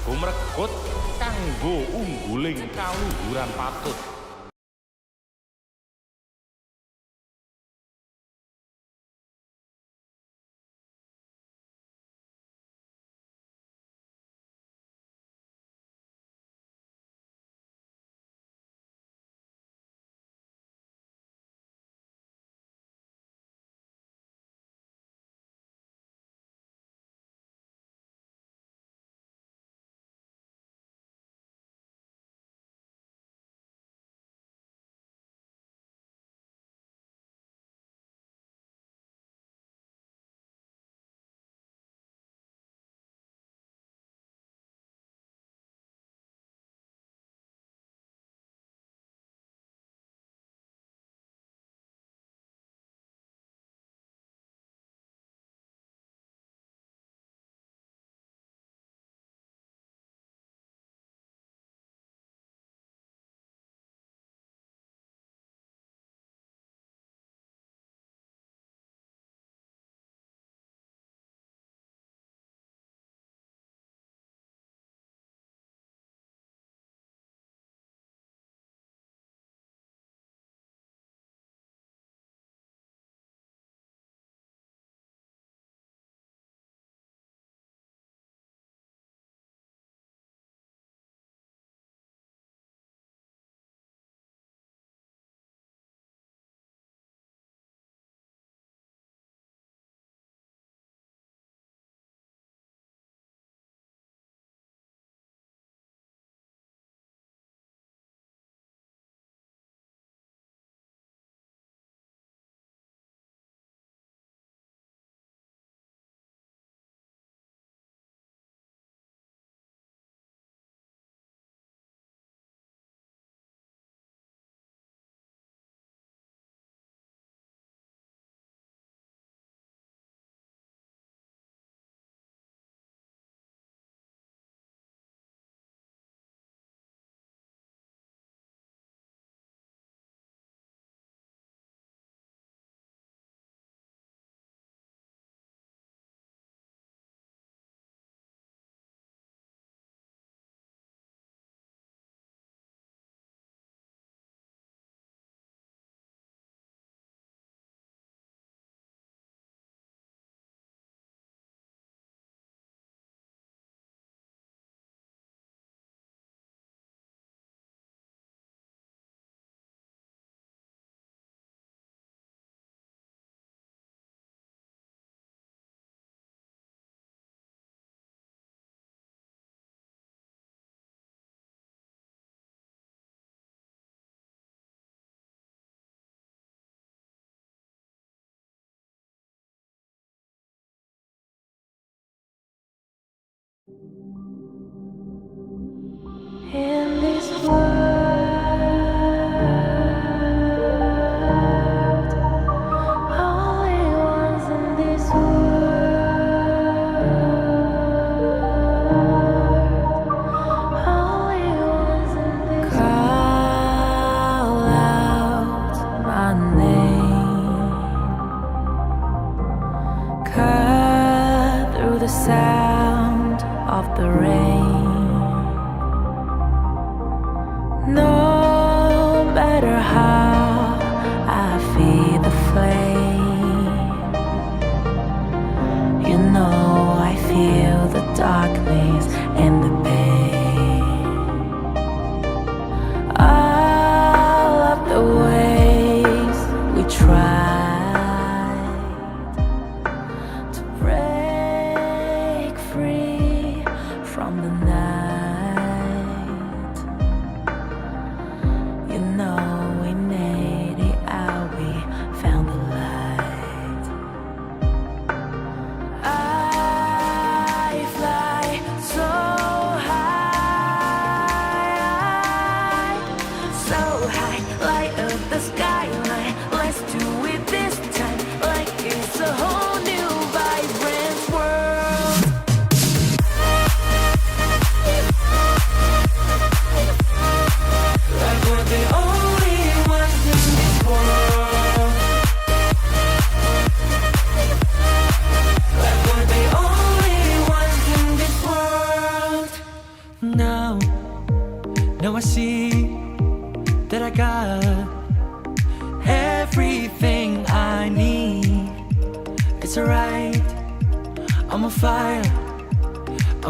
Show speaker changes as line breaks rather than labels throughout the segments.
kanggo mregut kanggo ungguling kaluhuran patut.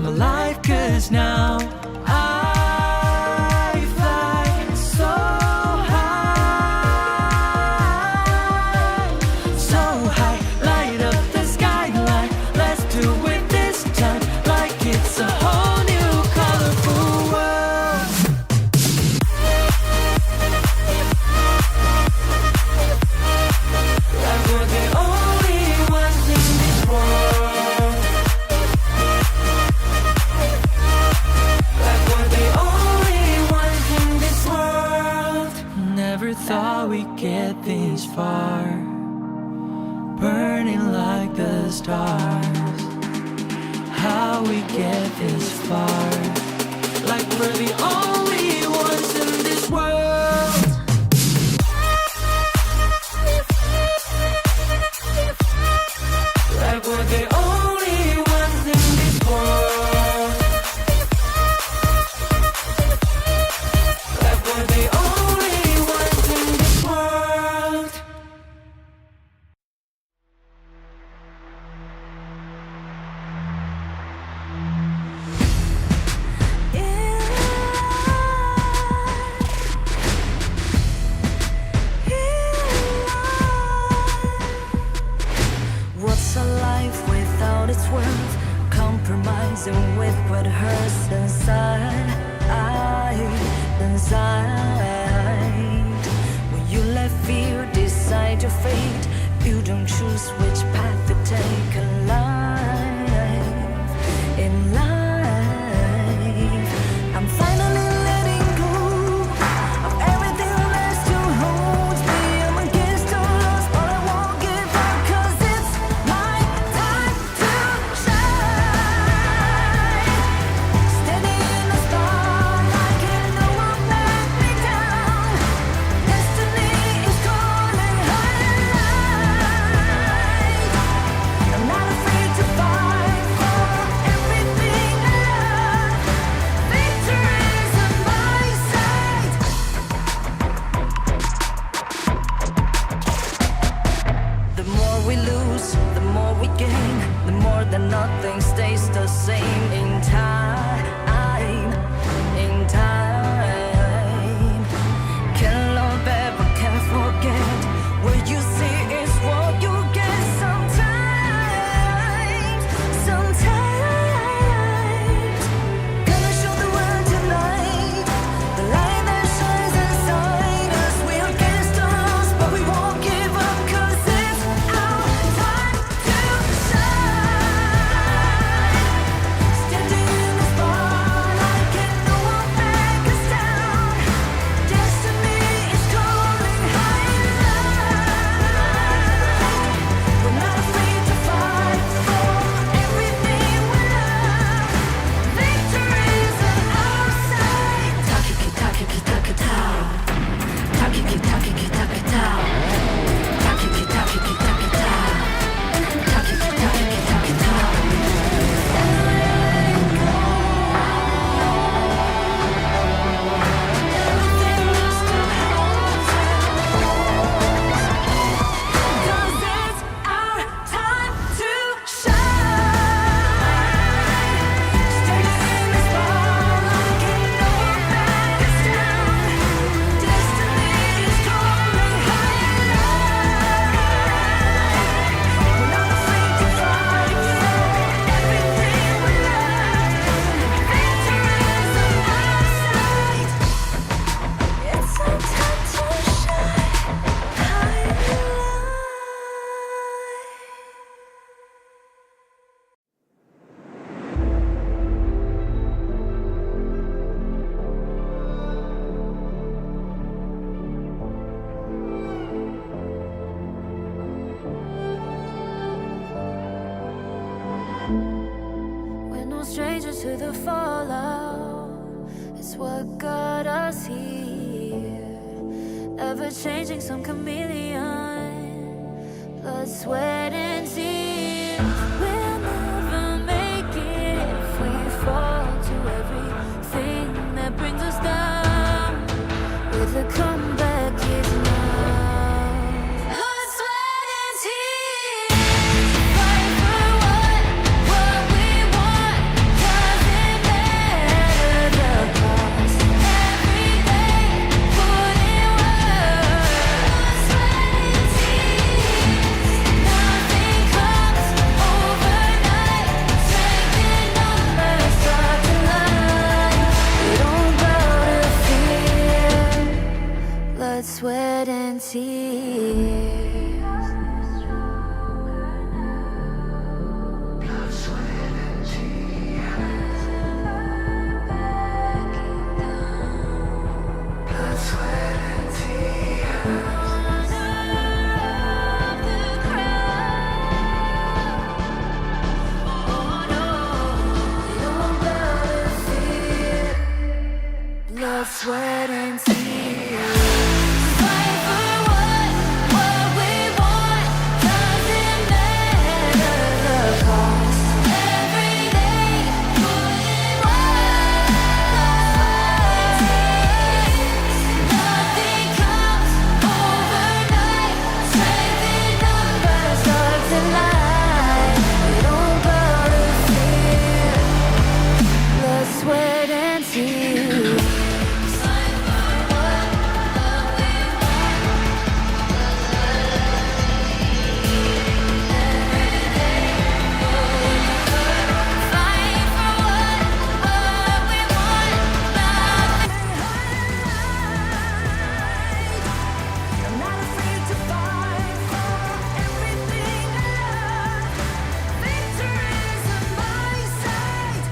I'm alive 'cause now I fly so high, so high. Light up the skyline, let's do it this time, like it's a whole new colorful world. Like we're the only ones in this world. Like we're the only ones in this world. Never thought we'd get this far, burning like the stars. How we get this far, like we're the only ones in this world. Like we're the only ones in this world. Like we're the only ones in this world.
What's a life without its worth? Compromising with what hurts inside. When you let fear decide your fate, you don't choose which path to take in life. In life, I'm finally letting go of everything that still holds me. I'm against all odds, but I won't give up 'cause it's my time to shine. Standing in the spotlight, and no one let me down. Destiny is calling high. I'm not afraid to fight for everything I love. Victory's on my side. The more we lose, the more we gain. The more that nothing stays the same. In time, can love ever, can't forget. What you see is what you get. Sometimes gonna show the world tonight the light that shines inside us. We're against the odds, but we won't give up 'cause it's our time to shine. Standing in the spotlight, can no one back us down. Destiny is calling high. We're not afraid to fight for everything we love. Victory's on our side. Takiki takiki takita. Takiki takiki takita. Takiki takiki takita. Takiki takiki takita. Everything else still holds us. 'Cause it's our time to shine. Standing in the spotlight, can no one back us down. Destiny is calling high. We're not afraid to fight for everything we love. Victory's on our side. It's our time to shine. High alive. We're no strangers to the fallout. It's what got us here. Ever changing, some chameleon. Blood, sweat, and tears. We'll never make it if we fall to everything that brings us down. With a comeback is now. Blood, sweat, and tears. Fight for what we want. 'Cause and tears.
Blood, sweat, and tears. Blood, sweat, and tears.
Blood, sweat, and tears. Fight for what we want. Doesn't matter the cost. Every day, putting work. Nothing comes overnight. Strength in numbers, dogs in light. We don't bow to fear. Blood, sweat, and tears.
I'm not afraid to fight for everything I love. Victory's on my side.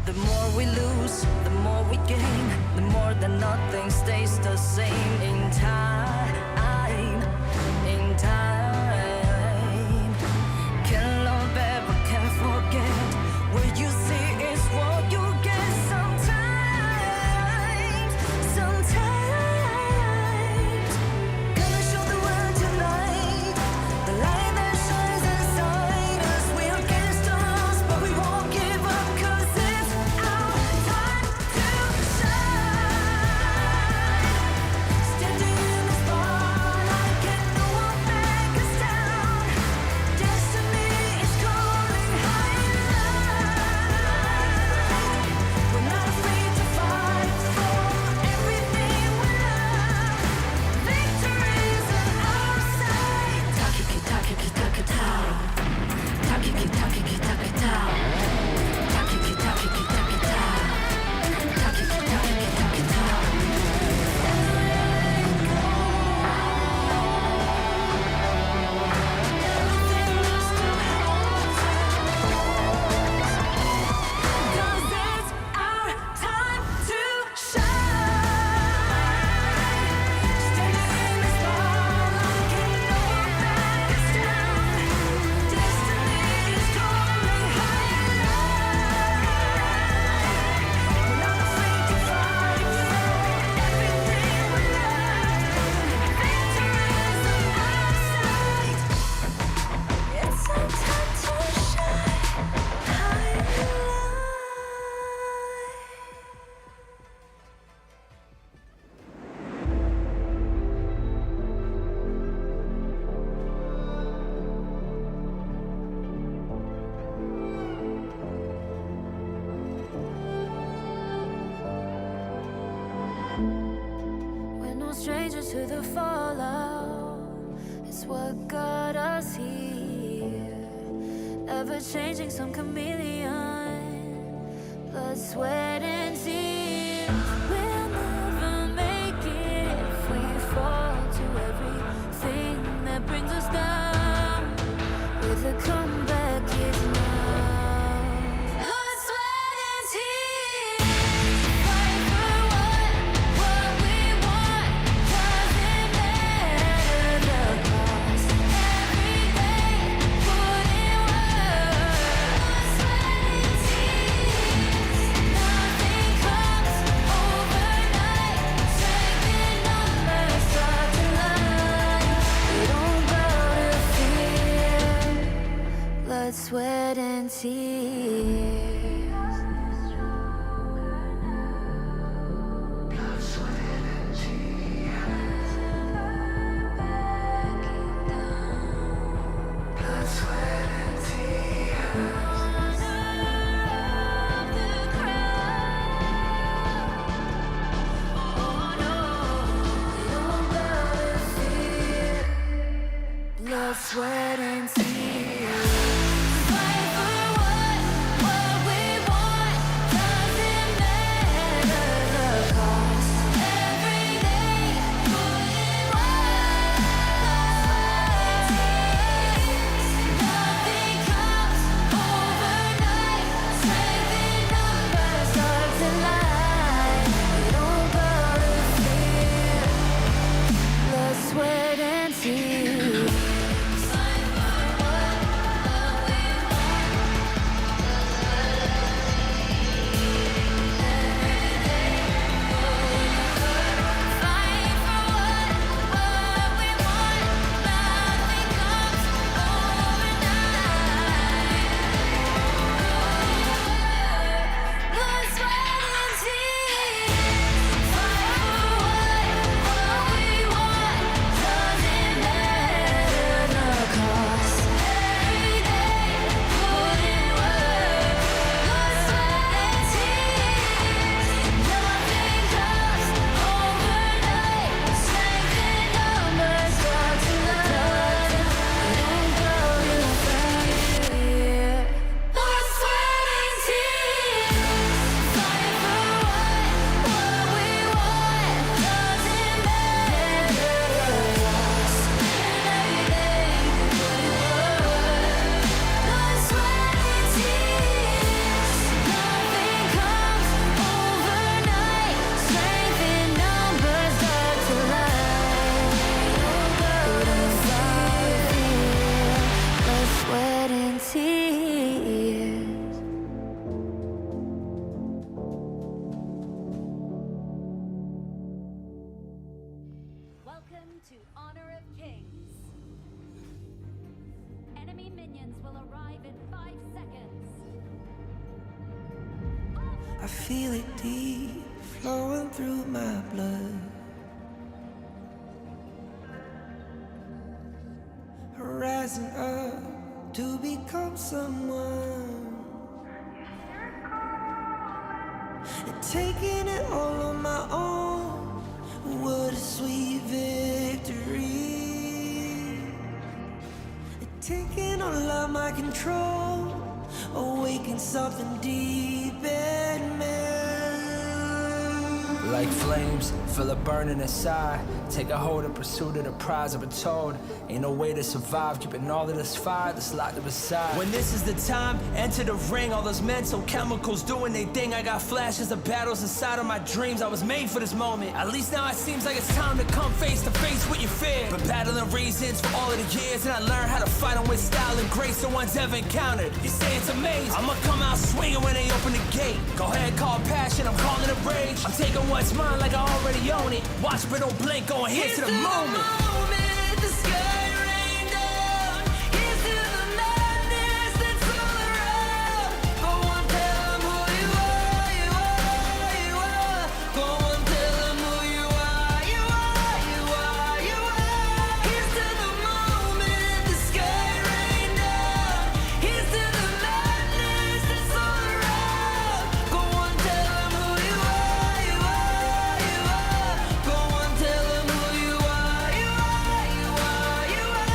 The more we lose, the more we gain. The more that nothing stays the same in time. In time. Can't love ever, can't forget. What you see is what you get sometimes. Sometimes. Gonna show the world tonight. The light that shines inside us. We're against the odds, but we won't give up. 'Cause it's our time to shine. Standing in the spotlight, can no one back us down. Destiny is calling high and light. We're not afraid to fight for everything we love. Victory's on our side. Takiki takiki takitao. Takiki takiki takitao. Takiki takiki takitao. Takiki takiki takitao. Everything must hold. 'Cause it's our time to shine. Standing in the spotlight, can no one back us down. Destiny is calling high and light. We're not afraid to fight for everything we love. Victory's on our side. It's our time to shine high and light.
We're no strangers to the fallout. It's what got us here. Ever changing, some chameleon. Blood, sweat, and tears. We'll never make it if we fall to everything that brings us down. With a comeback is now. Blood, sweat, and tears. Fight for what we want. Doesn't matter the cost. Every day, put in work. Blood, sweat, and tears. Nothing comes will arrive in 5 seconds.
I feel it deep flowing through my blood. Rising up to become someone. And taking it all on my own. What a sweet victory. And taking all of my control. Awaken something deep in me.
Like flames, feel it burning inside. Take a hold in pursuit of the prize. I've been told ain't no way to survive, keeping all of this fire that's locked up inside. When this is the time, enter the ring. All those mental chemicals doing they thing. I got flashes of battles inside of my dreams. I was made for this moment. At least now it seems like it's time to come face to face with your fear. Been battling reasons for all of the years, and I learned how to fight them with style and grace no one's ever encountered. You say it's amazing, I'ma come out swinging when they open the gate. Go ahead, call passion, I'm calling it rage. I'm taking what's mine like I already own it. Watch but don't blink, going here to the moment.
The sky rain down. Here's to the madness that's all around. Go on, tell them who you are, you are, you are. Go on, tell them who you are, you are, you are, you are. Here's to the moment, the sky rain down. Here's to the madness that's all around. Go on, tell them who you are, you are, you are. Go on, tell them who you are, you are, you are, you are.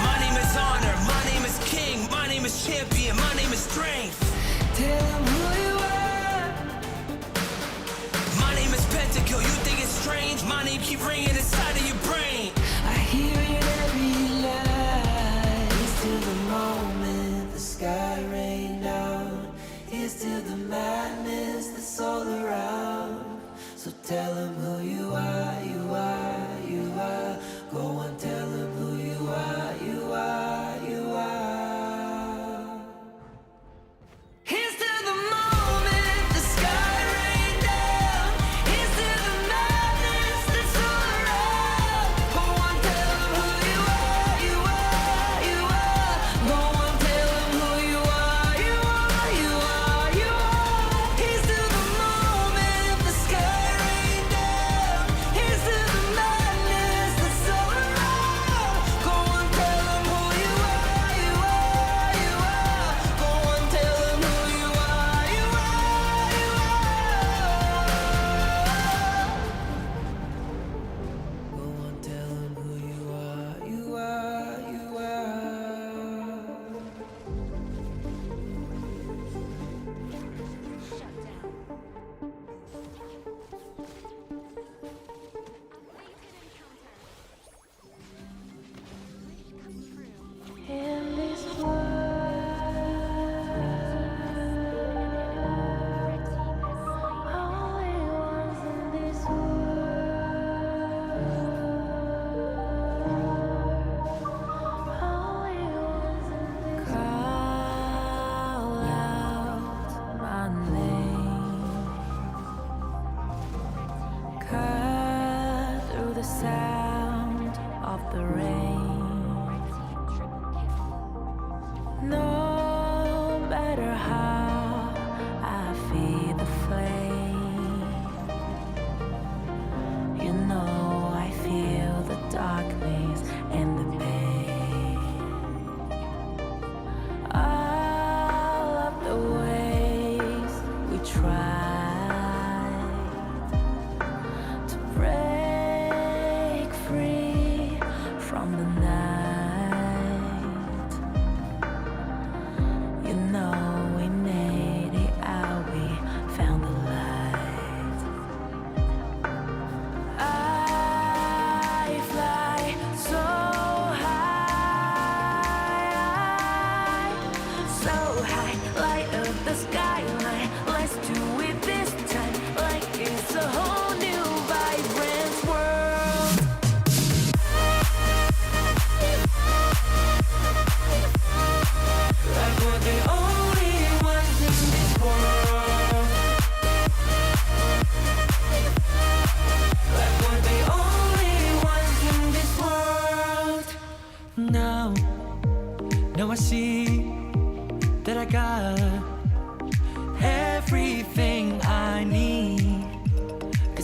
My name is honor, my name is king, my name is champion, my name is strength.
Tell them who you are.
My name is Pentakill, you think it's strange? My name keep ringing inside of your brain.
I hear it every line. Here's to the moment the sky rain down. Here's to the madness that's all around. So tell them who you are, you are, you are. Go on, tell them who you are, you are, you are. Here's to the moment the sky rain down. Here's to the madness that's all around. Go on, tell them who you are, you are, you are. Go on, tell them who you are, you are, you are, you are. Here's to the moment the sky rain down. Here's to the madness that's all around. Go on, tell them who you are, you are, you are. Go on, tell them who you are, you are, you are. Go on, tell them who you are, you are, you are.
Shut down.
In this world, only ones in this world, only ones in this world. Call out my name, cut through the sound of the rain. No matter how I feed the flame, you know I feel the darkness and the pain. All of the ways we tried to break free from the night, you know we never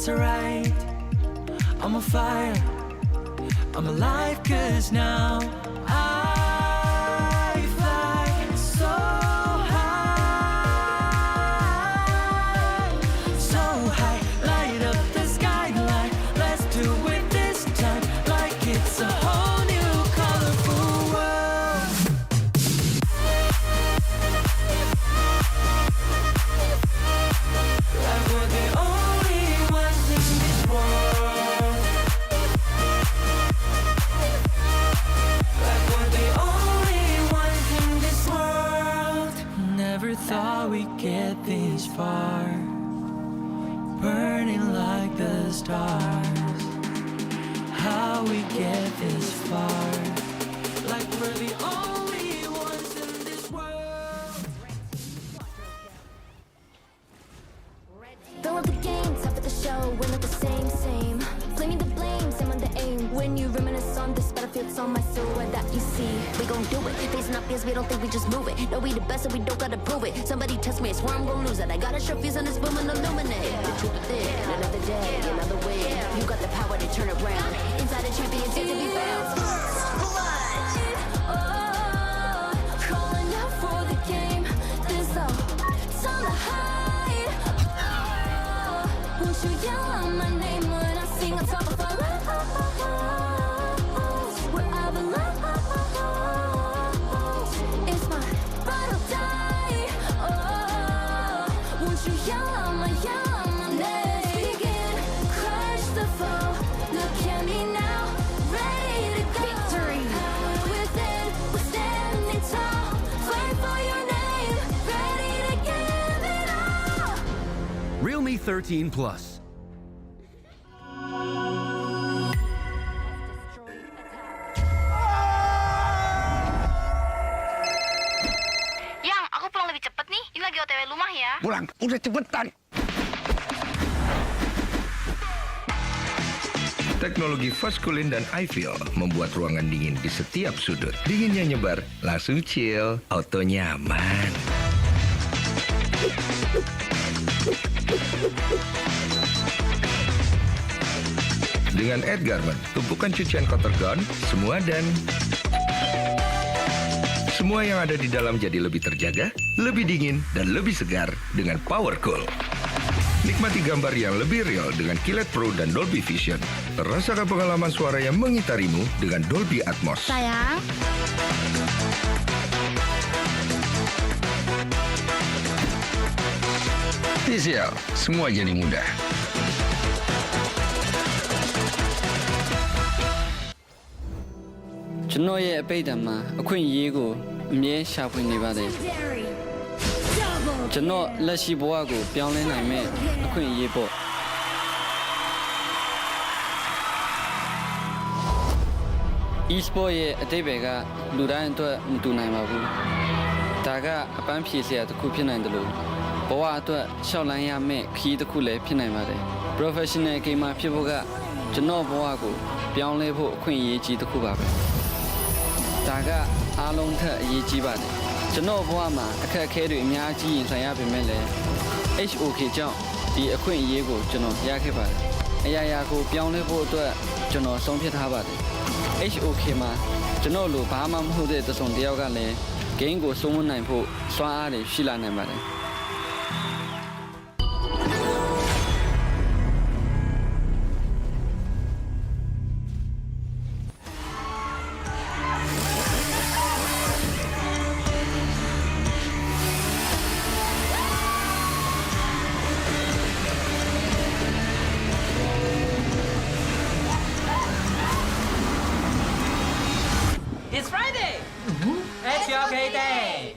it's alright. I'm on fire, I'm alive, cause now I fly so high, so high. Light up the skyline, let's do it this time, like it's a whole new colorful world. Like we're the only ones in this world. Like we're the only ones in this world. Never thought we'd get this far, burning like the stars. How we get this far, like we're the only ones in this world.
Fill up the game, top of the show, we're not the same. Blaming the blame, same on the aim. When you reminisce on this battlefield, it's on my silhouette that you see. We gon' do it, facing our fears, we don't think we just move it. No, we the best and we don't gotta prove it. Somebody test me, I swear I'm gon' lose it. I got a sharp fuse on this boom and illuminate. The truth is thick, another day, another way. You got the power to turn around. Inside a champion, yet to be found. Calling out for the game. This all, it's on the high. Won't you yell out my name when I sing on top of our lungs? Where I belong. It's my ride or die. Won't you yell out my name? Let's begin, crush the foe. Look at me now, ready to go. Victory. Power within, we're standing tall. Fight for your name, ready to give it all.
Realme 13 Plus.
Yang, aku pulang lebih cepet nih. Ini lagi OTW rumah ya.
Pulang, udah cepetan.
Teknologi fast cooling dan iFeel membuat ruangan dingin di setiap sudut. Dinginnya nyebar, langsung chill, auto nyaman. Dengan Add Garment, tumpukan cucian kotor gone, semua yang ada di dalam jadi lebih terjaga, lebih dingin, dan lebih segar dengan Power Cool. Nikmati gambar yang lebih real dengan Kilet Pro dan Dolby Vision. Rasakan pengalaman suara yang mengitarimu dengan Dolby Atmos.
Sayang.
TCL, semua jadi mudah.
Jeno ye apaidama, akun yego, mye shapun ni bade. Jeno lashi boago, pianle na me, akun yebo. Esports ye atebega, luran to mutunai mabu. Daga apan piesia to kupinai delu. Boa to shaolanya me, ki to kule pinai made. Professional gamer people ga, jeno boago, pianle po akun ye ji to kubabe. 大家အားလုံးထက်အရေးကြီးပါတယ်ကျွန်တော်ဘဝမှာအခက်အခဲတွေအများကြီးရင်ဆိုင်ရပေမဲ့လည်း HOK ကြောင့်ဒီအခွင့်အရေးကိုကျွန်တော်ရခဲ့ပါတယ်အရာရာကိုပြောင်းလဲဖို့အတွက်ကျွန်တော်ဆုံးဖြတ်ထားပါတယ် HOK မှာကျွန်တော်လိုဘာမှမဟုတ်တဲ့တစုံတစ်ယောက်ကလည်း game ကိုစိုးမနိုင်ဖို့စွမ်းအားတွေရှိလာနိုင်ပါတယ်
It's Friday! It's your okay day!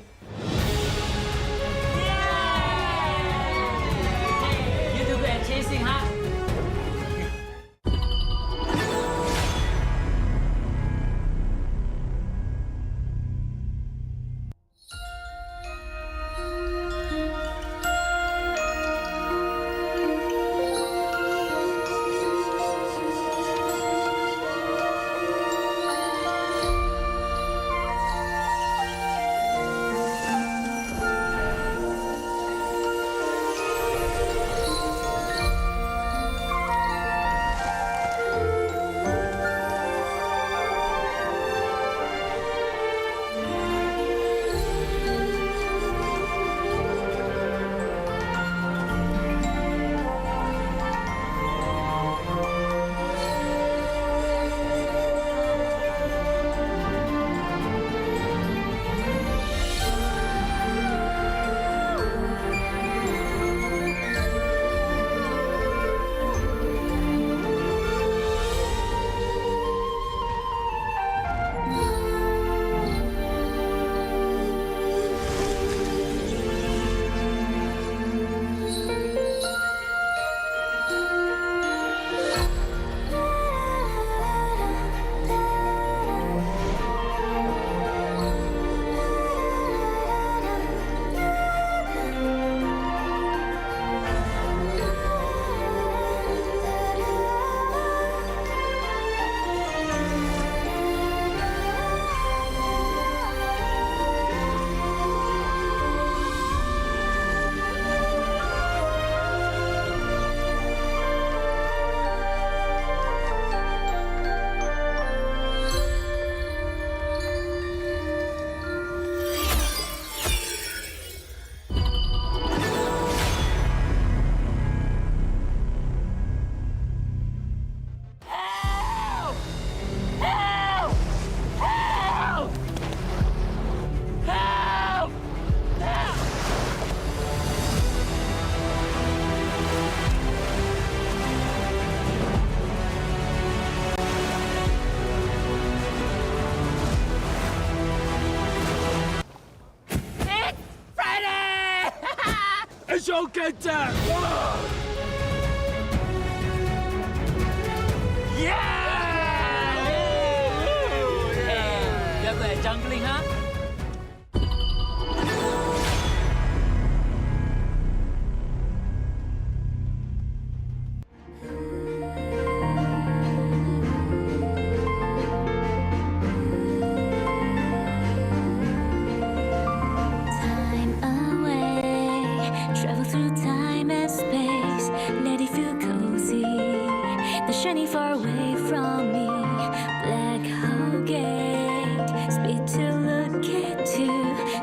Attack!
Rất là jungling ha.
Time away, travel through time and space, let it feel cozy. The shining far away from me, black hole gate, speed to look at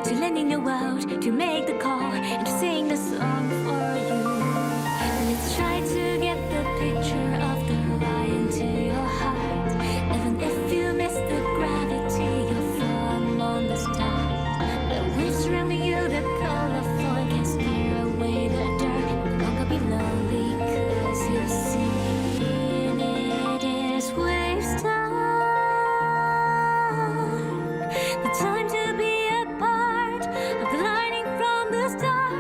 to land in the world, to make the call and to sing the song for you. Let's try to get the picture of the Orion to your heart. Even if you miss the gravity, you'll fall on the stars. The waves surrounding you, the colorful can scare away the dark. No longer be lonely, 'cause you've seen it is waves time. The time to be a part of the lightning from the star,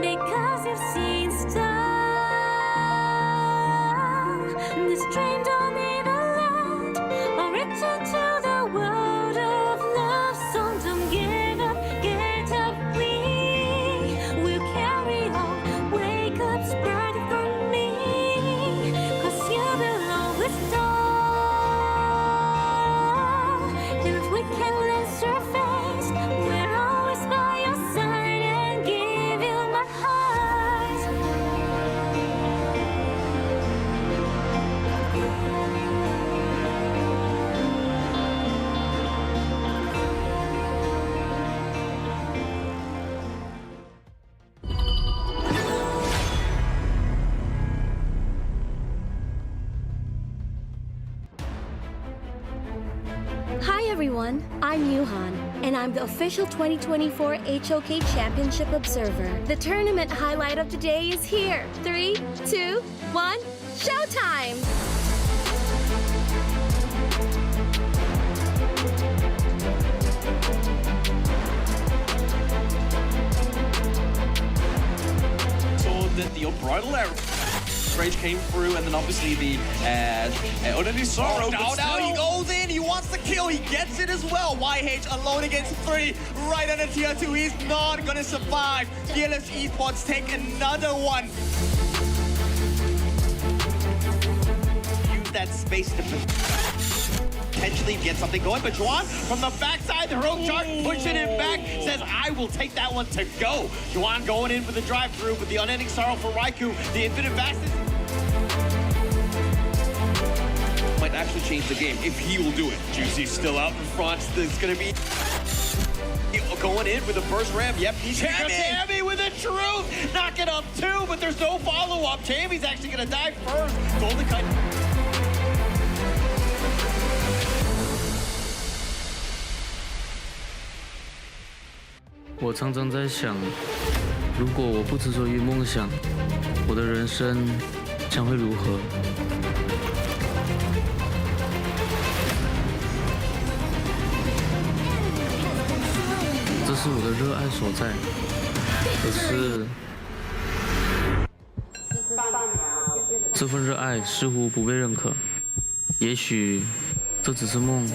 because you've seen stars. This dream don't need a land or return to the world of love. So don't give up, get up, we will carry on. Wake up, spread it for me, 'cause you belong with stars. If we can lose your face, we're always by your side and give you my heart.
Hi everyone, I'm Yuhan, and I'm the official 2024 HOK Championship Observer. The tournament highlight of the day is here. 3, 2, 1, showtime!
Saw that the unbridled arrow rage came through, and then obviously the Untitled Sorrow.
Oh, now he goes in, he wants the kill, he gets it as well. YH alone against 3, right under tier 2, he's not gonna survive. Fearless Esports take another one. Use that space to potentially get something going, but Juan from the backside, the heroic charge, pushing him back, says, I will take that one to go. Juan going in for the drive-through, but the unending sorrow for Raikou, the infinite fastness.
Might actually change the game if he will do it. Juicy's still out in front. It's going to be going in with the first ram. Yep, he's
Tammy with the truth, knocking up 2, but there's no follow-up. Tammy's actually gonna die first. Golden Kite.
我常常在想，如果我不执着于梦想，我的人生将会如何？这是我的热爱所在，可是这份热爱似乎不被认可。也许这只是梦。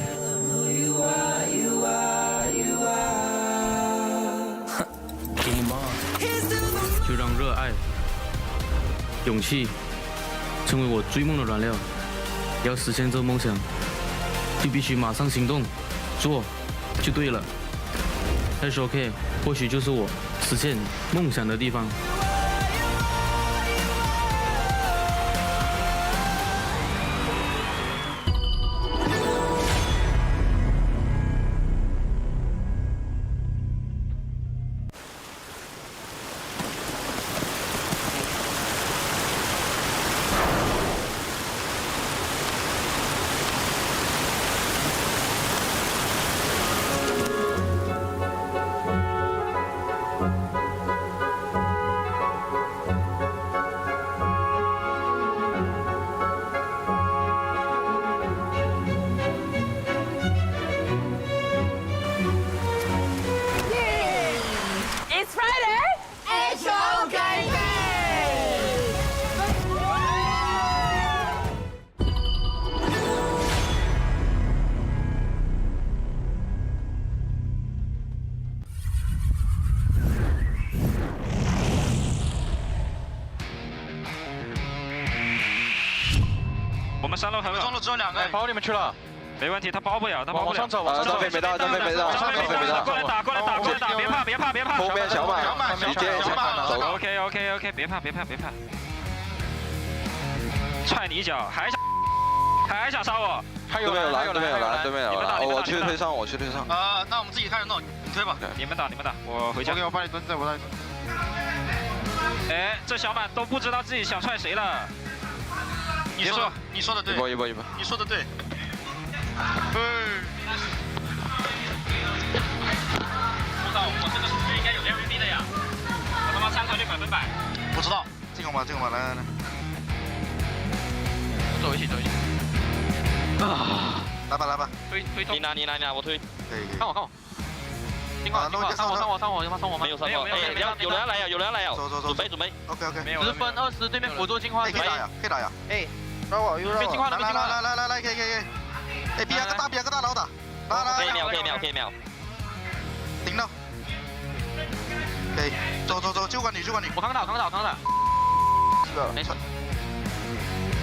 就让热爱、勇气成为我追梦的燃料。要实现这梦想，就必须马上行动，做就对了。HOK 或许就是我实现梦想的地方。
我们3楼很冷。
中路只有2个。
跑你们去了。
没问题，他包不了，他包不了。
往上走，张飞没到，张飞没到，张飞没到。
过来打，别怕。
后面小马，你接一下。走。
OK，别怕。踹你一脚，还想杀我？
对面有蓝。我去推上。
那我们自己开始弄，你推吧。
你们打，我回家。
我帮你蹲着，
哎，这小满都不知道自己想踹谁了。
你说的对。
一波。
你说的对。我这个是不是应该有 MVP 的呀？我他妈参考率100%。不知道，这个吧，来。走一起。来吧。推动。
你拿，我推。
可以。
看我。听话，上我。没有。有人来呀。走。准备。
OK。
10分20，对面辅助进化。
可以打呀。
哎，让我。进化了。
来，可以。哎，别个大佬打。
可以秒。
顶到。可以。走，救管你。
我扛打。是的，没事。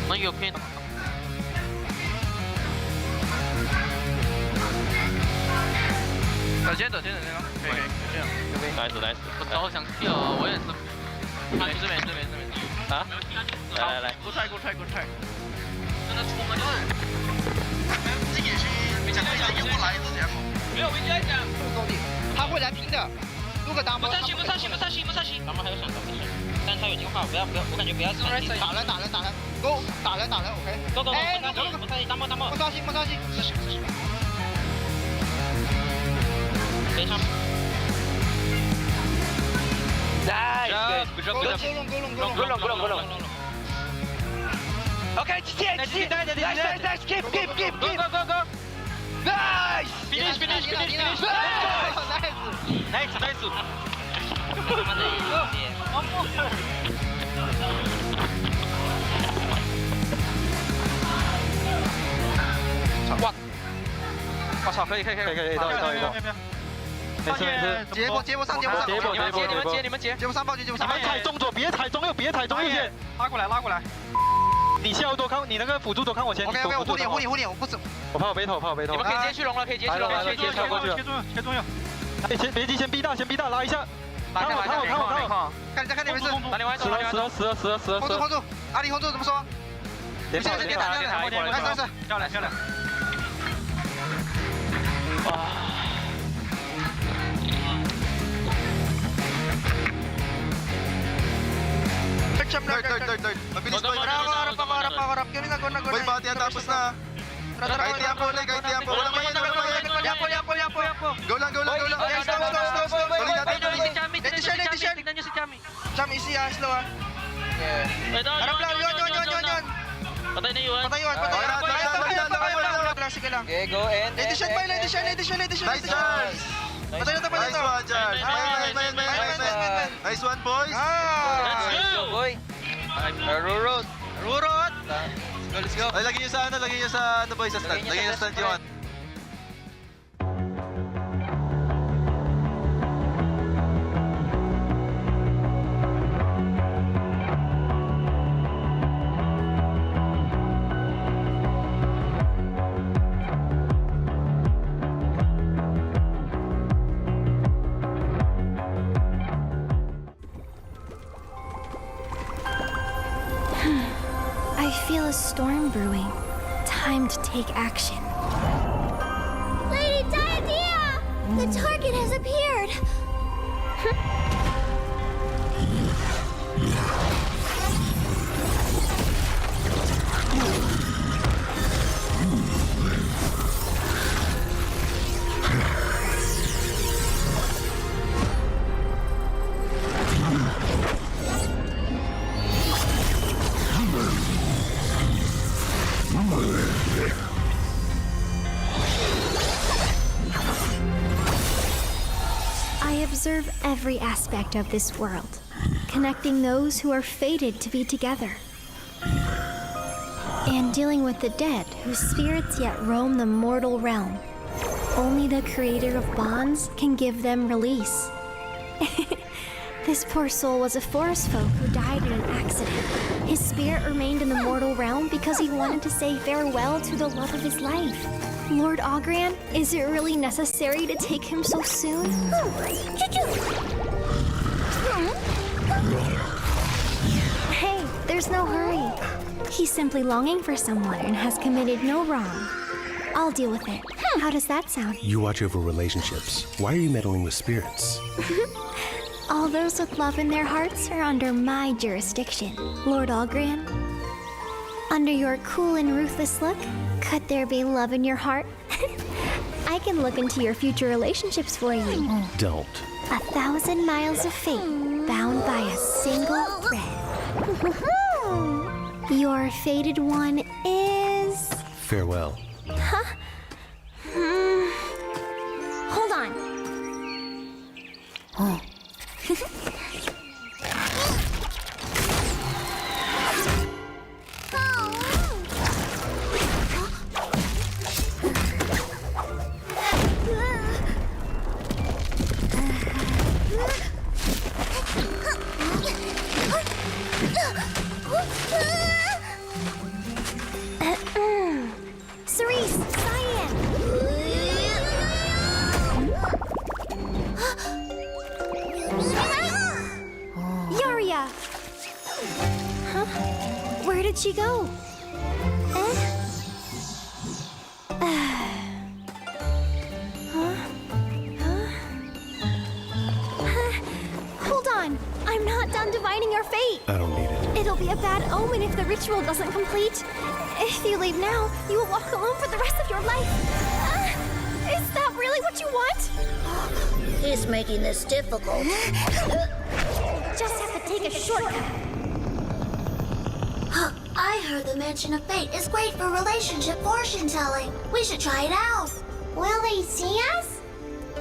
能有可以。
等先，可以这样。
nice。我早想跳，我也是。没事。啊？来。
Good try。真的出门就是。这也是也不来之前嘛。
没有危机讲。
他会来拼的。如果打不上行。
咱们还有想但他有进化，不要，我感觉不要打人，go，
打人 ，OK。
go，不伤心，大漠。
不伤心。是。
非常。
Nice，够了。OK， 接 ，keep。
Go。
Nice。
Finish。Nice。
我操，可以，到。没事。接不上。
你们接
不上，报警。
你们踩中左，别踩中右，线。
拉过来。
你先多看，你那个辅助多看我前。
OK， 我护你，我不走。
我怕我背头。
你们
可以接续龙了，切中右。哎，别急，先逼大，拉一下。看我。
看你没事。
打你完，死了。
轰住，阿里轰住怎么说？
别打，
来，
漂亮。
Third. Mabilis boy. Harap. Boy, bati ang tapos na. Kahit tiampo. Walang mayan. Go lang. Stop. Tuloy natin.
Tignan nyo si Chami.
Cham, easy slow Harap lang, yun.
Patay na yun.
Sige lang.
Okay, go and...
Edition. Nice chance. Patay na to. Nice one, boys.
Let's go, boy. Rurot.
Let's go. Ay, lagyan nyo sa boy, sa stand. Lagyan nyo sa stand yun.
I feel a storm brewing. Time to take action. Lady Diadea! The target has appeared! I observe every aspect of this world, connecting those who are fated to be together, and dealing with the dead whose spirits yet roam the mortal realm. Only the creator of bonds can give them release. This poor soul was a forest folk who died in an accident. His spirit remained in the mortal realm because he wanted to say farewell to the love of his life. Lord Ogran, is it really necessary to take him so soon? Hey, there's no hurry. He's simply longing for someone and has committed no wrong. I'll deal with it. How does that sound?
You watch over relationships. Why are you meddling with spirits?
All those with love in their hearts are under my jurisdiction, Lord Ogran. Under your cool and ruthless look, could there be love in your heart? I can look into your future relationships for you.
Don't.
1,000 miles of fate bound by a single thread. Your fated one is...
Farewell.
Huh? Hold on. Cerise, Cyan! Yaria! Huh? Where did she go? Hold on! I'm not done divining your fate!
I don't need it.
It'll be a bad omen if the ritual doesn't complete. If you leave now, you will walk alone for the rest of your life. Is that really what you want?
He's making this difficult.
Just have to take a shortcut.
I heard the mention of fate is great for relationship fortune telling. We should try it out.
Will they see us?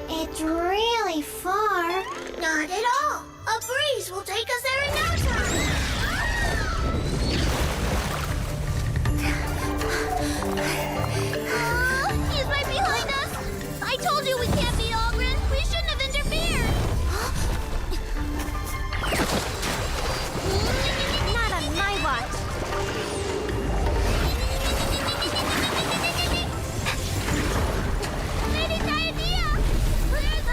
It's really far.
Not at all. A breeze will take us there in no time.
He's right behind us. I told you we can't be Ogren. We shouldn't have interfered. Not on my watch. Lady Diadea! Where's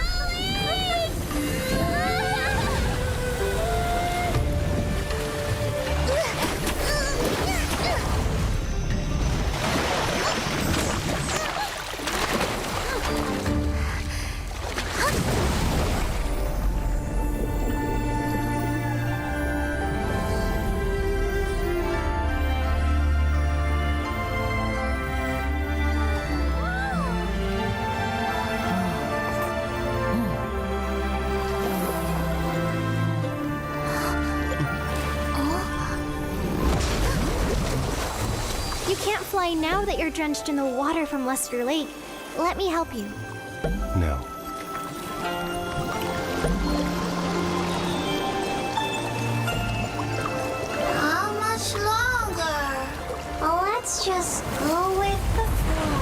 You can't fly now that you're drenched in the water from Luster Lake. Let me help you.
No.
How much longer?
Let's just go with the flow.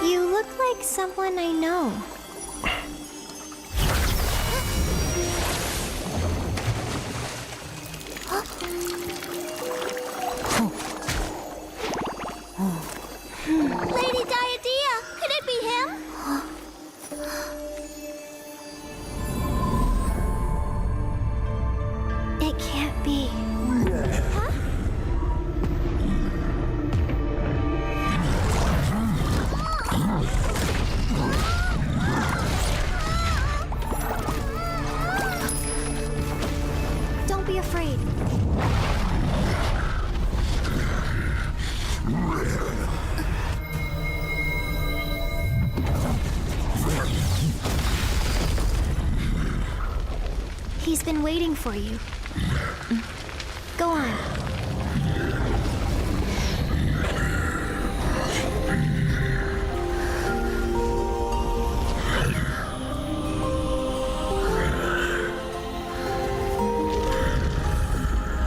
You look like someone I know. Lady Diadea, could it be him? It can't be. Huh? Don't be afraid. He's been waiting for you. Go on.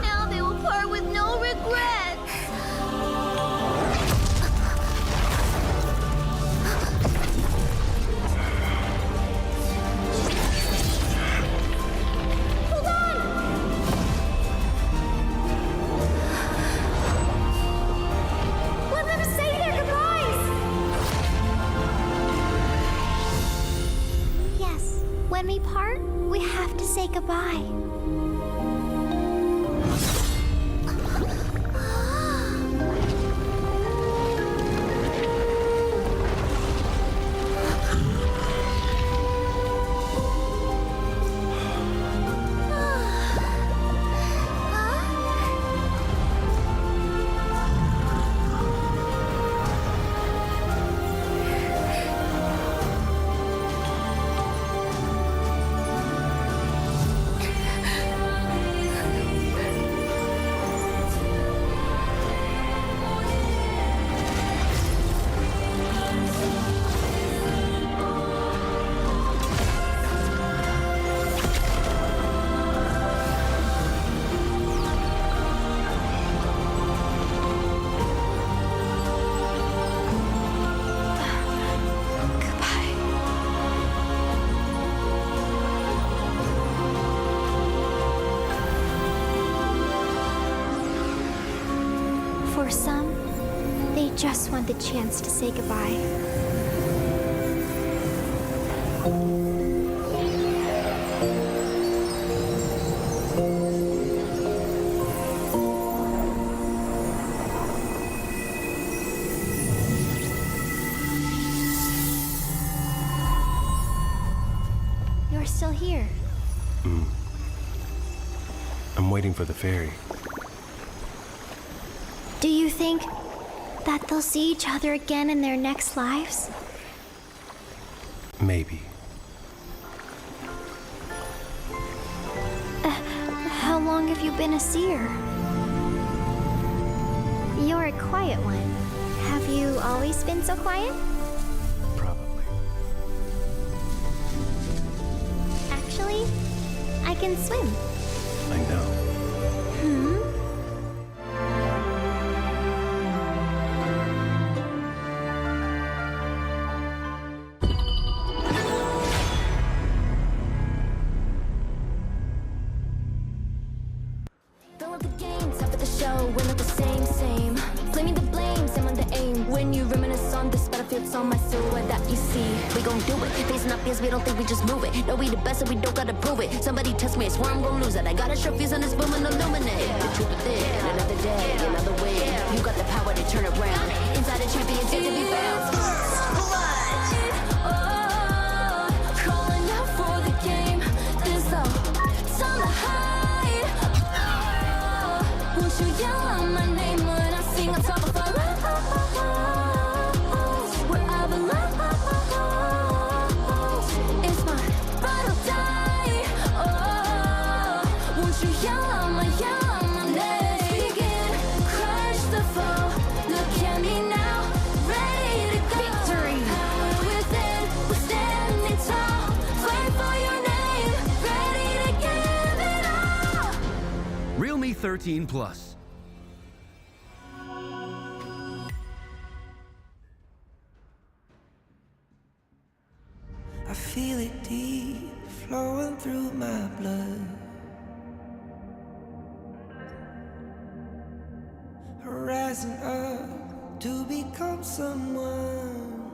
Now they will part with no regrets.
when we part, we have to say goodbye. For some, they just want the chance to say goodbye. You're still here.
I'm waiting for the ferry.
Do you think that they'll see each other again in their next lives?
Maybe.
How long have you been a seer? You're a quiet one. Have you always been so quiet?
Probably.
Actually, I can swim.
I know.
Fill up the games, top of the show, we're not the same. Claiming the blame, same on the aim. When you reminisce on this battlefield, it's on my silhouette that you see. We gon' do it, facing up fears, we don't think we just move it. No, we the best, so we don't gotta prove it. Somebody test me, I swear I'm gon' lose it. I got a short fuse on this boom and illuminate. The truth is there, another day, another way. You got the power to turn around. Inside a champion, yet to be found. Calling out for the game. There's no time to hide. Won't you yell out my name when I sing on top of our lungs? Wherever lies, it's my ride or die. Oh, won't you yell out my name? Begin, crush the foe. Look at me now, ready to go. Victory. Power within, we're standing tall. Fight for your name, ready to give it all.
Realme 13 Plus.
I feel it deep, flowing through my blood. Rising up to become someone.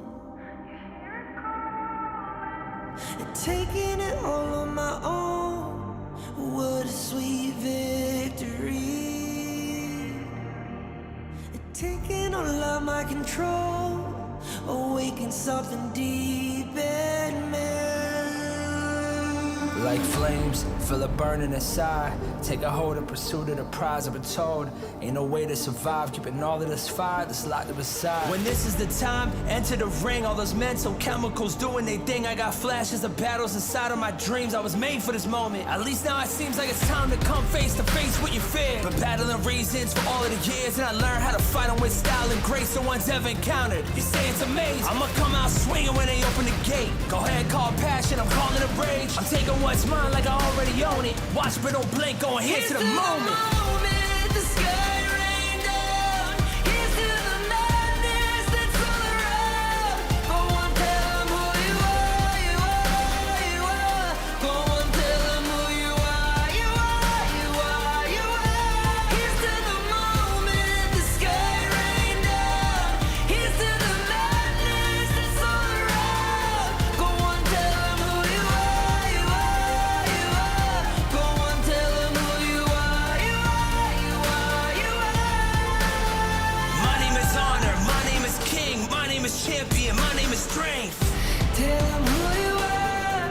And taking it all on my own. What a sweet victory. And taking all of my control. Awaken something deep in me. Like flames, feel it burning inside. Take a hold of pursuit of the prize. I've been told ain't no way to survive. Keeping all of this fire that's locked up inside. When this is the time, enter the ring. All those mental chemicals doing their thing. I got flashes of battles inside of my dreams. I was made for this moment. At least now it seems like it's time to come face to face with your fear. Been battling reasons for all of the years, and I learned how to fight them with style and grace no one's ever encountered. You say it's amazing. I'ma come out swinging when they open the gate. Go ahead, call passion, I'm calling it rage. I'm taking what's mine like I already own it. Watch but don't blink, going here to the moment. The sky rain down. Here's to the madness that's all around. Go on, tell them who you are, you are, you are. Go on, tell them who you are, you are, you are, you are. Here's to the moment, the sky rain down. Here's to the madness that's all around. Go on, tell them who you are, you
Tell them who you are.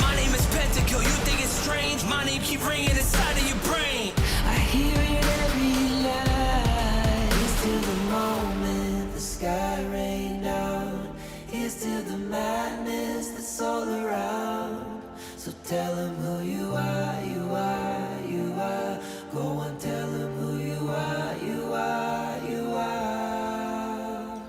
My name is Pentakill, you think it's strange? My name keep ringing inside of your brain.
I hear it every night. Here's to the moment the sky rained down. Here's to the madness that's all around. So tell them who you are, you are, you are. Go on, tell them who you are, you are, you are.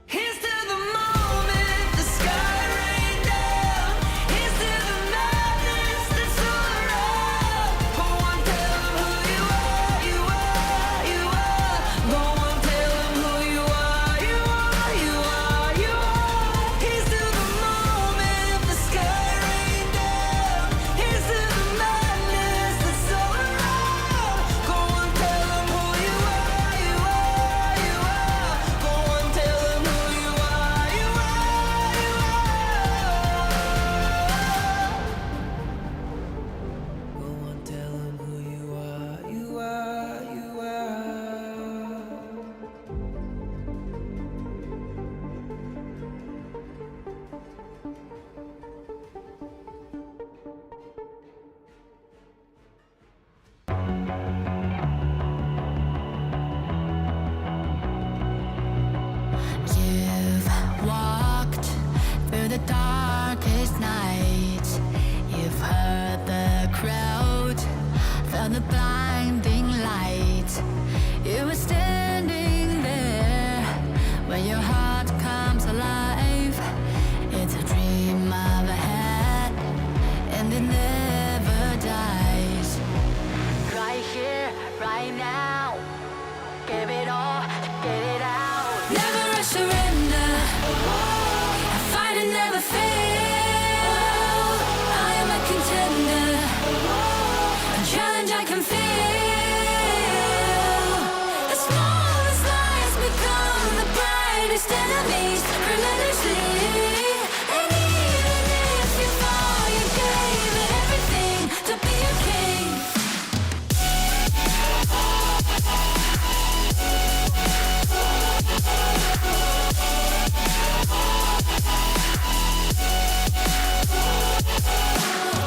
Here's to the moment the sky rained down. Here's to the madness that's all around. Go on, tell them who you are, you are, you are. Go on, tell them who you are, you are, you are, you are. Here's to the moment the sky rained down. Here's to the madness that's all around. Go on, tell them who you are, you are, you are. Go on, tell them who you are, you are, you are. Go on, tell them who you are, you are, you are.
You've walked through the darkest night. You've heard the crowd, felt the blinding light. You were standing there when your heart comes alive. It's a dream I've had, and it never dies. Right here, right now, give it all, get it out. Never a surrender. I fight and never fail. I am a contender. A challenge I can feel. The smallest lies become the brightest enemies. Relentlessly. And even if you fall, you gave it everything to be a king.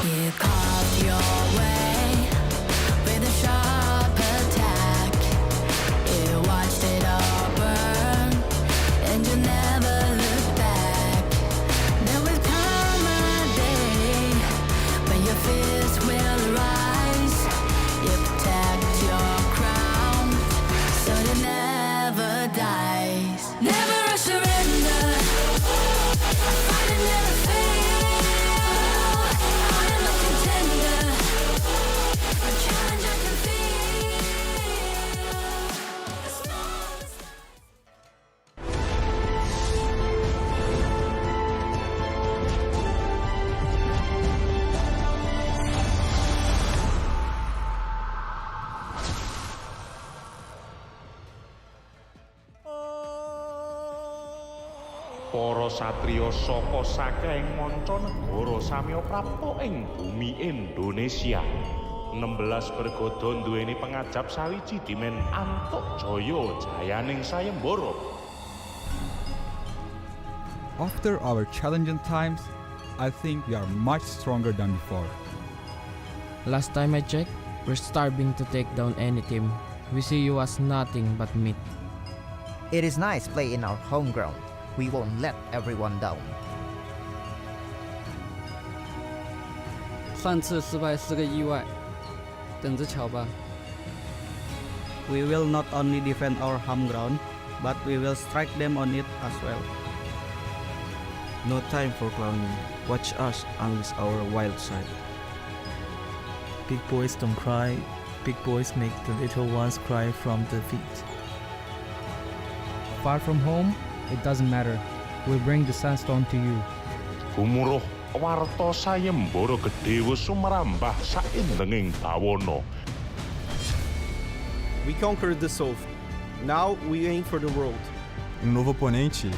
You carved your way with a sharp attack. You watched it all burn, and you never looked back. There will come a day when your fist will rise. You protect your crown, so it never dies. Never a surrender. I fight and never fail. I am a contender. A challenge I can feel. The smallest.
Para satriya saka saking manca negara samya prapta ing bumi Indonesia. 16 bergodo nduweni pengajap sawiji dimen antuk jaya jayaning sayembara.
After our challenging times, I think we are much stronger than before.
Last time I checked, we're starving to take down any team. We see you as nothing but meat.
It is nice play in our home ground. We won't let everyone down.
上次失败是个意外，等着瞧吧。
We will not only defend our home ground, but we will strike them on it as well.
No time for clowning. Watch us unleash our wild side.
Big boys don't cry. Big boys make the little ones cry from defeat.
Far from home, it doesn't matter. We'll bring the sandstone to you.
Gumuruh warta sayembara gedhe wis sumrambah saindenging bawana.
We conquered the South. Now we aim for the world.
Novo oponente?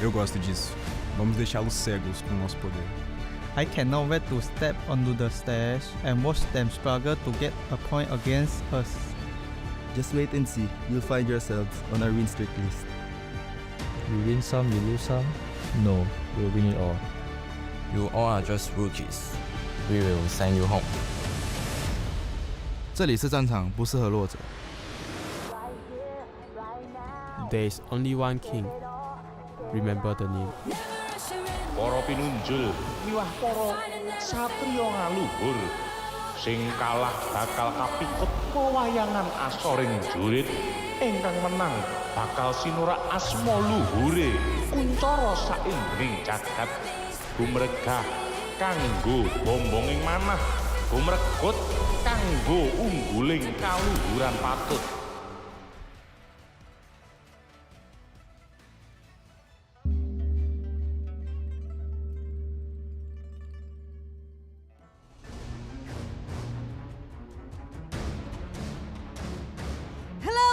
Eu gosto disso. Vamos deixá-los cegos com o nosso poder.
I cannot wait to step onto the stage and watch them struggle to get a point against us.
Just wait and see. You'll find yourselves on our win streak list.
You win some, you lose some. No, we'll win it all.
You all are just rookies. We will send you home.
这里是战场，不适合弱者。
There's only one king. Remember the name.
Para pinunjul miwah para satriya ngaluhur sing kalah bakal kapikut pewayangan asoring jurit, ingkang menang bakal sinurak asma luhure kuncara saindring jagat, gumregah kanggo bombonging manah, gumregut kanggo ungguling kaluhuran patut.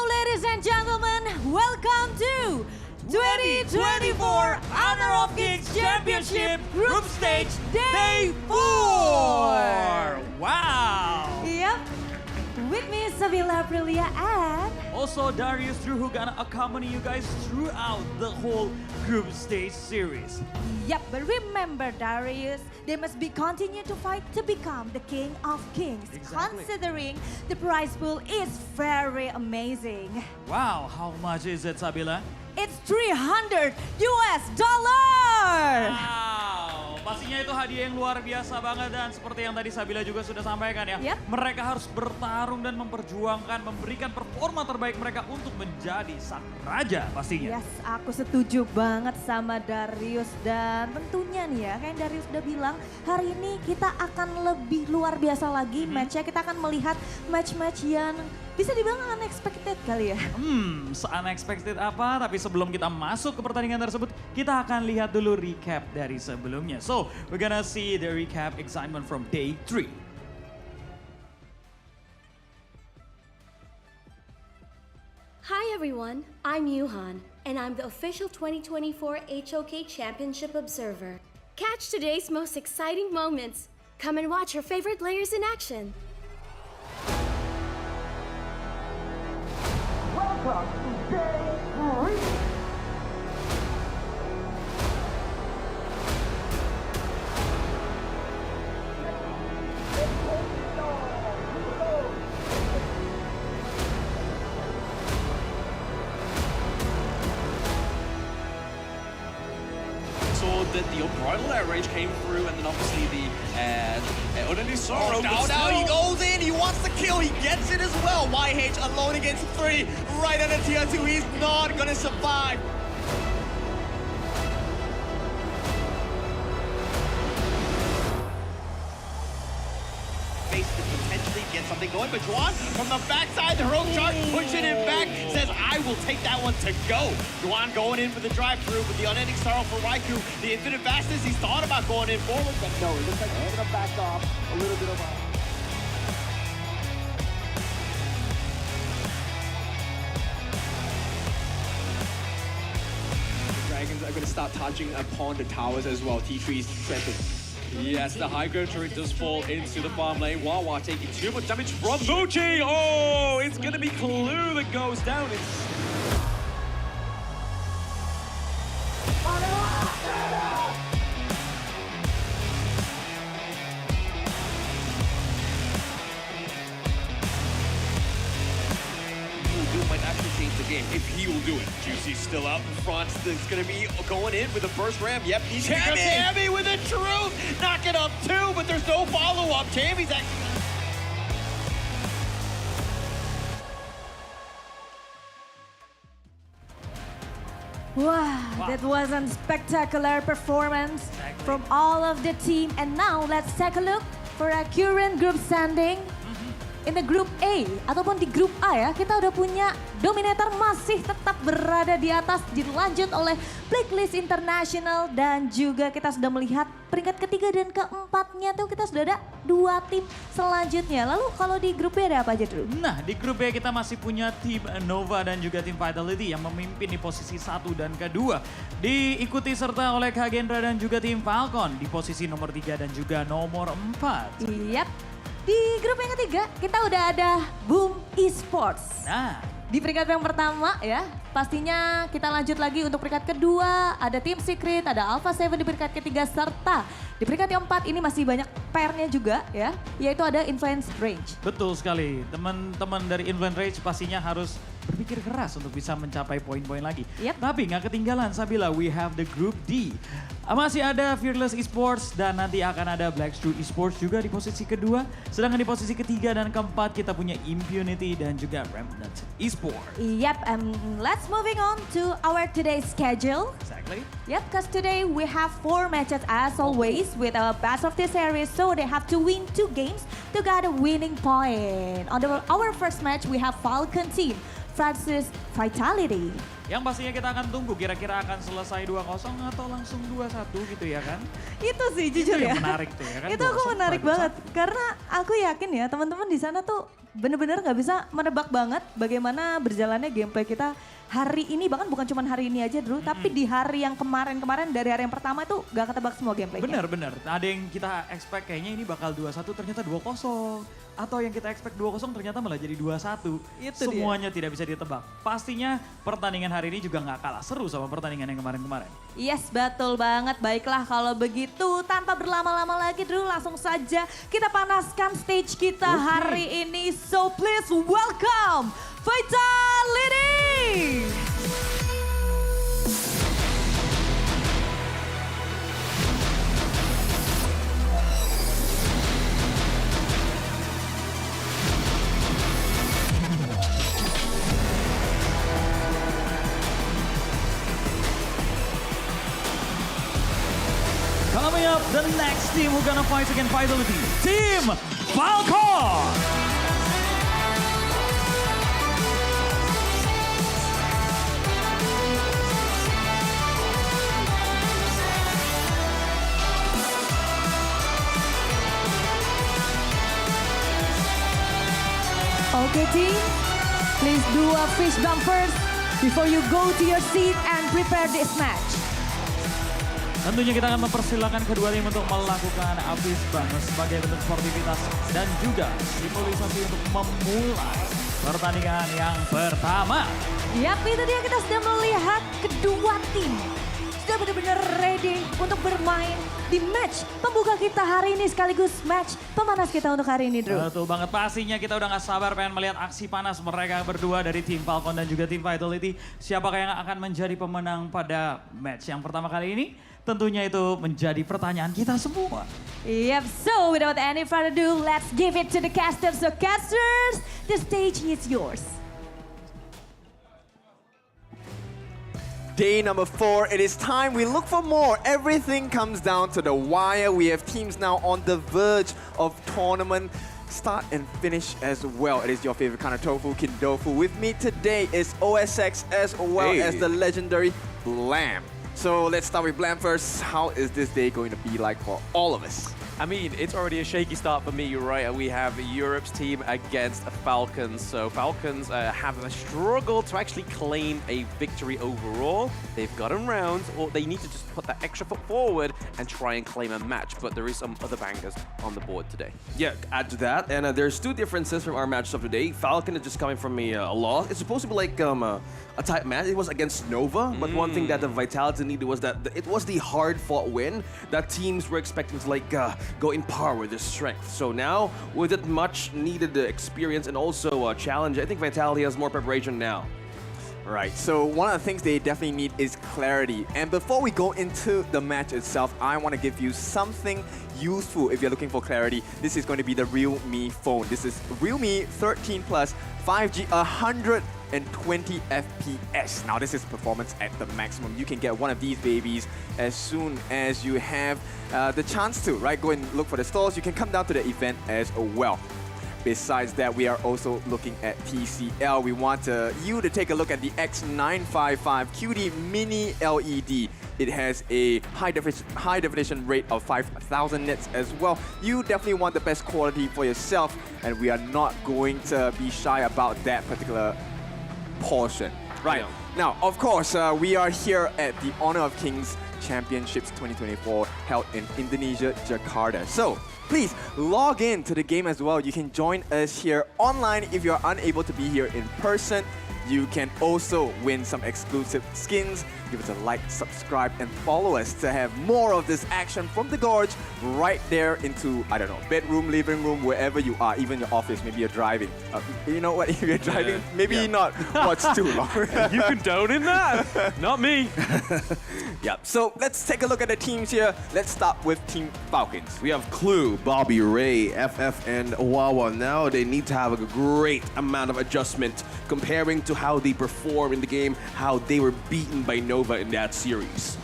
Ladies and gentlemen, welcome to 2024 Honor of Kings Championship Group Stage Day 4!
Wow!
Yep. With me, Sabila Aprilia and...
Also, Darius Drew, who gonna accompany you guys throughout the whole group stage series.
Yep, but remember, Darius, they must be continue to fight to become the King of Kings.
Exactly.
Considering the prize pool is very amazing.
Wow, how much is it, Sabila?
It's $300!
Wow, pastinya itu hadiah yang luar biasa banget dan seperti yang tadi Sabila juga sudah sampaikan ya.
Yep.
Mereka harus bertarung dan memperjuangkan, memberikan performa terbaik mereka untuk menjadi sang raja pastinya.
Yes, aku setuju banget sama Darius dan tentunya nih ya, kayak Darius udah bilang, hari ini kita akan lebih luar biasa lagi matchnya. Kita akan melihat match-match yang bisa dibilang unexpected kali ya.
Se-unexpected apa? Tapi sebelum kita masuk ke pertandingan tersebut, kita akan lihat dulu recap dari sebelumnya. So, we're gonna see the recap excitement from day 3.
Hi everyone, I'm Yuhan, and I'm the official 2024 HOK Championship Observer. Catch today's most exciting moments. Come and watch your favorite players in action.
Welcome to day 3.
Saw that the unbridled outrage came through, and then obviously the Untitled Sorrow.
Now he goes in, he wants the kill, he gets it as well. YH alone against 3, right under tier 2, he's not gonna survive. Face to potentially get something going, but Juan from the backside, the heroic charge, pushing him back, says, I will take that one to go. Juan going in for the drive-through, but the unending sorrow for Raikou, the infinite vastness, he's thought about going in forward, but no, it looks like he's gonna back off a little bit of a...
Dragons are going to start touching upon the towers as well. T3's strengthened. Yes, the high ground turret does fall into the farm lane. Wawa taking too much damage from Muchi. Oh, it's going to be Clue that goes down. Might actually change the game if he will do it. Juicy's still out in front. It's going to be going in with a burst ram. Yep, he's Tammy with a truth. Knock it up too, but there's no follow-up. Tammy's actually...
Wow, that was a spectacular performance from all of the team. And now let's take a look for our current group standing. In the group A ataupun di grup A ya, kita udah punya Dominator masih tetap berada di atas, dilanjut oleh Blacklist International, dan juga kita sudah melihat peringkat ketiga dan keempatnya tuh kita sudah ada 2 tim selanjutnya. Lalu kalau di grup B ada apa aja dulu?
Nah, di grup B kita masih punya tim Nova dan juga tim Vitality yang memimpin di posisi 1 dan kedua. Diikuti serta oleh Kagendra dan juga tim Falcon di posisi nomor 3 dan juga nomor 4.
Yap. Di grup yang ketiga, kita udah ada Boom Esports.
Nah,
di peringkat yang pertama ya. Pastinya kita lanjut lagi untuk peringkat kedua. Ada Team Secret, ada Alpha 7 di peringkat ketiga. Serta di peringkat yang 4 ini masih banyak pairnya juga ya. Yaitu ada Influence Range.
Betul sekali. Teman-teman dari Influence Range pastinya harus berpikir keras untuk bisa mencapai poin-poin lagi. Tapi nggak ketinggalan Sabila, we have the Group D. Masih ada Fearless Esports dan nanti akan ada Blackstreet Esports juga di posisi kedua. Sedangkan di posisi ketiga dan keempat kita punya Impunity dan juga Remnant Esports.
Yep, let's moving on to our today's schedule.
Exactly.
Yep, because today we have 4 matches as always with our best of the series. So they have to win 2 games to get a winning point. On our first match we have Falcon team versus Vitality.
Yang pastinya kita akan tunggu kira-kira akan selesai 2-0 atau langsung 2-1 gitu ya kan?
Itu sih jujur ya.
Itu yang menarik tuh ya kan?
Itu aku menarik banget karena aku yakin ya teman-teman di sana tuh bener-bener nggak bisa menebak banget bagaimana berjalannya gameplay kita hari ini, bahkan bukan cuma hari ini aja dulu, tapi di hari yang kemarin-kemarin dari hari yang pertama itu gak ketebak semua gameplaynya.
Bener. Ada yang kita expect kayaknya ini bakal 2-1 ternyata 2-0. Atau yang kita expect 2-0 ternyata malah jadi 2-1. Semuanya tidak bisa ditebak. Pastinya pertandingan hari ini juga gak kalah seru sama pertandingan yang kemarin-kemarin.
Yes, betul banget. Baiklah kalau begitu tanpa berlama-lama lagi dulu langsung saja kita panaskan stage kita hari ini. So please welcome Vitality!
Coming up, the next team who gonna fight against Vitality, Team Falcon!
Okay team, please do a fist bump first before you go to your seat and prepare this match.
Tentunya kita akan mempersilahkan kedua tim untuk melakukan fist bump sebagai bentuk sportivitas dan juga simbolisasi untuk memulai pertandingan yang pertama.
Yap, itu dia kita sudah melihat kedua tim sudah benar-benar ready untuk bermain di match pembuka kita hari ini sekaligus match pemanas kita untuk hari ini, Drew.
Betul banget, pastinya kita udah gak sabar pengen melihat aksi panas mereka berdua dari tim Falcon dan juga tim Vitality. Siapakah yang akan menjadi pemenang pada match yang pertama kali ini? Tentunya itu menjadi pertanyaan kita semua.
Yep, so without any further ado, let's give it to the casters. So casters, the stage is yours.
Day number 4, it is time we look for more. Everything comes down to the wire. We have teams now on the verge of tournament start and finish as well. It is your favorite kind of tofu, Kindofu. With me today is OSX as well as the legendary Blam. So let's start with Blam first. How is this day going to be like for all of us?
I mean, it's already a shaky start for me, you're right. We have Europe's team against Falcons. So Falcons have struggled to actually claim a victory overall. They've gotten rounds, or they need to just put that extra foot forward and try and claim a match. But there is some other bangers on the board today.
Yeah, add to that. And there's 2 differences from our matches of today. Falcon is just coming from a loss. It's supposed to be like a tight match. It was against Nova. But one thing that the Vitality needed was that it was the hard-fought win that teams were expecting to like go in par with their strength. So now, with it much needed experience and also challenge, I think Vitality has more preparation now.
Right, so one of the things they definitely need is clarity. And before we go into the match itself, I want to give you something useful if you're looking for clarity. This is going to be the Realme phone. This is Realme 13 Plus 5G 120 FPS. Now this is performance at the maximum. You can get one of these babies as soon as you have the chance to, right? Go and look for the stores. You can come down to the event as well. Besides that, we are also looking at TCL. We want you to take a look at the X955 QD Mini LED. It has a high definition rate of 5,000 nits as well. You definitely want the best quality for yourself, and we are not going to be shy about that particular portion. Right. Now, of course, we are here at the Honor of Kings Championships 2024 held in Indonesia, Jakarta. So please log in to the game as well. You can join us here online if you're unable to be here in person. you can also win some exclusive skins. Give us a like, subscribe, and follow us to have more of this action from the gorge right there into, I don't know, bedroom, living room, wherever you are, even your office. Maybe you're driving. You know what? If you're driving, maybe not watch too long.
You condone in that? Not me.
Yeah, so let's take a look at the teams here. Let's start with Team Falcons.
We have Clue, Bobby, Ray, FF, and Wawa. Now they need to have a great amount of adjustment comparing to how they perform in the game, how they were beaten by Nova in that series.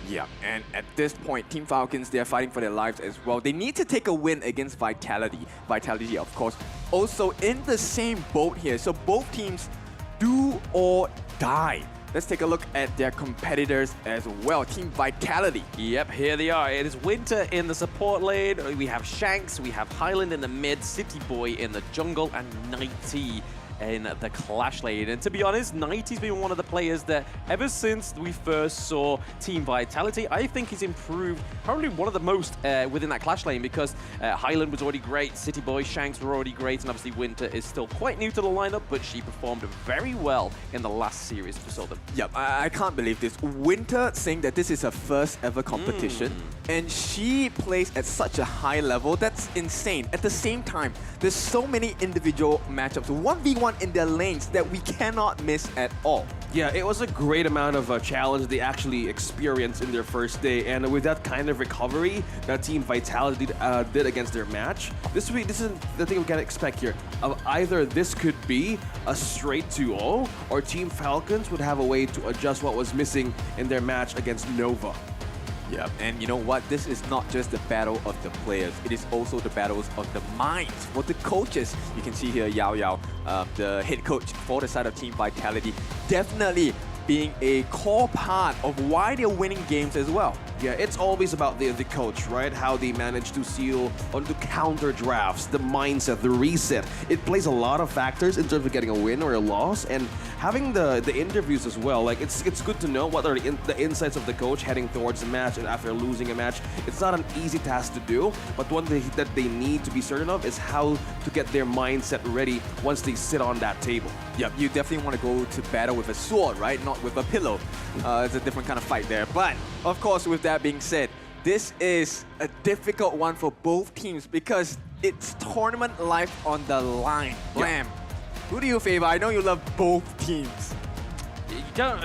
Yeah, and at this point, Team Falcons, they're fighting for their lives as well. They need to take a win against Vitality. Vitality, of course, also in the same boat here. So both teams do or die. Let's take a look at their competitors as well. Team Vitality.
Yep, here they are. It is Winter in the support lane. We have Shanks, we have Highland in the mid, City Boy in the jungle, and Nighty in the Clash lane. And to be honest, Nighty's been one of the players that ever since we first saw Team Vitality, I think he's improved probably one of the most within that Clash lane, because Highland was already great, City Boy, Shanks were already great, and obviously Winter is still quite new to the lineup, but she performed very well in the last series we saw them.
Yep, I can't believe this. Winter saying that this is her first ever competition, and she plays at such a high level. That's insane. At the same time, there's so many individual matchups, 1v1 in their lanes, that we cannot miss at all.
Yeah, it was a great amount of challenge they actually experienced in their first day, and with that kind of recovery that Team Vitality did against their match, this is the thing we can expect here. Either this could be a straight 2-0, or Team Falcons would have a way to adjust what was missing in their match against Nova.
Yeah, and you know what? This is not just the battle of the players. It is also the battles of the minds for the coaches. You can see here Yao Yao, the head coach for the side of Team Vitality, definitely being a core part of why they're winning games as well.
Yeah, it's always about the coach, right? How they manage to seal or to counter drafts, the mindset, the reset. It plays a lot of factors in terms of getting a win or a loss, and having the interviews as well. Like it's good to know what are the insights of the coach heading towards the match and after losing a match. It's not an easy task to do, but one thing that they need to be certain of is how to get their mindset ready once they sit on that table.
Yep, you definitely want to go to battle with a sword, right? Not with a pillow. It's a different kind of fight there. But, of course, with that being said, this is a difficult one for both teams because it's tournament life on the line. Blam. Who do you favor? I know you love both teams.
You don't,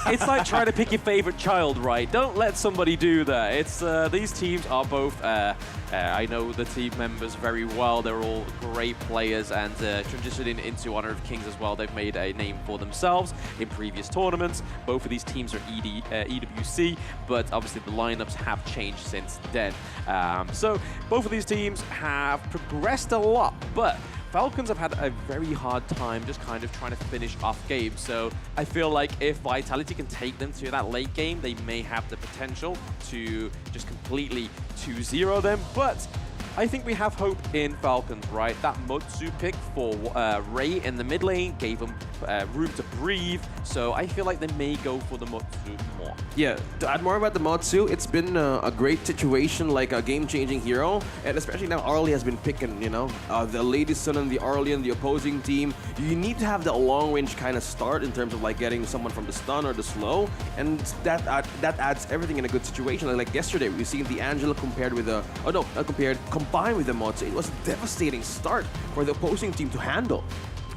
it's like trying to pick your favorite child, right? Don't let somebody do that. It's these teams are both, I know the team members very well. They're all great players, and transitioning into Honor of Kings as well, they've made a name for themselves in previous tournaments. Both of these teams are EWC, but obviously the lineups have changed since then. So both of these teams have progressed a lot, but Falcons have had a very hard time just kind of trying to finish off games. So I feel like if Vitality can take them to that late game, they may have the potential to just completely 2-0 them. But I think we have hope in Falcons, right? That Motsu pick for Ray in the mid lane gave him room to breathe. So I feel like they may go for the Motsu more.
Yeah, to add more about the Motsu, it's been a great situation, like a game-changing hero. And especially now Arlie has been picking, you know, the Lady Sun and the Arlian, the opposing team. You need to have that long-range kind of start in terms of like getting someone from the stun or the slow. And that adds everything in a good situation. Like yesterday, we've seen the Angela compared with the, oh no, not compared, combined with the Motsu. It was a devastating start for the opposing team to handle.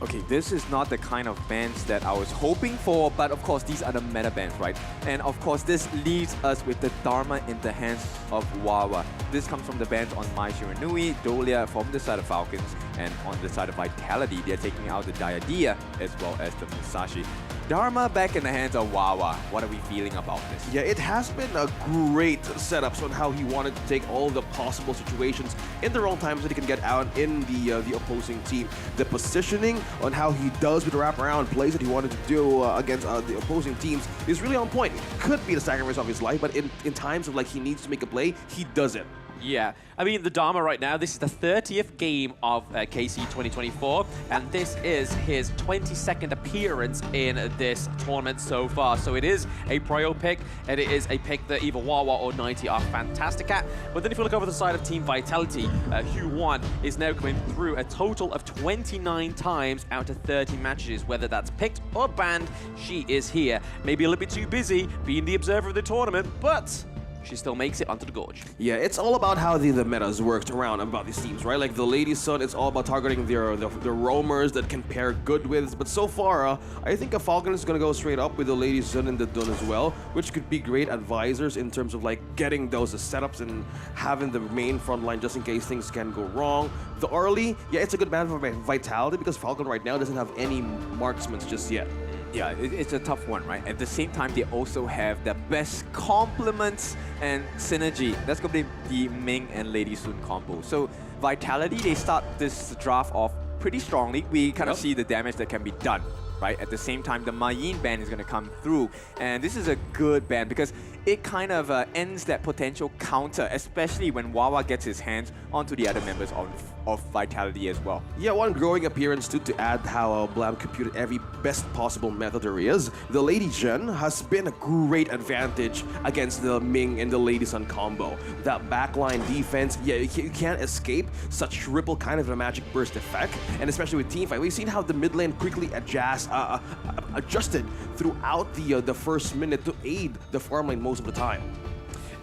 Okay, this is not the kind of bans that I was hoping for, but of course these are the meta bans, right? And of course this leaves us with the Dharma in the hands of Wawa. This comes from the bans on Mai Shiranui, Dolia from the side of Falcons, and on the side of Vitality, they're taking out the Diadea as well as the Musashi. Dharma back in the hands of Wawa. What are we feeling about this?
Yeah, it has been a great setup on how he wanted to take all the possible situations in the wrong times that he can get out in the opposing team. The positioning on how he does with the wraparound plays that he wanted to do against the opposing teams is really on point. It could be the sacrifice of his life, but in times of like he needs to make a play, he does it.
Yeah, I mean, the Dharma right now, this is the 30th game of KC 2024, and this is his 22nd appearance in this tournament so far. So it is a prio pick, and it is a pick that either Wawa or 90 are fantastic at. But then if you look over the side of Team Vitality, Hu1 is now coming through a total of 29 times out of 30 matches. Whether that's picked or banned, she is here. Maybe a little bit too busy being the observer of the tournament, but she still makes it onto the Gorge.
Yeah, it's all about how the metas worked around about these teams, right? Like the Lady Sun, it's all about targeting the roamers that can pair good with. But so far, I think a Falcon is going to go straight up with the Lady Sun and the Dun as well, which could be great advisors in terms of like getting those setups and having the main front line just in case things can go wrong. The early, yeah, it's a good man for Vitality because Falcon right now doesn't have any marksmen just yet.
Yeah, it's a tough one, right? At the same time, they also have the best complements and synergy. That's going to be the Ming and Lady Sun combo. So Vitality, they start this draft off pretty strongly. We kind of see the damage that can be done, right? At the same time, the Mayin ban is going to come through. And this is a good ban because it kind of ends that potential counter, especially when Wawa gets his hands onto the other members of Vitality as well.
Yeah, one growing appearance too to add how Blam computed every best possible method there is. The Lady Jin has been a great advantage against the Ming and the Lady Sun combo. That backline defense, yeah, you can't escape such triple kind of a magic burst effect. And especially with teamfight, we've seen how the mid lane quickly adjusted throughout the first minute to aid the farm lane most of the time.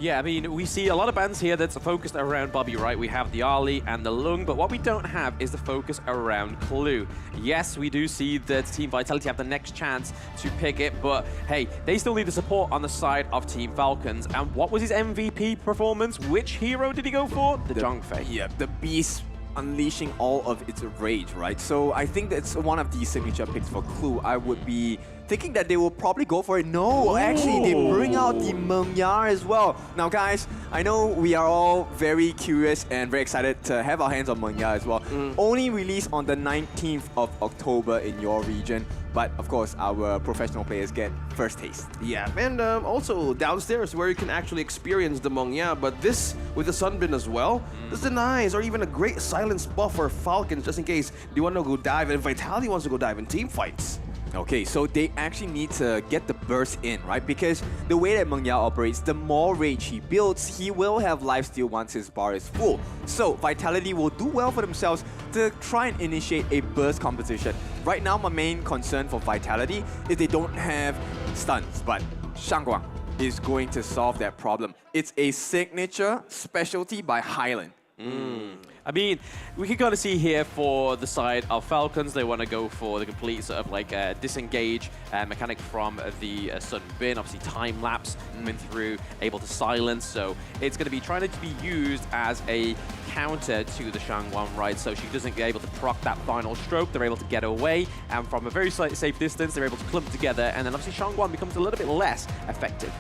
Yeah, I mean, we see a lot of bans here that's focused around Bobby, right? We have the Ali and the Lung, but what we don't have is the focus around Clue. Yes, we do see that Team Vitality have the next chance to pick it, but hey, they still need the support on the side of Team Falcons. And what was his MVP performance? Which hero did he go for? The Zhongfei.
Yeah, the Beast unleashing all of its rage, right? So I think that's one of the signature picks for Clue. I would be thinking that they will probably go for it. No, actually, they bring out the Meng Ya as well. Now, guys, I know we are all very curious and very excited to have our hands on Meng Ya as well. Only released on the 19th of October in your region. But of course, our professional players get first taste.
Yeah, and also downstairs where you can actually experience the Meng Ya, but this with the Sunbin as well, this is nice, or even a great silence buff for Falcons just in case they want to go dive and Vitality wants to go dive in team fights.
Okay, so they actually need to get the burst in, right? Because the way that Meng Ya operates, the more rage he builds, he will have lifesteal once his bar is full. So Vitality will do well for themselves to try and initiate a burst competition. Right now, my main concern for Vitality is they don't have stuns, but Shangguang is going to solve that problem. It's a signature specialty by Highland.
I mean, we can kind of see here for the side of Falcons, they want to go for the complete sort of like disengage mechanic from the Sunbin. Obviously, time lapse coming through, able to silence. So it's going to be trying to be used as a counter to the Shangguang, right? So she doesn't get able to proc that final stroke. They're able to get away, and from a very safe distance, they're able to clump together. And then obviously Shangguang becomes a little bit less effective.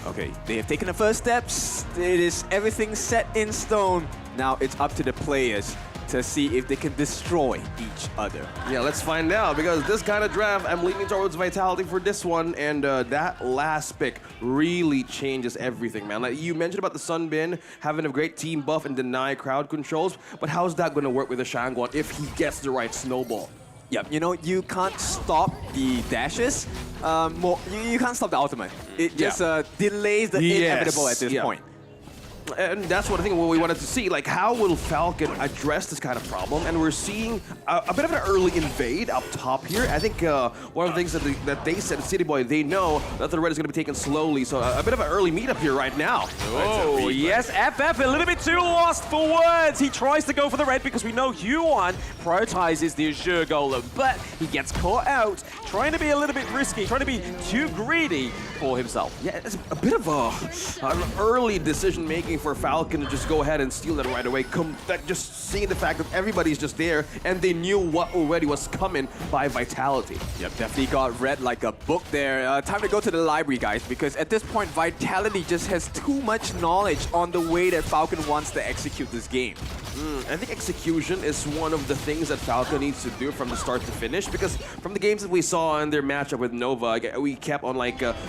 Okay, they have taken the first steps. It is everything set in stone. Now it's up to the players to see if they can destroy each other.
Yeah, let's find out, because this kind of draft, I'm leaning towards Vitality for this one, and that last pick really changes everything, man. Like you mentioned about the Sunbin having a great team buff and deny crowd controls, but how's that going to work with the Shangguang if he gets the right snowball?
Yeah, you know, you can't stop the dashes. You can't stop the ultimate. It just delays the inevitable at this point.
And that's what I think we wanted to see. Like, how will Falcon address this kind of problem? And we're seeing a bit of an early invade up top here. I think one of the things that they said, City Boy, they know that the red is going to be taken slowly. So a bit of an early meetup here right now.
Oh, yes, FF a little bit too lost for words. He tries to go for the red because we know Yuan prioritizes the Azure Golem, but he gets caught out, trying to be a little bit risky, trying to be too greedy for himself.
Yeah, it's a bit of an early decision-making for Falcon to just go ahead and steal that right away. Just seeing the fact that everybody's just there and they knew what already was coming by Vitality.
Yep, definitely got read like a book there. Time to go to the library, guys, because at this point, Vitality just has too much knowledge on the way that Falcon wants to execute this game.
I think execution is one of the things that Falcon needs to do from the start to finish, because from the games that we saw in their matchup with Nova, we kept on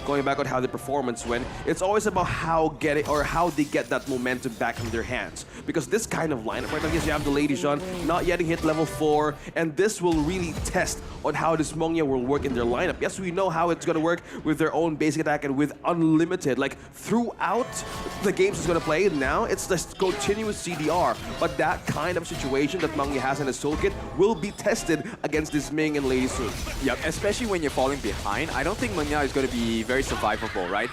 going back on how the performance went. It's always about how they get that momentum back in their hands. Because this kind of lineup, right now, yes, you have the Lady Jean not yet hit level 4, and this will really test on how this Mongya will work in their lineup. Yes, we know how it's going to work with their own basic attack and with unlimited. Like, throughout the games it's going to play, now it's just continuous CDR. But that kind of situation that Mongya has in his toolkit will be tested against this Ming and Lady Sun.
Yep, especially when you're falling behind. I don't think Mongya is going to be very survivable, right?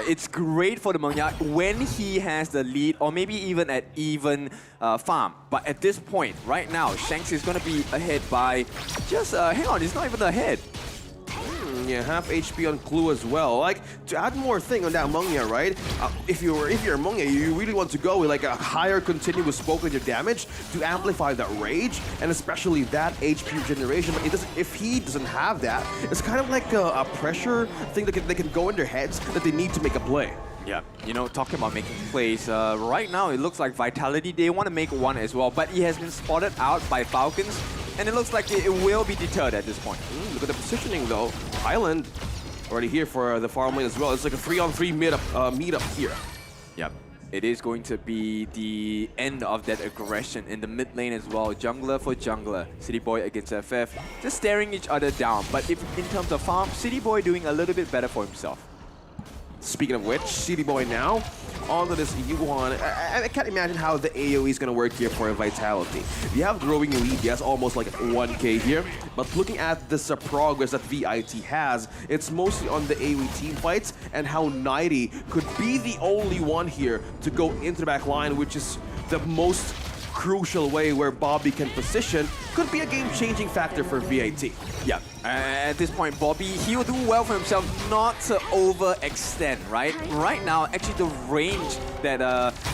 It's great for the Mongya when he has the lead, or maybe even at even farm. But at this point, right now, Shanks is going to be ahead by just, hang on, it's not even ahead.
Yeah, half HP on Clue as well. Like, to add more thing on that Mongya, right? If you're Mongya, you really want to go with like a higher continuous poke on your damage to amplify that rage, and especially that HP generation. But if he doesn't have that, it's kind of like a pressure thing that they can go in their heads that they need to make a play.
Yeah, you know, talking about making plays, right now it looks like Vitality, they want to make one as well, but he has been spotted out by Falcons, and it looks like it will be deterred at this point.
Look at the positioning though. Highland already here for the farm lane as well. It's like a 3-on-3 meetup here.
Yep. It is going to be the end of that aggression in the mid lane as well. Jungler for jungler. City Boy against FF. Just staring each other down. But if in terms of farm, City Boy doing a little bit better for himself.
Speaking of which, City Boy now onto this Yuan. I can't imagine how the AoE is going to work here for Vitality. You have growing lead, yes, almost like 1k here. But looking at this progress that VIT has, it's mostly on the AoE team fights and how 90 could be the only one here to go into the back line, which is the most crucial way where Bobby can position. Could be a game-changing factor for VIT.
Yeah, at this point, Bobby, he'll do well for himself not to overextend, right? Right now, actually the range that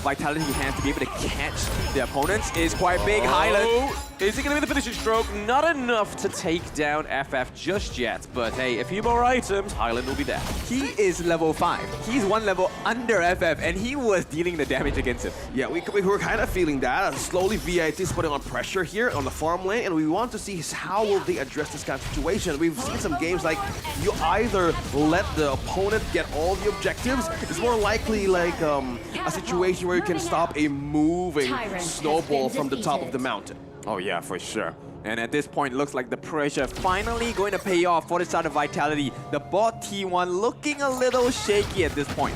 Vitality has to be able to catch the opponents is quite big. Highland.
Is it going to be the finishing stroke? Not enough to take down FF just yet, but hey, a few more items, Highland will be there.
He is level 5. He's one level under FF, and he was dealing the damage against him.
Yeah, we were kind of feeling that. Slowly, VIT is putting on pressure here on the farm lane, and we want to see how will they address this kind of situation. We've seen some games like you either let the opponent get all the objectives. It's more likely like a situation where you can stop a moving snowball from the top of the mountain.
Oh yeah, for sure. And at this point, it looks like the pressure finally going to pay off for the side of Vitality. The bot T1 looking a little shaky at this point.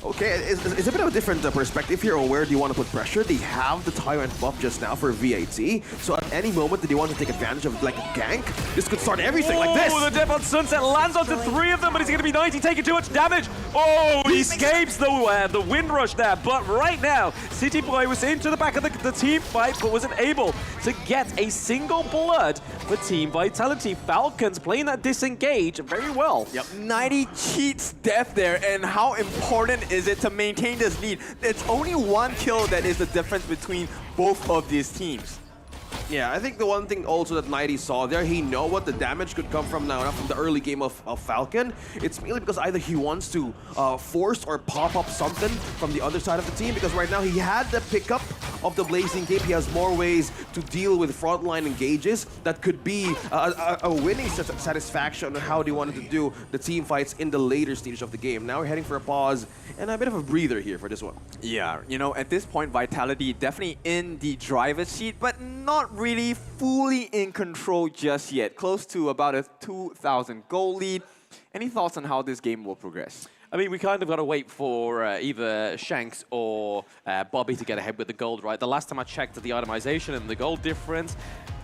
Okay, it's a bit of a different perspective here on where do you want to put pressure. They have the Tyrant buff just now for VIT, so at any moment that they want to take advantage of like a gank, this could start everything like this.
Oh, the Death on Sunset lands onto 3 of them, but he's going to be 90, taking too much damage. Oh, he escapes the wind rush there, but right now, City Boy was into the back of the team fight, but wasn't able to get a single blood for Team Vitality. Falcons playing that disengage very well.
Yep, 90 cheats death there, and how important is it to maintain this lead? It's only 1 kill that is the difference between both of these teams.
Yeah, I think the one thing also that 90 saw there, he know what the damage could come from now, not from the early game of Falcon. It's mainly because either he wants to force or pop up something from the other side of the team, because right now he had the pickup of the Blazing Cape. He has more ways to deal with frontline engages that could be a winning satisfaction on how they wanted to do the team fights in the later stage of the game. Now we're heading for a pause and a bit of a breather here for this one.
Yeah, you know, at this point, Vitality definitely in the driver's seat, but not really fully in control just yet. Close to about a 2,000 goal lead. Any thoughts on how this game will progress?
I mean, we kind of got to wait for either Shanks or Bobby to get ahead with the gold, right? The last time I checked the itemization and the gold difference,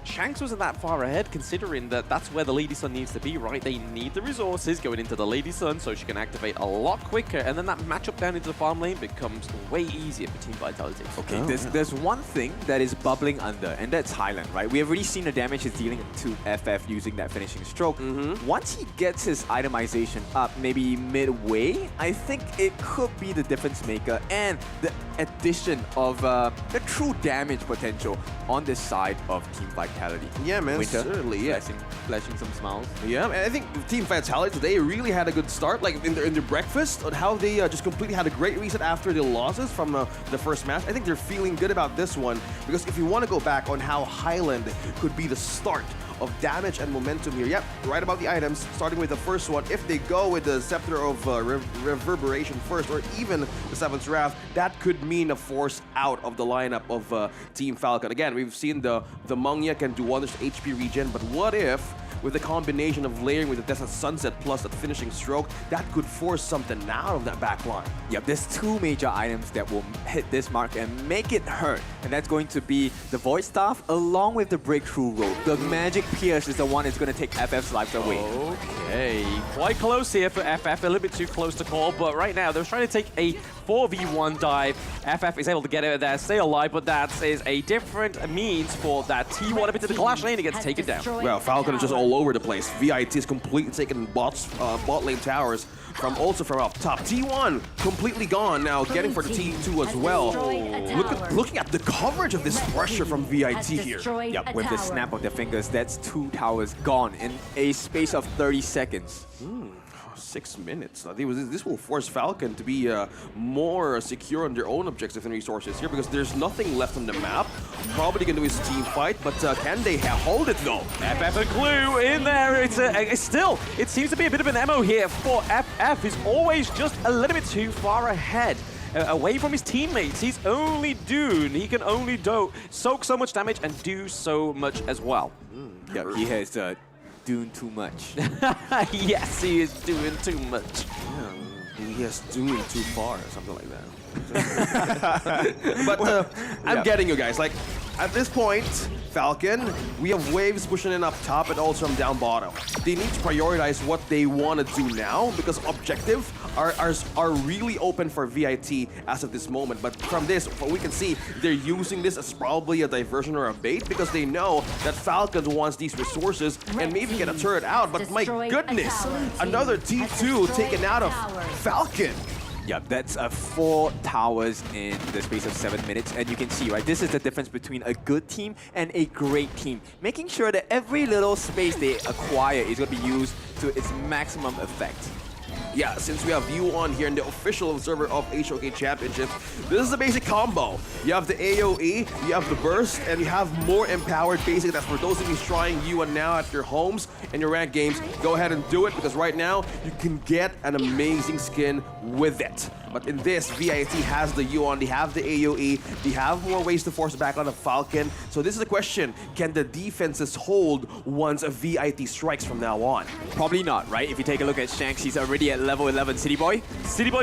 Shanks wasn't that far ahead, considering that that's where the Lady Sun needs to be, right? They need the resources going into the Lady Sun so she can activate a lot quicker, and then that matchup down into the farm lane becomes way easier for Team Vitality.
Okay, there's one thing that is bubbling under, and that's Highland, right? We have already seen the damage he's dealing to FF using that finishing stroke. Once he gets his itemization up, maybe midway, I think it could be the difference maker and the addition of the true damage potential on this side of Team Vitality. Vitality.
Yeah, man,
Winter,
certainly, yeah.
flashing some smiles.
Yeah, and I think Team Vitality today really had a good start, like in their breakfast, on how they just completely had a great reset after the losses from the first match. I think they're feeling good about this one, because if you want to go back on how Highland could be the start of damage and momentum here. Yep, right about the items, starting with the first one. If they go with the Scepter of Reverberation first, or even the 7th Wrath, that could mean a force out of the lineup of Team Falcon. Again, we've seen the Mangya can do wonders to HP regen, but what if, with the combination of layering with the Desert Sunset plus that finishing stroke, that could force something out of that back line?
Yep, there's 2 major items that will hit this mark and make it hurt. And that's going to be the Void Staff along with the Breakthrough Roll. The Magic Pierce is the one that's going to take FF's lives away.
Okay, quite close here for FF, a little bit too close to call, but right now they're trying to take a 4v1 dive. FF is able to get out there, stay alive, but that is a different means for that T1 up into the Clash lane to get taken down.
Well, Falcon is just all over the place. VIT is completely taking bot lane towers also from up top. T1 completely gone now, getting for the T2 as well. Looking at the coverage of this pressure from VIT here.
Yep, with the snap of their fingers, that's 2 towers gone in a space of 30 seconds.
6 minutes. I think this will force Falcon to be more secure on their own objectives and resources here, because there's nothing left on the map. Probably going to do his team fight, but can they hold it though?
FF and Clue in there. It's still, it seems to be a bit of an MO here for FF. He's always just a little bit too far ahead. Away from his teammates. He's only Dune. He can only soak so much damage and do so much as well.
Yeah, he has Dune too much.
Yes, he is doing too much.
Yeah, he is doing too far, or something like that. But I'm getting you guys. Like, at this point, Falcon, we have waves pushing in up top and also from down bottom. They need to prioritize what they want to do now, because objectives are really open for VIT as of this moment. But from this, what we can see, they're using this as probably a diversion or a bait, because they know that Falcon wants these resources and maybe get a turret out. But my goodness, another T2 taken out of Falcon.
Yep, that's 4 towers in the space of 7 minutes, and you can see, right, this is the difference between a good team and a great team. Making sure that every little space they acquire is going to be used to its maximum effect.
Yeah, since we have you on here in the official observer of HOK Championships, this is the basic combo. You have the AoE, you have the burst, and you have more empowered basic. That's for those of you trying you and now at your homes and your ranked games. Go ahead and do it, because right now you can get an amazing skin with it. But in this, VIT has the Yuan, they have the AoE, they have more ways to force back on the Falcon. So this is the question, can the defenses hold once a VIT strikes from now on?
Probably not, right? If you take a look at Shanks, he's already at level 11. City Boy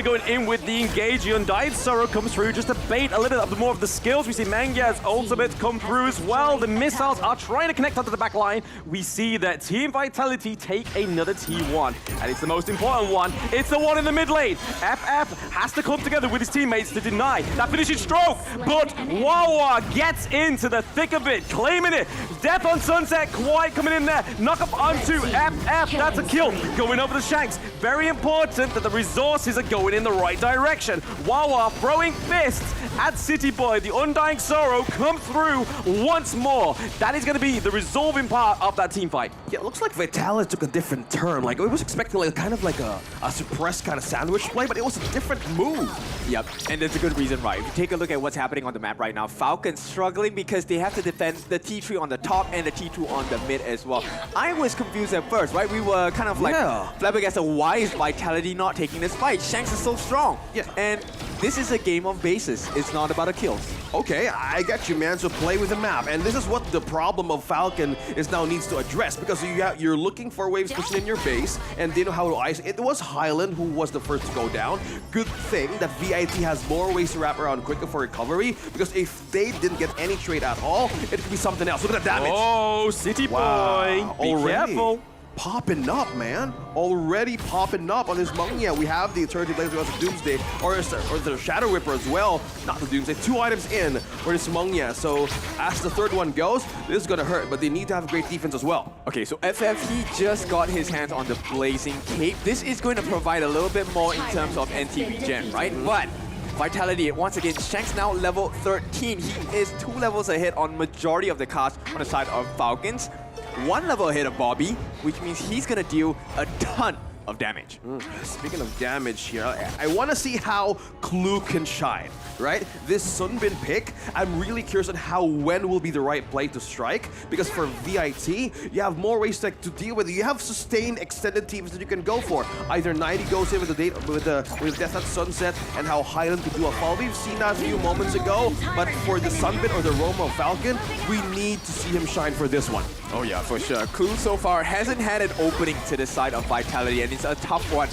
going in with the engage. The Undying Sorrow comes through just to bait a little bit more of the skills. We see Mangya's ultimate come through as well. The missiles are trying to connect onto the back line. We see that Team Vitality take another T1. And it's the most important one. It's the one in the mid lane. FF has to come together with his teammates to deny that finishing stroke. But Wawa gets into the thick of it, claiming it. Death on Sunset, quite coming in there. Knock up onto FF. That's a kill. Going over the Shanks. Very important that the resources are going in the right direction. Wawa throwing fists at City Boy. The Undying Sorrow comes through once more. That is going to be the resolving part of that team fight.
Yeah, it looks like Vitality took a different turn. Like, I was expecting like kind of like a suppressed kind of sandwich play, but it was a different move.
Yep, and there's a good reason, right? If you take a look at what's happening on the map right now, Falcon's struggling because they have to defend the T3 on the top and the T2 on the mid as well. I was confused at first, right? We were kind of like flabbergasted. Why is Vitality not taking this fight? Shanks is so strong.
Yeah.
And this is a game of bases. It's not about the kills.
Okay, I get you, man. So play with the map. And this is what the problem of Falcon is now needs to address, because you're looking for waves pushing in your base, and they know how to ice. It was Highland who was the first to go down. Good thing that VIT has more ways to wrap around quicker for recovery, because if they didn't get any trade at all, it could be something else. Look at the damage.
Oh, City Boy. Be careful.
Popping up, man. Already popping up on this Mangya. We have the Eternity Blaze, we have the Doomsday, or the Shadow Ripper as well. Not the Doomsday. 2 items in for this Mangya. So as the third one goes, this is gonna hurt, but they need to have great defense as well.
Okay, so FF, he just got his hands on the Blazing Cape. This is going to provide a little bit more in terms of NT regen, right? But Vitality, once again, Shanks now level 13. He is 2 levels ahead on majority of the cast on the side of Falcons. 1 level ahead of Bobby, which means he's gonna deal a ton of damage.
Speaking of damage here, I want to see how Clue can shine, right? This Sunbin pick, I'm really curious on how when will be the right play to strike, because for VIT, you have more ways to deal with it. You have sustained extended teams that you can go for. Either 90 goes in with Death at Sunset and how Highland could do a fall. We've seen that a few moments ago, but for the Sunbin or the Roma Falcon, we need to see him shine for this one.
Oh yeah, for sure. Clue so far hasn't had an opening to the side of Vitality, and it's a tough one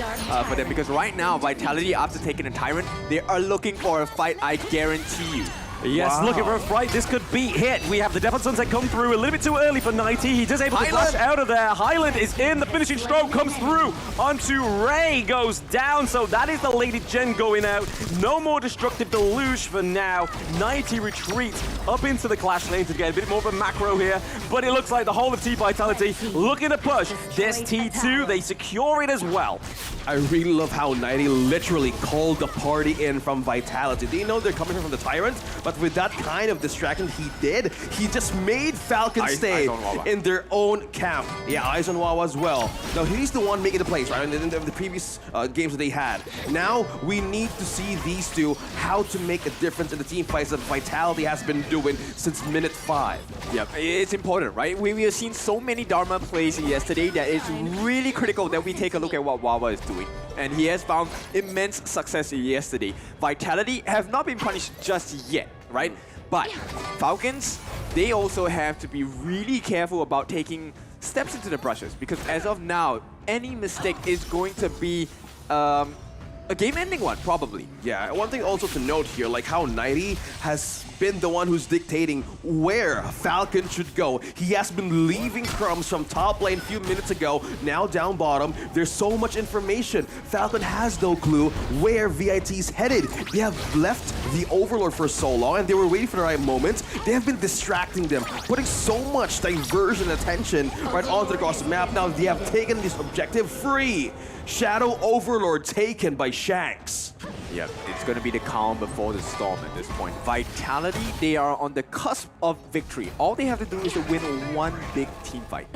for them because right now, Vitality, after taking a Tyrant, they are looking for a fight, I guarantee you.
Yes, looking for a fight. This could be hit. We have the Death on Sunset come through a little bit too early for 90. He is able to flash out of there. Highland is in. The finishing stroke comes through onto Ray. Goes down. So that is the Lady Gen going out. No more destructive deluge for now. 90 retreats up into the clash lane to get a bit more of a macro here. But it looks like the whole of T Vitality looking to push this T2. They secure it as well.
I really love how 90 literally called the party in from Vitality. They know they're coming from the Tyrant, but with that kind of distraction he did, he just made Falcon stay in their own camp. Yeah, Eyes on Wawa as well. Now he's the one making the plays, right? In the previous games that they had. Now we need to see these two, how to make a difference in the team fights that Vitality has been doing since minute 5.
Yep, it's important, right? We have seen so many Dharma plays yesterday that it's really critical that we take a look at what Wawa is doing. And he has found immense success yesterday. Vitality have not been punished just yet, right? But Falcons, they also have to be really careful about taking steps into the brushes, because as of now, any mistake is going to be a game-ending one, probably.
Yeah, one thing also to note here, like how 90 has been the one who's dictating where Falcon should go. He has been leaving crumbs from top lane a few minutes ago, now down bottom. There's so much information. Falcon has no clue where VIT's headed. They have left the Overlord for so long, and they were waiting for the right moment. They have been distracting them, putting so much diversion attention right onto across the map. Now they have taken this objective free. Shadow Overlord taken by Shanks.
Yep, it's going to be the calm before the storm at this point. Vitality, they are on the cusp of victory. All they have to do is to win one big team fight.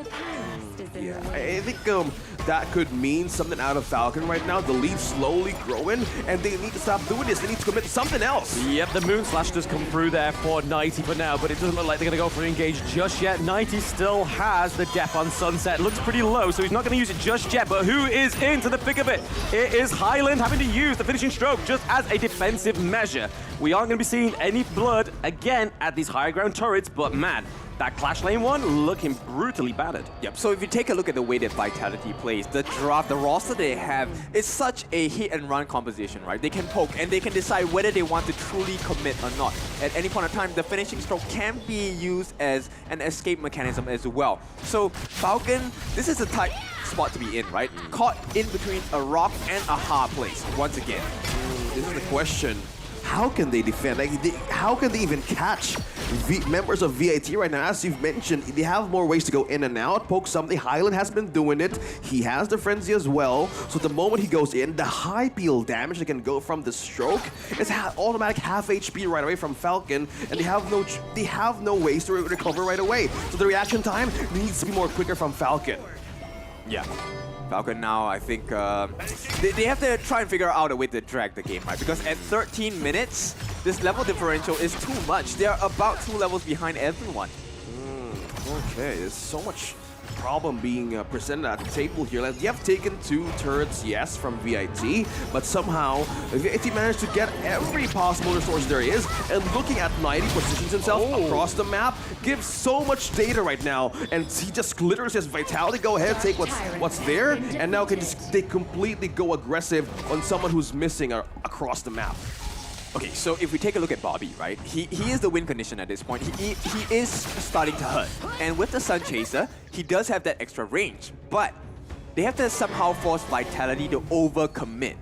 Yeah, I think that could mean something out of Falcon right now. The lead's slowly growing, and they need to stop doing this. They need to commit to something else.
Yep, the Moon Slash does come through there for 90 for now, but it doesn't look like they're going to go for an engage just yet. 90 still has the Death on Sunset. Looks pretty low, so he's not going to use it just yet, but who is into the thick of it? It is Highland having to use the finishing stroke just as a defensive measure. We aren't going to be seeing any blood again at these higher ground turrets, but man, that Clash Lane one looking brutally battered.
Yep, so if you take a look at the way that Vitality plays, the draft, the roster they have is such a hit and run composition, right? They can poke and they can decide whether they want to truly commit or not. At any point in time, the finishing stroke can be used as an escape mechanism as well. So Falcon, this is a tight spot to be in, right? Caught in between a rock and a hard place once again.
This is the question. How can they defend? Like, how can they even catch members of VIT right now? As you've mentioned, they have more ways to go in and out, poke something. Highland has been doing it. He has the Frenzy as well. So the moment he goes in, the high peel damage that can go from the stroke is automatic half HP right away from Falcon, and they have no ways to recover right away. So the reaction time needs to be more quicker from Falcon.
Yeah. Falcon now, I think, they have to try and figure out a way to drag the game, right? Because at 13 minutes, this level differential is too much. They're about 2 levels behind everyone.
Okay, there's so much problem being presented at the table here. Like, you have taken 2 turrets, yes, from VIT, but somehow VIT managed to get every possible resource there is, and looking at 90 positions himself across the map gives so much data right now, and he just literally says, Vitality, go ahead, take what's there, and now they completely go aggressive on someone who's missing across the map.
Okay, so if we take a look at Bobby, right? He is the win condition at this point. He is starting to hurt. And with the Sun Chaser, he does have that extra range. But they have to somehow force Vitality to overcommit.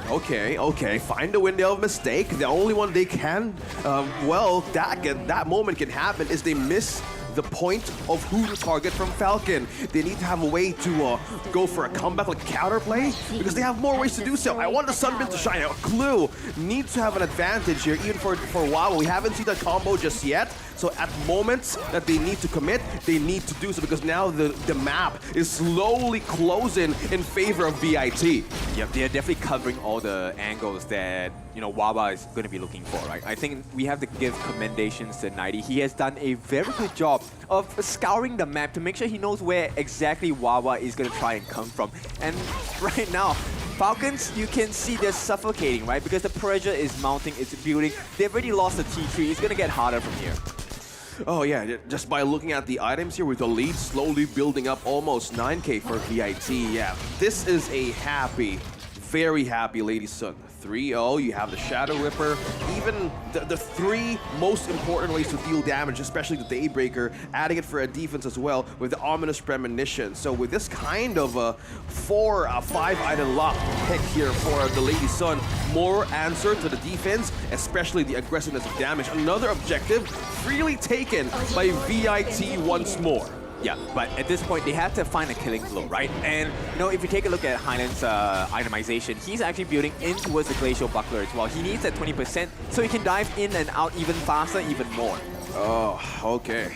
Okay, find a window of mistake. The only one they can, that moment can happen is they miss the point of who to target from Falcon. They need to have a way to go for a comeback, like counterplay, because they have more ways to do so. I want the Sunbin to shine out. Clue needs to have an advantage here, even for WoW. We haven't seen that combo just yet. So at moments that they need to commit, they need to do so, because now the map is slowly closing in favor of VIT.
Yep, they're definitely covering all the angles that, you know, Wawa is going to be looking for, right? I think we have to give commendations to 90. He has done a very good job of scouring the map to make sure he knows where exactly Wawa is going to try and come from. And right now, Falcons, you can see they're suffocating, right? Because the pressure is mounting, it's building. They've already lost the T3. It's going to get harder from here.
Oh yeah, just by looking at the items here with the lead slowly building up, almost 9k for VIT. Yeah, this is a happy, very happy Lady Sun. 3-0, you have the Shadow Ripper, even the three most important ways to deal damage, especially the Daybreaker, adding it for a defense as well with the Ominous Premonition. So with this kind of a 4-5 item lock pick here for the Lady Sun, more answer to the defense, especially the aggressiveness of damage. Another objective freely taken by VIT once more.
Yeah, but at this point, they have to find a killing blow, right? And, you know, if you take a look at Highland's itemization, he's actually building in towards the Glacial Buckler as well. He needs that 20%, so he can dive in and out even faster, even more.
Oh, okay.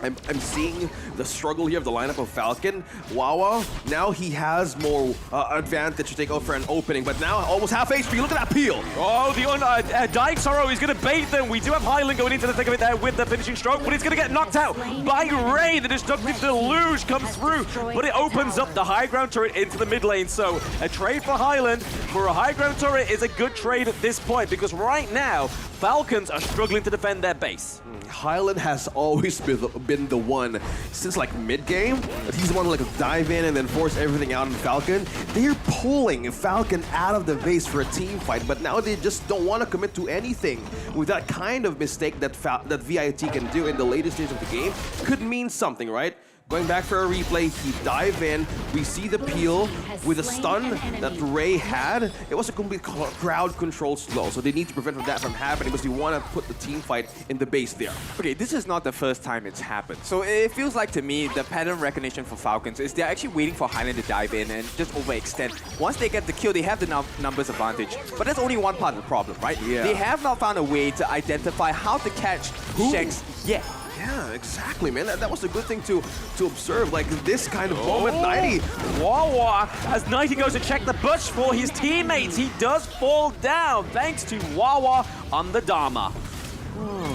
I'm seeing the struggle here of the lineup of Falcon. Wawa, now he has more advantage to take over for an opening, but now almost half HP. Look at that peel.
Oh, the Dying Sorrow is going to bait them. We do have Highland going into the thick of it there with the finishing stroke, but he's going to get knocked out by Ray. The destructive deluge comes through, but it opens up the high ground turret into the mid lane. So a trade for Highland for a high ground turret is a good trade at this point, because right now, Falcons are struggling to defend their base.
Highland has always been the one since like mid-game. He's the one to like dive in and then force everything out on Falcon. They're pulling Falcon out of the base for a team fight, but now they just don't want to commit to anything. With that kind of mistake that VIT can do in the latest stage of the game, could mean something, right? Going back for a replay, he dive in. We see the peel with a stun that Ray had. It was a complete crowd control slow, so they need to prevent that from happening because they want to put the team fight in the base there.
Okay, this is not the first time it's happened. So it feels like to me, the pattern recognition for Falcons is they're actually waiting for Highland to dive in and just overextend. Once they get the kill, they have the numbers advantage. But that's only one part of the problem, right?
Yeah.
They have not found a way to identify how to catch Shanks yet.
Yeah, exactly, man. That was a good thing to observe. Like this kind of moment, 90.
Wawa, as 90 goes to check the bush for his teammates, he does fall down thanks to Wawa on the Dharma.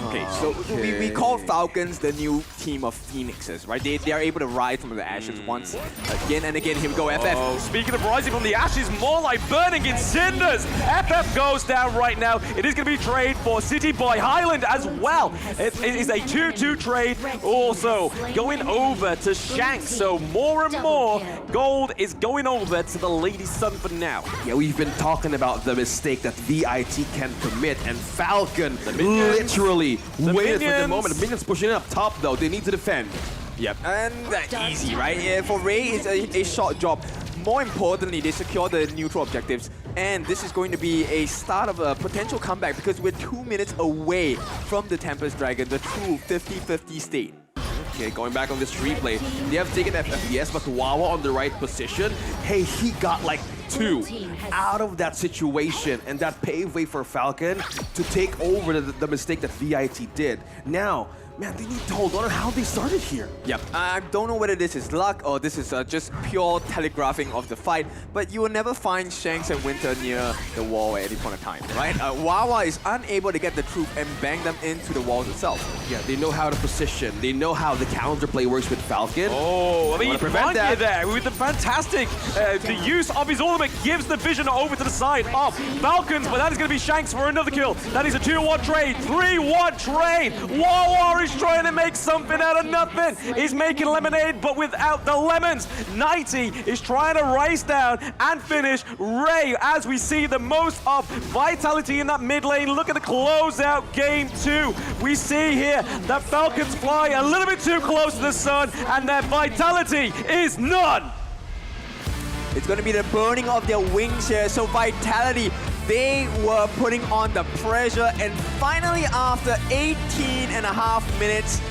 Okay, so we call Falcons the new team of Phoenixes, right? They are able to rise from the ashes once again and again. Here we go, FF.
Oh, speaking of rising from the ashes, more like burning in cinders. FF goes down right now. It is going to be trade for City Boy Highland as well. It is a 2-2 trade also going over to Shanks. So more and more gold is going over to the Lady Sun for now.
Yeah, we've been talking about the mistake that VIT can commit, and Falcon literally waited for the moment. The minions pushing it up top though. They need to defend.
Yep, and easy, right? Yeah, for Ray, it's a short job. More importantly, they secure the neutral objectives, and this is going to be a start of a potential comeback because we're 2 minutes away from the Tempest Dragon, the true 50-50 state.
Okay, going back on this replay, they have taken FPS, but Wawa on the right position. Hey, he got like 2 out of that situation, and that paved way for Falcon to take over the mistake that VIT did. Now, man, they need to hold on to how they started here.
Yep, I don't know whether this is luck or this is just pure telegraphing of the fight, but you will never find Shanks and Winter near the wall at any point of time, right? Wawa is unable to get the troop and bang them into the walls itself.
Yeah, they know how to position. They know how the counterplay works with Falcon.
Oh, I mean, prevent that there with the fantastic, the use of his ultimate gives the vision over to the side of Falcons, but that is going to be Shanks for another kill. That is a 2-1 trade, 3-1 trade. Wawa is trying to make something out of nothing. He's making lemonade, but without the lemons. 90 is trying to race down and finish Ray as we see the most of vitality in that mid lane. Look at the closeout game 2. We see here that Falcons fly a little bit too close to the sun and their vitality is none.
It's going to be the burning of their wings here. So Vitality, they were putting on the pressure. And finally, after 18.5 minutes,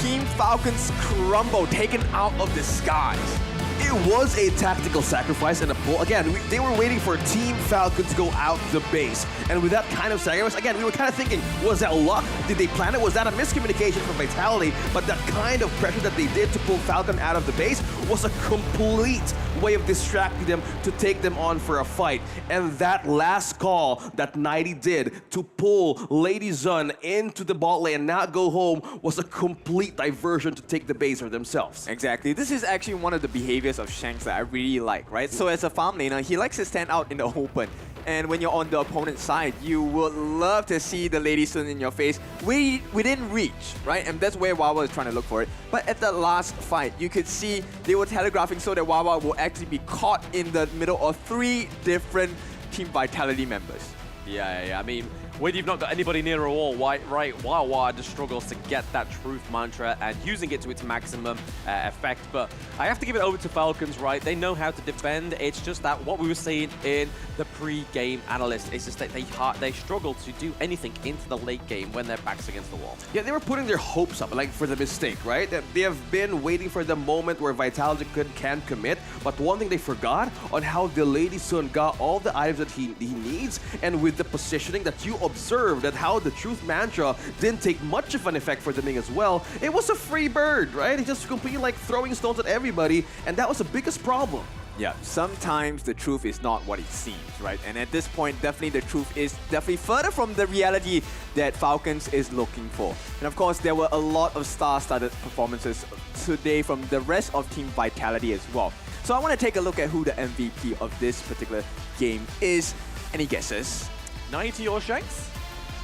Team Falcons crumble, taken out of the skies.
It was a tactical sacrifice and a pull. Again, they were waiting for Team Falcon to go out the base. And with that kind of sacrifice, again, we were kind of thinking, was that luck? Did they plan it? Was that a miscommunication from Vitality? But that kind of pressure that they did to pull Falcon out of the base was a complete way of distracting them to take them on for a fight. And that last call that Nighty did to pull Lady Zun into the bot lane and not go home was a complete diversion to take the base for themselves.
Exactly. This is actually one of the behaviors of Shanks that I really like, right? So as a farm laner, he likes to stand out in the open. And when you're on the opponent's side, you would love to see the Lady Sun in your face within reach, right? And that's where Wawa is trying to look for it. But at the last fight, you could see they were telegraphing so that Wawa will actually be caught in the middle of 3 different Team Vitality members.
Yeah. I mean, when you've not got anybody near a wall, right, Wawa just struggles to get that truth mantra and using it to its maximum effect. But I have to give it over to Falcons, right? They know how to defend. It's just that what we were seeing in the pre-game analyst is just that they struggle to do anything into the late game when their back's against the wall.
Yeah, they were putting their hopes up, like, for the mistake, right? They have been waiting for the moment where Vitality can commit, but one thing they forgot on how the Lady Sun got all the items that he needs, and with the positioning that you observed that how the truth mantra didn't take much of an effect for the Ming as well. It was a free bird, right? He just completely like throwing stones at everybody, and that was the biggest problem.
Yeah, sometimes the truth is not what it seems, right? And at this point, definitely the truth is definitely further from the reality that Falcons is looking for. And of course, there were a lot of star-studded performances today from the rest of Team Vitality as well. So I want to take a look at who the MVP of this particular game is. Any guesses?
Nighty or Shanks?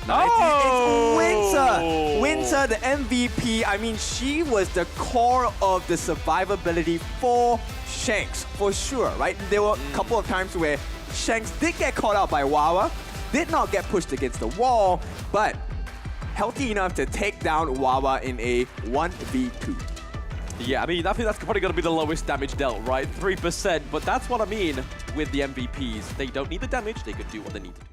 Oh! It's Winter! Winter, the MVP. I mean, she was the core of the survivability for Shanks, for sure, right? There were a couple of times where Shanks did get caught out by Wawa, did not get pushed against the wall, but healthy enough to take down Wawa in a 1v2.
Yeah, I mean, I think that's probably going to be the lowest damage dealt, right? 3%, but that's what I mean with the MVPs. They don't need the damage, they could do what they need to do.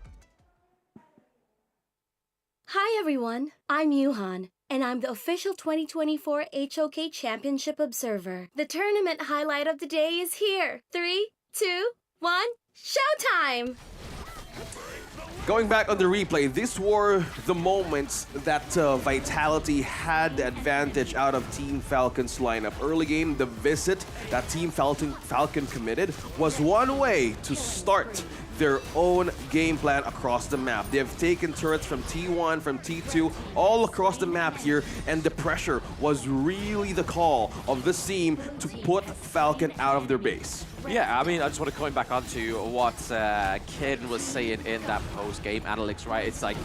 Hi everyone, I'm Yuhan, and I'm the official 2024 HOK Championship Observer. The tournament highlight of the day is here. 3, 2, 1, showtime!
Going back on the replay, these were the moments that Vitality had the advantage out of Team Falcon's lineup. Early game, the visit that Team Falcon committed was one way to start their own game plan across the map. They have taken turrets from T1, from T2, all across the map here, and the pressure was really the call of this team to put Falcon out of their base.
Yeah, I mean, I just want to come back onto what Ken was saying in that post-game analytics, right? It's like,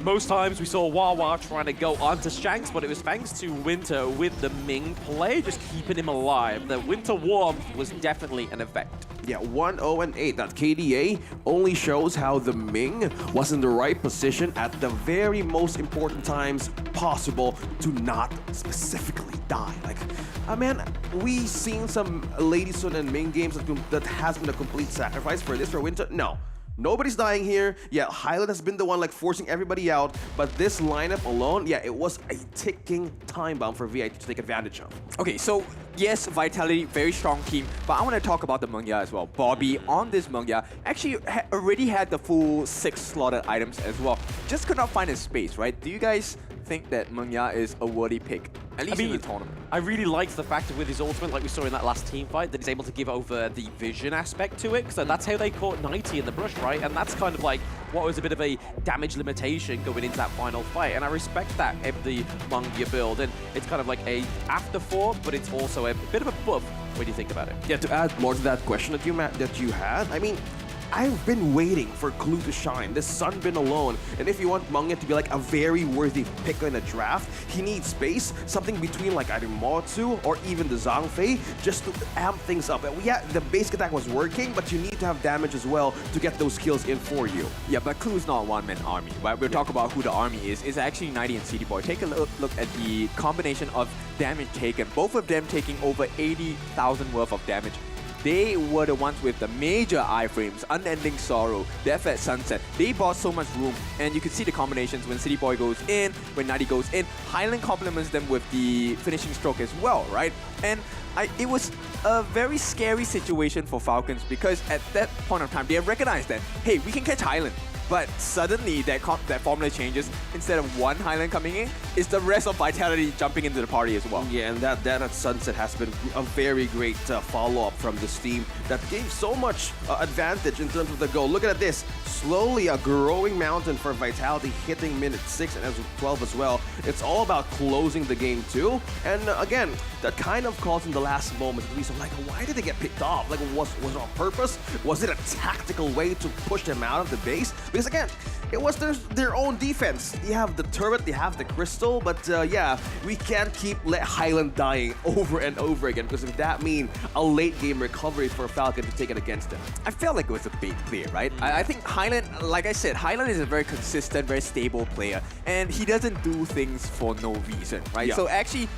most times we saw Wawa trying to go onto Shanks, but it was thanks to Winter with the Ming play, just keeping him alive. The Winter warmth was definitely an effect.
Yeah, 1-0-8. That KDA only shows how the Ming was in the right position at the very most important times possible to not specifically die. Like, man, we've seen some Lady Sun and Ming games that has been a complete sacrifice for this, for Winter. No. Nobody's dying here. Yeah, Highland has been the one like forcing everybody out, but this lineup alone, yeah, it was a ticking time bomb for VIT to take advantage of.
Okay, so yes, Vitality, very strong team, but I want to talk about the Mengya as well. Bobby on this Mengya actually already had the full 6 slotted items as well. Just could not find a space, right? Do you guys think that Mengya is a worthy pick, at least in the tournament?
I really liked the fact that with his ultimate, like we saw in that last team fight, that he's able to give over the vision aspect to it. So that's how they caught Nighty in the brush, right? And that's kind of like what was a bit of a damage limitation going into that final fight. And I respect that in the Mengya build. And it's kind of like a afterthought, but it's also a bit of a buff when you think about it.
Yeah, to add more to that question that you had, I mean, I've been waiting for Clue to shine. The Sun been alone. And if you want Mengya to be like a very worthy pick in a draft, he needs space, something between like either Motsu or even the Zhangfei, just to amp things up. And yeah, the basic attack was working, but you need to have damage as well to get those kills in for you.
Yeah, but Clue's not a one-man army, right? We'll talk about who the army is. It's actually Nighty and CD Boy. Take a look at the combination of damage taken. Both of them taking over 80,000 worth of damage. they were the ones with the major iframes, Unending Sorrow, Death at Sunset. They bought so much room, and you can see the combinations when City Boy goes in, when Nighty goes in. Highland complements them with the finishing stroke as well, right? And it was a very scary situation for Falcons because at that point of time, they have recognized that, hey, we can catch Highland. But suddenly that formula changes. Instead of one Highland coming in, it's the rest of Vitality jumping into the party as well.
Yeah, and that at Sunset has been a very great follow-up from this team that gave so much advantage in terms of the goal. Look at this. Slowly a growing mountain for Vitality hitting minute 6 and as 12 as well. It's all about closing the game too. And again, that kind of calls in the last moment. So like, why did they get picked off? Like, was it on purpose? Was it a tactical way to push them out of the base? Because again, it was their own defense. They have the turret, they have the crystal, but yeah, we can't let Highland dying over and over again because if that mean a late game recovery for Falcon to take it against them.
I felt like it was a bait clear, right? I think Highland, like I said, Highland is a very consistent, very stable player, and he doesn't do things for no reason, right?
Yeah.
So actually,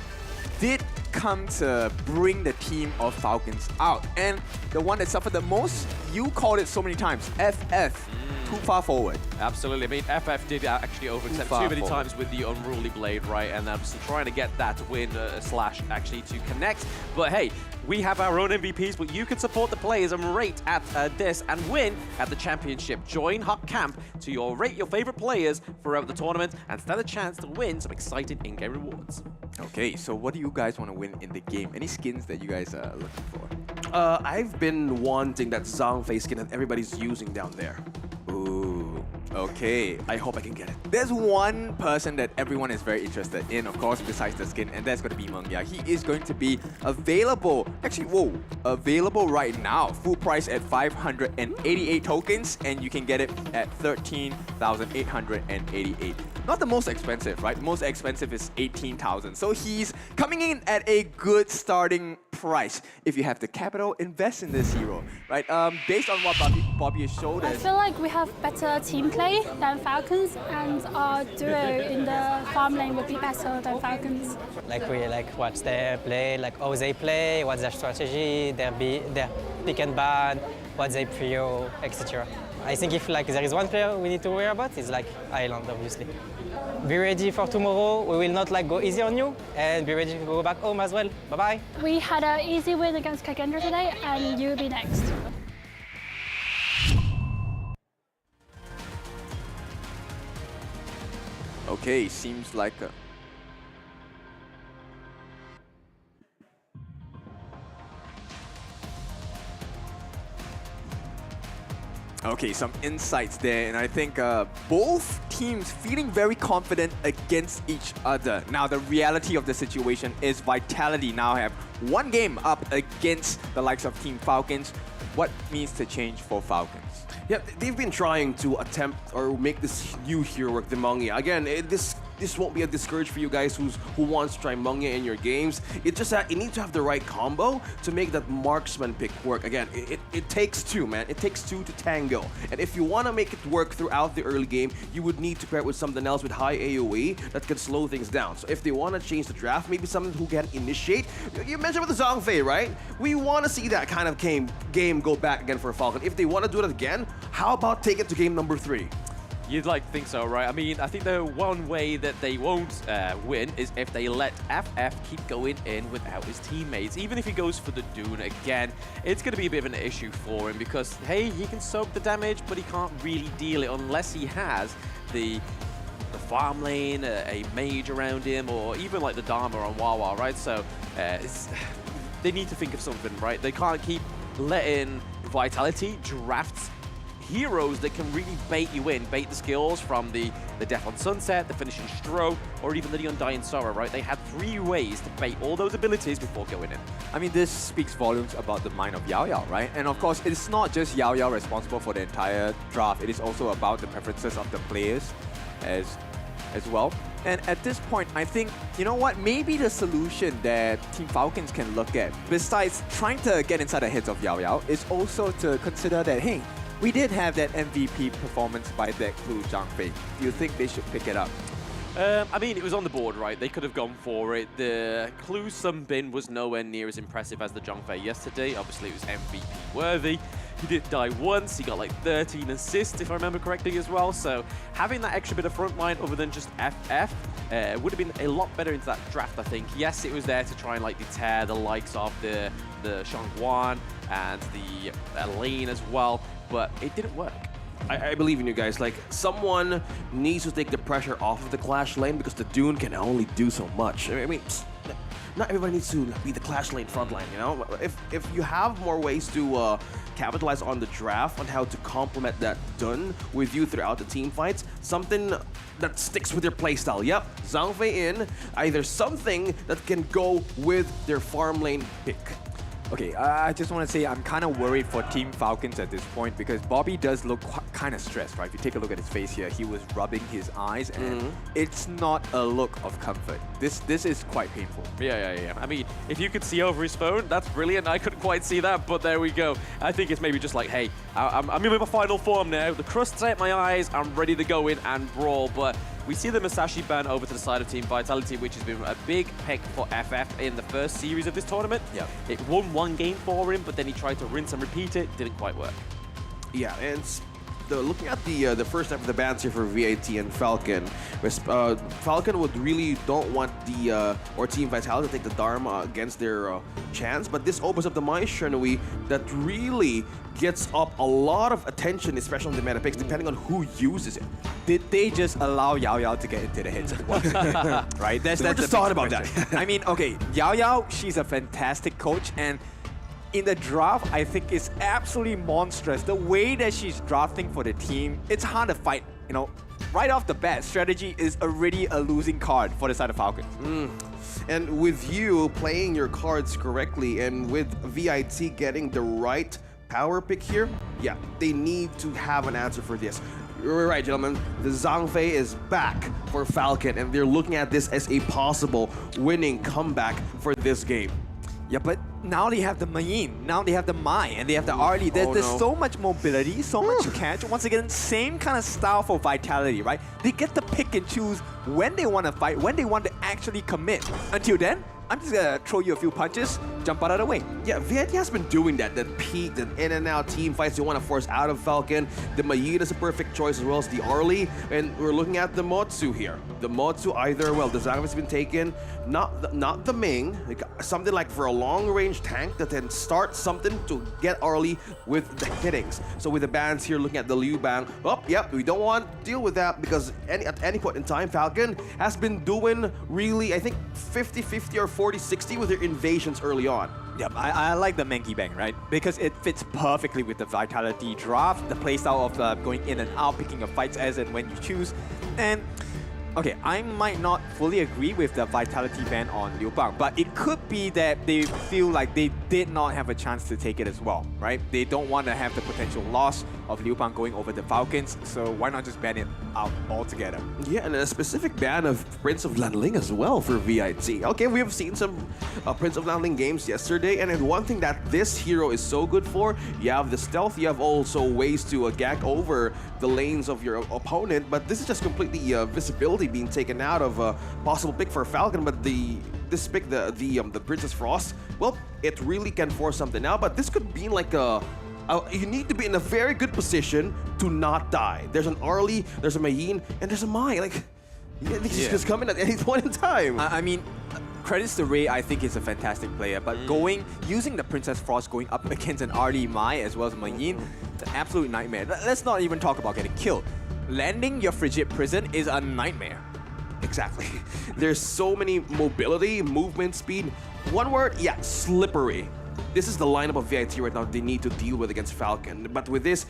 did come to bring the team of Falcons out. And the one that suffered the most, you called it so many times, FF. Too far forward.
Absolutely. I mean, FF did actually overstep too many times with the Unruly Blade, right? And obviously trying to get that win slash actually to connect. But hey, we have our own MVPs, but you can support the players and rate at this and win at the championship. Join Hub Camp to rate your favorite players throughout the tournament and stand a chance to win some exciting in-game rewards.
Okay, so what do you guys want to win in the game? Any skins that you guys are looking for?
I've been wanting that Zhangfei skin that everybody's using down there.
Ooh, okay. I hope I can get it. There's one person that everyone is very interested in, of course, besides the skin, and that's going to be Mengya. He is going to be available, available right now. Full price at 588 tokens, and you can get it at 13,888. Not the most expensive, right? The most expensive is 18,000. So he's coming in at a good starting price. If you have the capital, invest in this hero, right? Based on what Bobby has showed us.
I feel like we have better team play than Falcons, and our duo in the farm lane would be better than Falcons.
Like we watch their play, like how they play, what's their strategy, their pick and ban, what they prio, etc. I think if there is one player we need to worry about, it's Island, obviously. Be ready for tomorrow. We will not go easy on you, and be ready to go back home as well. Bye-bye.
We had an easy win against contenders today, and you'll be next.
Okay, seems like a... Okay, some insights there, and I think both teams feeling very confident against each other. Now, the reality of the situation is Vitality now have one game up against the likes of Team Falcons. What needs to change for Falcons?
Yeah, they've been trying to attempt or make this new hero work, the Mengya. Again, this won't be a discourage for you guys who wants to try Mengya in your games. It's just that you need to have the right combo to make that marksman pick work. Again, it takes two, man. It takes two to tango. And if you want to make it work throughout the early game, you would need to pair it with something else with high AoE that can slow things down. So if they want to change the draft, maybe someone who can initiate. You mentioned with the Zhangfei, right? We want to see that kind of game go back again for a Falcon. If they want to do it again, how about take it to game number 3?
You'd like to think so, right? I mean, I think the one way that they won't win is if they let FF keep going in without his teammates. Even if he goes for the Dune again, it's going to be a bit of an issue for him because, hey, he can soak the damage, but he can't really deal it unless he has the farm lane, a mage around him, or even like the Dharma on Wawa, right? So they need to think of something, right? They can't keep letting Vitality draft heroes that can really bait you in, bait the skills from the Death on Sunset, the finishing stroke, or even the Undying Sorrow, right? They had 3 ways to bait all those abilities before going in.
I mean, this speaks volumes about the mind of Yao Yao, right? And of course, it's not just Yao Yao responsible for the entire draft. It is also about the preferences of the players as well. And at this point, I think, you know what, maybe the solution that Team Falcons can look at, besides trying to get inside the heads of Yao Yao, is also to consider that, hey, we did have that MVP performance by that Blue Zhangfei. Do you think they should pick it up?
I mean, it was on the board, right? They could have gone for it. The Clue Sunbin was nowhere near as impressive as the Zhangfei yesterday. Obviously, it was MVP worthy. He did die once. He got like 13 assists, if I remember correctly, as well. So having that extra bit of front line other than just FF would have been a lot better into that draft, I think. Yes, it was there to try and like deter the likes of the Shangguan and the Lane as well, but it didn't work.
I believe in you guys. Like, someone needs to take the pressure off of the Clash lane because the Dune can only do so much. I mean, not everybody needs to be the Clash lane frontline, you know? If you have more ways to capitalize on the draft, on how to complement that Dune with you throughout the team fights, something that sticks with your playstyle. Yep, Zhangfei in, either something that can go with their farm lane pick.
Okay, I just want to say I'm kind of worried for Team Falcons at this point because Bobby does look kind of stressed, right? If you take a look at his face here, he was rubbing his eyes and it's not a look of comfort. This is quite painful.
Yeah. I mean, if you could see over his phone, that's brilliant. I couldn't quite see that, but there we go. I think it's maybe just like, hey, I'm in my final form now. The crust's out my eyes. I'm ready to go in and brawl, but we see the Masashi ban over to the side of Team Vitality, which has been a big pick for FF in the first series of this tournament.
Yeah.
It won one game for him, but then he tried to rinse and repeat it. Didn't quite work.
Yeah, and looking at the first step of the bans here for VIT and Falcon, Falcon would really don't want or Team Vitality to take the Dharma against their chance, but this opens up the Mai Shenhui that really gets up a lot of attention, especially on the meta picks, depending on who uses it.
Did they just allow Yao Yao to get into the hits? Right? That's
just thought about that.
I mean, okay, Yao Yao, she's a fantastic coach, and in the draft, I think it's absolutely monstrous. The way that she's drafting for the team, it's hard to fight. You know, right off the bat, strategy is already a losing card for the side of Falcons.
And with you playing your cards correctly and with VIT getting the right power pick here, yeah, they need to have an answer for this. You're right, gentlemen. The Zhangfei is back for Falcon, and they're looking at this as a possible winning comeback for this game.
Yeah, but now they have the Mayin, now they have the Mai, and they have the Arlie. There's so much mobility, so much catch. Once again, same kind of style for Vitality, right? They get to pick and choose when they want to fight, when they want to actually commit. Until then, I'm just gonna throw you a few punches, jump out of the way.
Yeah, VIT has been doing that peak, the in and out team fights they want to force out of Falcon. The Mayin is a perfect choice as well as the Arlie, and we're looking at the Motsu here. The Motsu either, well, the Zhangfei's been taken, not the Ming, like something like for a long-range tank that then start something to get Arlie with the hittings. So with the bans here, looking at the Liu Bang, we don't want to deal with that because at any point in time, Falcon has been doing really, I think, 50-50 or 40-60 with their invasions early on.
Yep, I like the Menki Bang, right? Because it fits perfectly with the Vitality draft, the playstyle of going in and out, picking up fights as and when you choose. And okay, I might not fully agree with the Vitality ban on Liu Bang, but it could be that they feel like they did not have a chance to take it as well, right? They don't want to have the potential loss of Liu Bang going over the Falcons, so why not just ban it out altogether?
Yeah, and a specific ban of Prince of Lanling as well for VIT. Okay, we have seen some Prince of Lanling games yesterday, and one thing that this hero is so good for, you have the stealth, you have also ways to gag over the lanes of your opponent, but this is just completely visibility being taken out of a possible pick for Falcon, but this pick, the Princess Frost, well, it really can force something out, but this could be like you need to be in a very good position to not die. There's an Arlie, there's a Mayin, and there's a Mai. Like, these just come in at any point in time.
I mean, credits to Ray, I think he's a fantastic player, but using the Princess Frost going up against an Arlie Mai as well as Mayin, it's an absolute nightmare. Let's not even talk about getting killed. Landing your Frigid Prison is a nightmare.
Exactly. There's so many mobility, movement speed. One word, yeah, slippery. This is the lineup of VIT right now they need to deal with against Falcon. But with this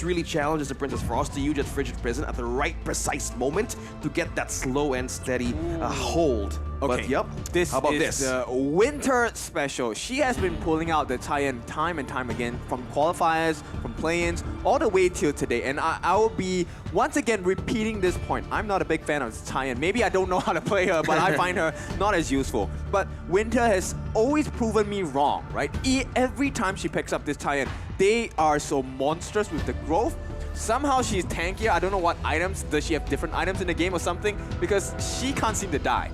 really challenges the Princess Frost to use that Frigid Prison at the right precise moment to get that slow and steady hold.
Okay,
but yep,
this
how about
is the winter special. She has been pulling out the tie-in time and time again from qualifiers, from play-ins, all the way till today. And I will be once again repeating this point. I'm not a big fan of tie-in. Maybe I don't know how to play her, but I find her not as useful. But Winter has always proven me wrong, right? Every time she picks up this tie-in, they are so monstrous with the growth, Somehow she's tankier. I don't know what items. Does she have different items in the game or something? Because she can't seem to die.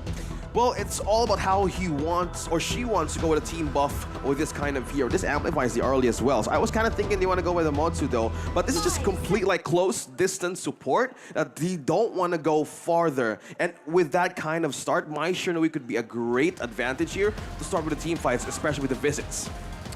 Well, it's all about how he wants or she wants to go with a team buff with this kind of hero. This amplifies the early as well. So I was kind of thinking they want to go with a Motsu though. But this is just complete like close distance support that they don't want to go farther. And with that kind of start, my Shinoi could be a great advantage here to start with the team fights, especially with the visits.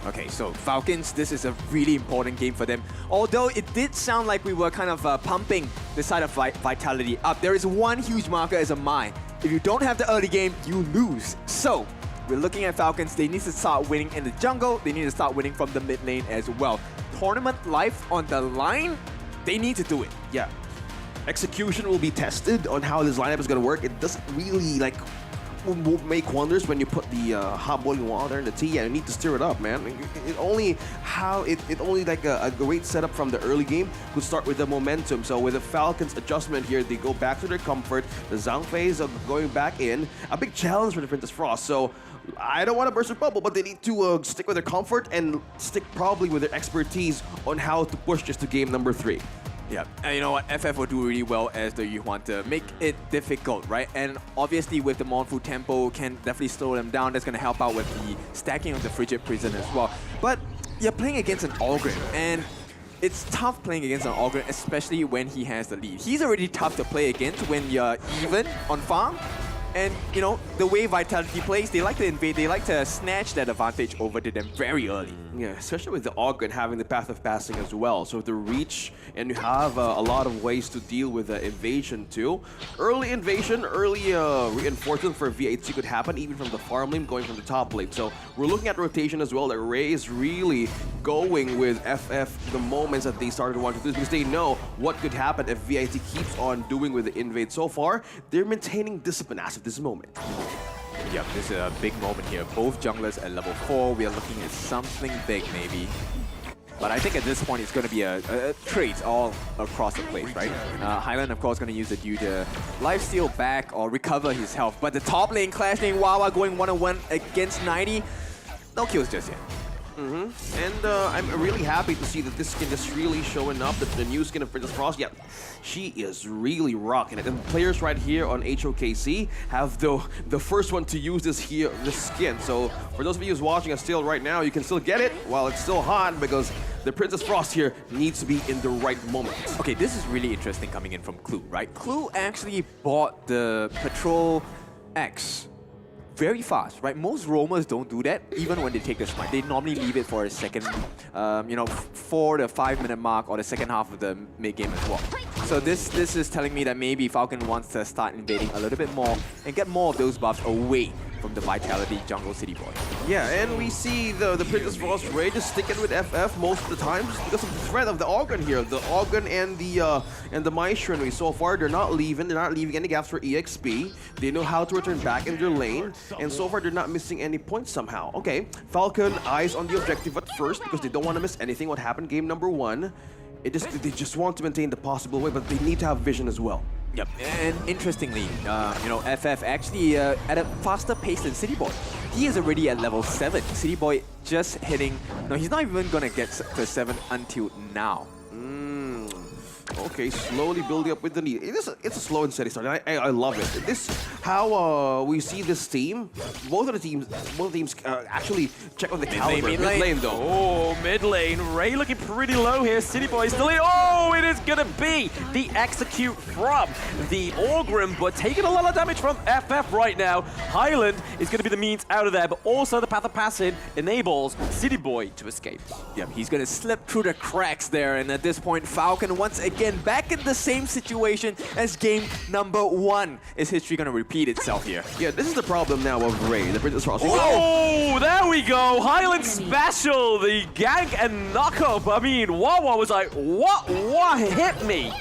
Okay, so Falcons, this is a really important game for them. Although it did sound like we were kind of pumping the side of Vitality up, there is one huge marker as a mine. If you don't have the early game, you lose. So, we're looking at Falcons. They need to start winning in the jungle. They need to start winning from the mid lane as well. Tournament life on the line, they need to do it.
Yeah. Execution will be tested on how this lineup is going to work. It doesn't really like will make wonders when you put the hot boiling water in the tea, and you need to stir it up, man. It only like a great setup from the early game could start with the momentum. So with the Falcons adjustment here, they go back to their comfort. The Zhang phase of going back in, a big challenge for the Princess Frost. So I don't want to burst their bubble, but they need to stick with their comfort and stick probably with their expertise on how to push this to game number 3.
Yeah, and you know what? FF will do really well as the Yuhuan to make it difficult, right? And obviously with the Monfu tempo can definitely slow them down. That's going to help out with the stacking of the Frigid Prison as well. But you're playing against an Ogre, and it's tough playing against an Ogre, especially when he has the lead. He's already tough to play against when you're even on farm. And, you know, the way Vitality plays, they like to invade, they like to snatch that advantage over to them very early.
Yeah, especially with the Ogre and having the path of passing as well. So the reach, and you have a lot of ways to deal with the invasion too. Early invasion, early reinforcement for VAT could happen even from the farm lane going from the top lane. So we're looking at rotation as well. That Ray is really going with FF the moments that they started wanting to do, because they know what could happen if VAT keeps on doing with the invade. So far, they're maintaining discipline as of this moment.
Yep, this is a big moment here. Both junglers at level 4. We are looking at something big, maybe. But I think at this point, it's going to be a trade all across the place, right? Highland, of course, going to use the Dew to lifesteal back or recover his health. But the top lane, Clash lane, Wawa going 1-on-1 against 90. No kills just yet.
And I'm really happy to see that this skin is really showing up, that the new skin of Princess Frost, yeah, she is really rocking it. And the players right here on HOKC have the first one to use this skin. So for those of you who's watching us still right now, you can still get it while it's still hot, because the Princess Frost here needs to be in the right moment.
Okay, this is really interesting coming in from Clue, right? Clue actually bought the Patrol X very fast, right? Most roamers don't do that, even when they take the smite. They normally leave it for a second, 4 to 5 minute mark or the second half of the mid game as well. So this is telling me that maybe Falcon wants to start invading a little bit more and get more of those buffs away from the Vitality jungle city boy.
Yeah, and we see the Princess Frost Ray just sticking with FF most of the time just because of the threat of the Ogre here. The Ogre and the Maestro so far, they're not leaving any gaps for EXP. They know how to return back in their lane, and so far they're not missing any points somehow. Okay, Falcon eyes on the objective at first because they don't want to miss anything what happened game number 1. They just want to maintain the possible way, but they need to have vision as well.
Yep, and interestingly, FF actually at a faster pace than City Boy. He is already at level 7. City Boy just hitting, no, he's not even gonna get to 7 until now.
Okay, slowly building up with the lead. It's a slow and steady start. I love it. This how we see this team. Both of the teams actually check on the caliber. Mid lane though.
Oh, mid lane. Ray looking pretty low here. City Boy still in. Oh, it is gonna be the execute from the Orgrim, but taking a lot of damage from FF right now. Highland is gonna be the means out of there, but also the Path of Passage enables City Boy to escape.
Yep, he's gonna slip through the cracks there, and at this point, Falcon once again back in the same situation as game number 1. Is history gonna repeat itself here?
Yeah, this is the problem now of Ray, the Princess Frost.
Oh, there we go. Highland special, the gank and knock-up. I mean, Wawa was like, what hit me?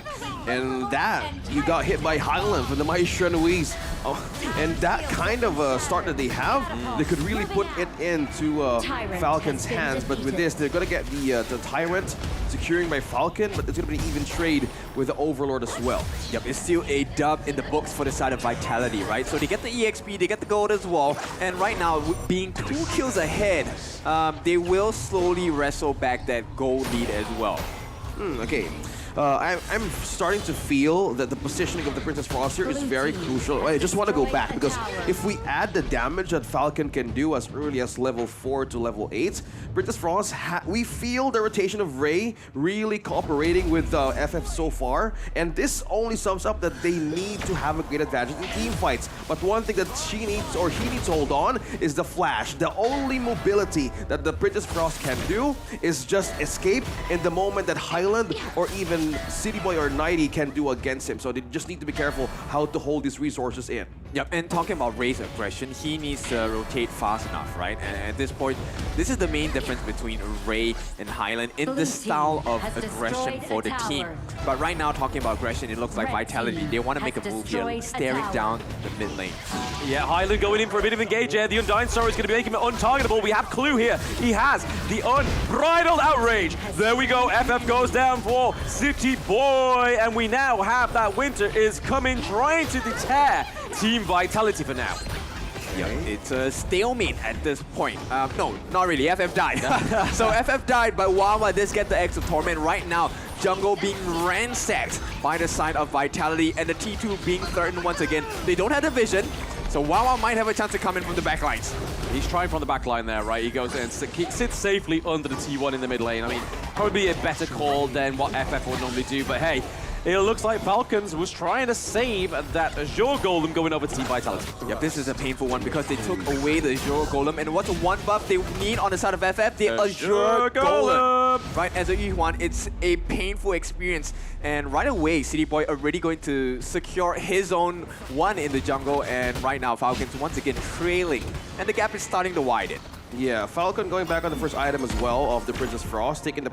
And that, you got hit by Highland from the Maestro Louise. Oh, and that kind of start that they have, they could really put it into Falcon's hands. But with this, they're going to get the Tyrant securing by Falcon, but it's going to be an even trade with the Overlord as well.
Yep, it's still a dub in the books for the side of Vitality, right? So they get the EXP, they get the gold as well. And right now, being 2 kills ahead, they will slowly wrestle back that gold lead as well.
Okay. I'm starting to feel that the positioning of the Princess Frost here is very crucial. I just want to go back because if we add the damage that Falcon can do as early as level 4 to level 8, Princess Frost, we feel the rotation of Ray really cooperating with FF so far, and this only sums up that they need to have a great advantage in team fights. But one thing that she needs, or he needs to hold on, is the flash. The only mobility that the Princess Frost can do is just escape in the moment that Highland or even City Boy or Nighty can do against him. So they just need to be careful how to hold these resources in.
Yep, and talking about Ray's aggression, he needs to rotate fast enough, right? And at this point, this is the main difference between Ray and Highland in the style of aggression for the team. But right now, talking about aggression, it looks like Vitality. They want to make a move here, staring down the mid lane.
Yeah, Highland going in for a bit of engage here. The Undying Sorrow is going to make him untargetable. We have Clue here. He has the Unbridled Outrage. There we go. FF goes down for City Boy. And we now have that Winter is coming, trying to deter Team Vitality for now.
Yeah, it's a stalemate at this point. No, not really. FF died. So FF died, but Wawa does get the X of Torment right now. Jungle being ransacked by the side of Vitality, and the T2 being threatened once again. They don't have the vision, so Wawa might have a chance to come in from the back lines.
He's trying from the back line there, right? He goes in and sits safely under the T1 in the mid lane. I mean, probably a better call than what FF would normally do, but hey, it looks like Falcons was trying to save that Azure Golem going over to Team Vitality.
Yep, this is a painful one because they took away the Azure Golem. And what's one buff they need on the side of FF? The Azure Golem. Right, as a Yuan, it's a painful experience. And right away, City Boy already going to secure his own one in the jungle. And right now, Falcons once again trailing. And the gap is starting to widen.
Yeah, Falcon going back on the first item as well of the Princess Frost, taking the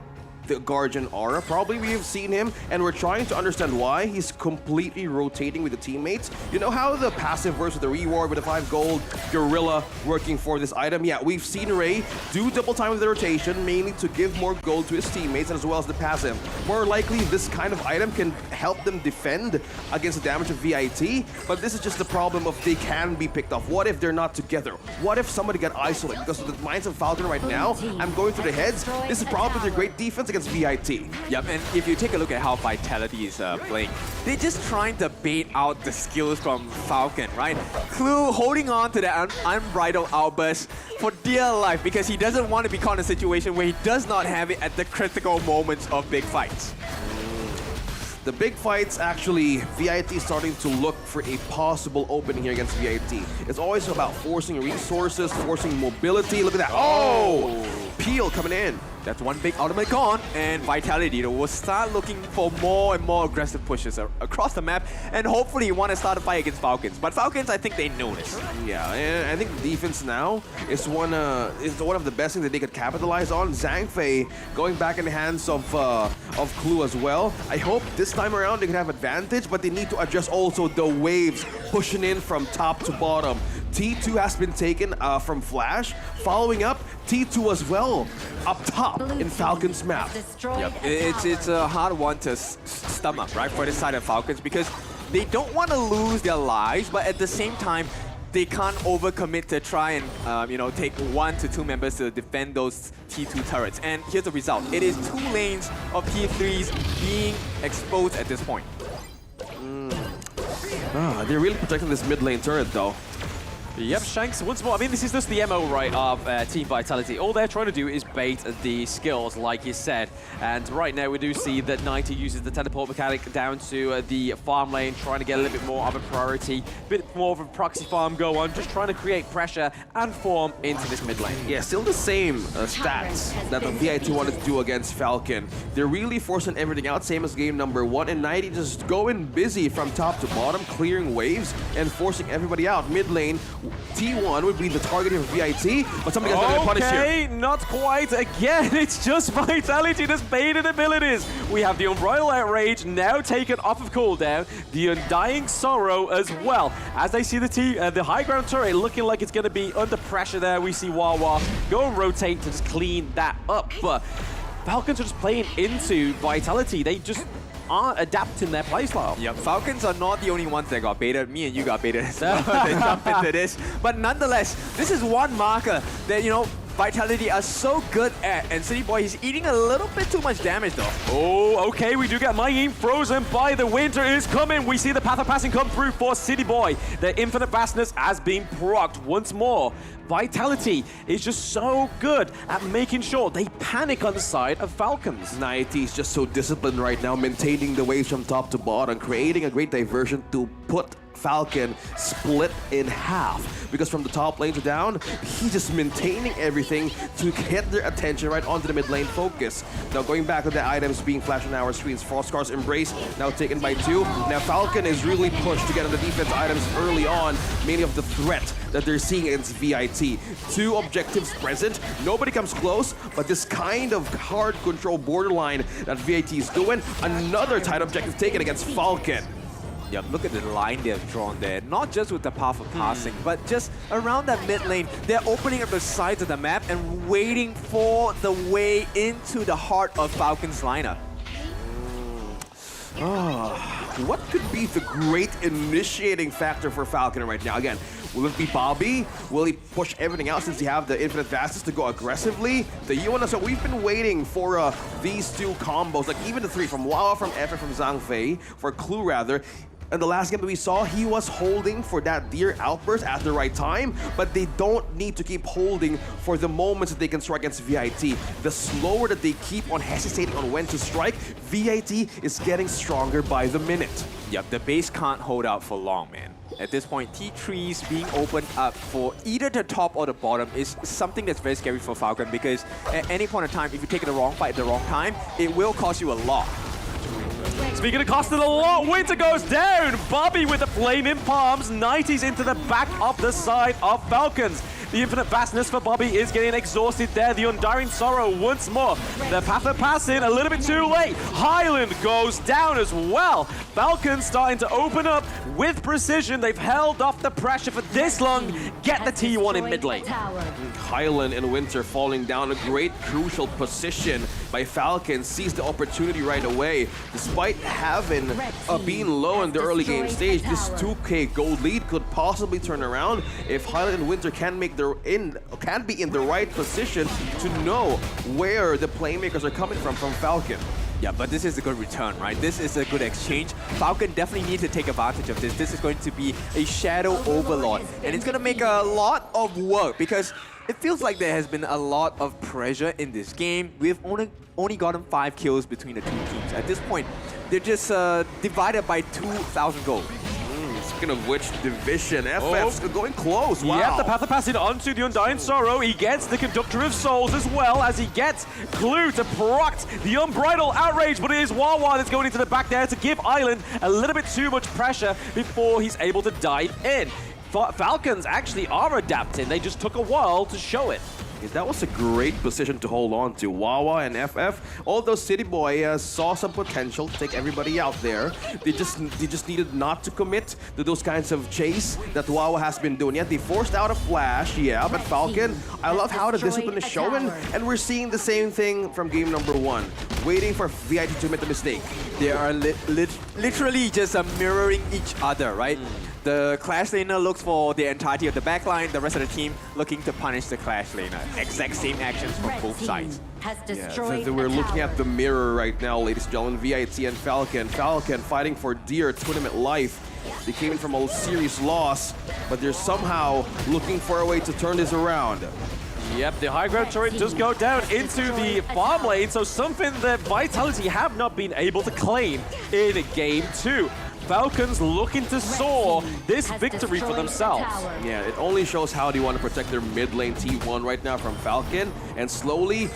Guardian Aura. Probably we have seen him, and we're trying to understand why he's completely rotating with the teammates. You know how the passive works with the reward with the 5 gold, Gorilla working for this item? Yeah, we've seen Ray do double time with the rotation, mainly to give more gold to his teammates, as well as the passive. More likely, this kind of item can help them defend against the damage of VIT, but this is just the problem of they can be picked off. What if they're not together? What if somebody got isolated? Because of the minds of Falcon right now, I'm going through the heads. This is probably their great defense against VIT.
Yep, and if you take a look at how Vitality is playing, they're just trying to bait out the skills from Falcon, right? Clue holding on to that unbridled outburst for dear life because he doesn't want to be caught in a situation where he does not have it at the critical moments of big fights.
The big fights, actually, VIT is starting to look for a possible opening here against VIT. It's always about forcing resources, forcing mobility. Look at that. Oh! Peel coming in.
That's one big ultimate gone, and Vitality will start looking for more and more aggressive pushes across the map, and hopefully want to start a fight against Falcons. But Falcons, I think they know this.
Yeah, and I think the defense now is one of the best things that they could capitalize on. Zhang Fei going back in the hands of Clue as well. I hope this time around they can have advantage, but they need to address also the waves pushing in from top to bottom. T2 has been taken from Flash. Following up, T2 as well, up top in Falcon's map.
Yep. It's a hard one to stomach, right, for the side of Falcons because they don't want to lose their lives, but at the same time, they can't overcommit to try and take 1 to 2 members to defend those T2 turrets. And here's the result. It is 2 lanes of T3s being exposed at this point.
They're really protecting this mid lane turret though.
Yep, Shanks once more. I mean, this is just the MO, right, of Team Vitality. All they're trying to do is bait the skills, like you said. And right now, we do see that 90 uses the teleport mechanic down to the farm lane, trying to get a little bit more of a priority, a bit more of a proxy farm go on, just trying to create pressure and form into this mid lane.
Yeah, still the same stats that the VIT wanted to do against Falcon. They're really forcing everything out, same as game number 1. And 90 just going busy from top to bottom, clearing waves and forcing everybody out. Mid lane, T1 would be the target of VIT, but somebody has to punish here.
Okay, not quite. Again, it's just Vitality, just baited abilities. We have the Unbridled Outrage now taken off of cooldown, the Undying Sorrow as well. As they see the high ground turret looking like it's going to be under pressure there, we see Wawa go and rotate to just clean that up. But Falcons are just playing into Vitality. They just aren't adapting their playstyle.
Yep, Falcons are not the only ones that got baited. Me and you got baited as well. They jump into this. But nonetheless, this is one marker that,
Vitality are so good at. And City Boy, he's eating a little bit too much damage though.
Oh, okay, we do get Mayim frozen by the winter is coming. We see the path of passing come through for City Boy. The infinite vastness has been procced once more. Vitality is just so good at making sure they panic on the side of Falcons.
Nighty is just so disciplined right now, maintaining the waves from top to bottom, creating a great diversion to put Falcon split in half. Because from the top lane to down, he's just maintaining everything to get their attention right onto the mid lane focus. Now going back to the items being flashed on our screens, Frostcar's Embrace now taken by 2. Now Falcon is really pushed to get on the defense items early on, mainly of the threat that they're seeing against VIT. 2 objectives present, nobody comes close, but this kind of hard control borderline that VIT is doing, another tight objective taken against Falcon.
Yeah, look at the line they've drawn there. Not just with the path of passing, but just around that mid lane. They're opening up the sides of the map and waiting for the way into the heart of Falcon's lineup.
What could be the great initiating factor for Falcon right now? Again, will it be Bobby? Will he push everything out since he have the infinite vastness to go aggressively? The Yuana, so we've been waiting for these 2 combos, like even the 3 from Wawa, from FF, from Zhang Fei, for Clue rather. In the last game that we saw, he was holding for that Deer outburst at the right time, but they don't need to keep holding for the moments that they can strike against VIT. The slower that they keep on hesitating on when to strike, VIT is getting stronger by the minute.
Yep, the base can't hold out for long, man. At this point, T3s being opened up for either the top or the bottom is something that's very scary for Falcon, because at any point in time, if you take the wrong fight at the wrong time, it will cost you a lot.
Speaking of costing a lot, Winter goes down. Bobby with the flaming palms. 90s into the back of the side of Falcons. The infinite vastness for Bobby is getting exhausted there. The undying sorrow once more. The path of passing a little bit too late. Highland goes down as well. Falcons starting to open up with precision. They've held off the pressure for this long. Get the T1 in mid lane.
Highland and Winter falling down. A great crucial position by Falcon. Sees the opportunity right away. Despite having been low in the early game stage, this 2K gold lead could possibly turn around if Highland and Winter can be in the right position to know where the playmakers are coming from Falcon.
Yeah, but this is a good return, right? This is a good exchange. Falcon definitely needs to take advantage of this. This is going to be a Shadow Overlord, and it's going to make a lot of work because it feels like there has been a lot of pressure in this game. We've only gotten 5 kills between the 2 teams. At this point, they're just divided by 2,000 gold.
Speaking of which, Division, FF's going close. Wow.
Yep, the path of passing onto the Undying Sorrow. He gets the Conductor of Souls as well as he gets Clue to proc the Unbridled Outrage, but it is Wawa that's going into the back there to give Island a little bit too much pressure before he's able to dive in. Falcons actually are adapting. They just took a while to show it.
That was a great position to hold on to. Wawa and FF, although City Boy saw some potential to take everybody out there, they just needed not to commit to those kinds of chase that Wawa has been doing. Yet they forced out a flash, yeah, but Falcon, I love how the discipline is showing, and we're seeing the same thing from game number 1, waiting for VIT to make the mistake.
They are literally just mirroring each other, right? The Clash Laner looks for the entirety of the backline, the rest of the team looking to punish the Clash Laner. Exact same actions from both sides.
We're looking at the mirror right now, ladies and gentlemen. VIT and Falcon. Falcon fighting for dear tournament life. They came in from a serious loss, but they're somehow looking for a way to turn this around.
Yep, the high ground turret does go down into the farm lane, so something that Vitality have not been able to claim in game 2. Falcons looking to soar this victory for themselves.
Yeah, it only shows how they want to protect their mid lane T1 right now from Falcon, and slowly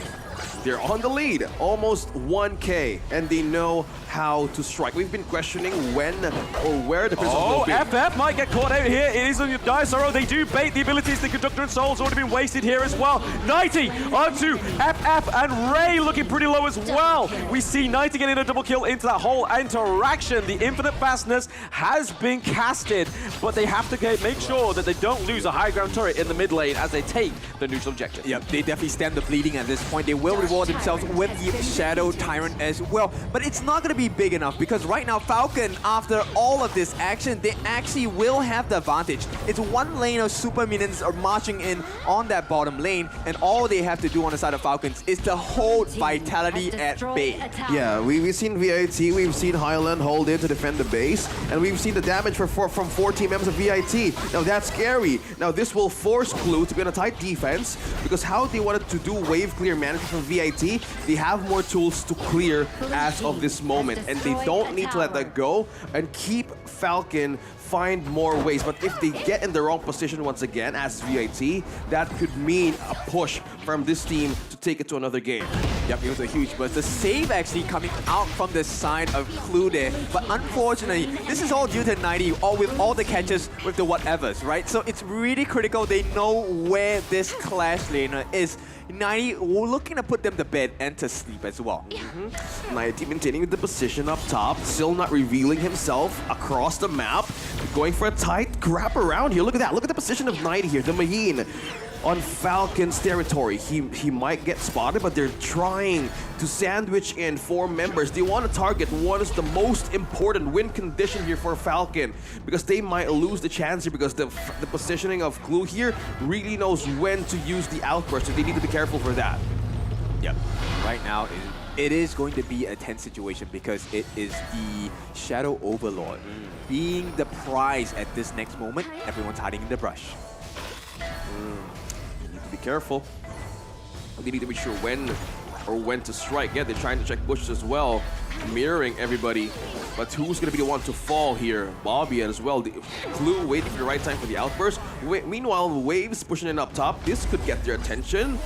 they're on the lead, almost 1K, and they know how to strike. We've been questioning when or where the Prince will be.
FF might get caught out here. It is on Dire Sorrow. They do bait the abilities. The Conductor and Soul's already been wasted here as well. 90 onto FF, and Ray looking pretty low as well. We see 90 getting a double kill into that whole interaction. The infinite fastness has been casted, but they have to make sure that they don't lose a high ground turret in the mid lane as they take the neutral objective.
Yep, they definitely stem the bleeding at this point. They will reward themselves with the Shadow Tyrant as well, but it's not going to be be big enough because right now Falcon, after all of this action, they actually will have the advantage. It's one lane of super minions are marching in on that bottom lane, and all they have to do on the side of Falcons is to hold Vitality at bay.
Yeah, we've seen VIT, we've seen Highland hold in to defend the base, and we've seen the damage from 4 team members of VIT. Now that's scary. Now this will force Clue to be on a tight defense, because how they wanted to do wave clear management from VIT, they have more tools to clear as of this moment, and they don't need to let that go and keep Falcon find more ways. But if they get in the wrong position once again as VIT, that could mean a push from this team to take it to another game.
Yep, it was a huge burst. The save actually coming out from the side of Clue there, but unfortunately, this is all due to 90, or with all the catches with the whatevers, right? So it's really critical they know where this Clash laner is. 90 looking to put them to bed and to sleep as well.
90 maintaining the position up top, still not revealing himself across the map, going for a tight grab around here. Look at that, look at the position of 90 here, the Maheen on Falcon's territory. He might get spotted, but they're trying to sandwich in 4 members. They want to target what is the most important win condition here for Falcon, because they might lose the chance here, because the positioning of Clue here really knows when to use the outburst, so they need to be careful for that.
Yep, right now it is going to be a tense situation because it is the Shadow Overlord being the prize at this next moment. Everyone's hiding in the brush.
Need to be careful. They need to be sure when to strike. Yeah, they're trying to check bushes as well, mirroring everybody. But who's going to be the one to fall here? Bobby as well. The Clue waiting for the right time for the outburst. Meanwhile, Waves pushing in up top. This could get their attention.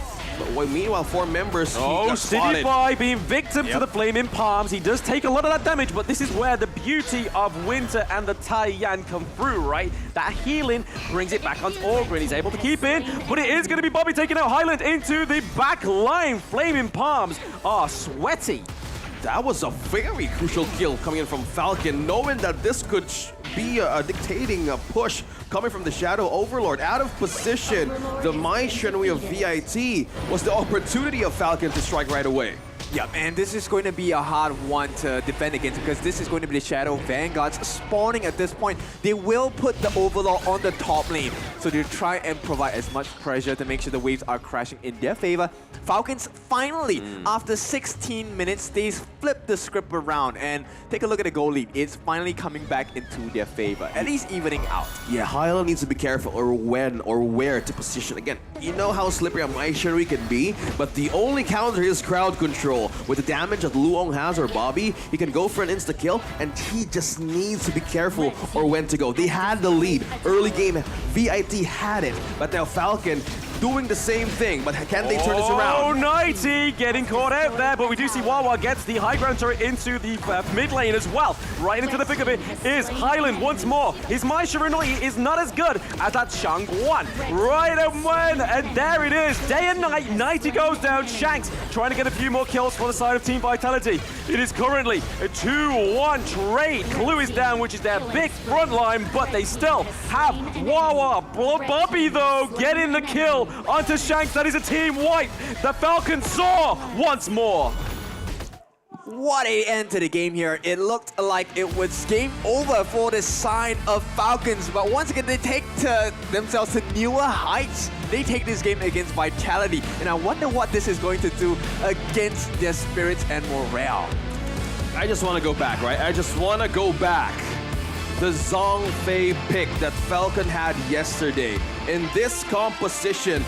But meanwhile, 4 members.
Oh, Sidify being victim to the Flaming Palms. He does take a lot of that damage, but this is where the beauty of Winter and the Taiyan come through, right? That healing brings it back onto Orgrin. He's able to keep in, but it is going to be Bobby taking out Highland into the back line. Flaming Palms are sweaty.
That was a very crucial kill coming in from Falcon, knowing that this could be a dictating a push coming from the Shadow Overlord. Out of position, the Mind Shenmue of VIT was the opportunity of Falcon to strike right away.
Yep, and this is going to be a hard one to defend against because this is going to be the Shadow Vanguards spawning at this point. They will put the Overlord on the top lane, so they try and provide as much pressure to make sure the waves are crashing in their favor. Falcons finally, after 16 minutes, they flip the script around and take a look at the goal lead. It's finally coming back into their favor, at least evening out.
Yeah, Highland needs to be careful or when or where to position. Again, you know how slippery a Mai Shenmue can be, but the only counter is crowd control. With the damage that Luong has or Bobby, he can go for an insta-kill, and he just needs to be careful or when to go. They had the lead. Early game, VIT had it, but now Falcon doing the same thing, but can they turn this around?
Oh, 90 getting caught out there, but we do see Wawa gets the high ground turret into the mid lane as well. Right into the thick of it is Highland once more. His Mai Shiranui is not as good as that Chang one. Right and there it is. Day and night, 90 goes down. Shanks trying to get a few more kills for the side of Team Vitality. It is currently a 2-1 trade. Clue is down, which is their big front line, but they still have Wawa. Bobby, though, getting the kill onto Shanks. That is a team wipe. The Falcons soar once more.
What a end to the game here. It looked like it was game over for the side of Falcons, but once again they take themselves to newer heights. They take this game against Vitality, and I wonder what this is going to do against their spirits and morale.
I just want to go back, right? I just want to go back. The Zhongfei pick that Falcon had yesterday. In this composition,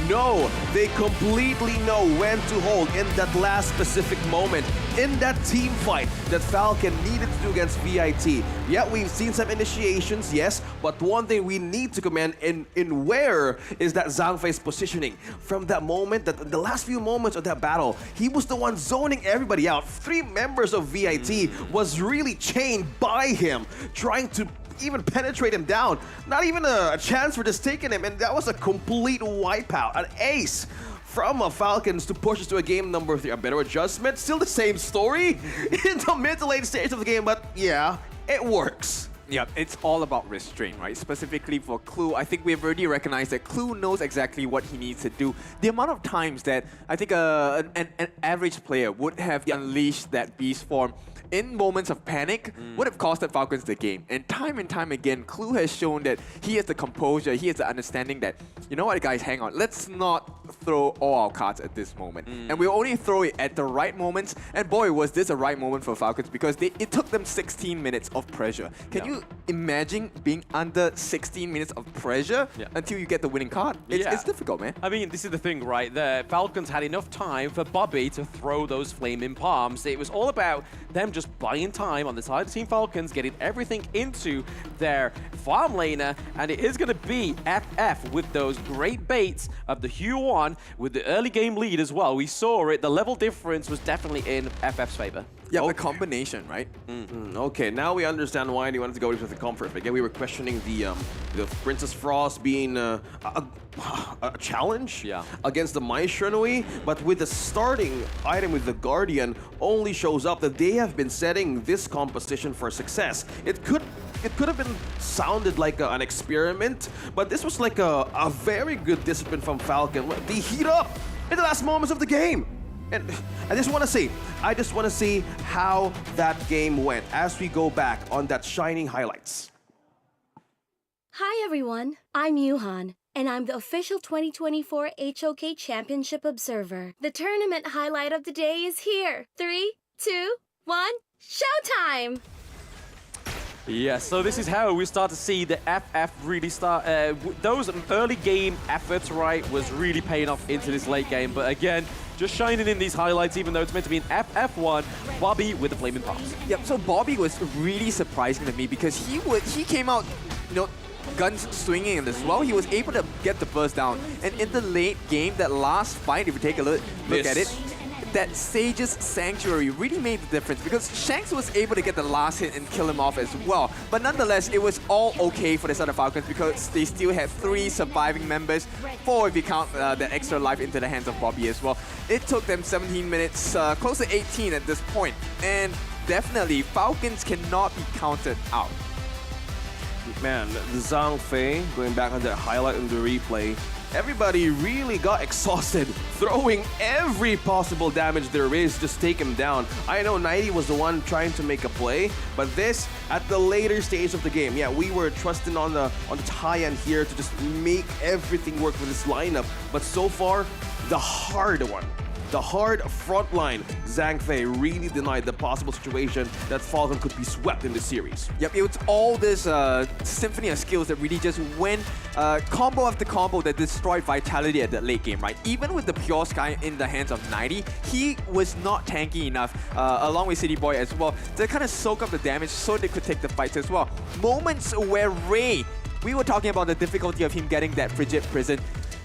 no, they completely know when to hold in that last specific moment, in that team fight that Falcon needed to do against VIT. Yeah, we've seen some initiations, yes, but one thing we need to commend in where is that Zhongfei's positioning. From that moment, the last few moments of that battle, he was the one zoning everybody out. 3 members of VIT was really chained by him, trying to even penetrate him down. Not even a chance for just taking him, and that was a complete wipeout. An ace from Falcons to push us to a game number 3. A better adjustment, still the same story in the mid to late stage of the game, but yeah, it works.
Yep, it's all about restraint, right? Specifically for Clue, I think we've already recognized that Clue knows exactly what he needs to do. The amount of times that I think an average player would have unleashed that beast form in moments of panic, would have costed Falcons the game. And time again, Clue has shown that he has the composure, he has the understanding that, you know what guys, hang on, let's not throw all our cards at this moment. And we'll only throw it at the right moments. And boy, was this a right moment for Falcons, because it took them 16 minutes of pressure. Can you imagine being under 16 minutes of pressure until you get the winning card? It's difficult, man.
I mean, this is the thing, right? The Falcons had enough time for Bobby to throw those flaming palms. It was all about them just buying time on the side of Team Falcons, getting everything into their farm laner, and it is going to be FF with those great baits of the Hue 1 with the early game lead as well. We saw it. The level difference was definitely in FF's favor.
Yeah, the combination, right?
Okay, now we understand why they wanted to go with the comfort. Again, we were questioning the Princess Frost being a challenge against the Maestranui, but with the starting item with the Guardian only shows up that they have been setting this composition for success. It could have been sounded like an experiment, but this was like a very good discipline from Falcon. They heat up in the last moments of the game. And I just want to see how that game went as we go back on that shining highlights.
Hi everyone, I'm Yuhan, and I'm the official 2024 HOK Championship Observer. The tournament highlight of the day is here. 3, 2, 1, showtime!
Yeah, so this is how we start to see the FF really start. Those early game efforts, right, was really paying off into this late game. But again, just shining in these highlights, even though it's meant to be an FF1, Bobby with the flaming palms.
Yep, so Bobby was really surprising to me because he came out, you know, guns swinging as well. He was able to get the first down. And in the late game, that last fight, if you take a look at it, that Sage's Sanctuary really made the difference because Shanks was able to get the last hit and kill him off as well. But nonetheless, it was all okay for the Southern Falcons because they still had 3 surviving members, 4 if you count the extra life into the hands of Bobby as well. It took them 17 minutes, close to 18 at this point. And definitely, Falcons cannot be counted out.
Man, the Zhang Fei, going back on that highlight in the replay, everybody really got exhausted, throwing every possible damage there is, just take him down. I know 90 was the one trying to make a play, but this, at the later stage of the game, yeah, we were trusting on the high end here to just make everything work with this lineup. But so far, the hard one, the hard front line, Zhang Fei really denied the possible situation that Falcon could be swept in this series.
Yep, it was all this symphony of skills that really just went combo after combo that destroyed Vitality at the late game, right? Even with the Pure Sky in the hands of 90, he was not tanky enough, along with City Boy as well, to kind of soak up the damage so they could take the fights as well. Moments where Ray, we were talking about the difficulty of him getting that Frigid Prison.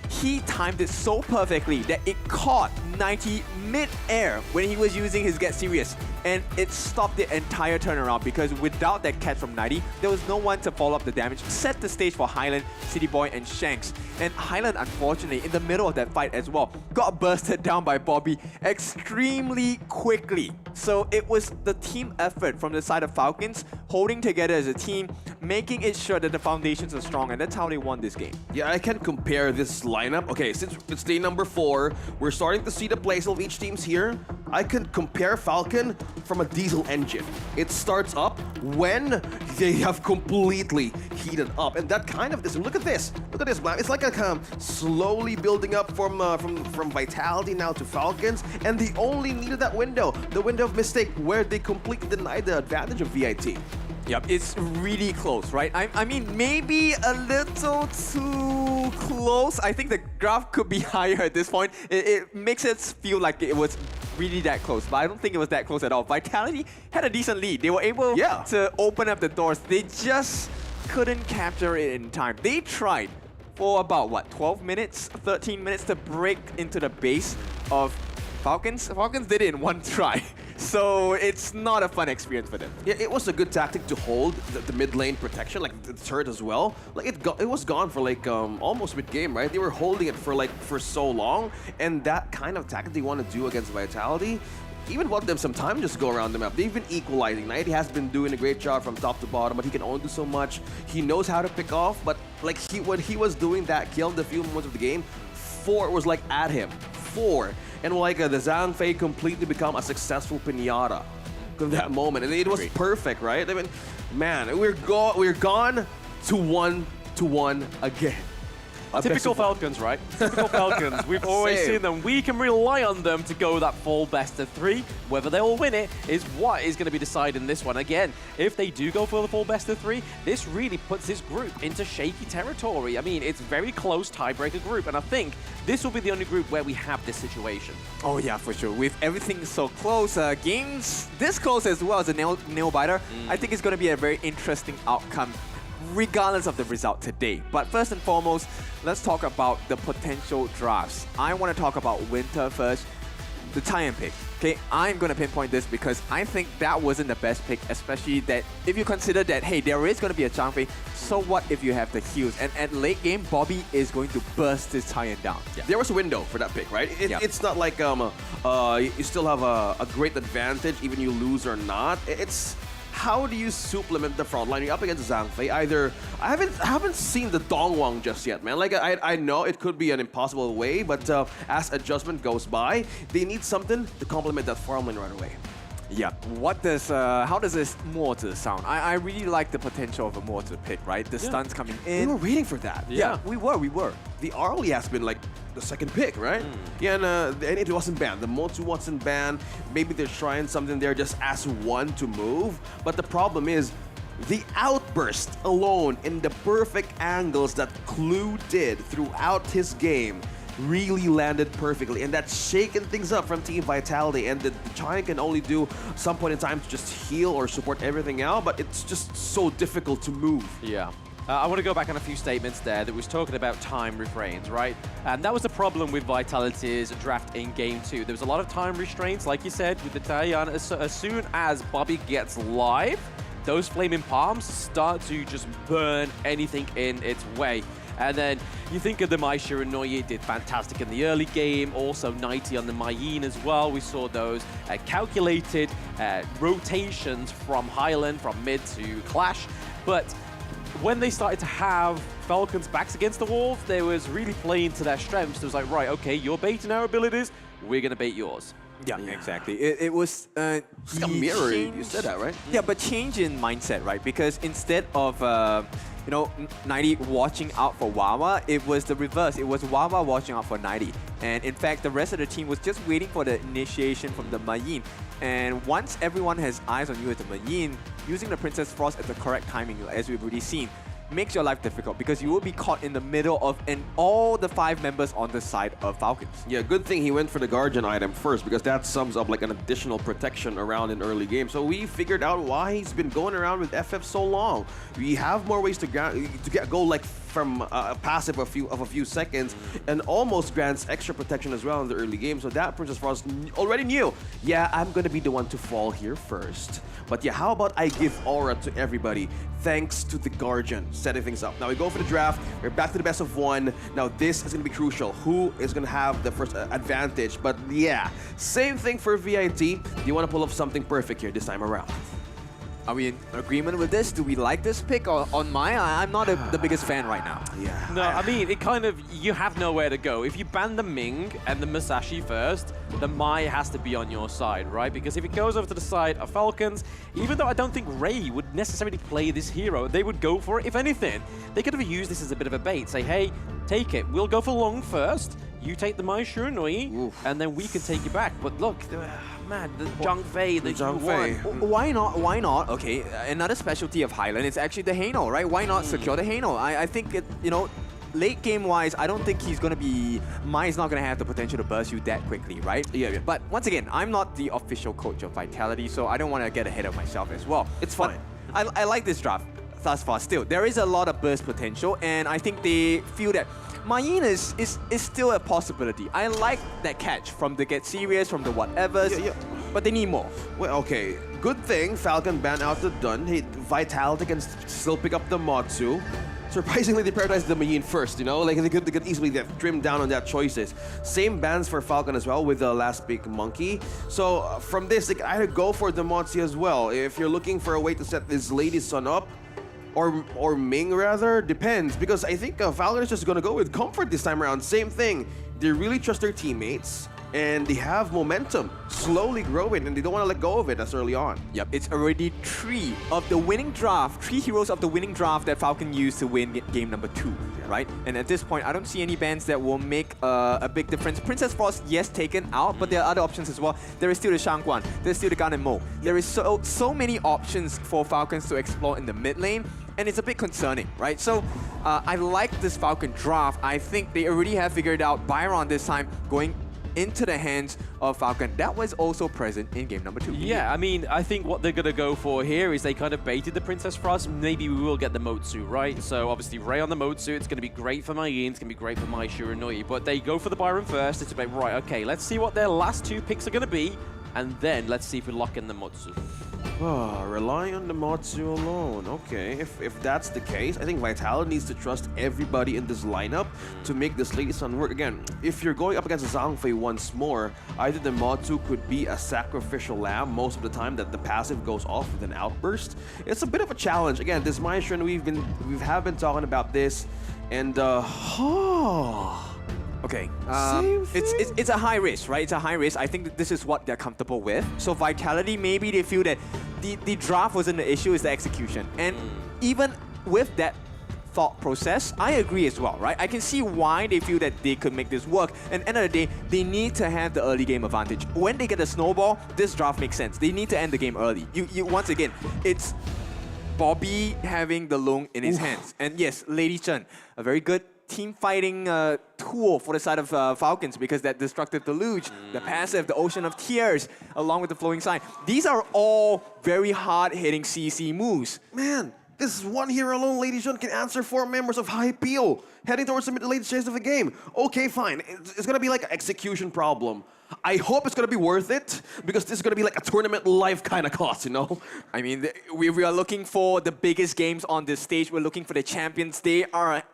He timed it so perfectly that it caught 90 mid-air when he was using his Get Serious. And it stopped the entire turnaround because without that catch from 90, there was no one to follow up the damage, set the stage for Highland, City Boy, and Shanks. And Highland, unfortunately, in the middle of that fight as well, got bursted down by Bobby extremely quickly. So it was the team effort from the side of Falcons, holding together as a team, making it sure that the foundations are strong, and that's how they won this game.
Yeah, I can compare this lineup. Okay, since it's day number 4, we're starting to see the place of each team's here. I can compare Falcon from a diesel engine. It starts up when they have completely heated up, and that kind of this. Look at this. Look at this, Blam. It's like a slowly building up from Vitality now to Falcons, and they only needed that window, the window of mistake, where they completely denied the advantage of VIT.
Yep, it's really close, right? I mean, maybe a little too close. I think the graph could be higher at this point. It makes it feel like it was really that close, but I don't think it was that close at all. Vitality had a decent lead. They were able to open up the doors. They just couldn't capture it in time. They tried for about, what, 12 minutes, 13 minutes to break into the base of Falcons. Falcons did it in one try. So it's not a fun experience for them.
Yeah, it was a good tactic to hold the mid lane protection, like the turret as well. Like it was gone for like almost mid game, right? They were holding it for so long, and that kind of tactic they want to do against Vitality even bought them some time just to go around the map. They've been equalizing. Knight has been doing a great job from top to bottom, but he can only do so much. He knows how to pick off, but like when he was doing that kill the few moments of the game, 4 was like at him. 4. And like the Zhang Fei completely become a successful pinata. of that moment, and it was perfect, right? I mean, man, we're gone to 1-1 again.
Typical Falcons, right? Typical Falcons. We've always seen them. We can rely on them to go that full best of 3. Whether they will win it is what is going to be decided in this one. Again, if they do go for the full best of 3, this really puts this group into shaky territory. I mean, it's very close tiebreaker group, and I think this will be the only group where we have this situation.
Oh yeah, for sure. With everything so close, games this close as well as a nail biter, I think it's going to be a very interesting outcome regardless of the result today. But first and foremost, let's talk about the potential drafts. I want to talk about Winter first, the tie-in pick. Okay, I'm going to pinpoint this because I think that wasn't the best pick, especially that if you consider that, hey, there is going to be a Zhang Fei, so what if you have the heals? And at late game, Bobby is going to burst this tie-in down.
Yeah. There was a window for that pick, right? It's not like you still have a great advantage even you lose or not. It's how do you supplement the front line? You're up against Zhang Fei. Either I haven't seen the Dongwang just yet, man. Like I know it could be an impossible way, but as adjustment goes by, they need something to complement that farm lane right away.
Yeah. How does this mortar sound? I really like the potential of a mortar pick, right? The stuns coming in.
We were waiting for that.
Yeah, we were.
The Arlie has been like the second pick, right? Yeah, and it wasn't banned. The Motu wasn't banned. Maybe they're trying something there just as one to move. But the problem is the outburst alone in the perfect angles that Clue did throughout his game really landed perfectly, and that's shaken things up from Team Vitality, and the Giant can only do some point in time to just heal or support everything out, but it's just so difficult to move.
Yeah. I want to go back on a few statements there that was talking about time refrains, right? And that was the problem with Vitality's draft in Game 2. There was a lot of time restraints, like you said, with the Taiyan. As soon as Bobby gets live, those flaming palms start to just burn anything in its way. And then you think of the Mai Shiranui, did fantastic in the early game, also 90 on the Mayin as well. We saw those calculated rotations from Highland, from mid to Clash. But when they started to have Falcons backs against the walls, they was really playing to their strengths. It was like, right, okay, you're baiting our abilities, we're going to bait yours.
Yeah, exactly. It was
it's got mirror. You said that, right?
Yeah, but change in mindset, right? Because instead of 90 watching out for Wawa, it was the reverse. It was Wawa watching out for 90. And in fact, the rest of the team was just waiting for the initiation from the Mayin. And once everyone has eyes on you as the Mayin, using the Princess Frost at the correct timing, as we've already seen, makes your life difficult because you will be caught in the middle of all the 5 members on the side of Falcons.
Yeah, good thing he went for the Guardian item first because that sums up like an additional protection around in early game. So we figured out why he's been going around with FF so long. We have more ways to go like from a passive of a few seconds and almost grants extra protection as well in the early game. So that Princess Frost already knew, yeah, I'm going to be the one to fall here first. But yeah, how about I give aura to everybody thanks to the Guardian setting things up. Now we go for the draft. We're back to the best of 1. Now this is going to be crucial. Who is going to have the first advantage? But yeah, same thing for VIT. Do you want to pull off something perfect here this time around?
Are we in agreement with this? Do we like this pick? Or on my, I'm not the biggest fan right now.
Yeah.
No, I mean, it kind of, you have nowhere to go. If you ban the Ming and the Musashi first, the Mai has to be on your side, right? Because if it goes over to the side of Falcons, even though I don't think Ray would necessarily play this hero, they would go for it. If anything, they could have used this as a bit of a bait. Say, hey, take it. We'll go for long first. You take the Mai Shiranui, and then we can take you back. But look, man, the Zhang Fei, the
Zhang Fei. Why not? Why not? Okay, another specialty of Highland is actually the Haino, right? Why not secure the Haino? I think, late game wise, I don't think he's going to be... Mai is not going to have the potential to burst you that quickly, right?
Yeah.
But once again, I'm not the official coach of Vitality, so I don't want to get ahead of myself as well.
It's fine.
I like this draft thus far still. There is a lot of burst potential, and I think they feel that Mayin is still a possibility. I like that catch from the Get Serious, from the whatevers, but they need more.
Well, okay. Good thing Falcon banned out the Dun. Hey, Vitality can still pick up the Matsu. Surprisingly, they prioritized the Mayin first, Like, they could easily get trimmed down on that choices. Same bans for Falcon as well with the Last Big Monkey. So, from this, they can either go for the Matsu as well. If you're looking for a way to set this Lady Sun up, or Ming rather, depends. Because I think Falcon is just going to go with Comfort this time around. Same thing. They really trust their teammates. and they have momentum slowly growing, and they don't want to let go of it as early on.
Yep, it's already 3 of the winning draft, 3 heroes of the winning draft that Falcon used to win game number 2, right? And at this point, I don't see any bans that will make a big difference. Princess Frost, yes, taken out, but there are other options as well. There is still the Shangguan, there's still the Gan and Mo. There is so many options for Falcons to explore in the mid lane, and it's a bit concerning, right? So I like this Falcon draft. I think they already have figured out Byron this time going into the hands of Falcon. That was also present in game number 2.
Yeah, I mean, I think what they're going to go for here is they kind of baited the Princess Frost. Maybe we will get the Motsu, right? So obviously Ray on the Motsu, it's going to be great for my Yin, it's going to be great for my Shiranui, but they go for the Byron first. It's about, right, okay, let's see what their last 2 picks are going to be, and then let's see if we lock in the Motsu.
Oh, relying on the Motsu alone. Okay, if that's the case, I think Vitality needs to trust everybody in this lineup to make this Lady Sun work. Again, if you're going up against Zhang Fei once more, either the Motsu could be a sacrificial lamb most of the time that the passive goes off with an outburst. It's a bit of a challenge. Again, this Maestro, we have been talking about this, and
Okay, it's a high risk, right? It's a high risk. I think that this is what they're comfortable with. So Vitality, maybe they feel that the draft wasn't the issue, it's the execution. And even with that thought process, I agree as well, right? I can see why they feel that they could make this work. And at the end of the day, they need to have the early game advantage. When they get the snowball, this draft makes sense. They need to end the game early. You once again, it's Bobby having the Lung in his hands. And yes, Lady Chen, a very good team fighting tool for the side of Falcons, because that Destructive Deluge, the passive, the Ocean of Tears, along with the Flowing Sign. These are all very hard-hitting CC moves.
Man, this one hero alone, Lady Jun, can answer 4 members of High Peel, heading towards the late stage of the game. Okay, fine. It's going to be like an execution problem. I hope it's going to be worth it, because this is going to be like a tournament life kind of cost, you know?
I mean, we are looking for the biggest games on this stage. We're looking for the champions. They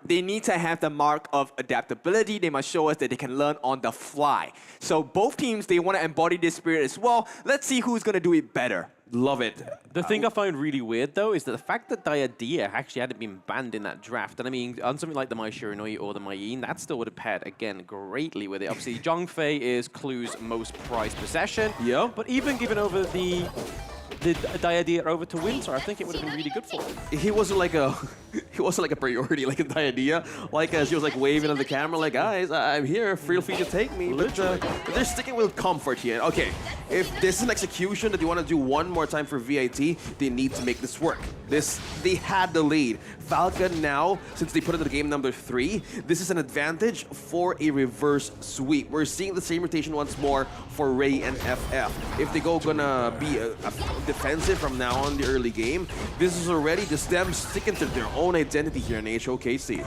need to have the mark of adaptability. They must show us that they can learn on the fly. So both teams, they want to embody this spirit as well. Let's see who's going to do it better.
Love it.
The thing I find really weird, though, is that the fact that Diadea actually hadn't been banned in that draft, and I mean, on something like the Mai Shiranui or the Mai Yin, that still would have paired, again, greatly with it. Obviously, Zhang Fei is Clu's most prized possession.
Yeah.
But even given over the Diadea over to Winter, I think it would have been really good for him.
He wasn't like a priority like in Diadea. Like she was like waving at the camera, like, guys, I'm here, feel free to take me. But they're sticking with comfort here. Okay, if this is an execution that you want to do one more time for VIT, they need to make this work. They had the lead. Falcon now, since they put it in the game number 3, this is an advantage for a reverse sweep. We're seeing the same rotation once more for Ray and FF. If they gonna be defensive from now on the early game, this is already just them sticking to their own identity here in HOKC.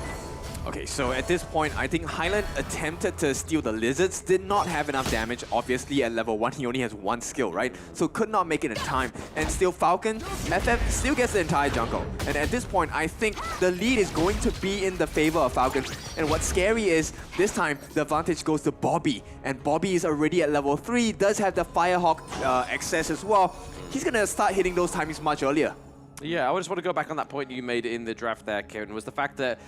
Okay, so at this point, I think Highland attempted to steal the Lizards, did not have enough damage. Obviously, at level 1, he only has 1 skill, right? So could not make it in time. And still Falcon, FF still gets the entire jungle. And at this point, I think the lead is going to be in the favor of Falcon. And what's scary is, this time, the advantage goes to Bobby. And Bobby is already at level 3, does have the Firehawk access as well. He's gonna start hitting those timings much earlier.
Yeah, I just want to go back on that point you made in the draft there, Kieran, was the fact that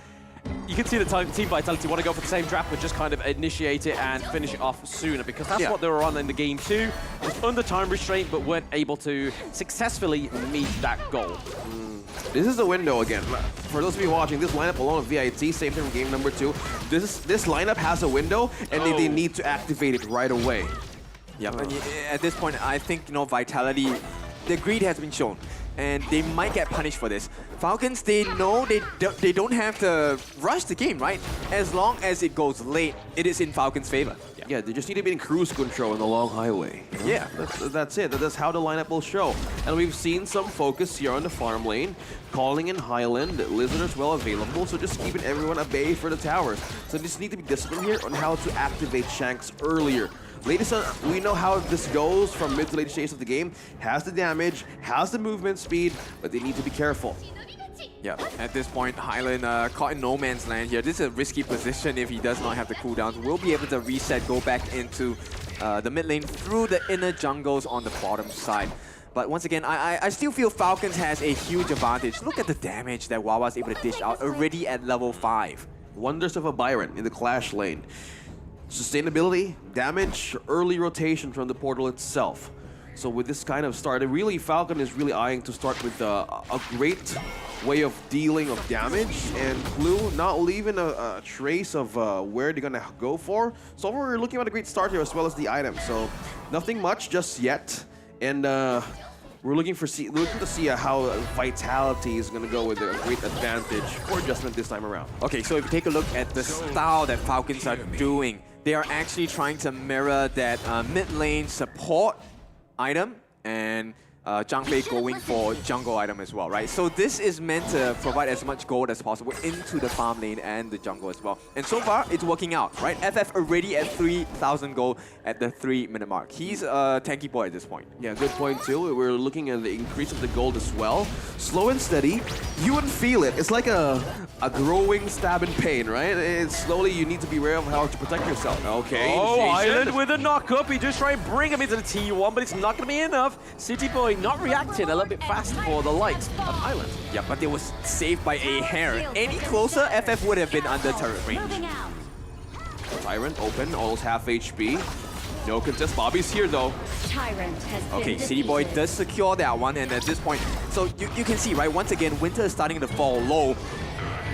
you can see the Team Vitality want to go for the same draft, but just kind of initiate it and finish it off sooner, because that's what they were on in the game 2. Just under time restraint, but weren't able to successfully meet that goal.
This is the window again. For those of you watching, this lineup alone of VIT, same thing from game number 2. This lineup has a window, and they need to activate it right away.
Yep, and at this point, I think, you know, Vitality, the greed has been shown, and they might get punished for this. Falcons, they know they don't have to rush the game, right? As long as it goes late, it is in Falcons' favor.
Yeah, they just need to be in cruise control in the long highway.
Yeah.
That's it. That's how the lineup will show. And we've seen some focus here on the farm lane, calling in Highland, Lizard as well available, so just keeping everyone at bay for the towers. So they just need to be disciplined here on how to activate Shanks earlier. Latest, we know how this goes from mid to late stage of the game. Has the damage, has the movement speed, but they need to be careful.
Yeah, at this point, Highland caught in no man's land here. This is a risky position if he does not have the cooldowns. We'll be able to reset, go back into the mid lane through the inner jungles on the bottom side. But once again, I still feel Falcons has a huge advantage. Look at the damage that Wawa's able to dish out already at level 5.
Wonders of a Byron in the Clash lane. sustainability, damage, early rotation from the portal itself. So with this kind of start, really Falcon is really eyeing to start with a great way of dealing of damage, and Blue not leaving a trace of where they're gonna go for. So we're looking at a great start here as well as the item. So nothing much just yet, and we're looking to see how Vitality is gonna go with a great advantage for adjustment this time around.
Okay, so if you take a look at the style that Falcons are doing, they are actually trying to mirror that mid lane support item, and Zhang Fei going for jungle item as well, right? So this is meant to provide as much gold as possible into the farm lane and the jungle as well. And so far, it's working out, right? FF already at 3,000 gold at the 3-minute mark. He's a tanky boy at this point.
Yeah, good point too. We're looking at the increase of the gold as well. Slow and steady. You wouldn't feel it. It's like a growing stab in pain, right? It's slowly, you need to be aware of how to protect yourself. Okay.
Oh,
Jason.
Island with a knock-up. He just trying to bring him into the T1, but it's not going to be enough. City Boy not reacting a little bit fast for the likes of Island.
Yeah, but they was saved by a hair. Any closer, FF would have been under turret range.
Tyrant open, almost half HP. No contest. Bobby's here though.
Tyrant has been
Okay, City Boy does secure that one, and at this point, so you can see, right, once again, Winter is starting to fall low.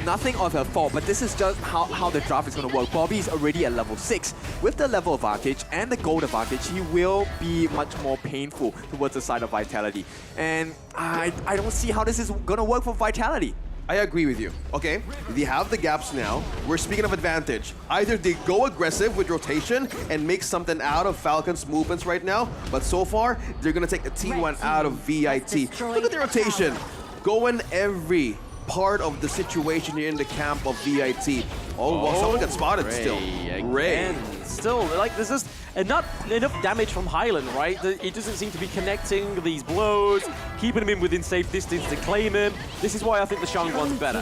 Nothing of her fault, but this is just how the draft is going to work. Bobby is already at level 6. With the level advantage and the gold advantage, he will be much more painful towards the side of Vitality. And I don't see how this is going to work for Vitality.
I agree with you. Okay, they have the gaps now. We're speaking of advantage. Either they go aggressive with rotation and make something out of Falcon's movements right now, but so far, they're going to take the T1 out of VIT. Look at the rotation. Going every part of the situation here in the camp of VIT. Oh, well, someone got spotted still. Ray.
Still, like, there's just not enough damage from Highland, right? It doesn't seem to be connecting these blows, keeping him in within safe distance to claim him. This is why I think the Shang one's better.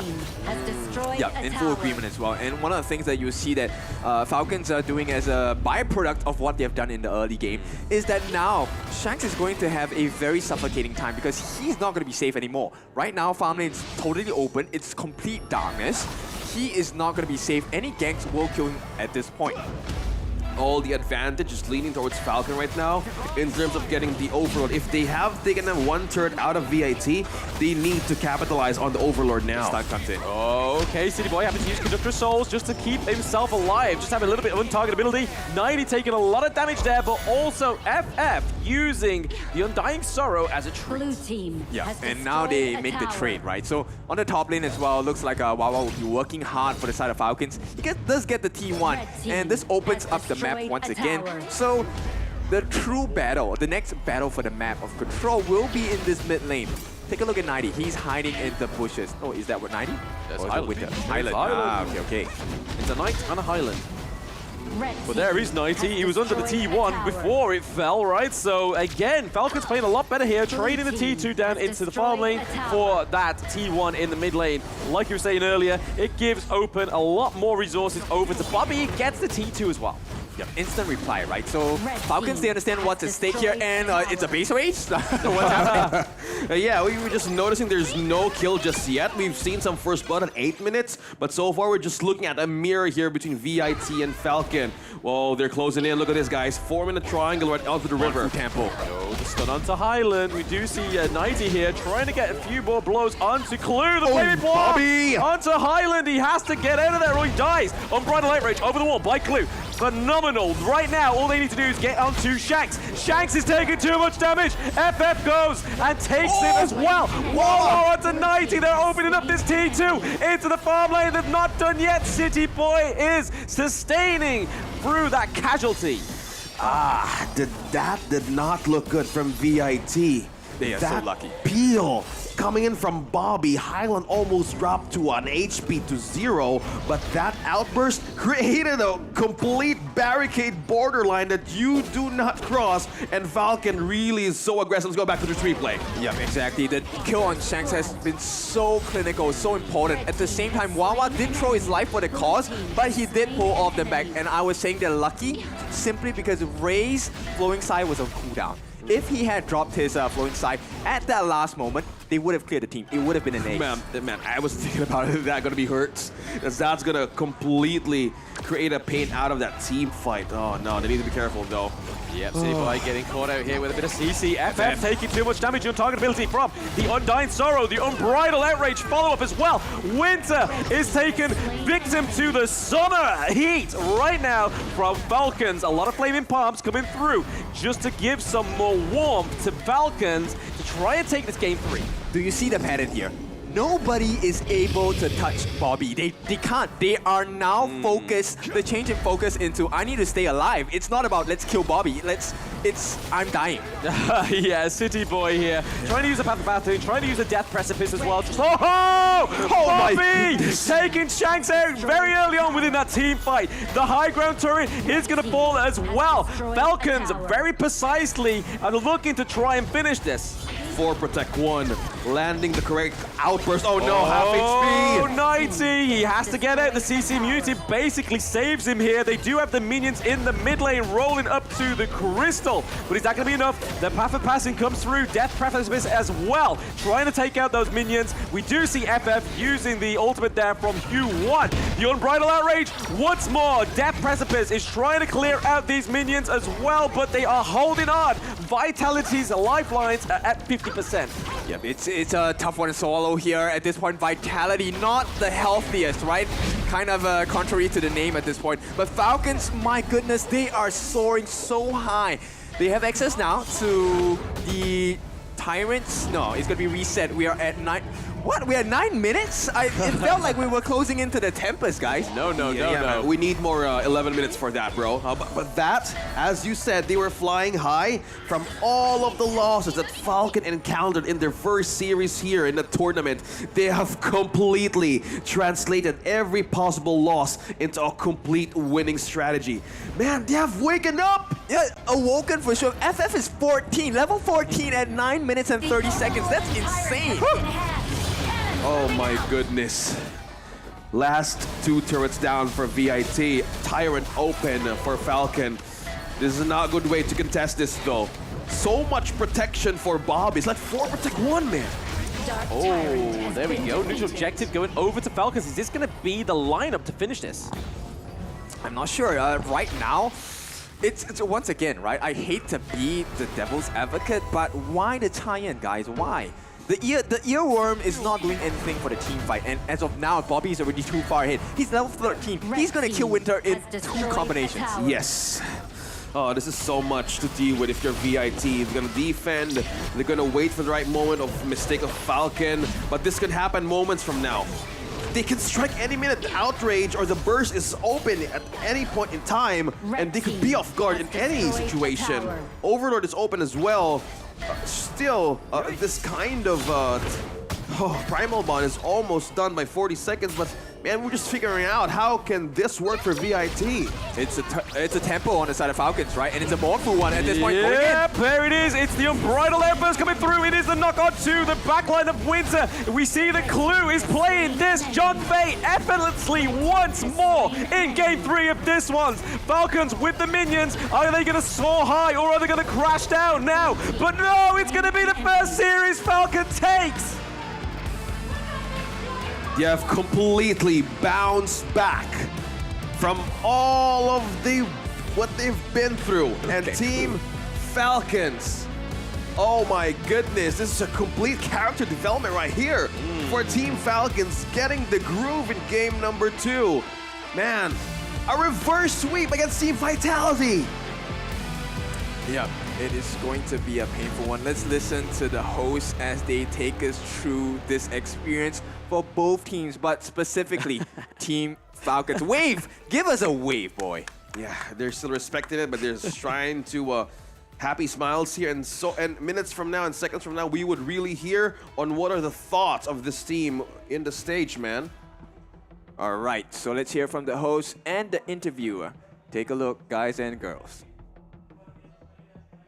Yeah, in full agreement as well. And one of the things that you see that Falcons are doing as a byproduct of what they've done in the early game is that now Shanks is going to have a very suffocating time because he's not going to be safe anymore. Right now, farmlane is totally open. It's complete darkness. He is not going to be safe. Any ganks will kill him at this point.
All the advantage is leaning towards Falcon right now in terms of getting the Overlord. If they have taken them one turret out of VIT, they need to capitalize on the Overlord now.
Stun comes in.
Okay, City Boy having to use Conductor Souls just to keep himself alive. Just having a little bit of untargetability. 90 taking a lot of damage there, but also FF using the Undying Sorrow as a treat.
Blue team.
Yeah, and now they make the trade, right? So on the top lane as well, looks like Wawa will be working hard for the side of Falcons. He does get the T1, and this opens up the map once again. So the true battle, the next battle for the map of control will be in this mid lane. Take a look at 90. He's hiding in the bushes. Oh, is that what 90?
That's
Highland. Highland. Ah, okay.
It's a Knight and a Highland. But there is 90. He was under the T1 before it fell, right? So again, Falcon's playing a lot better here, trading the T2 down into the farm lane for that T1 in the mid lane. Like you were saying earlier, it gives Open a lot more resources over to Bobby. Gets the T2 as well.
Yep, instant reply, right? So Falcons, they understand what's at stake here, and it's a base rage? What's happening?
Yeah, we were just noticing there's no kill just yet. We've seen some first blood at 8 minutes, but so far we're just looking at a mirror here between VIT and Falcon. Whoa, they're closing in. Look at this, guys. Forming a triangle right onto the river.
Temple.
Oh, the stun onto Highland. We do see 90 here trying to get a few more blows onto Clue. The flaming
Bobby!
Onto Highland. He has to get out of there or he dies. Unbridled Light Rage over the wall by Clue. Phenomenal. Right now, all they need to do is get onto Shanks. Shanks is taking too much damage. FF goes and takes it as well. Whoa, onto 90. They're opening up this T2 into the farm lane. They've not done yet. City Boy is sustaining through that casualty.
That did not look good from VIT.
They are so lucky.
Peel coming in from Bobby. Highland almost dropped to an HP to 0, but that outburst created a complete barricade borderline that you do not cross, and Falcon really is so aggressive. Let's go back to the replay.
Yeah, exactly. The kill on Shanks has been so clinical, so important. At the same time, Wawa did throw his life for the cause, but he did pull off them back, and I was saying they're lucky simply because Ray's flowing side was on cooldown. If he had dropped his flowing side at that last moment, they would have cleared the team. It would have been an ace.
Man, I was thinking about it. That gonna be hurt. That's gonna completely create a pain out of that team fight. Oh no, they need to be careful though.
Yep, City Boy getting caught out here with a bit of CC. FF taking too much damage on target ability from the Undying Sorrow, the Unbridled Outrage follow-up as well. Winter is taken victim to the summer heat right now from Falcons. A lot of Flaming Palms coming through just to give some more warmth to Falcons to try and take this game 3.
Do you see the pattern here? Nobody is able to touch Bobby. They can't. They are now focused. The change in focus into I need to stay alive. It's not about let's kill Bobby. It's I'm dying.
Yeah, City Boy here. Trying to use the Path of Battling, trying to use the Death Precipice as well. Just, Bobby taking Shanks out very early on within that team fight. The high ground turret is going to fall as well. Falcons very precisely are looking to try and finish this.
4 protect 1, landing the correct outburst. Oh no, half HP.
Oh, 90. He has to get out. The CC immunity basically saves him here. They do have the minions in the mid lane rolling up to the crystal, but is that going to be enough? The Path of Passing comes through. Death Precipice as well, trying to take out those minions. We do see FF using the ultimate there from Hugh 1. The Unbridled Outrage once more. Death Precipice is trying to clear out these minions as well, but they are holding on. Vitality's lifelines are at 50%.
Yep, it's a tough one to swallow here. At this point, Vitality not the healthiest, right? Kind of contrary to the name at this point. But Falcons, my goodness, they are soaring so high. They have access now to the Tyrants. No, it's going to be reset. We are at 9... What? We are 9 minutes? It felt like we were closing into the Tempest, guys.
No. We need more 11 minutes for that, bro. But that, as you said, they were flying high from all of the losses that Falcon encountered in their first series here in the tournament. They have completely translated every possible loss into a complete winning strategy. Man, they have waken up!
Yeah, awoken for sure. FF is 14, level 14 at 9 minutes and 30 seconds. That's insane.
Oh my goodness. Last 2 turrets down for VIT. Tyrant open for Falcon. This is not a good way to contest this though. So much protection for Bob. It's like 4 protect 1, man.
Oh, there we go. Neutral objective going over to Falcons. Is this going to be the lineup to finish this?
I'm not sure. Right now, it's once again, right? I hate to be the devil's advocate, but why the tie-in, guys? Why? The earworm is not doing anything for the team fight, and as of now, Bobby is already too far ahead. He's level 13. He's gonna kill Winter in 2 combinations.
Yes. Oh, this is so much to deal with if you're VIT. They're gonna defend. They're gonna wait for the right moment of mistake of Falcon, but this could happen moments from now. They can strike any minute. The outrage or the burst is open at any point in time, and they could be off guard in any situation. Overlord is open as well. Still, this kind of Primal Bond is almost done by 40 seconds, but man, we're just figuring out how can this work for VIT.
It's a tempo on the side of Falcons, right? And it's a Morphu one at this point.
Yep, there it is. It's the Unbridled Outburst coming through. It is the knock-on to the backline of Winter. We see the Clue is playing this John Fay effortlessly once more in game 3 of this one. Falcons with the minions. Are they going to soar high or are they going to crash down now? But no, it's going to be the first series Falcon takes.
You have completely bounced back from all of what they've been through. And Team Falcons, oh my goodness, this is a complete character development right here for Team Falcons, getting the groove in game number 2. Man, a reverse sweep against Team Vitality.
Yeah, it is going to be a painful one. Let's listen to the hosts as they take us through this experience for both teams, but specifically Team Falcons. Wave! Give us a wave, boy.
Yeah, they're still respecting it, but they're trying to happy smiles here. And minutes from now and seconds from now, we would really hear on what are the thoughts of this team in the stage, man.
All right, so let's hear from the host and the interviewer. Take a look, guys and girls.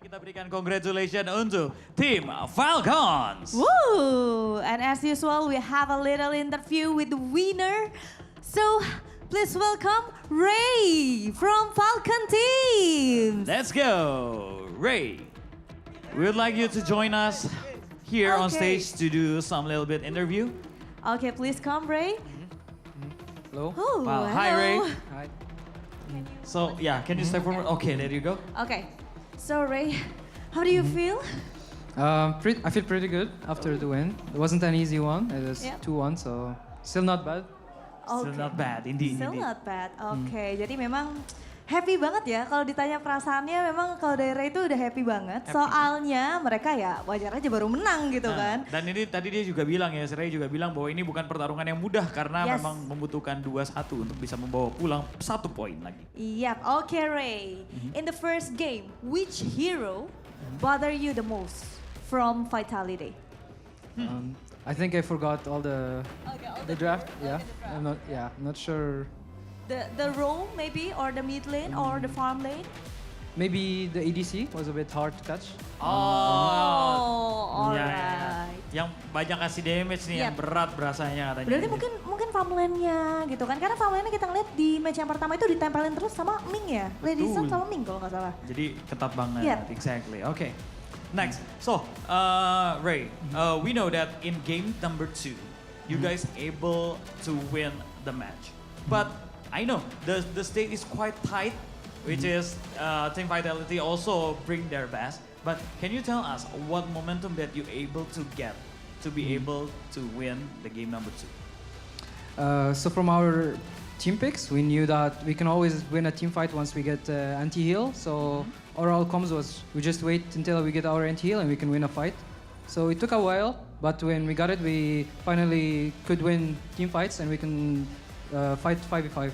Kita berikan congratulations untuk Team Falcons.
Woo! And as usual, we have a little interview with the winner. So please welcome Ray from Falcon Team.
Let's go, Ray. We would like you to join us here on
Okay.
stage to do some little bit interview.
Okay, please come, Ray.
Hello.
Oh,
Wow, hi Ray.
hello.
Hi.
So yeah, can you step forward? Okay, there you go.
Okay, so Ray, how do you feel?
I feel pretty good after the win. It wasn't an easy one. It was
Yep.
2-1, so still not bad.
Still not bad, indeed.
Still
indeed.
not bad. Oke, jadi memang happy banget ya kalau ditanya perasaannya. Memang kalau dari Ray itu udah happy banget. Soalnya mereka ya wajar aja baru menang gitu kan.
Dan ini tadi dia juga bilang ya, Ray juga bilang bahwa ini bukan pertarungan yang mudah karena
Yes.
memang membutuhkan 2-1 untuk bisa membawa pulang 1 poin lagi.
Iya, oke Ray. In the first game, which hero bother you the most from Vitality?
I think I forgot all the draft. Yeah, I'm not sure.
The roam maybe, or the mid lane, or the farm lane?
Maybe the ADC was a bit hard to catch.
Oh,
Ya, ya, ya.
alright.
Yang banyak kasih damage nih, yang
Yep.
berat berasanya katanya.
Berarti mungkin farm lane-nya gitu kan. Karena farm lane-nya kita ngeliat di match yang pertama itu ditempelin terus sama Ming ya. Lady Sun
Betul.
sama Ming kalau nggak salah.
Jadi ketat banget,
Yep.
exactly. Okay, next. So, Ray, we know that in game number 2, you guys able to win the match. But I know the state is quite tight, which is Team Vitality also bring their best. But can you tell us what momentum that you able to get to be able to win the game number 2?
So from our team picks, we knew that we can always win a team fight once we get anti-heal. So our outcomes was we just wait until we get our anti-heal and we can win a fight. So it took a while, but when we got it, we finally could win team fights and we can fight 5v5.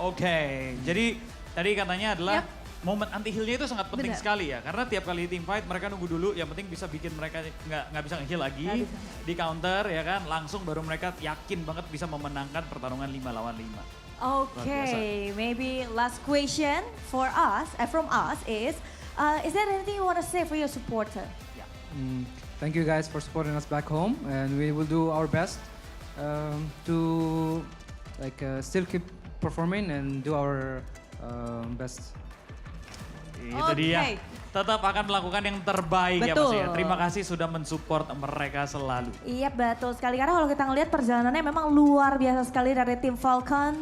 Oke, jadi tadi katanya adalah momen anti heal-nya itu sangat penting
Benar.
sekali ya, karena tiap kali team fight mereka nunggu dulu, yang penting bisa bikin mereka nggak bisa nge-heal lagi, di counter ya kan, langsung baru mereka yakin banget bisa memenangkan pertarungan 5 lawan 5.
Okay, maybe last question for us, from us is there anything you want to say for your supporter?
Thank you guys for supporting us back home, and we will do our best to still keep performing and do our best.
Itu dia. Tetap akan melakukan yang terbaik ya Mas ya. Terima kasih sudah mensupport mereka selalu.
Iya betul sekali, karena kalau kita ngelihat perjalanannya memang luar biasa sekali dari tim Falcon.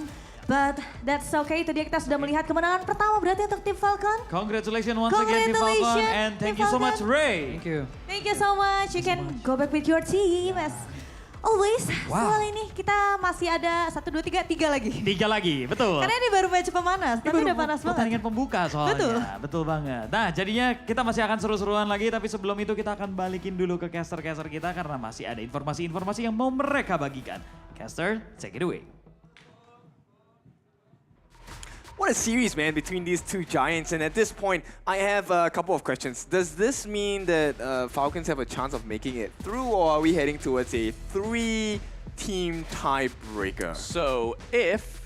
But that's okay, itu dia kita sudah melihat kemenangan pertama berarti untuk tim Falcon.
Congratulations once again Team Falcon and thank you so much Ray.
Thank you.
Thank you so much, you can go back with your team as always. Soal ini kita masih ada 1, 2, 3 lagi.
3 lagi, betul.
Karena ini baru match pemanas, tapi udah panas banget.
Pertandingan pembuka soalnya, betul banget. Nah jadinya kita masih akan seru-seruan lagi, tapi sebelum itu kita akan balikin dulu ke caster-caster kita karena masih ada informasi-informasi yang mau mereka bagikan. Caster, take it away.
What a series, man, between these two giants. And at this point, I have a couple of questions. Does this mean that Falcons have a chance of making it through, or are we heading towards a 3-team tiebreaker?
So if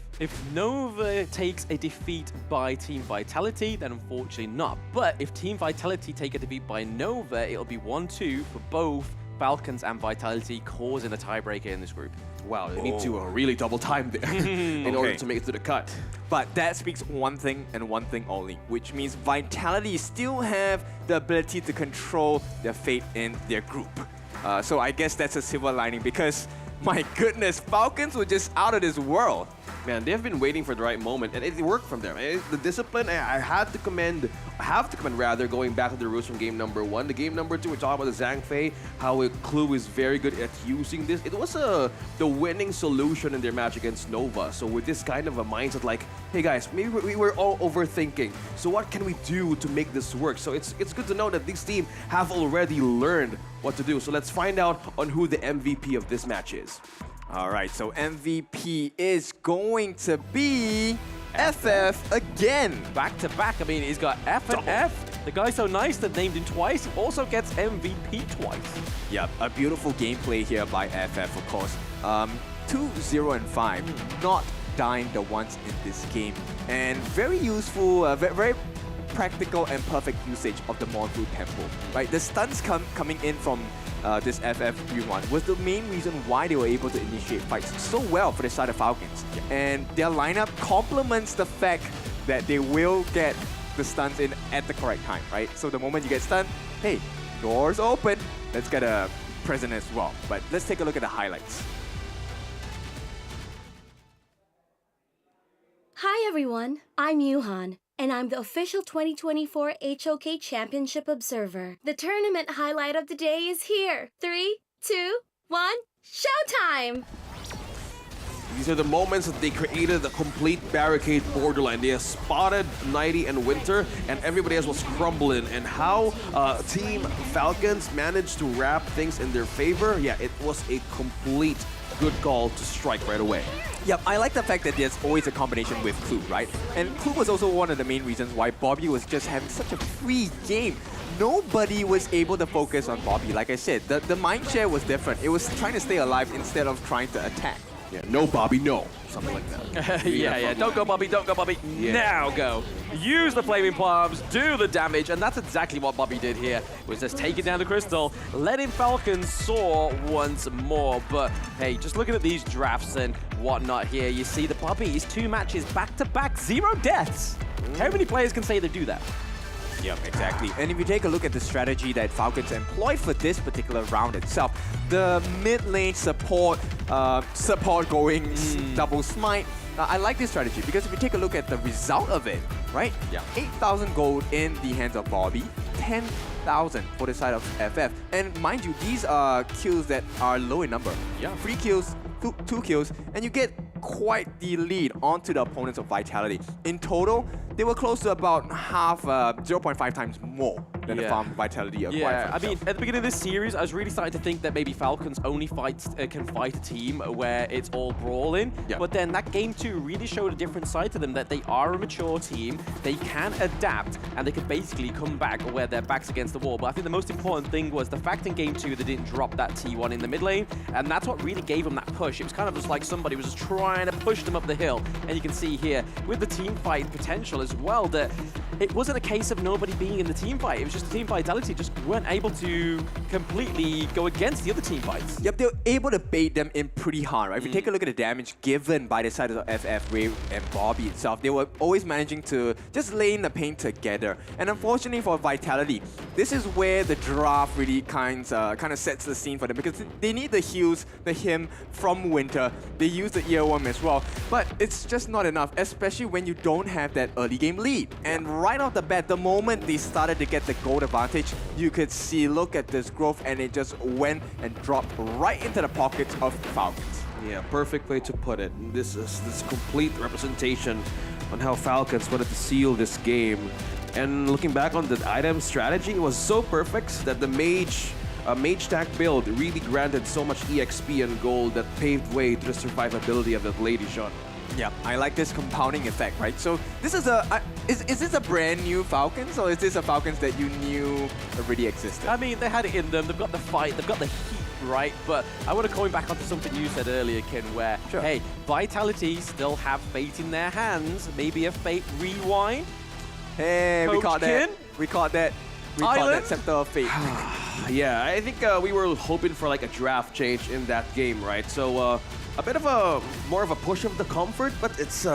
Nova takes a defeat by Team Vitality, then unfortunately not. But if Team Vitality take a defeat by Nova, it'll be 1-2 for both Falcons and Vitality, causing a tiebreaker in this group.
Wow, they need to really double time there in order to make it to the cut.
But that speaks one thing and one thing only, which means Vitality still have the ability to control their fate in their group. So I guess that's a silver lining because, my goodness, Falcons were just out of this world.
Man, they've been waiting for the right moment, and it worked from them. The discipline, I have to commend rather, going back to the roots from game number 1. The game number 2, we're talking about the Zhang Fei, how Clue is very good at using this. It was the winning solution in their match against Nova. So with this kind of a mindset, like, hey guys, maybe we were all overthinking. So what can we do to make this work? So it's good to know that this team have already learned what to do. So let's find out on who the MVP of this match is.
All right, so MVP is going to be FF again.
Back to back. I mean, he's got F and F. The guy's so nice that named him twice. He also gets MVP twice.
Yep, a beautiful gameplay here by FF, of course. 2, 0, and 5, not dying the once in this game. And very useful, very practical and perfect usage of the Monfu Temple. Right, the stuns coming in from this FF V1 was the main reason why they were able to initiate fights so well for the side of Falcons. And their lineup complements the fact that they will get the stuns in at the correct time, right? So the moment you get stunned, hey, doors open. Let's get a present as well. But let's take a look at the highlights.
Hi everyone, I'm Yuhan, and I'm the official 2024 HOK Championship Observer. The tournament highlight of the day is here. 3, 2, 1, showtime!
These are the moments that they created a complete barricade borderline. They have spotted Nighty and Winter, and everybody else was crumbling. And how Team Falcons managed to wrap things in their favor, yeah, it was a complete good call to strike right away.
Yep, I like the fact that there's always a combination with Clue, right? And Clue was also one of the main reasons why Bobby was just having such a free game. Nobody was able to focus on Bobby. Like I said, the mind share was different. It was trying to stay alive instead of trying to attack.
Yeah, no Bobby, no. Something like that.
yeah. Don't go Bobby, don't go Bobby.
Yeah.
Now go. Use the Flaming Palms, do the damage, and that's exactly what Bobby did here. Was just taking down the crystal, letting Falcons soar once more. But hey, just looking at these drafts and whatnot here, you see the Bobby is 2 matches back-to-back, 0 deaths. How many players can say they do that?
Yep, exactly. And if you take a look at the strategy that Falcons employed for this particular round itself, the mid lane support going double smite, I like this strategy because if you take a look at the result of it, right?
Yeah.
8,000 gold in the hands of Bobby, 10,000 for the side of FF. And mind you, these are kills that are low in number.
Yeah.
3 kills, 2 kills, and you get quite the lead onto the opponents of Vitality. In total, they were close to about half, 0.5 times more than the farm Vitality acquired.
Yeah, I mean, at the beginning of this series, I was really starting to think that maybe Falcons only can fight a team where it's all brawling.
Yeah.
But then that game 2 really showed a different side to them, that they are a mature team, they can adapt, and they can basically come back where their back's against the wall. But I think the most important thing was the fact in game 2 they didn't drop that T1 in the mid lane, and that's what really gave them that push. It was kind of just like somebody was just trying to push them up the hill. And you can see here, with the team fight potential as well, that it wasn't a case of nobody being in the team fight. It was just Team Vitality just weren't able to completely go against the other team fights.
Yep, they were able to bait them in pretty hard, right? If you take a look at the damage given by the side of FF, Ray, and Bobby itself, they were always managing to just lay in the paint together. And unfortunately for Vitality, this is where the draft really kind of sets the scene for them because they need the heals, the him from Winter. They use the earworm as well, but it's just not enough, especially when you don't have that early game lead. And right off the bat, the moment they started to get the gold advantage, you could see, look at this growth, and it just went and dropped right into the pockets of Falcons.
Yeah, perfect way to put it. This is this complete representation on how Falcons wanted to seal this game. And looking back on the item strategy, it was so perfect that the mage stack build really granted so much EXP and gold that paved way to the survivability of that lady shot.
Yeah, I like this compounding effect, right? So this is is this a brand new Falcons, or is this a Falcons that you knew already existed?
I mean, they had it in them. They've got the fight. They've got the heat, right? But I want to going back onto something you said earlier, Kin, where, hey, Vitality still have fate in their hands. Maybe a fate rewind.
Hey,
Coach
we caught
Kin?
that. We caught that. We caught that Scepter of Fate.
Yeah, I think we were hoping for like a draft change in that game, right? So a bit of more of a push of the comfort, but it's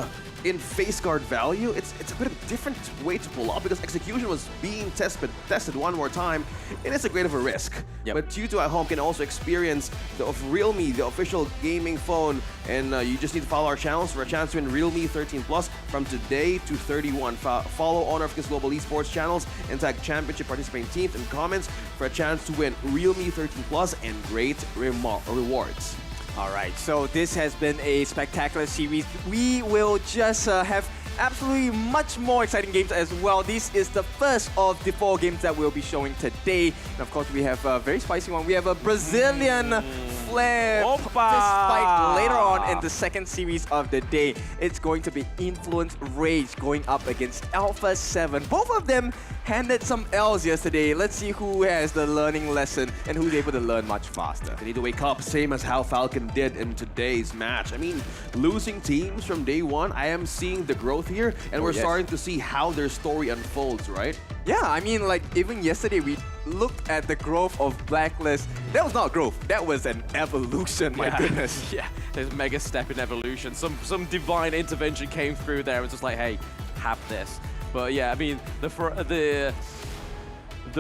in face guard value, it's a bit of a different way to pull off because execution was being tested one more time, and it's a great of a risk.
Yep.
But you two at home can also experience the Realme, the official gaming phone, and you just need to follow our channels for a chance to win Realme 13 Plus from today to 31. Follow Honor of Global Esports channels and tag championship participating teams in comments for a chance to win Realme 13 Plus and great rewards.
All right, so this has been a spectacular series. We will just have absolutely much more exciting games as well. This is the first of the 4 games that we'll be showing today. And of course, we have a very spicy one. We have a Brazilian Flare fist fight later on in the second series of the day. It's going to be Influence Rage going up against Alpha 7. Both of them handed some L's yesterday. Let's see who has the learning lesson and who's able to learn much faster.
They need to wake up, same as how Falcon did in today's match. I mean, losing teams from day one, I am seeing the growth here, and we're starting to see how their story unfolds, right?
Yeah, I mean, like, even yesterday we looked at the growth of Blacklist. That was not growth, that was an evolution, my goodness.
Yeah, there's a mega step in evolution. Some divine intervention came through there and was just like, hey, have this. But yeah, I mean, the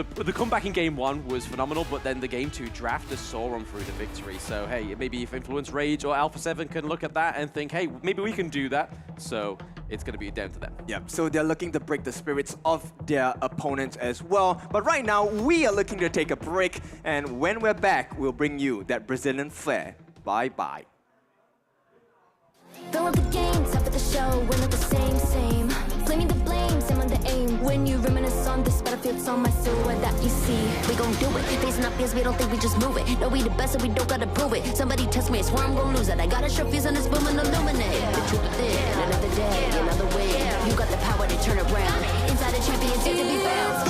the comeback in game 1 was phenomenal, but then the game 2 draft just saw them through the victory. So hey, maybe if Influence Rage or Alpha 7 can look at that and think, hey, maybe we can do that. So it's going to be down to them.
Yeah, so they're looking to break the spirits of their opponents as well. But right now, we are looking to take a break. And when we're back, we'll bring you that Brazilian flair. Bye-bye.
Fill up the games, top of the show, we're not the same. Blaming the blame, same on the aim. When you reminisce on this battlefield, it's on my silhouette that you see. We gon' do it, facing up fears, we don't think we just move it. No, we the best and we don't gotta prove it. Somebody test me, I swear I'm gon' lose it. I got a sure fuse on this boom and illuminate. The truth within, another day, another way. You got the power to turn around. Inside a champion, yet to be found.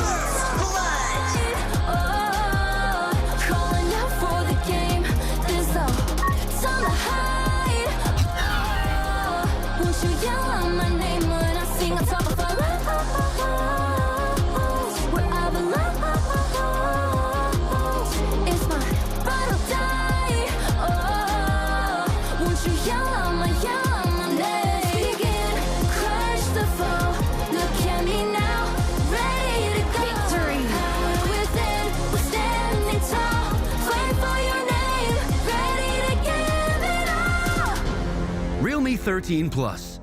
Calling out for the game. There's no time to hide. Won't you yell out my name when I sing on top of our lungs? Where I belong. It's my ride or die. Oh, won't you yell out my name? Let's begin. Crush the foe. Look at me now, ready to go. Victory. Power within, we're standing tall. Fight for your name, ready to give it all.
Realme 13 Plus.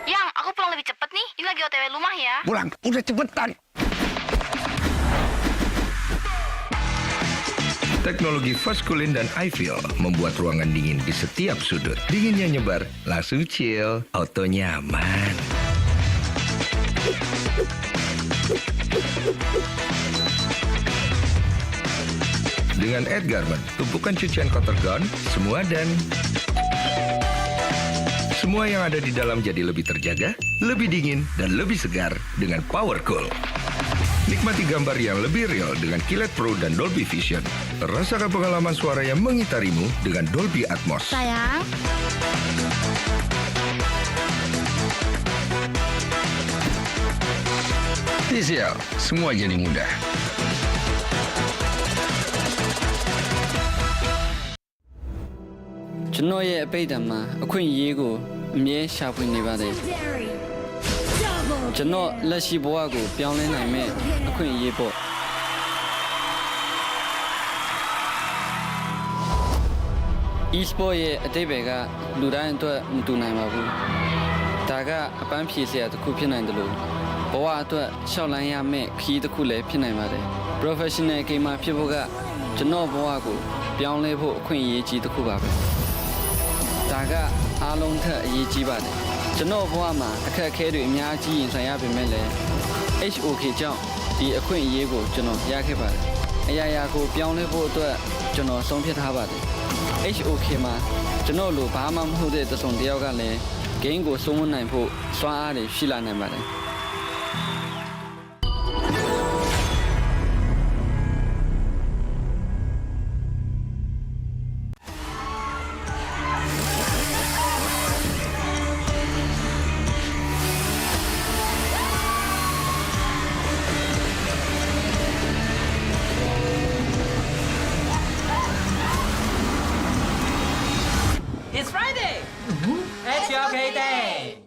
Yang, aku pulang lebih cepet nih. Ini lagi OTW rumah ya.
Pulang, udah cepetan.
Teknologi fast cooling dan iFeel membuat ruangan dingin di setiap sudut. Dinginnya nyebar, langsung chill, auto nyaman. Dengan Edgarment, tumpukan cucian kotor gaun, semua yang ada di dalam jadi lebih terjaga, lebih dingin, dan lebih segar dengan Power Cool. Nikmati gambar yang lebih real dengan Kilet Pro dan Dolby Vision. Rasakan pengalaman suara yang mengitarimu dengan Dolby Atmos.
Sayang.
TCL, semua jadi mudah.
Chino ye apeidama, akun yego, mye shapu nebade. Chino lashi boago, pianle naime, akun yebo. Esports ye atebega, luran to mtu naimabu. Taga apan piesia to kupina indalo. Boa to shaolan ya me, ki to kule pina made. Professional gamer piboga, chino boago, pianle bo akun yeji to kubabe. 大家အားလုံးထက်အရေးကြီးပါတယ်ကျွန်တော်ဘဝမှာအခက်အခဲတွေအများကြီးရင်ဆိုင်ရပေမဲ့လည်း HOK ကြောင့်ဒီအခွင့်အရေးကိုကျွန်တော်ရခဲ့ပါတယ်အရာရာကိုပြောင်းလဲဖို့အတွက်ကျွန်တော်ဆုံးဖြတ်ထားပါတယ် HOK မှာကျွန်တော်လိုဘာမှမဟုတ်တဲ့တစုံတစ်ယောက်ကလည်း game ကိုစိုးမနိုင်ဖို့စွမ်းအားတွေရှိလာနိုင်ပါတယ်
It's Friday! It's your day!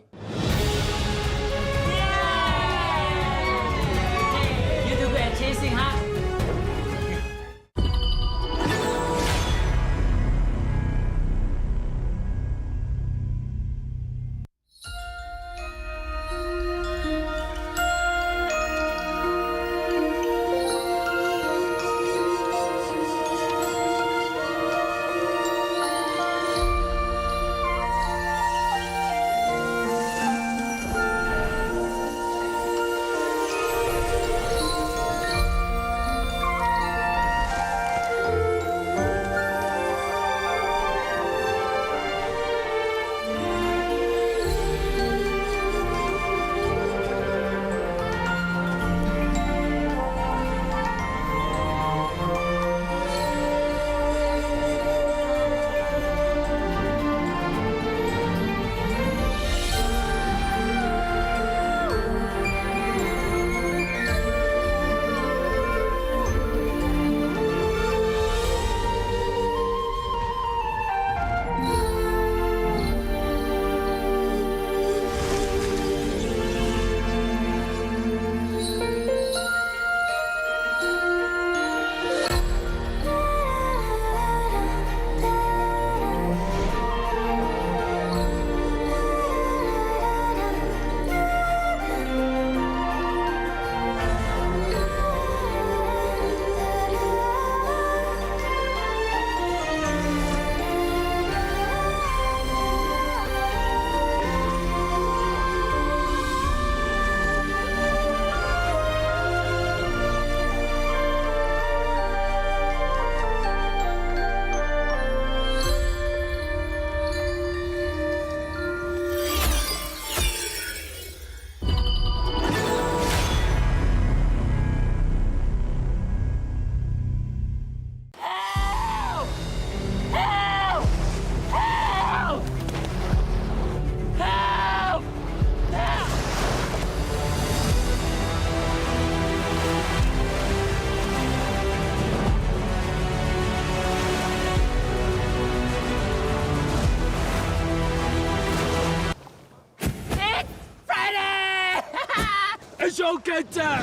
contender!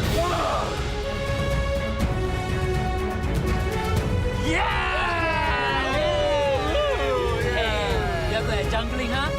Yeah! Hey, you're good at jungling, huh?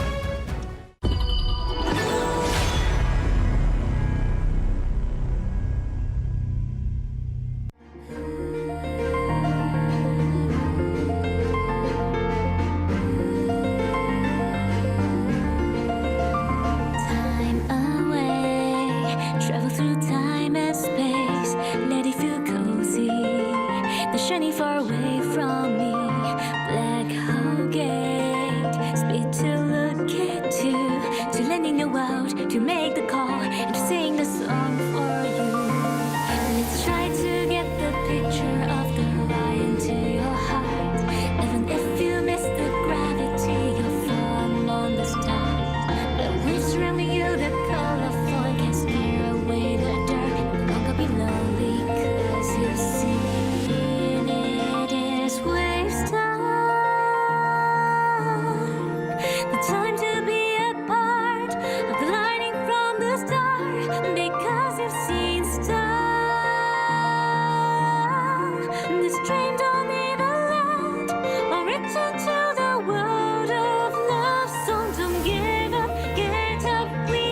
Far away from me, black hole gate, speed to look at you, to landing the world, to make the call, and to sing the song for you. Let's try to get the picture of the lion to your heart. Even if you miss the gravity, you'll fall on the stars. The waves surrounding you, the colorful can scare away the dirt. No longer be lonely, 'cause you see. Time to be a part of the lightning from the start, because you've seen stars. This dream don't need a land or return to the world of love. So don't give up, get up, we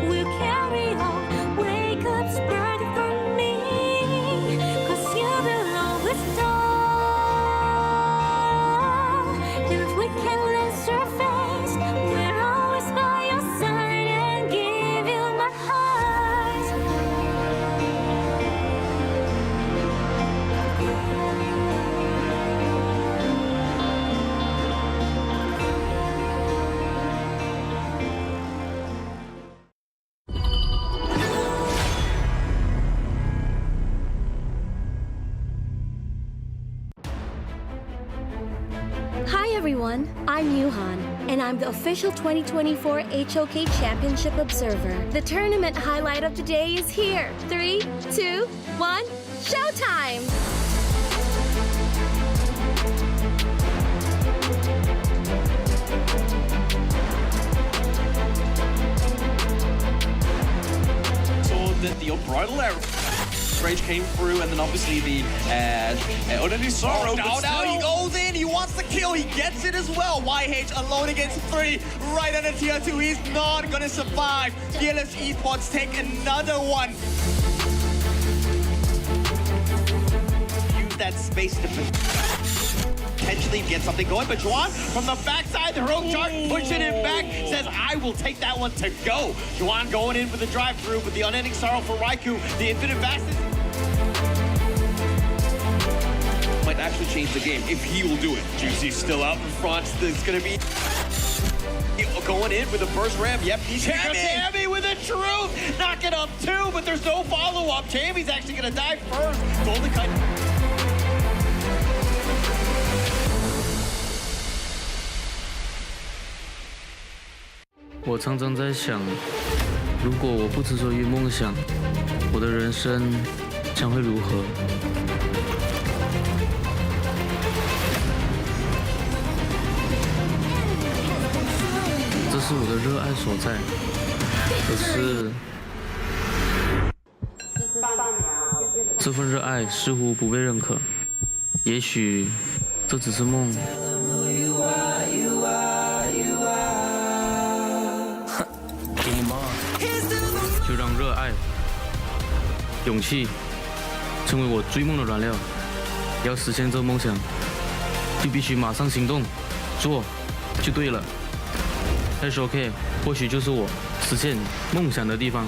will carry on. Wake up, spread it for me, 'cause you belong with stars. If we can surface, we're always by your side and give you my heart. Hi everyone, I'm Yuhan, and I'm the official 2024 HOK Championship Observer. The tournament highlight of the day is here. 3, 2, 1, showtime!
Saw that the unbridled arrow. Rage came through, and then obviously the Untitled Sorrow.
Oh, no, he goes in, he wants the kill, he gets it as well. YH alone against 3, right under tier 2, he's not gonna survive. Fearless Esports take another one. Use that space to potentially get something going, but Juan from the backside, the heroic charge, pushing it back, says, I will take that one to go. Juan going in for the drive-through, but the unending sorrow for Raikou, the infinite fastness.
Might actually change the game if he will do it. Juicy's still out in front. It's going to be going in with the first ram. Yep, he's
Tammy with the truth, knocking up 2, but there's no follow-up. Tammy's actually going to die first. Golden cut.
我常常在想，如果我不执着于梦想，我的人生将会如何？这是我的热爱所在，可是这份热爱似乎不被认可。也许这只是梦。就让热爱、勇气成为我追梦的燃料。要实现这梦想，就必须马上行动，做就对了。HOK 或许就是我实现梦想的地方。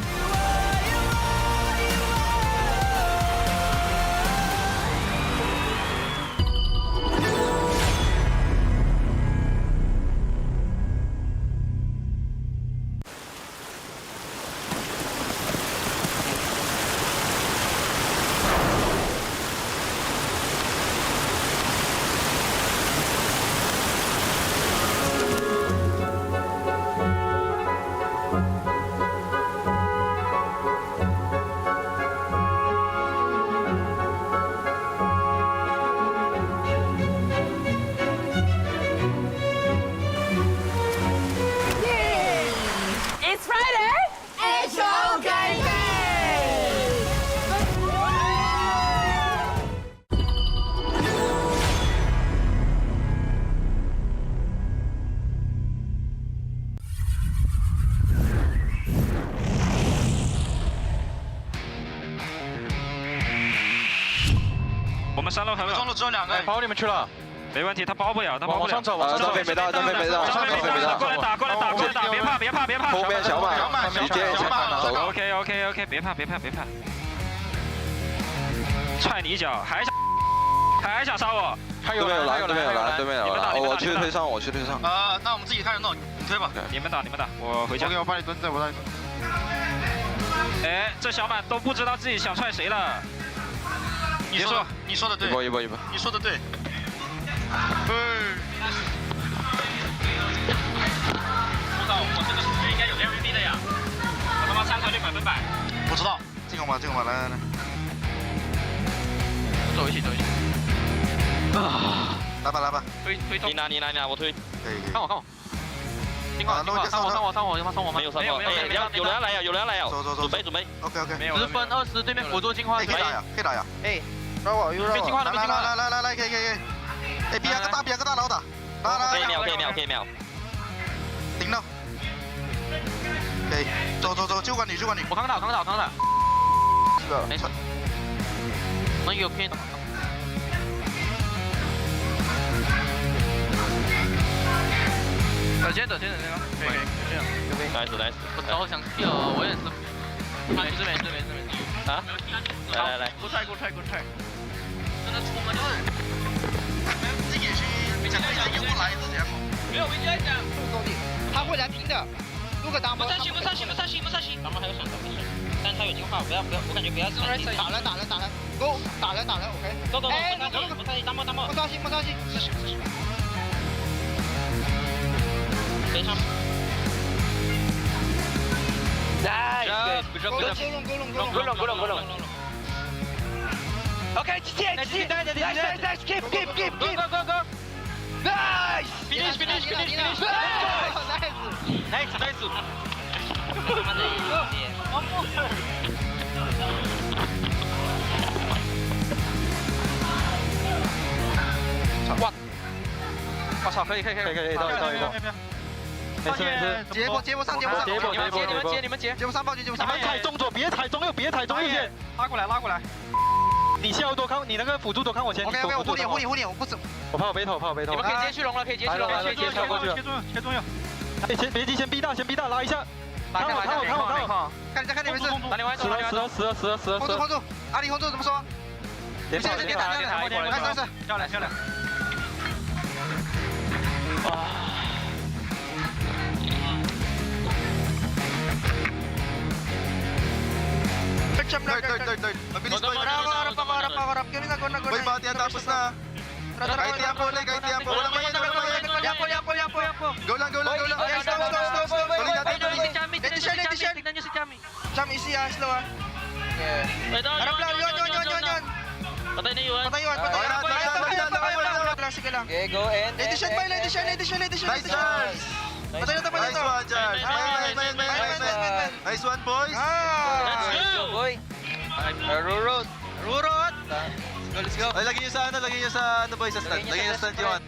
我们3楼很稳。
中路只有2个。
包你们去了。没问题，他包不了，他包不了。
往上走，往上走。
张飞没到，张飞没到。过来打，过来打，过来打，别怕。
后面小马，小马走。
OK，别怕。踹你一脚，还想杀我？
对面有蓝，我去推上。那我们自己开始弄，你推吧。
你们打，我回家。
我帮你蹲，我帮你蹲。
哎，这小满都不知道自己想踹谁了。
你说的对。一波。你说的对。
不知道，我这个数据应该有 MVP 的呀。我他妈参考率100%。
不知道，这个嘛，来。
走一起。
来吧。
推，你拿，我推。
可以。
看我。听话，上我吗？没有，有人来呀。
走。
准备。
OK。
10分20，对面辅助进化。
可以打呀。
哎，绕我。没进化了。
来，可以。哎，别个大佬打。来。
可以秒。
顶到。可以，走，就管你。
我扛打。
是的，
没错。能有骗的。先等这个，可以，这样。Nice。我超想踢哦，我也是。没事。啊？来。Good try。真的出门就是。
这也是讲为啥又不来之前吗？
没有，我就在讲。
他会来拼的。如果打不
上，咱们还有想没事。但他有进化，不要，我感觉不要。
打人。Go， 打人 ，OK。
走。不伤心。非常。Nice， 够拢。OK， 起 ，nice， keep。Go。Nice， finish。Nice。哇！我操，可以，到。没事。
接不上。
你们接。
接不上，暴击接不上。
你们踩中左，别踩中右，一些。拉过来。你下路多看，你那个辅助多看我前。
OK， 我护你，我不走。
我怕我背头。你们可以接去龙了，切过去。
切中右。
哎，别急，先逼大，拉一下。看我。
看你没事。
打你完死了。
控住。阿里控住怎么说？
别打。
来。
漂亮。
Third. Mabilis boy. Harap. Boy, bati ang tapos na. Kahit tiempo. Walang Yapo. Go lang. Stop. Tuloy natin.
Tignan nyo si Chami.
Cham, easy slow Harap lang, yun.
Patay na yun.
Sige lang.
Okay, go and...
Edition. Nice, Charles. Patay na. Nice one, Charles. Nice one, boys.
Let's go, boy. Rurot.
Let's go. Ay, lagyan nyo sa boys, sa stand. Lagyan nyo sa stand yun.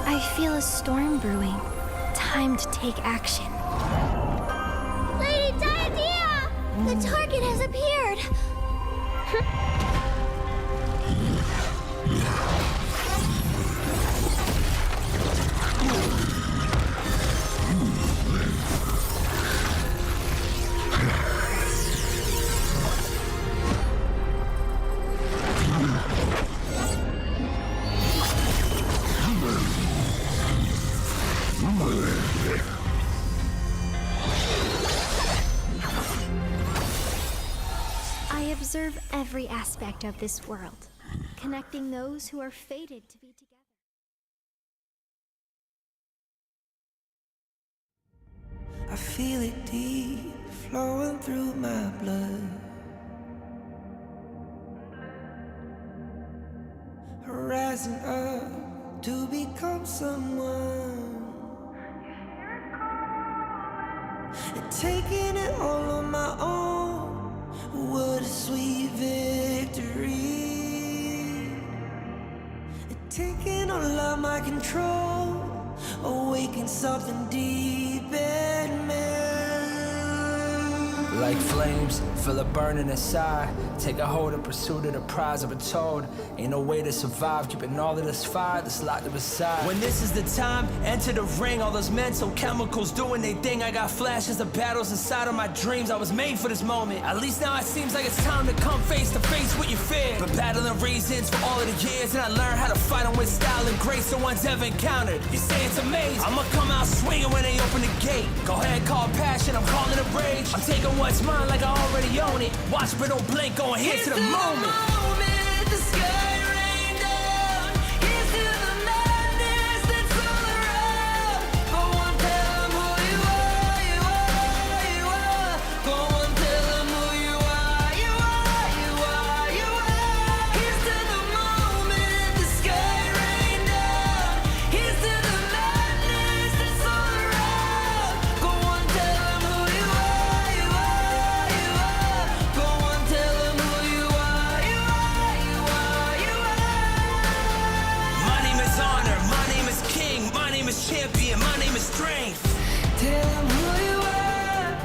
I feel a storm brewing. Time to take action. Lady Diadea! The target has appeared! I observe every aspect of this world, connecting those who are fated to be together.
I feel it deep flowing through my blood. Rising up to become someone. Taking it all on my own, what a sweet victory. Taking all of my control, awaken something deep in me.
Like flames, feel it burning inside. Take a hold in pursuit of the prize. I've been told, ain't no way to survive. Keeping all of this fire that's locked up inside. When this is the time, enter the ring. All those mental chemicals doing they thing. I got flashes of battles inside of my dreams. I was made for this moment. At least now it seems like it's time to come face to face with your fear. Been battling reasons for all of the years, and I learned how to fight them with style and grace no one's ever encountered. You say it's amazing. I'ma come out swinging when they open the gate. Go ahead, call passion. I'm calling it rage. I'm taking what's mine like I already own it. Watch but don't blink, going here to the moment.
The sky rain down. Here's to the madness that's all around. Go on, tell them who you are, you are, you are. Go on, tell them who you are, you are, you are, you are. Here's to the moment, the sky rain down. Here's to the madness that's all around. Go on, tell them who you are, you are, you are. Go on, tell them who you are, you are, you are, you are.
My name is honor, my name is king, my name is champion, my name is strength.
Tell them who you are.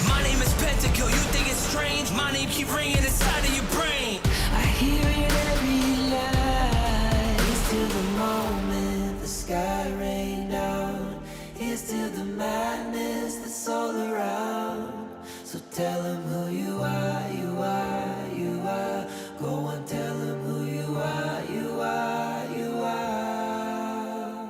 My name is Pentakill, you think it's strange? My name keep ringing inside of your brain.
I hear it every night. Here's to the moment the sky rain down. Here's to the madness that's all around. So tell them who you are, you are, you are. Go on, tell them who you are, you are, you are.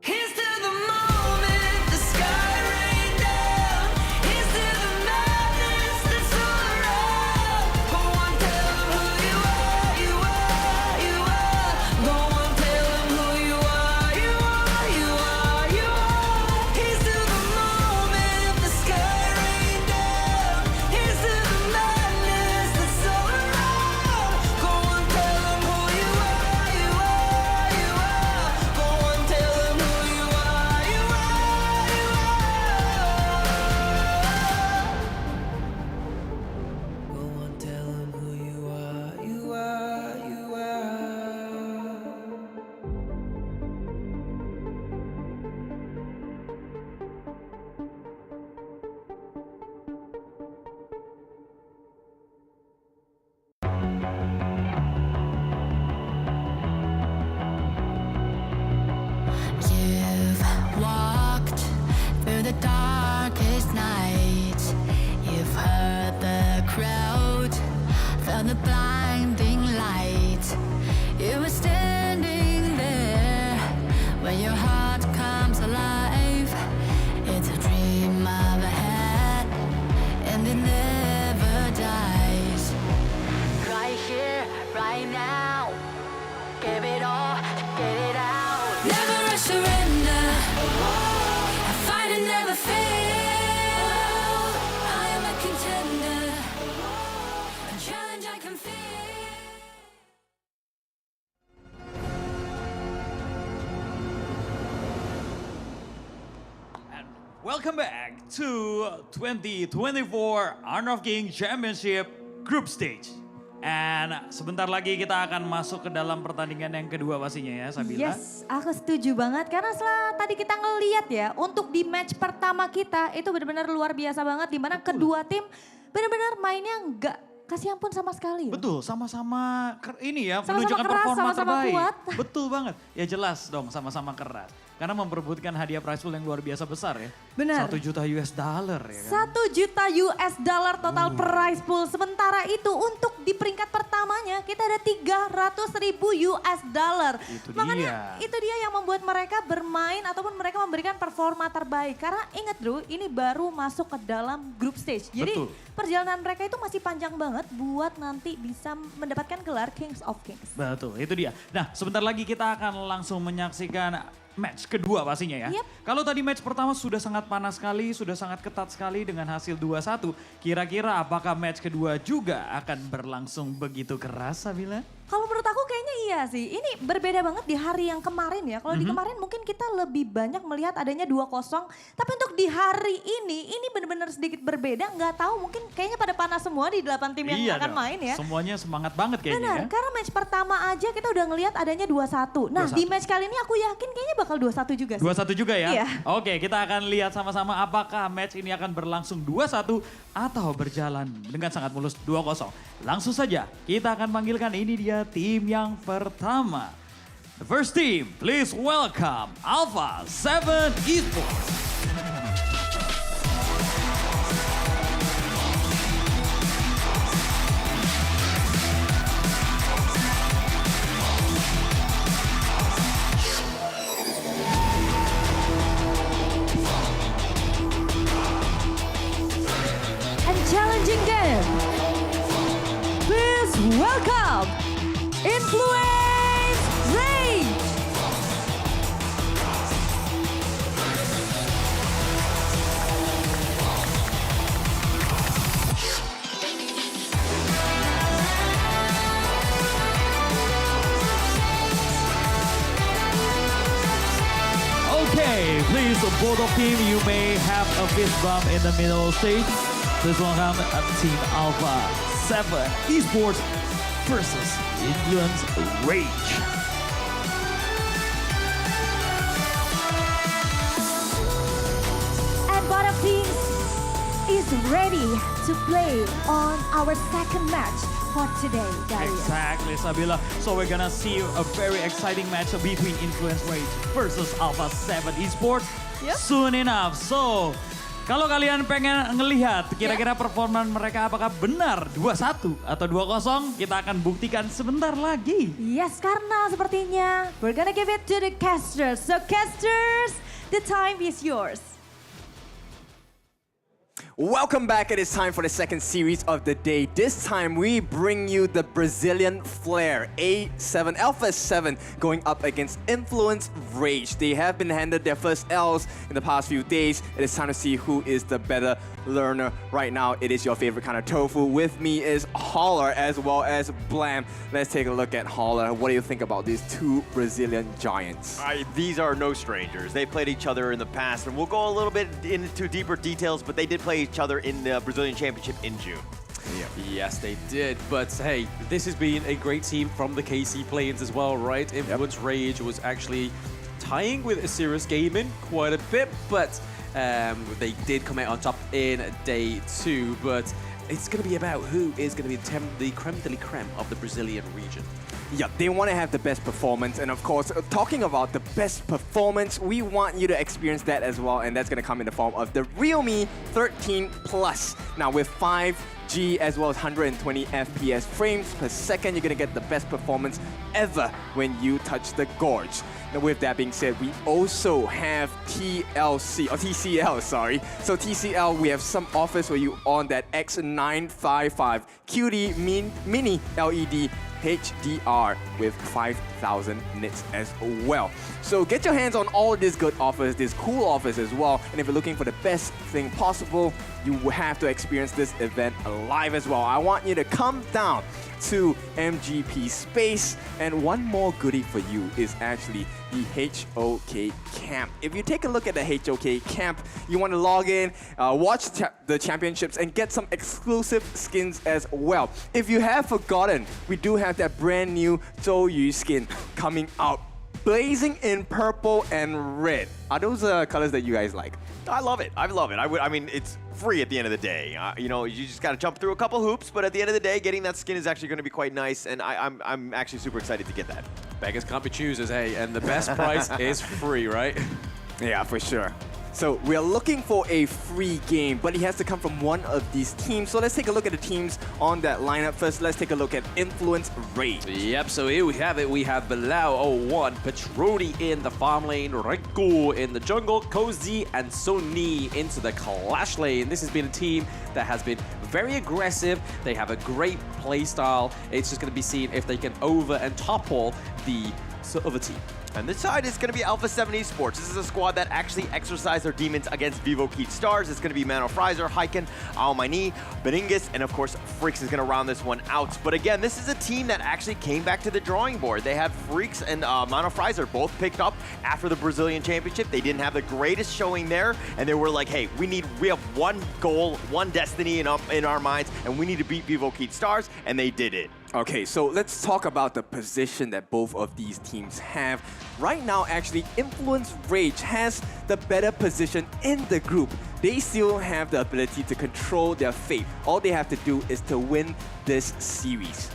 Here's to the moment the sky rain down. Here's to the madness that's all around. Go on, tell them who you are, you are, you are. Go on, tell them who you are, you are, you are, you are. Here's to the moment the sky rain down. Here's to the madness that's all around. Go on, tell them who you are, you are, you are. Go on, tell them who you are, you are, you are. Go on, tell them who you are, you are, you are.
You've walked through the darkest night. You've heard the crowd, felt the blinding light. You were standing there when your heart comes alive. It's a dream I've had, and it never dies. Right here, right now, give it all, get it out.
Never a surrender. I fight and never fail. I am a contender. A challenge I can feel.
Welcome back to 2024 Honor of King Championship Group Stage. And sebentar lagi kita akan masuk ke dalam pertandingan yang kedua pastinya ya Sabila.
Yes, aku setuju banget karena setelah tadi kita ngeliat ya untuk di match pertama kita itu benar-benar luar biasa banget di mana kedua tim benar-benar mainnya nggak kasih ampun sama sekali.
Betul, sama-sama ini ya
Sama-sama
menunjukkan
keras,
performa
sama-sama
terbaik.
kuat.
Betul banget, ya jelas dong sama-sama keras. Karena memperebutkan hadiah prize pool yang luar biasa besar ya.
Benar.
1 juta US dollar ya kan.
1 juta US dollar total prize pool. Sementara itu untuk di peringkat pertamanya kita ada 300.000 US dollar.
Itu
Makanya
dia.
itu dia yang membuat mereka bermain ataupun mereka memberikan performa terbaik. Karena ingat Drew, ini baru masuk ke dalam group stage. Jadi
Betul.
perjalanan mereka itu masih panjang banget buat nanti bisa mendapatkan gelar Kings of Kings.
Betul, itu dia. Nah, sebentar lagi kita akan langsung menyaksikan match kedua pastinya ya. Kalau tadi match pertama sudah sangat panas sekali, sudah sangat ketat sekali dengan hasil 2-1. Kira-kira apakah match kedua juga akan berlangsung begitu keras, Sabila?
Kalau menurut aku kayaknya iya sih. Ini berbeda banget di hari yang kemarin ya. Kalau di kemarin mungkin kita lebih banyak melihat adanya 2-0. Tapi untuk di hari ini benar-benar sedikit berbeda. Nggak tahu mungkin kayaknya pada panas semua di 8 tim yang akan main ya.
Semuanya semangat banget kayaknya.
Benar, karena match pertama aja kita udah ngelihat adanya 2-1. Nah 2-1. Di match kali ini aku yakin kayaknya bakal 2-1 juga sih.
2-1 juga ya?
Iya.
Oke, kita akan lihat sama-sama apakah match ini akan berlangsung 2-1 atau berjalan dengan sangat mulus 2-0. Langsung saja kita akan panggilkan ini dia tim yang pertama. The first team, please welcome FLCN Esports.
And challenging them. Please welcome Influence Rage.
Okay, please, both of team, you may have a fist bump in the middle stage. Please welcome Team FLCN Esports versus Influence Rage.
And both of teams is ready to play on our second match for today, Darius.
Exactly, Sabila. So we're gonna see a very exciting match between Influence Rage versus FLCN Esports soon enough. So, kalau kalian pengen ngelihat kira-kira performan mereka apakah benar 2-1 atau 2-0, kita akan buktikan sebentar lagi.
Yes, karena sepertinya we're gonna give it to the casters. So casters, the time is yours.
Welcome back. It is time for the second series of the day. This time we bring you the Brazilian Flair A7 Alpha 7 going up against Influence Rage. They have been handed their first L's in the past few days. It is time to see who is the better learner. Right now, it is your favorite kind of tofu. With me is Holler as well as Blam. Let's take a look at Holler. What do you think about these two Brazilian giants?
These are no strangers. They played each other in the past, and we'll go a little bit into deeper details, but they did play each other in the Brazilian Championship in June.
Yeah. Yes, they did. But hey, this has been a great team from the KC Plains as well, right? Influence Rage was actually tying with a serious gaming quite a bit, but they did come out on top in day 2. But it's going to be about who is going to be the creme de la creme of the Brazilian region.
Yeah, they want to have the best performance. And of course, talking about the best performance, we want you to experience that as well. And that's going to come in the form of the Realme 13 Plus. Now with 5G as well as 120 FPS frames per second, you're going to get the best performance ever when you touch the gorge. Now with that being said, we also have TCL, sorry. So TCL, we have some offers for you on that X955 QD Mini LED HDR with 5,000 nits as well. So get your hands on all these good offers, these cool offers as well. And if you're looking for the best thing possible, you will have to experience this event live as well. I want you to come down to MGP Space. And one more goodie for you is actually the HOK Camp. If you take a look at the HOK Camp, you want to log in, watch the championships, and get some exclusive skins as well. If you have forgotten, we do have that brand new Zhou Yu skin coming out, blazing in purple and red. Are those colors that you guys like?
I love it. I love it. I mean, it's free at the end of the day. You know, you just got to jump through a couple hoops, but at the end of the day, getting that skin is actually going to be quite nice, and I'm actually super excited to get that.
Beggars can't be choosers, hey, and the best price is free, right?
Yeah, for sure. So we're looking for a free game, but it has to come from one of these teams. So let's take a look at the teams on that lineup. First, let's take a look at Influence Rage.
Yep, so here we have it. We have Bilal 01, Petrodi in the farm lane, Riku in the jungle, Cozy and Sony into the clash lane. This has been a team that has been very aggressive. They have a great play style. It's just going to be seen if they can over and topple the other team.
And this side is going to be Alpha 7 Esports. This is a squad that actually exercised their demons against Vivo Keith Stars. It's going to be Mano Fraser, Hyken, Almaini, Beningis, and of course, Freaks is going to round this one out. But again, this is a team that actually came back to the drawing board. They had Freaks and Mano Fraser both picked up after the Brazilian Championship. They didn't have the greatest showing there, and they were like, hey, we have one goal, one destiny in our minds, and we need to beat Vivo Keith Stars, and they did it.
Okay, so let's talk about the position that both of these teams have. Right now, actually, Influence Rage has the better position in the group. They still have the ability to control their fate. All they have to do is to win this series.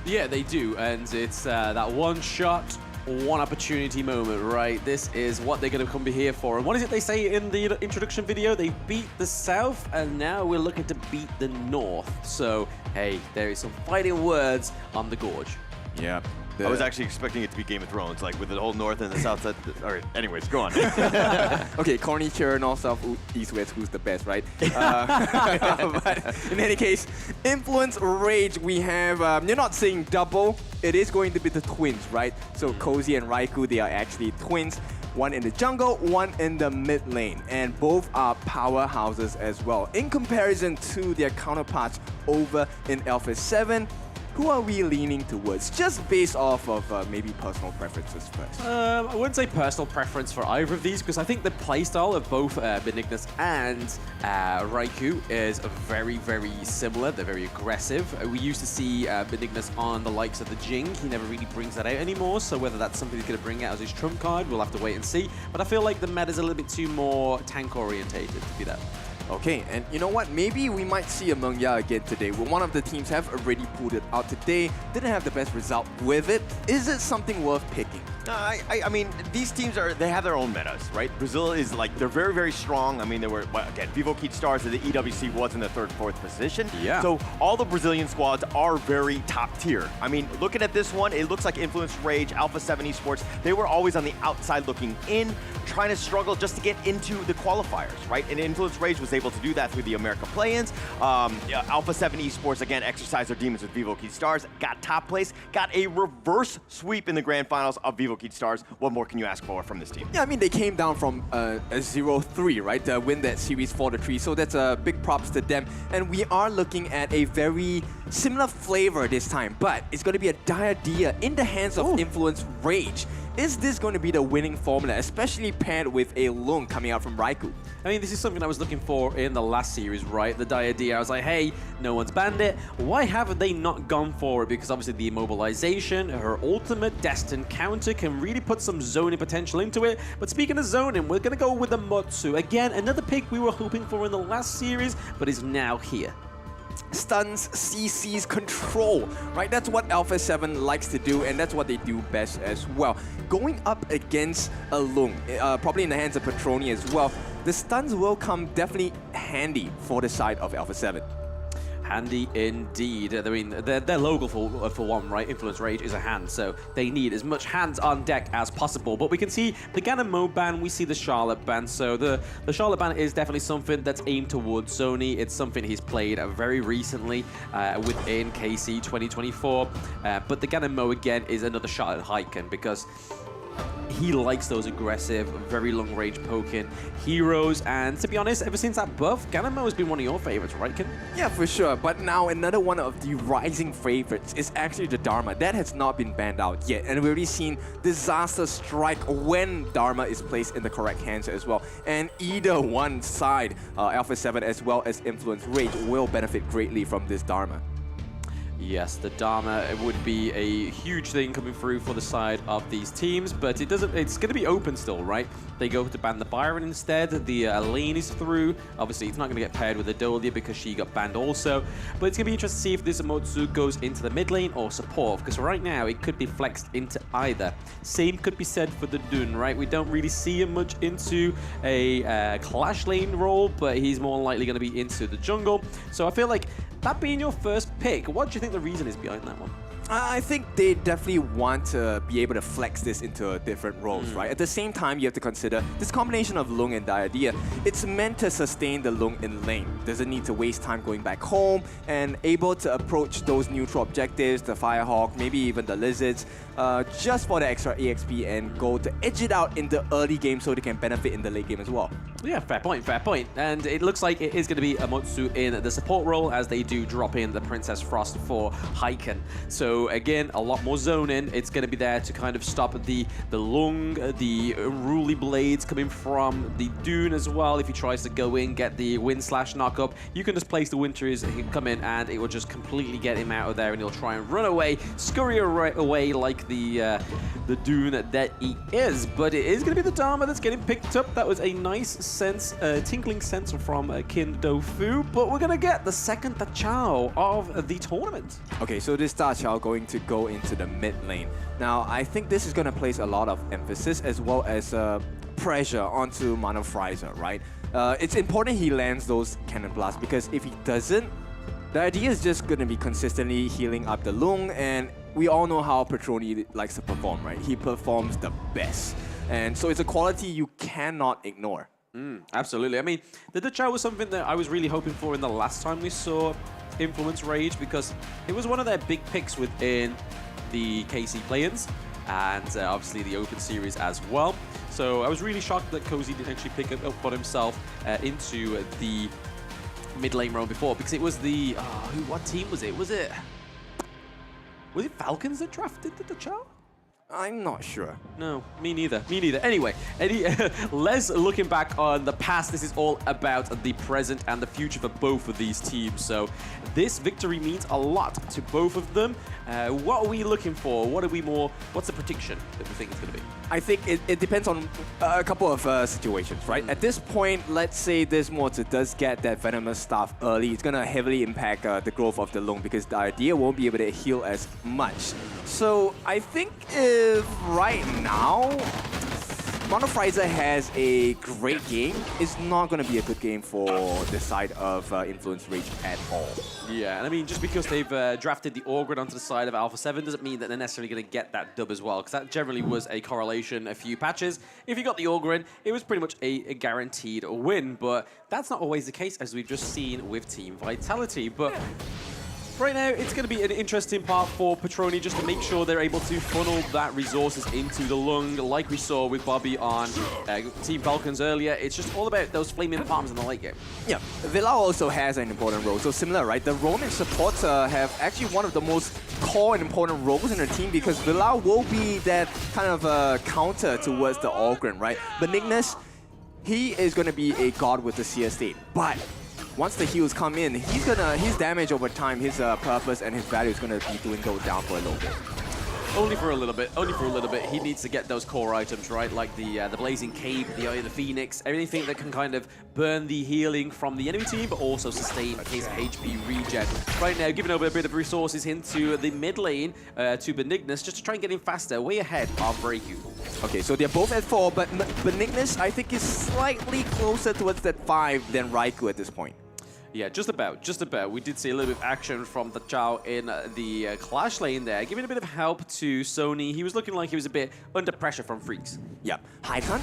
Yeah, they do, and it's that one shot, one opportunity moment, right? This is what they're going to come here for. And what is it they say in the introduction video? They beat the South, and now we're looking to beat the North. So, hey, there is some fighting words on the gorge.
Yeah.
I was actually expecting it to be Game of Thrones, like with the whole North and the South side. All right, anyways, go on.
Okay, corny cheer, North, South, East, West, who's the best, right? But in any case, Influence Rage, we have, you're not saying double, it is going to be the twins, right? So Cozy and Raikou, they are actually twins. One in the jungle, one in the mid lane. And both are powerhouses as well. In comparison to their counterparts over in Alpha 7, who are we leaning towards? Just based off of maybe personal preferences first.
I wouldn't say personal preference for either of these, because I think the playstyle of both Benignis and Raikou is very, very similar. They're very aggressive. We used to see Benignis on the likes of the Jing. He never really brings that out anymore, so whether that's something he's going to bring out as his trump card, we'll have to wait and see. But I feel like the meta is a little bit too more tank-orientated to be that.
Okay, and you know what? Maybe we might see a Mengya again today. One of the teams have already pulled it out today. Didn't have the best result with it. Is it something worth picking?
I mean, these teams they have their own metas, right? Brazil is like, they're very, very strong. I mean, they were, well, again, Vivo Keith Stars, the EWC was in the 3rd, 4th position.
Yeah.
So all the Brazilian squads are very top tier. I mean, looking at this one, it looks like Influence Rage, Alpha 7 Esports, they were always on the outside looking in, trying to struggle just to get into the qualifiers, right? And Influence Rage was able to do that through the America play-ins. Alpha 7 Esports, again, exercised their demons with Vivo Keith Stars, got top place, got a reverse sweep in the grand finals of Vivo Keith Stars. What more can you ask for from this team?
Yeah, I mean, they came down from a 0-3, right, to win that series 4-3, so that's a big props to them. And we are looking at a very similar flavor this time, but it's going to be a Diadea in the hands of Influence Rage. Is this going to be the winning formula, especially paired with a Lung coming out from Raikou?
I mean, this is something I was looking for in the last series, right? The Diadea. I was like, hey, no one's banned it. Why haven't they not gone for it? Because obviously the immobilization, her ultimate destined counter can really put some zoning potential into it. But speaking of zoning, we're going to go with the Motsu. Again, another pick we were hoping for in the last series, but is now here.
Stuns, CC's control, right? That's what Alpha 7 likes to do, and that's what they do best as well. Going up against a Lung, probably in the hands of Petroni as well, the stuns will come definitely handy for the side of Alpha 7.
Handy indeed. I mean, their logo for one, right? Influence Rage is a hand, so they need as much hands on deck as possible. But we can see the Ganon Mo ban, we see the Charlotte ban. So the Charlotte ban is definitely something that's aimed towards Zoni. It's something he's played very recently within KC 2024. But the Ganon Mo again is another shot at Hyken because he likes those aggressive, very long-range poking heroes, and to be honest, ever since that buff, Ganamo has been one of your favorites, right, Ken?
Yeah, for sure, but now another one of the rising favorites is actually the Dharma. That has not been banned out yet, and we've already seen disaster strike when Dharma is placed in the correct hands as well. And either one side, Alpha 7 as well as Influence Rage, will benefit greatly from this Dharma.
Yes, the Dharma would be a huge thing coming through for the side of these teams, but it doesn't. It's going to be open still, right? They go to ban the Byron instead. The Lane is through. Obviously, it's not going to get paired with the Dolia because she got banned also. But it's going to be interesting to see if this Emotsu goes into the mid lane or support, because right now it could be flexed into either. Same could be said for the Dun, right? We don't really see him much into a Clash lane role, but he's more likely going to be into the jungle. So I feel like that being your first pick, what do you think the reason is behind that one?
I think they definitely want to be able to flex this into different roles, right? At the same time, you have to consider this combination of Lung and Diadea. It's meant to sustain the Lung in lane. Doesn't need to waste time going back home and able to approach those neutral objectives, the Firehawk, maybe even the Lizards, just for the extra EXP and gold to edge it out in the early game so they can benefit in the late game as well.
Yeah, fair point, fair point. And it looks like it is going to be Amotsu in the support role as they do drop in the Princess Frost for Hyken. So again, a lot more zoning. It's going to be there to kind of stop the Lung, the unruly blades coming from the Dune as well. If he tries to go in, get the wind/knock up, you can just place the Winters, he can come in and it will just completely get him out of there and he'll try and run away, scurry away like the Dune that he is. But it is going to be the Dharma that's getting picked up. That was a nice sense, tinkling sense from Kin Do-Fu, but we're going to get the second Tachao of the tournament.
Okay, so this Tachao going to go into the mid lane. Now, I think this is going to place a lot of emphasis as well as pressure onto Mano Frizer, right? It's important he lands those cannon blasts because if he doesn't, the idea is just going to be consistently healing up the Lung, and we all know how Petroni likes to perform, right? He performs the best. And so it's a quality you cannot ignore.
Absolutely. I mean, the Tachao was something that I was really hoping for in the last time we saw Influence Rage because it was one of their big picks within the KC play-ins and obviously the Open Series as well. So I was really shocked that Cozy didn't actually pick it up for himself into the mid lane role before because it was the... what team was it? Was it Falcons that drafted the Tachao?
I'm not sure.
No, me neither. Me neither. Anyway, Les, looking back on the past, this is all about the present and the future for both of these teams. So this victory means a lot to both of them. What are we looking for? What's the prediction that we think it's going to be?
I think it depends on a couple of situations, right? At this point, let's say this Mortar does get that Venomous Staff early. It's going to heavily impact the growth of the Lung because the idea won't be able to heal as much. So I think if right now Mano Frizer has a great game, it's not going to be a good game for the side of Influence Rage at all.
Yeah, and I mean, just because they've drafted the Orgrid onto the side of Alpha 7 doesn't mean that they're necessarily going to get that dub as well, because that generally was a correlation a few patches. If you got the Orgrid, it was pretty much a guaranteed win, but that's not always the case, as we've just seen with Team Vitality. But right now, it's going to be an interesting part for Petroni just to make sure they're able to funnel that resources into the Lung, like we saw with Bobby on Team Falcons earlier. It's just all about those flaming palms in the late game.
Yeah, Villau also has an important role. So similar, right? The Ronin supports have actually one of the most core and important roles in the team because Villau will be that kind of counter towards the Orgrin, right? Benignus, he is going to be a god with the CS state, but once the heals come in, his damage over time, his purpose and his value is gonna be dwindled down for a little bit.
Only for a little bit. Only for a little bit. He needs to get those core items, right? Like the Blazing Cape, the Eye of the Phoenix, everything that can kind of burn the healing from the enemy team, but also sustain a case of HP regen. Right now, giving over a bit of resources into the mid lane to Benignus, just to try and get him faster, way ahead of Reiku.
Okay, so they're both at 4, but Benignus, I think, is slightly closer towards that 5 than Raikou at this point.
Yeah, just about. We did see a little bit of action from the Tachao in the Clash lane there, giving a bit of help to Sony. He was looking like he was a bit under pressure from Freaks.
Yeah, Hykan,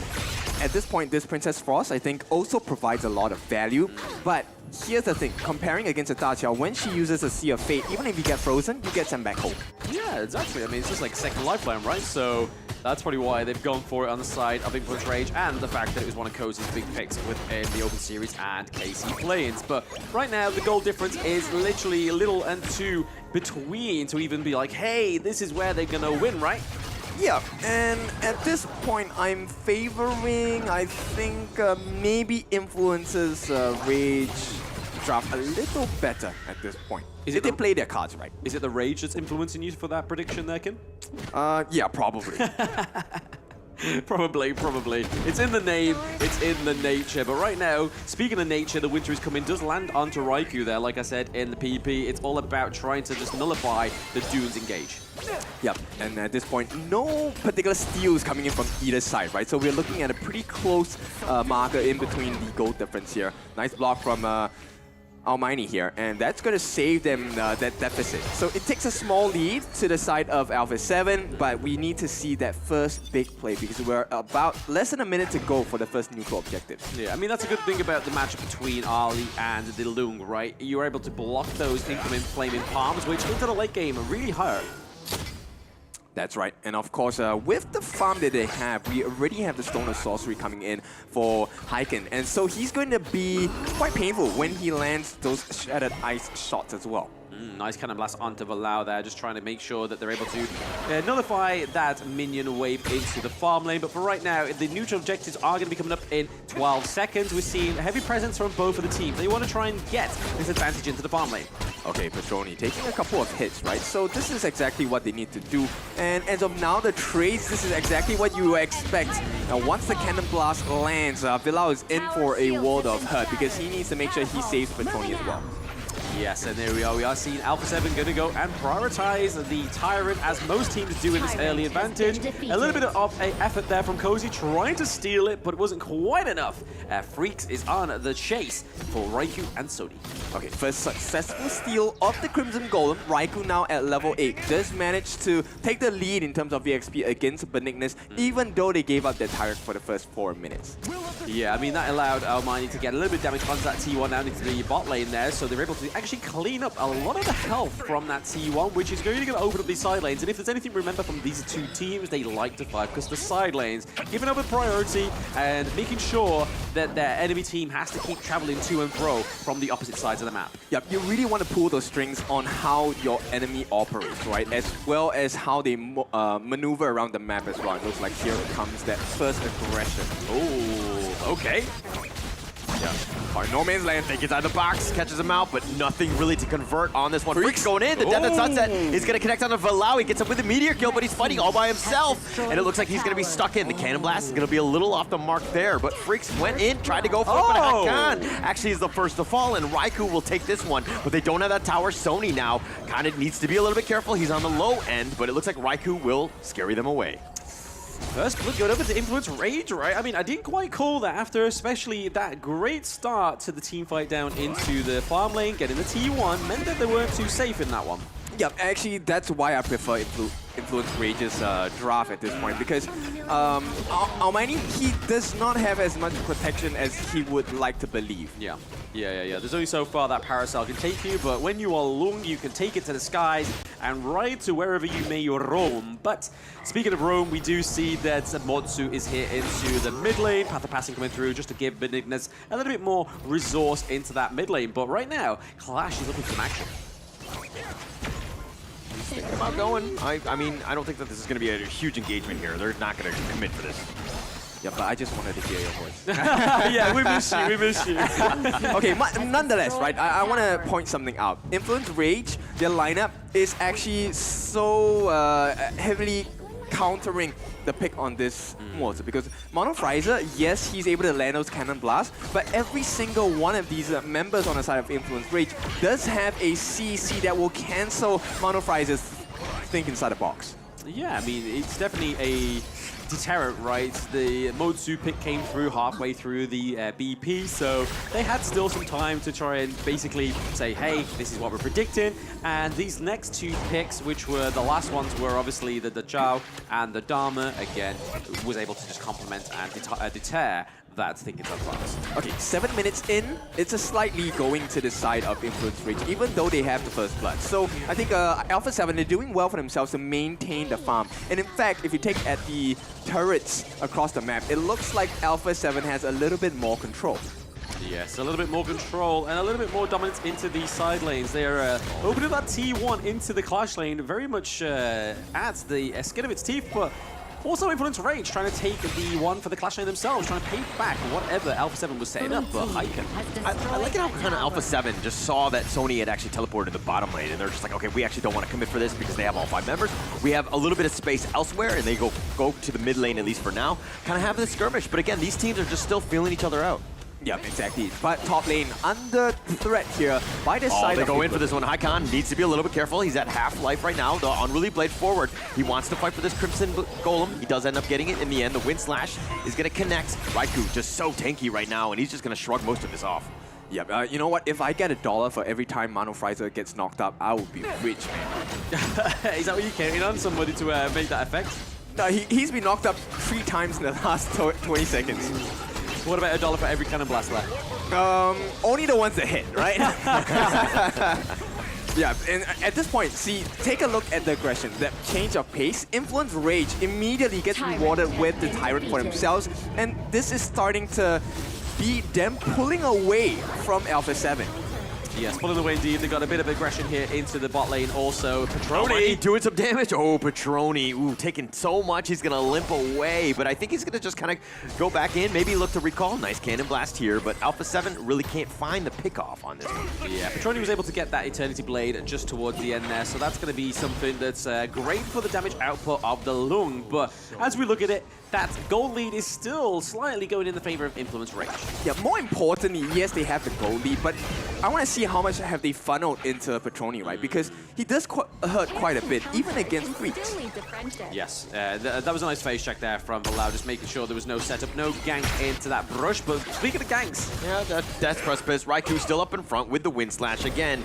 at this point, this Princess Frost, I think, also provides a lot of value. But here's the thing, comparing against a Tachao, when she uses a Sea of Fate, even if you get frozen, you get sent back home.
Yeah, exactly. I mean, it's just like second lifeline, right? So that's probably why they've gone for it on the side of Influence Rage and the fact that it was one of Cozy's big picks within the Open Series and KC play-ins. But right now, the goal difference is literally a little and two between to even be like, hey, this is where they're going to win, right?
Yeah, and at this point, I'm favoring, I think, maybe Influence's Rage draft a little better at this point. If they play their cards right.
Is it the Rage that's influencing you for that prediction there, Kim?
Yeah, probably.
Probably. It's in the name, it's in the nature. But right now, speaking of nature, the Winter is coming, does land onto Raikou there, like I said, in the PvP. It's all about trying to just nullify the Dunes engage.
Yep, and at this point, no particular steals coming in from either side, right? So we're looking at a pretty close marker in between the gold difference here. Nice block from Almighty here, and that's going to save them that deficit. So it takes a small lead to the side of Alpha 7, but we need to see that first big play because we're about less than a minute to go for the first neutral objective.
Yeah, I mean, that's a good thing about the matchup between Ali and the Lung, right? You're able to block those incoming flaming palms, which into the late game really hurt.
That's right. And of course, with the farm that they have, we already have the Stone of Sorcery coming in for Hyken. And so he's going to be quite painful when he lands those Shattered Ice shots as well.
Nice cannon blast onto Valau there, just trying to make sure that they're able to nullify that minion wave into the farm lane. But for right now, the neutral objectives are going to be coming up in 12 seconds. We're seeing a heavy presence from both of the teams. They want to try and get this advantage into the farm lane.
Okay, Patroni taking a couple of hits, right? So this is exactly what they need to do. And as of now, the trades, this is exactly what you expect. Now, once the cannon blast lands, Valau is in for a world of hurt because he needs to make sure he saves Patroni as well.
Yes, and there we are. We are seeing Alpha 7 going to go and prioritize the Tyrant, as most teams do in this early advantage. A little bit of an effort there from Cozy, trying to steal it, but it wasn't quite enough. Freaks is on the chase for Raikou and Sony.
Okay, first successful steal of the Crimson Golem. Raikou now at level 8. Just managed to take the lead in terms of VXP against Benignus, even though they gave up their Tyrant for the first 4 minutes.
Yeah, I mean, that allowed Almighty to get a little bit of damage onto that T1 down into the bot lane there, so they're able to actually clean up a lot of the health from that T1, which is going to open up these side lanes. And if there's anything to remember from these two teams, they like to fight, because the side lanes, giving up a priority and making sure that their enemy team has to keep traveling to and fro from the opposite sides of the map.
Yep, you really want to pull those strings on how your enemy operates, right? As well as how they maneuver around the map as well. It looks like here comes that first aggression.
Oh, okay.
Yeah. No Man's Land, they get out of the box, catches him out, but nothing really to convert on this one. Freak's going in, the Death at Sunset is going to connect on to Valau. He gets up with a meteor kill, but he's fighting all by himself. And it looks like he's going to be stuck in. The Cannon Blast is going to be a little off the mark there, but Freaks went in, tried to go for it, but Hakan actually is the first to fall, and Raikou will take this one, but they don't have that tower. Sony now kind of needs to be a little bit careful. He's on the low end, but it looks like Raikou will scary them away.
First blood going over to Influence Rage, right? I mean, I didn't quite call that after especially that great start to the team fight down into the farm lane, getting the T1, meant that they weren't too safe in that one.
Yeah, actually, that's why I prefer Influence Rage's draft at this point, because Almighty, he does not have as much protection as he would like to believe.
Yeah. There's only so far that Parasol can take you, but when you are Lung, you can take it to the skies and ride to wherever you may roam. But speaking of roam, we do see that Motsu is here into the mid lane. Path of Passing coming through just to give Benignus a little bit more resource into that mid lane. But right now, Clash is looking for some action.
Thinking about going. I mean, I don't think that this is going to be a huge engagement here. They're not going to commit for this.
Yeah, but I just wanted to hear your voice.
Yeah, we miss you.
Okay, nonetheless, right, I want to point something out. Influence Rage, their lineup is actually so heavily countering the pick on this Mortar, because Mono Frizer, yes, he's able to land those cannon blasts, but every single one of these members on the side of Influence Rage does have a CC that will cancel Mono Frizer's think inside the box.
Yeah, I mean, it's definitely a deterrent, right? The Motsu pick came through halfway through the BP, so they had still some time to try and basically say, hey, this is what we're predicting. And these next two picks, which were the last ones, were obviously the Dachau and the Dharma, again, was able to just complement and deter that thinking so fast.
Okay, 7 minutes in, it's a slightly going to the side of Influence Rage, even though they have the first blood. So I think Alpha 7, they're doing well for themselves to maintain the farm. And in fact, if you take at the turrets across the map, it looks like Alpha 7 has a little bit more control.
Yes, a little bit more control and a little bit more dominance into the side lanes. They're opening that T1 into the Clash lane very much at the skin of its teeth, but also Influence Rage trying to take the one for the Clash lane themselves, trying to pay back whatever Alpha 7 was setting up, but Hyken.
I like it how kind of Alpha 7 just saw that Sony had actually teleported to the bottom lane, and they're just like, okay, we actually don't want to commit for this because they have all 5 members. We have a little bit of space elsewhere, and they go to the mid lane, at least for now, kind of have this skirmish. But again, these teams are just still feeling each other out.
Yeah, exactly. But top lane under threat here by the side.
They go in for this one. Hyken needs to be a little bit careful. He's at half life right now. The Unruly Blade forward. He wants to fight for this Crimson Golem. He does end up getting it in the end. The Wind Slash is going to connect. Raikou just so tanky right now, and he's just going to shrug most of this off.
Yeah, you know what? If I get $1 for every time Mono Frizer gets knocked up, I would be rich, man.
Is that what you're counting on? Somebody to make that effect?
No, he's been knocked up 3 times in the last 20 seconds.
What about $1 for every cannon blast left?
Only the ones that hit, right? Yeah, and at this point, see, take a look at the aggression. That change of pace, Influence Rage immediately gets rewarded with the Tyrant for themselves, and this is starting to be them pulling away from Alpha 7.
Yes, pulling away indeed. They got a bit of aggression here into the bot lane also. Petroni
doing some damage. Oh, Petroni, ooh, taking so much. He's going to limp away, but I think he's going to just kind of go back in, maybe look to recall. Nice cannon blast here, but Alpha 7 really can't find the pickoff on this one.
Yeah, Petroni was able to get that Eternity Blade just towards the end there, so that's going to be something that's great for the damage output of the Lung, but as we look at it, that gold lead is still slightly going in the favor of Influence Rage.
Yeah, more importantly, yes, they have the gold lead, but I want to see how much have they funneled into Petroni, right? Because he does hurt quite a bit, even against Freaks.
Yes, that was a nice face check there from Bilal, just making sure there was no setup, no gank into that brush. But speaking of ganks,
yeah, that Death Precipice, Raikou still up in front with the Wind Slash again.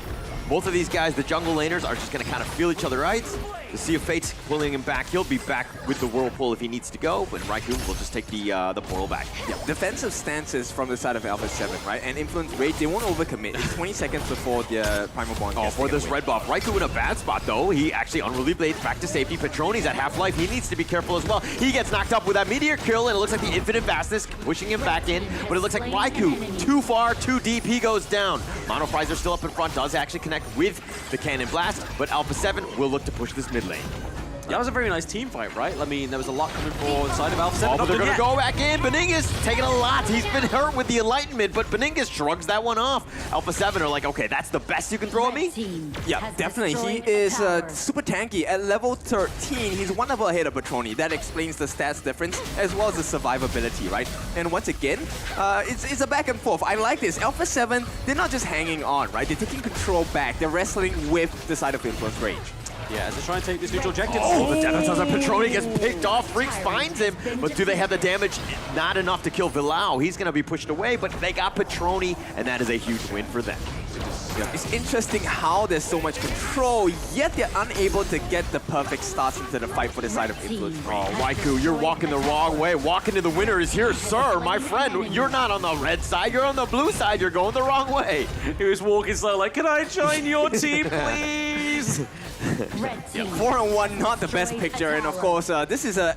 Both of these guys, the jungle laners, are just going to kind of feel each other out. The Sea of Fate's pulling him back. He'll be back with the Whirlpool if he needs to go, but Raikou will just take the portal back.
Yeah, defensive stances from the side of Alpha 7, right? And Influence Rage, they won't overcommit. It's 20 seconds before the Primal Bond.
Oh, for this red buff. Raikou in a bad spot, though. He actually unruly blades back to safety. Petroni's at half-life. He needs to be careful as well. He gets knocked up with that Meteor kill, and it looks like the Infinite Fastness pushing him back in, but it looks like Raikou, too far, too deep. He goes down. Mono Frizer still up in front, does actually connect with the Cannon Blast, but Alpha 7 will look to push this mid lane.
That was a very nice team fight, right? I mean, there was a lot coming forward side of Alpha 7.
Oh, but they're going to go back in. Beningus taking a lot. He's been hurt with the Enlightenment, but Beningus shrugs that one off. Alpha 7 are like, okay, that's the best you can throw at me?
Yeah, definitely. He is super tanky. At level 13, he's one level ahead of Petroni. That explains the stats difference, as well as the survivability, right? And once again, it's a back and forth. I like this. Alpha 7, they're not just hanging on, right? They're taking control back. They're wrestling with the side of Influence Rage.
Yeah, as they try and take this neutral objective.
Oh, the Death of Petroni gets picked off. Freaks finds him, but do they have the damage? Not enough to kill Bilal. He's going to be pushed away, but they got Petroni, and that is a huge win for them.
Yeah, it's interesting how there's so much control, yet they're unable to get the perfect starts into the fight for the side of Influence Rage.
Oh, Raikou, you're walking the wrong way. Walking to the winner is here, sir, my friend. You're not on the red side, you're on the blue side. You're going the wrong way.
He was walking slow like, can I join your team, please?
Yeah, 4-on-1, not the best picture, and of course, this is a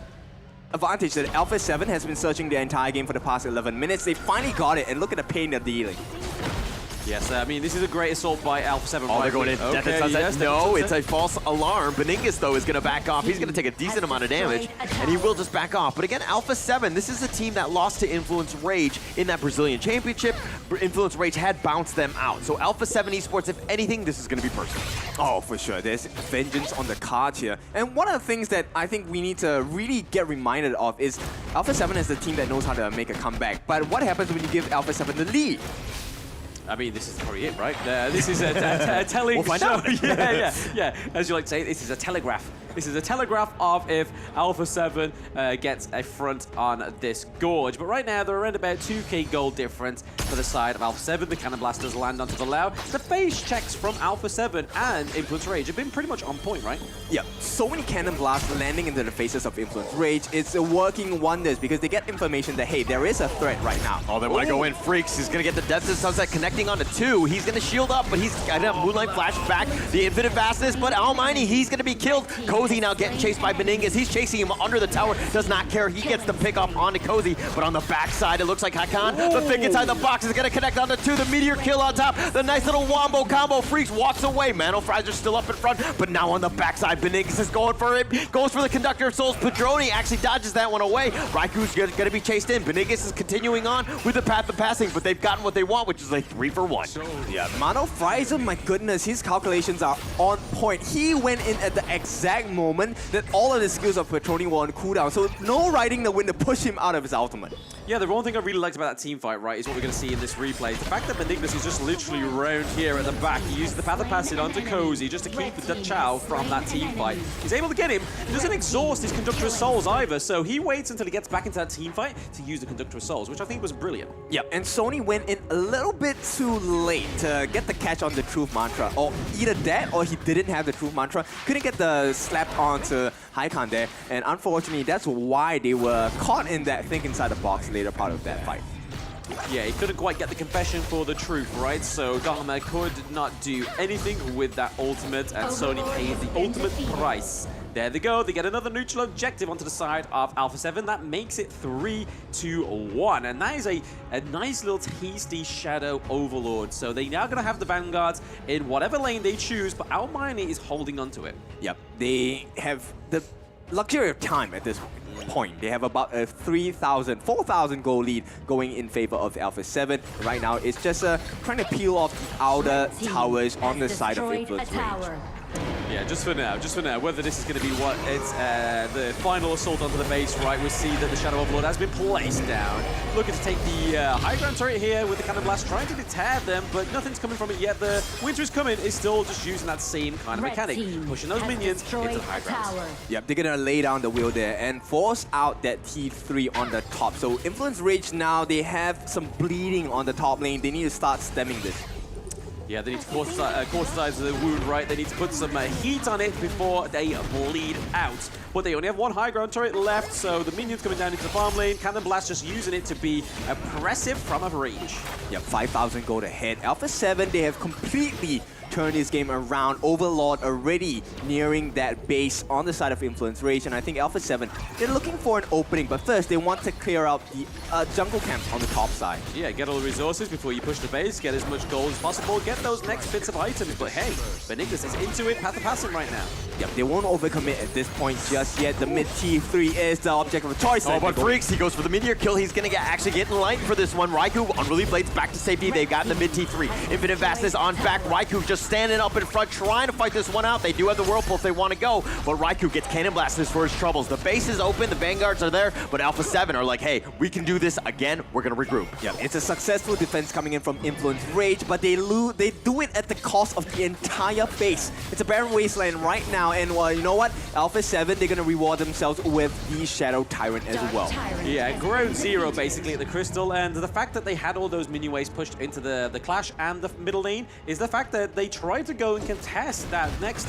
advantage that Alpha 7 has been searching their entire game for the past 11 minutes. They finally got it, and look at the pain they're dealing.
Yes, I mean, this is a great assault by Alpha 7.
Oh, they're going in.
Okay,
yes, no, it's a false alarm. Beningus, though, is going to back off. He's going to take a decent amount of damage, and he will just back off. But again, Alpha 7, this is a team that lost to Influence Rage in that Brazilian Championship. Influence Rage had bounced them out. So Alpha 7 Esports, if anything, this is going to be personal.
Oh, for sure. There's vengeance on the cards here. And one of the things that I think we need to really get reminded of is Alpha 7 is the team that knows how to make a comeback. But what happens when you give Alpha 7 the lead?
I mean, this is probably it, right? This is a telling
we'll find
show.
out.
yeah. As you like to say, this is a telegraph. This is a telegraph of if Alpha 7 gets a front on this gorge. But right now, they're around about 2k gold difference for the side of Alpha 7. The Cannon Blasters land onto the Lao. The phase checks from Alpha 7 and Influence Rage have been pretty much on point, right?
Yeah, so many Cannon Blasts landing into the faces of Influence Rage. It's working wonders because they get information that, hey, there is a threat right now.
Oh, they want to go in. Freaks. He's going to get the Death of Sunset connecting onto 2. He's going to shield up, but he's got a Moonlight Flash back. The Infinite Fastness, but Almighty, he's going to be killed. Cozy now getting chased by Beningus. He's chasing him under the tower. Does not care. He gets the pick off onto Cozy, but on the backside, it looks like Hakan. The thing inside the box is going to connect onto 2. The Meteor kill on top. The nice little wombo combo. Freaks walks away. Mano Frizer's still up in front, but now on the backside, Beningus is going for it. Goes for the Conductor of Souls. Petroni actually dodges that one away. Raiku's going to be chased in. Beningus is continuing on with the path of passing, but they've gotten what they want, which is a 3-for-1.
Yeah, Mano Frizer, my goodness, his calculations are on point. He went in at the exact moment that all of the skills of Petroni were on cooldown, so no riding the wind to push him out of his ultimate.
Yeah, the one thing I really liked about that team fight, right, is what we're going to see in this replay. The fact that Beningus is just literally around here at the back. He uses the Path of Passage onto Cozy just to keep the Chow from that team fight. He's able to get him. He doesn't exhaust his Conductor of Souls either, so he waits until he gets back into that team fight to use the Conductor of Souls, which I think was brilliant.
Yeah, and Sony went in a little bit too late to get the catch on the Truth Mantra. Or either that, or he didn't have the Truth Mantra. Couldn't get the slap onto Hakan there, and unfortunately, that's why they were caught in that think inside the box later part of that fight.
Yeah, he couldn't quite get the confession for the truth, right? So Dharma could not do anything with that ultimate, and Sony paid the ultimate price. There they go, they get another neutral objective onto the side of Alpha 7. That makes it 3-1, and that is a nice little tasty Shadow Overlord. So they now gonna have the Vanguards in whatever lane they choose, but Almighty is holding onto it.
Yep, they have the luxury of time at this point. They have about a 4,000 goal lead going in favor of Alpha 7. Right now, it's just trying to peel off the outer towers on the side of Influence range.
Yeah, just for now. Whether this is going to be what it's the final assault onto the base, right? We see that the Shadow Overlord has been placed down. Looking to take the high ground turret here with the Cannon Blast, trying to deter them, but nothing's coming from it yet. The Winter is coming, is still just using that same kind of mechanic, pushing those minions into the high ground.
Yep, they're gonna lay down the wheel there and force out that T3 on the top. So Influence Rage now, they have some bleeding on the top lane. They need to start stemming this.
Yeah, they need to cauticize the wound, right? They need to put some heat on it before they bleed out. But they only have one high ground turret left, so the minions coming down into the farm lane. Cannon Blast just using it to be oppressive from a range.
Yep, 5,000 gold ahead. Alpha 7, they have completely turned this game around. Overlord already nearing that base on the side of Influence Rage, and I think Alpha 7, they're looking for an opening, but first they want to clear out the jungle camps on the top side.
Yeah, get all the resources before you push the base, get as much gold as possible, get those next bits of items, but hey, Benignis is into it, path to passing right now.
Yep, they won't overcommit at this point just yet. The mid T3 is the object of choice.
Oh, but Freaks, he goes for the Meteor kill. He's going to actually get in line for this one. Raikou, Unruly Blades back to safety. They've gotten the mid T3. Infinite Vastness on back. Raikou just standing up in front, trying to fight this one out. They do have the Whirlpool if they want to go, but Raikou gets Cannon Blasted for his troubles. The base is open, the Vanguards are there, but Alpha 7 are like, hey, we can do this again. We're going to regroup.
Yeah, it's a successful defense coming in from Influence Rage, but they do it at the cost of the entire base. It's a barren wasteland right now, and well, you know what? Alpha 7, they're going to reward themselves with the Shadow Tyrant as well.
Yeah, ground zero basically at the Crystal, and the fact that they had all those minion waves pushed into the Clash and the middle lane is the fact that they tried to go and contest that next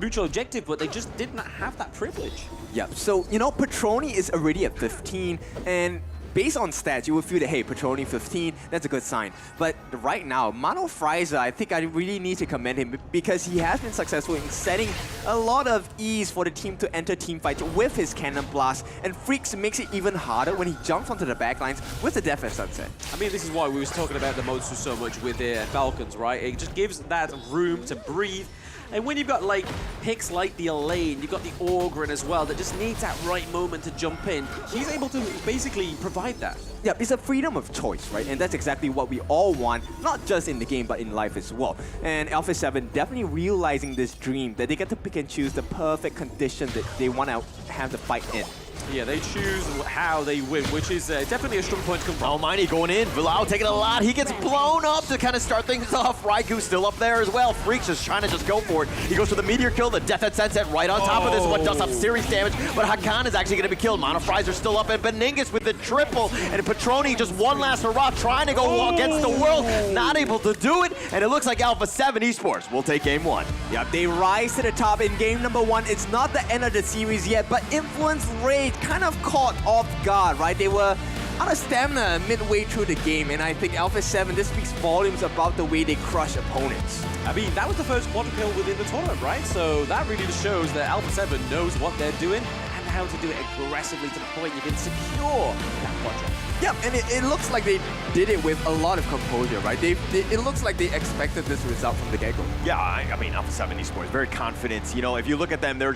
mutual objective, but they just did not have that privilege.
Yeah, so, you know, Petroni is already at 15, and based on stats, you would feel that, hey, Petroni 15, that's a good sign. But right now, Mano Frieza, I think I really need to commend him because he has been successful in setting a lot of ease for the team to enter teamfights with his Cannon Blast, and Freaks makes it even harder when he jumps onto the backlines with the Death at Sunset.
I mean, this is why we was talking about the Motsu so much with the Falcons, right? It just gives that room to breathe. And when you've got like picks like the Elaine, you've got the Orgrin as well that just needs that right moment to jump in. He's able to basically provide that.
Yeah, it's a freedom of choice, right? And that's exactly what we all want, not just in the game, but in life as well. And Alpha 7 definitely realizing this dream that they get to pick and choose the perfect condition that they want to have the fight in.
Yeah, they choose how they win, which is definitely a strong point to come from.
Almighty going in. Vilao taking a lot. He gets blown up to kind of start things off. Raikou still up there as well. Freaks is trying to just go for it. He goes for the Meteor kill. The Death at Sunset right on top of this one. Does have serious damage, but Hakan is actually going to be killed. Mono Frizer still up, and Beningus with the triple. And Petroni just one last hurrah, trying to go against the world. Not able to do it, and it looks like Alpha 7 Esports will take game one.
Yeah, they rise to the top in game number one. It's not the end of the series yet, but Influence Rage kind of caught off guard, right? They were out of stamina midway through the game, and I think Alpha 7, this speaks volumes about the way they crush opponents.
I mean, that was the first quadra kill within the tournament, right? So that really just shows that Alpha 7 knows what they're doing and how to do it aggressively to the point you can secure that quadra.
Yeah, and it looks like they did it with a lot of composure, right? It looks like they expected this result from the get-go.
Yeah, I mean, Alpha 7 Esports, very confident. You know, if you look at them, they're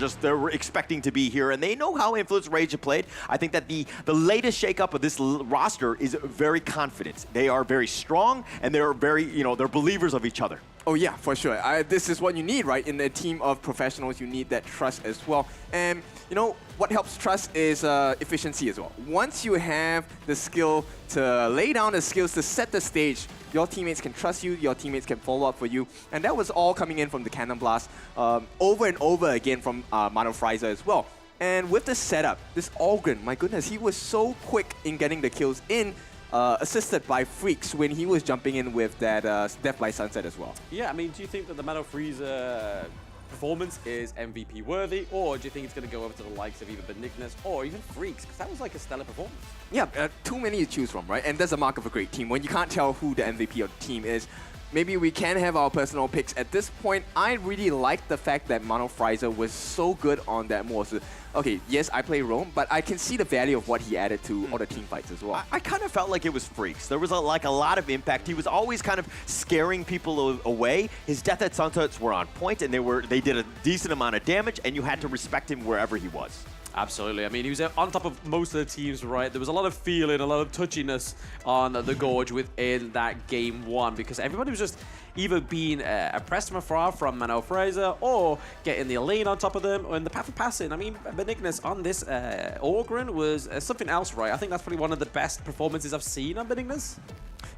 expecting to be here, and they know how Influence Rage have played. I think that the latest shakeup of this roster is very confident. They are very strong, and they're very, you know, they're believers of each other.
Oh yeah, for sure. This is what you need, right? In a team of professionals, you need that trust as well. And you know, what helps trust is efficiency as well. Once you have the skill to lay down the skills to set the stage, your teammates can trust you, your teammates can follow up for you. And that was all coming in from the Cannon Blast over and over again from Mano Frieza as well. And with the setup, this Orgrin, my goodness, he was so quick in getting the kills in. Assisted by Freaks when he was jumping in with that Death by Sunset as well.
Yeah, I mean, do you think that the Mano Frieza performance is MVP worthy, or do you think it's going to go over to the likes of either Benignus or even Freaks? Because that was like a stellar performance.
Yeah, too many to choose from, right? And that's a mark of a great team. When you can't tell who the MVP of the team is, maybe we can have our personal picks. At this point, I really like the fact that Mano Fraser was so good on that more. So, okay, yes, I play Rome, but I can see the value of what he added to all the team fights as well.
I kind of felt like it was Freaks. There was like a lot of impact. He was always kind of scaring people away. His death at sunsets were on point, and they did a decent amount of damage, and you had to respect him wherever he was.
Absolutely. I mean, he was on top of most of the teams, right? There was a lot of feeling, a lot of touchiness on the Gorge within that game one because everybody was just either being oppressed from afar from Mano Fraser or getting the lane on top of them or in the path of passing. I mean, Benignus on this Orgrin was something else, right? I think that's probably one of the best performances I've seen on Benignus.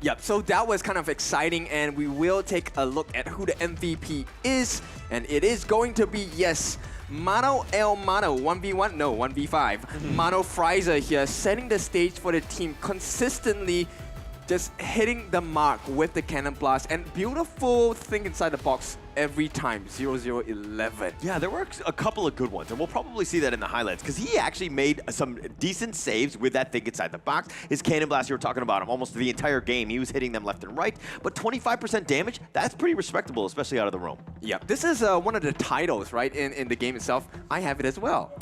Yep, so that was kind of exciting, and we will take a look at who the MVP is, and it is going to be, yes, Mano 1v1, no, 1v5. Mano Fraser here, setting the stage for the team consistently, just hitting the mark with the Cannon Blast, and beautiful thing inside the box every time, 0-0-11.
Yeah, there were a couple of good ones, and we'll probably see that in the highlights, because he actually made some decent saves with that thing inside the box. His Cannon Blast, you were talking about him almost the entire game. He was hitting them left and right, but 25% damage, that's pretty respectable, especially out of the roam.
Yeah, this is one of the titles, right, in the game itself. I have it as well.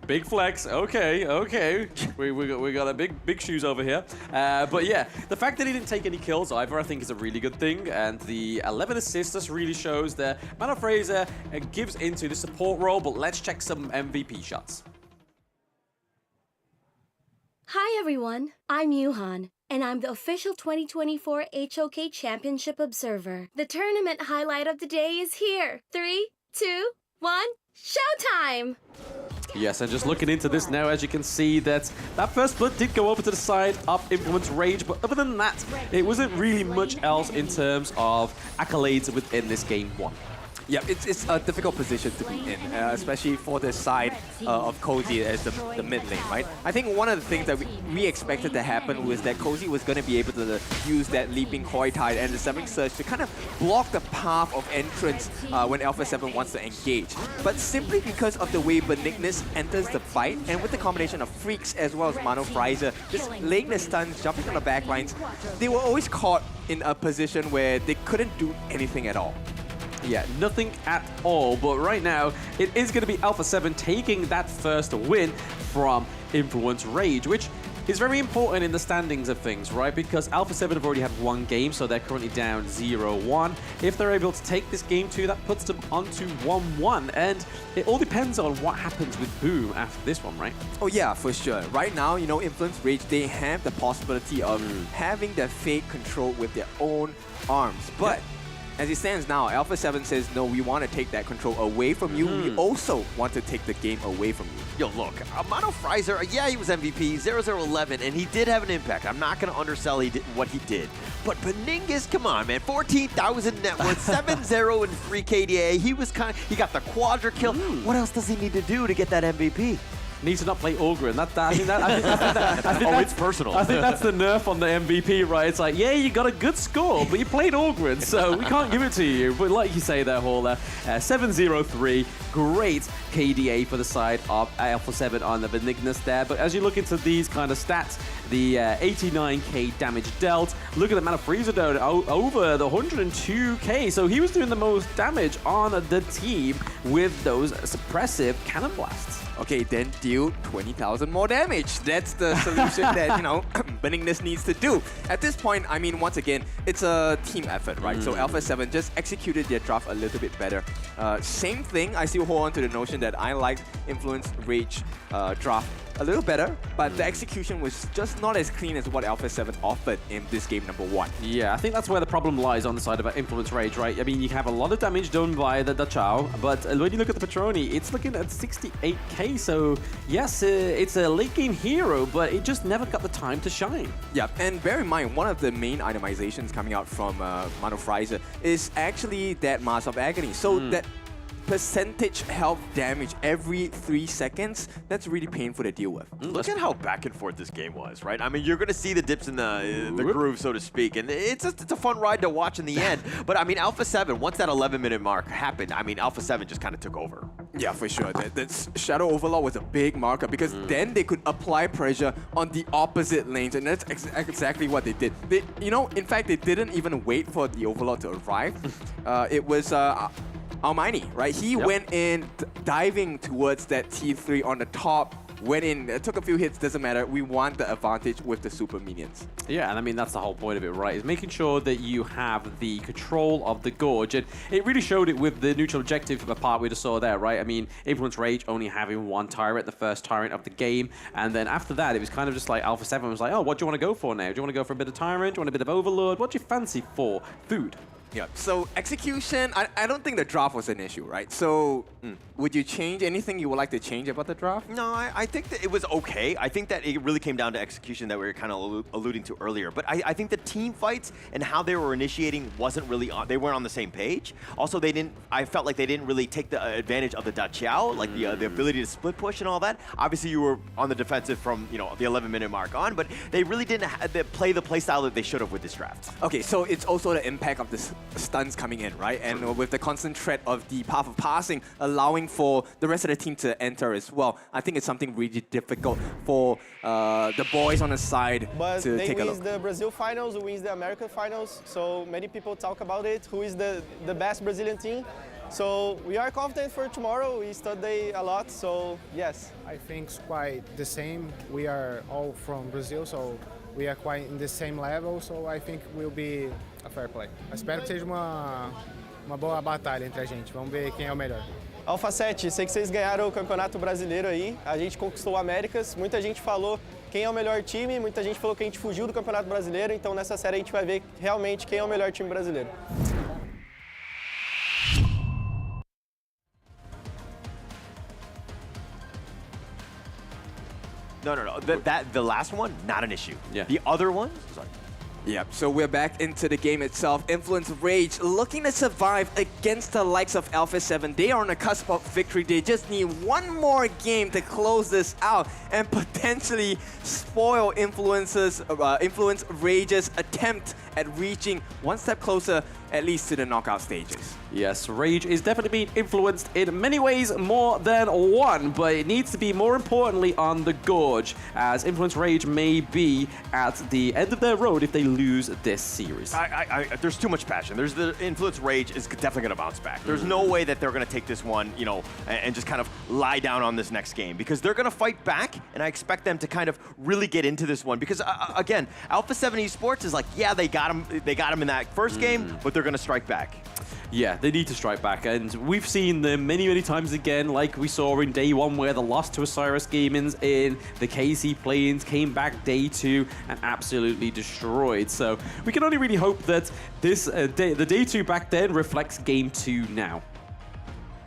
Big flex. Okay, okay. We got a big shoes over here. But yeah, the fact that he didn't take any kills either, I think is a really good thing. And the 11 assists just really shows that Mano Fraser gives into the support role. But let's check some MVP shots.
Hi everyone, I'm Yuhan, and I'm the official 2024 HOK Championship Observer. The tournament highlight of the day is here. 3, 2, 1, showtime!
Yes, and just looking into this now, as you can see that first split did go over to the side of Influence Rage, but other than that, it wasn't really much else in terms of accolades within this game one.
Yeah, it's a difficult position to be in, especially for the side of Cozy as the mid lane, right? I think one of the things that we expected to happen was that Cozy was going to be able to use that Leaping Koi Tide and the Severing Surge to kind of block the path of entrance when Alpha 7 wants to engage. But simply because of the way Benignus enters the fight, and with the combination of Freaks as well as Mano Fraser, just laying the stuns, jumping on the backlines, they were always caught in a position where they couldn't do anything at all.
Yeah, nothing at all. But right now, it is going to be Alpha 7 taking that first win from Influence Rage, which is very important in the standings of things, right? Because Alpha 7 have already had one game, so they're currently down 0-1. If they're able to take this game too, that puts them onto 1-1. And it all depends on what happens with Boom after this one, right?
Oh yeah, for sure. Right now, you know, Influence Rage, they have the possibility of having their fate controlled with their own arms. But as it stands now, Alpha 7 says, no, we want to take that control away from you. We also want to take the game away from you.
Yo, look, Mano Fraser, yeah, he was MVP, 0-0-11, and he did have an impact. I'm not going to undersell what he did. But Benignus, come on, man, 14,000 net worth, 7-0 and 3 KDA. He got the quadra kill. What else does he need to do to get that MVP?
Needs to not play Orgrin.
It's personal.
I think that's the nerf on the MVP, right? It's like, yeah, you got a good score, but you played Orgrin, so we can't give it to you. But like you say there, Hauler, 7-0-3, great KDA for the side of Alpha 7 on the Benignus there. But as you look into these kind of stats, the 89k damage dealt. Look at the Mano Fraser though, over the 102k. So he was doing the most damage on the team with those suppressive cannon blasts.
Okay, then deal 20,000 more damage. That's the solution that, you know, Benignus needs to do. At this point, I mean, once again, it's a team effort, right? So Alpha 7 just executed their draft a little bit better. Same thing, I still hold on to the notion that I liked Influence Rage draft a little better, but the execution was just not as clean as what Alpha 7 offered in this game number 1.
Yeah, I think that's where the problem lies on the side of Influence Rage, right? I mean, you have a lot of damage done by the Dachau, but when you look at the Patroni, it's looking at 68k, so yes, it's a late game hero, but it just never got the time to shine.
Yeah, and bear in mind, one of the main itemizations coming out from Mano Fraser is actually that Mask of Agony. So that percentage health damage every 3 seconds, that's really painful to deal with.
Look at how back and forth this game was, right? I mean, you're going to see the dips in the groove, so to speak, and it's a fun ride to watch in the end. But I mean, Alpha 7, once that 11-minute mark happened, I mean, Alpha 7 just kind of took over.
Yeah, for sure. That Shadow Overlord was a big marker because then they could apply pressure on the opposite lanes, and that's exactly what they did. They, in fact, they didn't even wait for the Overlord to arrive. It was Almighty, right? He went in diving towards that T3 on the top, went in, took a few hits, doesn't matter. We want the advantage with the super minions.
Yeah, and I mean, that's the whole point of it, right? Is making sure that you have the control of the Gorge. And it really showed it with the neutral objective part we just saw there, right? I mean, Influence Rage only having one tyrant, the first tyrant of the game. And then after that, it was kind of just like Alpha 7 was like, oh, what do you want to go for now? Do you want to go for a bit of tyrant? Do you want a bit of Overlord? What do you fancy for food?
Yeah, so execution, I don't think the draft was an issue, right? So would you change anything you would like to change about the draft?
No, I think that it was okay. I think that it really came down to execution that we were kind of alluding to earlier. But I think the team fights and how they were initiating wasn't really on, they weren't on the same page. Also, I felt like they didn't really take the advantage of the Da Chiao, like the ability to split push and all that. Obviously, you were on the defensive from the 11-minute mark on, but they really didn't play the play style that they should have with this draft.
Okay, so it's also the impact of this stuns coming in, right? And with the constant threat of the path of passing, allowing for the rest of the team to enter as well. I think it's something really difficult for the boys on the side to take a look.
But they win the Brazil finals, who wins the American finals, so many people talk about it, who is the best Brazilian team. So we are confident for tomorrow. We study a lot, so yes.
I think it's quite the same. We are all from Brazil, so we are quite in the same level, so I think will be a fair play. Eu espero que seja uma boa batalha entre a gente. Vamos ver quem é o melhor.
Alpha 7, sei que vocês ganharam o Campeonato Brasileiro aí. A gente conquistou o Américas. Muita gente falou quem é o melhor time, muita gente falou que a gente fugiu do Campeonato Brasileiro. Então nessa série a gente vai ver realmente quem é o melhor time brasileiro.
No. The last one, not an issue. Yeah. The other one, sorry.
Yep, so we're back into the game itself. Influence Rage looking to survive against the likes of Alpha 7. They are on the cusp of victory. They just need one more game to close this out and potentially spoil Influence Rage's attempt at reaching one step closer, at least to the knockout stages.
Yes, Rage is definitely being influenced in many ways more than one, but it needs to be more importantly on the Gorge, as Influence Rage may be at the end of their road if they lose this series.
There's too much passion. There's the Influence Rage is definitely going to bounce back. There's no way that they're going to take this one, and just kind of lie down on this next game, because they're going to fight back, and I expect them to kind of really get into this one, because again, Alpha 7 Esports is like, yeah, they got him in that first game, but they're going to strike back.
Yeah, they need to strike back, and we've seen them many, many times again, like we saw in day one where they lost to Osiris Gamings in the KC play-ins, came back day two and absolutely destroyed. So we can only really hope that this the day two back then reflects game two now.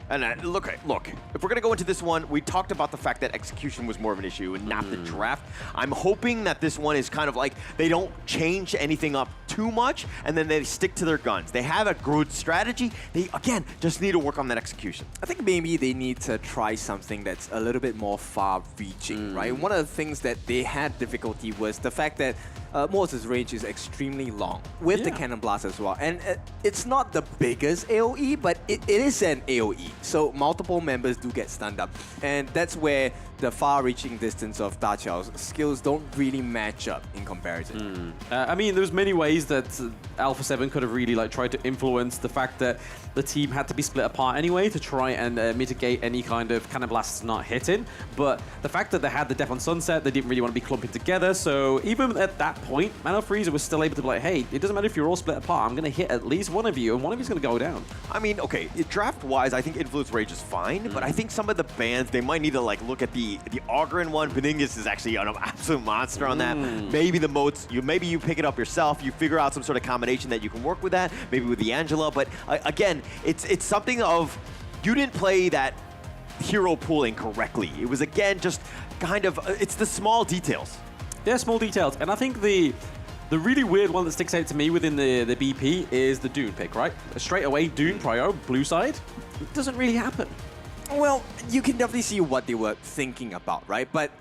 And look, if we're going to go into this one, we talked about the fact that execution was more of an issue and not the draft. I'm hoping that this one is kind of like they don't change anything up too much, and then they stick to their guns. They have a good strategy. They, again, just need to work on that execution.
I think maybe they need to try something that's a little bit more far-reaching, right? One of the things that they had difficulty was the fact that Moses' range is extremely long, with the Cannon Blast as well. And it's not the biggest AoE, but it is an AoE. So multiple members do get stunned up. And that's where the far-reaching distance of Da Chiao's skills don't really match up in comparison.
I mean, there's many ways that Alpha 7 could have really tried to influence the fact that the team had to be split apart anyway to try and mitigate any kind of Cannon Blasts not hitting. But the fact that they had the Death on Sunset, they didn't really want to be clumping together. So even at that point, Mano Freezer was still able to be like, hey, it doesn't matter if you're all split apart, I'm going to hit at least one of you, and one of you's going to go down.
I mean, okay, draft-wise, I think Influence Rage is fine, but I think some of the bans, they might need to look at the Augurin one. Beningus is actually an absolute monster on that. Maybe the moats, maybe you pick it up yourself, you figure out some sort of combination that you can work with that, maybe with the Angela, but again, it's something of, you didn't play that hero pooling correctly. It was, again, just kind of, it's the small details.
They're small details, and I think the The really weird one that sticks out to me within the BP is the Dune pick, right? Straight away, Dune, Prio, blue side. It doesn't really happen.
Well, you can definitely see what they were thinking about, right? But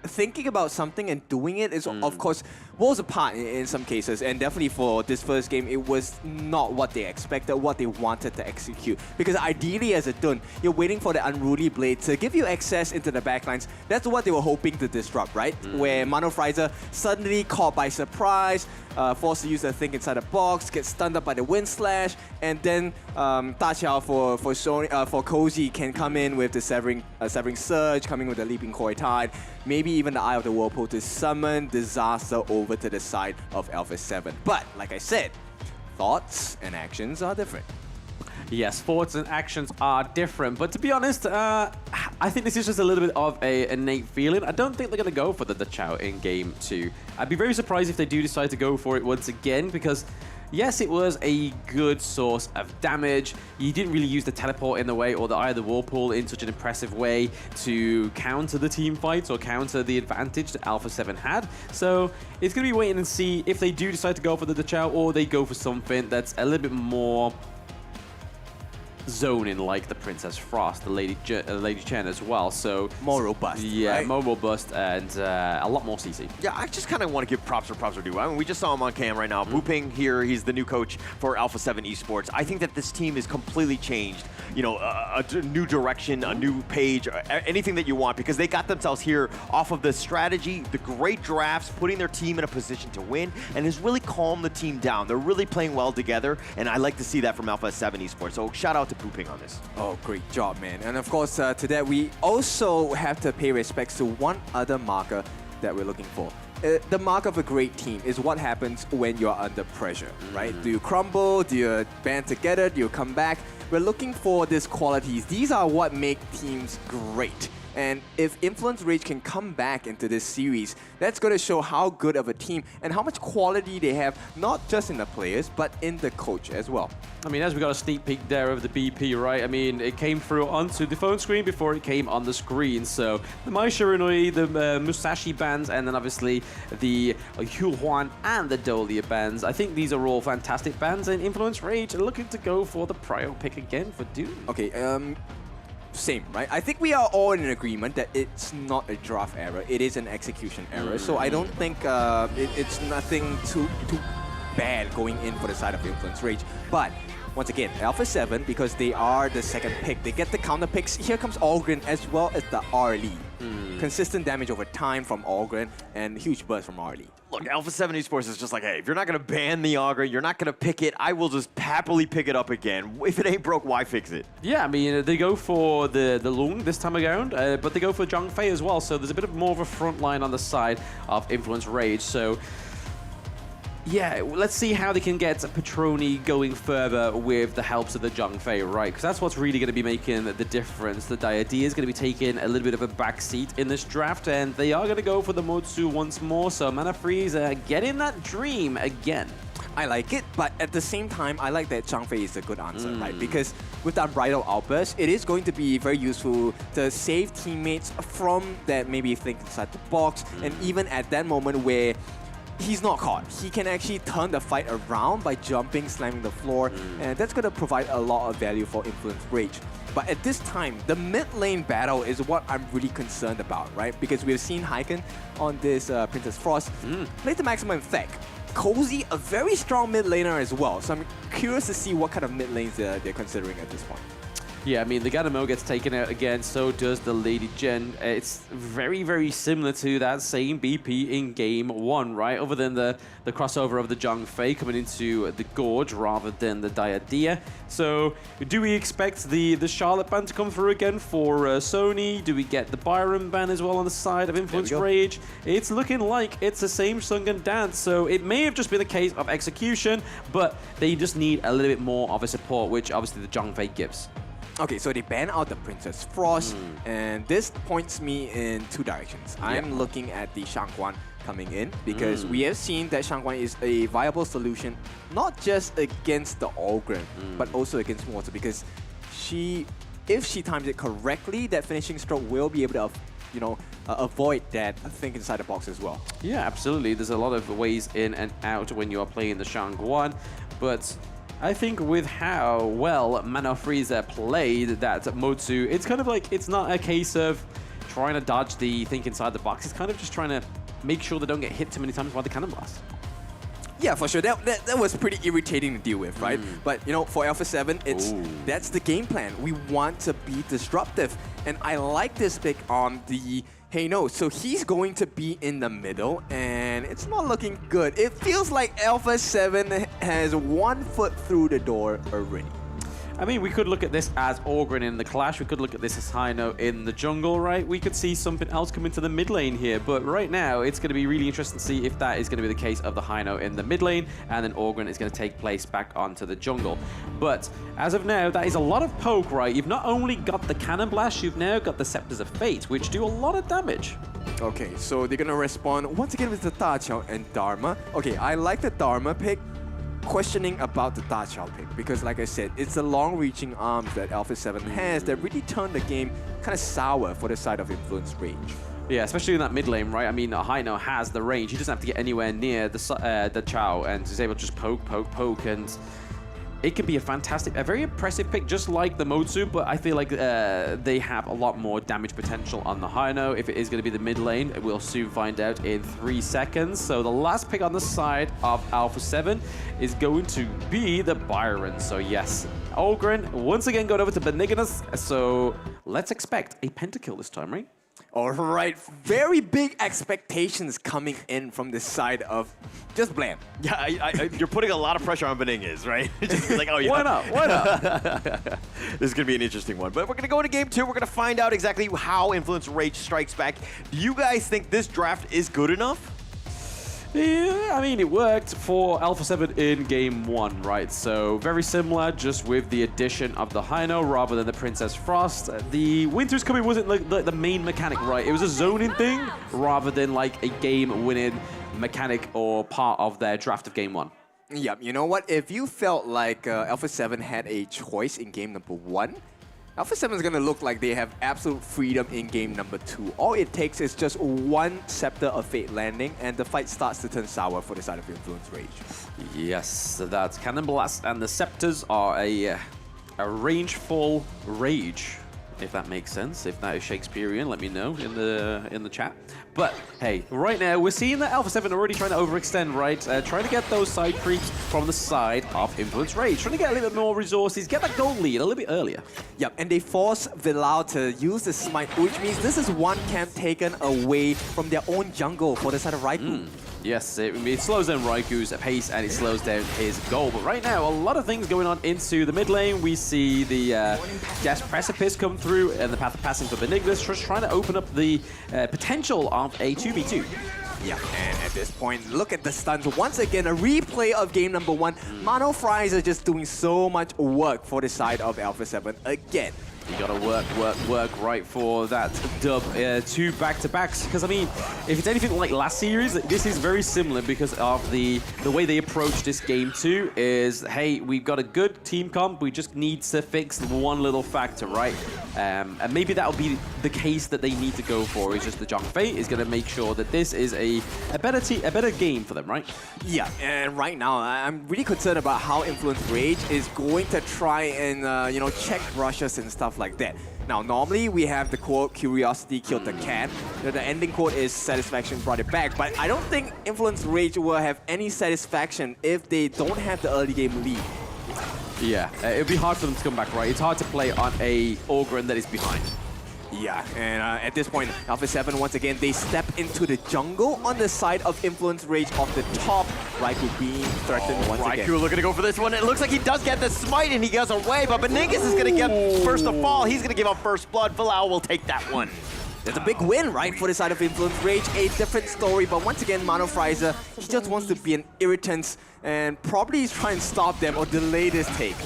thinking about something and doing it is, of course, was a part in some cases. And definitely for this first game, it was not what they expected, what they wanted to execute. Because ideally, as a Dun, you're waiting for the Unruly Blade to give you access into the backlines. That's what they were hoping to disrupt, right? Where Mano Frizer suddenly caught by surprise, forced to use the thing inside the box, gets stunned up by the Wind Slash, and then Da Qiao for Cozy can come in with the Severing Surge, coming with the Leaping Koi Tide, maybe even the Eye of the Whirlpool to summon disaster over to the side of Alpha 7. But, like I said, thoughts and actions are different.
Yes, thoughts and actions are different, but to be honest, I think this is just a little bit of an innate feeling. I don't think they're going to go for the Chow in Game 2. I'd be very surprised if they do decide to go for it once again, because yes, it was a good source of damage. You didn't really use the teleport in the way or the Eye of the Whirlpool in such an impressive way to counter the team fights or counter the advantage that Alpha 7 had. So it's going to be waiting and see if they do decide to go for the Chow or they go for something that's a little bit more zoning, like the Princess Frost, the Lady Chen as well. So
more robust,
yeah,
right?
more robust and a lot more CC.
Yeah, I just kind of want to give props where props are due. I mean, we just saw him on cam right now. Booping here, he's the new coach for Alpha 7 Esports. I think that this team is completely changed. You know, a new direction, a new page, anything that you want, because they got themselves here off of the strategy, the great drafts, putting their team in a position to win, and has really calmed the team down. They're really playing well together, and I like to see that from Alpha 7 Esports. So shout out to Booping on this.
Oh, great job, man. And of course, to that, we also have to pay respects to one other marker that we're looking for. The mark of a great team is what happens when you're under pressure, right? Do you crumble? Do you band together? Do you come back? We're looking for these qualities. These are what make teams great. And if Influence Rage can come back into this series, that's going to show how good of a team and how much quality they have, not just in the players, but in the coach as well.
I mean, as we got a sneak peek there of the BP, right? I mean, it came through onto the phone screen before it came on the screen. So the Mai Shiranui, the Musashi bands, and then obviously the Huan and the Dolia bands. I think these are all fantastic bands, and Influence Rage are looking to go for the Prio pick again for Doom.
Okay, same, right? I think we are all in agreement that it's not a draft error, it is an execution error. So I don't think it's nothing too bad going in for the side of Influence Rage. But once again, Alpha 7, because they are the second pick, they get the counter picks. Here comes Allgren as well as the Arlie. Consistent damage over time from Allgren and huge burst from Arlie.
Look, Alpha 7 Esports is just like, hey, if you're not going to ban the Augur, you're not going to pick it, I will just happily pick it up again. If it ain't broke, why fix it?
Yeah, I mean, they go for the Lung this time around, but they go for Zhang Fei as well, so there's a bit of more of a front line on the side of Influence Rage. So yeah, let's see how they can get Petroni going further with the helps of the Zhang Fei, right? Because that's what's really going to be making the difference. The Diadea is going to be taking a little bit of a backseat in this draft, and they are going to go for the Motsu once more. So Mana Freeze getting that dream again.
I like it, but at the same time, I like that Zhang Fei is a good answer, right? Because with the Unbridled Outburst, it is going to be very useful to save teammates from that maybe think inside the box, and even at that moment where he's not caught, he can actually turn the fight around by jumping, slamming the floor, and that's going to provide a lot of value for Influence Rage. But at this time, the mid lane battle is what I'm really concerned about, right? Because we've seen Hyken on this Princess Frost play the maximum effect. Cozy, a very strong mid laner as well, so I'm curious to see what kind of mid lanes they're considering at this point.
Yeah, I mean, the Ganamo gets taken out again, so does the Lady Jen. It's very, very similar to that same BP in Game 1, right? Other than the crossover of the Zhang Fei coming into the Gorge rather than the Diadea. So, do we expect the Charlotte ban to come through again for Sony? Do we get the Byron ban as well on the side of Influence Rage? It's looking like it's the same song and dance, so it may have just been a case of execution, but they just need a little bit more of a support, which obviously the Zhang Fei gives.
Okay, so they ban out the Princess Frost, and this points me in two directions. I'm looking at the Shangguan coming in, because we have seen that Shangguan is a viable solution, not just against the Allgren, but also against Mortar, because if she times it correctly, that finishing stroke will be able to, avoid that think inside the box as well.
Yeah, absolutely. There's a lot of ways in and out when you are playing the Shangguan, but I think with how well Mano Frieza played that Motsu, it's kind of like, it's not a case of trying to dodge the think inside the box. It's kind of just trying to make sure they don't get hit too many times by the cannon blast.
Yeah, for sure. That was pretty irritating to deal with, right? But, you know, for Alpha 7, that's the game plan. We want to be disruptive. And I like this pick on the Hey No. So he's going to be in the middle, and it's not looking good. It feels like Alpha 7 has 1 foot through the door already.
I mean, we could look at this as Orgrin in the clash. We could look at this as Hino in the jungle, right? We could see something else come into the mid lane here. But right now, it's going to be really interesting to see if that is going to be the case of the Hino in the mid lane, and then Orgrin is going to take place back onto the jungle. But as of now, that is a lot of poke, right? You've not only got the Cannon Blast, you've now got the Scepters of Fate, which do a lot of damage.
Okay, so they're going to respond once again with the Da Chao and Dharma. Okay, I like the Dharma pick. Questioning about the Da Chao pick, because like I said, it's the long-reaching arms that Alpha 7 has that really turn the game kind of sour for the side of Influence Rage.
Yeah, especially in that mid lane, right? I mean, Hino has the range. He doesn't have to get anywhere near the Chao, and he's able to just poke, and it could be a very impressive pick, just like the Motsu, but I feel like they have a lot more damage potential on the Hino. If it is going to be the mid lane, we'll soon find out in 3 seconds. So the last pick on the side of Alpha 7 is going to be the Byron. So yes, Ogren once again going over to Benignos. So let's expect a pentakill this time, right?
All right, very big expectations coming in from the side of just Blam.
Yeah, you're putting a lot of pressure on Benignos, right? Just like, oh yeah.
Why not? Why not?
This is going to be an interesting one. But we're going to go into game 2. We're going to find out exactly how Influence Rage strikes back. Do you guys think this draft is good enough?
Yeah, I mean, it worked for Alpha 7 in game 1, right? So very similar, just with the addition of the Hino rather than the Princess Frost. The Winter's Coming wasn't like the main mechanic, right? It was a zoning thing rather than like a game-winning mechanic or part of their draft of game 1.
Yeah, you know what? If you felt like Alpha 7 had a choice in game number 1, Alpha 7 is going to look like they have absolute freedom in game number 2. All it takes is just 1 Scepter of Fate landing, and the fight starts to turn sour for the side of Influence Rage.
Yes, that's Cannon Blast, and the Scepters are a rangeful rage, if that makes sense. If that is Shakespearean, let me know in the chat. But hey, right now we're seeing that Alpha 7 already trying to overextend, right? Trying to get those side creeps from the side of Influence Rage, trying to get a little bit more resources, get that gold lead a little bit earlier.
Yep, and they force Vilao to use the smite, which means this is 1 camp taken away from their own jungle for the side of Raikou.
Yes, it slows down Raiku's pace and it slows down his goal. But right now, a lot of things going on into the mid lane. We see the Gas Precipice come through and the Path of Passing for Benignos, just trying to open up the potential of a 2v2.
Yeah, and at this point, look at the stuns. Once again, a replay of game number 1. Mano Frieza just doing so much work for the side of Alpha 7 again.
You gotta work right for that dub, 2 back-to-backs. Because I mean, if it's anything like last series, this is very similar because of the way they approach this game 2 is, hey, we've got a good team comp, we just need to fix 1 little factor, right? And maybe that'll be the case that they need to go for. Is just the Zhang Fei is gonna make sure that this is a better game for them, right?
Yeah, and right now I'm really concerned about how Influence Rage is going to try and check rushes and stuff like that. Now, normally we have the quote, curiosity killed the cat. The ending quote is satisfaction brought it back, but I don't think Influence Rage will have any satisfaction if they don't have the early game lead.
Yeah, it'd be hard for them to come back, right? It's hard to play on a Ogren that is behind.
Yeah, and at this point, Alpha 7, once again, they step into the jungle on the side of Influence Rage off the top. Raikou being threatened once again.
Raikou looking to go for this one. It looks like he does get the smite and he goes away, but Benignos is going to get first to fall. He's going to give up first blood. Vilao will take that one.
It's a big win, right, for the side of Influence Rage. A different story, but once again, Mano Frieza, he just wants to be an irritant and probably try and stop them or delay this take.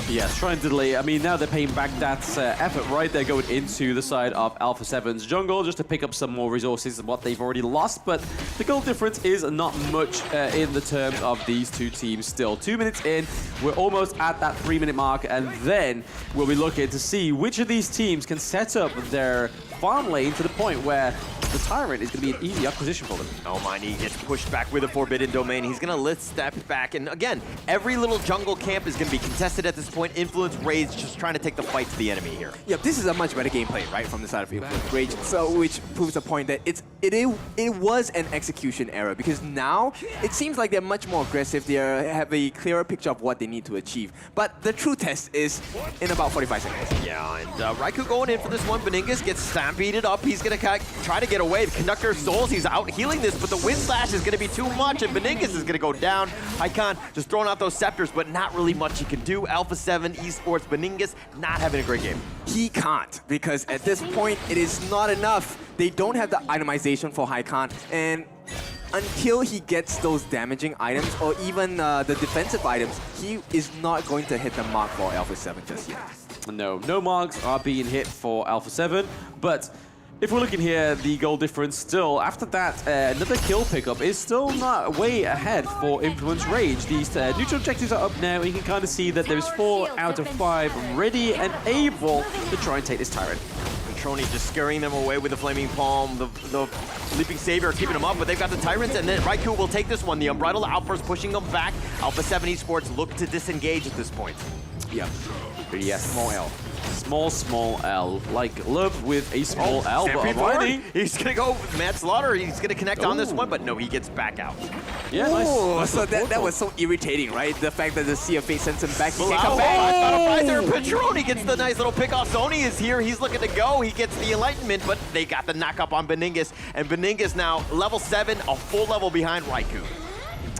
Yes, trying to delay. I mean, now they're paying back that effort, right? They're going into the side of Alpha 7's jungle just to pick up some more resources than what they've already lost. But the goal difference is not much in the terms of these two teams still. 2 minutes in, we're almost at that 3-minute mark, and then we'll be looking to see which of these teams can set up their farm lane to the point where the Tyrant is going to be an easy acquisition for them.
Oh my, he gets pushed back with a Forbidden Domain. He's going to lift step back. And again, every little jungle camp is going to be contested at this point. Influence Rage just trying to take the fight to the enemy here.
Yep, this is a much better gameplay, right, from the side of Influence Rage. So, which proves the point that it was an execution error, because now it seems like they're much more aggressive. They have a clearer picture of what they need to achieve. But the true test is in about 45 seconds.
Yeah, and Raikou going in for this one. Beningus gets stampeded up. He's going to try to get away. The Conductor of Souls, he's out healing this, but the Wind Slash is going to be too much, and Beningus is going to go down. Icon just throwing out those scepters, but not really much he can do. Alpha 7 Esports, Beningus not having a great game.
He can't, because at this point, it is not enough. They don't have the itemization for Haikon, and until he gets those damaging items, or even the defensive items, he is not going to hit the mark for Alpha 7 just yet.
No marks are being hit for Alpha 7, but if we're looking here, the goal difference still, after that, another kill pickup is still not way ahead for Influence Rage. These neutral objectives are up now, and you can kind of see that there's 4 out of 5 ready and able to try and take this Tyrant.
Petroni just scaring them away with the Flaming Palm. The Leaping Savior keeping them up, but they've got the Tyrants, and then Raikou will take this one. The Unbridled Outburst pushing them back. Alpha 7 Esports look to disengage at this point.
Yeah. Yeah, small L. Small L. Like love with a small L, but already
he's gonna go with Matt Slaughter. He's gonna connect on this one, but no, he gets back out.
Yeah, nice.
So that was so irritating, right? The fact that the Sea of Fate sends him back. He can't come back.
Petroni gets the nice little pick off. Sony is here. He's looking to go. He gets the Enlightenment, but they got the knock up on Beningus, and Beningus now level 7, a full level behind Raikou.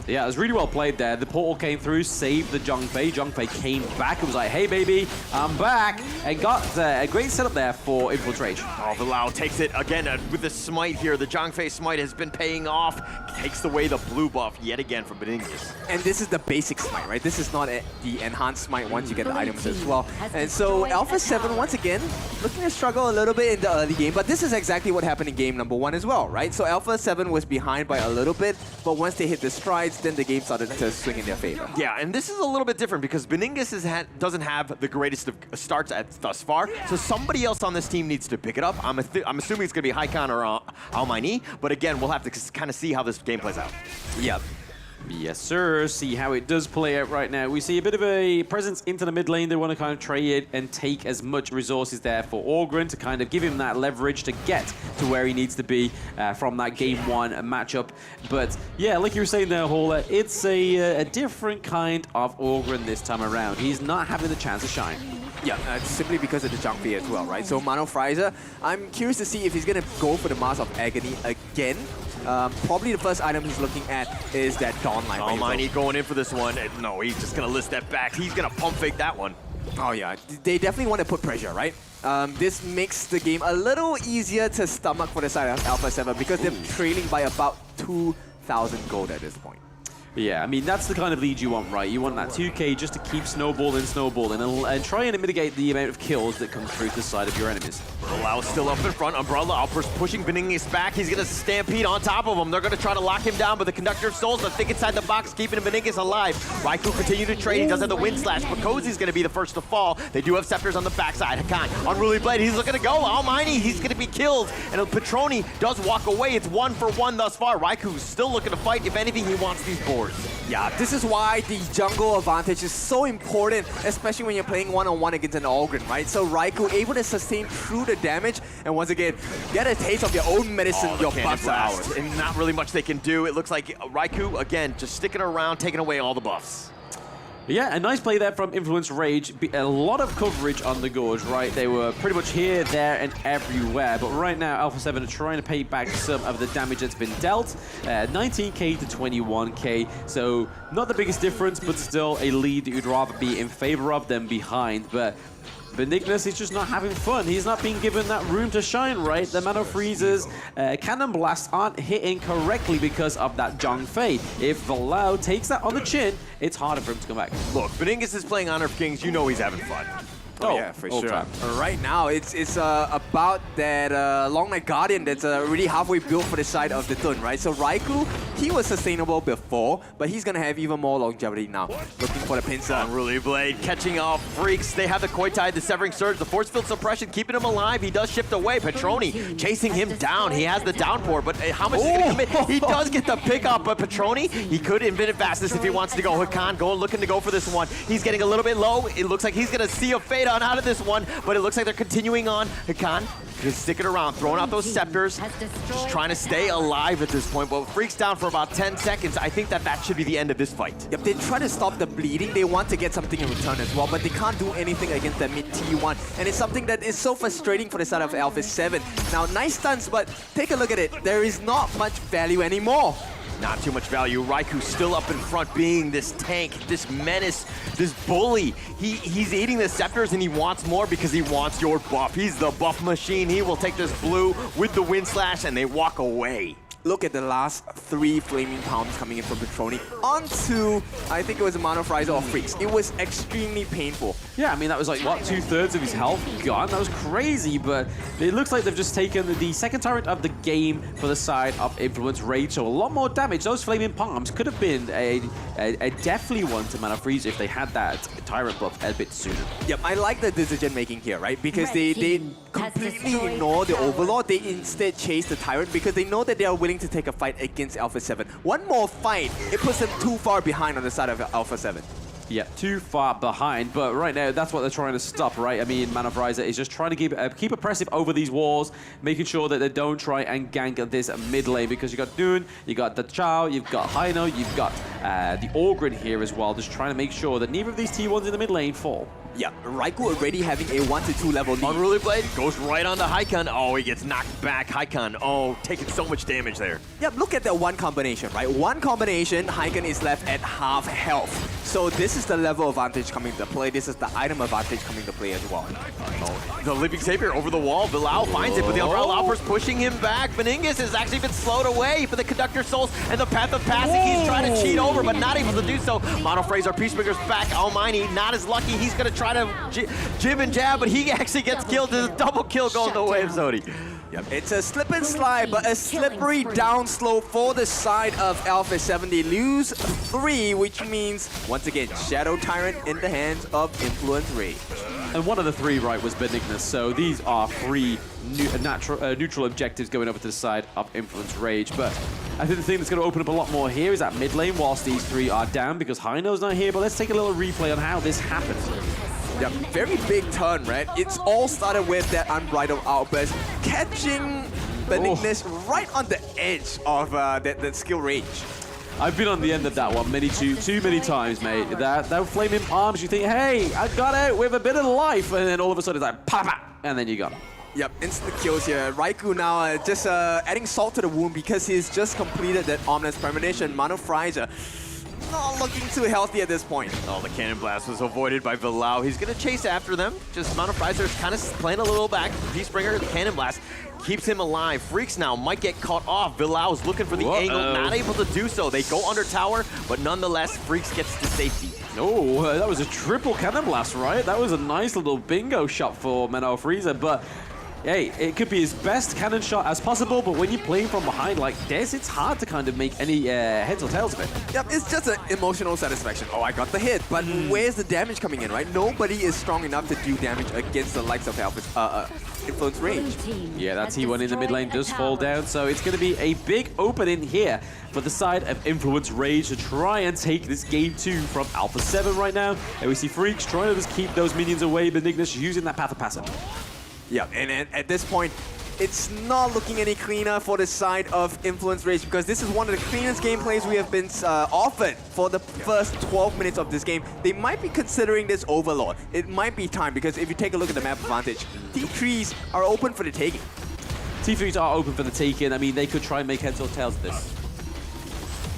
Yeah, it was really well played there. The portal came through, saved the Zhongfei. Zhongfei came back and was like, hey, baby, I'm back. And got a great setup there for Influence Rage.
Oh, Vilao takes it again with the smite here. The Zhongfei smite has been paying off. Takes away the blue buff yet again from Beningus.
And this is the basic smite, right? This is not the enhanced smite once you get the items as well. And so Alpha 7, once again, looking to struggle a little bit in the early game. But this is exactly what happened in game number 1 as well, right? So Alpha 7 was behind by a little bit, but once they hit the strides, then the game started to swing in their favor.
Yeah, and this is a little bit different because Beningus doesn't have the greatest of starts thus far, so somebody else on this team needs to pick it up. I'm assuming it's going to be Haikon or Almaini, but again, we'll have to kind of see how this game plays out.
Yep. Yes, sir. See how it does play out right now. We see a bit of a presence into the mid lane. They want to kind of trade it and take as much resources there for Orgren to kind of give him that leverage to get to where he needs to be from that game 1 matchup. But yeah, like you were saying there, Hauler, it's a different kind of Orgren this time around. He's not having the chance to shine.
Yeah, simply because of the Zhongfei as well, right? So Mano Frizer, I'm curious to see if he's going to go for the Mask of Agony again. Probably the first item he's looking at is that Dawn Line.
Almighty going in for this one. No, he's just going to list that back. He's going to pump fake that one.
Oh yeah, they definitely want to put pressure, right? This makes the game a little easier to stomach for the side of Alpha 7 because they're trailing by about 2,000 gold at this point.
Yeah, I mean, that's the kind of lead you want, right? You want that 2k just to keep snowballing and try and mitigate the amount of kills that come through to the side of your enemies.
Bilal still up in front. Umbrella Outburst pushing Beningus back. He's going to stampede on top of him. They're going to try to lock him down, but the Conductor of Souls, I think inside the box, keeping Beningus alive. Raikou continue to trade. He does have the Wind Slash, but Cozy's going to be the first to fall. They do have Scepters on the backside. Hakan, Unruly Blade, he's looking to go. Almighty, he's going to be killed. And Petroni does walk away. It's 1 for 1 thus far. Raikou's still looking to fight. If anything, he wants these boards.
Yeah, this is why the jungle advantage is so important, especially when you're playing one-on-one against an Orgren, right? So Raikou able to sustain through the damage, and once again, get a taste of your own medicine, your buffs are ours.
And not really much they can do. It looks like Raikou, again, just sticking around, taking away all the buffs.
Yeah, a nice play there from Influence Rage. A lot of coverage on the Gorge, right? They were pretty much here, there, and everywhere. But right now, Alpha 7 are trying to pay back some of the damage that's been dealt. 19k to 21k. So not the biggest difference, but still a lead that you'd rather be in favor of than behind. But Benignus is just not having fun. He's not being given that room to shine, right? The Mano Freezers, Cannon Blasts aren't hitting correctly because of that Zhongfei. If Vilao takes that on the chin, it's harder for him to come back.
Look, Beningus is playing Honor of Kings. You know he's having fun.
Oh, yeah, for sure. Right now, it's about that Long Night Guardian that's really halfway built for the side of the Tun, right? So Raikou, he was sustainable before, but he's gonna have even more longevity now. Looking for the pincer.
Unruly Blade catching off Freaks. They have the Koi Tide, the Severing Surge, the Force Field Suppression, keeping him alive. He does shift away. Petroni chasing him down. He has the downpour, but how much is he gonna commit? He does get the pick up, but Petroni, he could Infinite Fastness if he wants to go. Hakan looking to go for this one. He's getting a little bit low. It looks like he's gonna see a fade on out of this one, but it looks like they're continuing on. Hakan just sticking around, throwing out those scepters, just trying to stay alive at this point, but Freaks down for about 10 seconds. I think that should be the end of this fight.
Yep, they try to stop the bleeding. They want to get something in return as well, but they can't do anything against the mid T1. And it's something that is so frustrating for the side of Alpha 7. Now, nice stunts, but take a look at it. There is not much value anymore.
Not too much value. Raikou still up in front, being this tank, this menace, this bully. He's eating the scepters and he wants more because he wants your buff. He's the buff machine. He will take this blue with the wind slash and they walk away.
Look at the last 3 flaming palms coming in from Petroni onto, I think it was a Mono Frizer or Freaks. It was extremely painful.
Yeah, I mean, that was like, what, 2/3 of his health gone? That was crazy, but it looks like they've just taken the second turret of the game for the side of Influence Rage, so a lot more damage. Those flaming palms could have been a definitely one to Mana Freeze if they had that Tyrant buff a bit sooner.
Yep, I like the decision making here, right? Because they completely ignore the Overlord. They instead chase the Tyrant because they know that they are willing to take a fight against Alpha 7. One more fight, it puts them too far behind on the side of Alpha 7.
Yeah, too far behind, but right now, that's what they're trying to stop, right? I mean, Mana Frizer is just trying to keep oppressive over these walls, making sure that they don't try and gank this mid lane, because you got Dune, you got the Chao, you've got Haino, you've got the Orgrin here as well, just trying to make sure that neither of these T1s in the mid lane fall.
Yeah, Raikou already having a 1 to 2 level lead.
Unruly Blade goes right on the Haikun. Oh, he gets knocked back. Haikun, oh, taking so much damage there.
Yeah, look at that one combination, right? One combination, Haikun is left at half health. So this is the level advantage coming to play. This is the item advantage coming to play as well.
Oh, the Living Savior over the wall. Bilal finds it, but the Umbrella Loper's pushing him back. Beningus has actually been slowed away for the Conductor Souls and the Path of Passing. He's trying to cheat over, but not able to do so. Mono Fraser, Peacemaker's back. Almighty, not as lucky. He's going to try to jib and jab, but he actually gets killed. There's a double kill going the way of Zodi.
Yep, it's a slip and slide, but a slippery down slope for the side of Alpha 7. They lose 3, which means, once again, Shadow Tyrant in the hands of Influence Rage.
And one of the 3, right, was Benignus, so these are 3 neutral objectives going over to the side of Influence Rage. But I think the thing that's going to open up a lot more here is that mid lane whilst these 3 are down, because Haino's not here, but let's take a little replay on how this happened.
Yeah, very big turn, right? It's all started with that Unbridled Outburst, catching Benignus right on the edge of that skill range.
I've been on the end of that one too many times, mate. That flaming palms, you think, hey, I got out with a bit of life, and then all of a sudden it's like, papa, and then you got him.
Yep, instant kills here. Raikou now just adding salt to the wound because he's just completed that Ominous Premonition. Mono Frizer not looking too healthy at this point.
Oh, the Cannon Blast was avoided by Bilal. He's going to chase after them. Just Mono Frizer's kind of playing a little back. Peacebringer, the Cannon Blast keeps him alive. Freaks now might get caught off. Bilal's looking for the angle, not able to do so. They go under tower, but nonetheless, Freaks gets to safety.
Oh, that was a triple Cannon Blast, right? That was a nice little bingo shot for Mono Frizer, but hey, it could be his best cannon shot as possible, but when you're playing from behind like this, it's hard to kind of make any heads or tails of it.
Yep, it's just an emotional satisfaction. Oh, I got the hit, but where's the damage coming in, right? Nobody is strong enough to do damage against the likes of Influence Rage.
Yeah, that T1 in the mid lane does fall down, so it's going to be a big opening here for the side of Influence Rage to try and take this game 2 from Alpha 7 right now. And we see Freaks trying to just keep those minions away, Benignus using that Path of Passing.
Yeah, and at this point, it's not looking any cleaner for the side of Influence Rage because this is one of the cleanest gameplays we have been offered for the first 12 minutes of this game. They might be considering this Overlord. It might be time because if you take a look at the map advantage, T3s are open for the taking.
T3s are open for the taking. I mean, they could try and make heads or tails of this.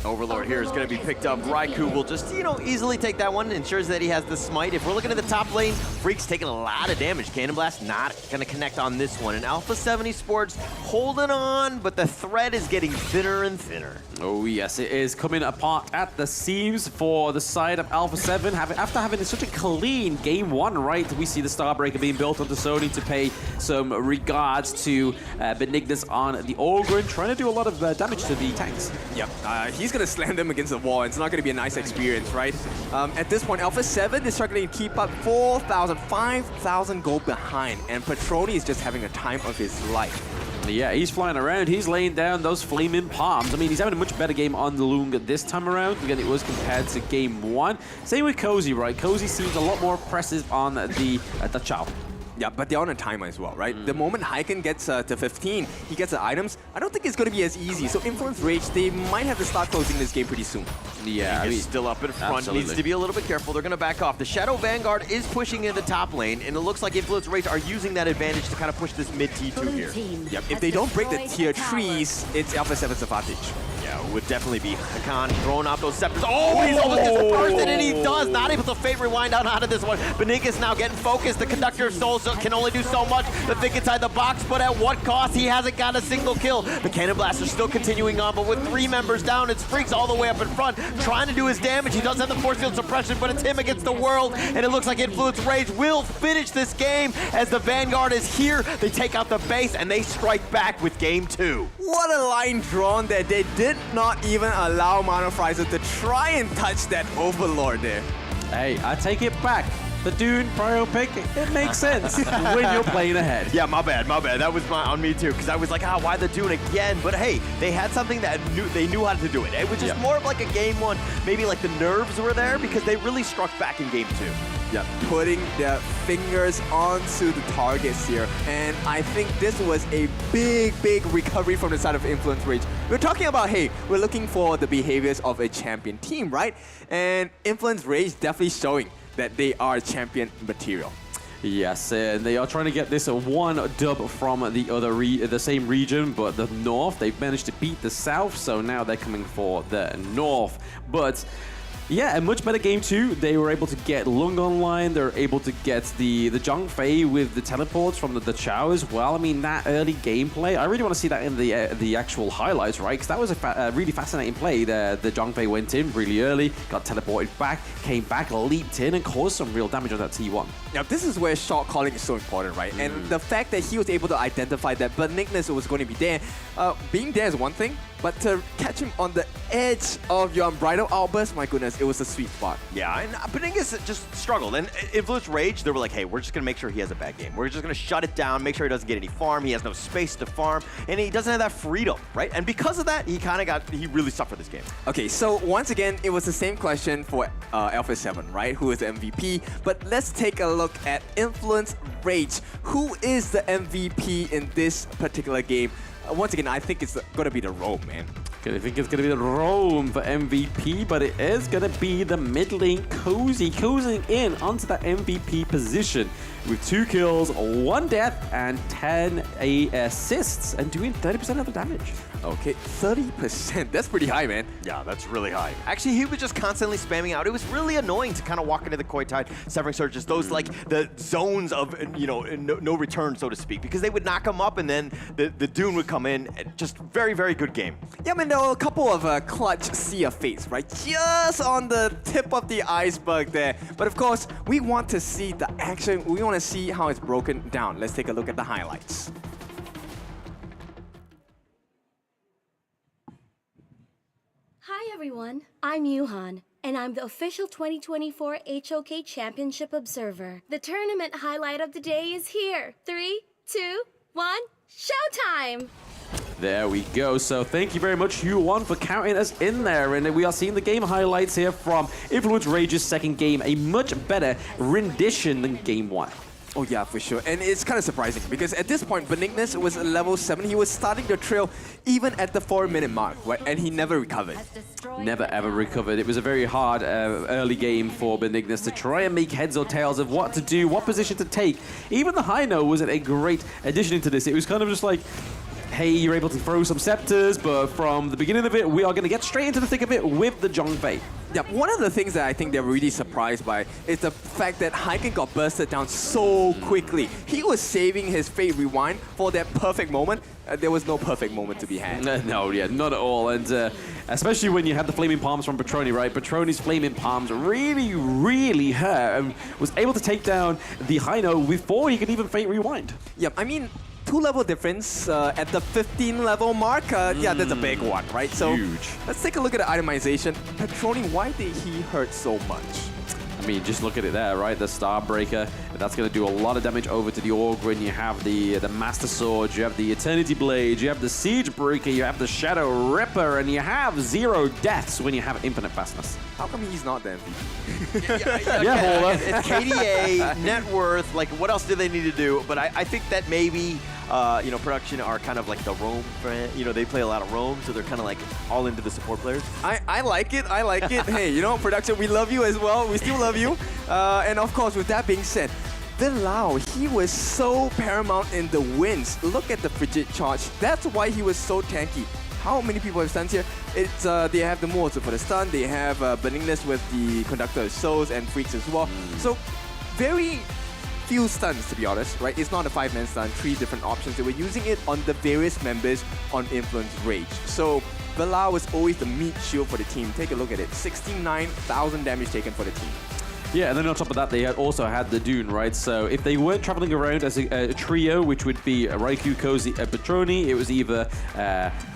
Overlord here is going to be picked up. Raikou will just, easily take that one. Ensures that he has the smite. If we're looking at the top lane, Freak's taking a lot of damage. Cannon Blast not going to connect on this one. And Alpha 7 Esports holding on, but the thread is getting thinner and thinner.
Oh yes, it is coming apart at the seams for the side of Alpha 7. After having such a clean game one, right? We see the Starbreaker being built onto Sony to pay some regards to Benignus on the Ogryn, trying to do a lot of damage to the tanks.
Yep, he's going to slam them against the wall. It's not going to be a nice experience, right? At this point, Alpha 7 is struggling to keep up 4,000, 5,000 gold behind, and Petroni is just having a time of his life.
Yeah, he's flying around. He's laying down those flaming palms. I mean, he's having a much better game on the Lung this time around than it was compared to game one. Same with Cozy, right? Cozy seems a lot more impressive on the Chao.
Yeah, but they're on a timer as well, right? The moment Hyken gets to 15, he gets the items, I don't think it's going to be as easy. So Influence Rage, they might have to start closing this game pretty soon.
Yeah,
he's still up in front.
Absolutely.
Needs to be a little bit careful. They're going to back off. The Shadow Vanguard is pushing in the top lane, and it looks like Influence Rage are using that advantage to kind of push this mid T2 here.
Yep, if they don't break the tier 3s, it's Alpha 7's advantage.
Yeah, it would definitely be Hakan throwing out those scepters. Oh, he's almost dispersed it, and he does. Not able to fate rewind out of this one. Benignus now getting focused. The Conductor of Souls can only do so much. The Thick inside the box, but at what cost? He hasn't got a single kill. The Cannon Blast are still continuing on, but with 3 members down, it's Freaks all the way up in front, trying to do his damage. He does have the force field suppression, but it's him against the world, and it looks like Influence Rage will finish this game as the Vanguard is here. They take out the base, and they strike back with game 2.
What a line drawn there. They did not even allow Monofrizer to try and touch that Overlord there.
Hey, I take it back. The Dune prio pick, it makes sense when you're playing ahead.
Yeah, my bad. That was on me too, because I was like, why the Dune again? But hey, they had something that they knew how to do it. It was just more of like a game one, maybe like the nerves were there because they really struck back in game 2.
Yeah, putting their fingers onto the targets here. And I think this was a big recovery from the side of Influence Rage. We're talking about, hey, we're looking for the behaviors of a champion team, right? And Influence Rage definitely showing that they are champion material.
Yes, and they are trying to get this one dub from the same region, but the north, they've managed to beat the south, so now they're coming for the north. But yeah, a much better game too. They were able to get Lung online. They're able to get the Zhongfei with the teleports from the Chao as well. I mean, that early gameplay, I really want to see that in the actual highlights, right? Because that was a really fascinating play. The Zhongfei went in really early, got teleported back, came back, leaped in, and caused some real damage on that T1.
Now, this is where shot calling is so important, right? And the fact that he was able to identify that Benignus was going to be there, being there is one thing, but to catch him on the edge of your Unbridled Outburst, my goodness, it was a sweet spot.
Yeah, and Benignus just struggled. And Influence Rage, they were like, hey, we're just going to make sure he has a bad game. We're just going to shut it down, make sure he doesn't get any farm. He has no space to farm, and he doesn't have that freedom, right? And because of that, he really suffered this game.
Okay, so once again, it was the same question for Alpha 7, right? Who is the MVP? But let's take a look at Influence Rage. Who is the MVP in this particular game? Once again, I think it's going to be the Roam, man.
I think it's going to be the Roam for MVP, but it is going to be the mid lane Cozy closing in onto that MVP position with 2 kills, 1 death, and 10 assists, and doing 30% of the damage.
Okay, 30%. That's pretty high, man.
Yeah, that's really high. Actually, he was just constantly spamming out. It was really annoying to kind of walk into the Koi Tide, Severing Surges, those like the zones of, no return, so to speak, because they would knock him up and then the Dune would come in. Just very, very good game.
Yeah, man, there were a couple of clutch Sea of Fates, right? Just on the tip of the iceberg there. But of course, we want to see the action. We want to see how it's broken down. Let's take a look at the highlights.
Hi everyone, I'm Yuhan, and I'm the official 2024 HOK Championship Observer. The tournament highlight of the day is here. 3, 2, 1, showtime!
There we go. So thank you very much, Yuan, for counting us in there. And we are seeing the game highlights here from Influence Rage's second game. A much better rendition than game 1.
Oh yeah, for sure. And it's kind of surprising because at this point, Benignus was level 7. He was starting the trail even at the 4-minute mark, right? And he never recovered.
Never ever recovered. It was a very hard early game for Benignus to try and make heads or tails of what to do, what position to take. Even the high note wasn't a great addition to this. It was kind of just like, hey, you're able to throw some scepters, but from the beginning of it, we are going to get straight into the thick of it with the Zhongfei.
Yeah, one of the things that I think they're really surprised by is the fact that Hyken got bursted down so quickly. He was saving his Fate Rewind for that perfect moment. There was no perfect moment to be had.
No, yeah, not at all. And especially when you had the Flaming Palms from Petroni, right? Petroni's Flaming Palms really, really hurt and was able to take down the Hino before he could even Fate Rewind.
Yep, I mean, 2-level difference at the 15-level mark. Yeah, that's a big one, right? So
Huge.
Let's take a look at the itemization. Petroni, why did he hurt so much?
I mean, just look at it there, right? The Starbreaker, that's going to do a lot of damage over to the Orgrin. You have the Master Sword, you have the Eternity Blade, you have the Siege Breaker, you have the Shadow Ripper, and you have 0 deaths when you have Infinite Fastness.
How come he's not the MVP?
Yeah,
It's KDA, net worth, like what else do they need to do? But I think that maybe, you know, production are kind of like the roam, you know, they play a lot of roam, so they're kind of like all into the support players.
I like it, I like it. Hey, you know, production, we love you as well. We still love you. And of course, with that being said, Bilal, he was so paramount in the wins. Look at the Frigid Charge. That's why he was so tanky. How many people have stuns here? It's they have the Mortar for the stun, they have Benignus with the Conductor of Souls and Freaks as well. So very few stuns, to be honest, right? It's not a 5-man stun, 3 different options. They were using it on the various members on Influence Rage. So Bilal was always the meat shield for the team. Take a look at it, 69,000 damage taken for the team.
Yeah, and then on top of that, they also had the Dune, right? So if they weren't traveling around as a trio, which would be Raikou, Cozy, and Petroni, it was either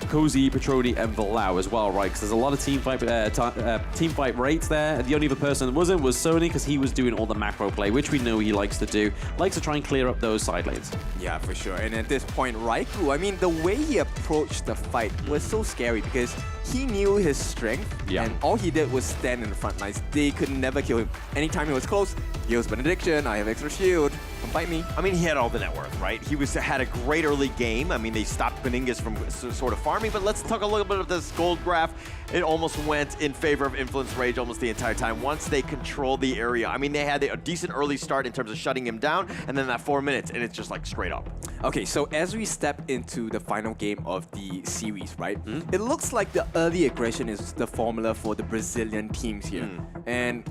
Cozy, Petroni, and Bilal as well, right? Because there's a lot of team fight rates there. The only other person that wasn't was Sony, because he was doing all the macro play, which we know he likes to do. Likes to try and clear up those side lanes.
Yeah, for sure. And at this point, Raikou, I mean, the way he approached the fight was so scary because he knew his strength, and all he did was stand in the front lines. They could never kill him. Anytime he was close, Gale's Benediction, I have extra shield, come fight me.
I mean, he had all the net worth, right? He had a great early game. I mean, they stopped Beningus from sort of farming, but let's talk a little bit of this gold graph. It almost went in favor of Influence Rage almost the entire time once they controlled the area. I mean, they had a decent early start in terms of shutting him down, and then that 4 minutes, and it's just like straight up.
Okay, so as we step into the final game of the series, right? It looks like the early aggression is the formula for the Brazilian teams here. And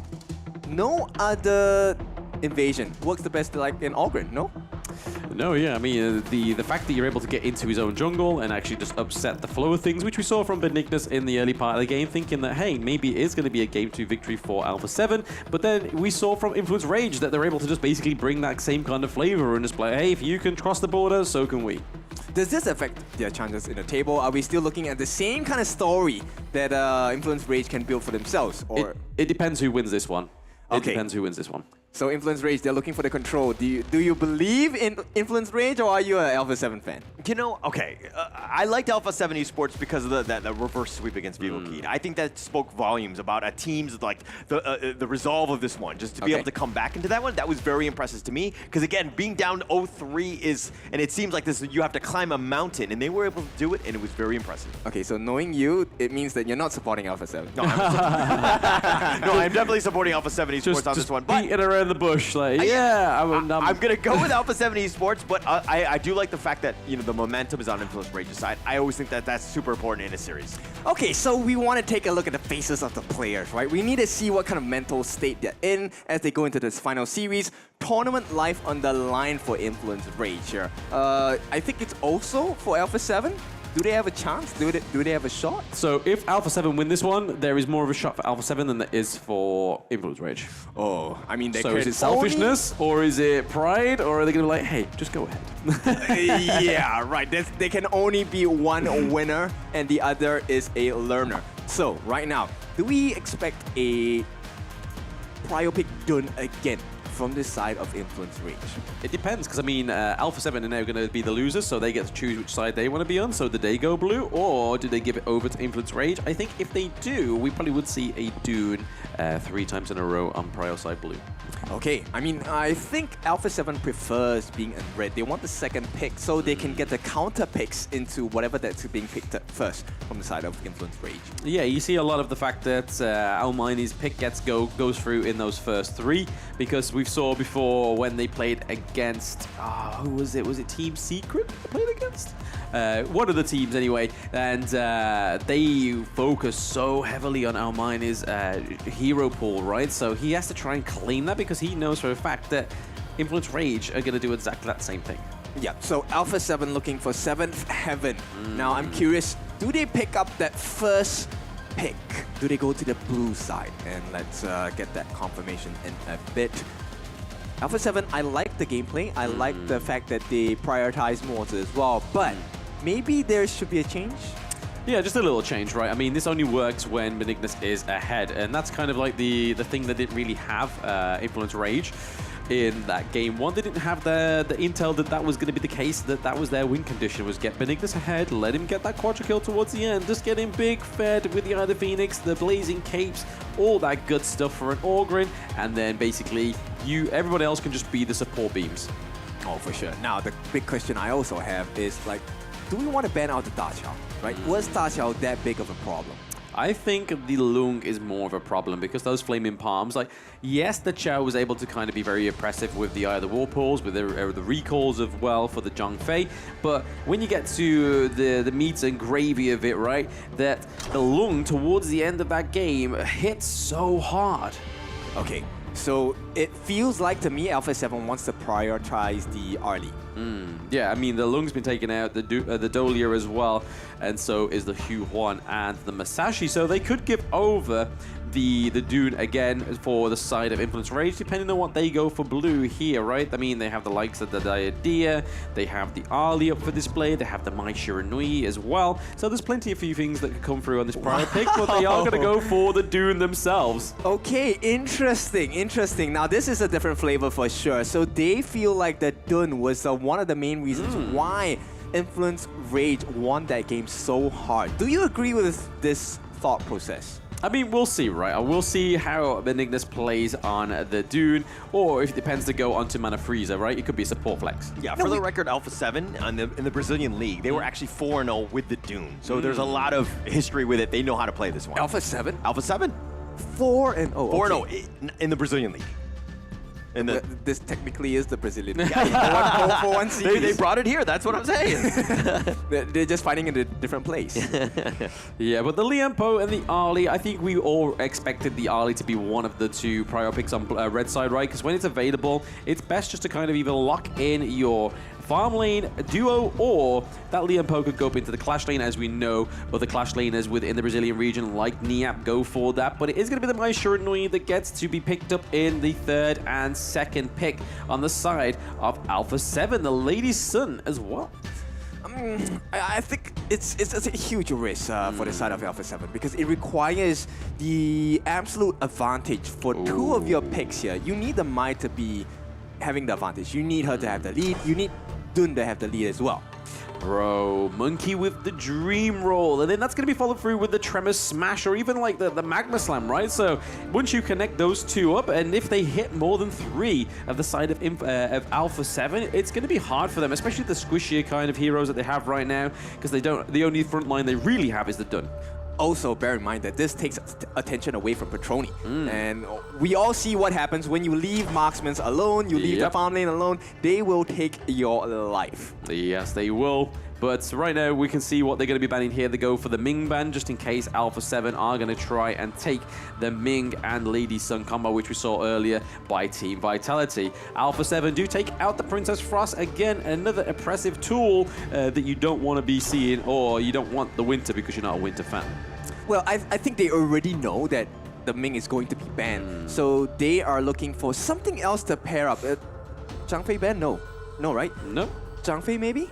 no other invasion works the best like in Orgrin, no?
No, yeah, I mean, the fact that you're able to get into his own jungle and actually just upset the flow of things, which we saw from Benignus in the early part of the game, thinking that, hey, maybe it is going to be a Game 2 victory for Alpha 7, but then we saw from Influence Rage that they're able to just basically bring that same kind of flavor and just play, hey, if you can cross the border, so can we.
Does this affect their chances in the table? Are we still looking at the same kind of story that Influence Rage can build for themselves? Or
It depends who wins this one. It depends who wins this one.
So Influence Rage, they're looking for the control. Do you believe in Influence Rage, or are you an Alpha 7 fan?
You know, okay, I liked Alpha 7 Esports because of the reverse sweep against Vivo Keen. I think that spoke volumes about a team's like the resolve of this one. Just to be able to come back into that one, that was very impressive to me. Because again, being down 0-3 is, and it seems like this, you have to climb a mountain, and they were able to do it, and it was very impressive.
Okay, so knowing you, it means that you're not supporting Alpha 7.
No, I'm definitely supporting Alpha 7 Esports on this one. But
beating around the bush, like, I'm
gonna go with Alpha 7 Esports, but I do like the fact that, you know, the momentum is on Influence Rage's side. I always think that that's super important in a series.
Okay, so we want to take a look at the faces of the players, right? We need to see what kind of mental state they're in as they go into this final series. Tournament life on the line for Influence Rage here. I think it's also for Alpha 7. Do they have a chance? Do they have a shot?
So if Alpha 7 win this one, there is more of a shot for Alpha 7 than there is for Influence Rage.
Oh, I mean, they
so is it selfishness, or is it pride, or are they going to be like, hey, just go ahead?
Yeah, right. They can only be one winner, and the other is a learner. So right now, do we expect a prio pick done again from this side of Influence Rage?
It depends, because I mean, Alpha 7 are now going to be the losers, so they get to choose which side they want to be on. So do they go blue, or do they give it over to Influence Rage? I think if they do, we probably would see a Dune 3 times in a row on Prio side blue.
Okay, I mean, I think Alpha 7 prefers being in red. They want the second pick so they can get the counter picks into whatever that's being picked up first from the side of Influence Rage.
Yeah, you see a lot of the fact that Almighty's pick goes through in those first 3, because we saw before when they played against, who was it? Was it Team Secret they played against? One of the teams anyway, and they focus so heavily on Alminy's hero pool, right? So he has to try and claim that because he knows for a fact that Influence Rage are going to do exactly that same thing.
Yeah, so Alpha 7 looking for 7th Heaven. Now I'm curious, do they pick up that first pick? Do they go to the blue side? And let's get that confirmation in a bit. Alpha 7, I like the gameplay. I like the fact that they prioritize mortar as well, but maybe there should be a change?
Yeah, just a little change, right? I mean, this only works when Benignus is ahead, and that's kind of like the thing that didn't really have Influence Rage in that game one. They didn't have the intel that was going to be the case, that was their win condition, was get Benignus ahead, let him get that quadra kill towards the end, just get him big fed with the Eye of the Phoenix, the Blazing Capes, all that good stuff for an Orgrin, and then basically everybody else can just be the support beams.
Oh, for sure. Now, the big question I also have is, like, do we want to ban out the Da Qiao, right? Was Da Qiao that big of a problem?
I think the Lung is more of a problem because those Flaming Palms, like, yes, the Qiao was able to kind of be very oppressive with the Eye of the Whirlpools, with the recalls as well for the Zhongfei, but when you get to the meat and gravy of it, right, that the Lung towards the end of that game hits so hard.
Okay, so it feels like to me Alpha 7 wants to prioritize the Arlie.
Yeah, I mean, the Lung's been taken out, the Dolia as well, and so is the Hu Huan and the Masashi, so they could give over the Dune again for the side of Influence Rage, depending on what they go for blue here, right? I mean, they have the likes of the Diadea, they have the Ali up for display, they have the Mai Shiranui as well, so there's plenty of few things that could come through on this prior pick, but they are going to go for the Dune themselves.
Okay, interesting. Now, this is a different flavor for sure. So they feel like that Dune was one of the main reasons why Influence Rage won that game so hard. Do you agree with this thought process?
I mean, we'll see, right? We'll see how Benignus plays on the Dune, or if it depends to go onto Mana Frieza, right? It could be a support flex.
Yeah, for the record, Alpha 7 in the Brazilian League, they were actually 4-0 with the Dune. So there's a lot of history with it. They know how to play this one.
Alpha 7?
Alpha 7?
4-0.
4-0 in the Brazilian League. And
this technically is the Brazilian League. For one series.
They brought it here, that's what I'm saying.
They're just fighting in a different place.
Yeah, but the Lian Po and the Ali, I think we all expected the Ali to be one of the two prior picks on red side, right? Because when it's available, it's best just to kind of either lock in your farm lane duo, or that Lian Po could go up into the clash lane, as we know other clash laners within the Brazilian region like Niap go for that, but it is going to be the Mai Shiranui that gets to be picked up in the third and second pick on the side of Alpha 7, the Lady Sun as well.
I think it's a huge risk for the side of Alpha 7 because it requires the absolute advantage for two of your picks here. You need the Mai to be having the advantage. You need her to have the lead. You need Dune to have the lead as well.
Bro, Monkey with the Dream Roll, and then that's going to be followed through with the Tremor Smash, or even like the Magma Slam, right? So once you connect those two up, and if they hit more than 3 of the side of Alpha 7, it's going to be hard for them, especially the squishier kind of heroes that they have right now, because the only front line they really have is the Dun.
Also, bear in mind that this takes attention away from Petroni. And we all see what happens when you leave marksmen alone, you leave the farm lane alone, they will take your life.
Yes, they will. But right now, we can see what they're going to be banning here. They go for the Ming ban, just in case Alpha 7 are going to try and take the Ming and Lady Sun combo, which we saw earlier by Team Vitality. Alpha 7 do take out the Princess Frost. Again, another oppressive tool that you don't want to be seeing, or you don't want the Winter because you're not a Winter fan.
Well, I think they already know that the Ming is going to be banned. So they are looking for something else to pair up. Zhangfei ban? No, right?
No.
Zhangfei maybe?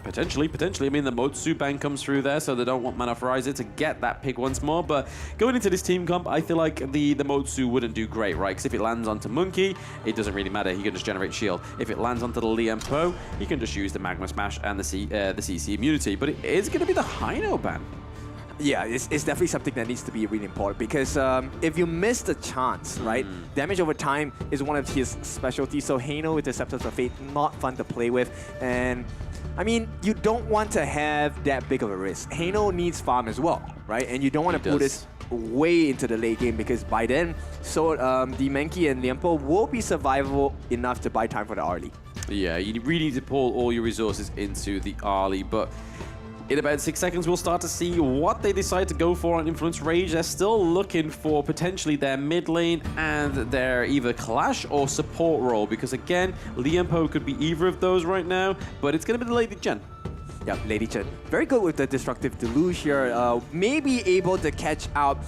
Potentially. I mean, the Motsu ban comes through there, so they don't want Mana Frieza to get that pick once more. But going into this team comp, I feel like the Motsu wouldn't do great, right? Because if it lands onto Monkey, it doesn't really matter. He can just generate shield. If it lands onto the Lian Po, he can just use the Magma Smash and the CC immunity. But it is going to be the Hino ban.
Yeah, it's definitely something that needs to be really important because if you miss the chance, right, damage over time is one of his specialties. So Hano with the Scepters of Fate, not fun to play with. And I mean, you don't want to have that big of a risk. Hano needs farm as well, right? And you don't want to put this way into the late game because by then, so the Menki and Liempo will be survivable enough to buy time for the early.
Yeah, you really need to pull all your resources into the early, but in about 6 seconds, we'll start to see what they decide to go for on Influence Rage. They're still looking for potentially their mid lane and their either Clash or support role, because again, Liempo could be either of those right now, but it's going to be the Lady Jen.
Yeah, Lady Chen. Very good with the Destructive Deluge here. Maybe able to catch out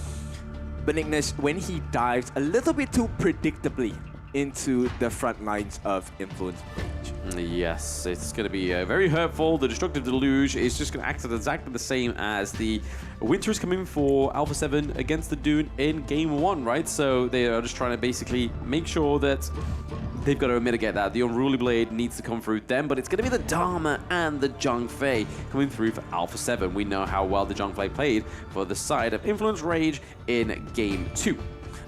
Benignus when he dives a little bit too predictably into the front lines of Influence Rage.
Yes, it's going to be very hurtful. The Destructive Deluge is just going to act exactly the same as the Winter's coming for Alpha 7 against the Dune in Game 1, right? So they are just trying to basically make sure that they've got to mitigate that. The Unruly Blade needs to come through them, but it's going to be the Dharma and the Zhang Fei coming through for Alpha 7. We know how well the Zhang Fei played for the side of Influence Rage in Game 2.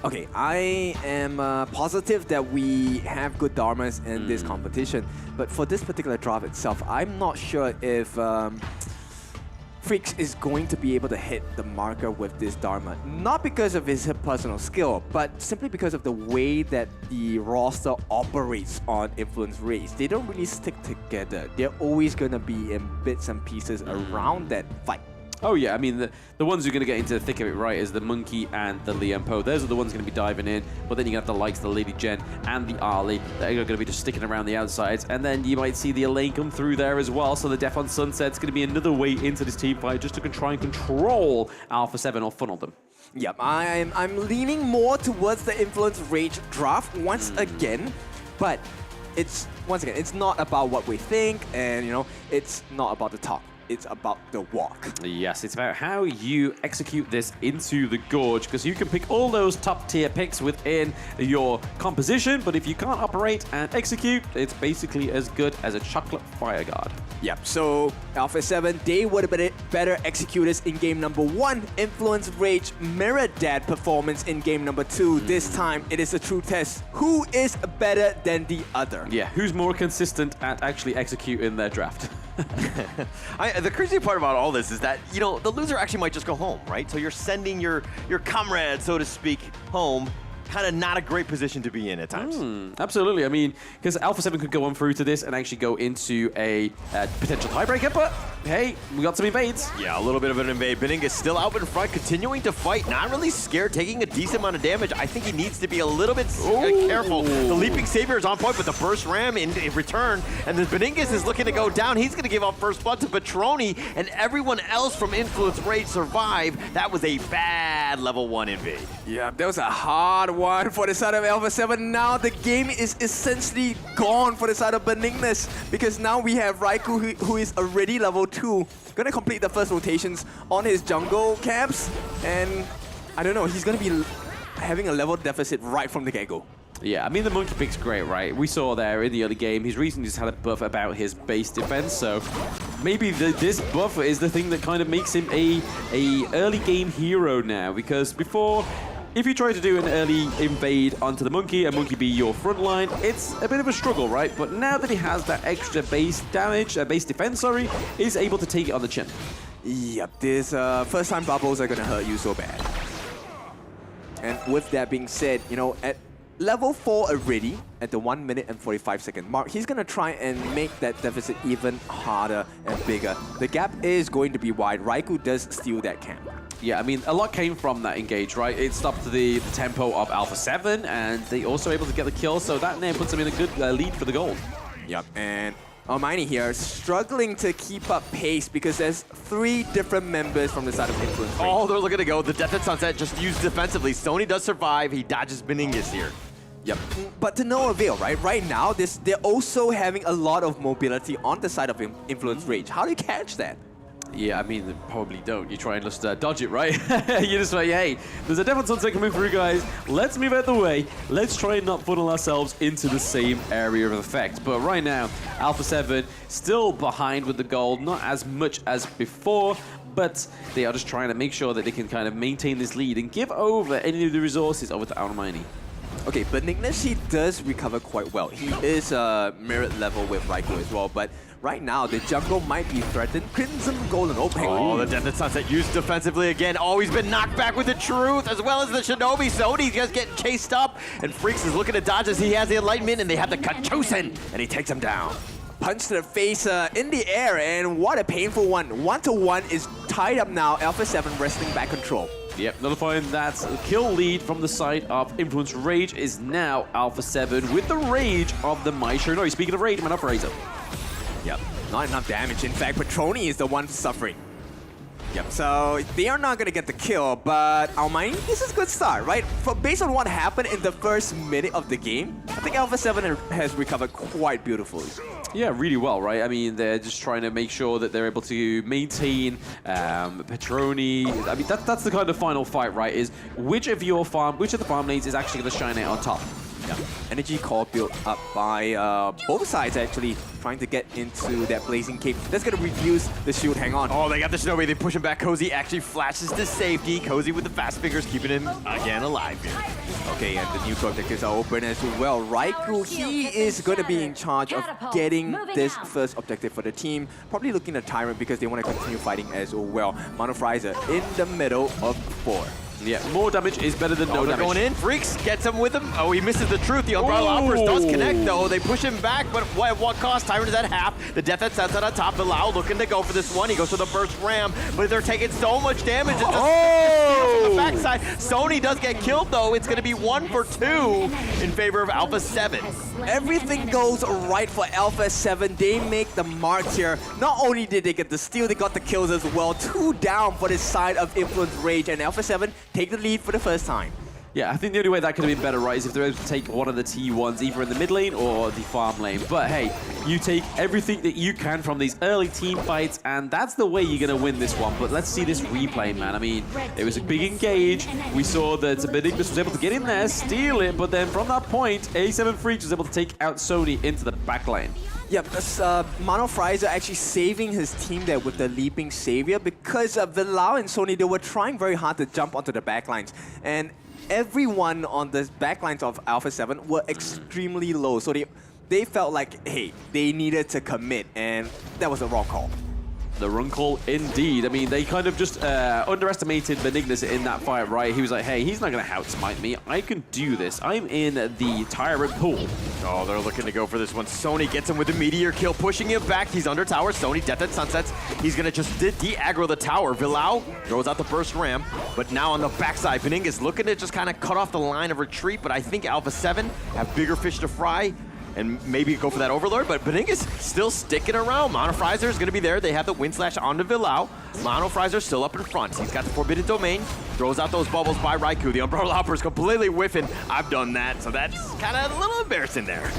Okay, I am positive that we have good Dharmas in this competition, but for this particular draft itself, I'm not sure if Freaks is going to be able to hit the marker with this Dharma. Not because of his personal skill, but simply because of the way that the roster operates on Influence Rage. They don't really stick together. They're always going to be in bits and pieces around that fight.
Oh yeah, I mean, the ones who are going to get into the thick of it, right, is the Monkey and the Liempo. Those are the ones going to be diving in, but then you got the likes of the Lady Jen and the Ali that are going to be just sticking around the outsides, and then you might see the Elaine come through there as well, so the Death on Sunset's going to be another way into this team fight just to try and control Alpha 7 or funnel them.
Yep, I'm leaning more towards the Influence Rage draft once again, but it's not about what we think, and you know, it's not about the talk. It's about the walk.
Yes, it's about how you execute this into the Gorge, because you can pick all those top tier picks within your composition, but if you can't operate and execute, it's basically as good as a chocolate fire guard.
Yep, so Alpha 7, they would have better executors in game number 1. Influence Rage mirrored that performance in game number 2. This time, it is a true test. Who is better than the other?
Yeah, who's more consistent at actually executing their draft?
The crazy part about all this is that, you know, the loser actually might just go home, right? So you're sending your comrade, so to speak, home. Kind of not a great position to be in at times.
Absolutely. I mean, because Alpha 7 could go on through to this and actually go into a potential tiebreaker, but hey, we got some invades.
Yeah, a little bit of an invade. Beninga still out in front, continuing to fight, not really scared, taking a decent amount of damage. I think he needs to be a little bit careful. The Leaping Savior is on point, but the Burst Ram in return, and the Beningas is looking to go down. He's going to give up first blood to Petroni, and everyone else from Influence Rage survive. That was a bad level 1 invade.
Yeah, that was a hard one for the side of Alpha 7. Now the game is essentially gone for the side of Benignus, because now we have Raikou who is already level 2, gonna complete the first rotations on his jungle camps, and I don't know, he's gonna be having a level deficit right from the get-go.
Yeah, I mean, the Monkey pick's great, right? We saw there in the early game, he's recently just had a buff about his base defense, so maybe this buff is the thing that kind of makes him a early game hero now, because before, if you try to do an early invade onto the Monkey and Monkey be your front line, it's a bit of a struggle, right? But now that he has that extra base damage, base defense, sorry, he's able to take it on the chin.
Yep, this first time bubbles are gonna hurt you so bad. And with that being said, you know, at level 4 already, at the 1 minute and 45 second mark, he's gonna try and make that deficit even harder and bigger. The gap is going to be wide. Raikou does steal that camp.
Yeah, I mean, a lot came from that engage, right? It stopped the tempo of Alpha 7, and they also able to get the kill, so that now puts them in a good lead for the gold.
Yep, and Almighty here struggling to keep up pace because there's 3 different members from the side of Influence Rage.
Oh, they're looking to go. The Death at Sunset just used defensively. Sony does survive. He dodges Beningas here.
Yep, but to no avail, right? Right now, they're also having a lot of mobility on the side of Influence Rage. How do you catch that?
Yeah, I mean, they probably don't. You try and just dodge it, right? You just like, hey, there's a Death on Sunset coming through, guys. Let's move out the way. Let's try and not funnel ourselves into the same area of effect. But right now, Alpha 7 still behind with the gold, not as much as before, but they are just trying to make sure that they can kind of maintain this lead and give over any of the resources over to Almighty.
Okay, Benignus, he does recover quite well. He is mirrored level with Raikou as well, but right now the jungle might be threatened. Crimson Golden opening.
Oh, the Death and Sunset used defensively again. Always been knocked back with the Truth, as well as the Shinobi. Sony's just getting chased up, and Freaks is looking to dodge as he has the Enlightenment, and they have the Kachosen, and he takes him down.
Punch to the face in the air, and what a painful one. 1-1 is tied up now. Alpha 7 wrestling back control.
Yep, nullifying that kill lead from the side of Influence Rage is now Alpha 7 with the rage of the Mai Shinobi. Speaking of rage, man up Razor.
Yep, not enough damage. In fact, Petroni is the one suffering. Yep, so they are not going to get the kill, but Almighty, this is a good start, right? Based on what happened in the first minute of the game, I think Alpha 7 has recovered quite beautifully.
Yeah, really well, right? I mean, they're just trying to make sure that they're able to maintain Petroni. I mean, that's the kind of final fight, right? Is which of the farm lanes is actually going to shine out on top?
Yeah. Energy core built up by both sides actually trying to get into that blazing cape. That's going to reduce the shield. Hang on.
Oh, they got the Shinobi. They push him back. Cozy actually flashes to safety. Cozy with the fast fingers, keeping him again alive here.
Okay, and the neutral objectives are open as well. Raikou, he is going to be in charge of getting this first objective for the team. Probably looking at Tyrant because they want to continue fighting as well. Monophrizer in the middle of 4.
Yeah, more damage is better than no damage.
Going in. Freaks gets him with him. Oh, he misses the Truth. The Umbrella Hoppers does connect, though. They push him back, but at what cost? Tyrant is at half. The Death at Sunset on top. Bilal looking to go for this one. He goes for the burst ram, but they're taking so much damage. And just from the backside. Sony does get killed, though. It's going to be 1 for 2 in favor of Alpha 7.
Everything goes right for Alpha 7. They make the marks here. Not only did they get the steal, they got the kills as well. 2 down for the side of Influence Rage, and Alpha 7 take the lead for the first time.
Yeah, I think the only way that could have been better, right, is if they're able to take one of the T1s, either in the mid lane or the farm lane. But hey, you take everything that you can from these early team fights, and that's the way you're going to win this one. But let's see this replay, man. I mean, it was a big engage. We saw that Benignus was able to get in there, steal it, but then from that point, A7 Freaks was able to take out Sony into the back lane.
Yeah, because Monophrizer actually saving his team there with the Leaping Savior because Vilao and Sony, they were trying very hard to jump onto the backlines. And everyone on the backlines of Alpha 7 were extremely low. So they felt like, hey, they needed to commit, and that was a wrong call.
The wrong call indeed. I mean, they kind of just underestimated Benignus in that fight, right? He was like, hey, he's not going to out-smite me. I can do this. I'm in the Tyrant pool.
Oh, they're looking to go for this one. Sony gets him with a Meteor kill, pushing him back. He's under tower. Sony, Death at Sunsets. He's going to just de-aggro the tower. Vilao throws out the burst ram, but now on the backside, Benignus looking to just kind of cut off the line of retreat, but I think Alpha 7 have bigger fish to fry and maybe go for that Overlord, but Benignus still sticking around. Monophrizer is going to be there. They have the Wind Slash onto Vilao. Monophrizer still up in front. He's got the Forbidden Domain. Throws out those bubbles by Raikou. The Umbrella Hopper is completely whiffing. I've done that, so that's kind of a little embarrassing there.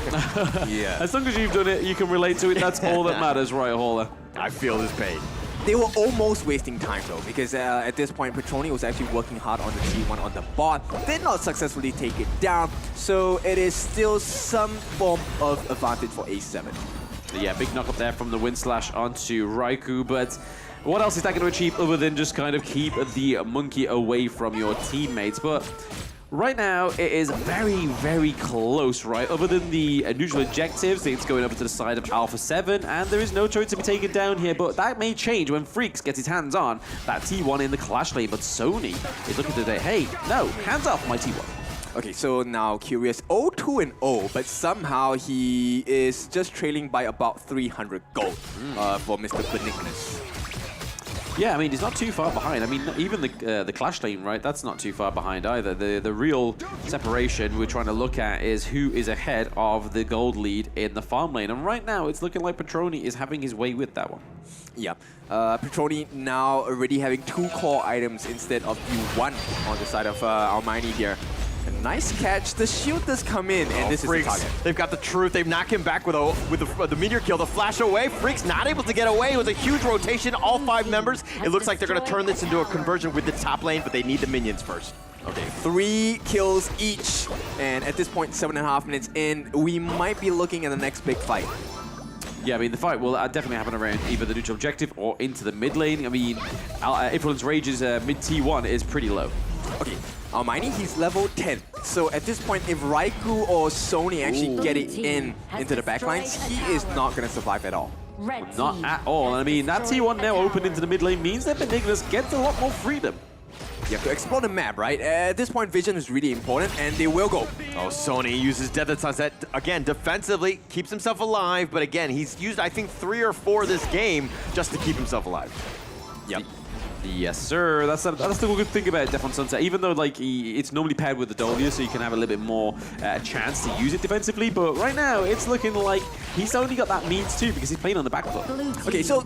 Yeah. As long as you've done it, you can relate to it. That's all that matters, right, Hauler?
I feel his pain.
They were almost wasting time though, because at this point, Petroni was actually working hard on the T1 on the bot, did not successfully take it down, so it is still some form of advantage for A7.
Yeah, big knock up there from the Wind Slash onto Raikou, but what else is that going to achieve other than just kind of keep the monkey away from your teammates? But right now, it is very, very close, right? Other than the neutral objectives, it's going over to the side of Alpha 7, and there is no choice to be taken down here, but that may change when Freaks gets his hands on that T1 in the Clash lane, but Sony is looking to say, hey, no, hands off my T1.
Okay, so now Curious 0-2-0, but somehow he is just trailing by about 300 gold for Mr. Benignus.
Yeah, I mean, he's not too far behind. I mean, even the Clash lane, right, that's not too far behind either. The real separation we're trying to look at is who is ahead of the gold lead in the farm lane. And right now, it's looking like Petroni is having his way with that one.
Yeah, Petroni now already having 2 core items instead of one on the side of Almighty here. A nice catch. The shield does come in, and this
Freaks.
is the target.
They've got the Truth. They've knocked him back with the Meteor kill. The flash away. Freaks not able to get away. It was a huge rotation. All 5 members. It looks like they're going to turn this into a conversion with the top lane, but they need the minions first.
Okay, 3 kills each, and at this point, 7.5 minutes in, we might be looking at the next big fight.
Yeah, I mean, the fight will definitely happen around either the neutral objective or into the mid lane. I mean, Influence Rage's mid T1 is pretty low.
Okay, Almighty, he's level 10. So at this point, if Raikou or Sony actually get it into the backlines, he is not going to survive at all.
Not at all. I mean, that T1 now open into the mid lane means that Benignas gets a lot more freedom.
You have to explore the map, right? At this point, vision is really important, and they will go.
Oh, Sony uses Death at Sunset, again, defensively, keeps himself alive, but again, he's used, I think, 3 or 4 this game just to keep himself alive.
Yep.
Yes, sir. That's the good thing about Death on Sunset. Even though like it's normally paired with the Dahlia, so you can have a little bit more chance to use it defensively. But right now, it's looking like he's only got that means too because he's playing on the back foot.
Okay, so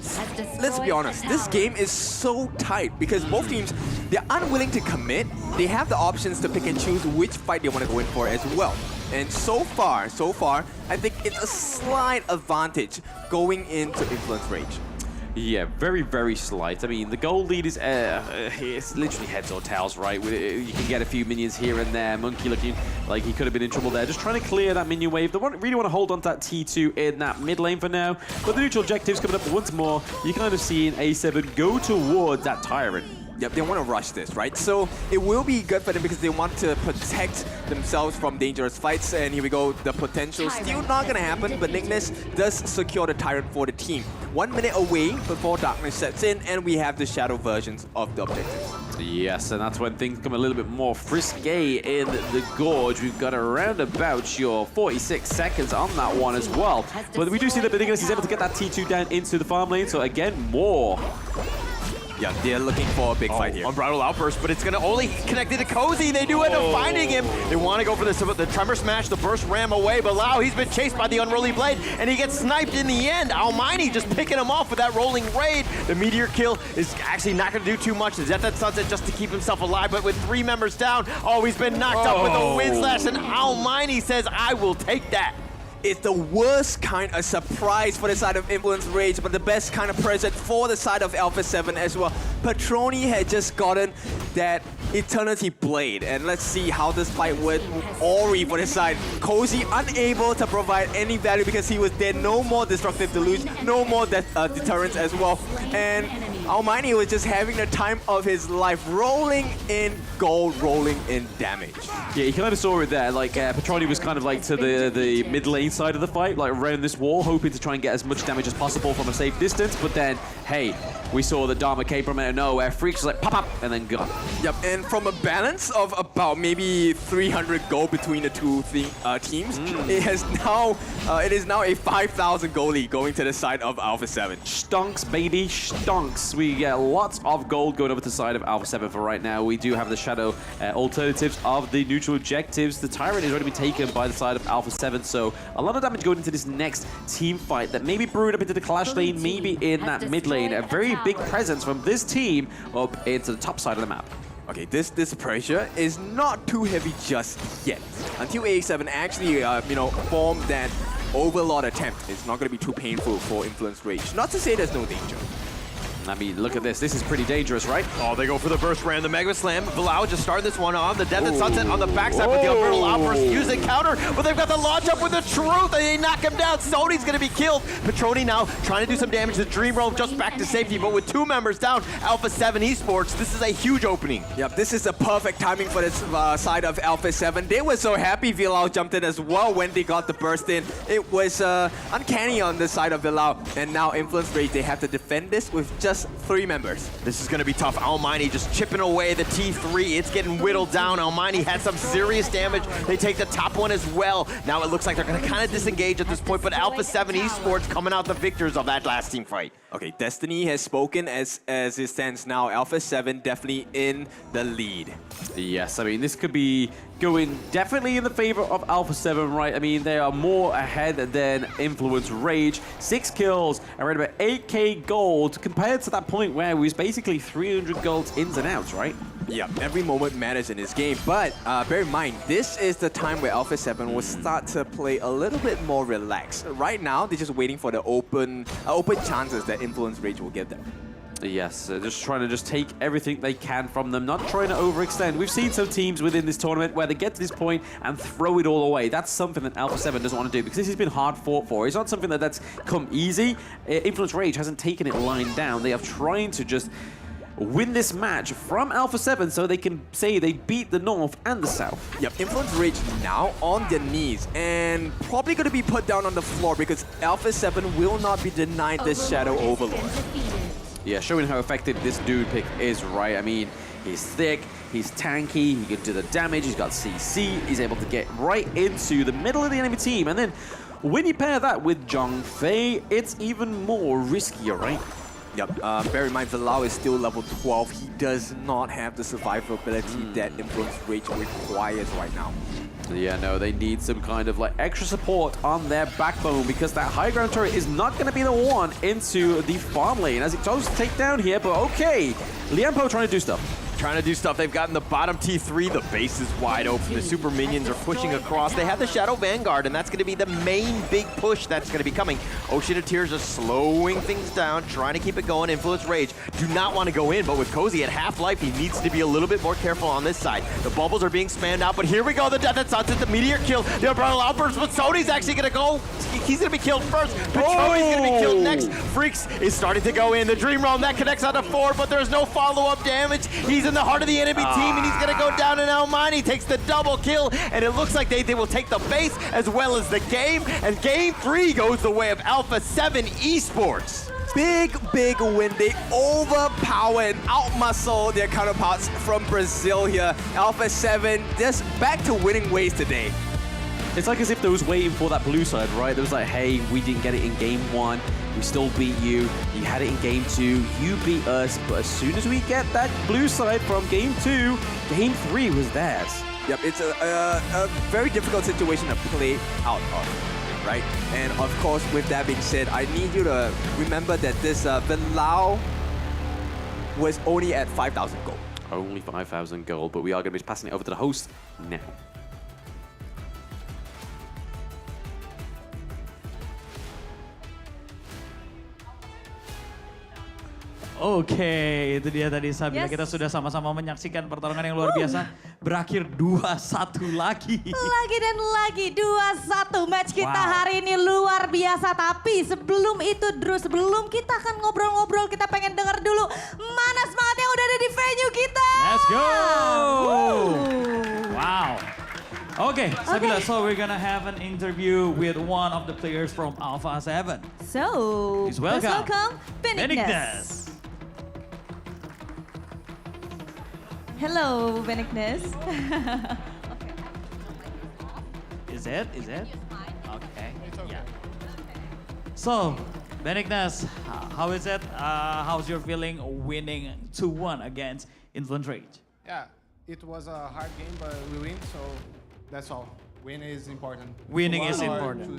let's be honest. This game is so tight because both teams, they're unwilling to commit. They have the options to pick and choose which fight they want to go in for as well. And so far, I think it's a slight advantage going into Influence Rage.
Yeah, very, very slight. I mean, the gold lead is it's literally heads or tails, right? You can get a few minions here and there. Monkey looking like he could have been in trouble there. Just trying to clear that minion wave. They really want to hold on to that T2 in that mid lane for now. But the neutral objectives coming up once more. You're kind of seeing A7 go towards that Tyrant.
Yep, they want to rush this, right? So it will be good for them because they want to protect themselves from dangerous fights. And here we go, the potential still not going to happen, but Ignis does secure the Tyrant for the team. 1 minute away before darkness sets in, and we have the shadow versions of the objectives.
Yes, and that's when things come a little bit more frisky in the Gorge. We've got around about your 46 seconds on that one as well. But we do see that Benignas is able to get that T2 down into the farm lane, so again, more.
Yeah, they're looking for a big fight here.
Unbridled outburst, but it's going to only connect it to Cozy. They do end up finding him. They want to go for the Tremor Smash. The burst ram away, but Lau, he's been chased by the Unruly Blade, and he gets sniped in the end. Almighty just picking him off with that rolling raid. The Meteor kill is actually not going to do too much. The Death at Sunset just to keep himself alive, but with 3 members down, he's been knocked up with a wind slash, and Almighty says, I will take that.
It's the worst kind of surprise for the side of Influence Rage, but the best kind of present for the side of Alpha 7 as well. Patroni had just gotten that Eternity Blade, and let's see how this fight went. Ori for the side. Cozy unable to provide any value because he was dead. No more Destructive Deluge, no more deterrence as well. And Almighty was just having the time of his life, rolling in gold, rolling in damage.
Yeah, you kind of saw it there. Like Patroni was kind of like to the mid lane side of the fight, like around this wall, hoping to try and get as much damage as possible from a safe distance. But then, hey, we saw the Dharma came from out of nowhere. Freaks was like pop up and then gone.
Yep, and from a balance of about maybe 300 gold between the two teams, it is now a 5,000 gold lead going to the side of Alpha 7.
Stonks, baby, stonks. We get lots of gold going over to the side of Alpha 7 for right now. We do have the shadow alternatives of the neutral objectives. The Tyrant has already been taken by the side of Alpha 7, so a lot of damage going into this next team fight that may be brewing up into the clash lane, maybe in that mid lane. A very big presence from this team up into the top side of the map.
Okay, this pressure is not too heavy just yet. Until A7 actually, formed that overlord attempt, it's not going to be too painful for Influence Rage. Not to say there's no danger.
I mean, look at this. This is pretty dangerous, right?
Oh, they go for the burst ram, the Mega Slam. Bilal just started this one on. The Death at Sunset on the backside with the Unbridled Outburst. Use the counter, but they've got the launch up with the Truth, and they knock him down. Sony's going to be killed. Patroni now trying to do some damage. The Dream Realm just back to safety, but with 2 members down, Alpha 7 Esports, this is a huge opening.
Yep, this is the perfect timing for this side of Alpha 7. They were so happy Bilal jumped in as well when they got the burst in. It was uncanny on the side of Bilal, and now Influence Rage, they have to defend this with just 3 members.
This is going to be tough. Almighty just chipping away the T3. It's getting whittled down. Almighty had some serious damage. They take the top one as well. Now it looks like they're going to kind of disengage at this point, but Alpha 7 Esports coming out the victors of that last team fight.
Okay, Destiny has spoken as it stands now. Alpha 7 definitely in the lead.
Yes, I mean, this could be going definitely in the favor of Alpha 7, right? I mean, they are more ahead than Influence Rage. 6 kills, around about 8k gold, compared to that point where it was basically 300 gold ins and outs, right?
Yeah, every moment matters in this game, but bear in mind, this is the time where Alpha 7 will start to play a little bit more relaxed. Right now, they're just waiting for the open chances that Influence Rage will give them.
Yes, just trying to take everything they can from them, not trying to overextend. We've seen some teams within this tournament where they get to this point and throw it all away. That's something that Alpha 7 doesn't want to do because this has been hard fought for. It's not something that's come easy. Influence Rage hasn't taken it lying down. They are trying to just win this match from Alpha 7 so they can say they beat the North and the South.
Yep, Influence Rage now on their knees and probably going to be put down on the floor because Alpha 7 will not be denied this Shadow Overlord.
Yeah, showing how effective this dude pick is, right? I mean, he's thick, he's tanky, he can do the damage, he's got CC, he's able to get right into the middle of the enemy team. And then when you pair that with Zhang Fei, it's even more riskier, right?
Yep, bear in mind, Vilao is still level 12. He does not have the survivability that Influence Rage requires right now.
Yeah, no, they need some kind of like extra support on their backbone because that high ground turret is not going to be the one into the farm lane as it tries to take down here, but okay. Lianpo trying to do stuff.
They've gotten the bottom T3. The base is wide open. The super minions are pushing across. They have the Shadow Vanguard, and that's going to be the main big push that's going to be coming. Ocean of Tears are slowing things down, trying to keep it going. Influence Rage do not want to go in, but with Cozy at half-life, he needs to be a little bit more careful on this side. The bubbles are being spammed out, but here we go. The Death and Sunset, the Meteor kill, the Umbrella Outburst, but Sony's actually going to go. He's going to be killed first. Petroi's going to be killed next. Freaks is starting to go in. The Dream Realm, that connects out to 4, but there's no follow-up damage. He's in the heart of the enemy team, and he's going to go down, and Almighty takes the double kill, and it looks like they will take the base as well as the game, and Game 3 goes the way of Alpha 7 Esports.
Big win. They overpower and outmuscle their counterparts from Brazil here. Alpha 7 just back to winning ways today.
It's like as if they was waiting for that blue side, right? There was like, hey, we didn't get it in Game 1. We still beat you. You had it in Game 2. You beat us. But as soon as we get that blue side from Game 2, Game 3 was theirs.
Yep, it's a very difficult situation to play out of, right? And of course, with that being said, I need you to remember that this Vilao was only at 5,000 gold.
Only 5,000 gold, but we are going to be passing it over to the host now.
Oke, itu dia tadi Sabila. Kita sudah sama-sama menyaksikan pertarungan yang luar biasa. Berakhir 2-1 lagi.
Lagi dan lagi 2-1. Match kita hari ini luar biasa. Tapi sebelum itu Drew, sebelum kita akan ngobrol-ngobrol, kita pengen dengar dulu mana semangat yang udah ada di venue kita.
Let's go! Wow. Okay, Sabila, so we're gonna have an interview with one of the players from Alpha 7.
So,
please welcome
Benignes. Hello, Benignes.
Is it? Okay, yeah. So, Benignes, how is it? How's your feeling winning 2-1 against Influence Rage?
Yeah, it was a hard game, but we win, so that's all. Win is important.
Winning is important.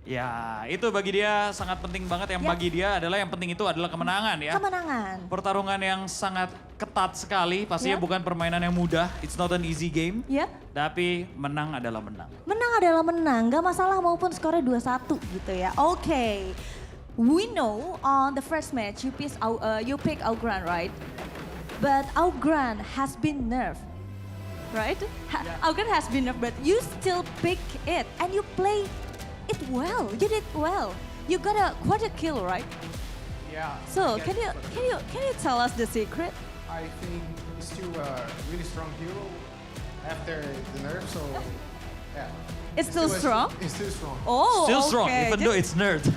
Ya, itu bagi dia sangat penting banget. Yang bagi dia adalah yang penting itu adalah kemenangan ya.
Kemenangan.
Pertarungan yang sangat ketat sekali. Pastinya bukan permainan yang mudah. It's not an easy game. Tapi menang adalah menang.
Menang adalah menang. Gak masalah maupun skornya 2-1 gitu ya. Okay. We know on the first match you pick Augran, right? But Augran has been nerfed. Right? Augran has been nerfed, but you still pick it and you play it well. You did well. You got a quarter kill, right?
Yeah.
So can you tell us the secret?
I think he's still a really strong hero after the nerf, so yeah.
It's still strong?
It's still strong.
Oh,
still strong,
okay.
even though it's nerfed.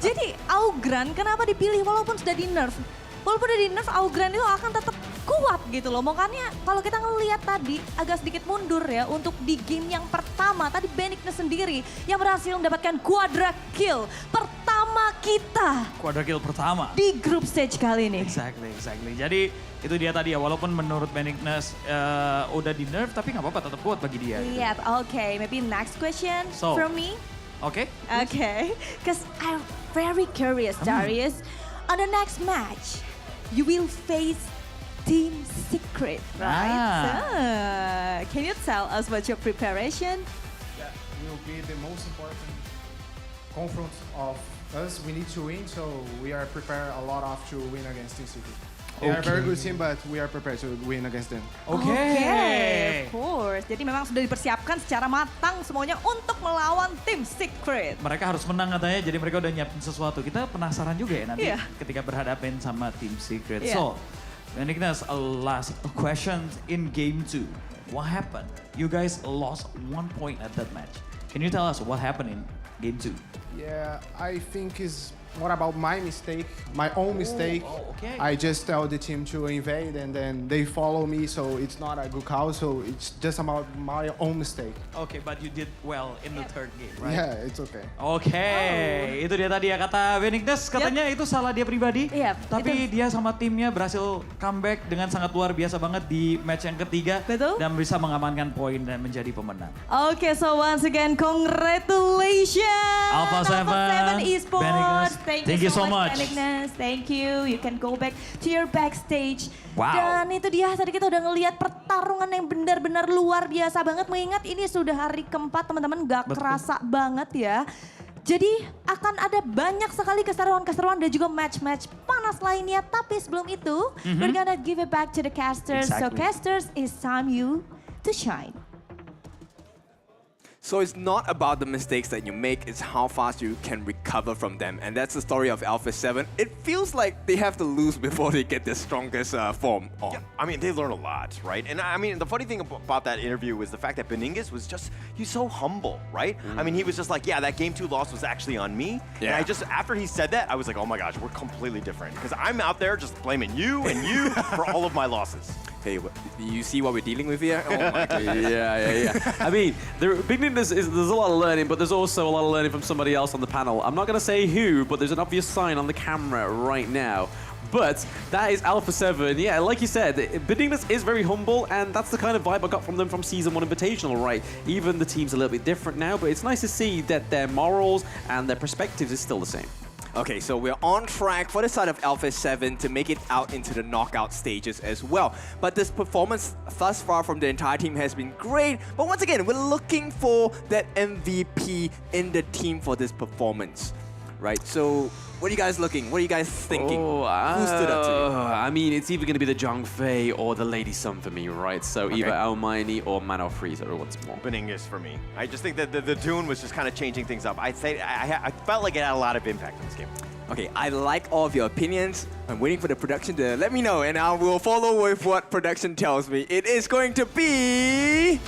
Jadi Augran kenapa dipilih walaupun sudah di nerf? Walaupun udah di nerf, Augran itu akan tetap kuat gitu loh. Makanya kalau kita ngelihat tadi agak sedikit mundur ya untuk di game yang pertama. Tadi Benignes sendiri yang berhasil mendapatkan quadra kill pertama kita.
Quadra kill pertama.
Di group stage kali ini.
Exactly. Jadi itu dia tadi ya, walaupun menurut Benignes udah di nerf tapi nggak apa-apa, tetap kuat bagi dia.
Yep, okay. Maybe next question from me.
Okay.
Okay, because I'm very curious, Darius. On the next match, you will face Team Secret, right? Can you tell us about your preparation?
That will be the most important confront of us. We need to win, so we are prepared a lot to win against Team Secret. They are a very good team, but we are prepared to win against them.
Okay, of course. Jadi memang sudah dipersiapkan secara matang semuanya untuk melawan Team Secret.
Mereka harus menang katanya, jadi mereka udah nyiapin sesuatu. Kita penasaran juga ya nanti ketika berhadapin sama Team Secret. So, Benignas, a last question in game 2. What happened? You guys lost 1 point at that match. Can you tell us what happened in game 2?
Yeah, I think is what about my mistake, my own mistake.
Okay.
I just tell the team to invade and then they follow me, so it's not a good call, so it's just about my own mistake.
Okay, but you did well in the third game, right?
Yeah, it's okay.
Oke, itu dia tadi ya kata Benignas, katanya itu salah dia pribadi. Tapi dia sama timnya berhasil comeback dengan sangat luar biasa banget di match yang ketiga. Dan bisa mengamankan poin dan menjadi pemenang.
Okay, so once again, congratulations
Alpha 7
Esports.
Benignas.
Thank you so much. Benignas. Thank you. You can go back to your backstage.
Wow.
Dan itu dia, tadi kita udah ngelihat pertarungan yang benar-benar luar biasa banget. Mengingat ini sudah hari keempat, teman-teman, gak kerasa banget ya. Jadi akan ada banyak sekali keseruan-keseruan dan juga match-match panas lainnya. Tapi sebelum itu, we're gonna give it back to the casters. So casters, it's time you to shine.
So it's not about the mistakes that you make, it's how fast you can recover from them. And that's the story of Alpha 7. It feels like they have to lose before they get their strongest form on.
Yeah, I mean, they learn a lot, right? And I mean, the funny thing about that interview was the fact that Benignas was just, he's so humble, right? I mean, he was just like, yeah, that game 2 loss was actually on me.
Yeah.
And I just, after he said that, I was like, oh my gosh, we're completely different. Because I'm out there just blaming you and you for all of my losses.
Hey, you see what we're dealing with here? Oh my God.
Yeah. I mean, there's a lot of learning, but there's also a lot of learning from somebody else on the panel. I'm not going to say who, but there's an obvious sign on the camera right now. But that is Alpha 7. Yeah, like you said, Benignas is very humble, and that's the kind of vibe I got from them from Season 1 Invitational, right? Even the team's a little bit different now, but it's nice to see that their morals and their perspectives is still the same.
Okay, so we're on track for the side of Alpha 7 to make it out into the knockout stages as well. But this performance thus far from the entire team has been great. But once again, we're looking for that MVP in the team for this performance, right? So what are you guys looking? What are you guys thinking? Who stood up to you?
I mean, it's either going to be the Zhang Fei or the Lady Sun for me, right? So either Almighty or Mano Freezer or what's more.
Benignas for me. I just think that the Dune was just kind of changing things up. I felt like it had a lot of impact on this game.
Okay, I like all of your opinions. I'm waiting for the production to let me know, and I will follow with what production tells me. It is going to be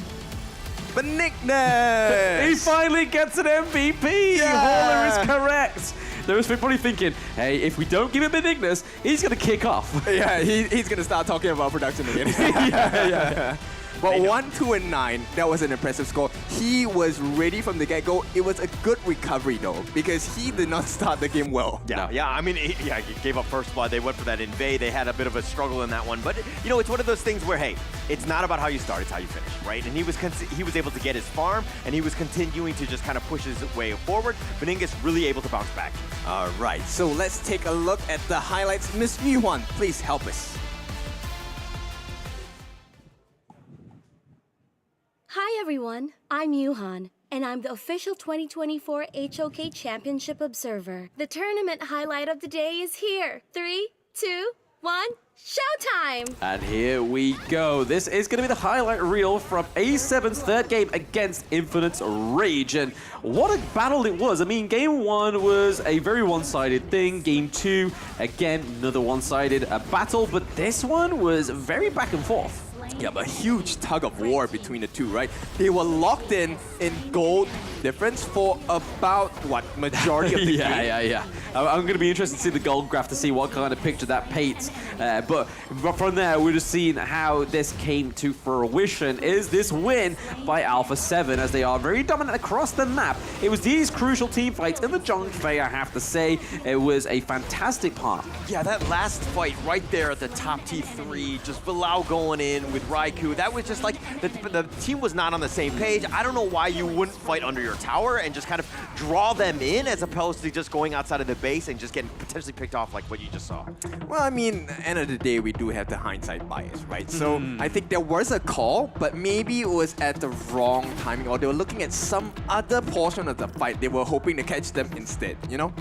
Benignas!
He finally gets an MVP! Hauler is correct! They was probably thinking, hey, if we don't give him Benignas, he's going to kick off.
Yeah, he's going to start talking about production again.
yeah.
But 1, 2, and 9, that was an impressive score. He was ready from the get-go. It was a good recovery, though, because he did not start the game well.
Yeah, I mean, he gave up first blood. They went for that invade. They had a bit of a struggle in that one. But, you know, it's one of those things where, hey, it's not about how you start, it's how you finish, right? And he was able to get his farm, and he was continuing to just kind of push his way forward. Benignas really able to bounce back.
All right, so let's take a look at the highlights. Miss Yuan, please help us.
Hi everyone, I'm Yuhan, and I'm the official 2024 HOK Championship Observer. The tournament highlight of the day is here. 3, 2, 1, showtime!
And here we go. This is going to be the highlight reel from A7's third game against Infinite's Rage. And what a battle it was. I mean, game 1 was a very one-sided thing. Game 2, again, another one-sided battle. But this one was very back and forth.
Yeah, but a huge tug of war between the two, right? They were locked in gold difference for about, what, majority of the game?
Yeah. I'm going to be interested to see the gold graph to see what kind of picture that paints. But from there, we're just seeing how this came to fruition. Is this win by Alpha 7 as they are very dominant across the map. It was these crucial team fights in the Zhang Fei, I have to say. It was a fantastic part.
Yeah, that last fight right there at the top T3, just Bilal going in with Raikou, that was just like, the team was not on the same page. I don't know why you wouldn't fight under your tower and just kind of draw them in as opposed to just going outside of the base and just getting potentially picked off like what you just saw.
Well, I mean, end of the day, we do have the hindsight bias, right? So I think there was a call, but maybe it was at the wrong timing, or they were looking at some other portion of the fight. They were hoping to catch them instead, you know?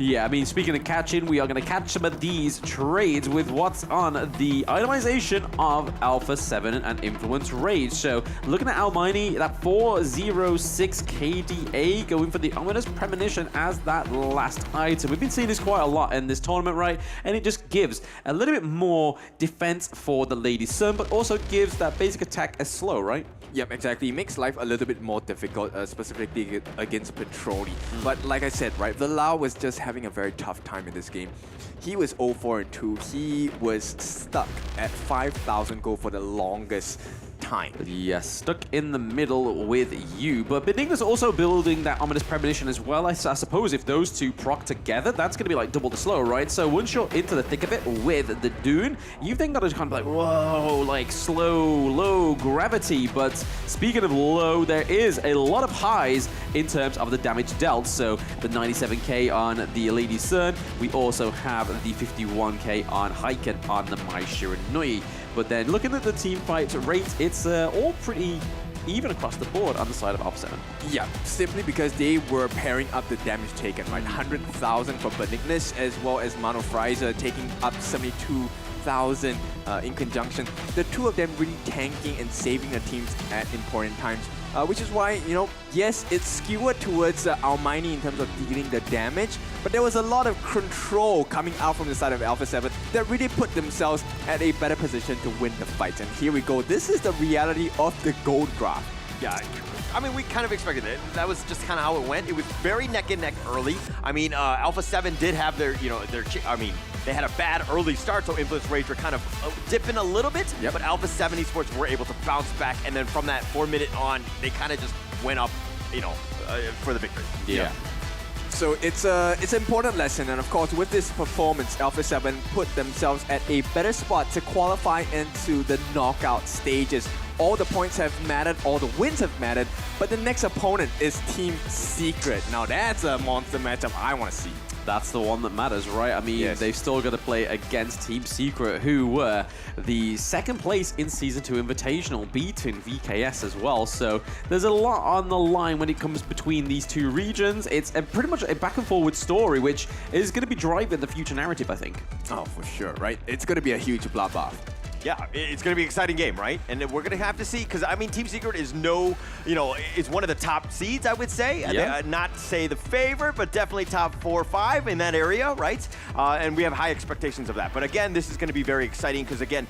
Yeah, I mean, speaking of catching, we are going to catch some of these trades with what's on the itemization of Alpha 7 and Influence Rage. So, looking at Almighty, that 406 KDA, going for the Ominous Premonition as that last item. We've been seeing this quite a lot in this tournament, right? And it just gives a little bit more defense for the Lady Sun, but also gives that basic attack as slow, right?
Yep, exactly. It makes life a little bit more difficult, specifically against Petroli. But like I said, right, Villau was just having a very tough time in this game. He was 0-4-2. He was stuck at 5,000 gold for the longest time.
Yes, stuck in the middle with you. But Benigna's also building that Ominous Premonition as well. I suppose if those two proc together, that's going to be like double the slow, right? So once you're into the thick of it with the Dune, you've then got to kind of like, whoa, like slow, low gravity. But speaking of low, there is a lot of highs in terms of the damage dealt. So the 97k on the Lady Sun. We also have the 51k on Heiken on the Mai Shiranui. But then looking at the team fight rate, it's all pretty even across the board on the side of Alpha 7.
Yeah, simply because they were pairing up the damage taken, right? 100,000 for Benignus as well as Mano Fraser taking up 72,000 in conjunction. The two of them really tanking and saving their teams at important times. Which is why, you know, yes, it's skewed towards Almighty in terms of dealing the damage, but there was a lot of control coming out from the side of Alpha 7 that really put themselves at a better position to win the fights. And here we go. This is the reality of the gold graph.
Yeah, I mean, we kind of expected it. That was just kind of how it went. It was very neck and neck early. I mean, Alpha 7 did have their, they had a bad early start, so Influence Rage were kind of dipping a little bit, but Alpha 7 Esports were able to bounce back, and then from that 4 minute on, they kind of just went up, for the victory.
Yeah. So it's an important lesson, and of course, with this performance, Alpha 7 put themselves at a better spot to qualify into the knockout stages. All the points have mattered, all the wins have mattered, but the next opponent is Team Secret. Now that's a monster matchup I want to see.
That's the one that matters, right? I mean, they've still got to play against Team Secret, who were the second place in Season 2 Invitational, beating VKS as well. So there's a lot on the line when it comes between these two regions. It's pretty much a back and forward story, which is going to be driving the future narrative, I think.
Oh, for sure, right? It's going to be a huge bloodbath.
Yeah, it's going to be an exciting game, right? And we're going to have to see, because, I mean, Team Secret is is one of the top seeds, I would say.
Yeah.
Not say the favorite, but definitely top 4 or 5 in that area, right? And we have high expectations of that. But again, this is going to be very exciting, because again,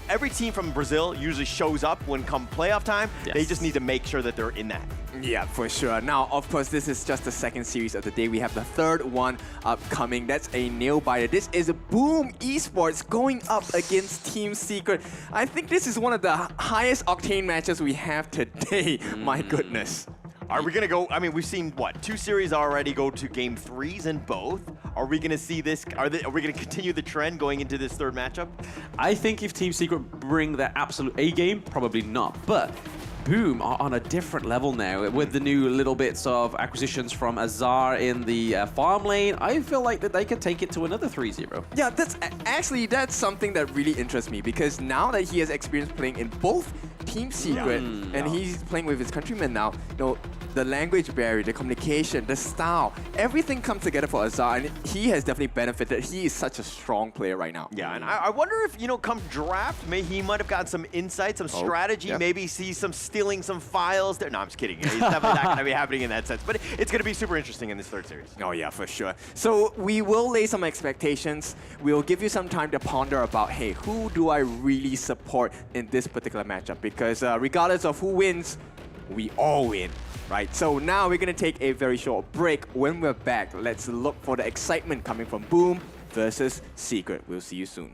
every team from Brazil usually shows up when come playoff time.
Yes.
They just need to make sure that they're in that.
Yeah, for sure. Now, of course, this is just the second series of the day. We have the third one upcoming. That's a nail-biter. This is Boom Esports going up against Team Secret. I think this is one of the highest octane matches we have today. My goodness.
Are we going to go, I mean, we've seen, 2 series already go to game 3s in both. Are we going to see this, are we going to continue the trend going into this third matchup?
I think if Team Secret bring their absolute A game, probably not. But Boom are on a different level now with the new little bits of acquisitions from Azar in the farm lane. I feel like that they could take it to another 3-0.
Yeah, that's something that really interests me, because now that he has experience playing in both Team Secret and he's playing with his countrymen now, the language barrier, the communication, the style, everything comes together for Azar, and he has definitely benefited. He is such a strong player right now.
Yeah, and I wonder if, come draft, he might have got some insight, some strategy, maybe see some stealing some files there. No, I'm just kidding. It's definitely not going to be happening in that sense, but it's going to be super interesting in this third series.
Oh yeah, for sure. So we will lay some expectations. We'll give you some time to ponder about, hey, who do I really support in this particular matchup? Because regardless of who wins, we all win. Right, so now we're going to take a very short break. When we're back, let's look for the excitement coming from Boom versus Secret. We'll see you soon.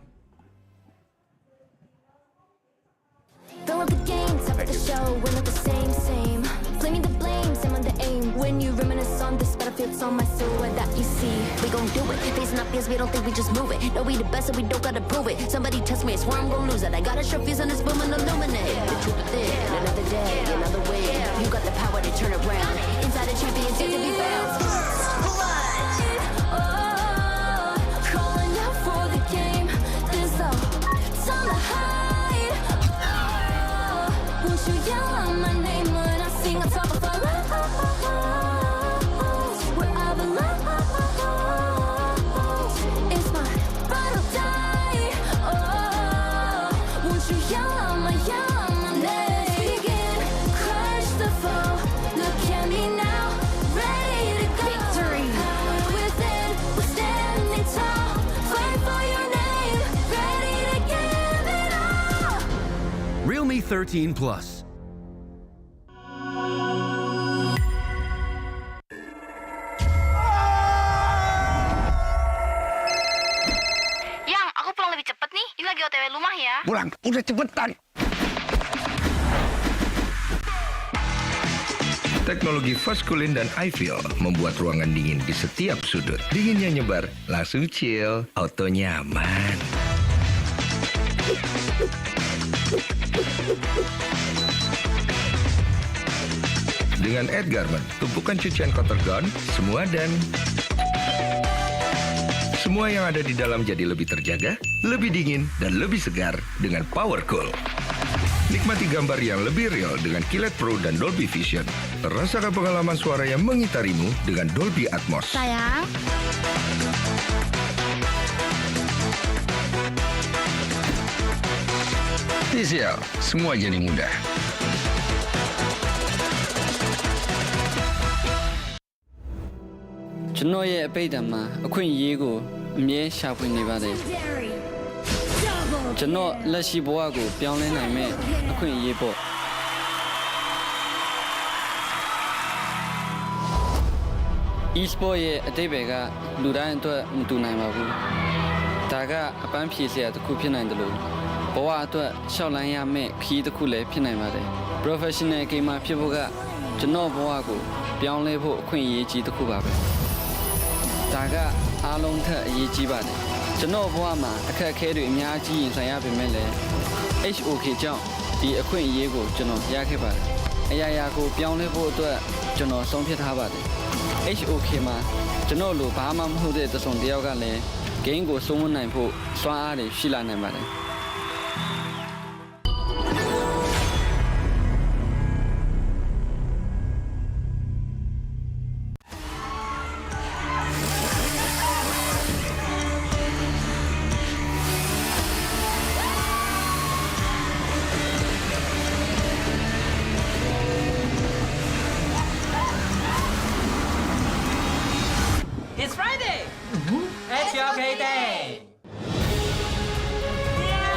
Fill up the games, up the show, we're not the same. Flinging the blame, same on the aim. When you reminisce on this battlefield, it's on my silhouette that you see. We gon' do it, facing up fears, we don't think we just move it. No, we the best, and we don't gotta prove it. Somebody test me, I swear I'm gon' lose it. I got a sure fuse on this boom and illuminate. The truth is it, another day, another way. You got the power to turn around. Inside a champion's yet to be found. Calling out for the game. There's no time to hide. Won't you yell out my name when I sing on top of our lungs? Where I belong.
Yama, yama, let's begin. Crush the foe. Look at me now, ready to go. Victory. Power within, we're standing tall. Fight for your name, ready to give it all.
Realme 13 Plus.
Yang, aku pulang lebih cepet nih. Ini lagi OTW rumah ya.
Pulang, udah cepetan.
Teknologi fast cooling dan iFeel membuat ruangan dingin di setiap sudut. Dinginnya nyebar, langsung chill, auto nyaman. Dengan Edgarment, tumpukan cucian kotor gone, semua yang ada di dalam jadi lebih terjaga, lebih dingin, dan lebih segar dengan Power Cool. Nikmati gambar yang lebih real dengan Kilet Pro dan Dolby Vision. Rasakan pengalaman suara yang mengitarimu dengan Dolby Atmos.
Sayang.
TCL, semua jadi mudah.
Chúng tôi ở bên đằng mà, ở quanh gì của mẹ sao quên đi vào đây. Chúng tôi là sĩ bộ của biểu lên này mẹ, ở quanh gì bộ. Esports ở đây bây giờ, lũ đàn tôi không tu này mà bu. Tất cả bạn phía sau tôi cũng này được. Bảoว่าตัวชาวล้านยาแม่ขี้ตะคุเลยพี่ไหนมาได้ professional gamer ဖြစ်ဖို့ကကျွန်တော်ဘဝကိုပြောင်းလဲဖို့အခွင့်အရေးကြီးတစ်ခုပါပဲဒါကအားလုံးထက်အရေးကြီးပါတယ်ကျွန်တော်ဘဝမှာအခက်အခဲတွေအများကြီးရင်ဆိုင်ရပေမဲ့လည်း HOK ကြောင့်ဒီအခွင့်အရေးကိုကျွန်တော်ရခဲ့ပါတယ်အရာရာကိုပြောင်းလဲဖို့အတွက်ကျွန်တော်ဆုံးဖြတ်ထားပါတယ် HOK မှာကျွန်တော်လိုဘာမှမဟုတ်တဲ့တစုံတစ်ယောက်ကလည်း game ကိုစိုးမိုးနိုင်ဖို့စွမ်းအားတွေရှိလာနိုင်ပါတယ်
It's Friday! It's your payday! Yeah!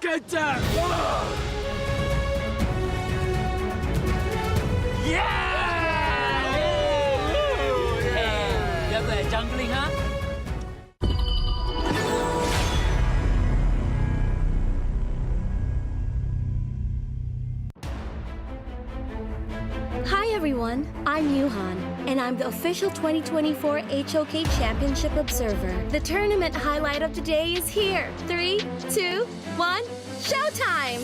contender!
Yeah! Jungling, huh?
Hi everyone, I'm Yuhan, and I'm the official 2024 HOK Championship Observer. The tournament highlight of the day is here. 3, 2, 1, showtime!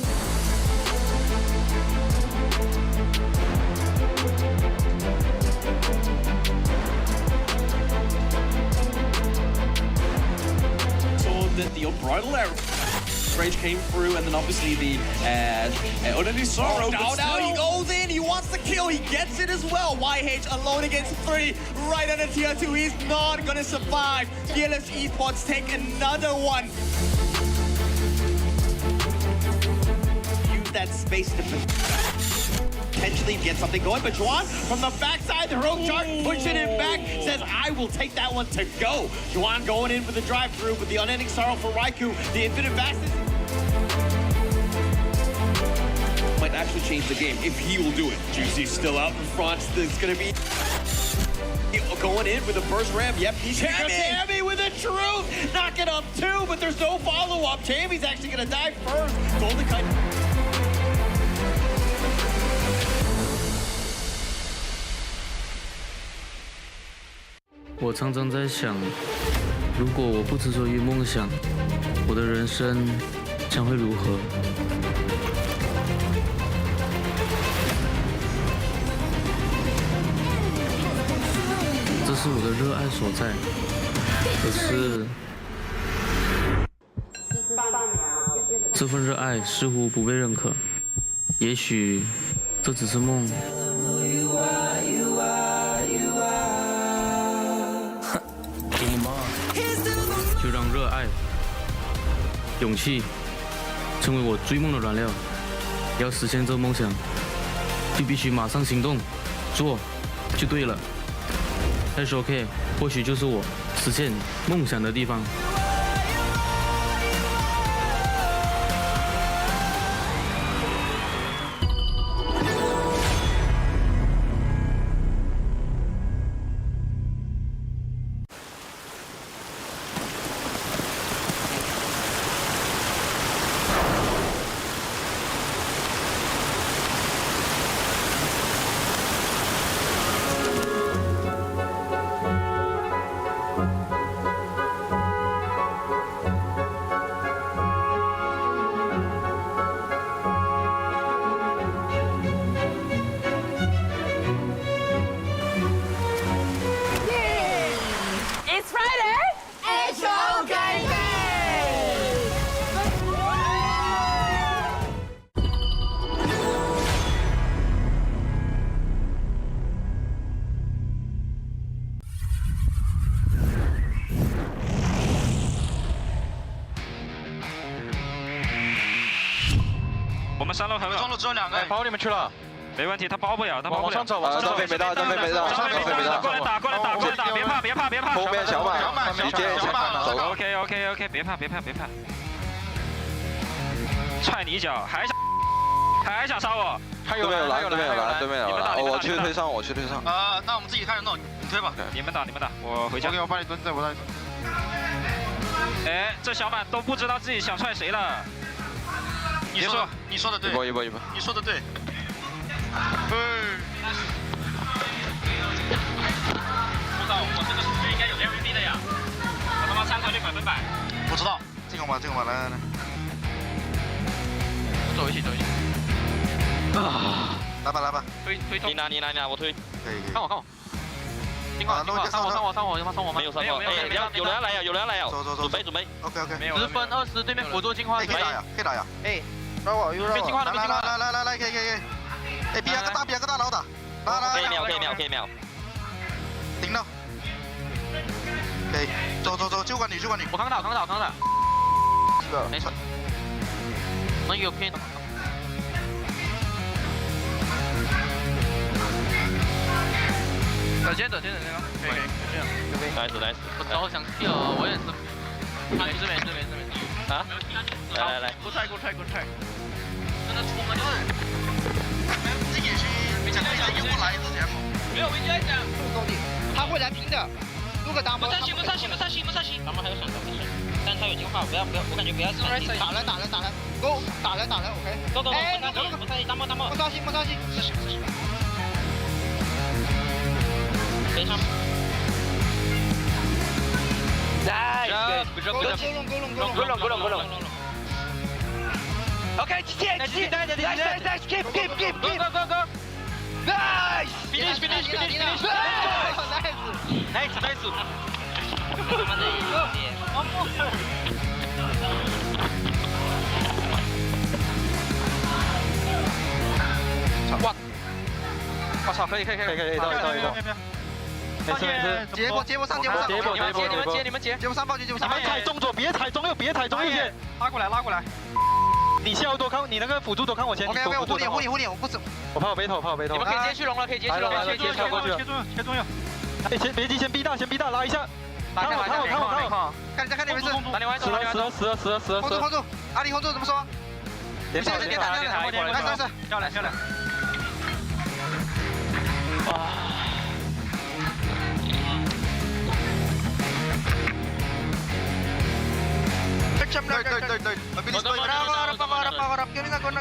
Saw that the unbridled arrow. Rage came through, and then obviously the Untitled Sorrow.
Oh, now he goes in, he wants the kill, he gets it as well. YH alone against 3, right on the tier 2, he's not gonna survive. Fearless Esports take another one. Use that space to potentially get something going, but Juan from the backside, the heroic chart, pushing it back, says, I will take that one to go. Juan going in for the drive-through, but the unending sorrow for Raikou, the infinite vastness.
Might actually change the game if he will do it. Juicy's still out in front. It's going to be going in with a burst ram. Yep, he's
Tammy with the truth! Knocking up 2, but there's no follow-up. Tammy's actually going to die first. Golden Kite.
我常常在想，如果我不执着于梦想，我的人生将会如何？这是我的热爱所在，可是这份热爱似乎不被认可。也许这只是梦。 就让热爱、勇气成为我追梦的燃料。要实现这梦想，就必须马上行动，做就对了。HOK 或许就是我实现梦想的地方。
我们3楼很稳，
中路只有2个，
包里面去了，没问题，他包不了，他包不了。
往上走，往上走，
张飞没到，张飞没到，过来打，过来打，过来打，别怕，别怕，别怕。后面小马，你接小马，走。OK，别怕，别怕，别怕。踹你一脚，还想杀我？
对面有蓝，对面有蓝，对面有蓝。我去推上，我去推上。
那我们自己开始弄，你推吧。你们打，我回家。OK，我帮你蹲着，我帮你蹲。哎，这小满都不知道自己想踹谁了。 你说的对，一波，你说的对。不知道，我这个数据应该有 MVP 的呀。我他妈参考率100%。
不知道，这个嘛，来。
走一起。
来吧。
推动。你拿，我推。
可以。
看我。听话，上我吗？没有。有人来呀。走。准备。OK。10分20，对面辅助进化。
可以打呀。哎。 让我
进化了，
来，可以。哎，别个大佬打，
可以秒。
顶到。可以，走，救管你。
我扛打。
是的，
没事。能有偏。等先那个。可以。nice。我早想 kill， 我也是。这边。啊？来，过踹，真的出门就是。
这也是也不来之前嘛。
没有危机来讲。
高地，他会来拼的。如果打
不上心，咱们还有选择，没事。但他有进化，不要，我感觉不要打人，go，
打人 ，OK。
go，不上心，大莫。
不伤心。
是。非常。Nice，够拢。OK， 继续 ，nice，keep。Go。Nice，finish。Nice。哇！我操，可以，到。
接不上，
你们接
不上，暴击接不上。
你们踩中左，别踩中右线。拉过来。你下路多看，你那个辅助多看我前。
OK， 我护你，我不走。
我怕我背头。你们可以接去龙了，切过去了。切中右。哎，别急，先逼大，拉一下。看我。
看你们是。
打你歪手。死。
hold 住，阿里 hold 住怎么说？
点塔，
来，
漂亮。哇。
Third. Mabilis boy. Harap.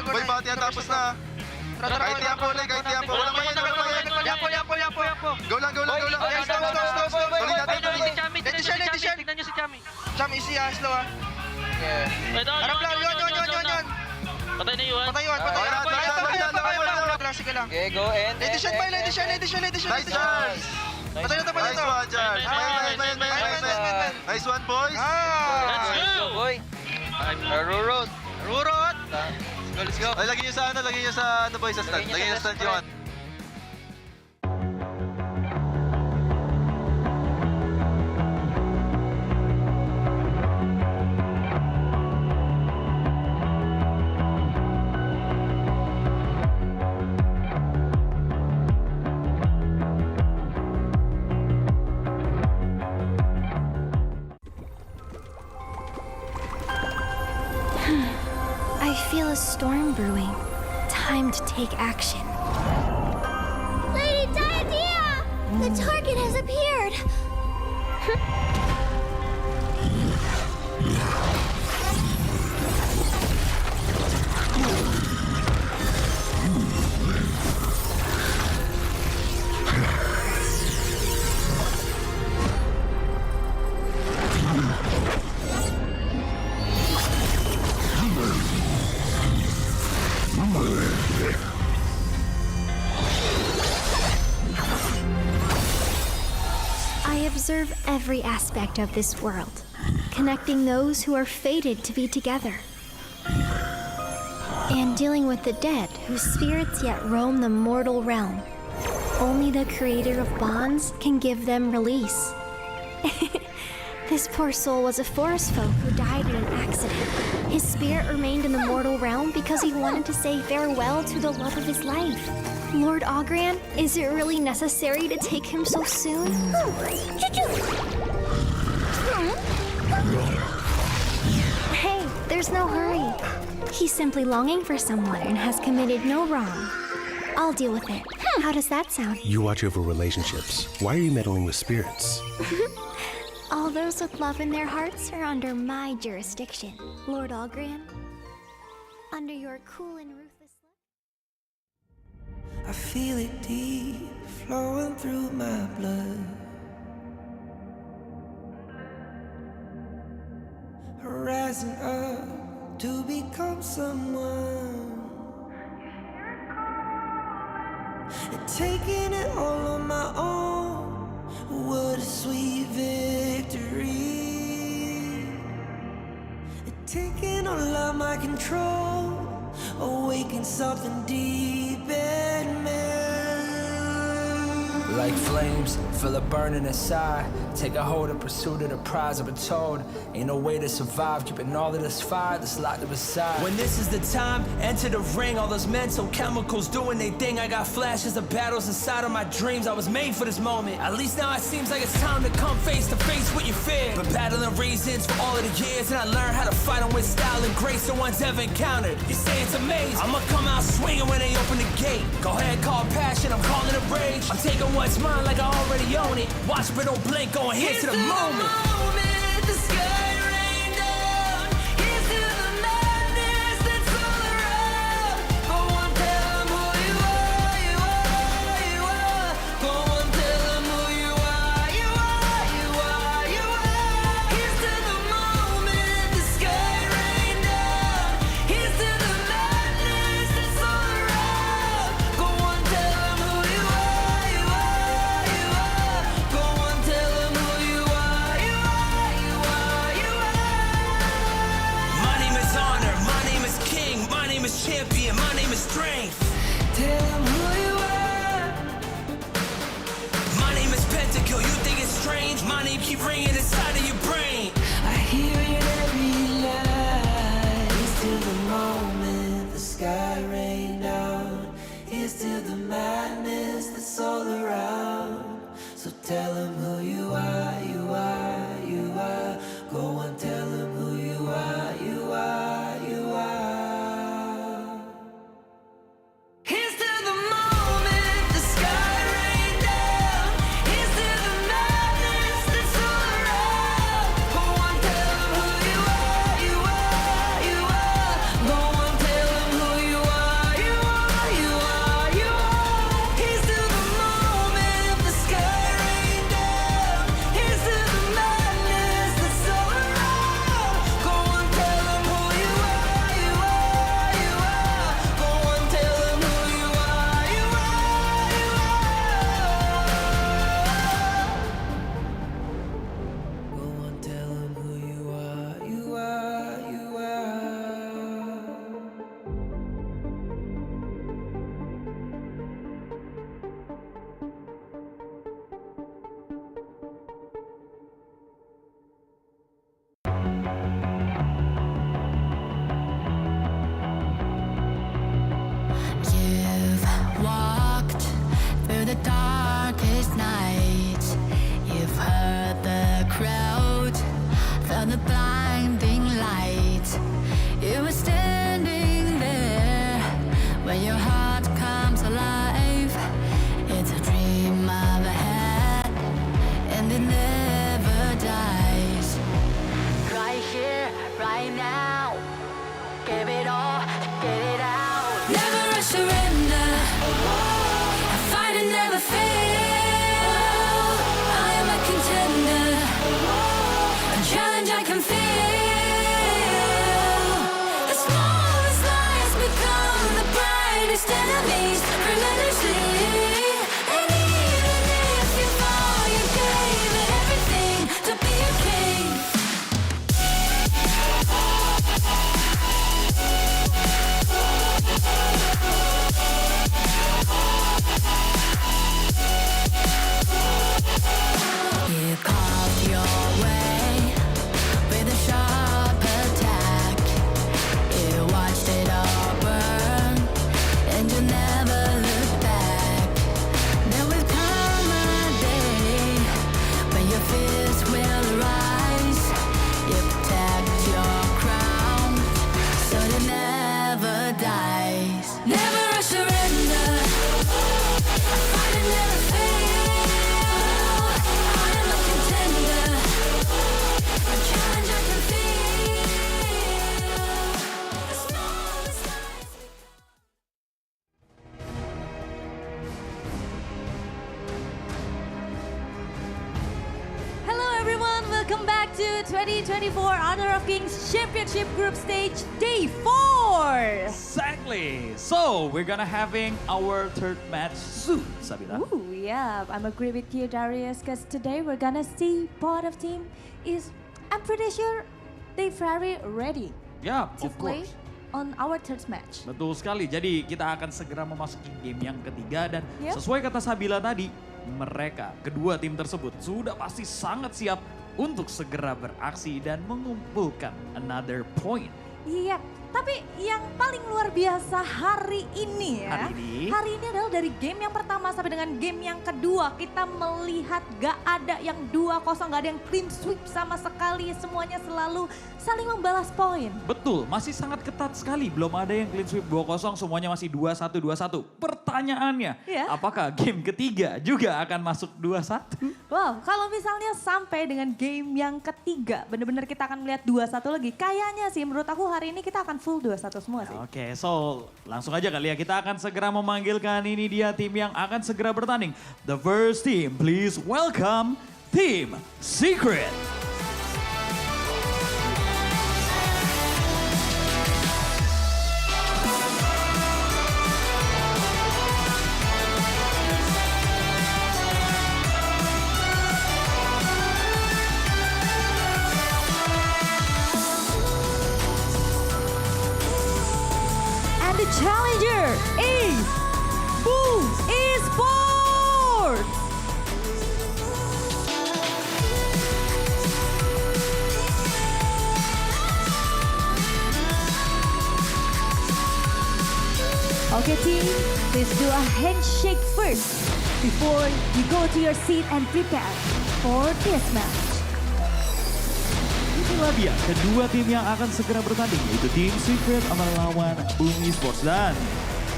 Boy, bati tapos na. Kahit tiempo. Walang Yapo. Go lang. Stop. Tuloy natin.
Tignan nyo si Chami.
Chami, easy slow Harap lang, yun.
Patay na yun.
Sige lang.
Okay, go and...
Lady Shen. Nice chance. Patay na to.
Nice one, Charles.
Nice one, boys.
Let's go, boy. Rurot.
Let's go.
Ay, lagyan nyo sa boy, sa stand. Lagyan nyo sa stand yun.
I feel a storm brewing. Time to take action. Lady Diadea! The target has appeared! I observe every aspect of this world, connecting those who are fated to be together, and dealing with the dead whose spirits yet roam the mortal realm. Only the creator of bonds can give them release. This poor soul was a forest folk who died in an accident. His spirit remained in the mortal realm because he wanted to say farewell to the love of his life. Lord Ogran, is it really necessary to take him so soon? Hey, there's no hurry. He's simply longing for someone and has committed no wrong. I'll deal with it. How does that sound?
You watch over relationships. Why are you meddling with spirits?
All those with love in their hearts are under my jurisdiction, Lord Ogran. Under your cool and ruthless love.
I feel it deep, flowing through my blood. Rising up to become someone. And taking it all on my own. What a sweet victory. Taking all of my control, awaken something deep in me.
Like flames, feel it burning inside. Take a hold of pursuit of the prize. I've been told ain't no way to survive. Keeping all of this fire that's locked up aside. When this is the time, enter the ring. All those mental chemicals doing their thing. I got flashes of battles inside of my dreams. I was made for this moment. At least now it seems like it's time to come face to face with your fear. Been battling reasons for all of the years, and I learned how to fight them with style and grace no one's ever encountered. You say it's amazing. I'ma come out swinging when they open the gate. Go ahead, call passion. I'm calling it rage. I'm taking what's mine like I already own it. Watch but don't blink, going here to the moment.
The sky rain down. Here's to the madness that's all around. Go on, tell them who you are, you are, you are. Go on, tell them who you are, you are, you are, you are. Here's to the moment. The sky rain down. Here's to the madness that's all around. Go on, tell them who you are, you are, you are. Go on, tell them who you are, you are, you are, you are.
My name is honor, my name is king, my name is champion, my name is strength.
Tell them who you are.
My name is Pentakill, you think it's strange? My name keep ringing inside of your brain.
I hear it every night. Here's to the moment the sky rain down. Here's to the madness that's all around. So tell them who you are, you are, you are. Go on, tell them who you are, you are, you are. Here's to the moment the sky rain down. Here's to the madness that's all around. Go on, tell them who you are, you are, you are. Go on, tell them who you are, you are, you are, you are. Here's to the moment the sky rain down. Here's to the madness that's all around. Go on, tell them who you are, you are, you are. Go on, tell them who you are, you are, you are. Go on, tell them who you are, you are, you are.
You've walked through the darkest nights. You've heard the crowd, felt the blinding light. You were standing there when your heart comes alive. It's a dream I've had, and it never dies. Right here, right now, give it all, get it out. Never a surrender. I fight and never fail. I am a contender. A challenge I can feel. The smallest lies become the brightest enemies. Relentlessly. And even if you fall, you gave it everything to be a king. You carved your way with a sharp attack. You watched it all burn, and you never looked back. There will come a day when your fears will arise. You protect your crown, so it never dies. Never a surrender. I fight and never fail. I am a contender. A challenge I can feel. The smallest lies.
Hello everyone, welcome back to 2024 Honor of Kings Championship Group Stage Day 4!
Exactly. So we're gonna having our third match soon, Sabila.
Ooh, yeah, I'm agree with you, Darius, because today we're gonna see part of team is, I'm pretty sure they very ready
Yeah,
to
of
play
course.
on our third match.
Betul sekali. Jadi kita akan segera memasuki game yang ketiga dan
Yep.
sesuai kata Sabila tadi, mereka, kedua tim tersebut sudah pasti sangat siap untuk segera beraksi dan mengumpulkan another point.
Iya, tapi yang paling luar biasa hari ini ya. Hari ini adalah dari game yang pertama sampai dengan game yang kedua. Kita melihat gak ada yang 2-0, gak ada yang clean sweep sama sekali. Semuanya selalu saling membalas poin.
Betul, masih sangat ketat sekali. Belum ada yang clean sweep 2-0, semuanya masih 2-1, 2-1. Pertanyaannya, apakah game ketiga juga akan masuk 2-1?
Wow, kalau misalnya sampai dengan game yang ketiga, benar-benar kita akan melihat 2-1 lagi. Kayaknya sih menurut aku hari ini kita akan full 2-1 semua sih.
Oke, so langsung aja kali ya. Kita akan segera memanggilkan ini dia tim yang akan segera bertanding. The first team, please welcome Team Secret.
The challenger is Boom Esports! Okay team, please do a handshake first before you go to your seat and prepare for this match.
Inilah dia kedua tim yang akan segera bertanding, yaitu Team Secret melawan Boom Esports. Dan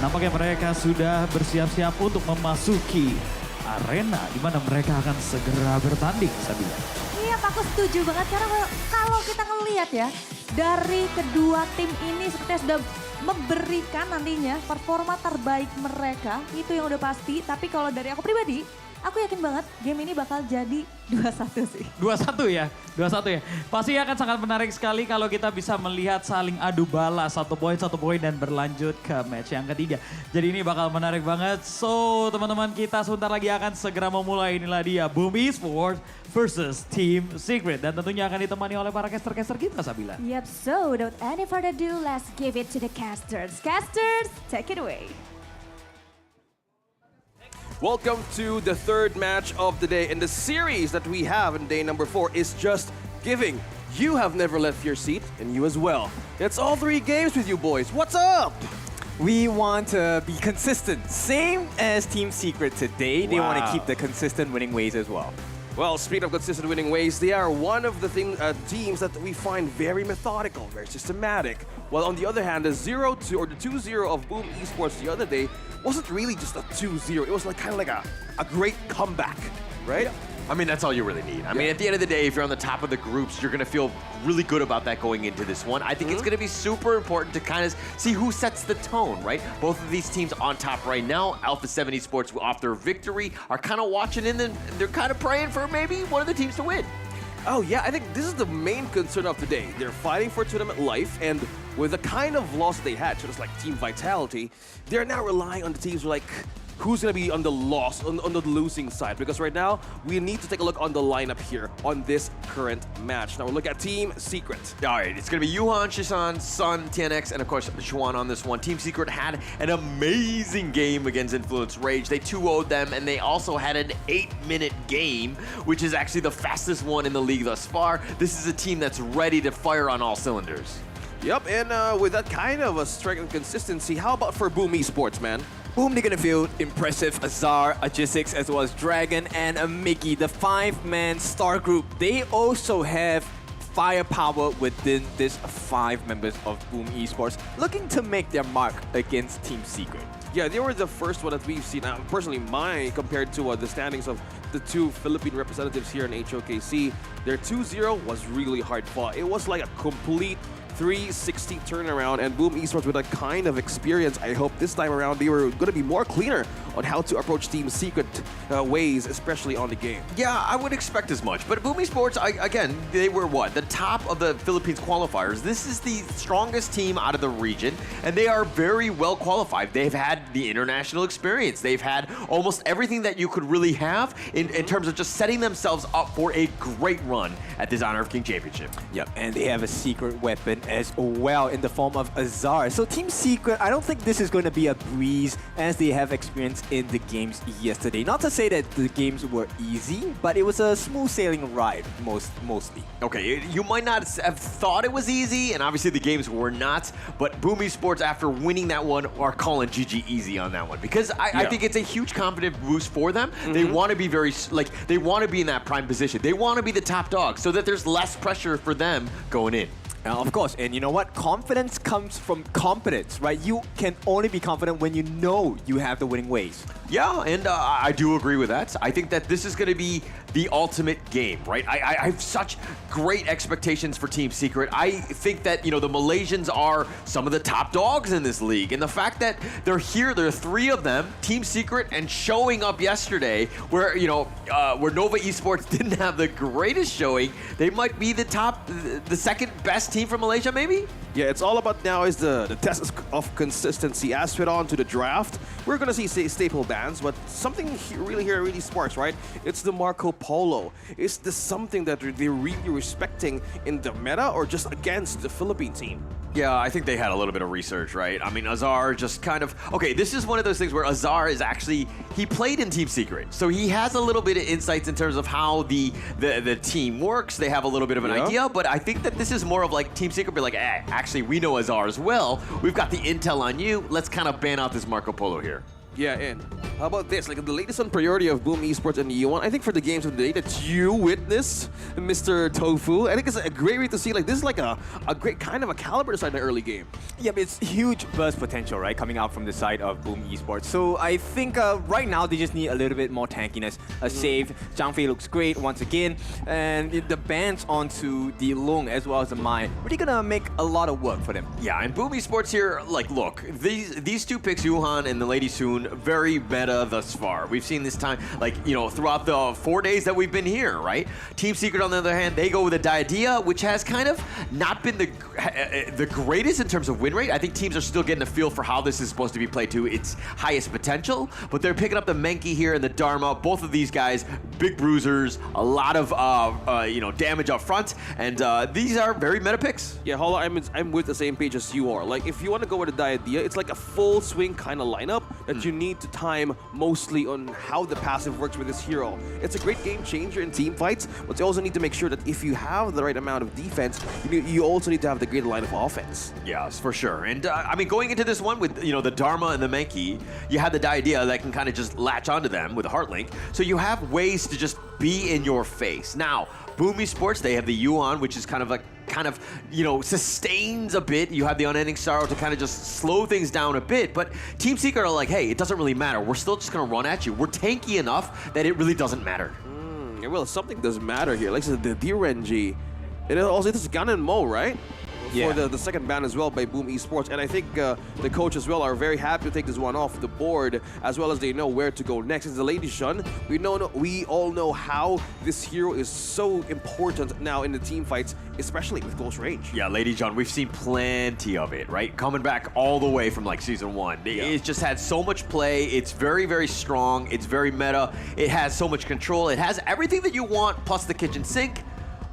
nampaknya mereka sudah bersiap-siap untuk memasuki arena di mana mereka akan segera bertanding, Sabila.
Iya, aku setuju banget karena kalau kita ngelihat ya, dari kedua tim ini sepertinya sudah memberikan nantinya performa terbaik mereka, itu yang udah pasti. Tapi kalau dari aku pribadi, aku yakin banget game ini bakal jadi 2-1 sih.
2-1 ya, 2-1 ya. Pasti akan sangat menarik sekali kalau kita bisa melihat saling adu balas, 1 poin dan berlanjut ke match yang ketiga. Jadi ini bakal menarik banget. So teman-teman, kita sebentar lagi akan segera memulai. Inilah dia Boom Esports versus Team Secret. Dan tentunya akan ditemani oleh para caster-caster kita, Sabila.
Yep, so without any further ado, let's give it to the casters. Casters, take it away.
Welcome to the third match of the day, and the series that we have in day number 4 is just giving. You have never left your seat, and you as well. It's all 3 games with you boys. What's up?
We want to be consistent, same as Team Secret today. They want to keep the consistent winning ways as well.
Well, speaking of consistent winning ways, they are one of the teams that we find very methodical, very systematic. While on the other hand, the 0-2 or the 2-0 of Boom Esports the other day wasn't really just a 2-0. It was like kind of like a great comeback, right?
I mean, that's all you really need. I mean, at the end of the day, if you're on the top of the groups, you're going to feel really good about that going into this one. I think it's going to be super important to kind of see who sets the tone, right? Both of these teams on top right now. FLCN Esports, off their victory, are kind of watching in and they're kind of praying for maybe one of the teams to win.
Oh yeah, I think this is the main concern of today. They're fighting for tournament life, and with the kind of loss they had, just like team vitality, they're now relying on the teams like who's going to be on the loss, on the losing side. Because right now, we need to take a look on the lineup here on this current match. Now we'll look at Team Secret.
All right, it's going to be Yuhan, Shisan, Sun, TNX, and of course, Xuan on this one. Team Secret had an amazing game against Influence Rage. They 2-0'd them, and they also had an 8-minute game, which is actually the fastest one in the league thus far. This is a team that's ready to fire on all cylinders.
Yep, and with that kind of a strength and consistency, how about for Boom Esports, man?
Boom, they're gonna feel impressive. Azar, Agisix, as well as Dragon and Mickey, the 5-man star group. They also have firepower within this 5 members of Boom Esports, looking to make their mark against Team Secret.
Yeah, they were the first one that we've seen. Personally, compared to the standings of the 2 Philippine representatives here in HOKC, their 2-0 was really hard fought. It was like a complete 360 turnaround, and Boom Esports with a kind of experience. I hope this time around they were going to be more cleaner on how to approach Team Secret ways, especially on the game.
Yeah, I would expect as much. But Boom Esports, again, they were what? The top of the Philippines qualifiers. This is the strongest team out of the region, and they are very well qualified. They've had the international experience. They've had almost everything that you could really have in terms of just setting themselves up for a great run at this Honor of King Championship.
Yep, and they have a secret weapon as well in the form of Azar. So Team Secret, I don't think this is going to be a breeze as they have experience in the games yesterday. Not to say that the games were easy, but it was a smooth sailing ride mostly.
Okay, you might not have thought it was easy, and obviously the games were not, but Boom Esports, after winning that one, are calling GG easy on that one, because I think it's a huge confidence boost for them. They want to be they want to be in that prime position. They want to be the top dog so that there's less pressure for them going in.
Of course, and you know what? Confidence comes from competence, right? You can only be confident when you know you have the winning ways.
Yeah, and I do agree with that. I think that this is going to be the ultimate game, right? I have such great expectations for Team Secret. I think that, the Malaysians are some of the top dogs in this league. And the fact that they're here, there are three of them, Team Secret, and showing up yesterday where, where Nova Esports didn't have the greatest showing, they might be the second best team from Malaysia, maybe?
Yeah, it's all about now is the test of consistency. As we head on to the draft, we're going to see staple bands, but something really sparks, right? It's the Marco Polo. Is this something that they're really respecting in the meta or just against the Philippine team?
Yeah, I think they had a little bit of research, right? I mean, Azar just kind of... Okay, this is one of those things where Azar is actually... He played in Team Secret, so he has a little bit of insights in terms of how the team works. They have a little bit of an idea, but I think that this is more of like Team Secret be like, actually, we know Azar as well. We've got the intel on you. Let's kind of ban out this Marco Polo here.
Yeah, and how about this? Like the latest on priority of Boom Esports and Yuan, I think for the games of the day that you witnessed, Mr. Tofu, I think it's a great way to see, like, this is like a great kind of a caliber to start the early game.
Yeah, but it's huge burst potential, right, coming out from the side of Boom Esports. So I think right now they just need a little bit more tankiness. A save. Zhang Fei looks great once again. And the bans onto the Long as well as the Mai, really gonna make a lot of work for them.
Yeah, and Boom Esports here, like, look, these two picks, Yuhan and the Lady Soon, very meta thus far. We've seen this time, like, throughout the 4 days that we've been here, right? Team Secret, on the other hand, they go with a Diadea, which has kind of not been the greatest in terms of win rate. I think teams are still getting a feel for how this is supposed to be played to its highest potential, but they're picking up the Menki here and the Dharma. Both of these guys, big bruisers, a lot of damage up front, and these are very meta picks.
Yeah, Holla, I'm with the same page as you are. Like, if you want to go with a Diadea, it's like a full swing kind of lineup that you need to time mostly on how the passive works with this hero. It's a great game changer in team fights, but you also need to make sure that if you have the right amount of defense, you also need to have the great line of offense.
Yes, for sure. And I mean, going into this one with the Dharma and the Menki, you have the Diadea that can kind of just latch onto them with a Heart Link. So you have ways to just be in your face. Now, Boom Esports, they have the Yuan, which is kind of sustains a bit. You have the Unending Sorrow to kind of just slow things down a bit. But Team Secret are like, hey, it doesn't really matter. We're still just going to run at you. We're tanky enough that it really doesn't matter.
Well, something does matter here. Like the D-Renji. It also is Ganon Mo, right?
Yeah.
For the second ban as well by Boom Esports. And I think the coach as well are very happy to take this one off the board, as well as they know where to go next. It's the Lady Shun. We all know how this hero is so important now in the team fights, especially with close range.
Yeah, Lady Shun, we've seen plenty of it, right? Coming back all the way from like Season 1. It's just had so much play. It's very, very strong. It's very meta. It has so much control. It has everything that you want, plus the kitchen sink.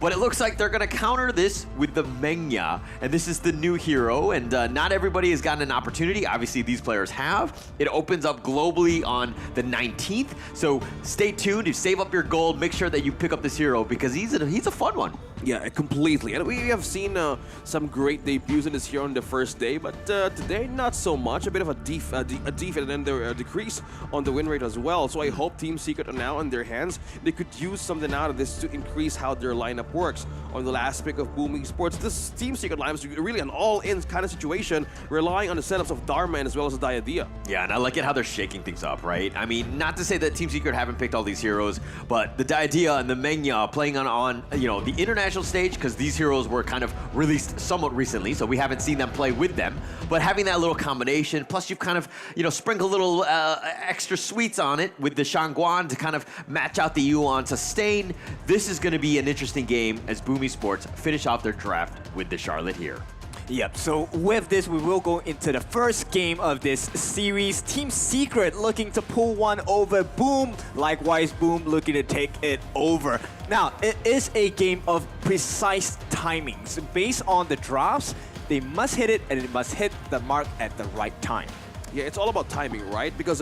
But it looks like they're going to counter this with the Mengya. And this is the new hero, and not everybody has gotten an opportunity. Obviously, these players have. It opens up globally on the 19th. So stay tuned. You save up your gold. Make sure that you pick up this hero because he's a fun one.
Yeah, completely. And we have seen some great debuts in this hero on the first day, but today, not so much. A bit of a defense and then a decrease on the win rate as well. So I hope Team Secret are now in their hands. They could use something out of this to increase how their lineup works. On the last pick of Boom Esports, this Team Secret lineup is really an all-in kind of situation, relying on the setups of Dharma and as well as the Diadea.
Yeah, and I like it how they're shaking things up, right? I mean, not to say that Team Secret haven't picked all these heroes, but the Diadea and the Mengya playing on the international stage, because these heroes were kind of released somewhat recently, so we haven't seen them play with them. But having that little combination, plus you've kind of sprinkled a little extra sweets on it with the Shangguan to kind of match out the Yuan sustain. This is going to be an interesting game as Boom Esports finish off their draft with the Charlotte here.
Yep, so with this, we will go into the first game of this series. Team Secret looking to pull one over Boom. Likewise, Boom looking to take it over. Now, it is a game of precise timings. Based on the drops, they must hit it and it must hit the mark at the right time.
Yeah, it's all about timing, right? Because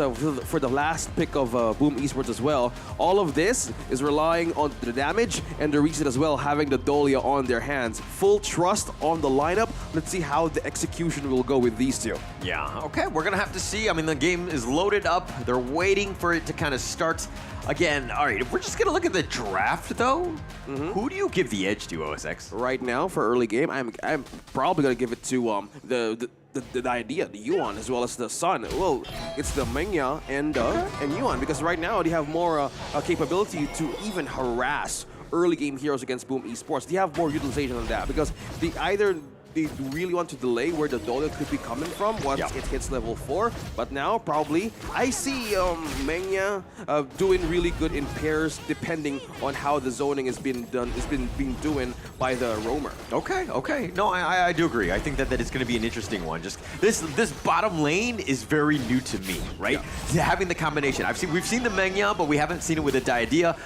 for the last pick of Boom Esports as well, all of this is relying on the damage and the reset as well, having the Dolia on their hands. Full trust on the lineup. Let's see how the execution will go with these two.
Yeah, okay, we're gonna have to see. I mean, the game is loaded up. They're waiting for it to kind of start again. All right, if we're just gonna look at the draft though, who do you give the edge to, OSX?
Right now, for early game, I'm probably gonna give it to the idea, the Yuan, as well as the Sun. Well, it's the Mengya and Yuan, because right now they have more capability to even harass early game heroes against Boom Esports. They have more utilization on that, because they really want to delay where the Dolia could be coming from once it hits level 4. But now, probably, I see Mengya doing really good in pairs, depending on how the zoning has been being doing by the roamer.
Okay. No, I do agree. I think that is going to be an interesting one. Just this bottom lane is very new to me, right? Yeah. Having the combination. We've seen the Mengya, but we haven't seen it with the Diadea.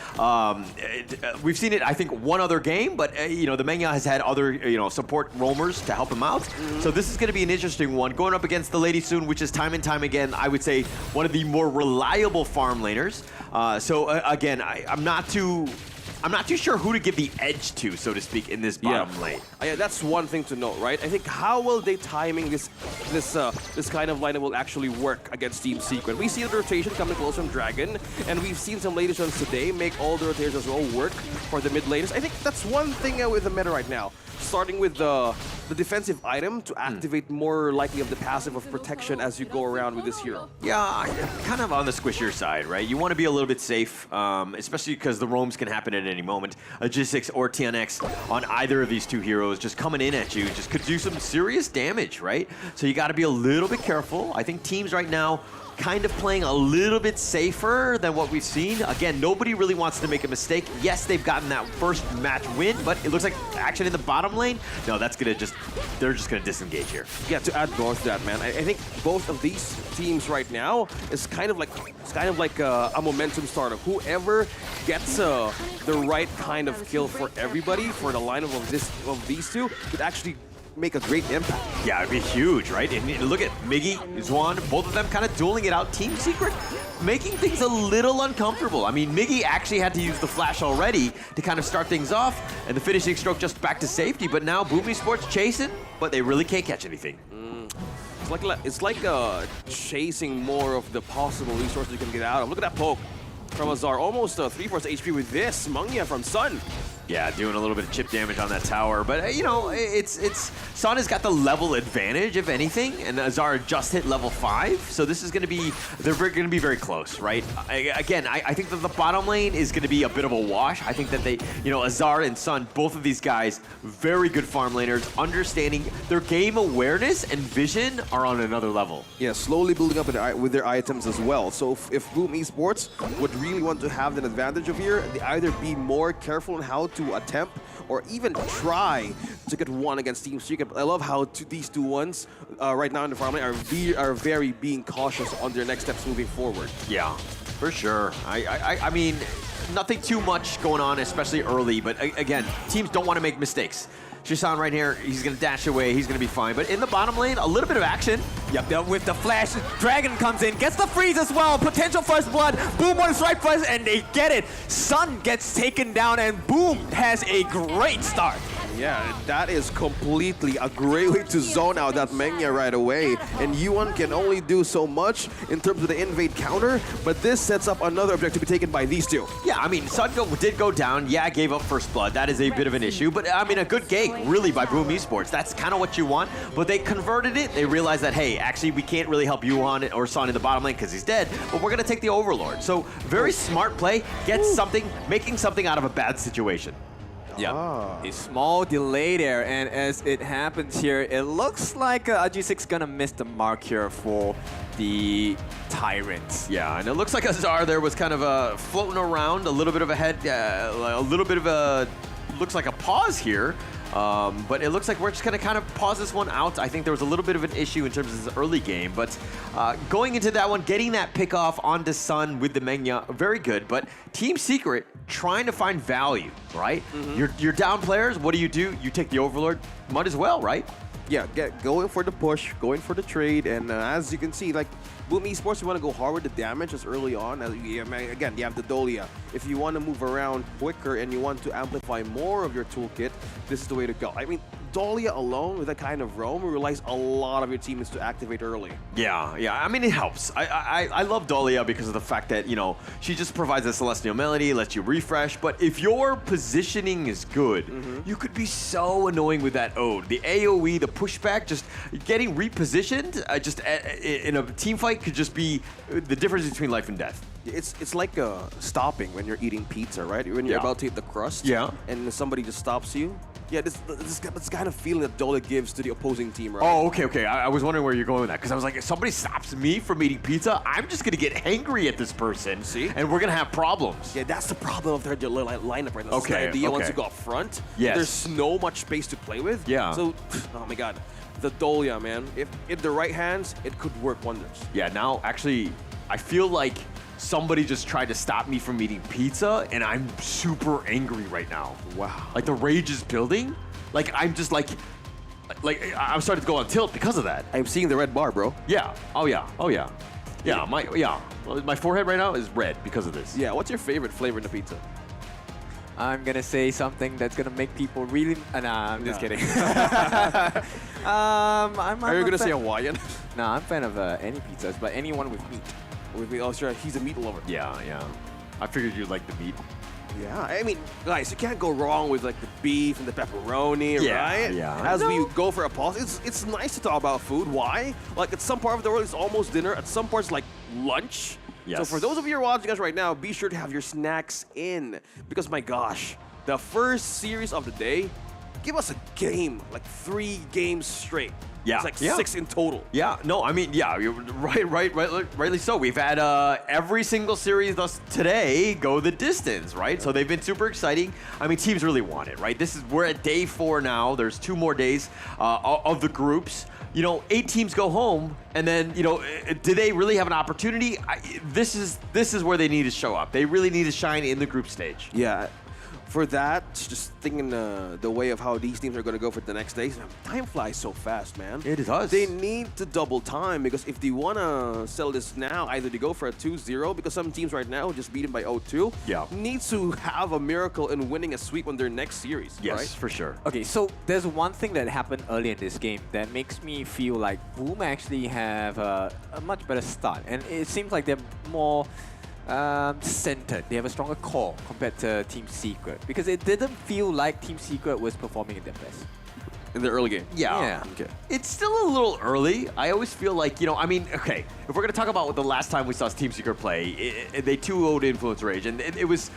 We've seen it, I think, one other game, but the Mengya has had other support roamers to help him out. So this is going to be an interesting one. Going up against the Lady Soon, which is time and time again, I would say, one of the more reliable farm laners. Again, I'm not too sure who to give the edge to, so to speak, in this bottom lane.
Yeah, that's one thing to note, right? I think how will they timing this kind of lineup will actually work against Team Secret. We see the rotation coming close from Dragon, and we've seen some Lady Suns today make all the rotators as well work for the mid laners. I think that's one thing with the meta right now. Starting with the defensive item to activate more likely of the passive of protection as you go around with this hero.
Yeah, kind of on the squishier side, right? You want to be a little bit safe, especially because the roams can happen at any moment. A G6 or TNX on either of these two heroes just coming in at you just could do some serious damage, right? So you got to be a little bit careful. I think teams right now kind of playing a little bit safer than what we've seen. Again, nobody really wants to make a mistake. Yes, they've gotten that first match win, but it looks like action in the bottom lane. No, they're just gonna disengage here.
Yeah, to add more to that, man, I think both of these teams right now is kind of like a momentum starter. Whoever gets the right kind of kill for everybody for the lineup of these two could actually make a great impact.
Yeah, it'd be huge, right? And look at Miggy, Zwan, both of them kind of dueling it out. Team Secret making things a little uncomfortable. I mean, Miggy actually had to use the flash already to kind of start things off, and the finishing stroke just back to safety, but now Boom Esports chasing, but they really can't catch anything.
It's like chasing more of the possible resources you can get out of. Look at that poke from Azar, almost 3/4 HP with this. Mengya from Sun.
Yeah, doing a little bit of chip damage on that tower, but Sun has got the level advantage, if anything, and Azar just hit level 5, so this is going to be, they're going to be very close, right? I think that the bottom lane is going to be a bit of a wash. I think that they, Azar and Sun, both of these guys, very good farm laners, understanding their game awareness and vision are on another level.
Yeah, slowly building up with their items as well. So if Boom Esports would really want to have an advantage of here, they either be more careful on how to attempt or even try to get one against Team Secret. I love how these two ones right now in the farm lane are very being cautious on their next steps moving forward.
Yeah, for sure. I mean, nothing too much going on, especially early, but again, teams don't want to make mistakes. Shisan right here, he's going to dash away, he's going to be fine. But in the bottom lane, a little bit of action.
Yep, with the flash, Dragon comes in, gets the freeze as well, potential first blood, Boom wants to strike first, and they get it. Sun gets taken down, and Boom has a great start.
Yeah, that is completely a great way to zone out that Mengya right away. And Yuan can only do so much in terms of the invade counter, but this sets up another objective to be taken by these two.
Yeah, I mean, Sun did go down. Yeah, gave up first blood. That is a bit of an issue, but I mean, a good gank, really, by Boom Esports. That's kind of what you want, but they converted it. They realized that, hey, actually, we can't really help Yuan or Sun in the bottom lane because he's dead, but we're going to take the Overlord. So, very smart play, get something, making something out of a bad situation.
Yeah, a small delay there, and as it happens here, it looks like G6 gonna miss the mark here for the Tyrants.
Yeah, and it looks like Azar there was kind of floating around, a little bit of a head, a little bit of a, looks like a pause here. But it looks like we're just going to kind of pause this one out. I think there was a little bit of an issue in terms of this early game. But going into that one, getting that pick off onto Sun with the Mengya, very good. But Team Secret trying to find value, right? You're down players. What do? You take the Overlord. Might as well, right?
Yeah, going for the push, going for the trade, and as you can see, like Boom Esports, you want to go hard with the damage as early on. Again, you have the Dolia. If you want to move around quicker and you want to amplify more of your toolkit, this is the way to go. I mean, Dolia alone with that kind of roam relies a lot of your teammates to activate early.
Yeah. I mean, it helps. I love Dolia because of the fact that, you know, she just provides a Celestial Melody, lets you refresh. But if your positioning is good, you could be so annoying with that Ode. The AoE, the pushback, just getting repositioned in a team fight could just be the difference between life and death.
It's like stopping when you're eating pizza, right? When you're about to eat the crust, and somebody just stops you. Yeah, this kind of feeling that Dolia gives to the opposing team, right?
Oh, okay. I was wondering where you're going with that, because I was like, if somebody stops me from eating pizza, I'm just going to get angry at this person.
See?
And we're going to have problems.
Yeah, that's the problem of their lineup right now. That's the idea once you go up front.
Yes.
There's no much space to play with.
Yeah.
So, oh my god. The Dolia, man. If in the right hands, it could work wonders.
Yeah, now, actually, I feel like somebody just tried to stop me from eating pizza, and I'm super angry right now.
Wow.
Like, the rage is building. Like, I'm just like I'm starting to go on tilt because of that.
I'm seeing the red bar, bro.
Yeah. Oh yeah. My forehead right now is red because of this.
Yeah. What's your favorite flavor in the pizza?
I'm gonna say something that's gonna make people really. Nah, I'm just kidding.
Are you gonna say Hawaiian?
Nah, I'm a fan of any pizzas, but anyone with meat.
With meat? Oh, sure. He's a meat lover.
Yeah. I figured you'd like the meat.
Yeah, I mean, guys, you can't go wrong with like the beef and the pepperoni, right?
Yeah.
As we go for a pause, it's nice to talk about food. Why? Like at some part of the world, it's almost dinner. At some parts, like lunch.
Yes.
So for those of you who are watching us right now, be sure to have your snacks in, because my gosh, the first series of the day, give us a game, like 3 games straight.
Yeah.
It's like 6 in total.
Yeah, no, I mean, yeah, you're rightly so. We've had every single series thus today go the distance, right? So they've been super exciting. I mean, teams really want it, right? We're at day 4 now. There's 2 more days of the groups. You know, 8 teams go home, and then, you know, do they really have an opportunity? This is where they need to show up. They really need to shine in the group stage.
Yeah. For that, just thinking the way of how these teams are going to go for the next days, time flies so fast, man.
It does.
They need to double time, because if they want to sell this now, either they go for a 2-0, because some teams right now just beaten by 0-2, needs to have a miracle in winning a sweep on their next series,
yes,
right?
for sure.
Okay, so there's one thing that happened early in this game that makes me feel like Boom actually have a much better start, and it seems like they're more centered. They have a stronger core compared to Team Secret, because it didn't feel like Team Secret was performing at their best.
In the early game?
Yeah. Okay. It's still a little early. I always feel like, you know, I mean, okay, if we're going to talk about the last time we saw Team Secret play, they 2-0'd Influence Rage, and it was,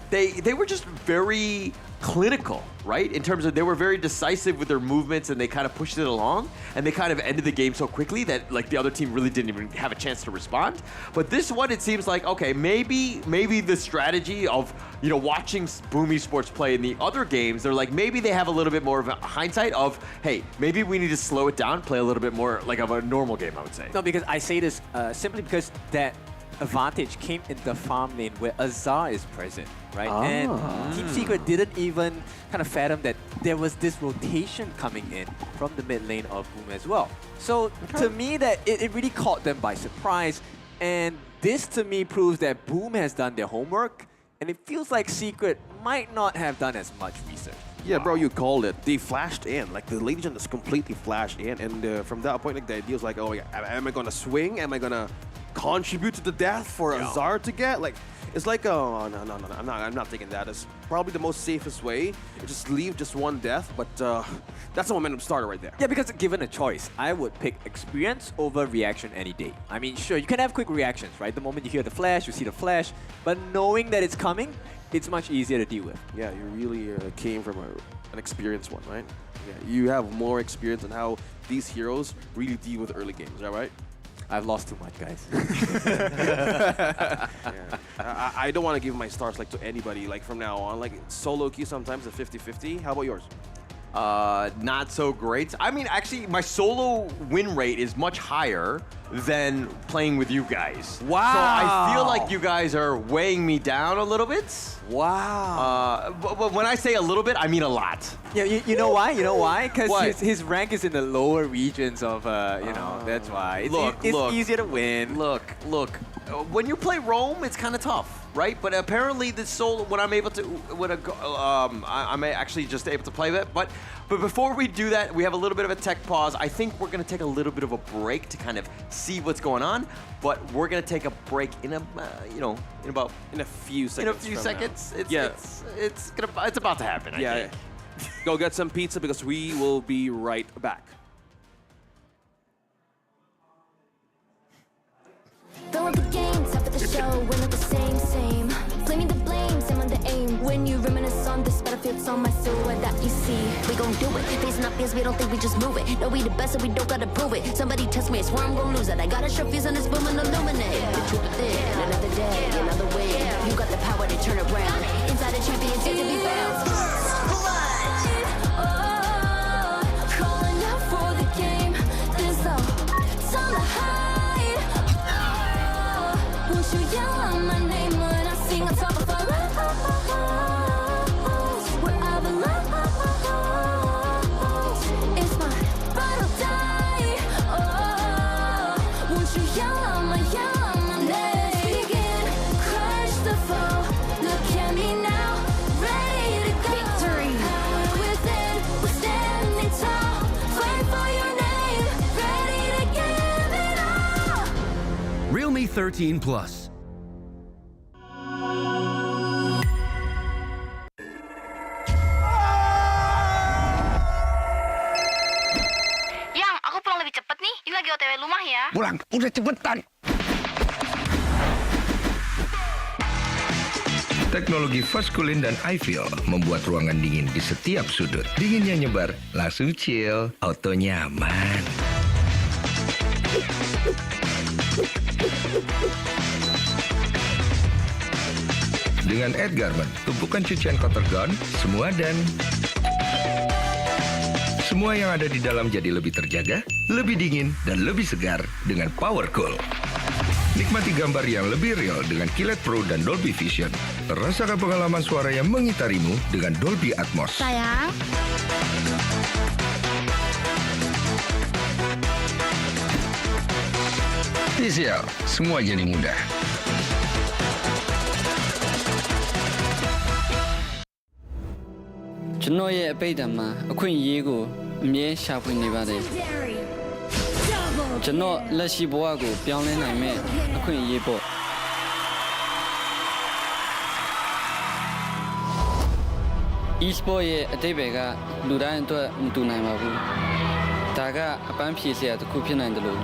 they were just very clinical, right? In terms of, they were very decisive with their movements, and they kind of pushed it along, and they kind of ended the game so quickly that like the other team really didn't even have a chance to respond. But this one, it seems like, okay, maybe the strategy of, you know, watching Boom Esports play in the other games, they're like, maybe they have a little bit more of a hindsight of, hey, maybe we need to slow it down, play a little bit more like of a normal game, I would say.
No, because I say this simply because that advantage came in the farm lane where Azar is present, right? And Team Secret didn't even kind of fathom that there was this rotation coming in from the mid lane of Boom as well. So to me, that it really caught them by surprise, and this to me proves that Boom has done their homework, and it feels like Secret might not have done as much research.
Yeah, bro, you called it. They flashed in. Like, the Legion just completely flashed in. And from that point, like, the idea was like, oh, am I going to swing? Am I going to contribute to the death for Azar to get? Like, it's like, oh, no, I'm not taking that. It's probably the most safest way. Just leave just one death, but that's a momentum starter right there.
Yeah, because given a choice, I would pick experience over reaction any day. I mean, sure, you can have quick reactions, right? The moment you hear the flash, you see the flash, but knowing that it's coming, it's much easier to deal with.
Yeah, you really came from an experienced one, right? Yeah, you have more experience in how these heroes really deal with early games, is that right?
I've lost too much, guys.
Yeah. I don't want to give my stars like to anybody like from now on. Like solo queue sometimes a 50-50. How about yours?
not so great. I mean, actually, my solo win rate is much higher than playing with you guys.
Wow.
So I feel like you guys are weighing me down a little bit.
Wow.
But when I say a little bit, I mean a lot.
Yeah, you know why? You know why? Because
What?
his rank is in the lower regions of, that's why. It's easier to win.
Look. When you play Rome, it's kind of tough, right? But apparently the solo, when I'm able to, I'm actually just able to play that. But before we do that, we have a little bit of a tech pause. I think we're gonna take a little bit of a break to kind of see what's going on. But we're gonna take a break in a
few seconds.
It's about to happen. I think.
Go get some pizza because we will be right back.
Fill up the games after the show, we're not the same. Claiming the blame, same on the aim. When you reminisce on this battlefield, it's on my silhouette that you see. We gon' do it, facing our fears, we don't think we just move it. No, we the best, so we don't gotta prove it. Somebody test me, I swear I'm gon' lose it. I got a sharp fuse on this boom and illuminate. The truth is it, another day, another way. You got the power to turn around. Inside a champion, yet to be found. Calling out for the game. There's no time to hide. Won't you yell out my name when I sing on top of our lungs? Wherever love it's my ride or die. Oh, won't you yell out my name? Let's begin, crush the foe. Look at me now, ready to go. Victory, power within, we're standing tall. Fight for your name, ready to give it all.
Realme 13 Plus.
Yang, aku pulang lebih cepet nih. Ini lagi OTW rumah ya.
Pulang, udah cepetan.
Teknologi fast cooling dan iFeel membuat ruangan dingin di setiap sudut. Dinginnya nyebar, langsung chill, auto nyaman. Dengan Edgarment, tumpukan cucian kotor gone, semua yang ada di dalam jadi lebih terjaga, lebih dingin, dan lebih segar dengan Power Cool. Nikmati gambar yang lebih real dengan Kilet Pro dan Dolby Vision. Rasakan pengalaman suara yang mengitarimu dengan Dolby Atmos.
Sayang.
TCL, semua jadi mudah.
Chino ye beidama, akun yego, mye shapu nebade. Chino lashi boago, pianle naime, akun yebo. Esports ye adebega, luran to mtu naimabu. Daga apan pise at kupinandalo.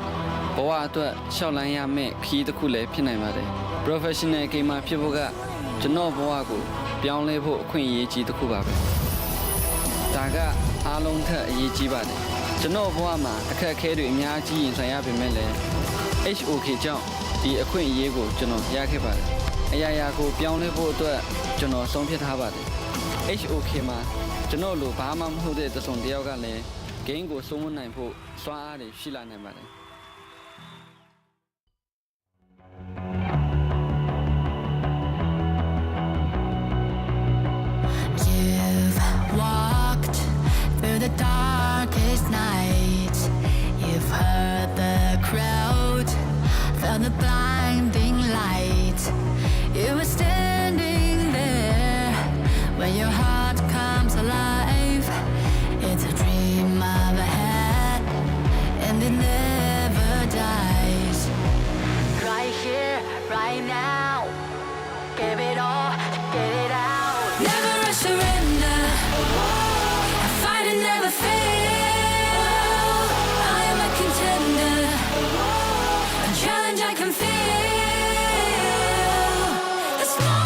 Boa to shaolanya me, ki the kule pinaimade. Professional gamer pivoga, Chino boago, pianle po, kun ye ji the kubabe. 大家အားလုံးထက်အရေးကြီးပါတယ်ကျွန်တော်ဘဝမှာအခက်အခဲတွေအများကြီးရင်ဆိုင်ရပေမဲ့လည်း HOK ကြောင့်ဒီအခွင့်အရေးကိုကျွန်တော်ရခဲ့ပါတယ်အရာရာကိုပြောင်းလဲဖို့အတွက်ကျွန်တော်ဆုံးဖြတ်ထားပါတယ် HOK မှာကျွန်တော်လိုဘာမှမဟုတ်တဲ့တစုံတစ်ယောက်ကလည်း game ကိုစိုးမိုးနိုင်ဖို့စွမ်းအားတွေရှိလာနိုင်ပါတယ်
Walked through the darkest night. You've heard the crowd, felt the blinding light. You were standing there when your heart comes alive. It's a dream I've had, and it never dies. Right here, right now, give it all, get it out. Never a surrender. I fight and never fail. I am a contender. A challenge I can feel. The small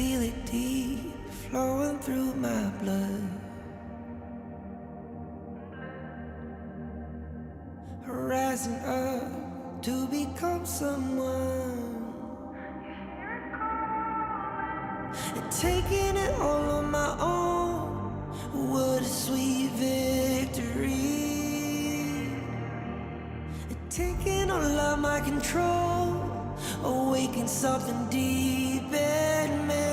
feel it deep flowing through my blood. Rising up to become someone, and taking it all on my own. What a sweet victory. And taking all of my control, awaken something deep in me.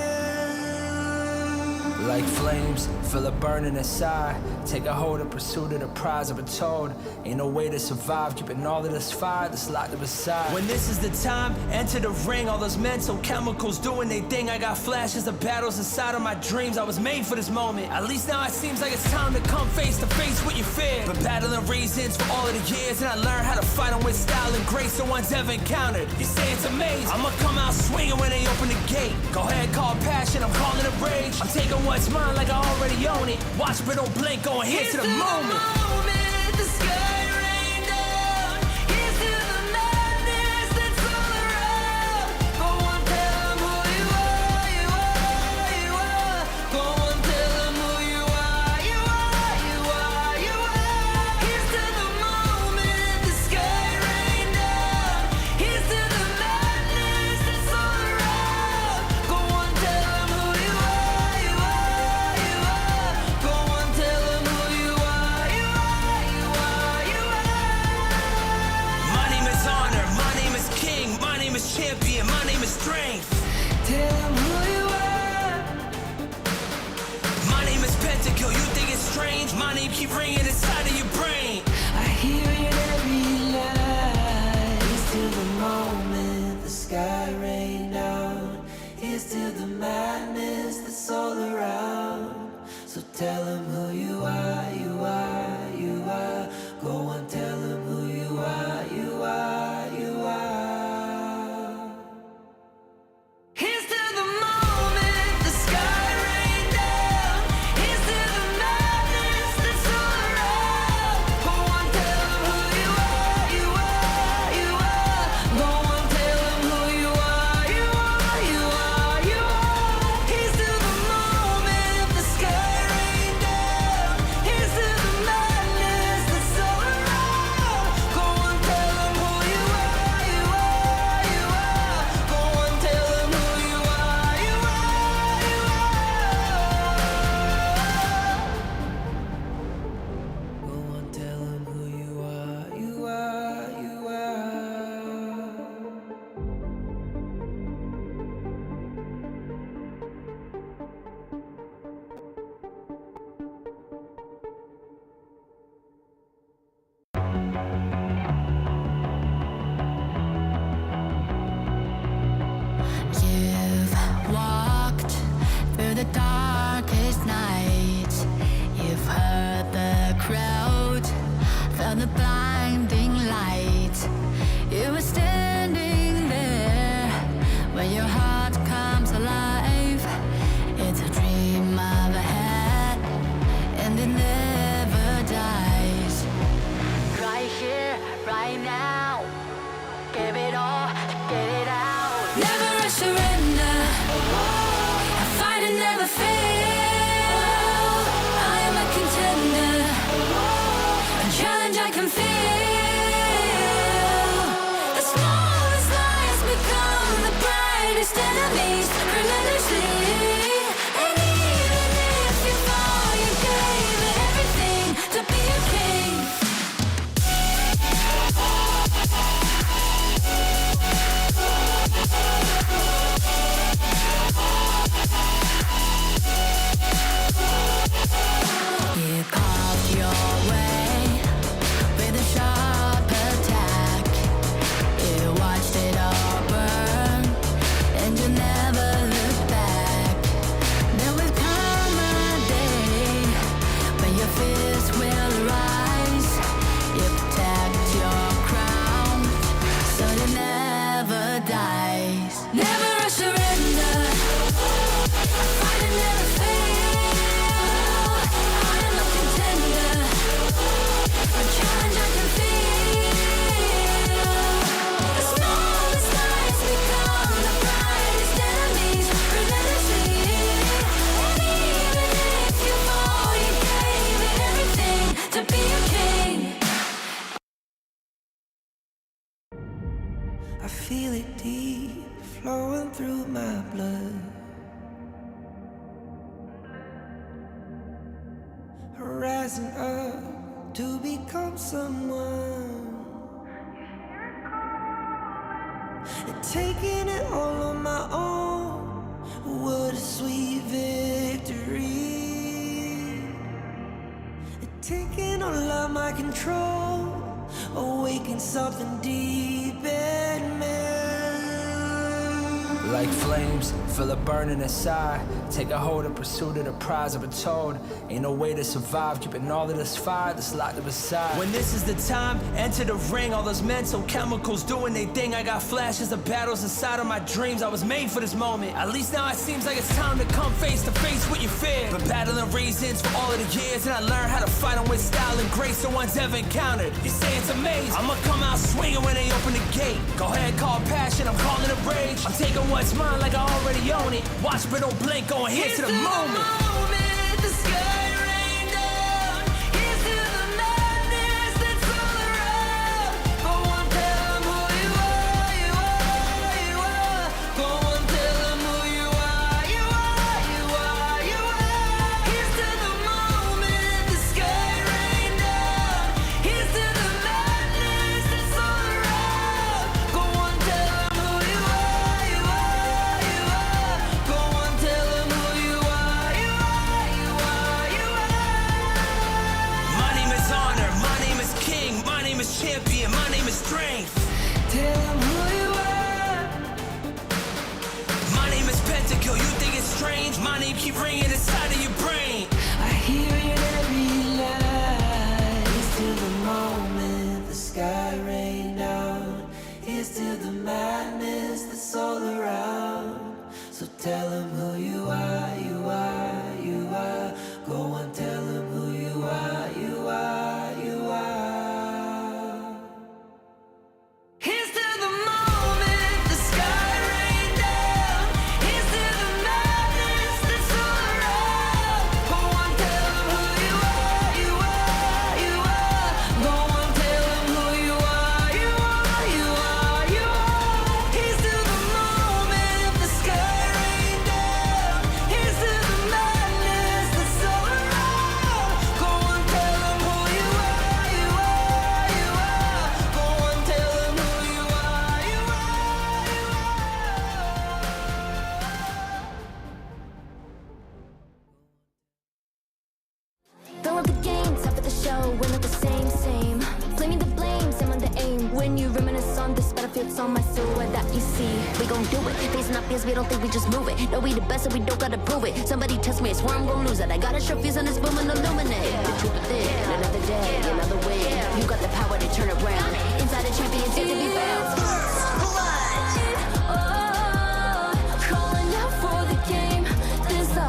Like flames, feel it burning inside. Take a hold of pursuit of the prize. I've been told ain't no way to survive, keeping all of this fire that's locked up aside. When this is the time, enter the ring. All those mental chemicals doing they thing. I got flashes of battles inside of my dreams. I was made for this moment. At least now it seems like it's time to come face to face with your fear. Been battling reasons for all of the years, and I learned how to fight them with style and grace no one's ever encountered. You say it's amazing, I'ma come out swinging when they open the gate. Go ahead, call passion, I'm calling it rage. I'm taking what's mine like I already own it. Watch but don't blink, going here to the moment.
The sky rain down. Here's to the madness that's all around. Go on, tell them who you are, you are, you are. Go on, tell them who you are, you are, you are, you are. Here's to the moment, the sky rain down. Here's to the madness that's all around. Go on, tell them who you are, you are, you are. Go on, tell them who you are, you are, you are, you are.
My name is honor, my name is king, my name is champion, my name is strength.
Tell them who you are.
My name is Pentakill, you think it's strange? My name keep ringing inside of your brain.
I hear it every night. Here's to the moment the sky rain down. Here's to the madness that's all around. So tell them who you are, you are, you are. Go on, tell them who you are, you are, you are. Here's to the moment the sky rain down. Here's to the madness that's all around. Go on, tell them who you are, you are, you are. Go on, tell them who you are, you are, you are, you are. Here's to the moment the sky rain down. Here's to the madness that's all around. Go on, tell them who you are, you are, you are. Go on, tell them who you are, you are, you are. Go on, tell them who you are, you are, you are.
You've walked through the darkest nights. You've heard the crowd, felt the blinding light. You were standing there when your heart comes alive. It's a dream I've had, and it never dies. Right here, right now, give it all, get it out. Never a surrender. I fight and never fail. I am a contender. A challenge I can feel. The smallest lies become the brightest enemies. Relentlessly. And even if you fall, you gave it everything to be a king. You carved your way with a sharp attack. You watched it all burn, and you never looked
through my blood. Rising up to become someone, and taking it all on my own. What a sweet victory. And taking all of my control, awaken something deep in me.
Like flames, feel it burning inside. Take a hold of pursuit of the prize. I've been told ain't no way to survive, keeping all of this fire that's locked up aside. When this is the time, enter the ring. All those mental chemicals doing their thing. I got flashes of battles inside of my dreams. I was made for this moment. At least now it seems like it's time to come face to face with your fear. Been battling reasons for all of the years, and I learned how to fight them with style and grace no one's ever encountered. You say it's amazing, I'ma come out swinging when they open the gate. Go ahead, call passion, I'm calling it rage. I'm taking what's mine like I already own it. Watch but don't blink, going here to the moment.
The sky rain down. Here's to the madness that's all around. Go on, tell them who you are, you are, you are. Go on, tell them who you are, you are, you are, you are. Here's to the moment, the sky rain down. Here's to the madness that's all around. Go on, tell them who you are, you are, you are. Go on, tell them who you are, you are, you are, you are.
My name is honor, my name is king, my name is champion, my name is strength.
Tell them who you are.
My name is Pentakill, you think it's strange? My name keep ringing inside of your brain.
I hear it every night. Here's to the moment the sky rain down. Here's to the madness that's all around. So tell them who you are, you are, you are. Go and tell them who you are, you are, you are. Here's to the moment the sky rain down. Here's to the madness that's all around. Go on, tell them who you are, you are, you are. Go on, tell them who you are, you are, you are, you are. Here's to the moment the sky rain down. Here's to the madness that's all around. Go on, tell them who you are, you are, you are. Go on, tell them who you are, you are, you
Fill up the game, top of the show, we're not the same. Flaming the blame, same on the aim. When you reminisce on this battlefield, it's on my silhouette that you see. We gon' do it, facing up fears, we don't think we just move it. No, we the best and we don't gotta prove it. Somebody test me, I swear I'm gon' lose it. I got a sharp fuse on this boom and illuminate. The truth is this, another day, another way. You got the power to turn around. Inside a champion's yet to be found.
calling out for the game. There's no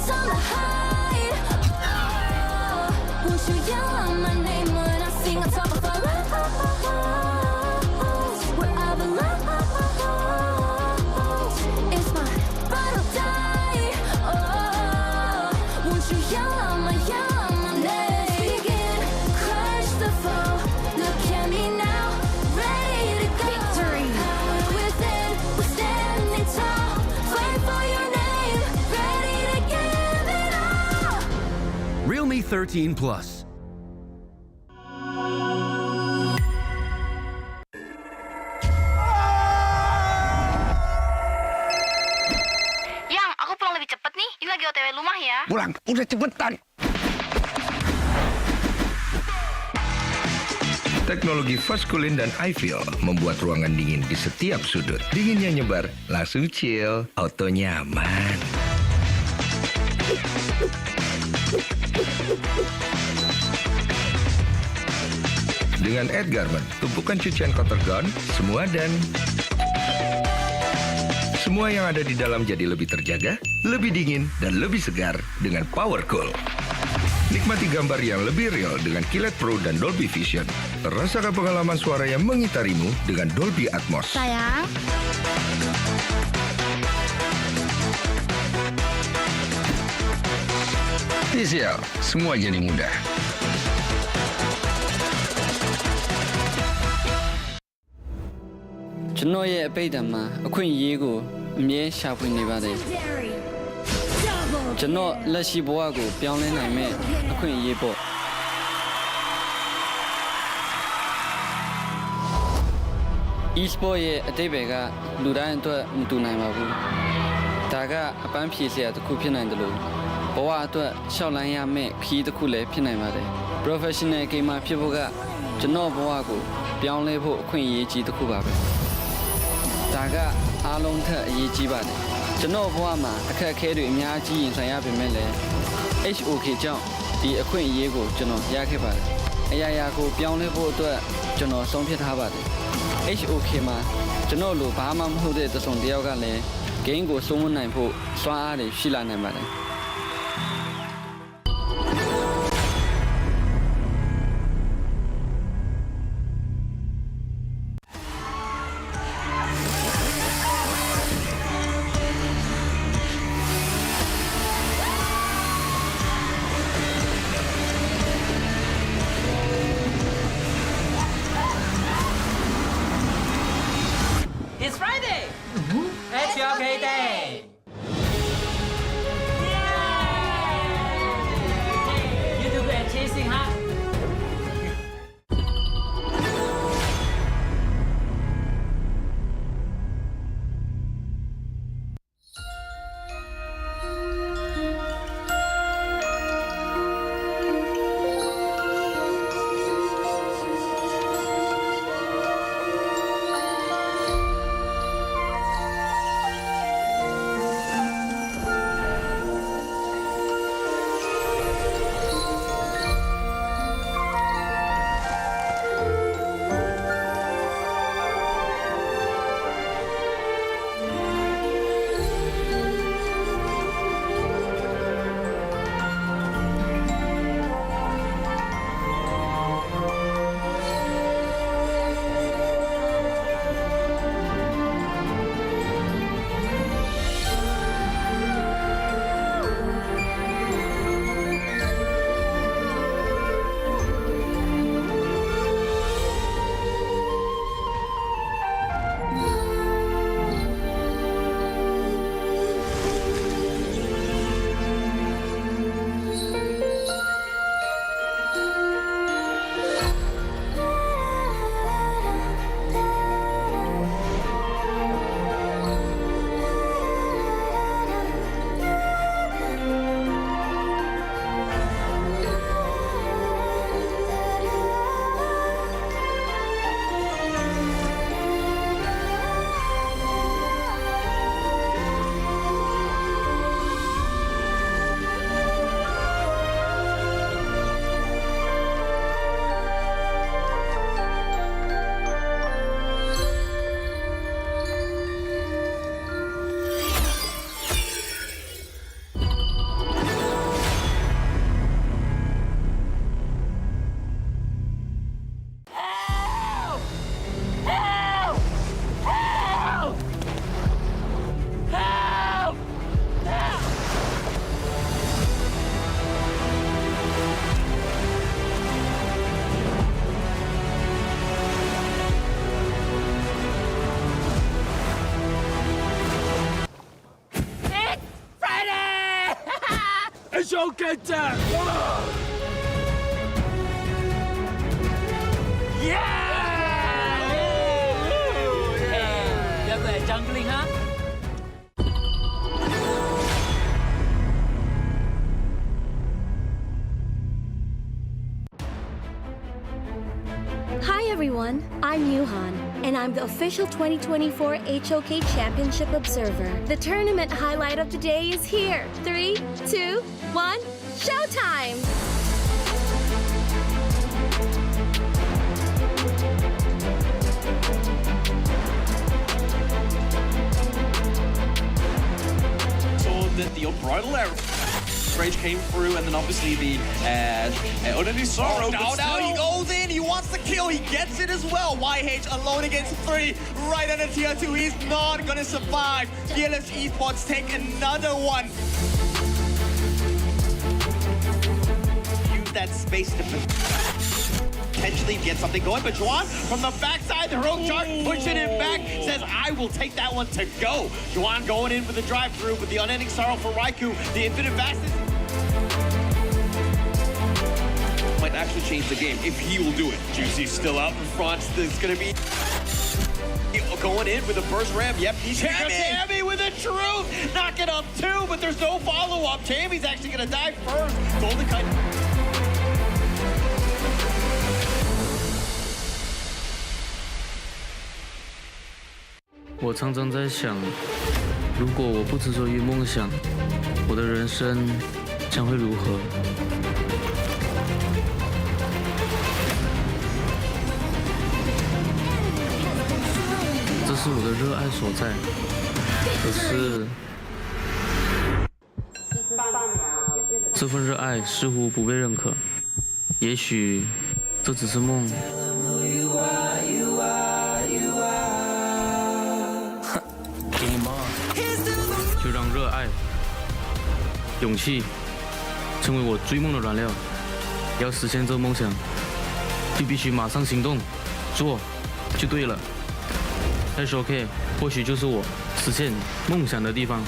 time to hide. Won't you yell out my name when I sing on top of our lungs? Where I belong. It's my ride or die. Won't you yell out my name? Begin, crush the foe. Look at me now, ready to go. Victory. Power within, we're standing tall. Fight for your name, ready to give it all.
Realme 13 Plus.
Yang, aku pulang lebih cepet nih. Ini lagi OTW rumah ya.
Pulang, udah cepetan.
Teknologi fast cooling dan iFeel membuat ruangan dingin di setiap sudut. Dinginnya nyebar, langsung chill, auto nyaman. Dengan Ed Garment, tumpukan cucian kotor gaun, semua yang ada di dalam jadi lebih terjaga, lebih dingin, dan lebih segar dengan Power Cool. Nikmati gambar yang lebih real dengan Kilet Pro dan Dolby Vision. Rasakan pengalaman suara yang mengitarimu dengan Dolby Atmos.
Sayang.
TCL, semua jadi mudah.
ကျွန်တော်ရဲ့အပိတ်တံမှာအခွင့်အရေးကို အမြဲရှာဖွေနေပါတယ်ကျွန်တော်လက်ရှိဘဝကိုပြောင်းလဲနိုင်မဲ့အခွင့်အရေးပေါ့ Esports ရဲ့အတိတ်ဘယ်ကလူတိုင်းအတွက်မတူနိုင်ပါဘူးဒါကအပန်းဖြေစရာတစ်ခုဖြစ်နိုင်တယ်လို့ဘဝအတွက်ရှောက်လန်းရမယ့်ခီးတစ်ခုလည်းဖြစ်နိုင်ပါတယ် Professional gamer ဖြစ်ဖို့ကကျွန်တော်ဘဝကိုပြောင်းလဲဖို့အခွင့်အရေးကြီးတစ်ခုပါပဲဒါကအားလုံးထက်အရေးကြီးပါတယ်ကျွန်တော်ဘဝမှာအခက်အခဲတွေအများကြီးရင်ဆိုင်ရပေမဲ့လည်း HOK ကြောင့်ဒီအခွင့်အရေးကိုကျွန်တော်ရခဲ့ပါတယ်အရာရာကိုပြောင်းလဲဖို့အတွက်ကျွန်တော်ဆုံးဖြတ်ထားပါတယ် HOK မှာကျွန်တော်လိုဘာမှမဟုတ်တဲ့တစုံတစ်ယောက်ကလည်း game ကိုစိုးမနိုင်ဖို့စွမ်းအားတွေရှိလာနိုင်ပါတယ်
It's Friday! It's your okay day! You do great chasing, huh? Joker down! Yeah! Hey, you're good at jungling, huh?
Hi everyone, I'm Yuhan, and I'm the official 2024 HOK Championship Observer. The tournament highlight of the day is here. 3, 2, 1, showtime!
Saw that the unbridled arrow rage came through, and then obviously the Unending Sorrow.
Now he goes in, he wants the kill, he gets it as well. YH alone against 3, right under tier 2, he's not gonna survive. Fearless Esports take another one. Use that space to potentially get something going. But Juan from the backside, the heroic charge, pushing him back, says, I will take that one to go. Juan going in with the drive-through with the unending sorrow for Raikou, the infinite vastness.
Might actually change the game if he will do it.
Juicy's still out in front. It's going to be going in with a burst ram. Yep, he's Tammy with a truth. Knocking up 2, but there's no follow-up. Tammy's actually going to die first. Golden Kite.
我常常在想，如果我不执着于梦想，我的人生将会如何？这是我的热爱所在，可是这份热爱似乎不被认可。也许这只是梦。 就让热爱、勇气成为我追梦的燃料。要实现这个梦想，就必须马上行动，做就对了。FLCN或许就是我实现梦想的地方。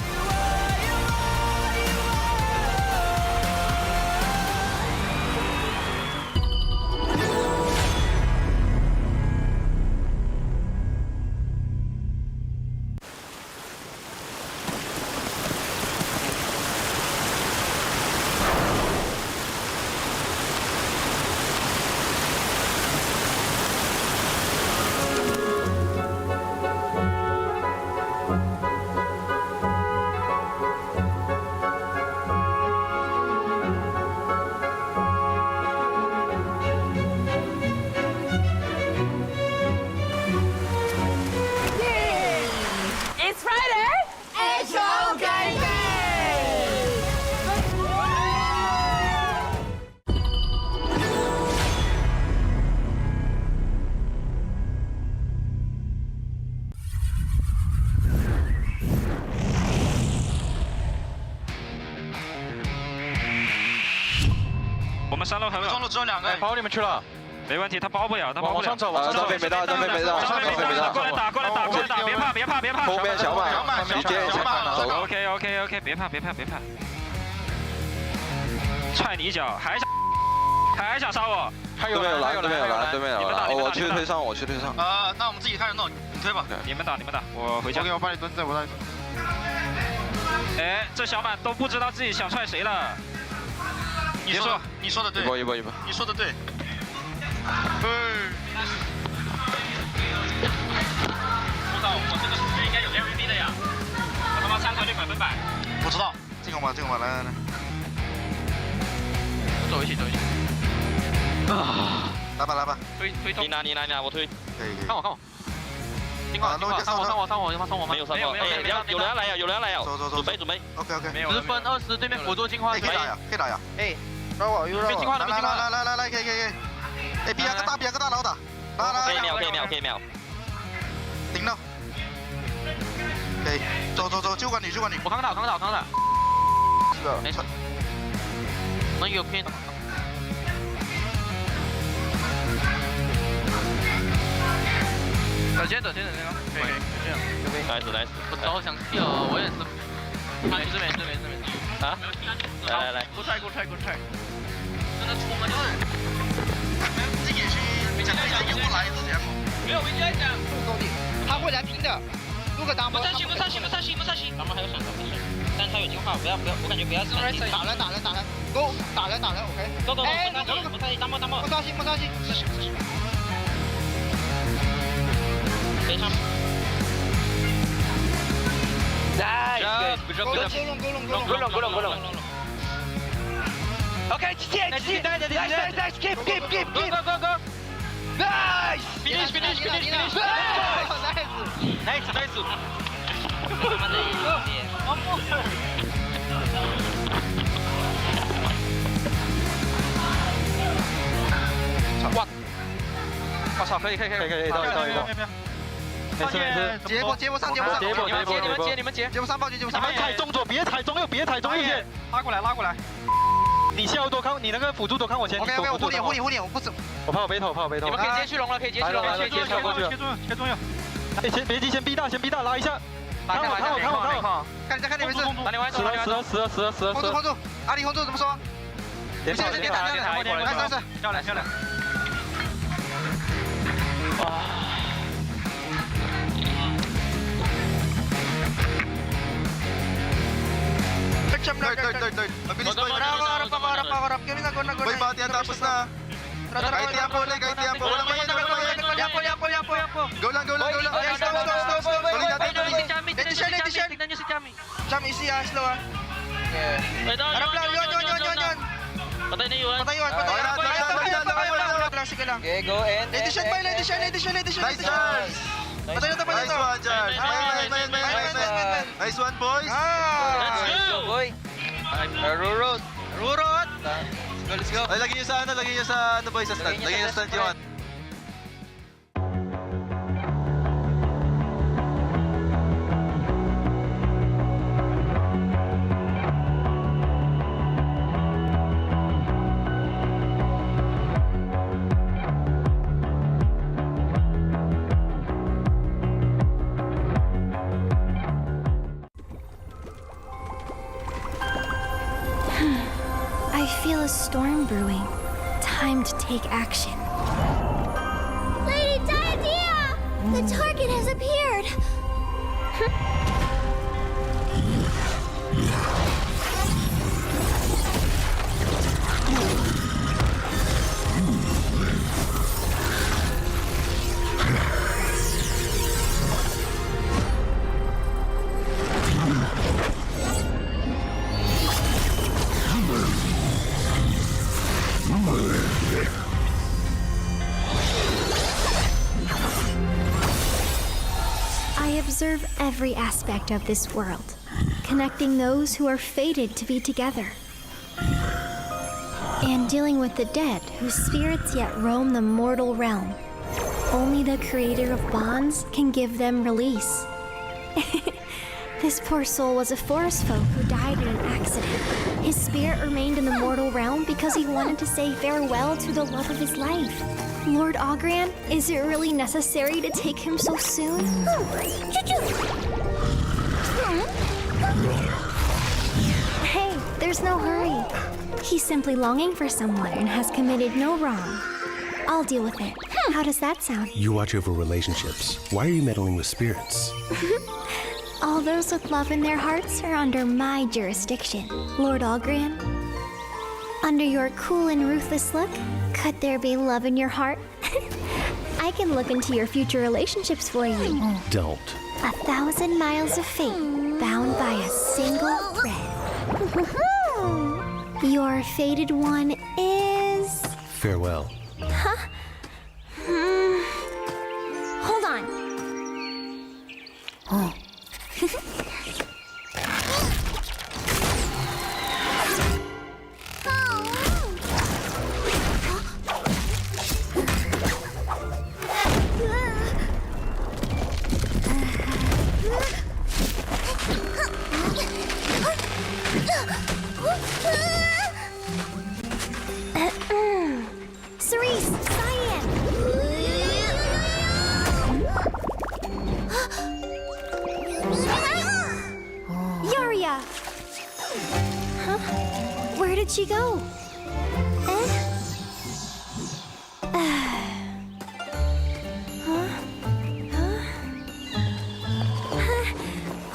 我们3楼很稳，中路只有2个，包里面去了，没问题，他包不了，他包不了。往上走，张飞没到，张飞没到，张飞没到，过来打，过来打，过来打，别怕，别怕，别怕。后面小马，你接小马走。OK， 别怕，别怕，别怕。踹你一脚，还想杀我？
对面有蓝，对面有蓝，对面有蓝。我去推上，我去推上。
那我们自己开始弄，你推吧。你们打，我回家。
我帮你蹲，我帮你。
哎，这小满都不知道自己想踹谁了。 你说的对，
一波，
你说的对。我操，我这个数据应该有 MVP 的呀！我他妈3团队100%。
不知道，这个嘛，来。
走一起。
来吧。
推，你拿，我推。
可以。
看我。上我，没有上我。哎，有人来呀！走，准备。
OK。
10分20，对面辅助进化。
可以打呀。哎。 让我，没进化了，来，可以，哎，别个大佬打，来，
可以秒，
顶到，可以，走，就管你，
我扛打，
是的，
没事，能有拼，先走那个，可以，这样，nice，我早想踢了，我也是，没事，啊，来，给我踹。 真的冲了就是，
这也是又来一次节目。
没有，我跟你讲，
兄弟，他会来拼的。如果当
不上心，咱们还有闪光，但他有进化，不要，我感觉不要闪心。
打人 ，Go， 打人 ，OK。
Go，不伤心，
不伤心。
是。别唱。
Nice，勾拢。 OK， 接 ，nice， keep，
go， nice， finish， nice， 他妈的一个，我操，可以，到，
接不上，
你们接，
接不上暴击，
你们踩中左，别踩中右，别踩中右线，
拉过来。你下路多看，你那个辅助多看我前。OK， 我护你，我不走。我怕我背头，你们可以接续龙了，切过去。切中央。哎，别急，先逼大，拉一下。看我。看你没事。死了。控住，阿里控住怎么说？别打，来，漂亮。哇。Third. Mabilis boy. Harap. Boy, batihan tapos na. Kahit tiempo. Walang Yapo. Go lang. Stop. Tuloy natin. Tignan nyo si Chami. Chami, easy slow Harap lang, yun. Patay na yun. Sige lang. Okay, go and... Edition. Nice chance. Patay na ito. Nice one, boys. Let's go, boy. Rurot. Let's go. Ay, lagyan nyo sa boy, sa stand. Lagyan nyo sa stand yun.
I feel a storm brewing. Time to take action. Lady Diadea! The target has appeared! I observe every aspect of this world, connecting those who are fated to be together, and dealing with the dead whose spirits yet roam the mortal realm. Only the creator of bonds can give them release. This poor soul was a forest folk who died in an accident. His spirit remained in the mortal realm because he wanted to say farewell to the love of his life. Lord Ogran, is it really necessary to take him so soon? Hey, there's no hurry. He's simply longing for someone and has committed no wrong. I'll deal with it. How does that sound?
You watch over relationships. Why are you meddling with spirits?
All those with love in their hearts are under my jurisdiction, Lord Ogran. Under your cool and ruthless look, could there be love in your heart? I can look into your future relationships for you.
Don't.
1,000 miles of fate bound by a single thread. Your fated one is...
Farewell.
Huh? Hold on. Oh. Cerise, Cyan! Yaria! Huh? Where did she go?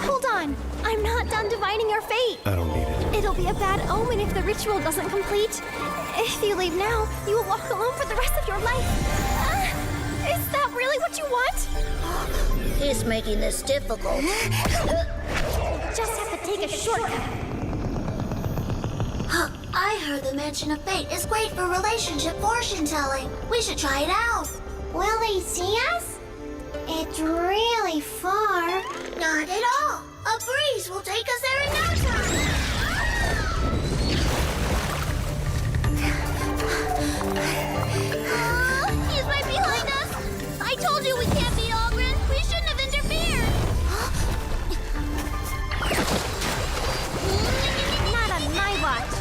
Hold on! I'm not done divining your fate!
I don't need it.
It'll be a bad omen if the ritual doesn't complete. If you leave now, you will walk alone for the rest of your life. Is that really what you want?
He's making this difficult.
Just have to take a shortcut.
I heard the mention of fate is great for relationship fortune telling. We should try it out.
Will they see us? It's really far.
Not at all. A breeze will take us there in no time.
He's right behind us. I told you we can't beat Ogren. We shouldn't have interfered. Not on my watch.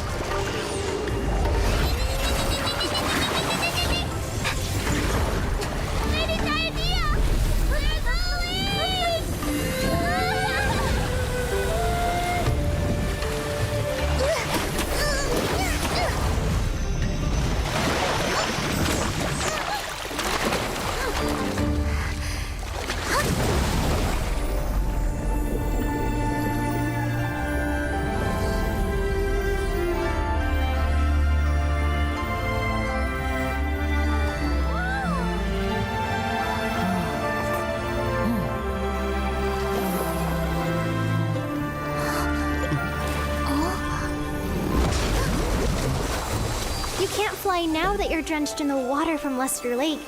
Hey, now that you're drenched in the water from Lester Lake,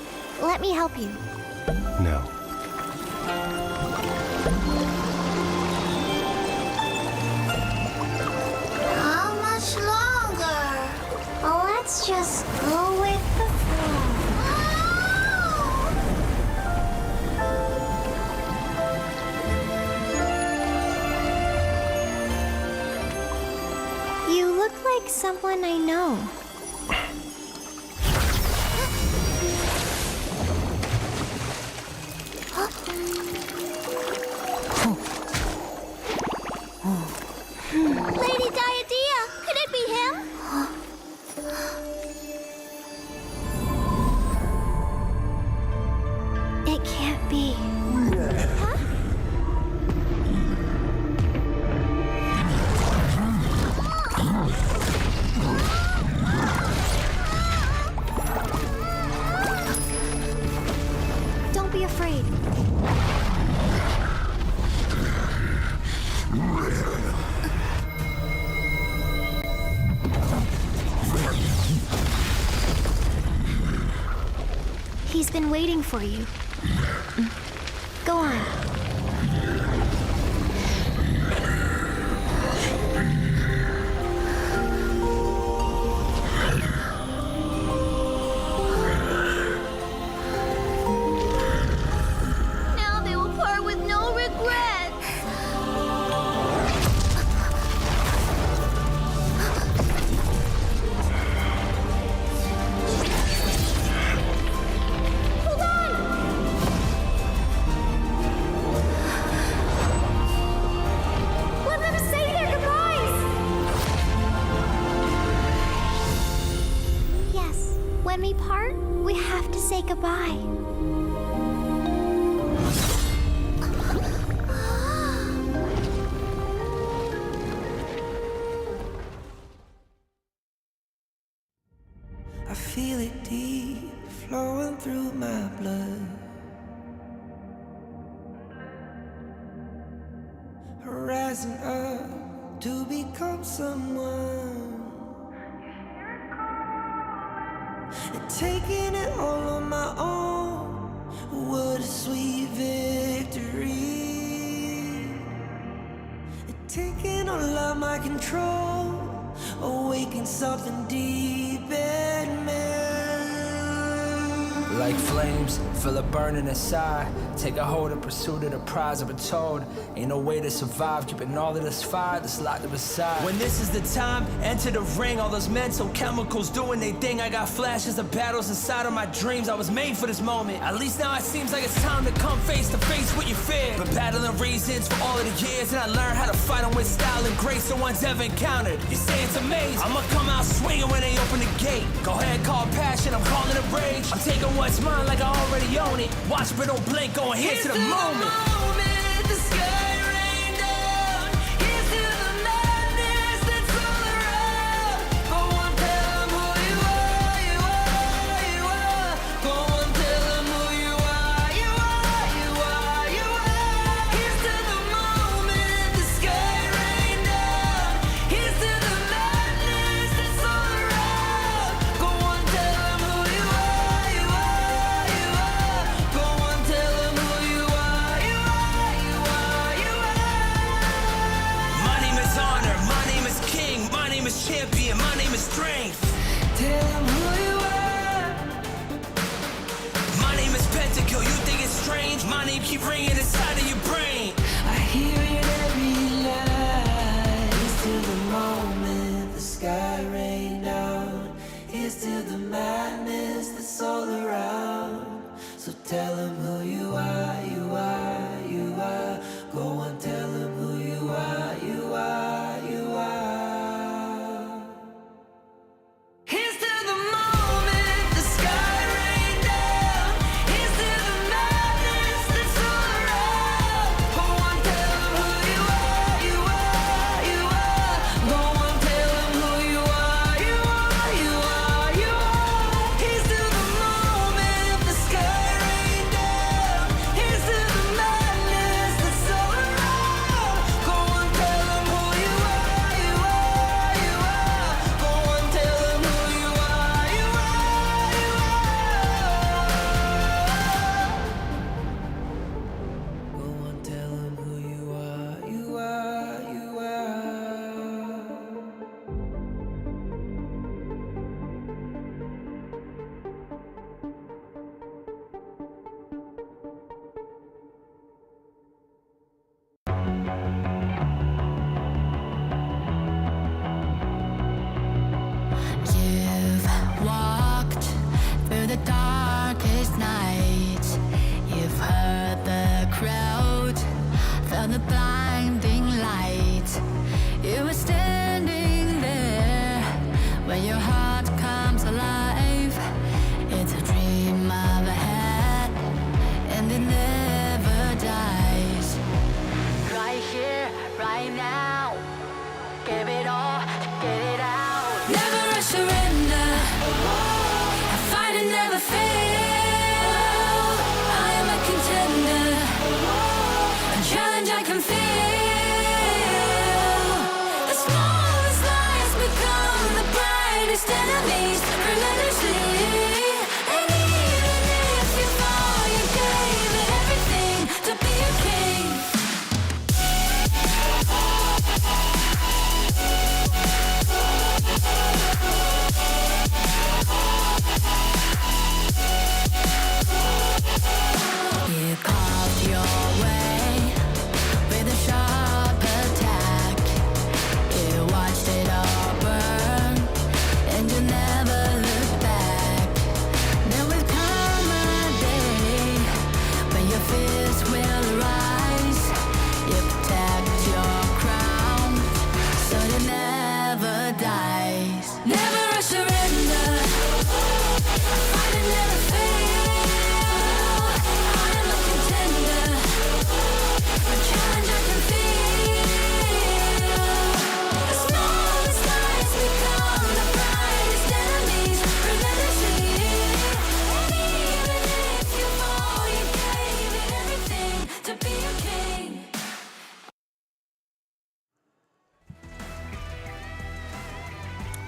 let me help you.
No.
How much longer? Let's just go with the flow. You look like someone I know. Lady Diadea, could it be him? It can't be. Huh? Don't be afraid. He's been waiting for you. Go on. Now they will part with no regrets. Hold on! Let them say their goodbyes! Yes, when we part, we have to say goodbye.
I feel it deep flowing through my blood. Rising up to become someone. And taking it all on my own. What a sweet victory. And taking all of my control. Awaken something deep in me.
Like flames, feel it burning inside. Take a hold of pursuit of the prize. I've been told ain't no way to survive. Keeping all of this fire that's locked aside. When this is the time, enter the ring. All those mental chemicals doing their thing. I got flashes of battles inside of my dreams. I was made for this moment. At least now it seems like it's time to come face to face with your fear. Been battling reasons for all of the years, and I learned how to fight them with style and grace no one's ever encountered. You say it's amazing. I'ma come out swinging when they open the gate. Go ahead, call passion, I'm calling it rage. I'm taking what's mine like I already own it. Watch but don't blink, going here to the moment.
The sky rained down. Here's to the madness that's all around. Go on, tell them who you are, you are, you are. Go on, tell them who you are, you are, you are, you are. Here's to the moment the sky rained down. Here's to the madness that's all around. Go on, tell them who you are, you are, you are. Go on, tell them who you are, you are.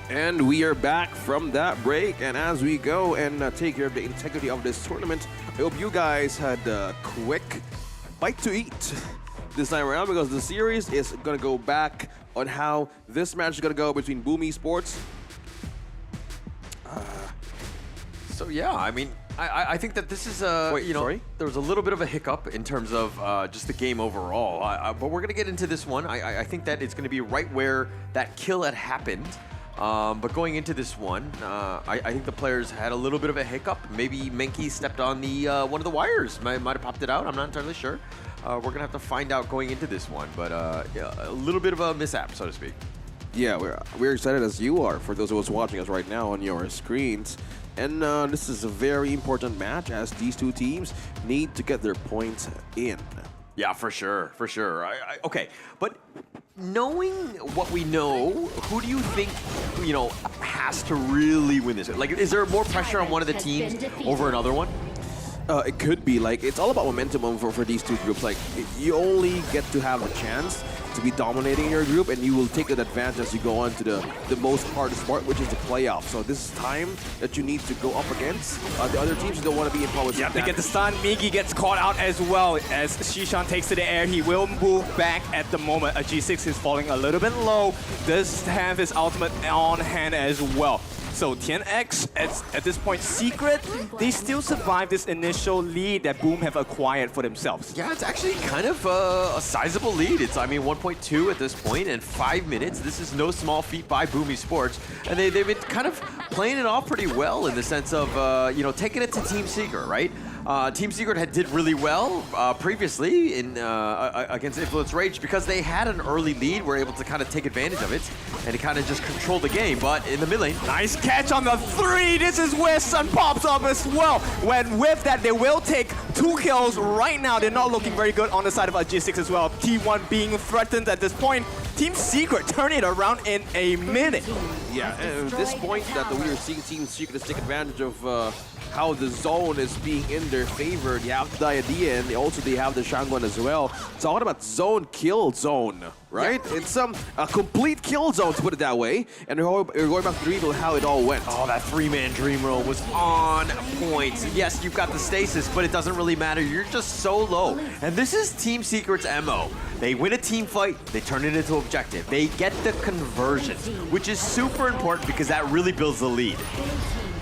And we are back from that break, and as we go and take care of the integrity of this tournament, I hope you guys had a quick bite to eat this time around, because the series is going to go back on how this match is going to go between Boom Esports.
So yeah, I mean, I think that this is
sorry?
there was a little bit of a hiccup in terms of just the game overall, but we're gonna get into this one. I think that it's gonna be right where that kill had happened. But going into this one, I think the players had a little bit of a hiccup. Maybe Menki stepped on the one of the wires, might have popped it out. I'm not entirely sure. We're gonna have to find out going into this one, but yeah, a little bit of a mishap, so to speak.
Yeah, we're excited as you are for those of us watching us right now on your screens. And this is a very important match, as these two teams need to get their points in.
Yeah, for sure, for sure. Okay, but knowing what we know, who do you think, has to really win this? Like, is there more pressure on one of the teams over another one?
It could be. Like, it's all about momentum for these two groups. Like, you only get to have a chance to be dominating your group, and you will take that advantage as you go on to the most hardest part, which is the playoff. So this is time that you need to go up against the other teams. You don't want to be in power.
Yeah, they get the stun. Migi gets caught out as well as Shishan takes to the air. He will move back at the moment. A G6 is falling a little bit low. Does have his ultimate on hand as well. So TNX, at this point, Secret, they still survive this initial lead that Boom have acquired for themselves.
Yeah, it's actually kind of a sizable lead. It's, 1.2 at this point in 5 minutes. This is no small feat by Boom Esports. And they've been kind of playing it off pretty well in the sense of, taking it to Team Secret, right? Team Secret did really well previously in against Influence Rage because they had an early lead, were able to kind of take advantage of it and to kind of just control the game. But in the mid lane,
nice catch on the 3. This is where Sun pops up as well. When with that, they will take 2 kills right now. They're not looking very good on the side of G6 as well. T1 being threatened at this point. Team Secret turn it around in a minute.
Yeah, and at this point that we are seeing Team Secret take advantage of how the zone is being in their favor. They have the idea, and also they have the Shangguan as well. It's all about zone kill zone, right? Yeah. It's a complete kill zone, to put it that way. And we're going back to reveal how it all went.
Oh, that 3-man Dream Roll was on point. Yes, you've got the stasis, but it doesn't really matter. You're just so low. And this is Team Secret's MO. They win a team fight, they turn it into objective. They get the conversion, which is super important because that really builds the lead.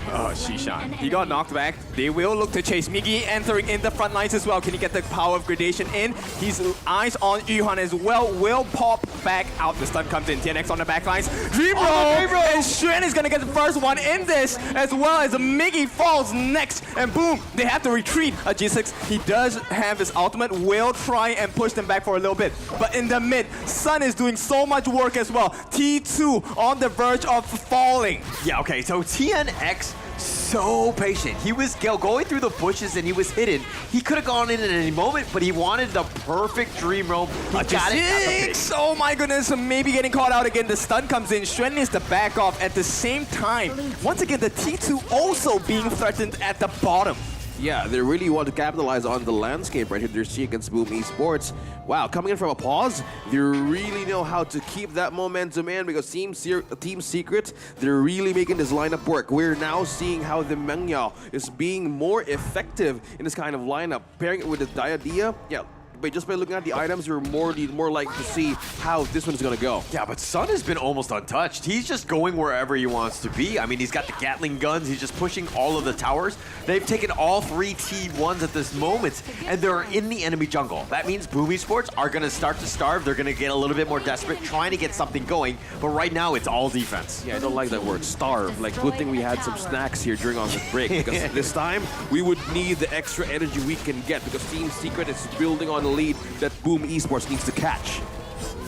Oh, Shishan. He got knocked back. They will look to chase. Migi entering in the front lines as well. Can he get the power of gradation in? His eyes on Yuhan as well. Will pop back out. The stun comes in. TNX on the back lines. Dream Roll! And Xuan is going to get the first one in this, as well as Migi falls next. And boom, they have to retreat. A G6, he does have his ultimate. Will try and push them back for a little bit. But in the mid, Sun is doing so much work as well. T2 on the verge of falling.
Yeah, okay, so TNX, so patient. He was going through the bushes and he was hidden. He could have gone in at any moment, but he wanted the perfect Dream Roam. He got it.
Oh my goodness, maybe getting caught out again. The stun comes in. Xuan needs to back off at the same time. Once again, the T2 also being threatened at the bottom.
Yeah, they really want to capitalize on the landscape right here they're seeing against Boom Esports. Wow, coming in from a pause, they really know how to keep that momentum in because Team Secret, they're really making this lineup work. We're now seeing how the Mengyao is being more effective in this kind of lineup. Pairing it with the Diadea, yeah, but just by looking at the items, you're more likely to see how this one's gonna go.
Yeah, but Sun has been almost untouched. He's just going wherever he wants to be. I mean, he's got the Gatling guns. He's just pushing all of the towers. They've taken all 3 T1s at this moment, and they're in the enemy jungle. That means Boom Esports are gonna start to starve. They're gonna get a little bit more desperate, trying to get something going. But right now, it's all defense.
Yeah, I don't like that word, starve. Like, good thing we had some snacks here during our break, because this time, we would need the extra energy we can get, because Team Secret is building on the lead that Boom Esports needs to catch.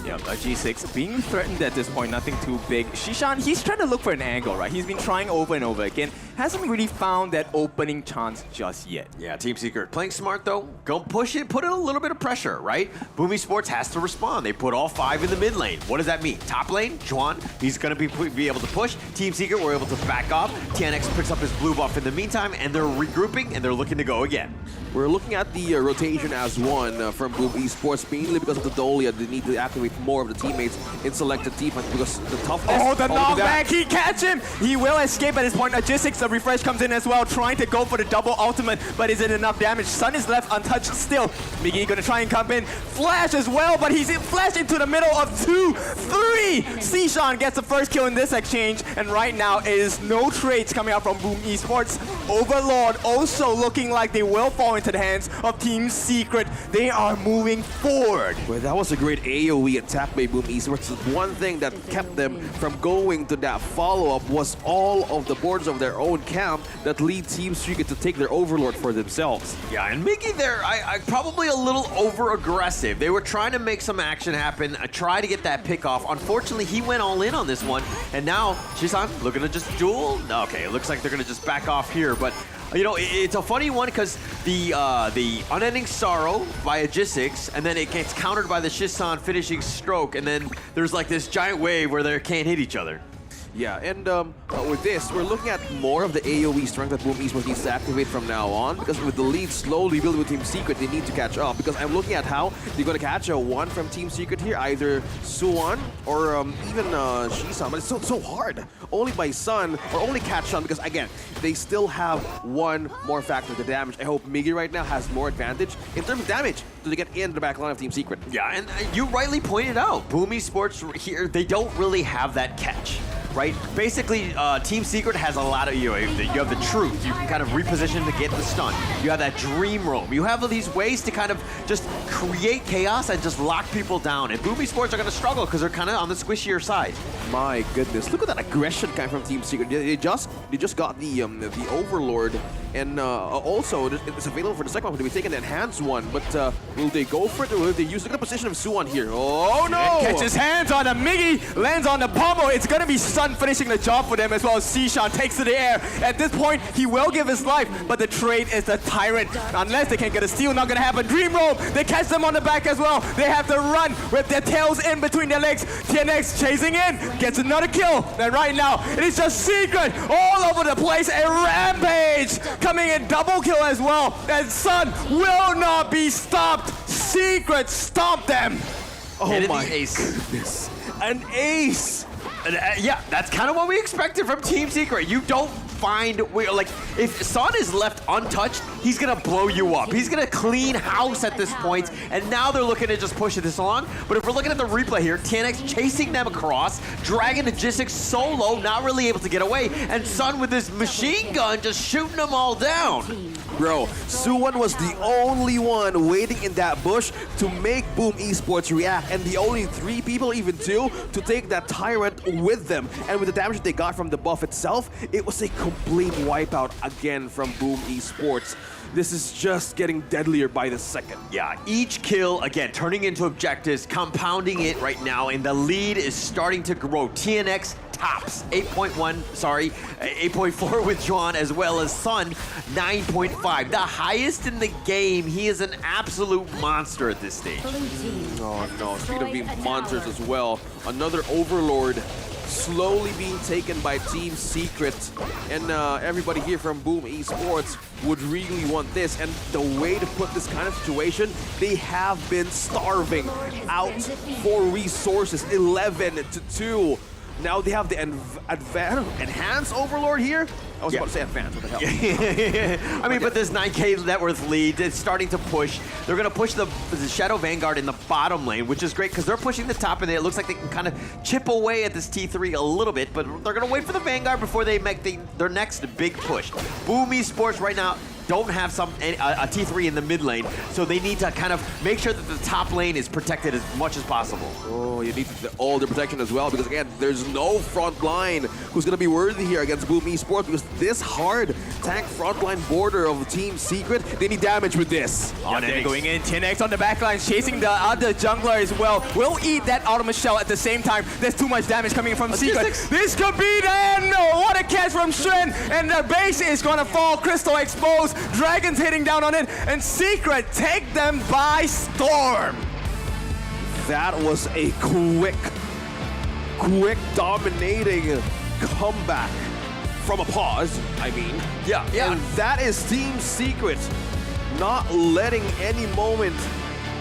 Yep, a G6 being threatened at this point, nothing too big. Shishan, he's trying to look for an angle, right? He's been trying over and over again. Hasn't really found that opening chance just yet.
Yeah, Team Secret playing smart though. Go push it, put in a little bit of pressure, right? Boom Esports has to respond. They put all 5 in the mid lane. What does that mean? Top lane, Juan, he's gonna be able to push. Team Secret were able to back off. TNX picks up his blue buff in the meantime, and they're regrouping, and they're looking to go again.
We're looking at the rotation as one from Boom Esports, mainly because of the Dolia. They need to activate more of the teammates in selected defense because the toughness.
Oh, the knockback! He catch him! He will escape at this point. Logistics, the refresh comes in as well, trying to go for the double ultimate, but is it enough damage? Sun is left untouched still. Miggy gonna try and come in. Flash as well, but he's flashed into the middle of 2, 3! Sean gets the first kill in this exchange, and right now it is no trades coming out from Boom Esports. Overlord also looking like they will fall into the hands of Team Secret. They are moving forward.
Well, that was a great AoE attack by Boom Esports. One thing that kept them from going to that follow-up was all of the boards of their own camp that lead Team Secret to take their Overlord for themselves.
Yeah, and Miggy there, I probably a little over-aggressive. They were trying to make some action happen, try to get that pick off. Unfortunately, he went all in on this one, and now Shisan looking to just duel. Okay, it looks like they're gonna just back off here, but you know, it's a funny one because the Unending Sorrow by Aegis, and then it gets countered by the Shisan finishing stroke, and then there's like this giant wave where they can't hit each other.
Yeah, and with this, we're looking at more of the AoE strength that Boom Esports needs to activate from now on, because with the lead slowly building with Team Secret, they need to catch up, because I'm looking at how they're going to catch a one from Team Secret here, either Suwon or even Shisan, but it's so hard. Only by Sun, or only catch Sun, because again, they still have one more factor, the damage. I hope Miggy right now has more advantage in terms of damage to get in the back line of Team Secret.
Yeah, and you rightly pointed out, Boom Esports here, they don't really have that catch. Right? Basically, Team Secret has a lot of, you have the truth. You can kind of reposition to get the stun. You have that dream roam. You have these ways to kind of just create chaos and just lock people down. And Boom Esports are going to struggle because they're kind of on the squishier side.
My goodness, look at that aggression coming from Team Secret. They just got the Overlord, and also it's available for the second one to be taken the enhanced one. But will they go for it, or will they use the position of Suwon here? Oh no!
Catches hands on a Miggy, lands on the pommel. It's going to be Sun finishing the job for them, as well as Sean takes to the air. At this point, he will give his life, but the trade is the Tyrant. Unless they can get a steal, not gonna happen. Dream roam, they catch them on the back as well. They have to run with their tails in between their legs. TNX chasing in, gets another kill. And right now, it is just Secret all over the place. A rampage coming in, double kill as well. And Sun will not be stopped. Secret stomped them.
Oh my goodness, an ace.
Yeah, that's kind of what we expected from Team Secret. You don't find, like, if Sun is left untouched, he's gonna blow you up. He's gonna clean house at this point, and now they're looking to just push this along. But if we're looking at the replay here, TNX chasing them across, dragging Aegis solo, not really able to get away, and Sun with his machine gun just shooting them all down.
Bro, Suwon was the only one waiting in that bush to make Boom Esports react, and the only 3 people, even 2, to take that Tyrant with them. And with the damage that they got from the buff itself, it was a complete wipeout again from Boom Esports. This is just getting deadlier by the second.
Yeah, each kill, again, turning into objectives, compounding it right now, and the lead is starting to grow. TNX tops 8.4 with Juan, as well as Sun 9.5. The highest in the game. He is an absolute monster at this stage.
Oh no, speaking of being monsters as well, another Overlord slowly being taken by Team Secret, and everybody here from Boom Esports would really want this, and the way to put this kind of situation, they have been starving out for resources, 11-2. Now they have the enhanced Overlord here. I was about to say advanced, what the hell?
I mean, but this 9K net worth lead is starting to push. They're going to push the Shadow Vanguard in the bottom lane, which is great because they're pushing the top, and it looks like they can kind of chip away at this T3 a little bit, but they're going to wait for the Vanguard before they make their next big push. Boom Esports right now don't have a T3 in the mid lane, so they need to kind of make sure that the top lane is protected as much as possible.
Oh, you need all the protection as well, because again, there's no front line who's going to be worthy here against Boom Esports, because this hard tank frontline border of Team Secret, they need damage with this.
Oh, they're going in. TNX on the backline, chasing the other jungler as well. Will eat that Ultimate Shell at the same time. There's too much damage coming from Secret. This could be the end. No, what a catch from Shen, and the base is going to fall. Crystal exposed. Dragons hitting down on it, and Secret take them by storm.
That was a quick dominating comeback from a pause, I mean.
Yeah.
And that is Team Secret not letting any moment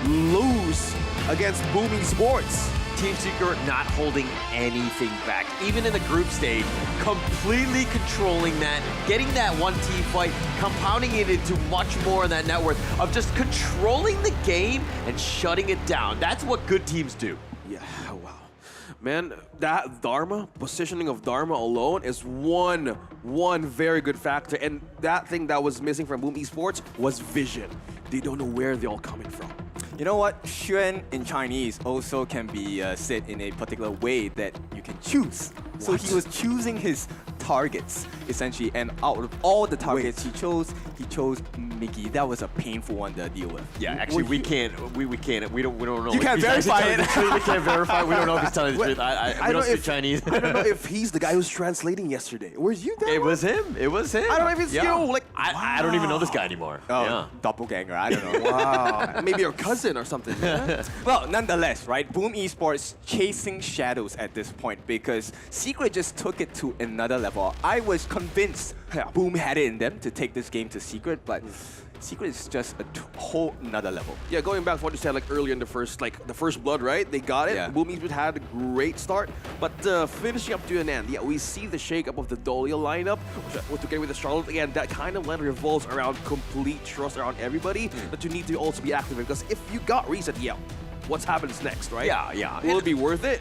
lose against Boom Esports.
Team Secret not holding anything back. Even in the group stage, completely controlling that, getting that one team fight, compounding it into much more of that net worth of just controlling the game and shutting it down. That's what good teams do.
Yeah, wow. Man, that Dharma, positioning of Dharma alone is one very good factor. And that thing that was missing from Boom Esports was vision. They don't know where they're all coming from.
You know what? Xuan in Chinese also can be said in a particular way that you can choose. So he was choosing his targets, essentially, and out of all the targets he chose Mickey. That was a painful one to deal with.
Yeah, actually, we don't know.
You can't verify it.
We can't verify. We don't know if he's telling the truth. We don't speak Chinese.
I don't know if he's the guy who's translating yesterday. Where's you?
It was him. It was him.
I don't know if it's you. Like,
I don't even know this guy anymore.
Oh,
yeah.
doppelganger. I don't know.
Wow. Maybe your cousin or something. Yeah?
Well, nonetheless, right? Boom Esports chasing shadows at this point because Secret just took it to another level. I was convinced Boom had it in them to take this game to Secret, but Secret is just a whole nother level.
Yeah, going back to what you said like earlier in the first blood, right? They got it.
Yeah.
Boom Esports had a great start, but finishing up to an end. Yeah, we see the shakeup of the Dolia lineup, together with the Charlotte. Again, that kind of line revolves around complete trust around everybody that you need to also be active in. Because if you got reset, yeah, what happens next, right?
Yeah.
Will it be worth it?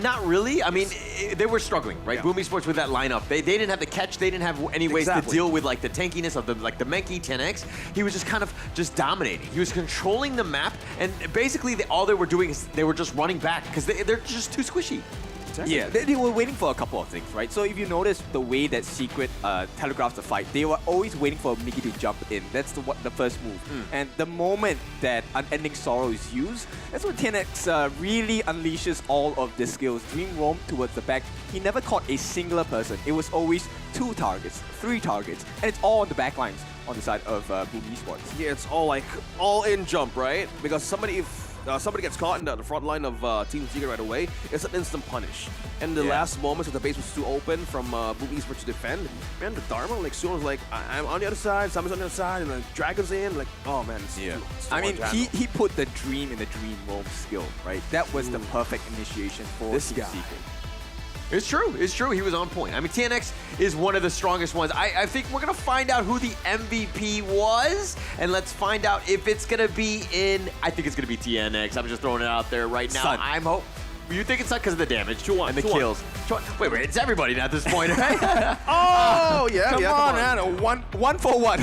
Not really. I mean, they were struggling, right? Boom Esports with that lineup. They didn't have the catch. They didn't have any ways to deal with like the tankiness of the Menki 10X. He was just kind of dominating. He was controlling the map, and basically all they were doing is they were just running back because they're just too squishy.
Yeah, they were waiting for a couple of things, right? So if you notice the way that Secret telegraphs the fight, they were always waiting for Mickey to jump in. That's the first move. And the moment that Unending Sorrow is used, that's when 10X really unleashes all of the skills. Dream Roam towards the back. He never caught a singular person. It was always 2 targets, 3 targets, and it's all on the back lines on the side of Boom Esports.
Yeah, it's all like all-in jump, right? Because somebody gets caught in the front line of Team Secret right away, it's an instant punish. And the last moments of the base was too open from Boom Esports to defend. Man, the Dharma, like, soon was like, I'm on the other side, Sammy's on the other side, and the Dragon's in. Like, oh man, it's
I mean, he put the dream in the Dream Roam skill, right? That was the perfect initiation for
this
Team
guy.
Secret.
It's true. It's true. He was on point. I mean, TNX is one of the strongest ones. I think we're going to find out who the MVP was, and let's find out if it's going to be I think it's going to be TNX. I'm just throwing it out there right now.
Sun.
I'm hoping. You think it's not because of the damage and the
Chuan.
kills? Wait, it's everybody at this point, right?
Oh, yeah. Come on, man. One for one.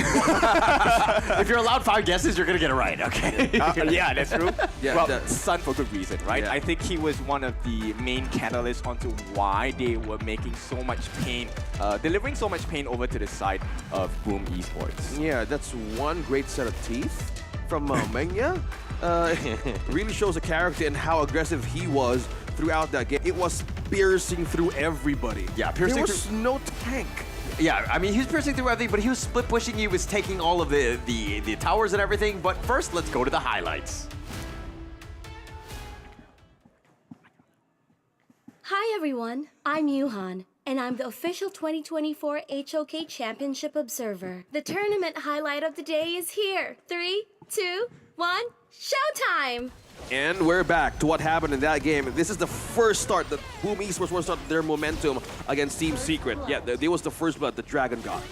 If you're allowed 5 guesses, you're going to get it right, okay?
Yeah, that's true.
Yeah,
well, Sun for good reason, right?
Yeah.
I think he was one of the main catalysts onto why they were making so much pain, delivering so much pain over to the side of Boom Esports.
Yeah, that's one great set of teeth from Mengya. Really shows the character and how aggressive he was throughout that game. It was piercing through everybody.
Yeah, piercing
there was no tank.
Yeah, I mean, he was piercing through everything, but he was split pushing. He was taking all of the towers and everything. But first, let's go to the highlights.
Hi everyone, I'm Yuhan, and I'm the official 2024 HOK Championship Observer. The tournament highlight of the day is here. 3, 2, 1, showtime!
And we're back to what happened in that game. This is the first start that Boom Esports was started their momentum against Team Secret. Yeah, there was the first blood the Dragon got.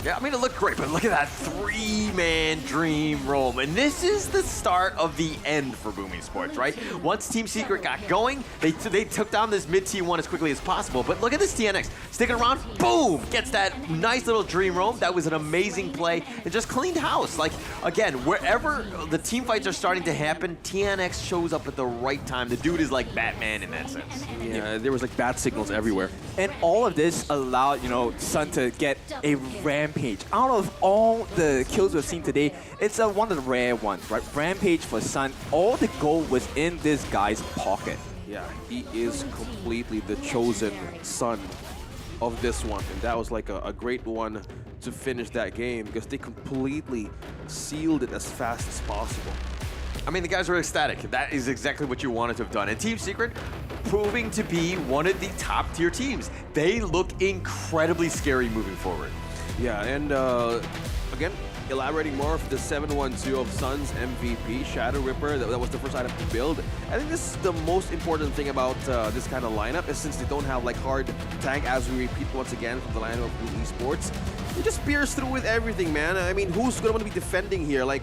Yeah, I mean, it looked great, but look at that 3-man Dream Roam. And this is the start of the end for Boom Esports, right? Once Team Secret got going, they took down this mid T1 as quickly as possible. But look at this TNX. Sticking around, boom! Gets that nice little Dream Roam. That was an amazing play. And just cleaned house. Like, again, wherever the team fights are starting to happen, TNX shows up at the right time. The dude is like Batman in that sense.
Yeah, there was like bat signals everywhere.
And all of this allowed, Sun to get a rampage. Out of all the kills we've seen today, it's one of the rare ones, right? Rampage for Sun. All the gold was in this guy's pocket.
Yeah, he is completely the chosen son of this one. And that was like a great one to finish that game because they completely sealed it as fast as possible.
I mean, the guys were ecstatic. That is exactly what you wanted to have done. And Team Secret proving to be one of the top-tier teams. They look incredibly scary moving forward.
Yeah, and again, elaborating more of the 7-1-2 of Sun's MVP, Shadow Ripper, that was the first item to build. I think this is the most important thing about this kind of lineup, is since they don't have like hard tank, as we repeat once again from the lineup of Blue Esports, they just pierce through with everything, man. I mean, who's going to be defending here? Like,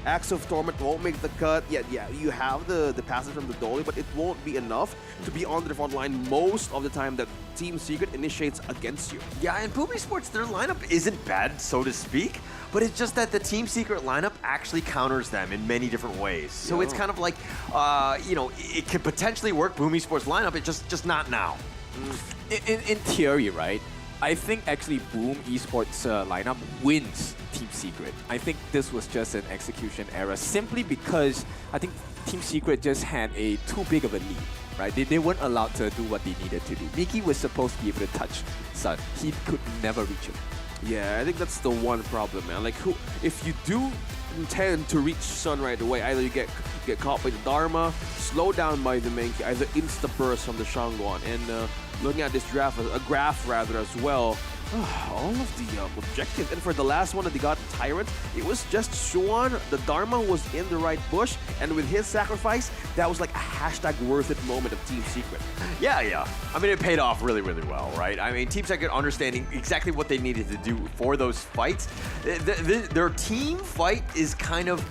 Axe of Torment won't make the cut. Yeah, you have the passive from the Dolly, but it won't be enough to be on the front line most of the time that Team Secret initiates against you.
Yeah, and Boom Esports, their lineup isn't bad, so to speak, but it's just that the Team Secret lineup actually counters them in many different ways. So it's kind of like, you know, it could potentially work, Boom Esports lineup, it's just not now.
In theory, right? I think actually Boom Esports lineup wins Team Secret. I think this was just an execution error simply because I think Team Secret just had a too big of a lead, right? They weren't allowed to do what they needed to do. Mickey was supposed to be able to touch Sun. He could never reach him.
Yeah, I think that's the one problem, man. Like, if you do intend to reach Sun right away, either you get caught by the Dharma, slowed down by the Mankey, either insta-burst from the Shangguan, and looking at this graph rather as well, all of the objectives. And for the last one that they got, Tyrant, it was just Xuan. The Dharma was in the right bush, and with his sacrifice, that was like a hashtag worth it moment of Team Secret.
Yeah. I mean, it paid off really, really well, right? I mean, Team Secret understanding exactly what they needed to do for those fights. Their team fight is kind of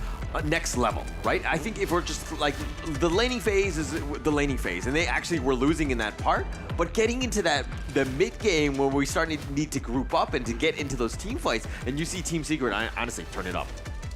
next level, right? I think if we're just like, the laning phase is the laning phase, and they actually were losing in that part, but getting into the mid game where we start to need to group up and to get into those team fights, and you see Team Secret honestly turn it up.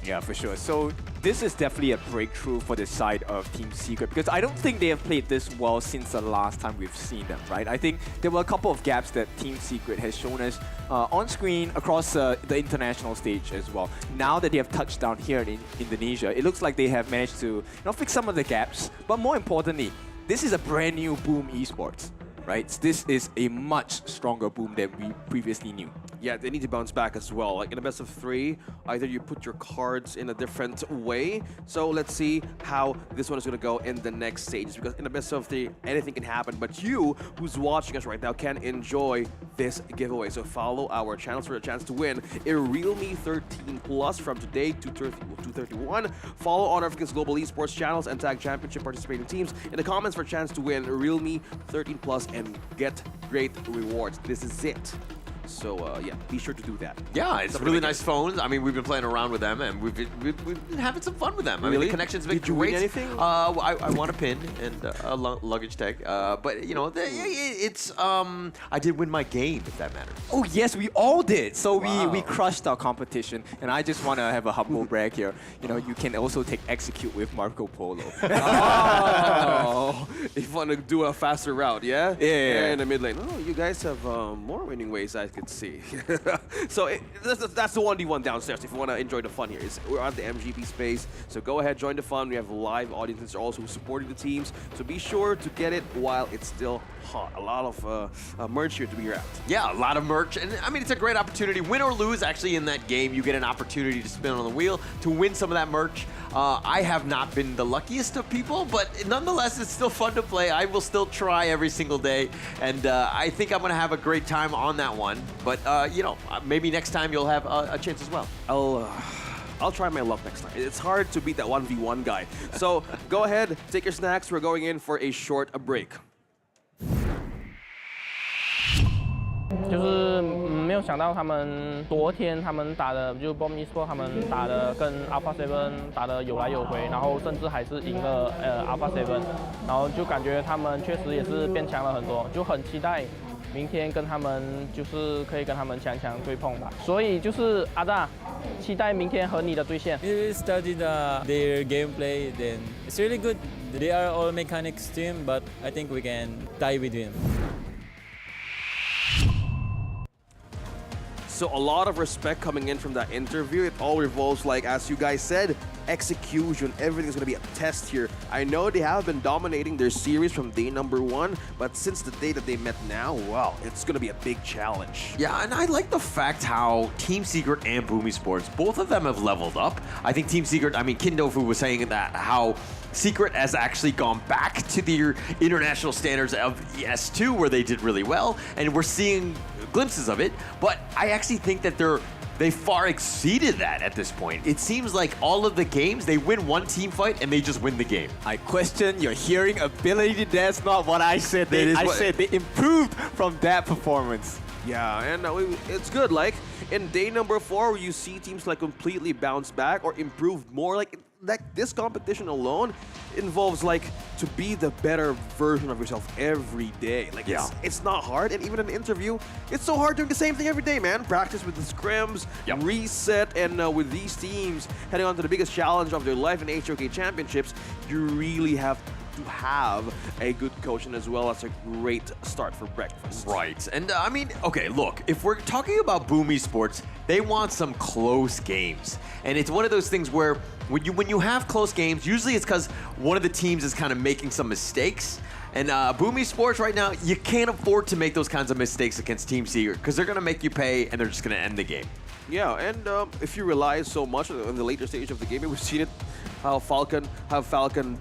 Yeah, for sure. So this is definitely a breakthrough for the side of Team Secret, because I don't think they have played this well since the last time we've seen them, right? I think there were a couple of gaps that Team Secret has shown us on screen across the international stage as well. Now that they have touched down here in Indonesia, it looks like they have managed to fix some of the gaps. But more importantly, this is a brand new Boom Esports, right? This is a much stronger Boom than we previously knew.
Yeah, they need to bounce back as well. Like in a best of 3, either you put your cards in a different way. So let's see how this one is going to go in the next stages, because in a best of 3, anything can happen. But you, who's watching us right now, can enjoy this giveaway. So follow our channels for a chance to win a Realme 13 Plus from today to 231. Follow on our Global Esports channels and tag championship participating teams in the comments for a chance to win a Realme 13 Plus and get great rewards. This is it. So yeah, be sure to do that.
Yeah, it's really nice phones. I mean, we've been playing around with them, and we've been having some fun with them. I mean, the connection's been great.
Did you win anything?
I won a pin and a luggage tag. But you know, it's I did win my game, if that matters.
Oh yes, we all did. So we crushed our competition, and I just want to have a humble brag here. You know, you can also take execute with Marco Polo.
Oh, if you want to do a faster route, yeah?
Yeah.
In the mid lane. Oh, you guys have more winning ways, I could see. So that's the 1v1 downstairs if you want to enjoy the fun here. We're on the MGP space, so go ahead, join the fun. We have live audiences also supporting the teams, so be sure to get it while it's still hot. A lot of merch here to be grabbed.
Yeah, a lot of merch, and I mean, it's a great opportunity. Win or lose, actually, in that game, you get an opportunity to spin on the wheel to win some of that merch. I have not been the luckiest of people, but nonetheless, it's still fun to play. I will still try every single day, and I think I'm going to have a great time on that one. But, you know, maybe next time you'll have a chance as well.
I'll try my luck next time. It's hard to beat that 1v1 guy. So go ahead, take your snacks. We're going in for a short break.
就是没有想到他们昨天他们打的就 Bomb Esports 他们打的跟 Alpha 7打的有来有回，然后甚至还是赢了Alpha 7，然后就感觉他们确实也是变强了很多，就很期待明天跟他们就是可以跟他们强对碰吧。所以就是阿大，期待明天和你的对线。
We studied their gameplay, then it's really good. They are all mechanics team, but I think we can tie with him.
So a lot of respect coming in from that interview. It all revolves, like, as you guys said, execution. Everything's going to be a test here. I know they have been dominating their series from day number 1, but since the day that they met now, wow, it's going to be a big challenge.
Yeah, and I like the fact how Team Secret and Boom Esports, both of them have leveled up. I think Team Secret, I mean, Kindofu was saying that how Secret has actually gone back to their international standards of ES2, where they did really well, and we're seeing glimpses of it, but I actually think that they far exceeded that at this point. It seems like all of the games, they win one team fight and they just win the game.
I question your hearing ability. That's not what I said. I said they improved from that performance.
Yeah, and it's good. Like in day number 4, you see teams like completely bounce back or improve more. Like this competition alone involves like to be the better version of yourself every day. Like it's not hard, and even in an interview, it's so hard doing the same thing every day, man. Practice with the scrims, reset, and with these teams heading on to the biggest challenge of their life in HOK Championships, you really have to have a good coach and as well as a great start for breakfast.
Right, and I mean, okay, look, if we're talking about Boom Esports, they want some close games. And it's one of those things where when you have close games, usually it's because one of the teams is kind of making some mistakes. And Boom Esports right now, you can't afford to make those kinds of mistakes against Team Secret because they're going to make you pay and they're just going to end the game.
Yeah, and if you rely so much on the later stage of the game, we've seen it how Falcon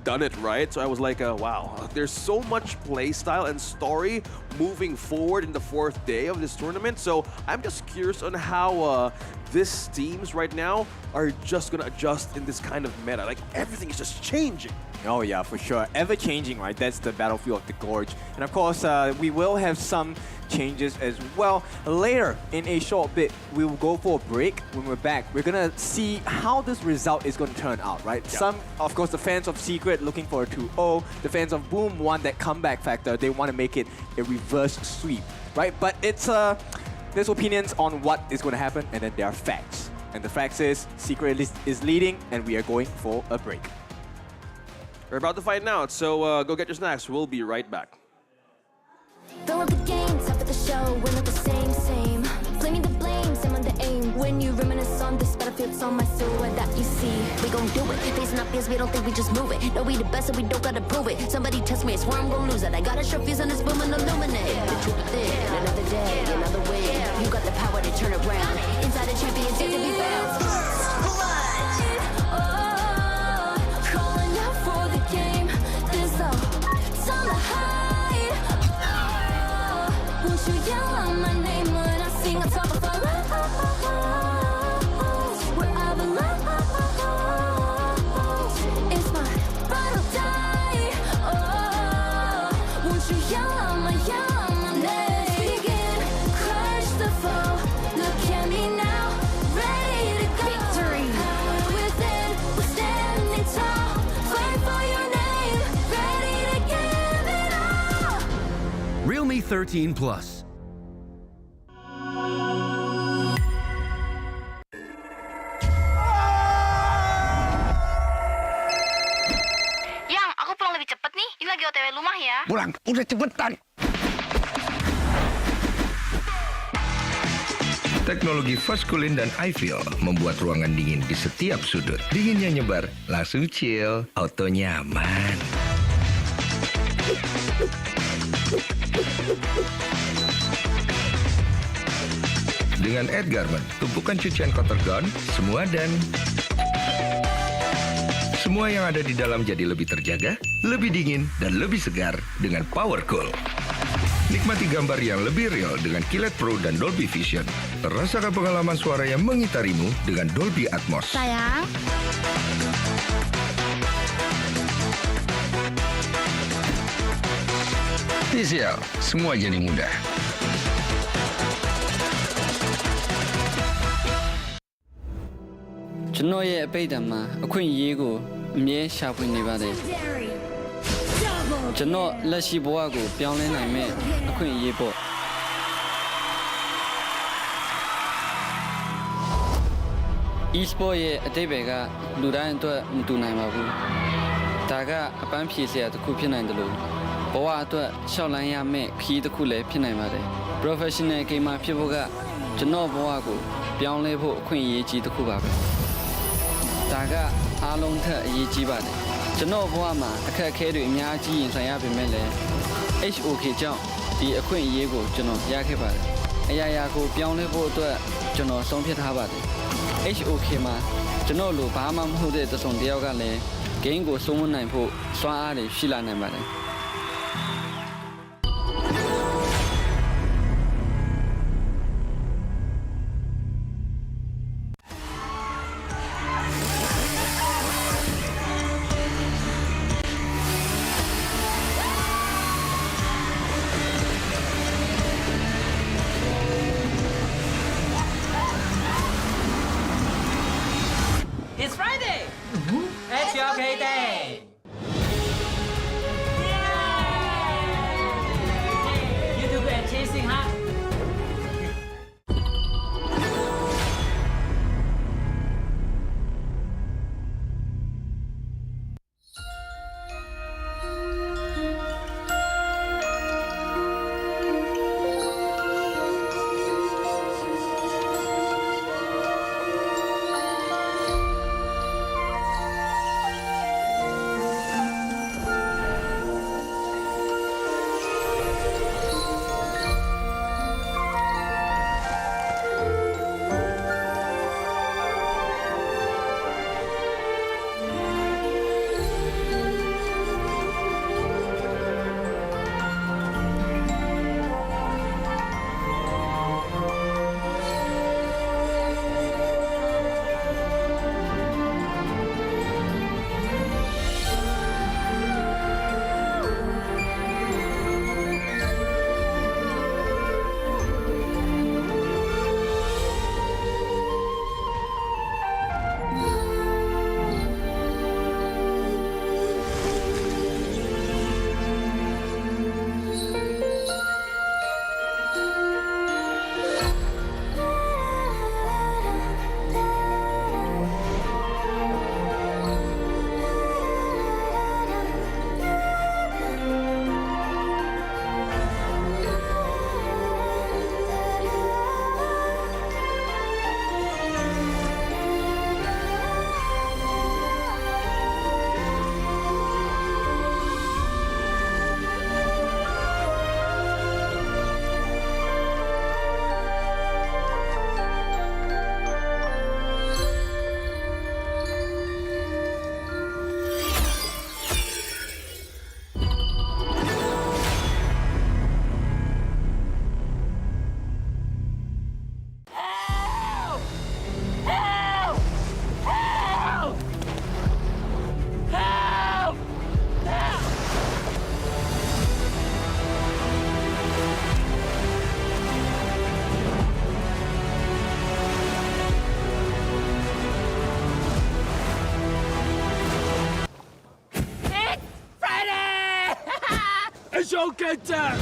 done it, right? So I was like, wow, there's so much play style and story moving forward in the 4th day of this tournament. So I'm just curious on how these teams right now are just gonna adjust in this kind of meta. Like everything is just changing.
Oh yeah, for sure. Ever changing, right? That's the battlefield of the Gorge. And of course, we will have some changes as well. Later, in a short bit, we will go for a break. When we're back, we're gonna see how this result is gonna turn out, right? Yeah. Some, of course, the fans of Secret looking for a 2-0. The fans of Boom want that comeback factor. They want to make it a reverse sweep, right? But it's there's opinions on what is going to happen, and then there are facts. And the facts is Secret is leading, and we are going for a break.
We're about to find out, so go get your snacks. We'll be right back.
Fill up the games after the show, we're not the same. Blaming the blame, same on the aim. When you reminisce on this battlefield, it's on my silhouette that you see. We gon' do it, facing our fears, we don't think we just move it. No, we the best, and we don't gotta prove it. Somebody test me, I swear I'm gon' lose it. I got a sure fuse on this boom and illuminate. The truth is it, another day, another win. You got the power to turn around. Inside a champion's yet to be found. Calling out for the game. This all, it's on the high. Won't you yell out my name when I sing on top of our lungs? Wherever lies, it's my ride or die. Oh, won't you yell out my name? Let's begin, crush the foe. Look at me now, ready to go. Victory. Power within, we're standing tall. Fight for your name, ready to give it all.
Realme 13 Plus.
Yang, aku pulang lebih cepet nih. Ini lagi OTW rumah ya.
Pulang, udah cepetan.
Teknologi fast cooling dan iFeel membuat ruangan dingin di setiap sudut. Dinginnya nyebar, langsung chill, auto nyaman. Dengan Edgarment, tumpukan cucian kotor gone, semua yang ada di dalam jadi lebih terjaga, lebih dingin, dan lebih segar dengan Power Cool. Nikmati gambar yang lebih real dengan Kilet Pro dan Dolby Vision. Rasakan pengalaman suara yang mengitarimu dengan Dolby Atmos.
Sayang.
TCL, semua jadi mudah.
Chúng tôi ở bên đằng mà, ở quanh嘢của mẹ sao quên đi vậy? Chúng tôi là sĩ bộ của biểu lên này mẹ, ở quanh嘢bộ. Esports ရဲ့အတိတ်ဘယ်ကလူတိုင်းအတွက်မတူနိုင်ပါဘူး။ဒါကအပန်းဖြေစရာတစ်ခုဖြစ်နိုင်တယ်လို့ဘဝအတွက်ရှောက်လန်းရမယ့်ခရီးတစ်ခုလည်းဖြစ်နိုင်ပါတယ်။ Professional gamer ဖြစ်ဖို့ကကျွန်တော်ဘဝကိုပြောင်းလဲဖို့အခွင့်အရေးကြီးတစ်ခုပါပဲ။ဒါကအားလုံးထက်အရေးကြီးပါတယ်။ကျွန်တော်ဘဝမှာအခက်အခဲတွေအများကြီးရင်ဆိုင်ရပေမဲ့လည်း HOK ကြောင့်ဒီအခွင့်အရေးကိုကျွန်တော်ရခဲ့ပါတယ်။အရာရာကိုပြောင်းလဲဖို့အတွက်ကျွန်တော်ဆုံးဖြတ်ထားပါတယ်။ HOK မှာကျွန်တော်လိုဘာမှမဟုတ်တဲ့တစုံတစ်ယောက်ကလည်း game ကိုစိုးမိုးနိုင်ဖို့စွမ်းအားတွေရှိလာနိုင်ပါတယ်။
Look at that!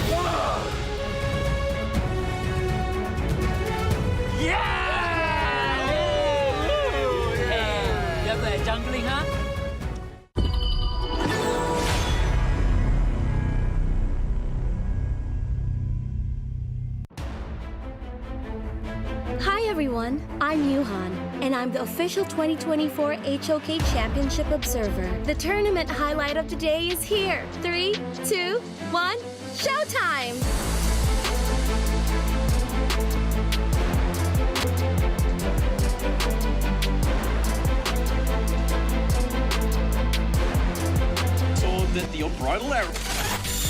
Jago ya jungling ha?
Hi everyone, I'm Yuhan, and I'm the official 2024 HOK Championship Observer. The tournament highlight of the day is here. 3, 2, 1, showtime!
Saw that the unbridled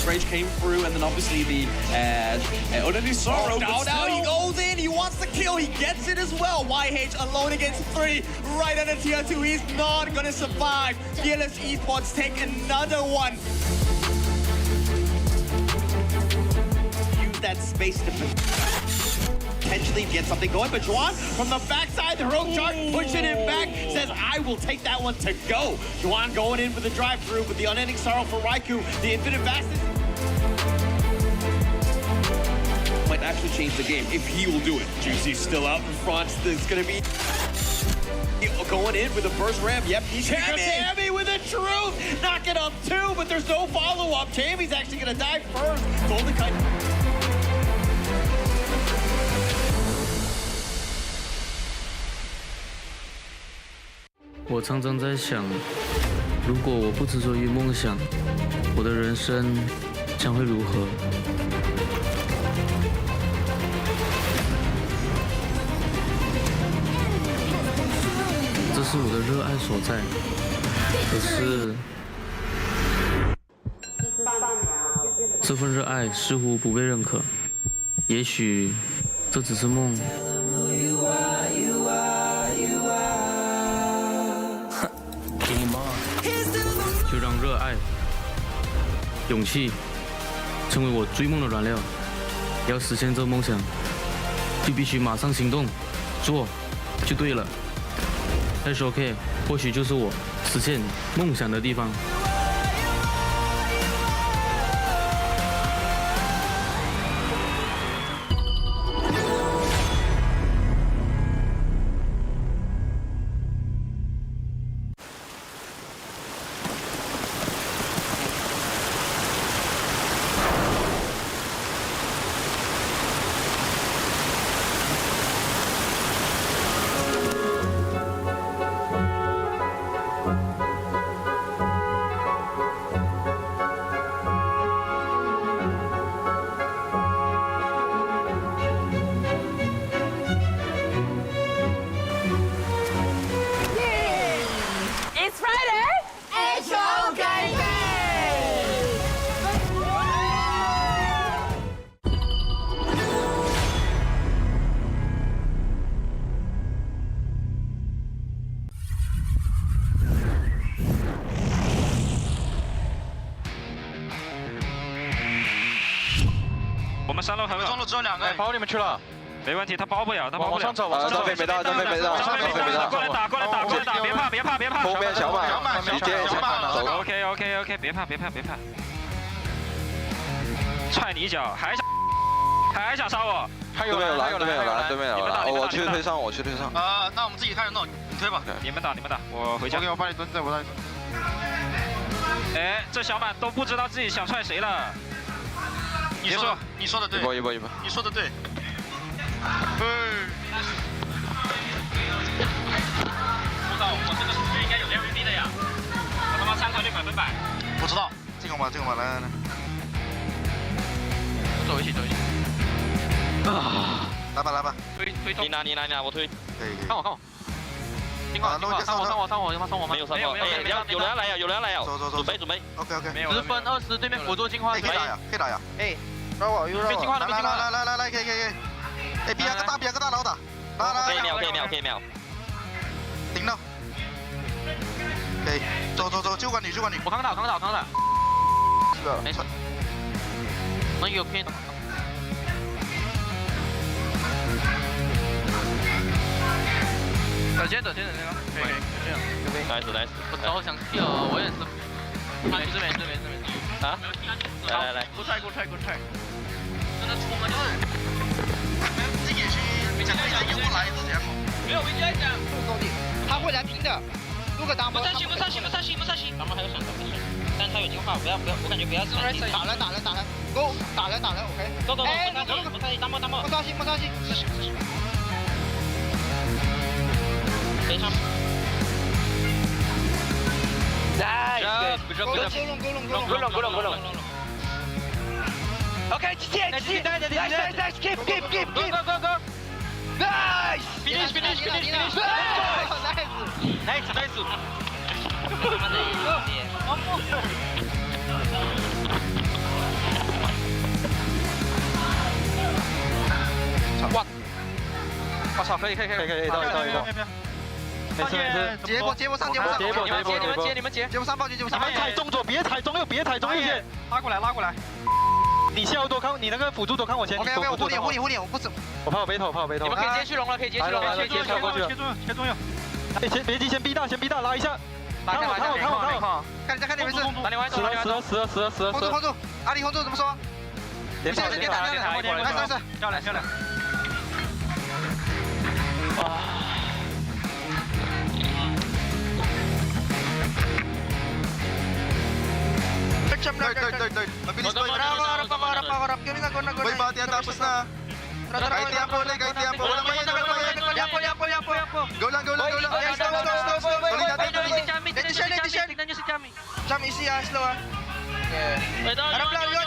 rage came through, and then obviously the Untitled Sorrow.
Now he goes in, he wants the kill, he gets it as well. YH alone against 3, right under tier 2, he's not gonna survive. Fearless Esports take another one. Use that space to potentially get something going, but Juan from the backside, the heroic charge, pushing him back, says, I will take that one to go. Juan going in for the drive-through with the unending sorrow for Raikou, the infinite fastest.
Might actually change the game if he will do it.
Juicy's still out in front. There's gonna be going in with a first ramp. Yep, he's Tammy with a truth. Knocking up 2, but there's no follow-up. Tammy's actually gonna die first. Golden Kite.
我常常在想，如果我不执着于梦想，我的人生将会如何？这是我的热爱所在，可是这份热爱似乎不被认可。也许这只是梦。 就让热爱、勇气成为我追梦的燃料。要实现这梦想，就必须马上行动，做就对了。HOK 或许就是我实现梦想的地方。
It's Friday! HOK Day!
我们3楼很稳。
中路只有2个。
跑你们去了。没问题，他包不了，他包不了。
往上走，往上走。
张飞没到，张飞没到，张飞没到。过来打，过来打，过来打！别怕，别怕，别怕。后面小马，你接一下。OK，别怕，别怕，别怕。踹你一脚，还想杀我？对面有蓝，对面有蓝，对面有蓝。我去推上，我去推上。
那我们自己开始弄，你推吧。
你们打，我回家。
OK，我帮你蹲，我帮你蹲。
哎，这小满都不知道自己想踹谁了。
你说的对。
一波。
你说的对。
不知道，我这个数据应该有 MVP 的呀！我他妈3团队100%。
不知道，这个吧，来。
走一起。
啊！来吧。
推动。你拿，我推。
可以。
看我。听话，上我吗？没有上我。有人来呀！
走。
准备。
OK。
10分20，对面辅助进化。
可以打呀。
哎，绕我。被进化了。
来，可以。哎，别个大佬打，来，
可以秒，
顶到，可以，走，救管女，
我扛打，
是的，
没事，能有可以。
等先，可以，nice，我好想跳，我也是，
没事，啊？来，
Good try， 真的出门就是，这也是讲对的，也不来之前嘛。没有，我应该讲。兄弟，他会来拼的。如果打不上心，不上心。
咱们还有想打不行，但他有进化，不要，我感觉不要死。
打人 ，Go， 打人 ，OK。Go， 哎，不上心，大漠。不上心。是。
非常。
Nice，
Good job。OK，
继续 ，nice， keep。Go。Nice，
finish。Nice。
哇！我操，可以，到。没事。接波上。你们接波上暴击，接波上。
你们踩中左，别踩中右，右线。
拉过来。
你先多看，你那个辅助多看我前。
OK， 我护你，我不走。
我怕我背头。
你们可以接续龙了，切中右。
别急，先逼大，拉一下。看我。
看你没事。
打你完，死了。
轰住！阿里轰住怎么说？
别打，
来，
漂亮。
Third. Mabilis boy. Harap. Boy, bati ang tapos na. Kahit tiempo. Walang Yapo. Go lang. Stop. Tuloy natin. Tignan nyo si Chami. Chami, easy slow Harap lang, yun.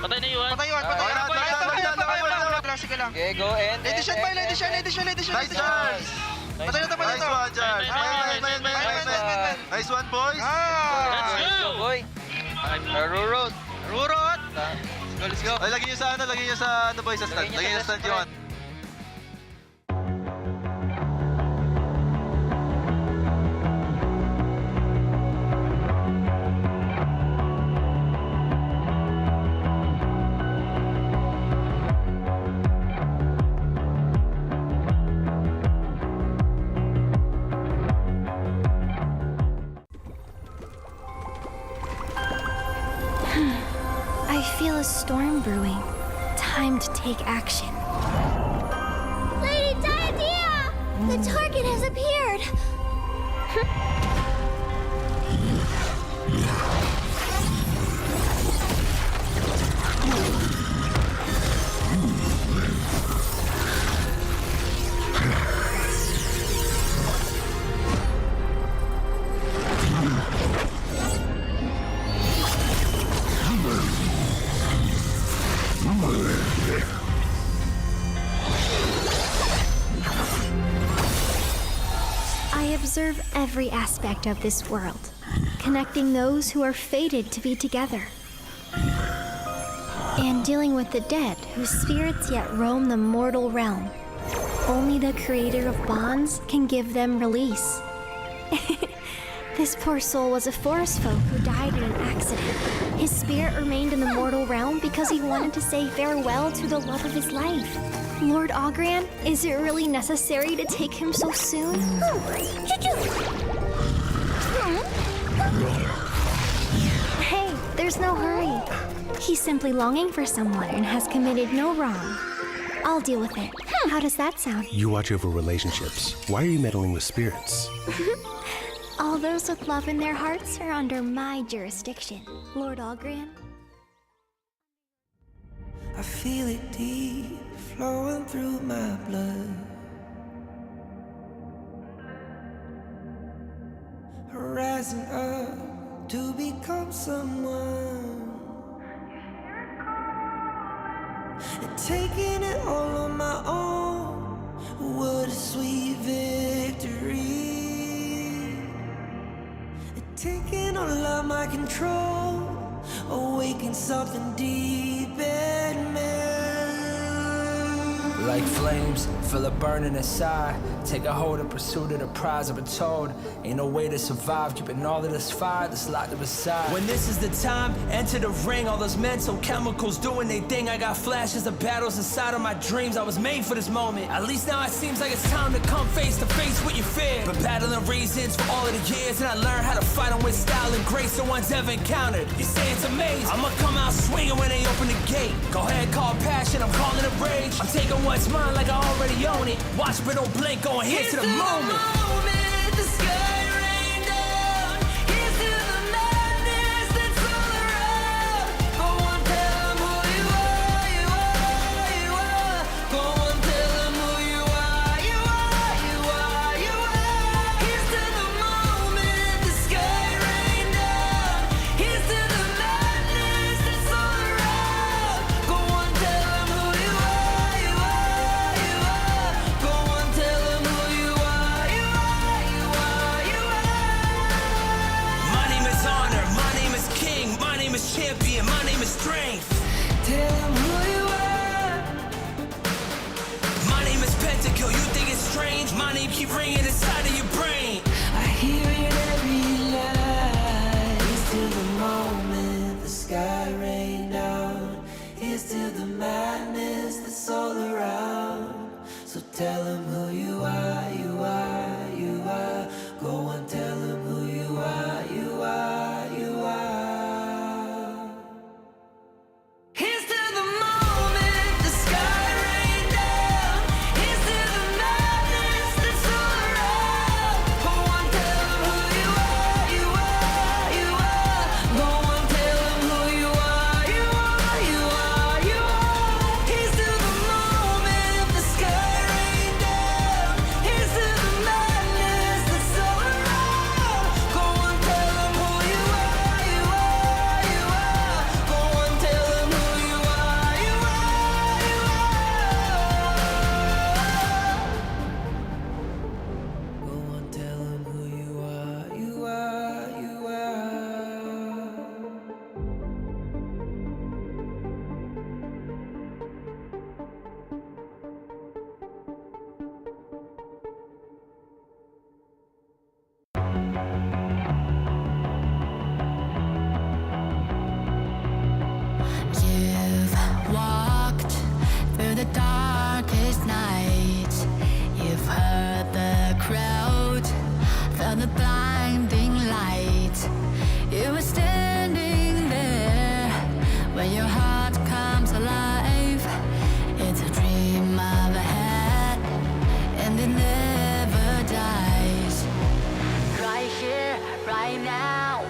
Patay na yun.
Sige lang.
Okay, go and...
Edition. Nice charge. Patay na to. Nice one, boys.
Let's go, boy. Rurot.
Let's go.
Lagyan nyo sa boy, sa stand. Lagyan nyo sa stand yun.
I feel a storm brewing. Time to take action.
Lady Diadea! The target has appeared!
I observe every aspect of this world, connecting those who are fated to be together, and dealing with the dead whose spirits yet roam the mortal realm. Only the creator of bonds can give them release. This poor soul was a forest folk who died in an accident. His spirit remained in the mortal realm because he wanted to say farewell to the love of his life. Lord Ogran, is it really necessary to take him so soon? Hey, there's no hurry. He's simply longing for someone and has committed no wrong. I'll deal with it. How does that sound?
You watch over relationships. Why are you meddling with spirits?
All those with love in their hearts are under my jurisdiction, Lord Ogran.
I feel it deep flowing through my blood. Rising up to become someone. And taking it all on my own. What a sweet victory. Taking all of my control, awaken something deep in me. like flames, feel it burning inside. Take a hold of pursuit of the prize. I've been told ain't no way to survive, keeping all of this fire that's locked up inside. When this is the time, enter the ring. All those mental chemicals doing they thing. I got flashes of battles inside of my dreams. I was made for this moment. At least now it seems like it's time to come face to face with your fear. Been battling reasons for all of the years, and I learned how to fight them with style and grace no one's ever encountered. You say it's amazing, I'ma come out swinging when they open the gate. Go ahead, call passion, I'm calling it rage. I'm taking what's mine like I already own it. Watch but don't blink, going here to the moment.
The sky rain down. Here's to the madness that's all around. Go on, tell them who you are, you are, you are. Go on, tell them who you are, you are, you are, you are. Here's to the moment, the sky rain down. Here's to the madness that's all around. Go on, tell them who you are, you are, you are. Go on, tell them who you are, you are, you are, you are.
My name is honor, my name is king, my name is champion, my name is strength.
Tell them who you are.
My name is Pentakill, you think it's strange? My name keep ringing inside of your brain.
I hear it every line. Here's to the moment the sky rain down. Here's to the madness that's all around. So tell them who you are, you are, you are. Go on, tell them who you are, you are, you are. Here's to the moment the sky rain down. Here's to the madness that's all around. Go on, tell them who you are, you are, you are. Go on, tell them who you are, you are, you are, you are. Here's to the moment the sky rain down. Here's to the madness that's all around. Go on, tell them who you are, you are, you are. Go on, tell them who you are, you are, you are. Go on, tell them who you are, you are, you are.
You've walked through the darkest nights. You've heard the crowd, felt the blinding light. You were standing there when your heart comes alive. It's a dream I've had, and it never dies. Right here, right now,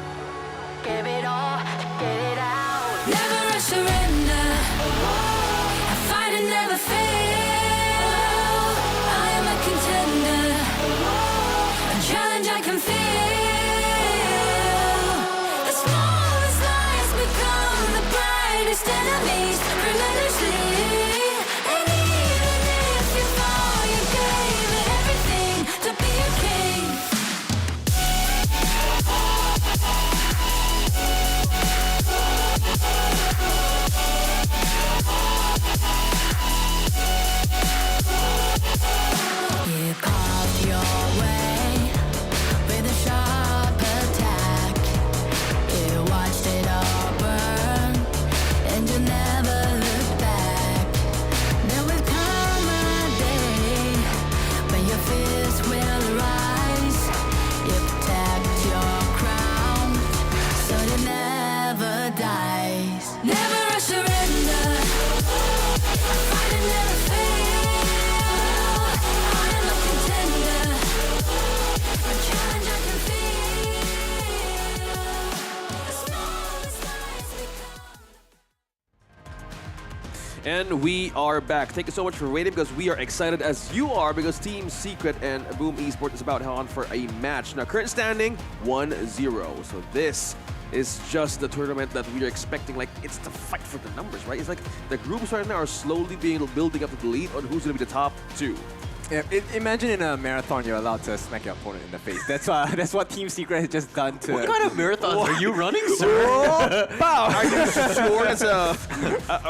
give it all, get it out. Never a surrender. I fight and never fail. I am a contender. A challenge I can feel. The smallest lies become the brightest enemies. Relentlessly. And even if you fall, you gave it everything to be a king. You carved your way with a sharp attack. You watched it all burn, and you never looked back. There will come a day when your fears will arise. You protect your crown, so it never dies. Never a surrender. I fight and never fail. I am a contender. A challenge I can feel. The smallest lies become.
And we are back. Thank you so much for waiting, because we are excited as you are, because Team Secret and Boom Esports is about to head on for a match. Now, current standing 1-0. So this is just the tournament that we are expecting. Like, it's the fight for the numbers, right? It's like the groups right now are slowly building up to the lead on who's going to be the top two.
Yeah, imagine in a marathon you're allowed to smack your opponent in the face. That's what Team Secret has just done to.
What kind of marathons are you running, sir?
Are you sure it's a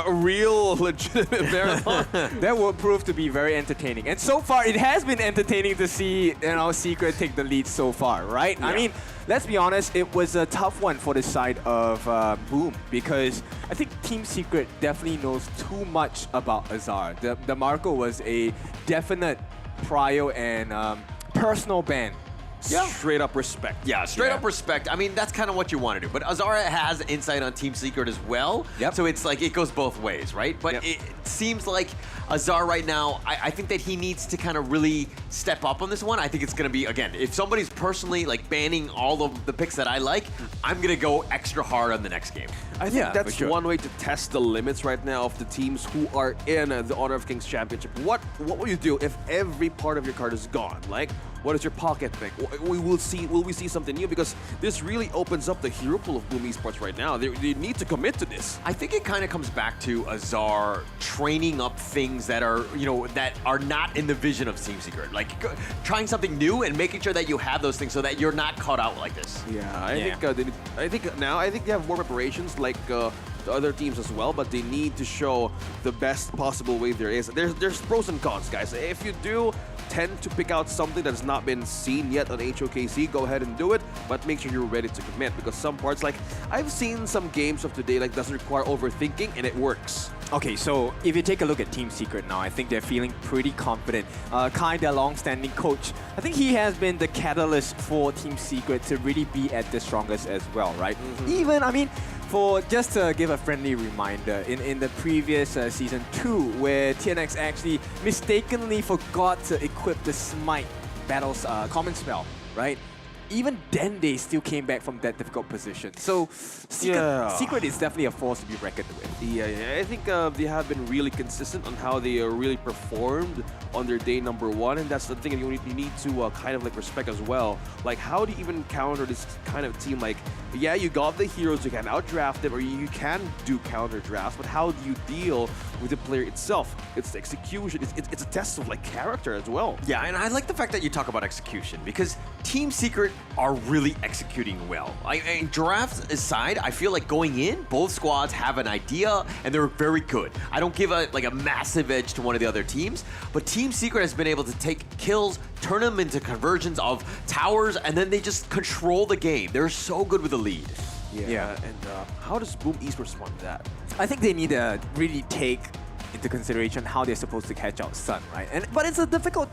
real legitimate marathon?
That will prove to be very entertaining. And so far, it has been entertaining to see Secret take the lead so far, right?
Yeah.
I mean, let's be honest, it was a tough one for the side of Boom because I think Team Secret definitely knows too much about Azar. The Marco was a definite prior and personal ban.
Straight up respect.
Yeah, straight up respect. I mean, that's kind of what you want to do. But Azara has insight on Team Secret as well.
Yep.
So it's like it goes both ways, right? But it seems like Azar right now, I think that he needs to kind of really step up on this one. I think it's going to be, again, if somebody's personally like banning all of the picks that I like, I'm going to go extra hard on the next game.
I think that's one way to test the limits right now of the teams who are in the Honor of Kings Championship. What will you do if every part of your card is gone? Like, what is your pocket pick? Will we see something new? Because this really opens up the hero pool of Boom Esports right now. They need to commit to this.
I think it kind of comes back to Azar training up things that are, that are not in the vision of Team Secret. Like trying something new and making sure that you have those things so that you're not caught out like this.
Yeah, I think they have more preparations like the other teams as well, but they need to show the best possible way there is. There's pros and cons, guys. If you do tend to pick out something that has not been seen yet on HOKC, go ahead and do it, but make sure you're ready to commit because some parts, like I've seen some games of today, like doesn't require overthinking and it works.
Okay, so if you take a look at Team Secret now, I think they're feeling pretty confident. Kai, their long-standing coach, I think he has been the catalyst for Team Secret to really be at the strongest as well, right? Even, I mean, for just to give a friendly reminder, in the previous Season 2, where TNX actually mistakenly forgot to equip the Smite Battle's common spell, right? Even then, they still came back from that difficult position. So, Secret is definitely a force to be reckoned with.
Yeah, I think they have been really consistent on how they really performed on their day number 1, and that's the thing you need to kind of like respect as well. Like, how do you even counter this kind of team? Like, yeah, you got the heroes, you can outdraft them, or you can do counter drafts, but how do you deal with the player itself? It's the execution. It's a test of like character as well.
Yeah, and I like the fact that you talk about execution because Team Secret are really executing well. Drafts aside, I feel like going in, both squads have an idea and they're very good. I don't give a massive edge to one of the other teams, but Team Secret has been able to take kills, turn them into conversions of towers, and then they just control the game. They're so good with the lead.
Yeah.
And how does Boom Esports respond to that?
I think they need to really take into consideration how they're supposed to catch out Sun, right? But it's a difficult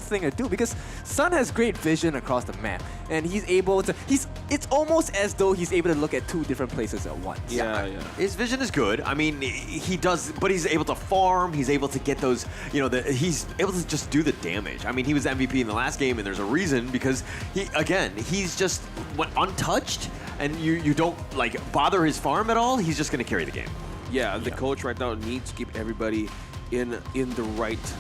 thing to do because Sun has great vision across the map, and he's able to. It's almost as though he's able to look at 2 different places at once.
Yeah.
His vision is good. I mean, he does, but he's able to farm. He's able to get those. He's able to just do the damage. I mean, he was MVP in the last game, and there's a reason because he's just untouched, and you don't like bother his farm at all. He's just going to carry the game.
Yeah, the coach right now needs to keep everybody in the right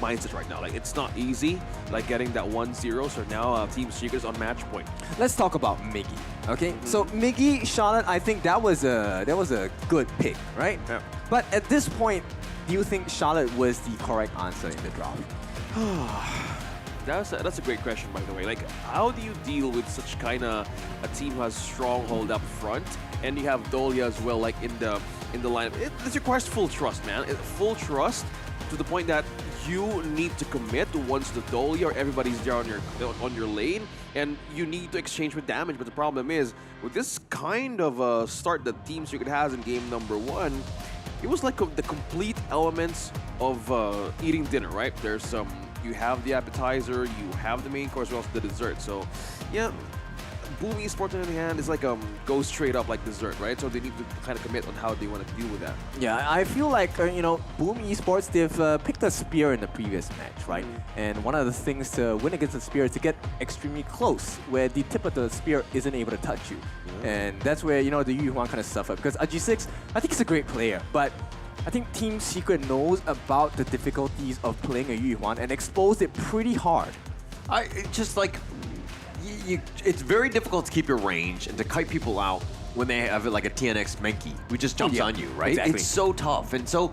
mindset right now. Like, it's not easy, like getting that 1-0. So now Team Secret's on match point.
Let's talk about Miggy. Okay, so Miggy, Charlotte, I think that was a good pick, right?
Yeah.
But at this point, do you think Charlotte was the correct answer in the draft?
That's a great question, by the way. Like, how do you deal with such kind of a team who has stronghold up front, and you have Dolia as well, like in the lineup? This requires full trust, man. Full trust to the point that you need to commit once the Dolia or everybody's there on your lane, and you need to exchange with damage. But the problem is, with this kind of start that Team Secret has in game number 1, it was like the complete elements of eating dinner, right? There's some. You have the appetizer, you have the main course, as well as the dessert. So, yeah, Boom Esports on the hand is like go straight up like dessert, right? So they need to kind of commit on how they want to deal with that.
Yeah, I feel like Boom Esports, they've picked a spear in the previous match, right? And one of the things to win against the spear is to get extremely close, where the tip of the spear isn't able to touch you, and that's where the Yu Yuan kind of suffer because RG6, I think he's a great player, but I think Team Secret knows about the difficulties of playing a Yu Yuan and exposed it pretty hard.
It's very difficult to keep your range and to kite people out when they have like a TNX Menki who just jumps on you, right?
Exactly.
It's so tough. And so,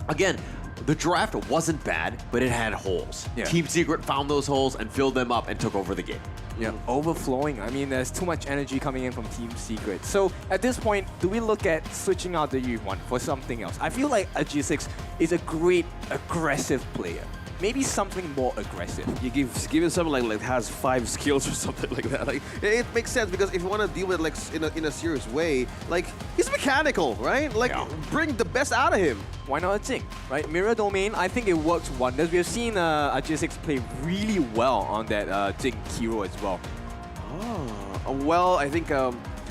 again, the draft wasn't bad, but it had holes.
Yeah.
Team Secret found those holes and filled them up and took over the game.
Yeah, overflowing. I mean, there's too much energy coming in from Team Secret. So at this point, do we look at switching out the U1 for something else? I feel like a G6 is a great aggressive player. Maybe something more aggressive.
You give it something like has 5 skills or something like that. Like it makes sense because if you want to deal with it like in a serious way, like he's mechanical, right? Like bring the best out of him.
Why not a Ting, right? Mirror Domain, I think it works wonders. We have seen a G6 play really well on that Ting hero as well.
Oh, well, I think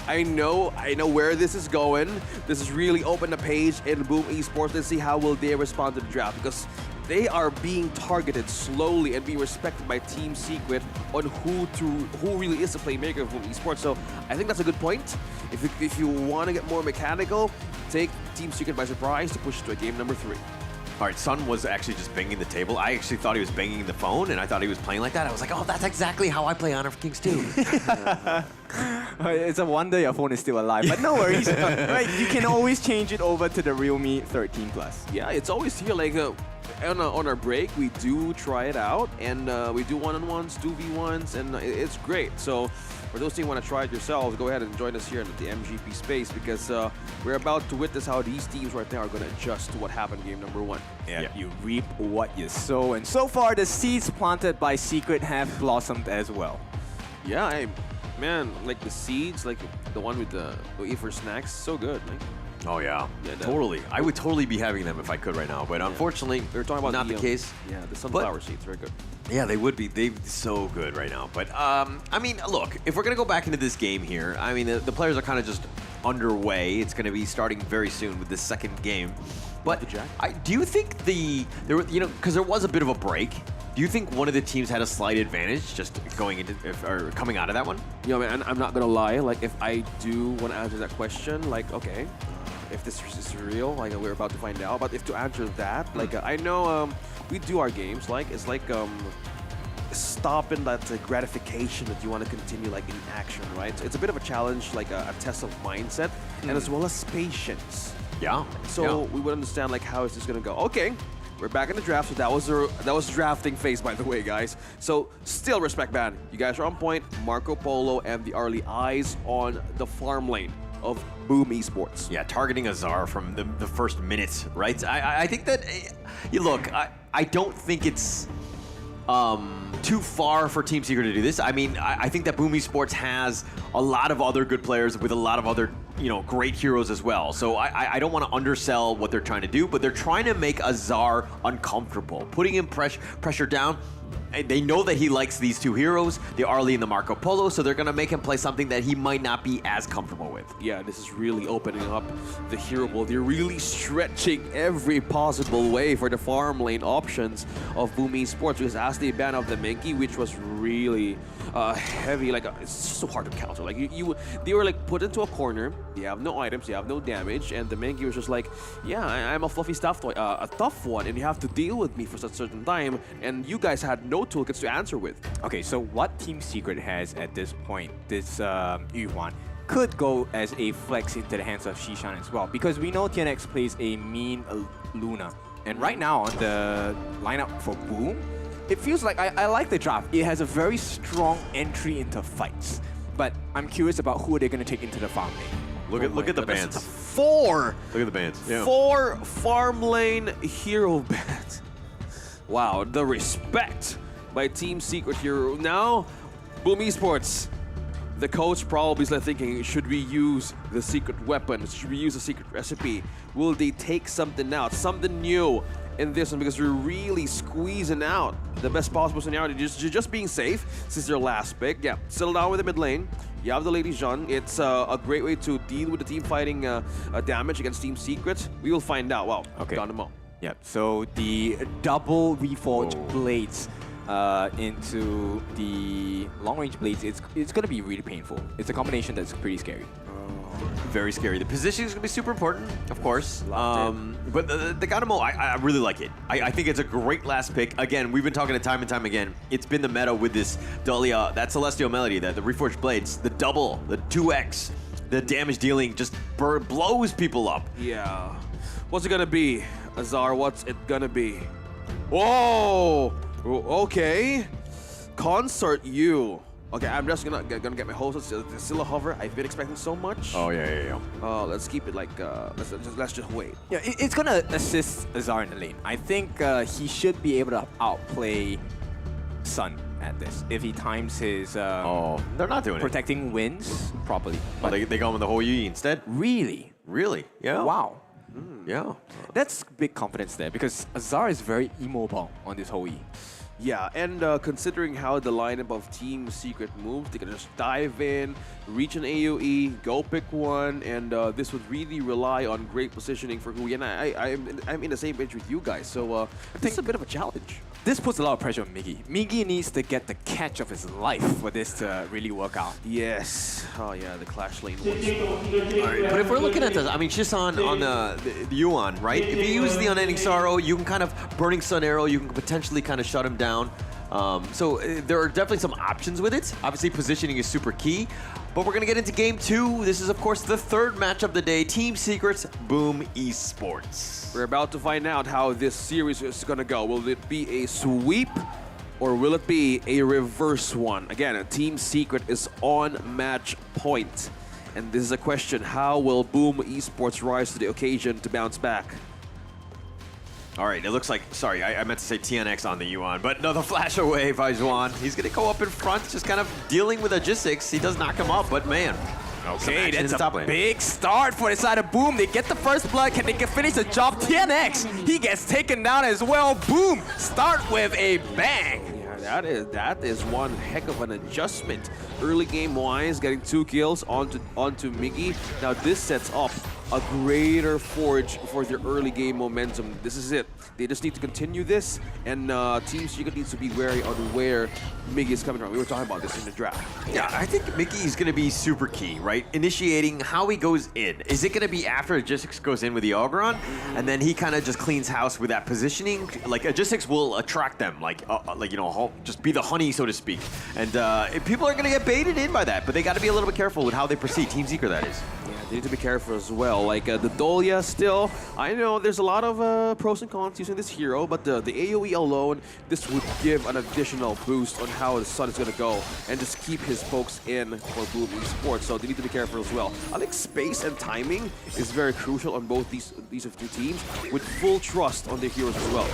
I know where this is going. This has really opened a page in Boom Esports. Let's see how will they respond to the draft because they are being targeted slowly and being respected by Team Secret on who really is the playmaker of Boom Esports. So I think that's a good point. If you want to get more mechanical, take Team Secret by surprise to push to a game number 3.
All right, Sun was actually just banging the table. I actually thought he was banging the phone, and I thought he was playing like that. I was like, oh, that's exactly how I play Honor of Kings 2.
It's a wonder your phone is still alive, but no worries. Right, you can always change it over to the Realme 13 Plus.
Yeah, it's always here. Like on our break, we do try it out, and we do 1-on-1s, 2v1s, and it's great. So for those who want to try it yourselves, go ahead and join us here at the MGP space because we're about to witness how these teams right now are going to adjust to what happened in game number 1.
Yeah, you reap what you sow, and so far the seeds planted by Secret have blossomed as well.
Yeah, man, like the seeds, like the one with the eat for snacks, so good. Like,
oh yeah, totally. I would totally be having them if I could right now, but unfortunately,
we were talking about
not the case.
Yeah, the sunflower seeds, very good.
Yeah, they would be. They'd be so good right now. But I mean, look, if we're gonna go back into this game here, I mean, the players are kind of just underway. It's gonna be starting very soon with the second game. But do you think because there was a bit of a break. Do you think one of the teams had a slight advantage just going into or coming out of that one?
You know, man, I'm not gonna lie. Like, if I do want to answer that question, like, okay, if this is real, like we're about to find out. But if to answer that, like, I know we do our games. Like, it's like stopping that gratification that you want to continue like in action, right? So it's a bit of a challenge, like a test of mindset, and as well as patience.
Yeah.
So we would understand like how is this gonna go? Okay. We're back in the draft, so that was drafting phase, by the way, guys. So still respect, man. You guys are on point. Marco Polo and the early eyes on the farm lane of Boom Esports.
Yeah, targeting Azar from the first minute, right? I think that, look, I don't think it's too far for Team Secret to do this. I mean, I think that Boom Esports has a lot of other good players with a lot of other great heroes as well. So I don't want to undersell what they're trying to do, but they're trying to make Azar uncomfortable, putting him pressure down. They know that he likes these two heroes, the Arlie and the Marco Polo, so they're going to make him play something that he might not be as comfortable with.
Yeah, this is really opening up the hero pool. They're really stretching every possible way for the farm lane options of Boom Esports because as they ban off the Menki, which was really heavy, like it's so hard to counter. Like they were like put into a corner. They have no items, they have no damage, and the Menki was just like, yeah, I'm a fluffy stuffed toy, a tough one, and you have to deal with me for such a certain time, and you guys had no toolkits to answer with.
Okay, so what Team Secret has at this point, this Yuan, could go as a flex into the hands of Shishan as well, because we know TNX plays a mean Luna, and right now on the lineup for Boom, it feels like I like the draft. It has a very strong entry into fights, but I'm curious about who they're going to take into the farm lane.
Look at the bans.
4!
Look at the bans. Yeah.
4 farm lane hero bans. Wow, the respect by Team Secret here. Now, Boom Esports, the coach probably is thinking, should we use the secret weapon? Should we use the secret recipe? Will they take something out, something new in this one? Because we're really squeezing out the best possible scenario. Just being safe since their last pick. Yeah, settle down with the mid lane. You have the Lady Jean. It's a great way to deal with the team fighting damage against Team Secret. We will find out. Wow, okay. Got them all.
Yep, so the double reforged blades into the long-range blades, it's going to be really painful. It's a combination that's pretty scary.
Very scary. The position is going to be super important, of course. But the Ganamo, I really like it. I think it's a great last pick. Again, we've been talking it time and time again. It's been the meta with this Dahlia, that Celestial Melody, the Reforged Blades, the double, the 2x, the damage dealing just blows people up.
Yeah. What's it gonna be? Azar, what's it gonna be? Whoa! Okay. Consort U. Okay, I'm just gonna get my hopes. It's still a hover. I've been expecting so much.
Oh yeah.
Let's keep it like let's just wait.
Yeah, it's gonna assist Azar in the lane. I think he should be able to outplay Sun at this if he times his
they're not doing
protecting wins properly.
But they go with the whole Yi instead?
Really?
Really? Yeah.
Wow.
Yeah.
That's big confidence there because Azar is very immobile on this whole Yi.
Yeah, and considering how the lineup of Team Secret moves, they can just dive in, reach an AoE, go pick one, and this would really rely on great positioning for Hui. And I'm in the same page with you guys, so this is a bit of a challenge.
This puts a lot of pressure on Miggy. Miggy needs to get the catch of his life for this to really work out.
Yes. Oh yeah, the clash lane.
Right, but if we're looking at this, I mean, Shisan on the Yuan, right? If you use the Unending Sorrow, you can kind of Burning Sun Arrow, you can potentially kind of shut him down. So there are definitely some options with it. Obviously, positioning is super key. But we're going to get into game 2. This is, of course, the third match of the day. Team Secret's Boom Esports.
We're about to find out how this series is going to go. Will it be a sweep or will it be a reverse one? Again, Team Secret is on match point. And this is a question, how will Boom Esports rise to the occasion to bounce back?
All right, it looks like, sorry, I meant to say TNX on the Yuan, but no, the flash away by Zhuan. He's going to go up in front, just kind of dealing with a J6. He does knock him up, but man.
Okay, that's a big start for the side of Boom. They get the first blood. Can they finish the job? TNX, he gets taken down as well. Boom, start with a bang.
Yeah, that is one heck of an adjustment. Early game wise, getting 2 kills onto Miggy. Now this sets up a greater forge for their early game momentum. This is it. They just need to continue this, and Team Secret needs to be wary on where Miggy is coming from. We were talking about this in the draft.
Yeah, I think Miggy is going to be super key, right? Initiating how he goes in. Is it going to be after J6 goes in with the Ogron, and then he kind of just cleans house with that positioning? Like, J6 will attract them, like you know, just be the honey, so to speak. And people are going to get baited in by that, but they got to be a little bit careful with how they proceed. Team Secret, that is.
Yeah, they need to be careful as well. Like the Dolia still, I know there's a lot of pros and cons using this hero, but the AoE alone, this would give an additional boost on how the Sun is going to go and just keep his folks in for Boom Esports, so they need to be careful as well. I think space and timing is very crucial on both these two teams, with full trust on their heroes as well.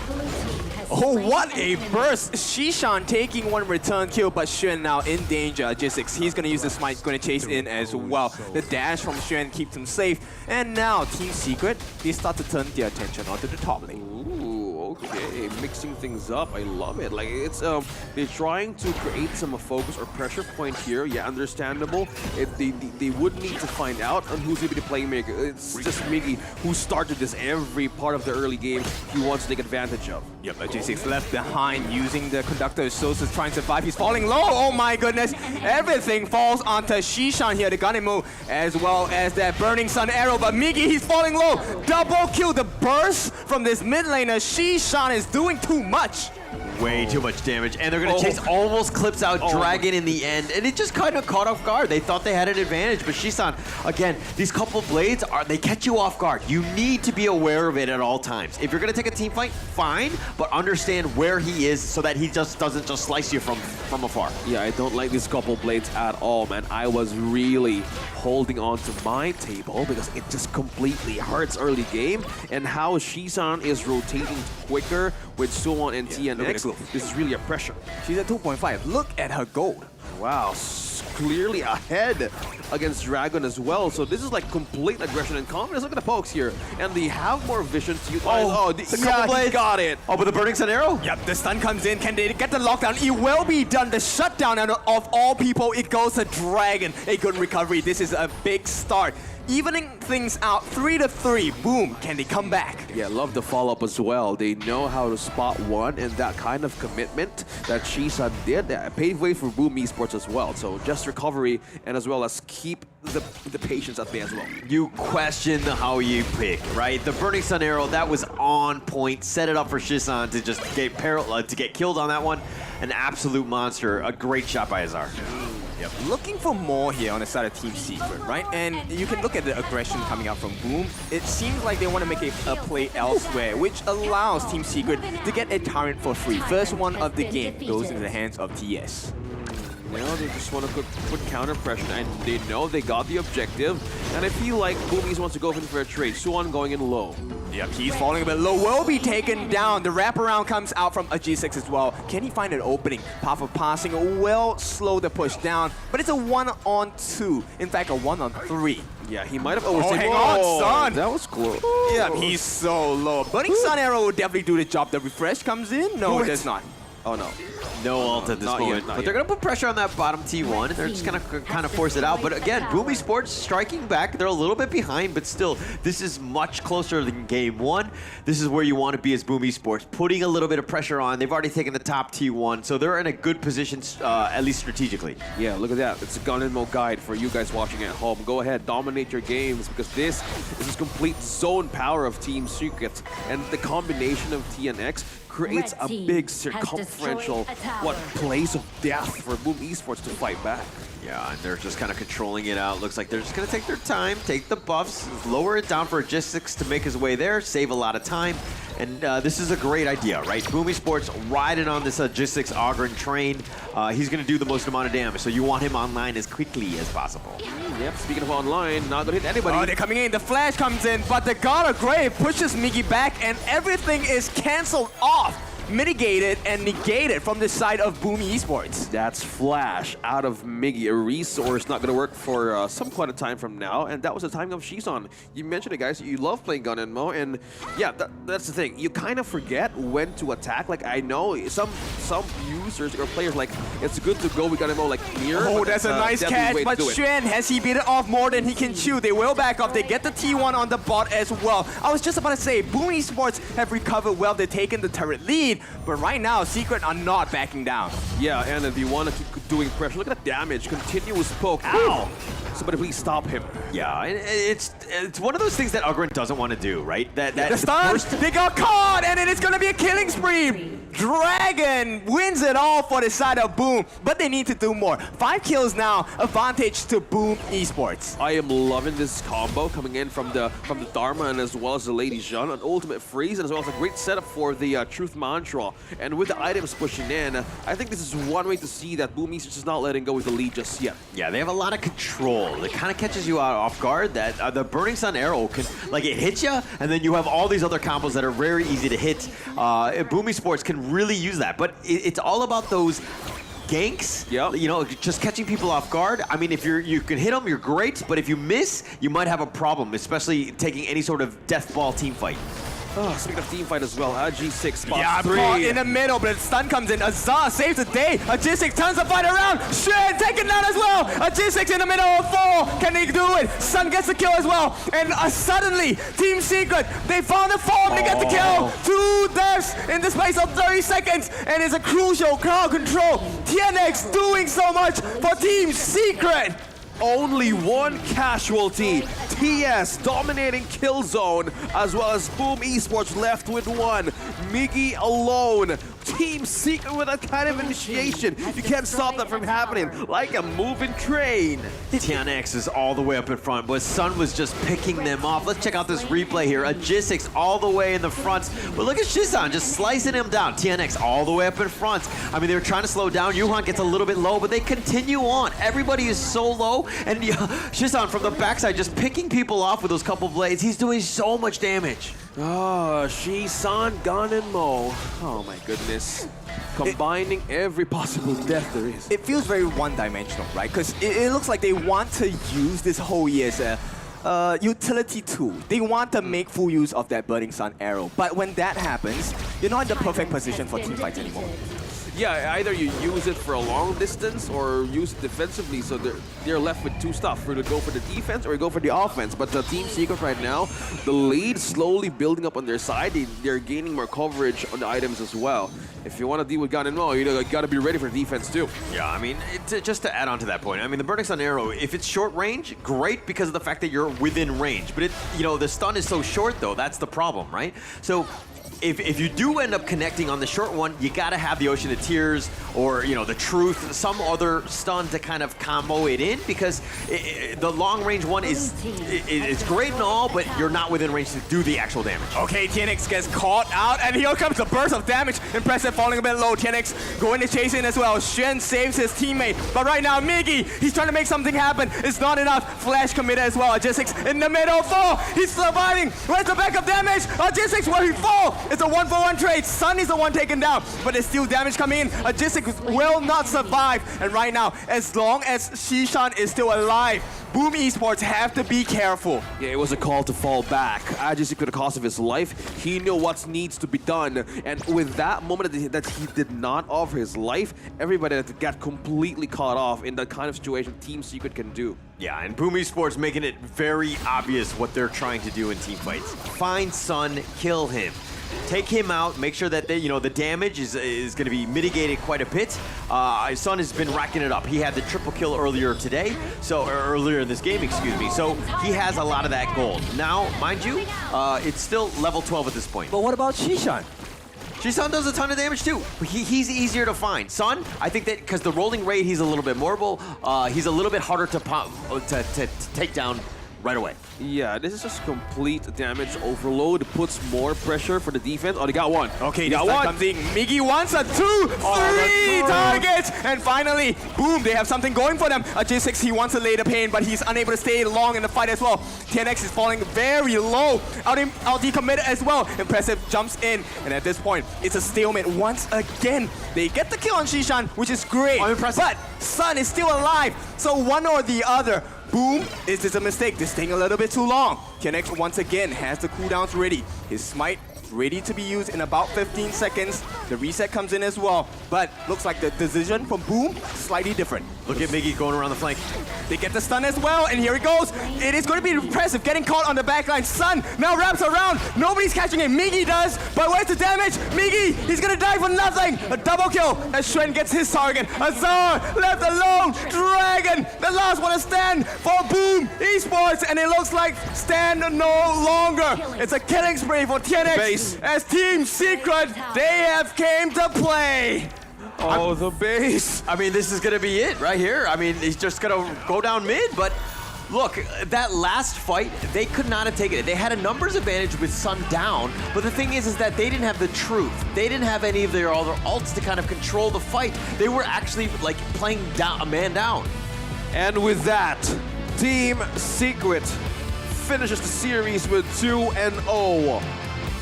Oh, what a burst! Shishan taking one return kill, but Xuan now in danger. J6, he's going to use the smite, going to chase in as well. The dash from Xuan keeps him safe, and now Team Secret, they start to turn their attention onto the top lane.
Ooh, okay, mixing things up. I love it. Like, it's they're trying to create some focus or pressure point here. Yeah, understandable. They would need to find out on who's going to be the playmaker. It's just Miggy who started this every part of the early game. He wants to take advantage of.
Yep, J6 left behind using the conductor. Sosa's trying to survive. He's falling low. Oh my goodness. Everything falls onto Shishan here, the Ganemu, as well as that Burning Sun arrow. But Miggy, he's falling low. Double kill. The burst from this mid laner. Shishan is doing too much.
Way too much damage, and they're going to chase, almost clips out Dragon in the end, and it just kind of caught off guard. They thought they had an advantage, but Shisan, again, these couple blades, they catch you off guard. You need to be aware of it at all times. If you're going to take a team fight, fine, but understand where he is so that he just doesn't just slice you from afar.
Yeah, I don't like these couple blades at all, man. I was really holding on to my table because it just completely hurts early game, and how Shisan is rotating quicker with Suwon and TNX. This is really a pressure.
She's at 2.5. Look at her gold.
Wow, clearly ahead against Dragon as well. So this is like complete aggression and confidence. Look at the pokes here. And they have more vision to utilize.
He got it.
Oh, but the Burning Sun arrow?
Yep, the stun comes in. Can they get the lockdown? It will be done. The shutdown, and of all people, it goes to Dragon. A good recovery. This is a big start. Evening things out, 3-3. Boom, can they come back?
Yeah, love the follow-up as well. They know how to spot one, and that kind of commitment that Shisan did, that paved way for Boom Esports as well. So just recovery, and as well as keep the patience at bay as well.
You question how you pick, right? The Burning Sun arrow, that was on point. Set it up for Shisan to just get killed on that one. An absolute monster. A great shot by Azar.
Yep. Looking for more here on the side of Team Secret, right? And you can look at the aggression coming out from Boom. It seems like they want to make a play elsewhere, which allows Team Secret to get a turret for free. First one of the game goes into the hands of TS.
You know, they just want to put counter pressure, and they know they got the objective. And I feel like Boomies wants to go in for a trade. Suwon going in low.
Yep, he's falling a bit low. Will be taken down. The wraparound comes out from a G6 as well. Can he find an opening? Path of passing will slow the push down, but it's a 1-on-2. In fact, a 1-on-3.
Yeah, he might have overstayed.
Hang on, Sun!
That was close.
Yeah, he's so low. Burning Sun Arrow will definitely do the job. The refresh comes in. No, it does not.
Oh no.
No ult at this
Not
moment.
yet, not
But they're
yet.
going to put pressure on that bottom T1, and they're just going to kind of force it out. But again, Boom Esports striking back. They're a little bit behind, but still, this is much closer than game one. This is where you want to be as Boom Esports, putting a little bit of pressure on. They've already taken the top T1, so they're in a good position, at least strategically.
Yeah, look at that. It's a gun and mo guide for you guys watching at home. Go ahead, dominate your games, because this is complete zone power of Team Secret. And the combination of TNX creates a big circumferential, place of death for Boom Esports to fight back.
Yeah, and they're just kind of controlling it out. Looks like they're just going to take their time, take the buffs, lower it down for G6 to make his way there, save a lot of time. And this is a great idea, right? Boom Esports riding on this G6 Ogren train. He's going to do the most amount of damage, so you want him online as quickly as possible.
Yep, speaking of online, not going to hit anybody.
Oh, they're coming in. The flash comes in, but the God of Grave pushes Miggy back, and everything is canceled off. Mitigated and negated from the side of Boom Esports.
That's Flash out of Miggy, a resource not going to work for some quite a time from now, and that was the timing of Shizon. You mentioned it, guys. You love playing Gun and Mo, and yeah, that's the thing. You kind of forget when to attack. Like, I know some users or players, like, it's good to go with Gun and Mo, like, near.
Oh, that's a nice catch, but Xuan, has he beat it off more than he can chew? They will back off. They get the T1 on the bot as well. I was just about to say, Boom Esports have recovered well. They've taken the turret lead. But right now, Secret are not backing down.
Yeah, and if you want to keep doing pressure, look at the damage. Continuous poke.
Ow!
Somebody please stop him.
Yeah, it's one of those things that Ogren doesn't want to do, right?
The stun, they got caught, and it is going to be a killing spree. Dragon wins it all for the side of Boom, but they need to do more. 5 kills now, advantage to Boom Esports.
I am loving this combo coming in from the Dharma and as well as the Lady Jean, an ultimate freeze, and as well as a great setup for the Truth Mantra. And with the items pushing in, I think this is one way to see that Boom Esports is not letting go with the lead just yet.
Yeah, they have a lot of control. It kind of catches you out off guard. That the Burning Sun arrow can, like, it hits you, and then you have all these other combos that are very easy to hit. Boom Esports can really use that, but it's all about those ganks.
Yep.
You know, just catching people off guard. I mean, if you can hit them, you're great, but if you miss, you might have a problem, especially taking any sort of death ball team fight.
Oh, speaking of team fight as well, G6 spots
yeah,
3.
Caught in the middle, but stun comes in. Azar saves the day. G6 turns the fight around. Shen taken down as well. G6 in the middle of 4. Can they do it? Sun gets the kill as well. And suddenly, Team Secret, they found the form. They get the kill. 2 deaths in the space of 30 seconds. And it's a crucial crowd control. TNX doing so much for Team Secret.
Only 1 casualty. TS dominating kill zone, as well as Boom Esports left with 1. Miggy alone. Team Secret with that kind of initiation. You can't stop that from happening, like a moving train.
TNX is all the way up in front, but Sun was just picking them off. Let's check out this replay here. A G6 all the way in the front. But look at Shizan just slicing him down. TNX all the way up in front. I mean, they were trying to slow down. Yuhan gets a little bit low, but they continue on. Everybody is so low, and Shizan from the backside just picking people off with those couple blades. He's doing so much damage.
Oh, Shizan, Gun, and Mo. Oh my goodness. Combining every possible death there is.
It feels very one-dimensional, right? Because it looks like they want to use this whole year as a utility tool. They want to make full use of that Burning Sun arrow. But when that happens, you're not in the perfect position for team fights anymore.
Yeah, either you use it for a long distance or use it defensively, so they're left with 2 stuff. For to go for the defense or go for the offense. But the Team Secret right now, the lead slowly building up on their side. They're gaining more coverage on the items as well. If you want to deal with Gun and Mo, you got to be ready for defense too.
Yeah, I mean, just to add on to that point, I mean, the Burning Sun arrow, if it's short range, great because of the fact that you're within range. But the stun is so short though, that's the problem, right? So if you do end up connecting on the short one, you gotta have the Ocean of Tears or the Truth, some other stun to kind of combo it in, because the long range one is it's great and all, but you're not within range to do the actual damage.
Okay, TNX gets caught out, and here comes the burst of damage. Impressive, falling a bit low. TNX going to chase in as well. Xuan saves his teammate, but right now Miggy, he's trying to make something happen. It's not enough. Flash committed as well. Agistix in the middle. Fall. He's surviving. Where's the backup damage? Agistix, where he fall? It's a 1-for-1 trade. Sun is the one taken down, but there's still damage coming in. Agistix will not survive, and right now, as long as Shishan is still alive, Boom Esports have to be careful.
Yeah, it was a call to fall back. Agistix, with the cost of his life, he knew what needs to be done, and with that moment that he did not offer his life, everybody got completely caught off in the kind of situation Team Secret can do.
Yeah, and Boom Esports making it very obvious what they're trying to do in team fights. Find Sun, kill him. Take him out, make sure that the damage is going to be mitigated quite a bit. Sun has been racking it up. He had the triple kill earlier today, or earlier in this game, excuse me. So he has a lot of that gold. Now, mind you, it's still level 12 at this point.
But what about Shishan?
Shishan does a ton of damage too. He's easier to find. Sun, I think that because the rolling rate, he's a little bit mobile. He's a little bit harder to take down right away.
Yeah, this is just complete damage overload. Puts more pressure for the defense. Oh, they got one.
Okay, got one. Comes in. Miggy wants a 2-3 targets. And finally, boom, they have something going for them. J6, he wants to lay the pain, but he's unable to stay long in the fight as well. TNX is falling very low. Ulti committed as well. Impressive jumps in. And at this point, it's a stalemate once again. They get the kill on Shishan, which is great. But Sun is still alive. So one or the other. Boom, is this a mistake? This thing a little bit too long. TNX once again has the cooldowns ready. His smite ready to be used in about 15 seconds. The reset comes in as well, but looks like the decision from Boom slightly different.
Look at Miggy going around the flank.
They get the stun as well, and here it goes. It is going to be impressive, getting caught on the backline. Sun now wraps around. Nobody's catching him. Miggy does, but where's the damage? Miggy, he's gonna die for nothing. A double kill as Xuan gets his target. Azar left alone. Dragon, the last one to stand for Boom Esports, and it looks like stand no longer. It's a killing spree for TNX. As Team Secret, they have came to play.
Oh, the base.
I mean, this is going to be it right here. I mean, he's just going to go down mid, but look, that last fight, they could not have taken it. They had a numbers advantage with Sun down, but the thing is that they didn't have the truth. They didn't have any of their other ults to kind of control the fight. They were actually like playing down, a man down.
And with that, Team Secret finishes the series with 2-0.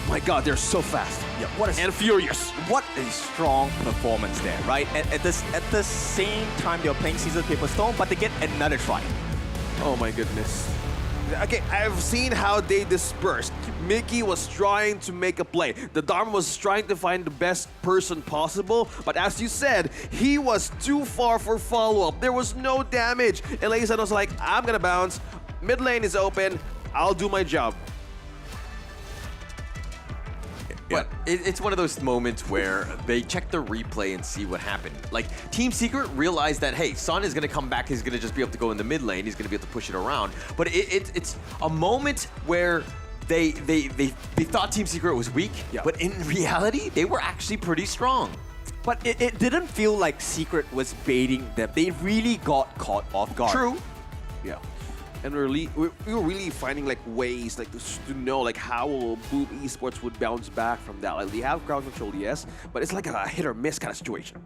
My God, they're so fast.
Yeah,
and furious.
What a strong performance there, right? At the same time, they're playing Scissors, Paper, Stone, but they get another try.
Oh my goodness. Okay, I've seen how they dispersed. Mickey was trying to make a play. The Dharma was trying to find the best person possible, but as you said, he was too far for follow-up. There was no damage. And Laysan was like, I'm gonna bounce. Mid lane is open. I'll do my job.
But it's one of those moments where they check the replay and see what happened. Like, Team Secret realized that, hey, Sun is going to come back. He's going to just be able to go in the mid lane. He's going to be able to push it around. But it's a moment where they thought Team Secret was weak. Yeah. But in reality, they were actually pretty strong.
But it didn't feel like Secret was baiting them. They really got caught off guard.
True.
Yeah. And we were really finding like ways like to know like how Boom Esports would bounce back from that. Like they have ground control, yes, but it's like a hit or miss kind of situation.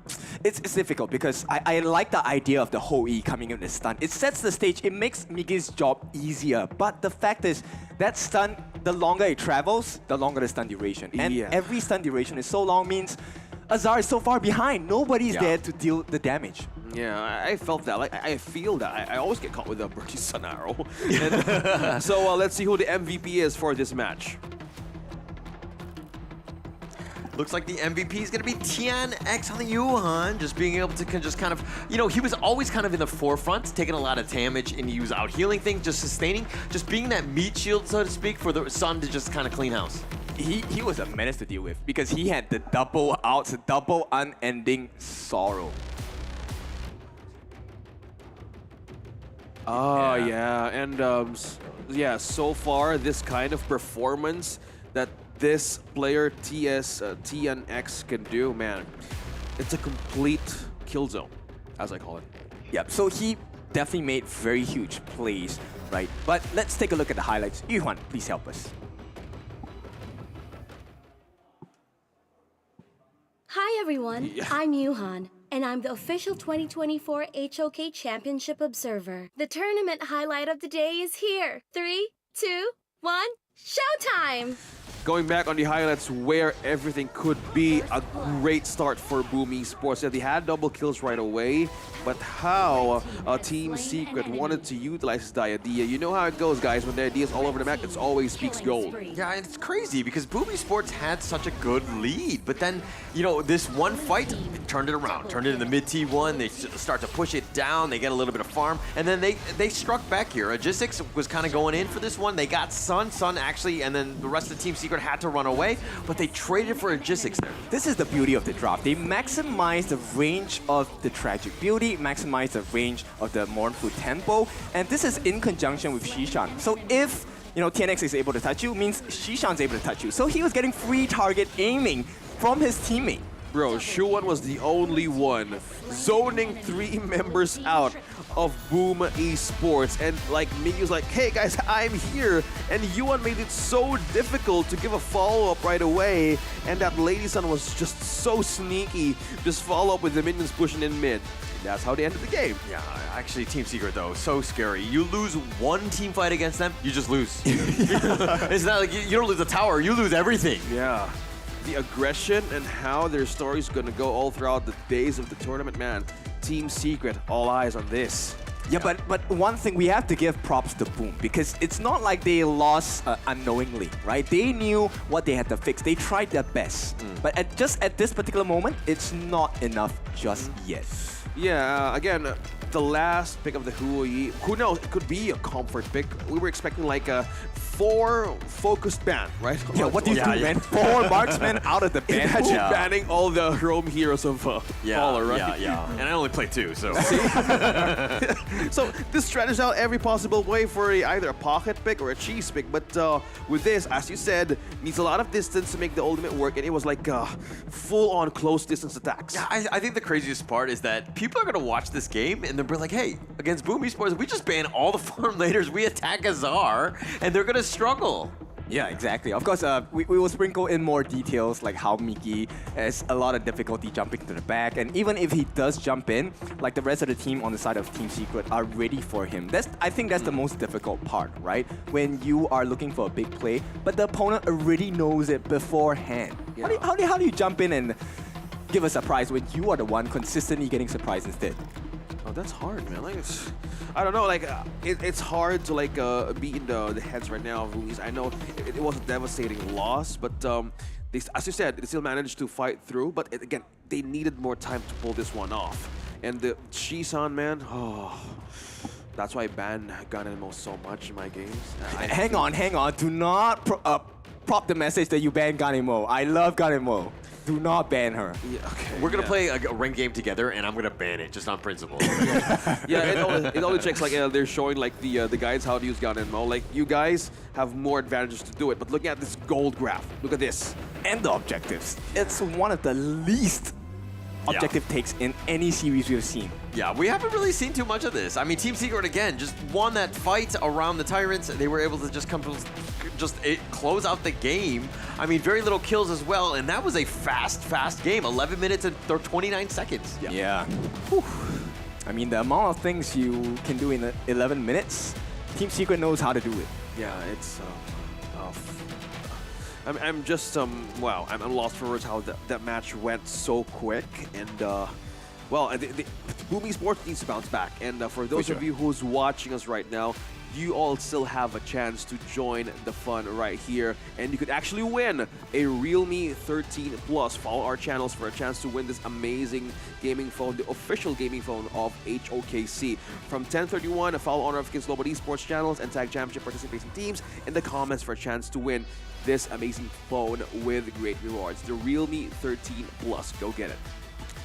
It's difficult because I like the idea of the whole E coming in the stun. It sets the stage. It makes Miggy's job easier. But the fact is that stun, the longer it travels, the longer the stun duration. And every stun duration is so long means Azar is so far behind. Nobody's there to deal the damage.
Yeah, I felt that. Like I feel that. I always get caught with a Bertie Sun arrow. And, so let's see who the MVP is for this match.
Looks like the MVP is going to be TNX on the Yuhan, just being able to just kind of, he was always kind of in the forefront, taking a lot of damage, and he was out healing things, just sustaining, just being that meat shield, so to speak, for the Sun to just kind of clean house.
He was a menace to deal with because he had the double outs, double unending sorrow.
Oh, yeah. And yeah, so far, this kind of performance that this player TNX can do, man, it's a complete kill zone, as I call it.
Yep, so he definitely made very huge plays, right? But let's take a look at the highlights. Yuhan, please help us.
Hi everyone, I'm Yuhan, and I'm the official 2024 HOK Championship Observer. The tournament highlight of the day is here. 3, 2, 1, showtime!
Going back on the highlights where everything could be, a great start for Boom Esports. Yeah, they had double kills right away, but how Team Secret wanted to utilize the idea. You know how it goes, guys. When the idea is all over the map, it always speaks gold.
Yeah, it's crazy because Boom Esports had such a good lead, but then, you know, this one fight turned it around, turned it in the mid T1. They start to push it down. They get a little bit of farm, and then they struck back here. Logistics was kind of going in for this one. They got Sun actually, and then the rest of Team Secret had to run away, but they traded for Logistics there.
This is the beauty of the draft. They maximize the range of the Tragic Beauty, maximize the range of the Mournful Tempo, and this is in conjunction with Shishan. So if TNX is able to touch you, means Shishan's able to touch you. So he was getting free target aiming from his teammate.
Bro, Shuan was the only one zoning 3 members out of Boom Esports, and like Miggy was like, hey guys, I'm here, and Yuan made it so difficult to give a follow-up right away, and that Lady Sun was just so sneaky, just follow up with the minions pushing in mid. And that's how they ended the game.
Yeah, actually Team Secret though, so scary. You lose one team fight against them, you just lose. It's not like you don't lose a tower, you lose everything.
Yeah. The aggression and how their story is going to go all throughout the days of the tournament, man. Team Secret, all eyes on this.
Yeah, but one thing we have to give props to Boom, because it's not like they lost unknowingly, right? They knew what they had to fix. They tried their best. But just at this particular moment, it's not enough just yet.
Yeah, again, the last pick of the Huoyi, who knows, it could be a comfort pick. We were expecting like a 4 focused ban, right?
Yeah, what do you do, man? 4 marksmen out of the ban.
Imagine banning all the Rome heroes of Faller, right?
Yeah. And I only play 2, so.
So this strategies out every possible way for either a pocket pick or a cheese pick, but with this, as you said, needs a lot of distance to make the ultimate work, and it was like full-on close distance attacks.
Yeah, I think the craziest part is that people are going to watch this game and they'll be like, hey, against Boom Esports, we just ban all the farm laters, we attack Azar, and they're going to struggle.
Yeah, exactly. Of course, we will sprinkle in more details, like how Miki has a lot of difficulty jumping to the back, and even if he does jump in, like the rest of the team on the side of Team Secret are ready for him. I think that's the most difficult part, right? When you are looking for a big play, but the opponent already knows it beforehand. Yeah. How do you jump in and give a surprise when you are the one consistently getting surprised instead?
Oh, that's hard, man. Like, I don't know. Like, it's hard to like be in the heads right now of Ruiz. I know it was a devastating loss, but they, as you said, they still managed to fight through. But again, they needed more time to pull this one off. And the Shisan, man, that's why I ban Ganemo so much in my games.
Hang on. Do not prop the message that you ban Ganemo. I love Ganemo. Do not ban her.
Yeah, okay.
We're gonna play a ranked game together, and I'm gonna ban it just on principle.
Yeah, it only checks like they're showing like the guides how to use Ganemo. Like you guys have more advantages to do it, but looking at this gold graph, look at this,
and the objectives. It's one of the least objective takes in any series we've seen.
Yeah, we haven't really seen too much of this. I mean, Team Secret again just won that fight around the Tyrants. They were able to just close out the game. I mean, very little kills as well, and that was a fast game. 11 minutes and 29 seconds.
Yeah. Whew. I mean, the amount of things you can do in 11 minutes, Team Secret knows how to do it.
Yeah, it's I'm just wow, I'm lost for words how that match went so quick, and well, Boom Esports needs to bounce back, and for those of you who's watching us right now, you all still have a chance to join the fun right here, and you could actually win a Realme 13 Plus. Follow our channels for a chance to win this amazing gaming phone, the official gaming phone of HOKC. From 10:31, follow Honor of Kings Global Esports channels and tag championship participating teams in the comments for a chance to win this amazing phone with great rewards. The Realme 13 Plus. Go get it.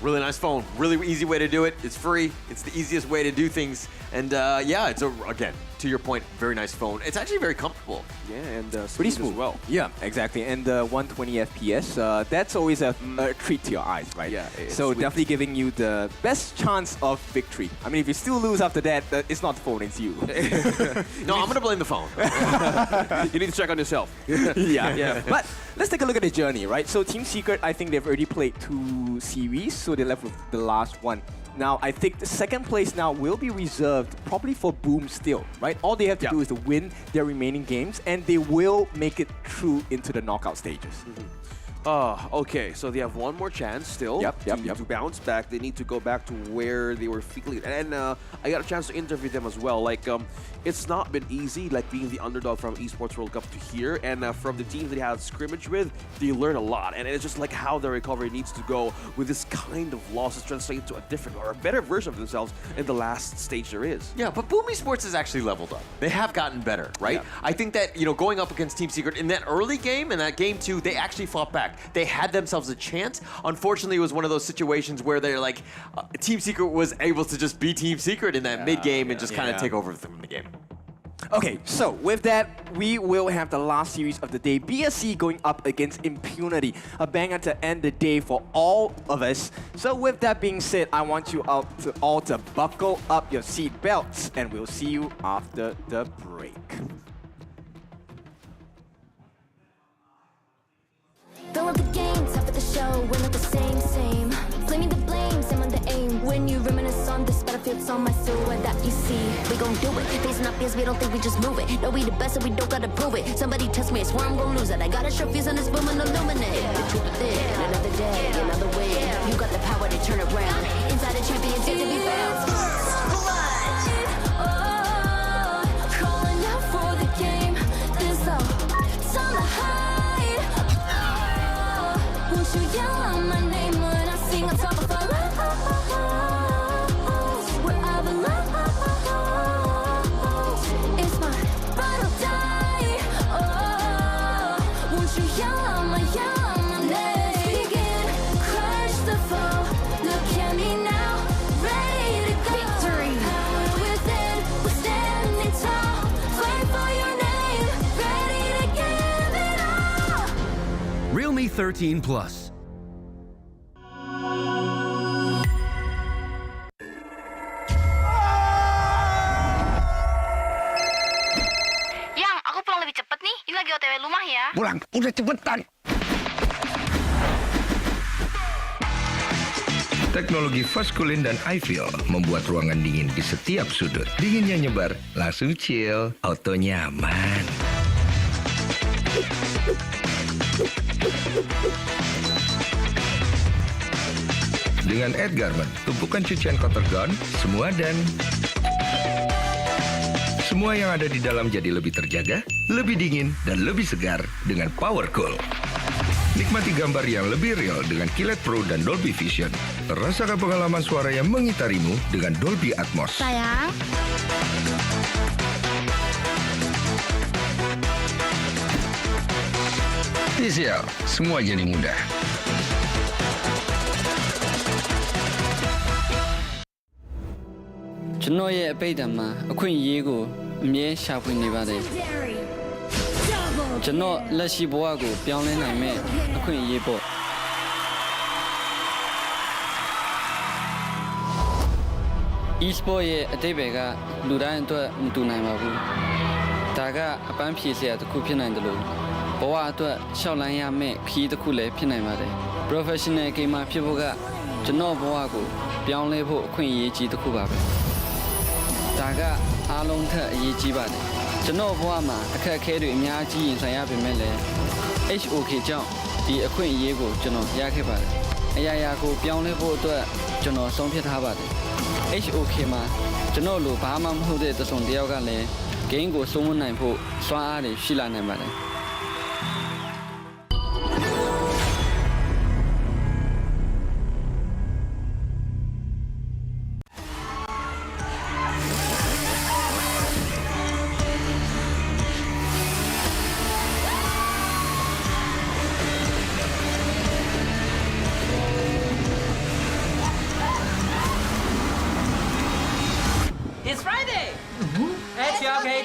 Really nice phone. Really easy way to do it. It's free. It's the easiest way to do things. And yeah, it's again, to your point, very nice phone. It's actually very comfortable.
Yeah, and
Pretty
smooth
smooth.
as well.
Yeah, exactly. And 120 FPS, that's always a treat to your eyes, right?
Yeah, it's
so
sweet.
definitely giving you the best chance of victory. I mean, if you still lose after that, it's not the phone, it's you.
No, I'm going to blame the phone.
You need to check on yourself.
yeah. But let's take a look at the journey, right? So Team Secret, I think they've already played 2 series, so they're left with the last one. Now, I think the second place now will be reserved probably for Boom still, right? All they have to do is to win their remaining games, and they will make it through into the knockout stages.
Okay, so they have one more chance still to bounce back. They need to go back to where they were feeling. And I got a chance to interview them as well. Like, it's not been easy, like being the underdog from Esports World Cup to here. And from the teams they had scrimmage with, they learn a lot. And it's just like how the recovery needs to go with this kind of losses translate to a different or a better version of themselves in the last stage there is.
Yeah, but Boom Esports has actually leveled up. They have gotten better, right?
Yeah.
I think that, going up against Team Secret in that early game, in that game 2, they actually fought back. They had themselves a chance. Unfortunately, it was one of those situations where they're like, Team Secret was able to just be Team Secret in that mid-game and just kind of take over from the game.
Okay, so with that, we will have the last series of the day. BSC going up against Impunity. A banger to end the day for all of us. So with that being said, I want you all to buckle up your seat belts, and we'll see you after the break.
Fill up the games, half of the show, we're not the same. Blaming the blame, same on the aim. When you reminisce on this battlefield, it's on my silhouette that you see. We gon' do it, facing up fears, we don't think we just move it. No, we the best and we don't gotta prove it. Somebody test me, I swear I'm gon' lose it. I got a sure fuse on this boom and illuminate. The truth is, another day, another way. You got the power to turn around. Inside a champion, yet to be found. Calling out for the game. This all, it's on the hide. Won't you yell out my name when I sing on top of our lungs? Where I belong. It's my ride or die. Oh, won't you yell out my name? Let's begin. Crush the foe. Look at me now. Ready to go. Victory. Power within. We're standing tall. Fight for your name. Ready to give it all.
Realme 13 Plus.
Yang, aku pulang lebih cepet nih. Ini lagi OTW rumah ya.
Pulang, udah cepetan.
Teknologi fast cooling dan iFeel membuat ruangan dingin di setiap sudut. Dinginnya nyebar, langsung chill, auto nyaman. Dengan Edgarment, tumpukan cucian kotor gone, semua yang ada di dalam jadi lebih terjaga, lebih dingin, dan lebih segar dengan Power Cool. Nikmati gambar yang lebih real dengan Kilet Pro dan Dolby Vision. Rasakan pengalaman suara yang mengitarimu dengan Dolby Atmos.
Sayang.
TCL, semua jadi mudah.
Chúng tôi ở bên đàm mà, ở quên gì của mẹ sao quên đi vào đây. Chúng tôi là sĩ bộ của biểu lên này mẹ, ở quên gì bộ. Esports အတိတ်ကလူတိုင်းအတွက်မတူနိုင်ပါဘူး။ဒါကအပန်းဖြေစရာတစ်ခုဖြစ်နိုင်တယ်လို့ဘဝအတွက်ရှောက်လန်းရမယ့်ခီးတစ်ခုလည်းဖြစ်နိုင်ပါတယ်။ Professional gamer ဖြစ်ဖို့ကကျွန်တော်ဘဝကိုပြောင်းလဲဖို့အခွင့်အရေးကြီးတစ်ခုပါပဲ။ဒါကအားလုံးထက်အရေးကြီးပါတယ်။ကျွန်တော်ဘဝမှာအခက်အခဲတွေအများကြီးရင်ဆိုင်ရပေမဲ့လည်း HOK ကြောင့်ဒီအခွင့်အရေးကိုကျွန်တော်ရခဲ့ပါတယ်။အရာရာကိုပြောင်းလဲဖို့အတွက်ကျွန်တော်ဆုံးဖြတ်ထားပါတယ်။ HOK မှာကျွန်တော်လိုဘာမှမဟုတ်တဲ့တစုံတစ်ယောက်ကလည်း game ကိုစိုးမိုးနိုင်ဖို့စွမ်းအားတွေရှိလာနိုင်ပါတယ်
It's Friday! HLK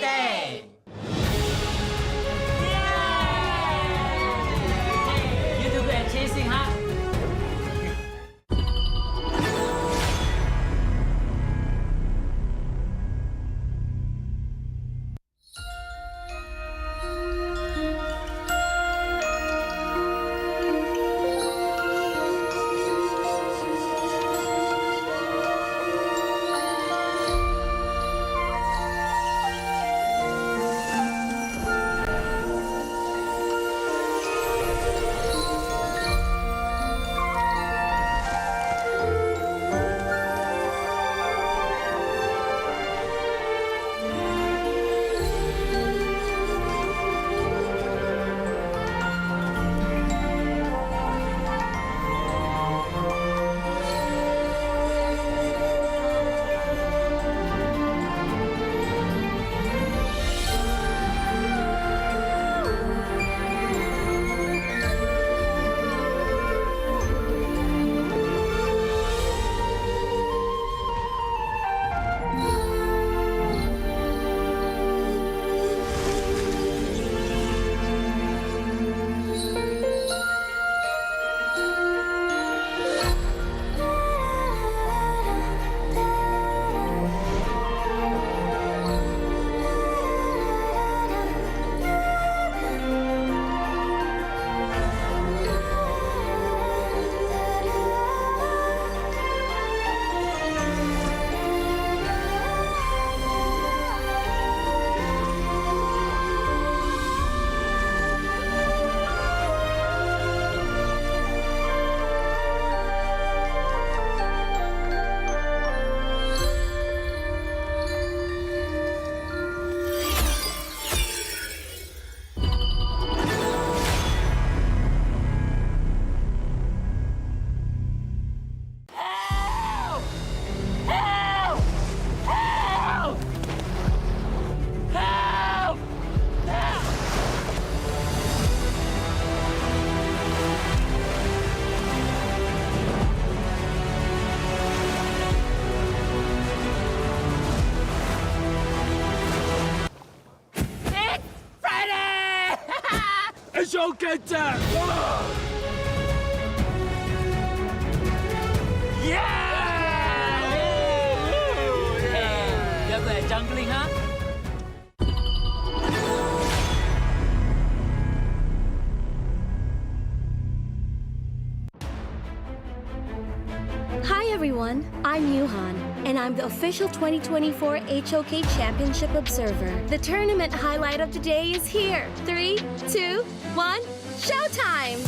contender!
Jago ya jungling ha?
Hi everyone, I'm Yuhan, and I'm the official 2024 HOK Championship Observer. The tournament highlight of today is here. 3, 2, 1, showtime!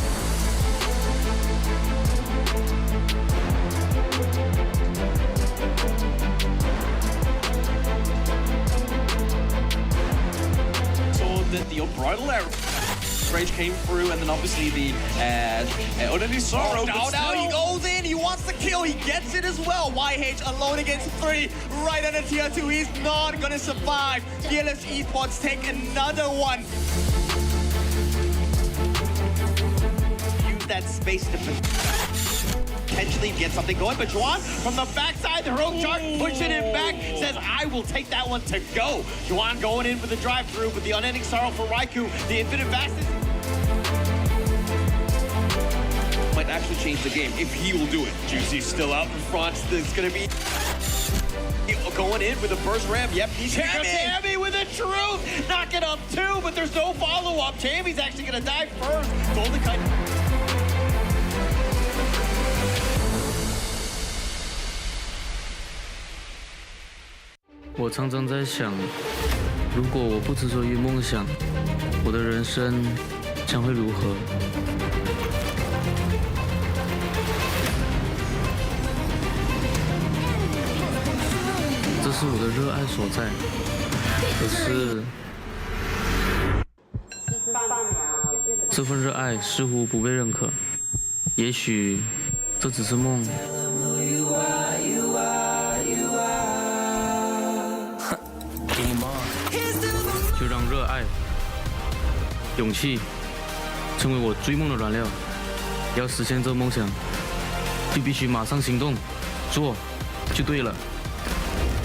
Saw that the unbridled rage came through, and then obviously the Untitled Sorrow.
Now he goes in, he wants the kill, he gets it as well. YH alone against 3, right under tier 2, he's not gonna survive. Fearless Esports take another one. Use that space to potentially get something going, but Juan from the backside, the heroic charge pushing him back, says I will take that one to go. Juan going in for the drive-through with the unending sorrow for Raikou, the infinite fastest.
Might actually change the game if he will do it.
Juicy's still out in front. It's gonna be going in with a first ramp. Yep, he's Tammy with a truth. Knocking up 2, but there's no follow-up. Tammy's actually gonna die first. Golden Kite.
我常常在想，如果我不执着于梦想，我的人生将会如何？这是我的热爱所在，可是这份热爱似乎不被认可。也许这只是梦。 就让热爱、勇气成为我追梦的燃料。要实现这梦想，就必须马上行动，做就对了。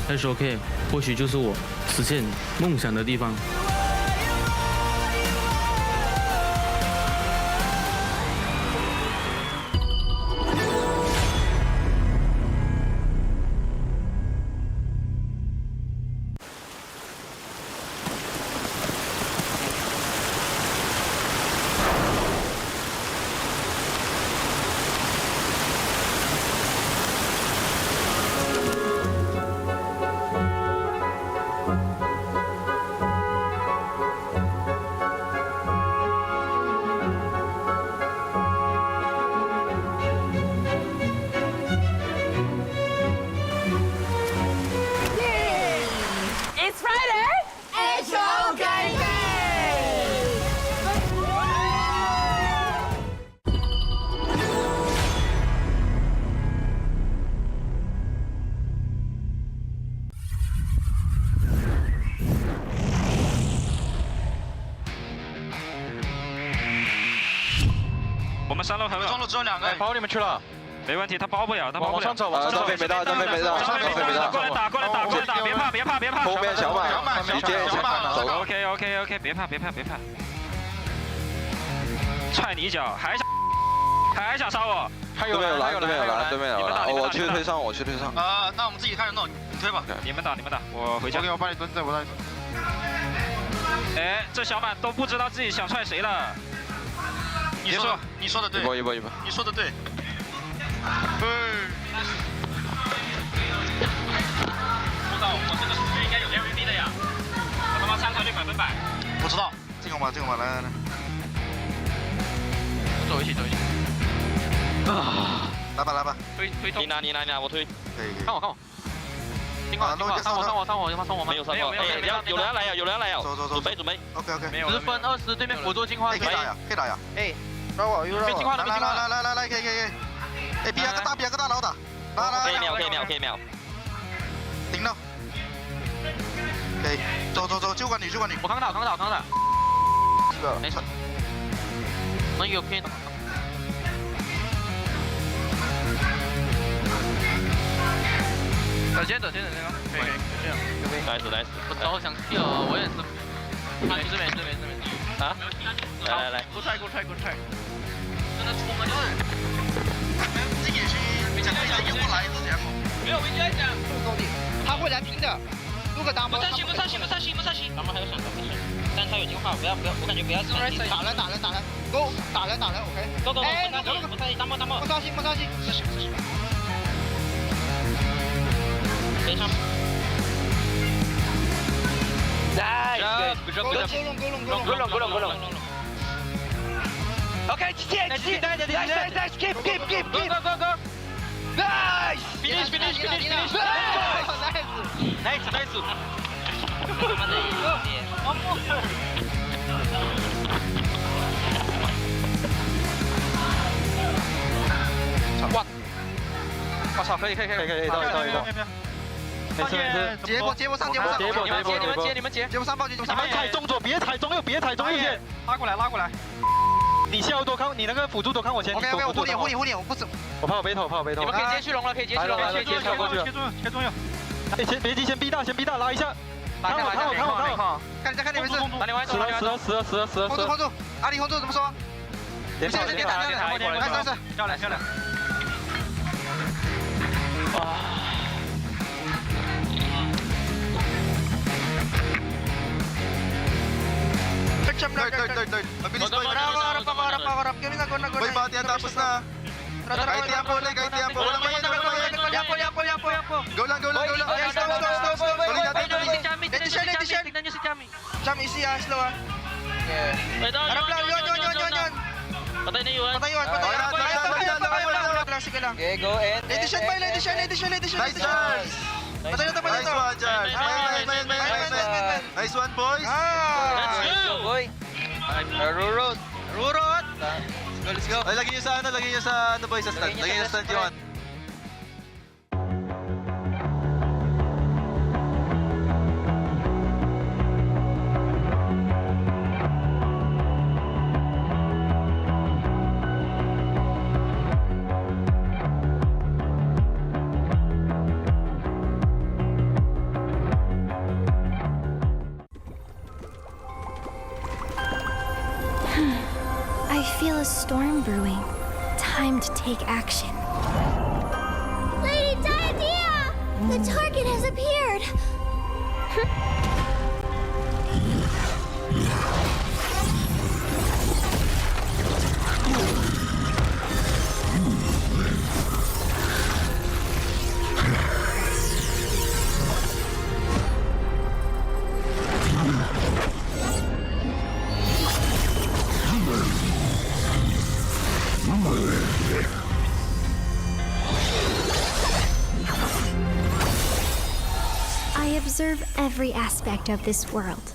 HOK 或许就是我实现梦想的地方。
我们3楼很稳，
中路只有2个，
包你们去了，没问题，他包不了，他包不了。往上走，张飞没到，张飞没到，张飞没到。过来打，过来打，过来打，别怕，别怕，别怕。后面小马，你接一下，走。OK，别怕，别怕，别怕。踹你一脚，还想杀我？对面有蓝，对面有蓝，对面有蓝。我去推上，我去推上。
那我们自己看着弄，你推吧。
你们打，我回家。
我帮你蹲着，我帮你。
哎，这小满都不知道自己想踹谁了。
你说的对，
一波，
你说的对。
不知道我这个数据应该有 MVP 的呀，我他妈3团队100%。
不知道，这个嘛，来。
走一起。
来吧。
推动。你拿，我推。
可以。
看我。听话，送我吗？没有，有人来呀。走，准备。
OK。
10分20，对面辅助进化。
可以打呀。
哎，让我。没进化的，
来，可以。哎，别个大佬打。来。
可以秒。
顶到。可以，走，就管你。
我扛打。
没事。
能有 K 的。 先走，可以，这样。nice。我早想踢了，我也是。没事。啊？
来，good try，
真的冲了就是。
这也是讲对的，又不来之前。
没有，我就在讲。
够力，他会来平的。如果打
不上行，咱们还有选择，没事。但他有进化，不要，我感觉不要。
打人 ，Go， 打人 ，OK。Go，
哎，不杀心，大漠。
不杀心。
是。别上。
Nice， Go long。OK， 接 ，nice，keep。Go。Nice！
Finish！ Nice！
我操，可以，到。
没事。
接不上，你们接不上暴击，你们
踩中左，别踩中右，一点。拉过来。你下路多看，你那个辅助多看我前。
OK， 我护你，我不走。
我怕我背头。你们可以接续龙了，切过去。切中右。哎，别急，先逼大，拉一下。看我。
看你没事。
死。
控住。阿里控住怎么说？别打。来。
下来。
Third. Mabilis boy.
Harap.
Boy, bati ang tapos na. Kahit tiempo. Walang mayan. Go lang. Stop. Tuloy natin.
Tignan nyo si Chami. Chami, isi slow ah. Harap lang, yun.
Patay na yun.
Sige lang.
Okay, go in.
Edition.
Nice charge.
Patay na to.
Nice one, Charge. Man. Nice one, boys.
Let's go, boy. Rurot.
Let's go. Ay, lagyan nyo sa boys, sa stand. Lagyan nyo sa stand yun.
I feel a storm brewing. Time to take action.
Lady Diadea! The target has appeared!
I observe every aspect of this world,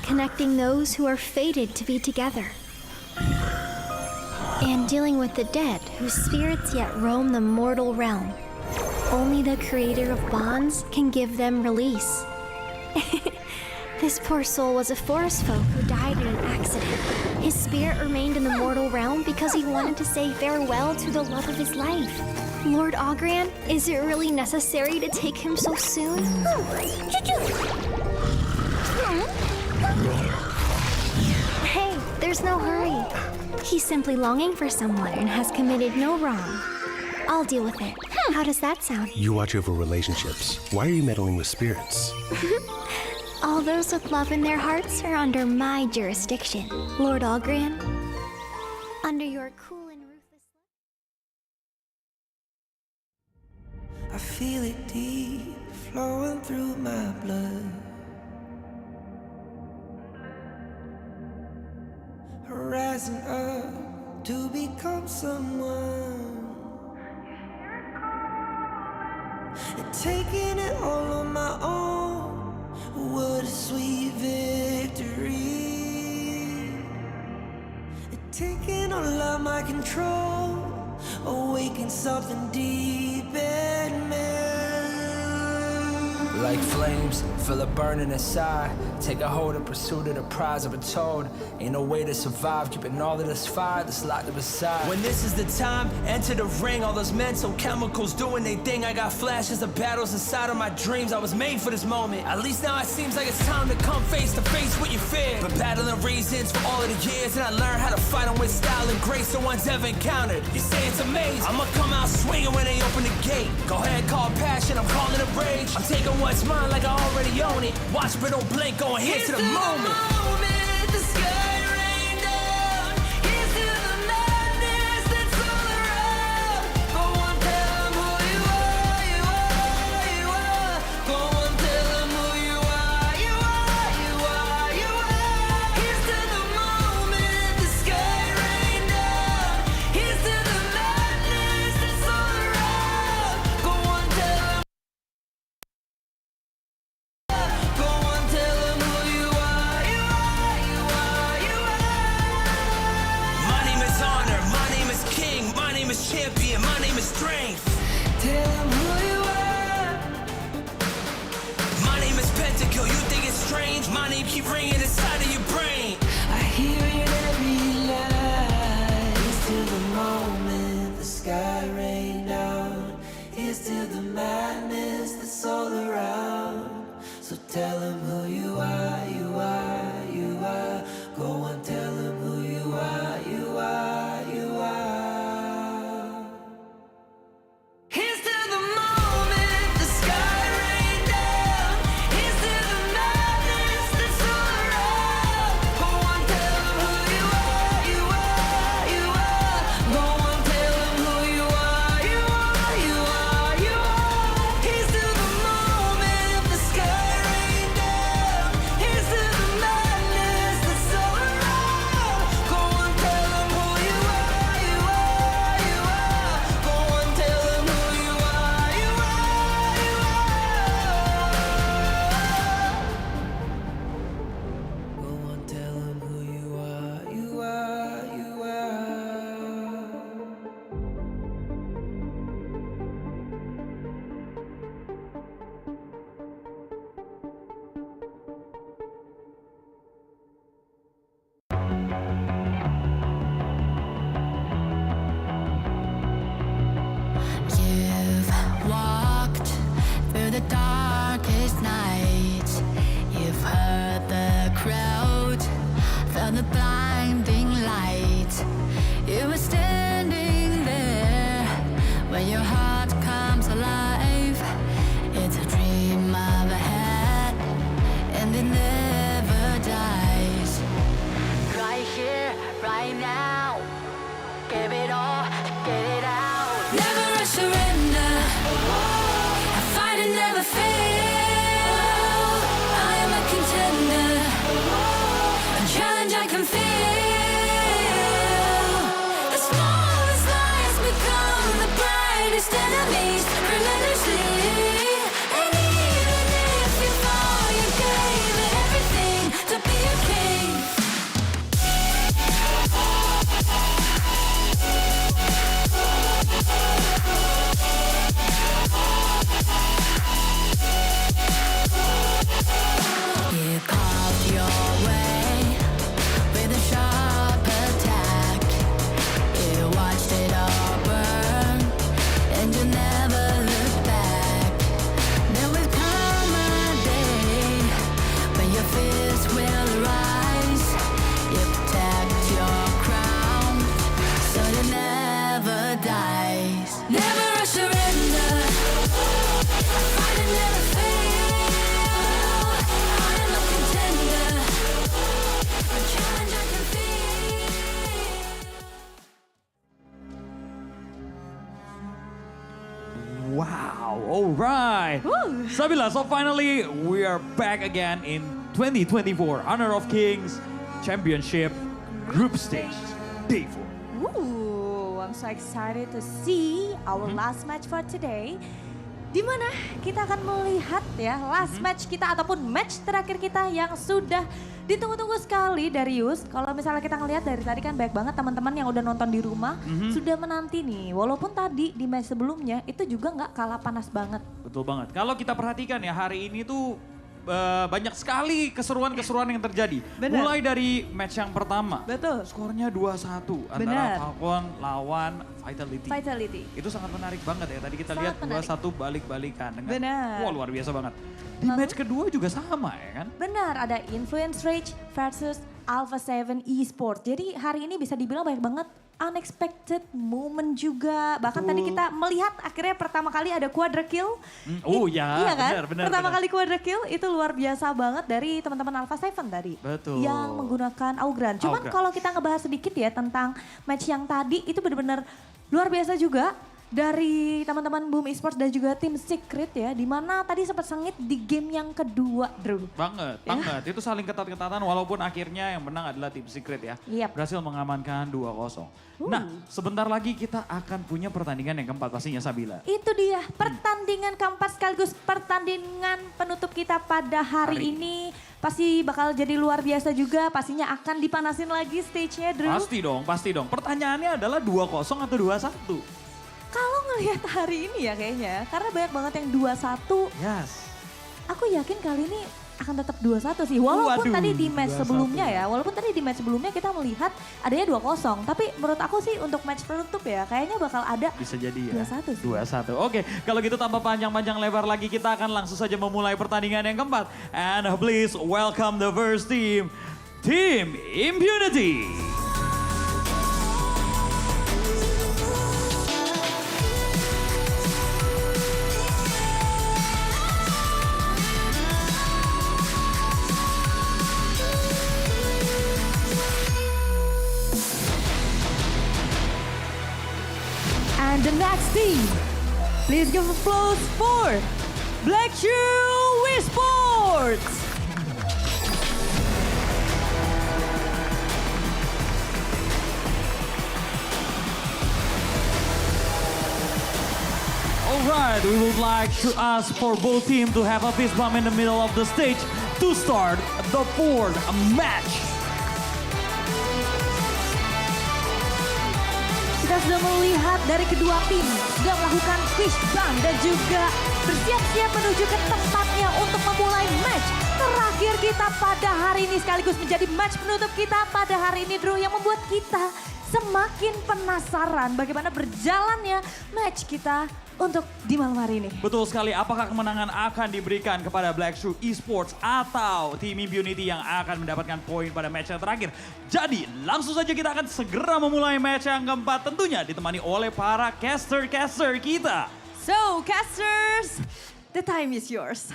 connecting those who are fated to be together, and dealing with the dead whose spirits yet roam the mortal realm. Only the creator of bonds can give them release. This poor soul was a forest folk who died in an accident. His spirit remained in the mortal realm because he wanted to say farewell to the love of his life. Lord Ogran, is it really necessary to take him so soon? Hey, there's no hurry. He's simply longing for someone and has committed no wrong. I'll deal with it. How does that sound?
You watch over relationships. Why are you meddling with spirits?
All those with love in their hearts are under my jurisdiction. Lord Ogran, under your cool and ruthless...
I feel it deep, flowing through my blood. Rising up to become someone. And taking it all on my own. What a sweet victory. And taking all of my control. Awaken something deep in me. Like flames, feel it burning inside. Take a hold of pursuit of the prize. I've been told ain't no way to survive. Keeping all of this fire that's locked up aside. When this is the time, enter the ring. All those mental chemicals doing their thing. I got flashes of battles inside of my dreams. I was made for this moment. At least now it seems like it's time to come face to face with your fear. Been battling reasons for all of the years, and I learned how to fight them with style and grace no one's ever encountered. You say it's amazing. I'ma come out swinging when they open the gate. Go ahead, call passion. I'm calling it rage. I'm taking what's mine like I already own it. Watch but don't blink, going here to the moment.
The sky rain down. Here's to the madness that's all around. Go on, tell them who you are, you are, you are. Go on, tell them who you are, you are, you are, you are. Here's to the moment, the sky rain down. Here's to the madness that's all around. Go on, tell them. Go on, tell them who you are, you are, you are, you are.
My name is honor, my name is king, my name is champion, my name is strength.
Tell them who you are.
My name is Pentakill, you think it's strange? My name keep ringing inside of your brain.
I hear it every line. Here's to the moment the sky rain down. Here's to the madness that's all around. So tell them who you are, you are, you are. Go on, tell them who you are, you are, you are. Here's to the moment the sky rain down. Here's to the madness that's all around. Go on, tell them who you are, you are, you are. Go on, tell them who you are, you are, you are, you are. Here's to the moment the sky rain down. Here's to the madness that's all around. Go on, tell them who you are, you are, you are. Go on, tell them who you are, you are, you are. Go on, tell them who you are, you are, you are.
You've walked through the darkest nights. You've heard the crowd, felt the blinding light. You were standing there when your heart comes alive. It's a dream I've had, and it never dies. Right here, right now, give it all, get it out.
Never surrender. I fight and never fail. I am a contender. A challenge I can feel. The smallest lies become the brightest enemies. Relentlessly. And even if you fall, you gave it everything to be a king.
You carved your way with a sharp attack. You watched it all burn, and you never looked back. There will come a day when your fears will rise. You protect your crown, so it never dies.
Never a surrender. I fight and never fail. I am a contender. A challenge I can feel.
Wow, all right. Sabila, so finally we are back again in 2024 Honor of Kings Championship Group Stage, Day 4.
Ooh, I'm so excited to see our last match for today. Dimana kita akan melihat ya last match kita ataupun match terakhir kita yang sudah ditunggu-tunggu sekali Darius. Kalau misalnya kita ngelihat dari tadi kan banyak banget teman-teman yang udah nonton di rumah sudah menanti nih. Walaupun tadi di match sebelumnya itu juga nggak kalah panas banget.
Betul banget. Kalau kita perhatikan ya hari ini tuh banyak sekali keseruan-keseruan yang terjadi.
Bener.
Mulai dari match yang pertama.
Betul.
Skornya 2-1 antara Falcon lawan Vitality. Itu sangat menarik banget ya. Tadi kita lihat 2-1 balik-balikan. Wah luar biasa banget. Di match kedua juga sama ya kan?
Benar, ada Influence Rage versus FLCN Esports. Jadi hari ini bisa dibilang banyak banget unexpected moment juga. Bahkan tadi kita melihat akhirnya pertama kali ada quadra kill. Iya kan?
benar.
Pertama kali quadra kill itu luar biasa banget dari teman-teman Alpha 7 tadi.
Betul.
Yang menggunakan Augran. Cuman kalau kita ngebahas sedikit ya tentang match yang tadi itu benar-benar luar biasa juga. Dari teman-teman Boom Esports dan juga tim Secret ya, dimana tadi sempat sengit di game yang kedua, Drew.
Banget. Itu saling ketat-ketatan walaupun akhirnya yang menang adalah tim Secret ya.
Yep.
Berhasil mengamankan 2-0. Nah, sebentar lagi kita akan punya pertandingan yang keempat pastinya Sabila.
Itu dia, pertandingan keempat sekaligus pertandingan penutup kita pada hari ini. Pasti bakal jadi luar biasa juga, pastinya akan dipanasin lagi stage-nya, Drew.
Pasti dong. Pertanyaannya adalah 2-0 atau 2-1?
Kalau ngelihat hari ini ya kayaknya, karena banyak banget yang 2-1.
Yes.
Aku yakin kali ini akan tetap 2-1 sih. Walaupun tadi di match sebelumnya ya, kita melihat adanya 2-0. Tapi menurut aku sih untuk match penutup ya, kayaknya bakal ada
bisa jadi ya.
2-1 sih.
2-1. Oke, kalau gitu tanpa panjang-panjang lebar lagi kita akan langsung saja memulai pertandingan yang keempat. And please welcome the first team, Team Impunity.
And the next team, please give applause for Black Shoe Esports.
Alright, we would like to ask for both teams to have a fist bump in the middle of the stage to start the fourth match.
Kita sudah melihat dari kedua tim sudah melakukan fist bump dan juga bersiap-siap menuju ke tempatnya untuk memulai match terakhir kita pada hari ini sekaligus menjadi match penutup kita pada hari ini, Drew, yang membuat kita semakin penasaran bagaimana berjalannya match kita untuk di malam hari ini.
Betul sekali, apakah kemenangan akan diberikan kepada Black Shoe Esports atau Team Impunity yang akan mendapatkan poin pada match yang terakhir. Jadi langsung saja kita akan segera memulai match yang keempat, tentunya ditemani oleh para caster-caster kita.
So casters, the time is yours.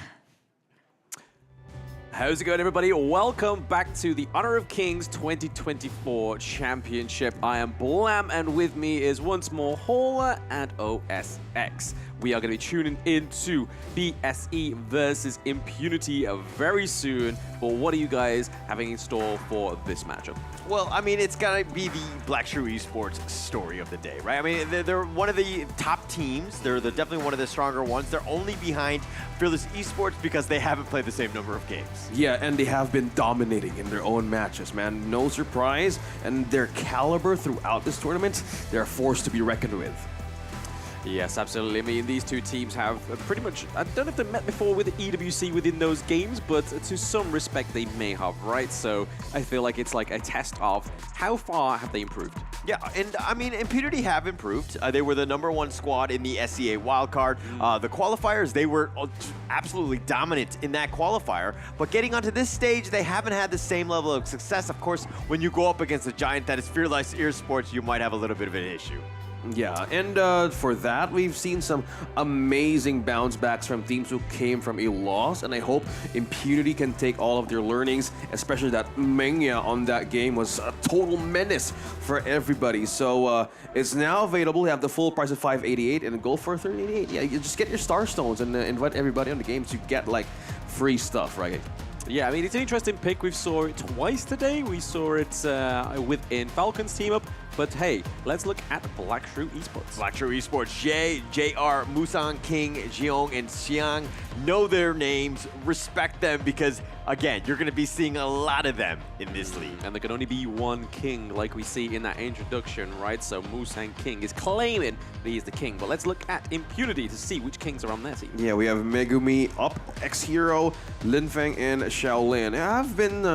How's it going, everybody? Welcome back to the Honor of Kings 2024 Championship. I am Blam, and with me is once more Hola and OSX. We are going to be tuning into BSE versus Impunity very soon. But what are you guys having in store for this matchup?
Well, I mean, it's going to be the Black Shoe Esports story of the day, right? I mean, they're one of the top teams. They're definitely one of the stronger ones. They're only behind Fearless Esports because they haven't played the same number of games.
Yeah, and they have been dominating in their own matches, man. No surprise. And their caliber throughout this tournament, they're a force to be reckoned with.
Yes, absolutely. I mean, these two teams have pretty much, I don't know if they met before with EWC within those games, but to some respect they may have, right? So I feel like it's like a test of how far have they improved.
Yeah, and I mean, Impunity have improved. They were the #1 squad in the SEA wildcard. The qualifiers, they were absolutely dominant in that qualifier. But getting onto this stage, they haven't had the same level of success. Of course, when you go up against a giant that is Fearless Esports, you might have a little bit of an issue.
Yeah, and for that, we've seen some amazing bounce backs from teams who came from a loss, and I hope Impunity can take all of their learnings, especially that Mengya on that game was a total menace for everybody. So it's now available. You have the full price of 588 and go for 388. Yeah, you just get your star stones and invite everybody on the game to get like free stuff, right?
Yeah, I mean, it's an interesting pick. We saw it twice today. We saw it within Falcon's team up, But hey, let's look at Black Shrew Esports.
Black Shrew Esports, JR, Musang, King, Jiong, and Xiang. Know their names, respect them, because again, you're going to be seeing a lot of them in this league.
And there can only be one king, like we see in that introduction, right? So Musang King is claiming that he is the king. But let's look at Impunity to see which kings are on their team.
Yeah, we have Megumi, Up, X-Hero, Linfeng, and Shaolin. I've been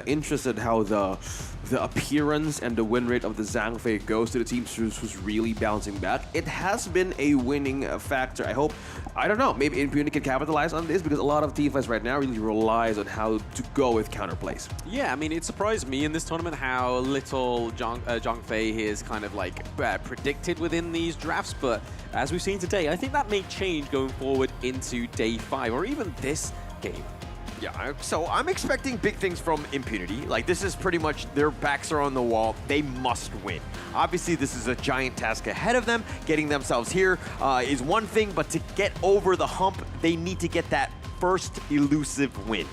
interested how the appearance and the win rate of the Zhangfei goes to the team who's really bouncing back. It has been a winning factor. I don't know, maybe Impunity can capitalize on this because a lot of team fights right now really relies on how to go with counterplays.
Yeah, I mean, it surprised me in this tournament how little Zhangfei is kind of predicted within these drafts, but as we've seen today, I think that may change going forward into day 5 or even this game.
Yeah, so I'm expecting big things from Impunity. Like, this is pretty much their backs are on the wall. They must win. Obviously, this is a giant task ahead of them. Getting themselves here is one thing, but to get over the hump, they need to get that first elusive win.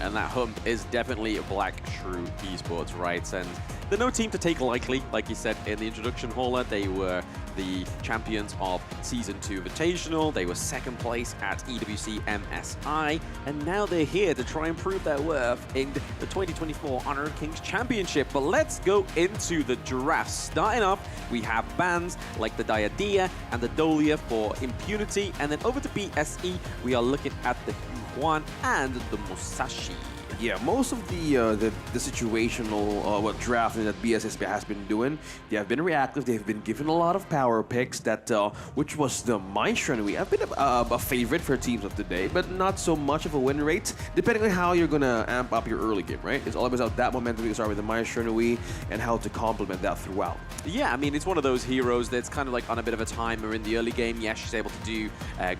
And that hump is definitely Black Shrew Esports, right? And they're no team to take lightly, like you said in the introduction, Hauler. They were the champions of Season 2 Invitational. They were second place at EWC MSI. And now they're here to try and prove their worth in the 2024 Honor of Kings Championship. But let's go into the draft. Starting off, we have bans like the Diadea and the Dolia for Impunity. And then over to BSE, we are looking at the Juan and the Musashi.
Yeah, most of the situational draft that BSS has been doing, they have been reactive. They've been given a lot of power picks. That which was the Maestro. I've been a favorite for teams of today, but not so much of a win rate. Depending on how you're gonna amp up your early game, right? It's all about that momentum you start with the Maestro and how to complement that throughout.
Yeah, I mean, it's one of those heroes that's kind of like on a bit of a timer in the early game. Yeah, she's able to do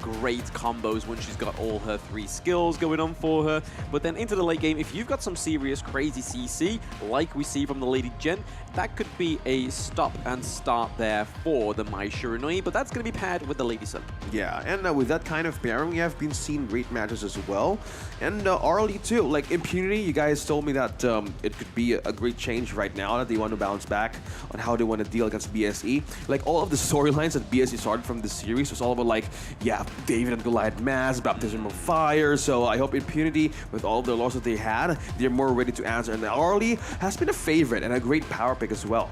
great combos when she's got all her 3 skills going on for her. But then into the late game, if you've got some serious crazy CC, like we see from the Lady Gen, that could be a stop and start there for the Mai Shiranui, but that's going to be paired with the Lady Sun.
Yeah, and with that kind of pairing, we have been seeing great matches as well. And Arlie too, like Impunity, you guys told me that it could be a great change right now that they want to bounce back on how they want to deal against BSE. Like all of the storylines that BSE started from the series was all about like, yeah, David and Goliath Mass, Baptism of Fire. So I hope Impunity, with all the losses they had, they're more ready to answer. And Arlie has been a favorite and a great power pick as well.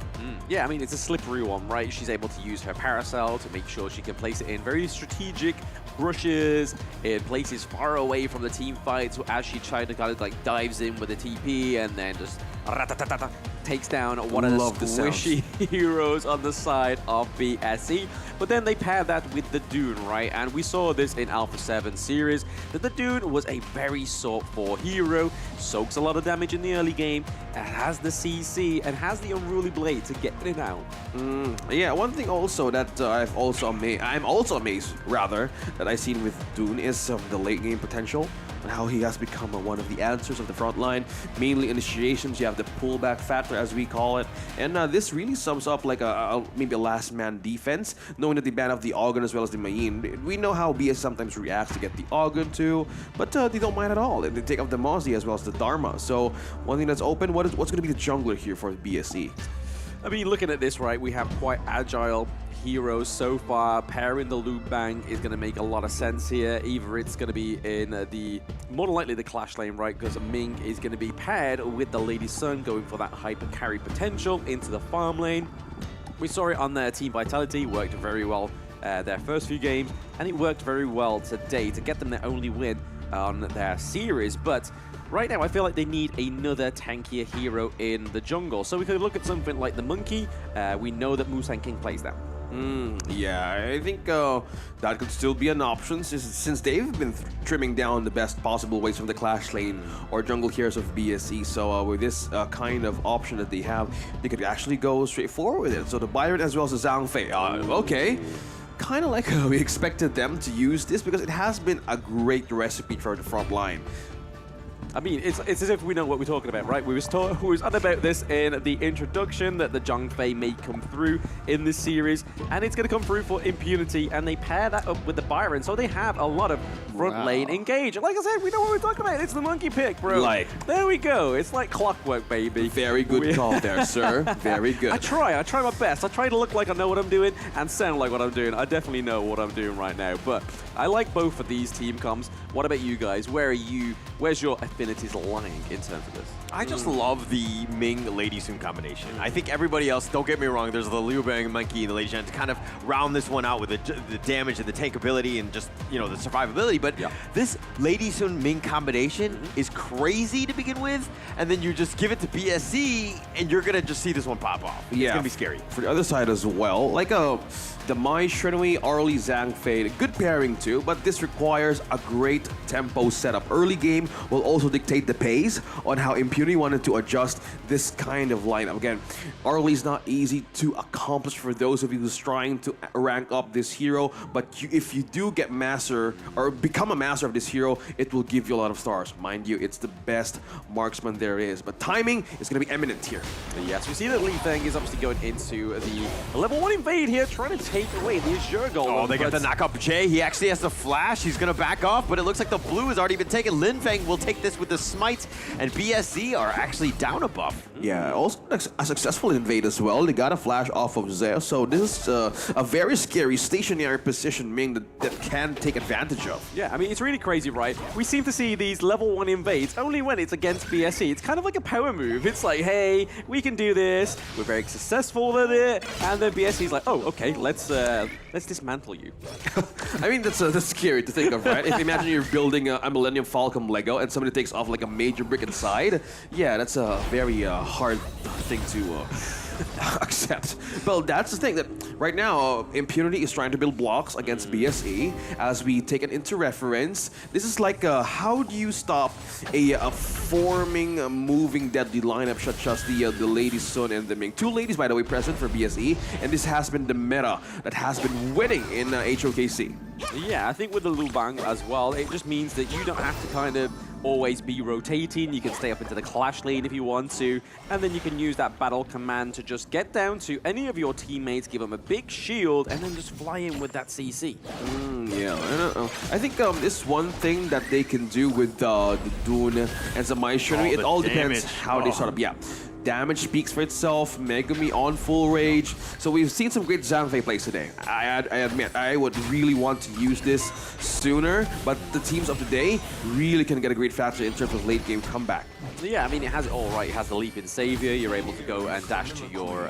Yeah, I mean, it's a slippery one, right? She's able to use her Paracel to make sure she can place it in very strategic brushes, in places far away from the team fights, as she tried to kind of like dives in with a TP and then just takes down one of the squishy heroes on the side of BSE. But then they pair that with the Dune, right? And we saw this in Alpha 7 series, that the Dune was a very sought-for hero, soaks a lot of damage in the early game, and has the CC and has the Unruly Blade to get it out.
Yeah, one thing also that I'm also amazed, rather, that I've seen with Dune is the late game potential. And how he has become one of the answers of the front line. Mainly initiations, you have the pullback factor, as we call it. And this really sums up like maybe a last man defense, knowing that they ban off the Augun as well as the Mayin. We know how BS sometimes reacts to get the Augun too, but they don't mind at all. They take off the Mozzie as well as the Dharma. So one thing that's open, what's going to be the jungler here for BSE?
I mean, looking at this, right, we have quite agile heroes so far. Pairing the Loop Bang is going to make a lot of sense here. Either it's going to be in more than likely the Clash lane, right, because Ming is going to be paired with the Lady Sun, going for that hyper carry potential into the farm lane. We saw it on their Team Vitality, worked very well their first few games, and it worked very well today to get them their only win on their series. But right now, I feel like they need another tankier hero in the jungle. So we could look at something like the Monkey. We know that Musang King plays that.
Yeah, I think that could still be an option since they've been trimming down the best possible ways from the Clash lane or jungle heroes of BSE. So with this kind of option that they have, they could actually go straight forward with it. So the Byron as well as the Zhangfei. Okay. Kind of like we expected them to use this because it has been a great recipe for the front line.
I mean, it's as if we know what we're talking about, right? We was on about this in the introduction that the Zhongfei may come through in this series, and it's going to come through for Impunity, and they pair that up with the Byron, so they have a lot of front lane engage. Like I said, we know what we're talking about. It's the monkey pick, bro. There we go. It's like clockwork, baby.
Very good call there, sir. Very good.
I try my best. I try to look like I know what I'm doing and sound like what I'm doing. I definitely know what I'm doing right now, but I like both of these team comps. What about you guys? Where's your affinities lying in terms of this?
I just love the Ming Lady Sun combination. I think everybody else, don't get me wrong, there's the Liu Bang Monkey and the Lady Shen to kind of round this one out with the damage and the tankability and just, you know, the survivability. But this Lady Sun Ming combination is crazy to begin with, and then you just give it to BSC and you're gonna just see this one pop off. It's gonna be scary.
For the other side as well, like the Mai Shenhui, Arlie Zhang Fei, good pairing too, but this requires a great tempo setup. Early game will also dictate the pace on how Impunity wanted to adjust this kind of lineup. Again, Arlie's not easy to accomplish for those of you who's trying to rank up this hero, but if you do get master or become a master of this hero, it will give you a lot of stars. Mind you, it's the best marksman there is, but timing is going to be eminent here.
Yes, we see that Li Feng is obviously going into the level 1 invade here, trying to take away the Azure Golem.
Oh, they get the knock up Jay. He actually has to flash. He's going to back off, but it looks like the blue has already been taken. Lin Feng will take this with the smite, and BSC are actually down a buff.
Yeah, also a successful invade as well. They got a flash off of Zaya, so this is a very scary stationary position Ming that can take advantage of.
Yeah, I mean, it's really crazy, right? We seem to see these level 1 invades only when it's against BSC. It's kind of like a power move. It's like, hey, we can do this. We're very successful at it. And then BSC's like, oh, okay, let's dismantle you.
I mean, that's scary to think of, right? If imagine you're building a Millennium Falcon Lego and somebody takes off like a major brick inside. Yeah, that's a very hard thing to accept. Well, that's the thing that right now Impunity is trying to build blocks against BSE. As we take it into reference, this is like how do you stop a forming, moving deadly lineup such as the Lady Sun and the Ming. 2 ladies, by the way, present for BSE, and this has been the meta that has been winning in HOKC.
Yeah, I think with the Liu Bang as well, it just means that you don't have to kind of always be rotating. You can stay up into the clash lane if you want to, and then you can use that battle command to just get down to any of your teammates, give them a big shield, and then just fly in with that CC.
Yeah, I think this one thing that they can do with the Dune and the Mai Shenhui, it all depends how they sort of, damage speaks for itself. Megumi on full rage. So we've seen some great Zhang Fei plays today. I admit, I would really want to use this sooner, but the teams of today really can get a great factor in terms of late game comeback.
Yeah, I mean, it has it all, right? It has the leap in Savior. You're able to go and dash to your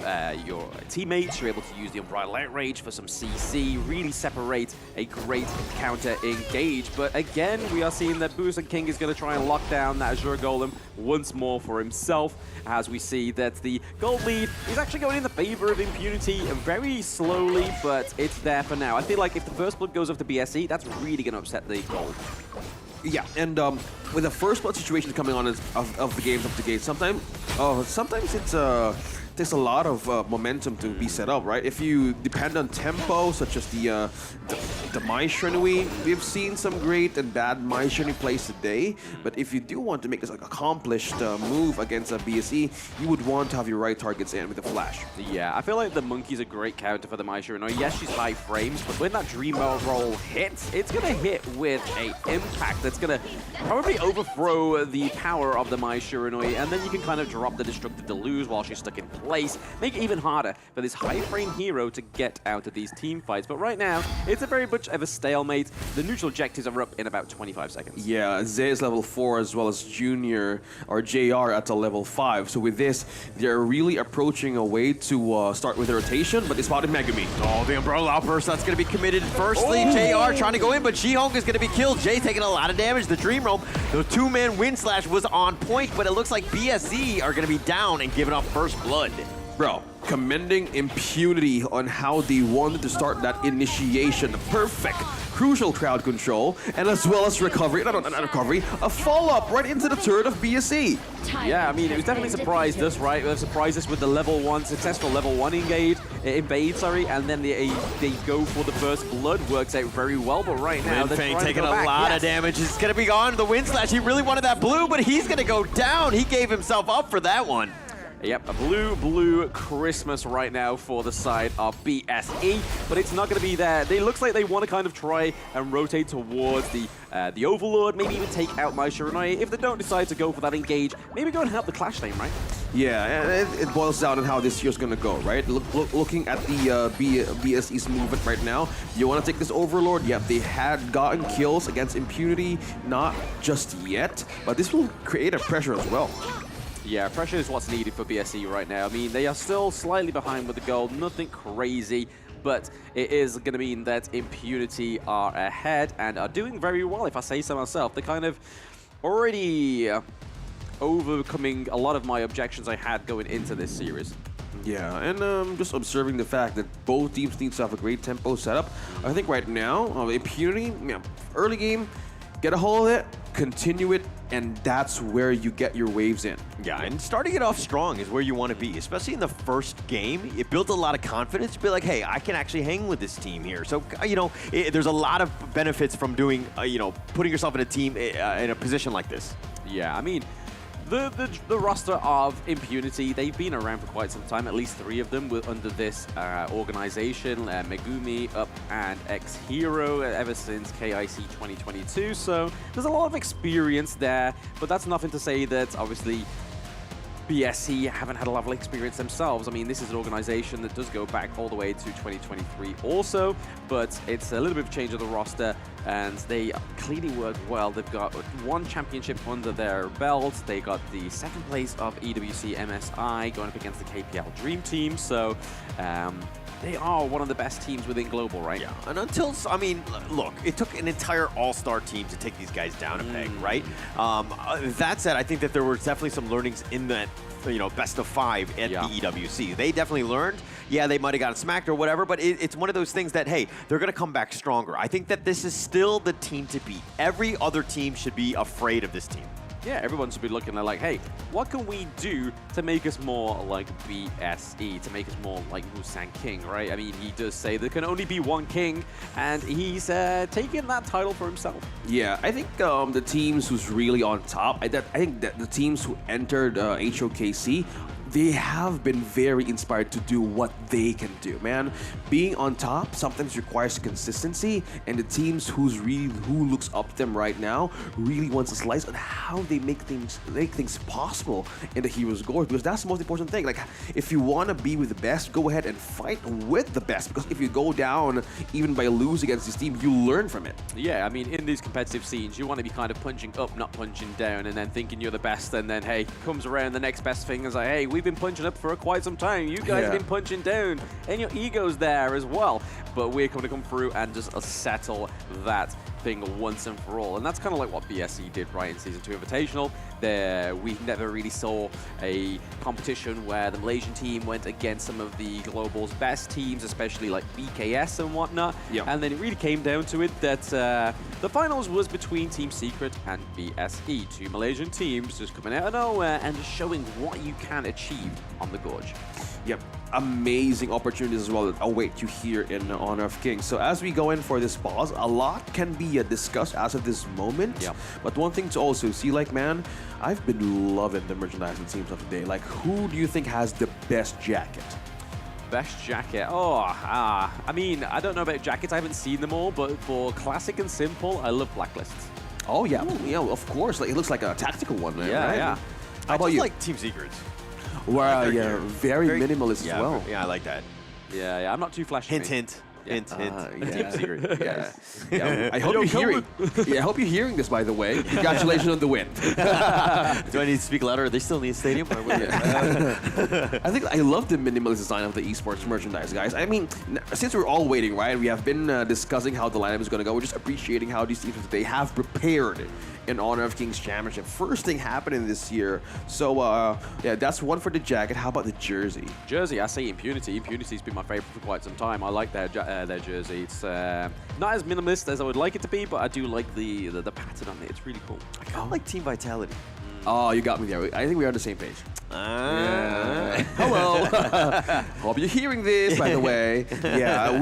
teammates. You're able to use the Unbridled Outrage for some CC. Really separate a great counter engage. But again, we are seeing that Boost and King is going to try and lock down that Azure Golem once more for himself, as we see that the gold lead is actually going in the favor of Impunity very slowly, but it's there for now. I feel like if the first blood goes off to BSE, that's really going to upset the gold.
Yeah, and with the first blood situation coming on of the games up to gate, sometimes it's takes a lot of momentum to be set up, right? If you depend on tempo, such as the Mai Shenhui, we've seen some great and bad Mai Shenhui plays today, but if you do want to make this like accomplished move against a BSE, you would want to have your right targets in with a flash.
Yeah, I feel like the Monkey's a great counter for the Mai Shenhui. Yes, she's high frames, but when that Dream Roll hits, it's gonna hit with a impact that's gonna probably overthrow the power of the Mai Shenhui, and then you can kind of drop the Destructive Deluge while she's stuck in place, make it even harder for this high frame hero to get out of these team fights. But right now, it's a very much of a stalemate. The neutral objectives are up in about 25 seconds.
Yeah, Zay is level 4 as well as Junior or JR at a level 5. So with this, they're really approaching a way to start with the rotation, but they spotted Megumi.
Oh, the Umbrella Outburst, that's going to be committed firstly. JR trying to go in, but Ji-Hong is going to be killed. Jay taking a lot of damage. The Dream Roam, the 2-man Wind Slash was on point, but it looks like BSC are going to be down and giving up first blood.
Bro, commending Impunity on how they wanted to start that initiation. Perfect, crucial crowd control, and as well as recovery, not recovery, a follow-up right into the turret of BSE.
Yeah, I mean, it was definitely surprised us, right? It surprised us with the successful level 1 invade, and then they go for the first blood. Works out very well, but right now they're
Fang
trying
taking
to
a
go back.
lot of damage. It's gonna be gone. The wind slash. He really wanted that blue, but he's gonna go down. He gave himself up for that one.
Yep, a blue Christmas right now for the side of BSE, but it's not going to be there. It looks like they want to kind of try and rotate towards the Overlord, maybe even take out My Shiranui. If they don't decide to go for that engage, maybe go and help the Clash lane, right?
Yeah, and it boils down on how this year's gonna go, right? Looking at the BSE's movement right now, you want to take this Overlord? Yep, they had gotten kills against Impunity, not just yet, but this will create a pressure as well.
Yeah, pressure is what's needed for BSE right now. I mean, they are still slightly behind with the gold, nothing crazy, but it is going to mean that Impunity are ahead and are doing very well, if I say so myself. They're kind of already overcoming a lot of my objections I had going into this series.
Yeah, and just observing the fact that both teams need to have a great tempo setup. I think right now, Impunity, early game, get a hold of it, continue it, and that's where you get your waves in.
Yeah, and starting it off strong is where you want to be, especially in the first game. It built a lot of confidence to be like, hey, I can actually hang with this team here. So, there's a lot of benefits from doing, putting yourself in a team in a position like this.
Yeah, I mean, the roster of Impunity, they've been around for quite some time, at least 3 of them under this organization, Megumi, Up, and X-Hero, ever since KIC 2022, so there's a lot of experience there, but that's nothing to say that, obviously, BSE haven't had a level experience themselves. I mean, this is an organization that does go back all the way to 2023 also, but it's a little bit of a change of the roster, and they clearly work well. They've got 1 championship under their belt. They got the 2nd place of EWC MSI going up against the KPL Dream Team, so they are one of the best teams within Global, right?
Yeah, and look, it took an entire all-star team to take these guys down a peg, right? That said, I think that there were definitely some learnings in that, best of 5 at the EWC. They definitely learned. Yeah, they might have gotten smacked or whatever, but it's one of those things that, hey, they're going to come back stronger. I think that this is still the team to beat. Every other team should be afraid of this team.
Yeah, everyone should be looking at like, hey, what can we do to make us more like BSE, to make us more like Musang King, right? I mean, he does say there can only be 1 king, and he's taking that title for himself.
Yeah, I think the teams who's really on top, I think that the teams who entered HOKC, they have been very inspired to do what they can do, man. Being on top sometimes requires consistency, and the teams who looks up to them right now really wants a slice on how they make things possible in the Heroes Gorge, because that's the most important thing. Like, if you want to be with the best, go ahead and fight with the best, because if you go down even by lose against this team, you learn from it.
Yeah, I mean, in these competitive scenes, you want to be kind of punching up, not punching down, and then thinking you're the best, and then, hey, comes around the next best thing and is like, hey, we've been punching up for quite some time. You guys have been punching down, and your ego's there as well. But we're going to come through and just settle that thing once and for all. And that's kind of like what BSE did, right, in Season 2 Invitational. We never really saw a competition where the Malaysian team went against some of the Global's best teams, especially like BKS and whatnot. And then it really came down to it that the finals was between Team Secret and BSE, 2 Malaysian teams just coming out of nowhere and just showing what you can achieve on the Gorge.
Yep, amazing opportunities as well that await you here in Honor of Kings. So as we go in for this pause, a lot can be discussed as of this moment. But one thing to also see, like, man, I've been loving the merchandise it seems of the day. Like, who do you think has the best jacket?
Best jacket? I mean, I don't know about jackets. I haven't seen them all, but for classic and simple, I love Blacklists.
Oh, yeah. Yeah, of course. Like, it looks like a tactical one, man, right?
Yeah.
How about you?
I like Team Secrets.
Well, yeah, very minimalist as well.
Yeah, I like that.
Yeah, I'm not too flashy.
Hint. Team Secret.
Yeah. I hope you're hearing. I hope you're hearing this, by the way. Congratulations on the win.
Do I need to speak louder? They still need a stadium?
I think I love the minimalist design of the esports merchandise, guys. I mean, since we're all waiting, right? We have been discussing how the lineup is going to go. We're just appreciating how these teams they have prepared in honor of Kings Championship. First thing happening this year. So yeah, that's one for the jacket. How about the jersey?
Jersey, I say Impunity. Impunity's been my favorite for quite some time. I like their jersey. It's not as minimalist as I would like it to be, but I do like the pattern on it. It's really cool.
I kind of like Team Vitality.
Oh, you got me there. I think we're on the same page.
Yeah.
Hello. Hope you're hearing this, by the way. Yeah,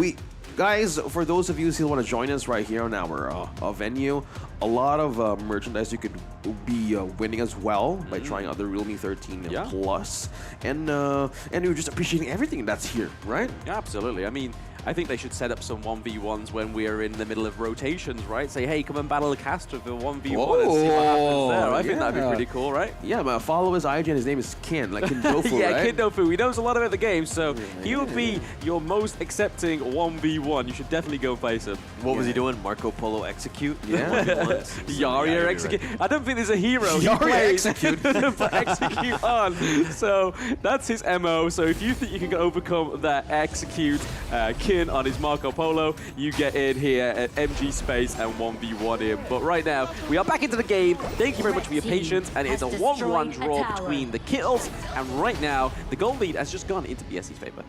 guys, for those of you who want to join us right here on our venue, a lot of merchandise you could be winning as well by trying out the Realme 13 Plus. And we're just appreciating everything that's here, right?
Yeah, absolutely. I mean, I think they should set up some 1v1s when we're in the middle of rotations, right? Say, hey, come and battle a caster for 1v1 and see what happens there. I think that'd be pretty cool, right?
Yeah, but follow his IG and his name is Ken, like Kindofu,
yeah,
right?
Kindofu. He knows a lot about the game, so he would be your most accepting 1v1. You should definitely go face him.
What was he doing? Marco Polo execute?
Yeah.
Yaria execute. Right. I don't think there's a hero.
Yaria execute.
But execute on. So that's his MO. So if you think you can overcome that execute Kin on his Marco Polo, you get in here at MG Space and 1v1 him. But right now, we are back into the game. Thank you very much for your patience. And it's a 1-1 draw between the kills. And right now, the goal lead has just gone into BSE's favor.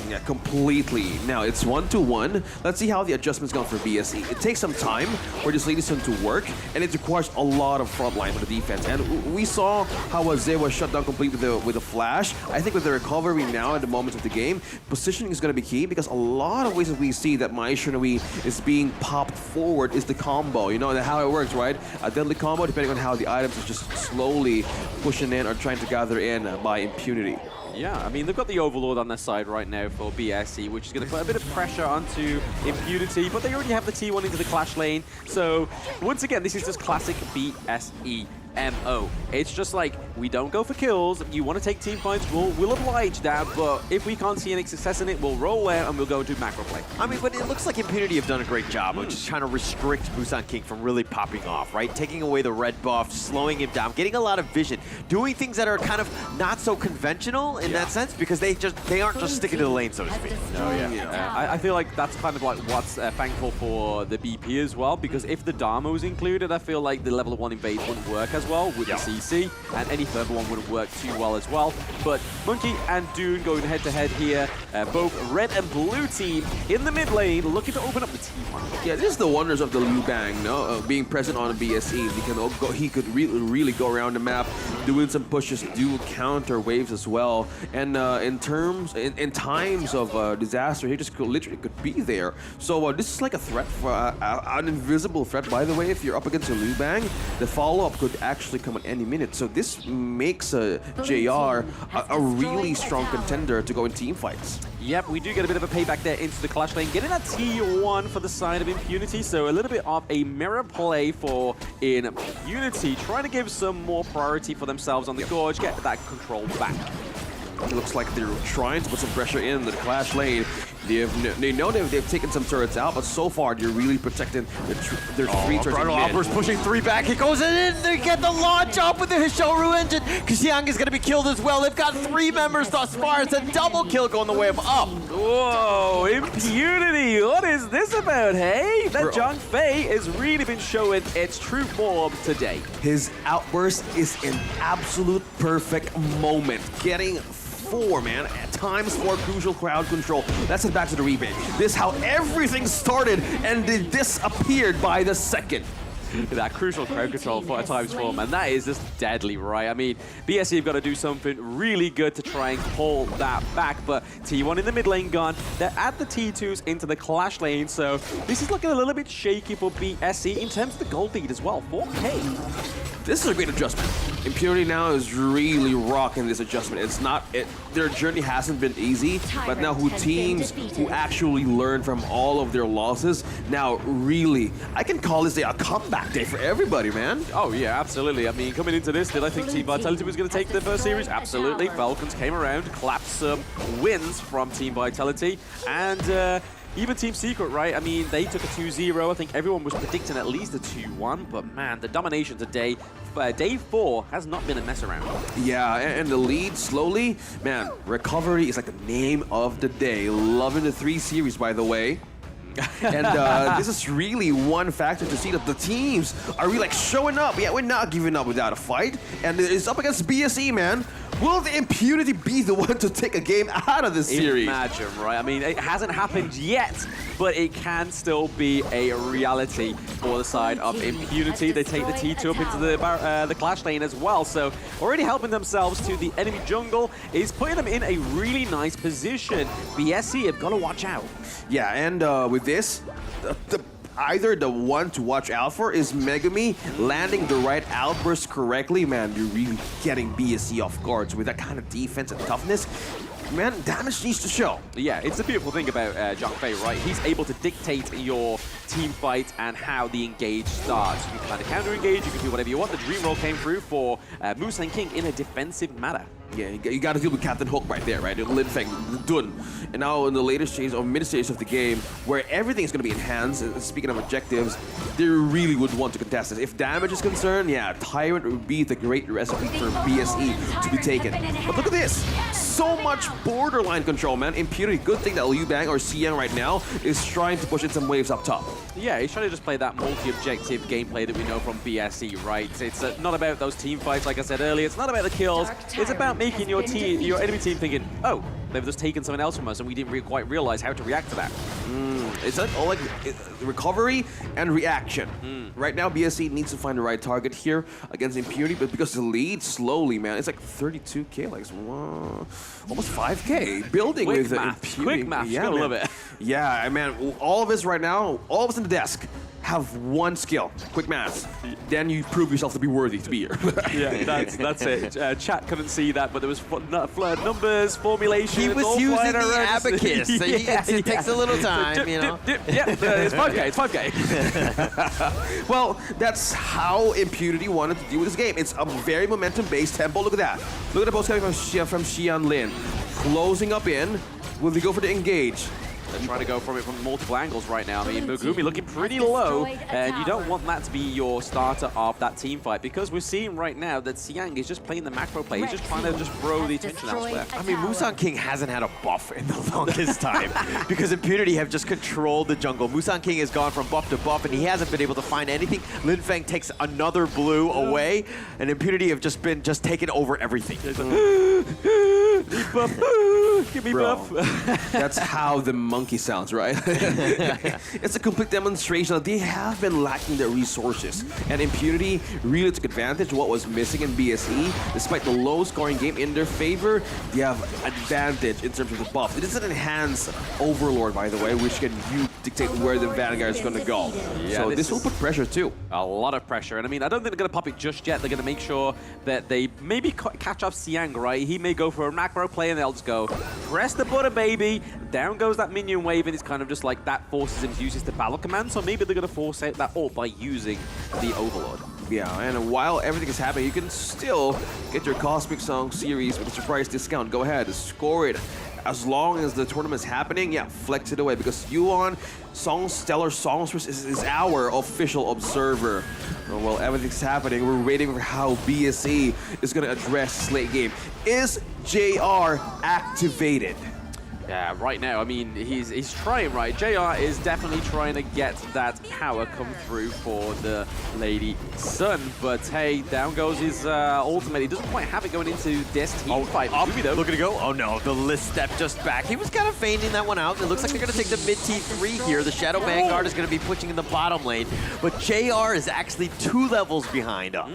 Yeah, completely. Now it's 1-1. Let's see how the adjustment's gone for BSE. It takes some time for this ladies to work, and it requires a lot of front line for the defense. And we saw how Zay was shut down completely with a flash. I think with the recovery now at the moment of the game, positioning is going to be key, because a lot of ways that we see that Maishinoui is being popped forward is the combo. You know how it works, right? A deadly combo, depending on how the items are just slowly pushing in or trying to gather in by Impunity.
Yeah, I mean, they've got the Overlord on their side right now for BSE, which is going to put a bit of pressure onto Impunity, but they already have the T1 into the Clash lane. So, once again, this is just classic BSE MO. It's just like, we don't go for kills. You want to take team fights, we'll oblige that, but if we can't see any success in it, we'll roll out and we'll go do macro play.
I mean, but it looks like Impunity have done a great job of just trying to restrict Busan King from really popping off, right? Taking away the red buff, slowing him down, getting a lot of vision, doing things that are kind of not so conventional in that sense, because they aren't just sticking to the lane, so to speak.
No, I feel like that's kind of like what's thankful for the BP as well, because if the Dharma was included, I feel like the level 1 invade wouldn't work as well with the CC, and any further one wouldn't work too well as well. But Monkey and Dune going head-to-head here, both red and blue team in the mid lane, looking to open up the T1.
Yeah, this is the wonders of the Liu Bang, no? Being present on a BSE. He could really go around the map, doing some pushes, do counter waves as well. And in times of disaster, he just literally could be there. So this is like a threat, for an invisible threat, by the way. If you're up against a Liu Bang, the follow-up could actually come at any minute. So this makes JR a really strong contender to go in team fights.
Yep, we do get a bit of a payback there into the Clash lane, getting that T1 for the side of Impunity, so a little bit of a mirror play for Impunity, trying to give some more priority for themselves on the Gorge, get that control back.
It looks like they're trying to put some pressure in the Clash lane. They know they've taken some turrets out, but so far they're really protecting their three turrets.
Bridal Opera's pushing 3 back. He goes in, they get the launch up with the Hishoru engine. Xiang is going to be killed as well. They've got 3 members thus far. It's a double kill going the way of up.
Whoa, Impunity, what is this about, hey? That Zhang Fei has really been showing its true form today.
His outburst is an absolute perfect moment. Getting 4, man. At times 4 crucial crowd control. Let's head back to the rebate. This is how everything started, and it disappeared by the second.
That crucial crowd control for a times 4, man. That is just deadly, right? I mean, BSE have got to do something really good to try and pull that back, but T1 in the mid lane gone. They're at the T2s into the Clash lane, so this is looking a little bit shaky for BSE in terms of the gold lead as well. 4K.
This is a great adjustment. Impunity now is really rocking this adjustment. It's not their journey hasn't been easy, but now teams who actually learn from all of their losses, now really, I can call this a comeback day for everybody, man.
Oh yeah, absolutely. I mean, coming into this, did I think Team Vitality was going to take the first series? Absolutely. Falcons came around, clapped some wins from Team Vitality, and even Team Secret, right? I mean, they took a 2-0. I think everyone was predicting at least a 2-1, but man, the domination today, day 4 has not been a mess around.
Yeah, and the lead slowly, man, recovery is like the name of the day. Loving the 3 series, by the way. And this is really one factor to see that the teams are really like showing up. Yeah, we're not giving up without a fight. And it's up against BSE, man. Will the Impunity be the one to take a game out of this series?
Imagine, right? I mean, it hasn't happened yet, but it can still be a reality for the side of Impunity. They take the T2 up into the clash lane as well, so already helping themselves to the enemy jungle is putting them in a really nice position. BSE have got to watch out.
Yeah, and with this, either the one to watch out for is Megami landing the right outburst correctly. Man, you're really getting BSE off guard. So with that kind of defense and toughness, man, damage needs to show.
Yeah, it's the beautiful thing about Zhang Fei, right? He's able to dictate your team fight and how the engage starts. You can kind of counter-engage, you can do whatever you want. The Dream Roll came through for Musang King in a defensive manner.
Yeah, you got to deal with Captain Hook right there, right? Lin Feng, done. And now in the later stage or mid stage of the game, where everything is going to be enhanced, speaking of objectives, they really would want to contest this. If damage is concerned, yeah, Tyrant would be the great recipe for BSE to be taken. But look at this. So much borderline control, man. Impunity, good thing that Liu Bang or Xiang right now is trying to push in some waves up top.
Yeah, he's trying to just play that multi-objective gameplay that we know from BSE, right? It's not about those team fights, like I said earlier. It's not about the kills. It's about making your team, your enemy team thinking, oh, they've just taken someone else from us and we didn't quite realize how to react to that.
It's like recovery and reaction. Right now, BSE needs to find the right target here against Impunity, but because the lead slowly, man, it's like 32K, like almost 5K. Building
quick
with
math.
Impunity.
Quick math,
Yeah,
I love it.
Yeah, man, all of us right now, all of us in the desk, have one skill, quick maths. Then you prove yourself to be worthy to be here.
Yeah, that's it. Chat couldn't see that, but there was numbers, formulation.
He was using the abacus, so it takes a little time, you know.
Yeah, it's 5K, it's 5K.
Well, that's how Impunity wanted to deal with this game. It's a very momentum-based tempo. Look at that. Look at the post coming from Xian Lin. Closing up in. Will they go for the engage?
They're trying to go from it from multiple angles right now. I mean, Megumi looking pretty low, and you don't want that to be your starter of that team fight, because we're seeing right now that Xiang is just playing the macro play. He's just trying to just throw the attention elsewhere.
I mean, Musang King hasn't had a buff in the longest time because Impunity have just controlled the jungle. Musang King has gone from buff to buff, and he hasn't been able to find anything. Lin Feng takes another blue away, and Impunity have just been taking over everything.
Need buff. Give me buff.
That's how the monkey sounds, right? It's a complete demonstration that they have been lacking their resources. And Impunity really took advantage of what was missing in BSE. Despite the low scoring game in their favor, they have advantage in terms of the buff. It is an enhanced Overlord, by the way, which can dictate where the Vanguard is going to go.
Yeah,
so this will put pressure too.
A lot of pressure. And I mean, I don't think they're going to pop it just yet. They're going to make sure that they maybe catch up Xiang, right? He may go for a macro play and they'll just go, press the button, baby. Down goes that minion wave, and it's kind of just like that forces him to use his battle command. So maybe they're going to force out that ult by using the Overlord.
Yeah, and while everything is happening, you can still get your Cosmic Song series with a surprise discount. Go ahead, score it. As long as the tournament is happening, yeah, flex it away, because Yuan Stellar Songstress is our official observer. While everything's happening, we're waiting for how BSE is going to address this late game. Is JR activated?
Yeah, right now, I mean, he's trying, right? JR is definitely trying to get that power come through for the Lady Sun. But hey, down goes his ultimate. He doesn't quite have it going into this team fight.
Look at it go. Oh no, the list step just back. He was kind of feigning that one out. It looks like they're going to take the mid T3 here. The Shadow Vanguard is going to be pushing in the bottom lane. But JR is actually 2 levels behind him.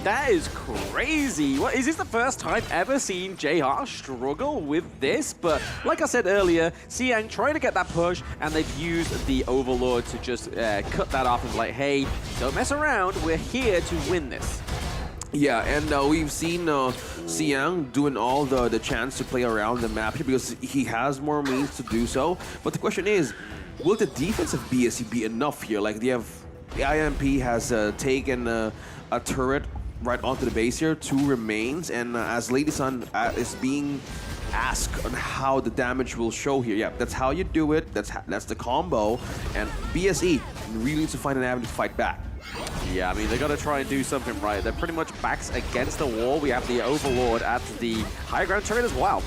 That is crazy. What, is this the first time ever seeing JR struggle with this? But like I said earlier, Xiang trying to get that push, and they've used the Overlord to just cut that off and be like, hey, don't mess around. We're here to win this.
Yeah, and we've seen Xiang doing all the chance to play around the map here because he has more means to do so. But the question is, will the defense of BSE be enough here? Like, the IMP has taken a turret right onto the base here, 2 remains, and as Lady Sun is being asked on how the damage will show here. Yeah, that's how you do it. That's the combo, and BSE really needs to find an avenue to fight back.
Yeah, I mean, they got to try and do something right. They're pretty much backs against the wall. We have the Overlord at the high ground turret as well.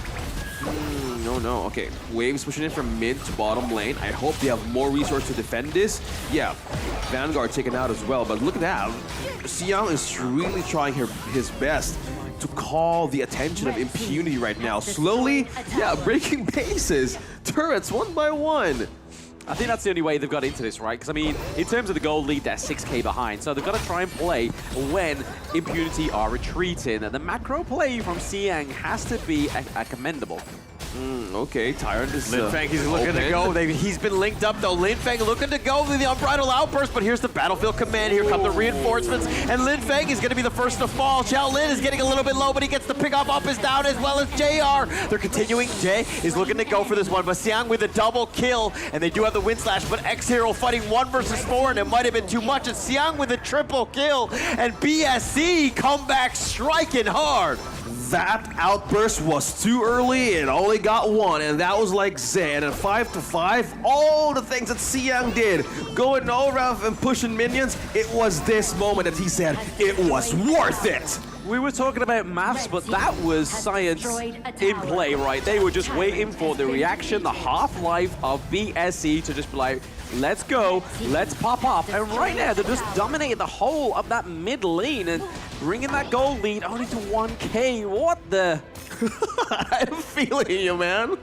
No. Okay, Waves pushing in from mid to bottom lane. I hope they have more resource to defend this. Yeah, Vanguard taken out as well. But look at that. Xiang is really trying his best to call the attention of Impunity right now. Slowly, breaking bases. Turrets one by one.
I think that's the only way they've got into this, right? Because, I mean, in terms of the gold lead, they're 6k behind. So they've got to try and play when Impunity are retreating. And the macro play from Xiang has to be commendable.
Okay, Tyrant is
Linfeng, he's looking to go. He's been linked up though. Linfeng looking to go with the Unbridled Outburst, but here's the Battlefield Command. Here come the reinforcements, and Linfeng is going to be the first to fall. Xiaolin is getting a little bit low, but he gets the pick up his down as well as JR. They're continuing. Jay is looking to go for this one, but Xiang with a double kill, and they do have the Wind Slash, but X-Hero fighting 1 versus 4, and it might have been too much. It's Xiang with a triple kill, and BSC come back striking hard.
That outburst was too early and only got 1, and that was like Zen. And 5 to 5, all the things that Xiang did, going all around and pushing minions, it was this moment that he said it was worth it.
We were talking about maths, but that was science in play, right? They were just waiting for the reaction, the half-life of BSC to just be like, let's go, let's pop off. And right now, they're just dominating the whole of that mid lane and bringing that gold lead only to 1k. What the?
I'm feeling you, man.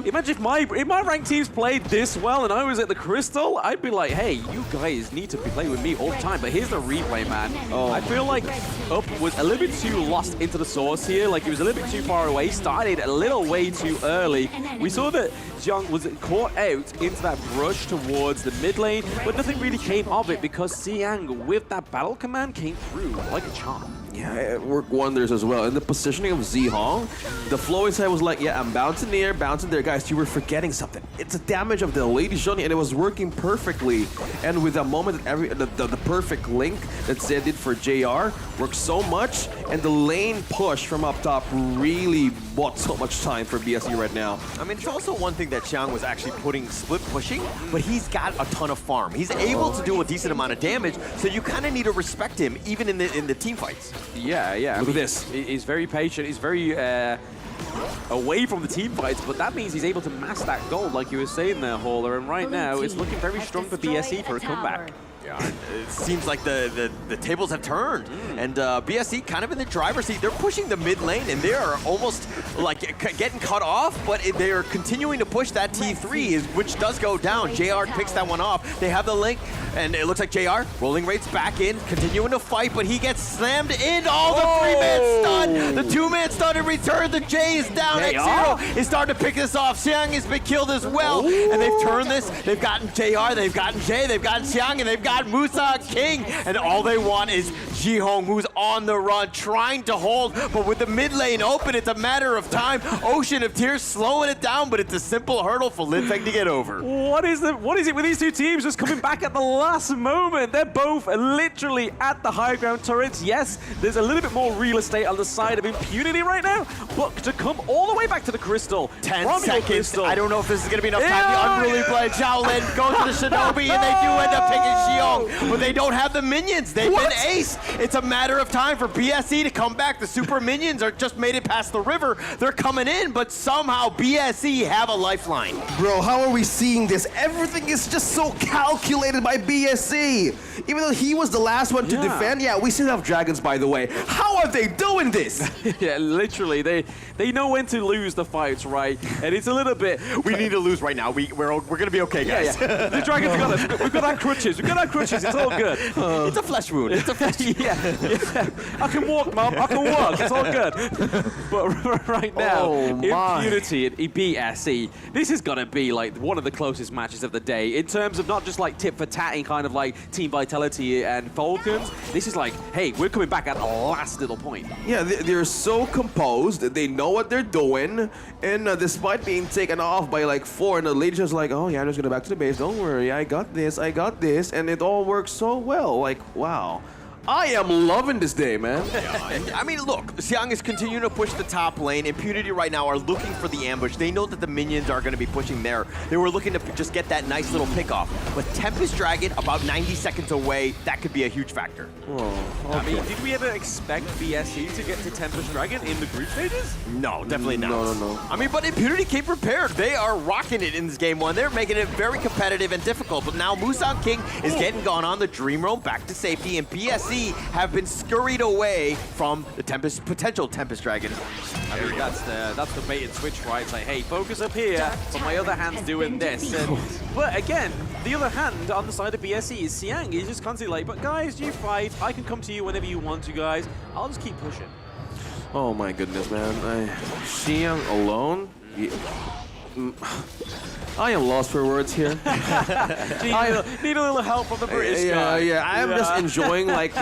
Imagine if my ranked teams played this well and I was at the Crystal, I'd be like, hey, you guys need to play with me all the time. But here's the replay, man. I feel like Up was a little bit too lost into the source here. Like, he was a little bit too far away, started a little way too early. We saw that Jiang was caught out into that brush towards the mid lane, but nothing really came of it because Xiang, with that battle command, came through like a charm.
Yeah, it worked wonders as well. In the positioning of Zihong, the flow inside was like, yeah, I'm bouncing here, bouncing there. Guys, you were forgetting something. It's a damage of the Lady Shoni, and it was working perfectly. And with a moment that the perfect link that Zed did for JR worked so much, and the lane push from up top really bought so much time for BSC right now.
I mean, it's also one thing that Xiang was actually split pushing, but he's got a ton of farm. He's able to do a decent amount of damage, so you kind of need to respect him, even in the team fights.
Yeah.
Look at this.
He's very patient. He's very away from the team fights, but that means he's able to mass that gold, like you were saying there, Hauler. And right now, it's looking very strong for BSC for a comeback.
Yeah, it seems like the tables have turned, and BSC kind of in the driver's seat. They're pushing the mid lane, and they are almost like getting cut off, but they are continuing to push that T3, which does go down. JR picks that one off. They have the link, and it looks like JR rolling rates back in, continuing to fight, but he gets slammed in. All the 3-man stun, the 2-man stun in return. The J is down. X0 is starting to pick this off. Xiang has been killed as well, and they've turned this. They've gotten JR, they've gotten J, they've gotten Xiang, and they've got Musa King, and all they want is Jihong, who's on the run, trying to hold, but with the mid lane open, it's a matter of time. Ocean of Tears slowing it down, but it's a simple hurdle for Linfeng to get over.
What is it with these two teams just coming back at the last moment? They're both literally at the high ground turrets. Yes, there's a little bit more real estate on the side of Impunity right now, but to come all the way back to the Crystal.
10 seconds. I don't know if this is going to be enough time. The unruly play. Xiaolin goes to the Shinobi, and they do end up picking Xiong, but they don't have the minions. They've been aced. It's a matter of time for BSC to come back. The super minions are just made it past the river. They're coming in, but somehow BSC have a lifeline.
Bro, how are we seeing this? Everything is just so calculated by BSC. Even though he was the last one to defend. Yeah, we still have dragons, by the way. How are they doing this?
Yeah, literally. They know when to lose the fights, right? And it's a little bit...
We need to lose right now. We're going to be okay, guys.
Yeah. The dragons got us. We've got our crutches. It's all good.
It's a flesh wound. It's a flesh wound.
Yeah. I can walk, Mom. I can walk. It's all good. But right now, Impunity and BSC, this has got to be like one of the closest matches of the day in terms of not just like tit for tatting kind of like Team Vitality and Falcons. This is like, hey, we're coming back at the last little point.
Yeah, they're so composed. They know what they're doing, and despite being taken off by like 4, and the lady's just like, oh yeah, I'm just gonna back to the base. Don't worry, I got this, and it all works so well. Like, wow. I am loving this day, man.
I mean, look, Xiang is continuing to push the top lane. Impunity right now are looking for the ambush. They know that the minions are going to be pushing there. They were looking to just get that nice little pick-off. But Tempest Dragon, about 90 seconds away, that could be a huge factor.
I mean, did we ever expect BSE to get to Tempest Dragon in the group stages?
No, definitely not.
No.
I mean, but Impunity came prepared. They are rocking it in this game one. They're making it very competitive and difficult. But now Musang King is getting gone on the Dream Roam back to safety, and BSE have been scurried away from the potential Tempest Dragon.
I mean, that's the bait and switch, right? It's like, hey, focus up here, but my other hand's doing this. But again, the other hand on the side of BSE is Xiang. He's just constantly like, but guys, you fight. I can come to you whenever you want to, guys. I'll just keep pushing.
Oh my goodness, man. Xiang alone? I am lost for words here.
Need a little help from the British guy.
Yeah. I am just enjoying like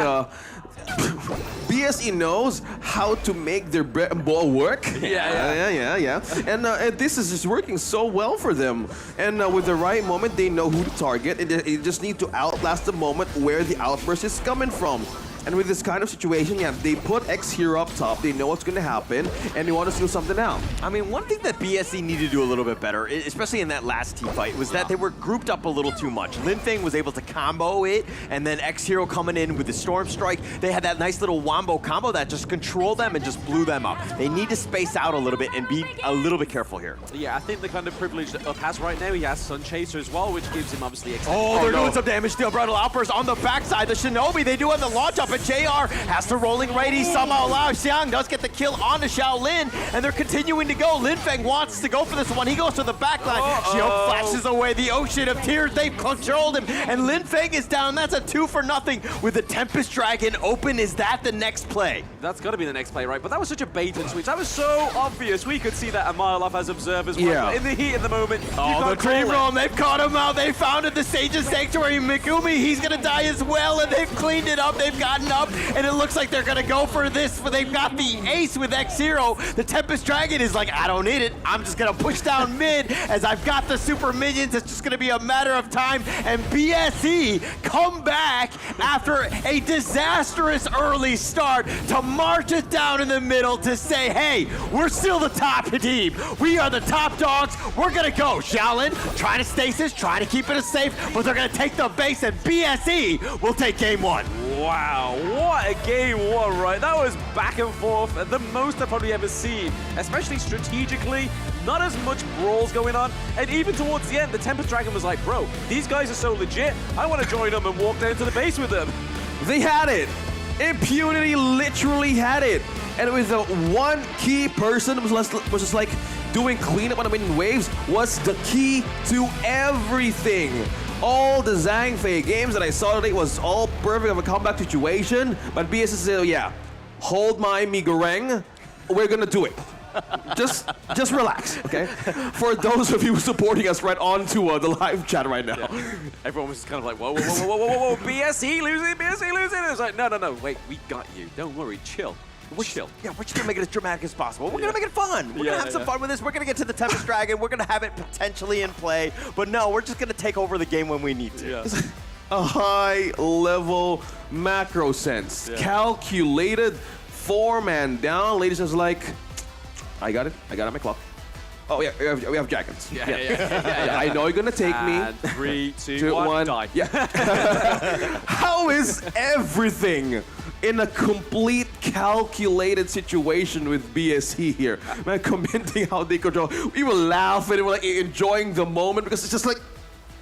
BSE knows how to make their bread and ball work. Yeah. And this is just working so well for them. And with the right moment, they know who to target, and they just need to outlast the moment where the outburst is coming from. And with this kind of situation, yeah, they put X here up top. They know what's going to happen, and they want to steal something out.
I mean, one thing that BSE needed to do a little bit better, especially in that last team fight, was that they were grouped up a little too much. Linfeng was able to combo it, and then X-Hero coming in with the Storm Strike. They had that nice little wombo combo that just controlled them and just blew them up. They need to space out a little bit and be a little bit careful here.
Yeah, I think the kind of privilege that Up has right now, he has Sun Chaser as well, which gives him obviously...
They're doing some damage. The Umbrella Outburst on the backside. The Shinobi, they do have the launch up, and JR has the rolling ready somehow allowed. Xiang does get the kill on the Shaolin, and they're continuing to go. Linfeng wants to go for this one. He goes to the backline. Xiao flashes away the ocean of tears. They've controlled him, and Linfeng is down. That's a 2-0 with the Tempest Dragon open. Is that the next play?
That's got to be the next play, right? But that was such a bait and switch. That was so obvious. We could see that a mile off as observers. Right?
Yeah.
But in the heat of the moment,
the Dream Roam, they've caught him out. They found it, the Sage's Sanctuary. Megumi, he's going to die as well, and they've cleaned it up. They've gotten up, and it looks like they're going to go for this, but they've got the ace with X-Hero. The Tempest Dragon is like, I don't need it. I'm just going to push down mid as I've got the super minions. It's just going to be a matter of time, and BSE come back after a disastrous early start to march it down in the middle to say, hey, we're still the top team. We are the top dogs. We're going to go. Shaolin trying to stasis, trying to keep it safe, but they're going to take the base, and BSE will take game one.
Wow, what a game one, right? That was back and forth, the most I've probably ever seen, especially strategically. Not as much brawls going on, and even towards the end, the Tempest Dragon was like, bro, these guys are so legit, I want to join them and walk down to the base with them.
They had it. Impunity literally had it. And with the one key person was just like doing cleanup on the winning waves was the key to everything. All the Zhang Fei games that I saw today was all perfect of a comeback situation, but BSE said, yeah, hold my Migoreng, we're gonna do it. Just relax, okay? For those of you supporting us right onto the live chat right now.
Yeah. Everyone was just kind of like, whoa, BSE losing. It's like, no, wait, we got you. Don't worry, chill. Chill.
Yeah, we're just gonna make it as dramatic as possible. We're gonna make it fun. We're gonna have some fun with this. We're gonna get to the Tempest Dragon. We're gonna have it potentially in play. But no, we're just gonna take over the game when we need to.
Yeah.
A high-level macro sense. Yeah. Calculated 4-man down. Ladies is like, I got it on my clock. Oh yeah, we have dragons. Yeah. I know you're gonna take me.
3, 2, 1, die.
Yeah. How is everything in a complete calculated situation with BSE here? Man, commenting how they control. We were laughing, we were like enjoying the moment because it's just like,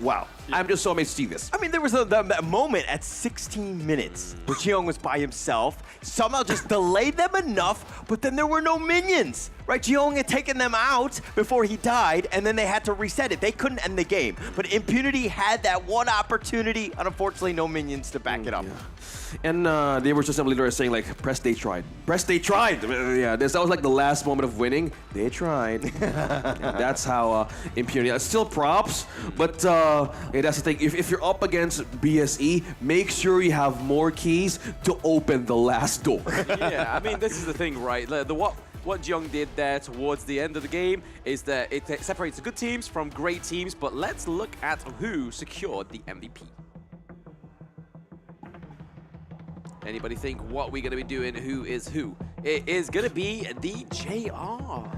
wow. I'm just so amazed to see this.
I mean, there was that moment at 16 minutes where Jiyoung was by himself, somehow just delayed them enough, but then there were no minions, right? Jiyoung had taken them out before he died, and then they had to reset it. They couldn't end the game, but Impunity had that one opportunity, and unfortunately no minions to back it up.
Yeah. And they were just literally saying like, press they tried. Press they tried. Yeah, that was like the last moment of winning. They tried. That's how Impunity, still props, but that's the thing. If you're up against BSE, make sure you have more keys to open the last door.
Yeah, I mean, this is the thing, right? What Jiyoung did there towards the end of the game is that it separates the good teams from great teams, but let's look at who secured the MVP. Anybody think what we're going to be doing? Who is who? It is going to be the JR.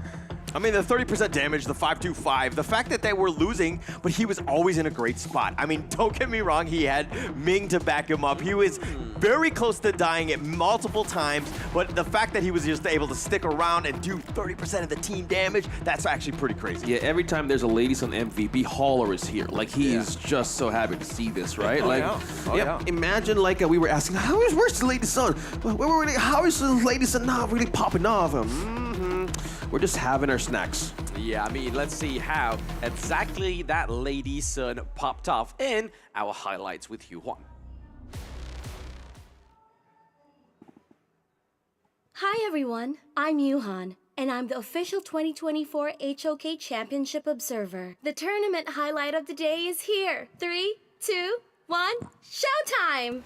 I mean, the 30% damage, the 525, the fact that they were losing, but he was always in a great spot. I mean, don't get me wrong, he had Ming to back him up. He was very close to dying at multiple times, but the fact that he was just able to stick around and do 30% of the team damage, that's actually pretty crazy.
Yeah, every time there's a Ladies on MVP, Holler is here. Like, he is just so happy to see this, right? Imagine, like, we were asking, where's the Ladies on? How is the Ladies on not really popping off? We're just having our snacks.
Yeah, I mean, let's see how exactly that Lady Sun popped off in our highlights with Yu Huan.
Hi everyone, I'm Yuhan, and I'm the official 2024 HOK Championship Observer. The tournament highlight of the day is here. 3, 2, 1, showtime!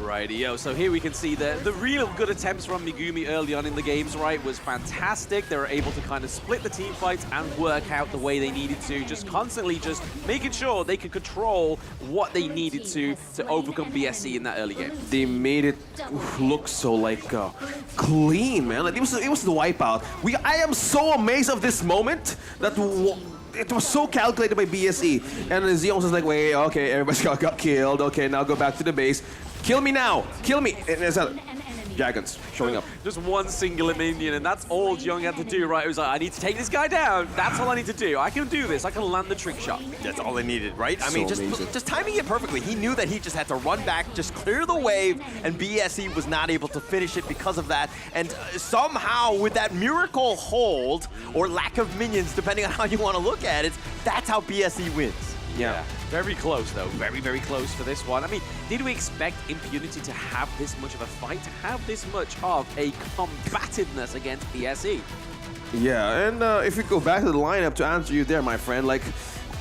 Rightio, so here we can see that the real good attempts from Megumi early on in the games, right, was fantastic. They were able to kind of split the team fights and work out the way they needed to, just constantly just making sure they could control what they needed to overcome BSC in that early game.
They made it look so, like, clean, man. Like, it was the wipeout. I am so amazed of this moment that it was so calculated by BSE. And Zeon was like, wait, okay, everybody got killed. Okay, now go back to the base. Kill me now! Kill me! And there's dragons showing up.
Just one singular minion, and that's all Jung had to do, right? It was like, I need to take this guy down. That's all I need to do. I can do this. I can land the trick shot.
That's all they needed, right? I
So
mean,
amazing.
just timing it perfectly. He knew that he just had to run back, just clear the wave, and BSE was not able to finish it because of that. And somehow, with that miracle hold, or lack of minions, depending on how you want to look at it, that's how BSE wins.
Yeah, very close though. Very, very close for this one. I mean, did we expect Impunity to have this much of a fight, to have this much of a combativeness against BSE?
Yeah, and if we go back to the lineup to answer you there, my friend, like,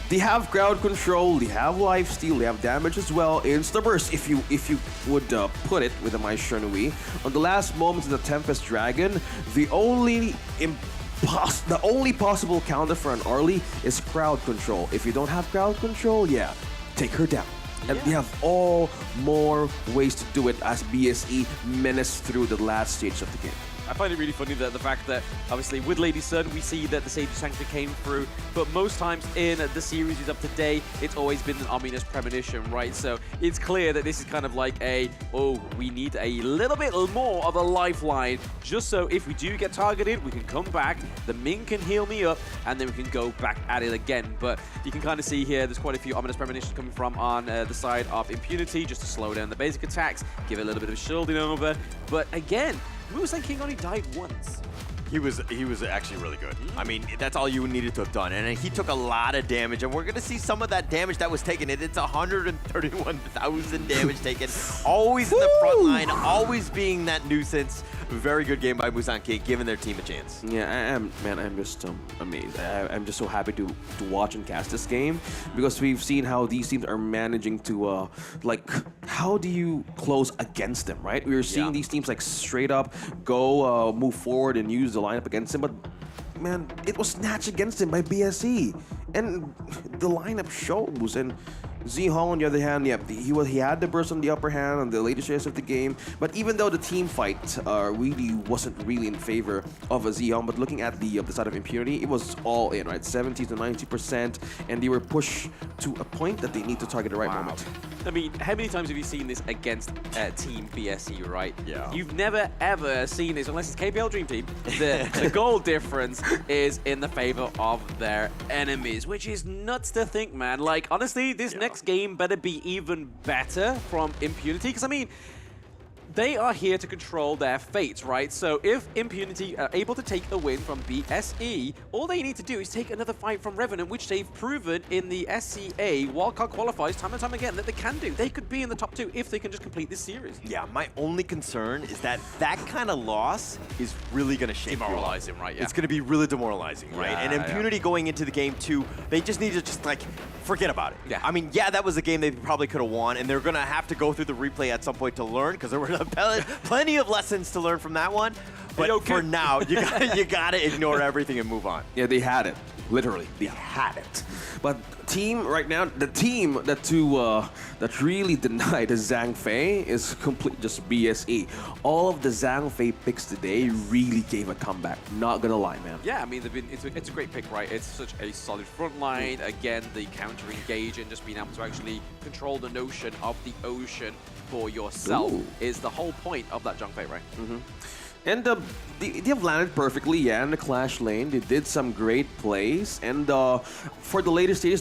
they have crowd control, they have lifesteal, they have damage as well, insta burst if you would put it with a My Shernui. On the last moments of the Tempest Dragon, the only possible counter for an early is crowd control. If you don't have crowd control, yeah, take her down. And they have all more ways to do it as BSE menace through the last stage of the game.
I find it really funny that the fact that, obviously, with Lady Sun, we see that the Sage of Sanctity came through, but most times in the series up to date, it's always been an ominous premonition, right? So it's clear that this is kind of like we need a little bit more of a lifeline, just so if we do get targeted, we can come back, the Ming can heal me up, and then we can go back at it again. But you can kind of see here, there's quite a few ominous premonitions coming from on the side of Impunity, just to slow down the basic attacks, give it a little bit of shielding over. But again, Wu-Sang King only died once.
He was actually really good. I mean, that's all you needed to have done. And he took a lot of damage, and we're going to see some of that damage that was taken. It's 131,000 damage taken. Always in the front line, always being that nuisance. Very good game by Wu-Sang King, giving their team a chance.
Yeah, I'm just amazed. I'm just so happy to watch and cast this game, because we've seen how these teams are managing to, like, how do you close against them, right? We're seeing these teams, like, straight up go move forward and use the lineup against him, but man, it was snatched against him by BSE, and the lineup shows. And Zihong, on the other hand, he had the burst on the upper hand on the later stages of the game, but even though the team fight really wasn't really in favor of Zihong, but looking at the side of Impunity, it was all in, right? 70 to 90%, and they were pushed to a point that they need to target the right moment.
I mean, how many times have you seen this against Team BSE, right?
Yeah.
You've never, ever seen this, unless it's KPL Dream Team. The goal difference is in the favor of their enemies, which is nuts to think, man. Like, honestly, this next game better be even better from Impunity, because, I mean, they are here to control their fates, right? So if Impunity are able to take a win from BSE, all they need to do is take another fight from Revenant, which they've proven in the SCA wildcard qualifiers time and time again that they can do. They could be in the top 2 if they can just complete this series.
Yeah, my only concern is that kind of loss is really going to shake
Demoralizing, right? Yeah.
It's going to be really demoralizing, right? And Impunity going into the game 2, they just need to just, like, forget about it.
Yeah.
I mean, yeah, that was a game they probably could have won, and they're going to have to go through the replay at some point to learn, because there were plenty of lessons to learn from that one. But for now, you gotta ignore everything and move on.
Yeah, they had it. Literally, they had it. But team right now, the team that really denied the Zhang Fei is complete just BSE. All of the Zhang Fei picks today really gave a comeback. Not gonna lie, man.
Yeah, I mean, it's a great pick, right? It's such a solid front line. Again, the counter engage and just being able to actually control the notion of the ocean for yourself is the whole point of that Zhang Fei, right?
And they have landed perfectly, yeah, in the clash lane. They did some great plays. And for the later stages,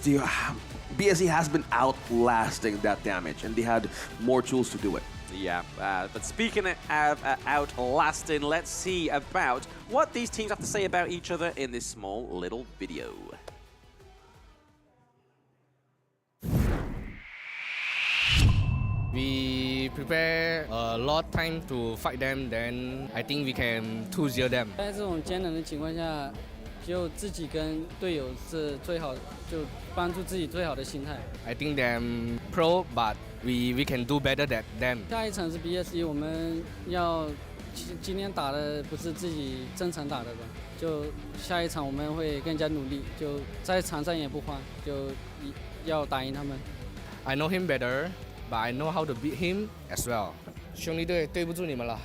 BSE has been outlasting that damage. And they had more tools to do it.
Yeah, but speaking of outlasting, let's see about what these teams have to say about each other in this small little video.
We prepare a lot of time to fight them, then I think we can 2-0 them.
在这种艰难的情况下，就自己跟队友是最好，就帮助自己最好的心态。
I think them pro, but we can do better than them.
下一场是 BSE， 我们要今天打的不是自己正常打的吧？就下一场我们会更加努力，就在场上也不慌，就要打赢他们。
I know him better. But I know how to beat him as well. 兄弟队，对不住你们了。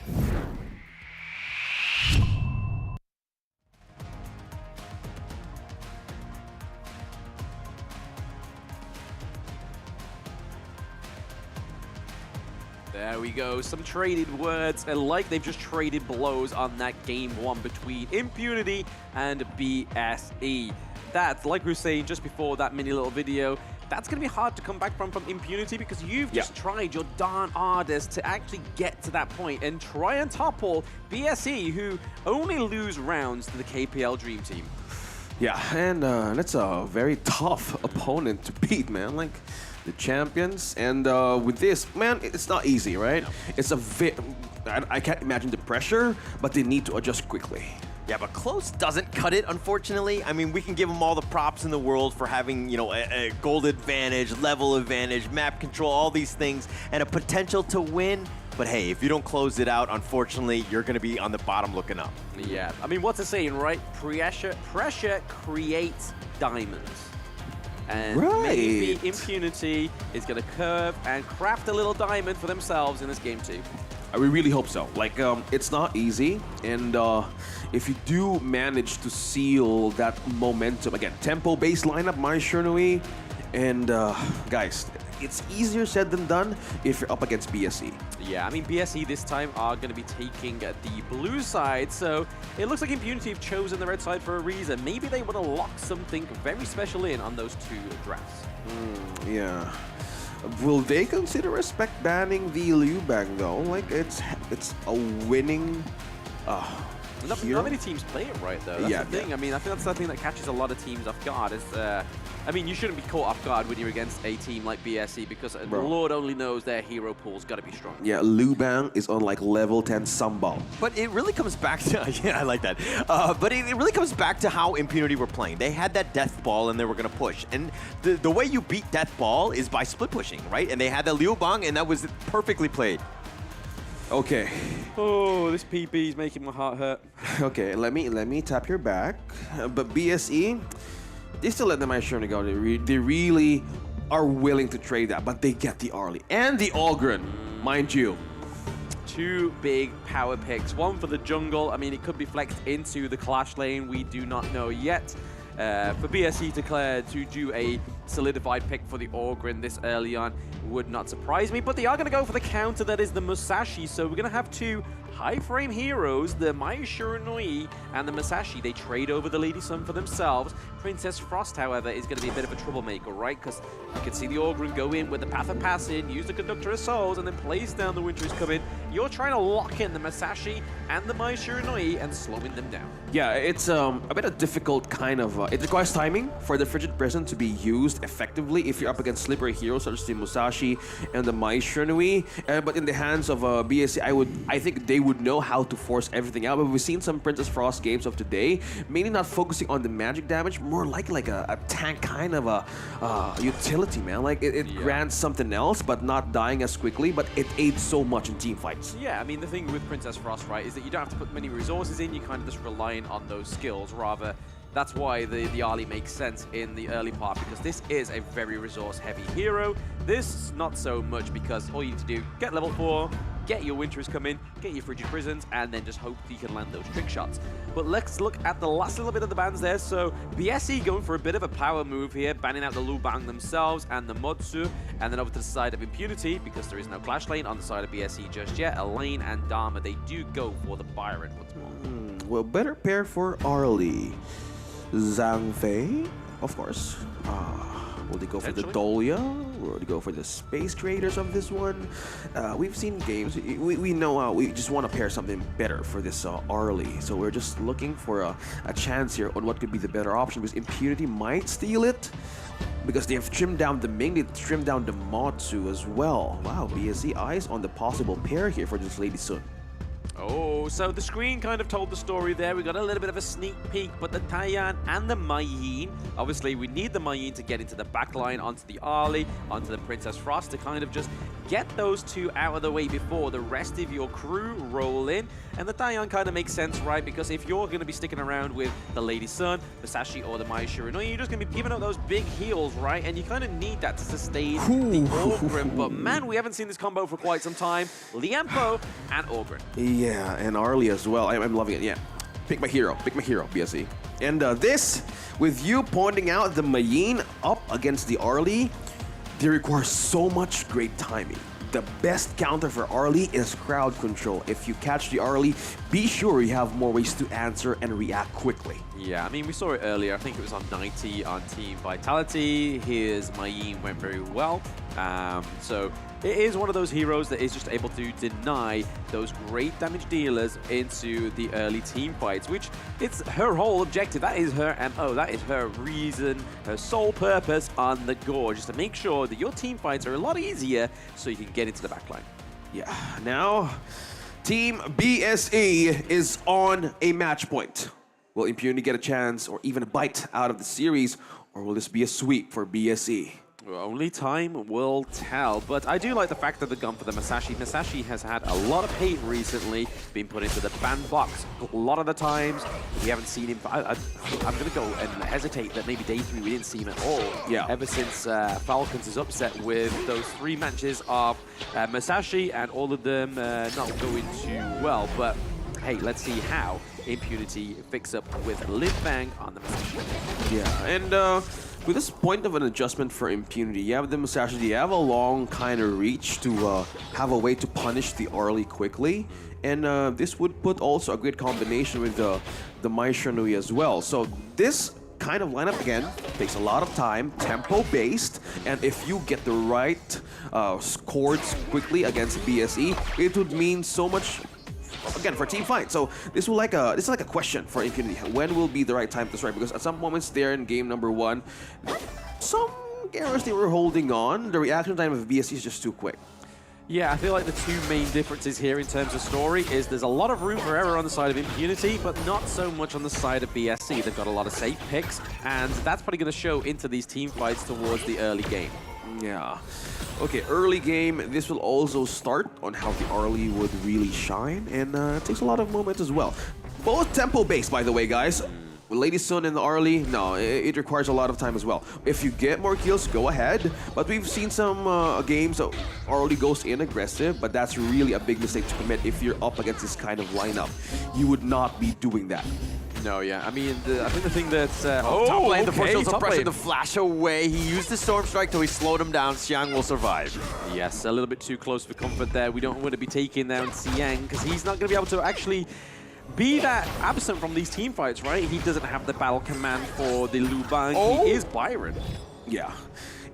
There we go, some traded words, and like they've just traded blows on that game one between Impunity and BSE. That's, like we were saying just before that mini little video, that's going to be hard to come back from Impunity because you've just tried your darn hardest to actually get to that point and try and topple BSE, who only lose rounds to the KPL Dream Team.
Yeah, and that's a very tough opponent to beat, man. Like, the champions, and with this, man, it's not easy, right? No. It's a I can't imagine the pressure, but they need to adjust quickly.
Yeah, but close doesn't cut it, unfortunately. I mean, we can give them all the props in the world for having, you know, a gold advantage, level advantage, map control, all these things, and a potential to win. But hey, if you don't close it out, unfortunately, you're going to be on the bottom looking up.
Yeah, I mean, what's the saying, right? Pressure creates diamonds. And maybe Impunity is going to curve and craft a little diamond for themselves in this game too.
I really hope so. Like, it's not easy, and if you do manage to seal that momentum, again, tempo-based lineup, Mai Shernui, and guys, it's easier said than done if you're up against BSE.
Yeah, I mean, BSE this time are going to be taking the blue side, so it looks like Impunity have chosen the red side for a reason. Maybe they want to lock something very special in on those two drafts.
Yeah. Will they consider respect banning the Liu Bang though? Like, it's a winning
Not many teams play it right though. That's the thing. I mean, I think that's the thing that catches a lot of teams off guard. Is I mean, you shouldn't be caught off guard when you're against a team like BSE because the Lord only knows their hero pool's got to be strong.
Yeah, Liu Bang is on like level 10 Sambal.
But it really comes back to, yeah, I like that. But it really comes back to how Impunity were playing. They had that death ball and they were going to push. And the way you beat death ball is by split pushing, right? And they had that Liu Bang and that was perfectly played.
Okay.
Oh, this PP is making my heart hurt.
Okay, let me tap your back. But BSE, they still let the Mai Shernui go. They really are willing to trade that, but they get the Arlie and the Algren, mind you.
Two big power picks. One for the jungle. I mean, it could be flexed into the clash lane. We do not know yet. For BSE declared to do a solidified pick for the Orgrin this early on would not surprise me, but they are going to go for the counter that is the Musashi, so we're going to have two high-frame heroes, the Mai Shernui and the Musashi. They trade over the Lady Sun for themselves. Princess Frost, however, is going to be a bit of a troublemaker, right? Because you can see the Orgrin go in with the Path of Passing, use the Conductor of Souls, and then place down the Winter is Coming. You're trying to lock in the Musashi and the Mai Shernui and slowing them down.
Yeah, it's a bit of difficult kind of... it requires timing for the Frigid Present to be used effectively if you're up against slippery heroes such as the Musashi and the Mai Shernui. But in the hands of BSE, I think they would know how to force everything out. But we've seen some Princess Frost games of today, mainly not focusing on the magic damage, more like a tank kind of a utility, man. Like it grants something else, but not dying as quickly, but it aids so much in team fights.
Yeah, I mean, the thing with Princess Frost, right, is that you don't have to put many resources in, you're kind of just relying on those skills, rather that's why the Ali makes sense in the early part, because this is a very resource-heavy hero. This, not so much, because all you need to do, get level 4, get your Winters come in, get your Frigid Prisons, and then just hope that you can land those trick shots. But let's look at the last little bit of the bans there. So BSE going for a bit of a power move here, banning out the Lu Bang themselves and the Modsu, and then over to the side of Impunity, because there is no Clash lane on the side of BSE just yet. Elaine and Dharma, they do go for the Byron once more.
Well, better pair for Arlie. Zhang Fei, of course. Will they go for the Dolia? Will they go for the Space Creators of this one? We've seen games. We know we just want to pair something better for this Arlie. So we're just looking for a chance here on what could be the better option, because Impunity might steal it. Because they have trimmed down the Ming, they've trimmed down the Matsu as well. Wow, BSE eyes on the possible pair here for this Lady Sun.
Oh, so the screen kind of told the story there. We got a little bit of a sneak peek, but the Taiyan and the Mei Yin, obviously we need the Mei Yin to get into the backline, onto the Arlie, onto the Princess Frost, to kind of just get those two out of the way before the rest of your crew roll in. And the Taiyan kind of makes sense, right? Because if you're going to be sticking around with the Lady Sun, Musashi, or the Mai Shiranui, you're just going to be giving up those big heals, right? And you kind of need that to sustain the Orgrim. But man, we haven't seen this combo for quite some time. Liempo and Orgrim.
Yeah, and Arlie as well. I'm loving it, yeah. Pick my hero, BSE. And this, with you pointing out the Mei Yin up against the Arlie, they require so much great timing. The best counter for Arlie is crowd control. If you catch the Arlie, be sure you have more ways to answer and react quickly.
Yeah, I mean, we saw it earlier. I think it was on 90 on Team Vitality. His Mei Yin went very well. So it is one of those heroes that is just able to deny those great damage dealers into the early team fights, which it's her whole objective. That is her MO. That is her reason, her sole purpose on the Gorge, just to make sure that your team fights are a lot easier so you can get into the backline.
Yeah, now Team BSE is on a match point. Will Impunity get a chance or even a bite out of the series, or will this be a sweep for BSE?
Well, only time will tell, but I do like the fact that they've gone for the Musashi. Musashi has had a lot of hate recently, being put into the ban box a lot of the times. We haven't seen him. I'm going to go and hesitate that maybe day 3 we didn't see him at all.
Yeah.
Ever since Falcons is upset with those 3 matches of Musashi and all of them not going too well. But hey, let's see how Impunity fix up with Lin Fang on the Musashi.
Yeah, and with this point of an adjustment for Impunity, you have the Musashi, you have a long kind of reach to have a way to punish the Arlie quickly. And this would put also a great combination with the Mai Shiranui as well. So this kind of lineup, again, takes a lot of time, tempo-based, and if you get the right chords quickly against BSE, it would mean so much, again, for team fight. So this is like a question for Impunity. When will be the right time to strike? Because at some moments there in game number 1, some errors they were holding on. The reaction time of BSE is just too quick.
Yeah, I feel like the 2 main differences here in terms of story is there's a lot of room for error on the side of Impunity, but not so much on the side of BSE. They've got a lot of safe picks, and that's probably going to show into these team fights towards the early game.
Yeah. Okay, early game, this will also start on how the Arlie would really shine, and it takes a lot of moments as well. Both tempo-based, by the way, guys. Lady Sun and the Arlie, no, it requires a lot of time as well. If you get more kills, go ahead. But we've seen some games that Arlie goes in aggressive, but that's really a big mistake to commit if you're up against this kind of lineup. You would not be doing that.
No, yeah. I mean, I think the thing that's...
top lane, the force
top
suppression,
lane.
the flash away. He used the Storm Strike till he slowed him down. Xiang will survive.
Yes, a little bit too close for comfort there. We don't want to be taking down Xiang, because he's not going to be able to actually be that absent from these team fights, right? He doesn't have the battle command for the Lu Bang. He is Byron.
Yeah.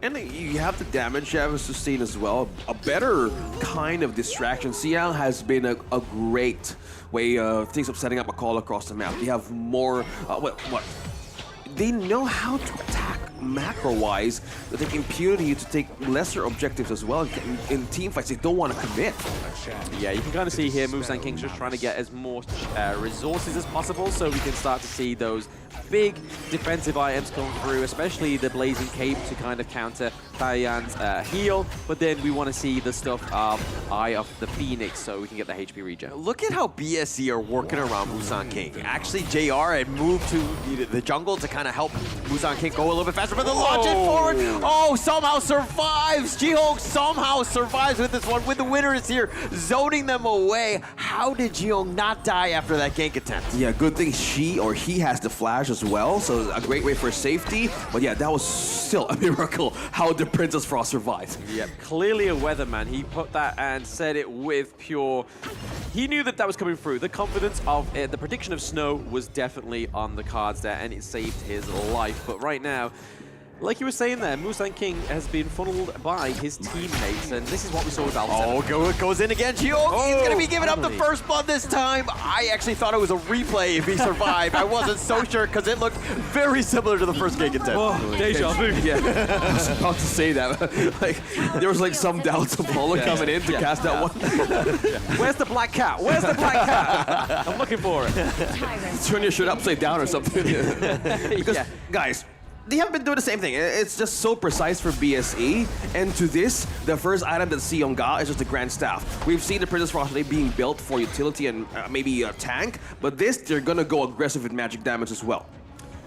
And you have the damage you have sustained as well. A better kind of distraction. Xiang has been a great way of setting up a call across the map. They have more, they know how to attack macro-wise. They take Impunity to take lesser objectives as well. In team fights, they don't want to commit.
Yeah, you can kind of see here, Moves and King's just trying to get as much resources as possible so we can start to see those big defensive items come through, especially the Blazing Cape to kind of counter Taiyan's heal. But then we want to see the stuff of Eye of the Phoenix so we can get the HP regen.
Look at how BSC are working around Musan King. Actually, JR had moved to the jungle to kind of help Musan King go a little bit faster, but the launch it forward. Oh, somehow survives. Jihok somehow survives with this one. With the winner is here, zoning them away. How did Jihok not die after that gank attempt?
Yeah, good thing she or he has the flash as well, so a great way for safety. But yeah, that was still a miracle how the Princess Frost survived.
Yep, clearly a weatherman. He put that and said it with pure... He knew that that was coming through. The confidence of it, the prediction of snow was definitely on the cards there, and it saved his life. But right now, like you were saying there, Musan King has been funneled by his teammates, and this is what we saw with Alpha.
Oh, goes in again. Jihok, he's going to be giving up the first blood this time. I actually thought it was a replay if he survived. I wasn't so sure because it looked very similar to the first gank attempt.
Oh, deja vu. Yeah, I was about to say that. Like, there was like some doubts of Apollo coming in to cast that one.
Where's the black cat? Where's the black cat? I'm looking for it.
Turn your shirt upside down or something. Because, guys, they haven't been doing the same thing. It's just so precise for BSE. And to this, the first item that Seong got is just the Grand Staff. We've seen the Princess Frost being built for utility and maybe a tank, but this, they're gonna go aggressive with magic damage as well.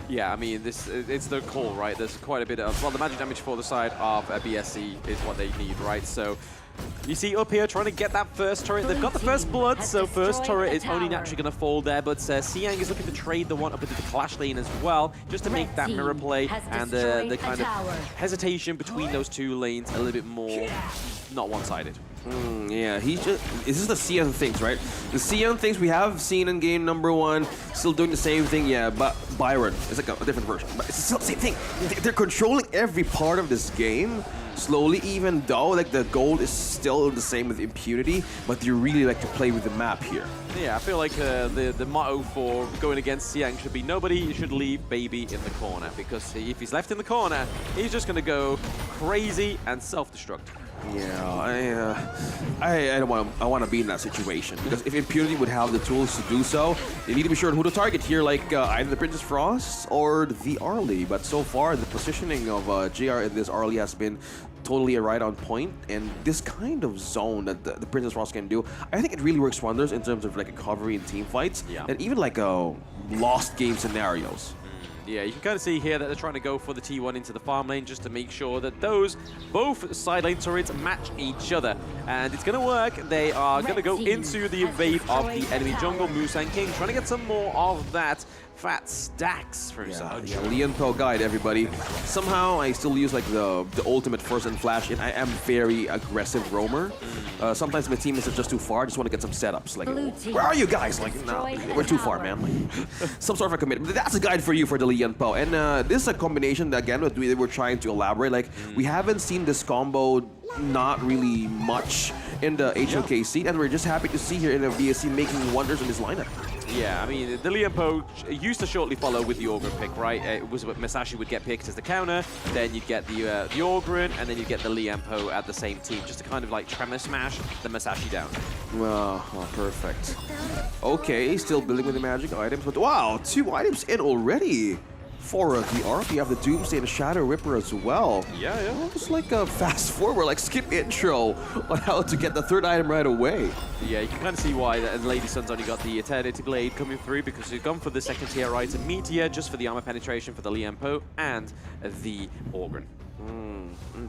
Yeah, I mean, it's the call, right? There's quite a bit of... Well, the magic damage for the side of BSE is what they need, right? So you see up here trying to get that first turret. They've got the first blood, so first turret is only naturally going to fall there. But Siang is looking to trade the one up into the clash lane as well, just to make that mirror play and the kind of hesitation between those two lanes a little bit more not one-sided.
Yeah, this is the CN things, right? The CN things we have seen in game number 1, still doing the same thing, yeah, but Byron is like a different version. But it's still the same thing. They're controlling every part of this game slowly, even though like the goal is still the same with impunity, but they really like to play with the map here.
Yeah, I feel like the motto for going against Siang should be nobody should leave baby in the corner, because if he's left in the corner, he's just going to go crazy and self-destruct.
Yeah, I don't want. I want to be in that situation, because if Impunity would have the tools to do so, they need to be sure who to target here, like either the Princess Frost or the Arlie. But so far, the positioning of JR in this Arlie has been totally right on point, and this kind of zone that the Princess Frost can do, I think it really works wonders in terms of like recovery and team fights, and even like lost game scenarios.
Yeah, you can kind of see here that they're trying to go for the T1 into the farm lane just to make sure that those both side lane turrets match each other. And it's going to work. They are going to go into the invade of the enemy jungle. Musan King trying to get some more of that fat stacks for himself.
Yeah, Lianpo guide, everybody. Somehow I still use like the ultimate first and flash, and I am very aggressive roamer. Sometimes my team is just too far. I just want to get some setups. Like, where are you guys? Like, no, we're too far, man. Like, some sort of a commitment. That's a guide for you for the Lianpo. And this is a combination that, again, what we were trying to elaborate. Like, we haven't seen this combo not really much in the HOK scene, and we're just happy to see here in the VSC making wonders in this lineup.
Yeah, I mean, the Lianpo used to shortly follow with the Orgrin pick, right? It was what Masashi would get picked as the counter, then you'd get the Orgrin, and then you'd get the Lianpo at the same team, just to kind of like tremor smash the Masashi down.
Oh, perfect. Okay, still building with the magic items, but wow, 2 items in already. For the ARC, you have the Doomsday and the Shadow Ripper as well.
Yeah.
Almost like a fast forward, like skip intro on how to get the 3rd item right away.
Yeah, you can kind of see why Lady Sun's only got the Eternity Blade coming through, because she's gone for the 2nd tier item, Meteor, just for the armor penetration for the Lianpo and the Orgrin.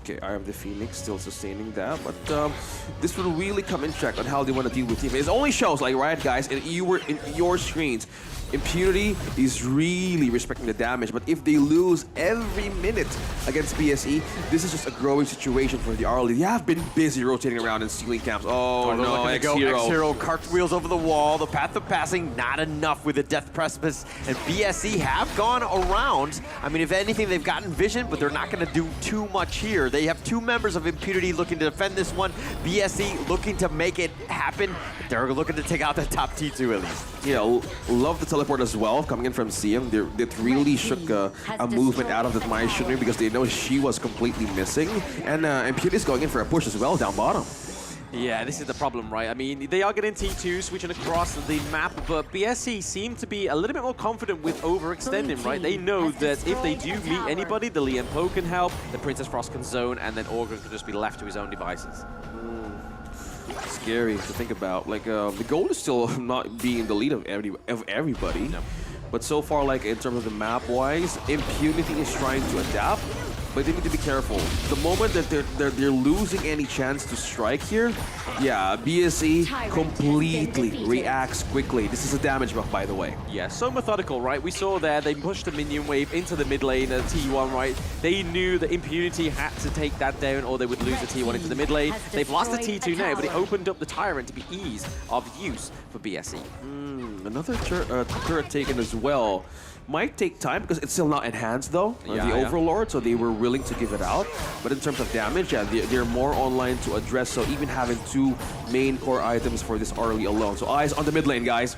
Okay, I have the Phoenix still sustaining that, but this will really come in check on how they want to deal with teammates. It only shows, like, right, guys, and you were in your screens, Impunity is really respecting the damage, but if they lose every minute against BSE, this is just a growing situation for the Arlie. They have been busy rotating around and stealing camps. Oh no,
X-Hero cartwheels over the wall. The path of passing, not enough with the Death Precipice. And BSE have gone around. I mean, if anything, they've gotten vision, but they're not going to do too much here. They have 2 members of Impunity looking to defend this one. BSE looking to make it happen. They're looking to take out the top T2 at least.
Yeah, love the teleport as well, coming in from CM. They really shook a movement out of the Maya Shunri because they know she was completely missing. And Impunity is going in for a push as well down bottom.
Yeah, this is the problem, right? I mean, they are getting T2 switching across the map, but BSC seem to be a little bit more confident with overextending, right? They know that if they do meet anybody, the Lian Po can help, the Princess Frost can zone, and then Orgrim can just be left to his own devices.
Scary to think about. Like, the goal is still not being the lead of everybody.
No.
But so far, like, in terms of the map-wise, Impunity is trying to adapt, but they need to be careful. The moment that they're losing any chance to strike here, yeah, BSE completely reacts quickly. This is a damage buff, by the way.
Yeah, so methodical, right? We saw there, they pushed the minion wave into the mid lane, T1, right? They knew that Impunity had to take that down or they would lose the T1 into the mid lane. They've lost the T2 now, but it opened up the Tyrant to be ease of use for BSE.
Another turret taken as well. Might take time because it's still not enhanced though, the Overlord, so they were willing to give it out. But in terms of damage, yeah, they're more online to address, so even having 2 main core items for this early alone. So eyes on the mid lane, guys.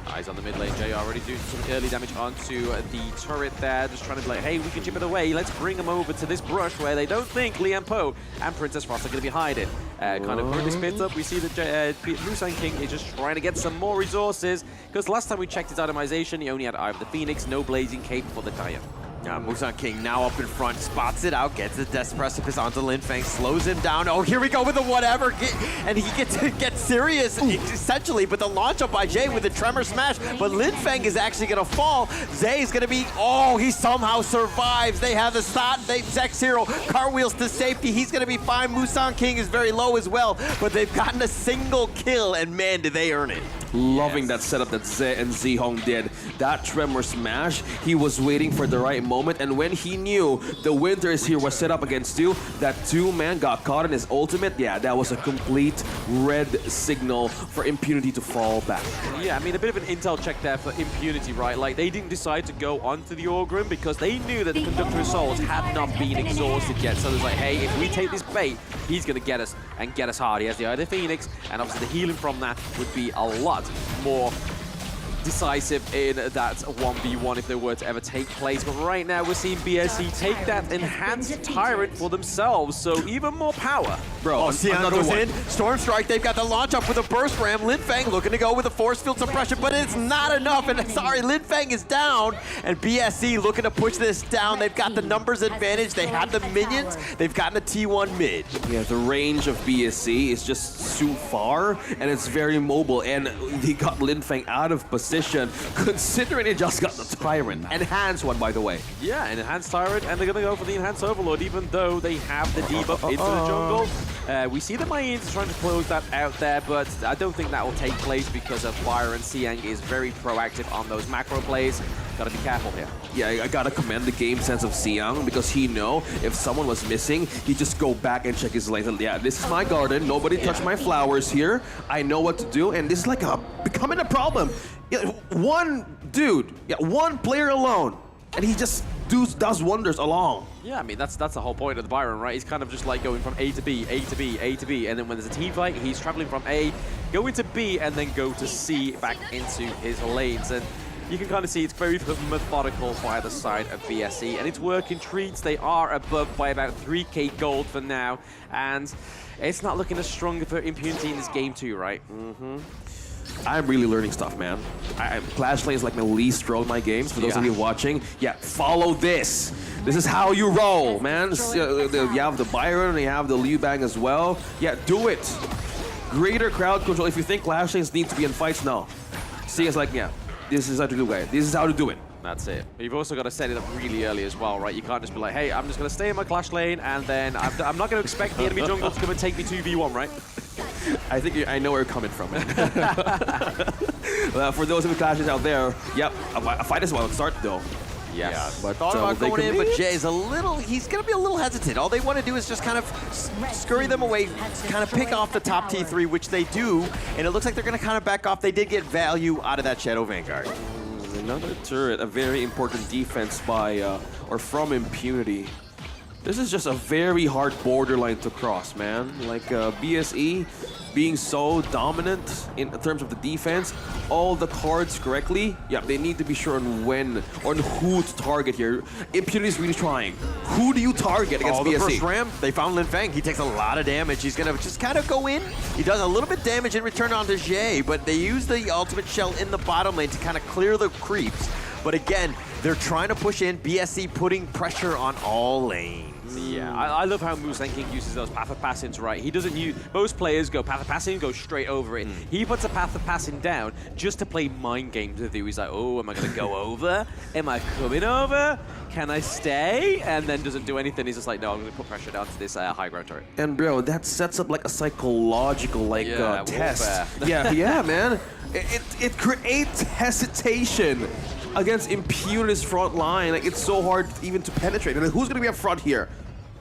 Eyes on the mid lane, Jay already doing some early damage onto the turret there, just trying to be like, hey, we can chip it away, let's bring them over to this brush where they don't think Lian Po and Princess Frost are going to be hiding. Kind of currently split up, we see that Musang King is just trying to get some more resources, because last time we checked his itemization, he only had Eye of the Phoenix, no Blazing Cape for the Dire.
Musang King now up in front, spots it out, gets the Death Precipice onto Lin Feng, slows him down. Oh, here we go with the whatever, and he gets serious, essentially, but the launch up by Jay with the Tremor Smash, but Lin Feng is actually going to fall. Zay is going to be, oh, he somehow survives. They have the shot, Zero cartwheels to safety. He's going to be fine. Musang King is very low as well, but they've gotten a single kill, and man, did they earn it.
Loving that setup that Zay and Zihong did. That Tremor Smash, he was waiting for the right moment, and when he knew the Winter is here was set up against 2, that 2-man got caught in his ultimate, yeah, that was a complete red signal for Impunity to fall back.
Yeah, I mean, a bit of an intel check there for Impunity, right? Like, they didn't decide to go onto the Orgrim because they knew that the Conductor of Souls had not been exhausted yet, so it was like, hey, if we take this bait, he's going to get us, and get us hard. He has the Eye of the Phoenix, and obviously the healing from that would be a lot more decisive in that 1v1 if they were to ever take place. But right now we're seeing BSE take that enhanced Tyrant for themselves, so even more power.
Bro, Xian goes in, Storm Strike, they've got the launch up with a Burst Ram. Lin Feng looking to go with a Force Field Suppression, but it's not enough, and sorry, Lin Feng is down, and BSE looking to push this down. They've got the numbers advantage, they have the minions, they've gotten the T1 mid.
Yeah, the range of BSE is just too far, and it's very mobile, and they got Lin Feng out of position, considering they just got the Tyrant. Enhanced one, by the way.
Yeah, an enhanced Tyrant, and they're going to go for the enhanced Overlord, even though they have the debuff into the jungle. We see the Mayans trying to close that out there, but I don't think that will take place because of Fire, and Siang is very proactive on those macro plays. Gotta be careful here.
Yeah, I gotta commend the game sense of Siang, because he know if someone was missing, he just go back and check his lanes. And yeah, this is my garden, nobody touch my flowers here. I know what to do, and this is like becoming a problem. Yeah, one dude, one player alone, and he just does wonders along.
Yeah, I mean, that's the whole point of the Byron, right? He's kind of just like going from A to B, A to B, A to B, and then when there's a team fight, he's traveling from A, go into B, and then go to C back into his lanes. And you can kind of see it's very methodical by the side of BSE, and it's working treats. They are above by about 3k gold for now, and it's not looking as strong for Impunity in this game too, right?
I'm really learning stuff, man. Clash Lane is like my least throw in my games. For those of you watching, follow this. This is how you roll, man. You have the Byron, and you have the Liu Bang as well. Yeah, do it. Greater crowd control. If you think Clash Lanes need to be in fights, no. See, it's like, this is how to do it. This is how to do it.
That's it. But you've also got to set it up really early as well, right? You can't just be like, hey, I'm just going to stay in my Clash Lane, and then I'm not going to expect the enemy jungle to come and take me 2v1, right?
I think I know where you're coming from. For those of the Clashes out there, a fight is about to start, though.
Yes. Yeah, but thought about going in, but Jay's he's going to be a little hesitant. All they want to do is just kind of scurry them away, kind of pick off the top T3, which they do, and it looks like they're going to kind of back off. They did get value out of that Shadow Vanguard.
Another turret, a very important defense by, or from Impunity. This is just a very hard borderline to cross, man. Like BSE being so dominant in terms of the defense, all the cards correctly. Yeah, they need to be sure on when, on who to target here. Impunity is really trying. Who do you target against BSE?
The first ram, they found Lin Feng. He takes a lot of damage. He's gonna just kind of go in. He does a little bit damage in return onto Jay, but they use the ultimate shell in the bottom lane to kind of clear the creeps. But again, they're trying to push in, BSE putting pressure on all lanes.
Yeah, I love how Musang King uses those path of passings, right? He doesn't use, most players go path of passing, go straight over it. He puts a path of passing down just to play mind games with you. He's like, oh, am I gonna go over? Am I coming over? Can I stay? And then doesn't do anything. He's just like, no, I'm gonna put pressure down to this high ground turret.
And bro, that sets up like a psychological test. Yeah, man. It creates hesitation against Impunity's front line. Like, it's so hard even to penetrate. And who's gonna be up front here?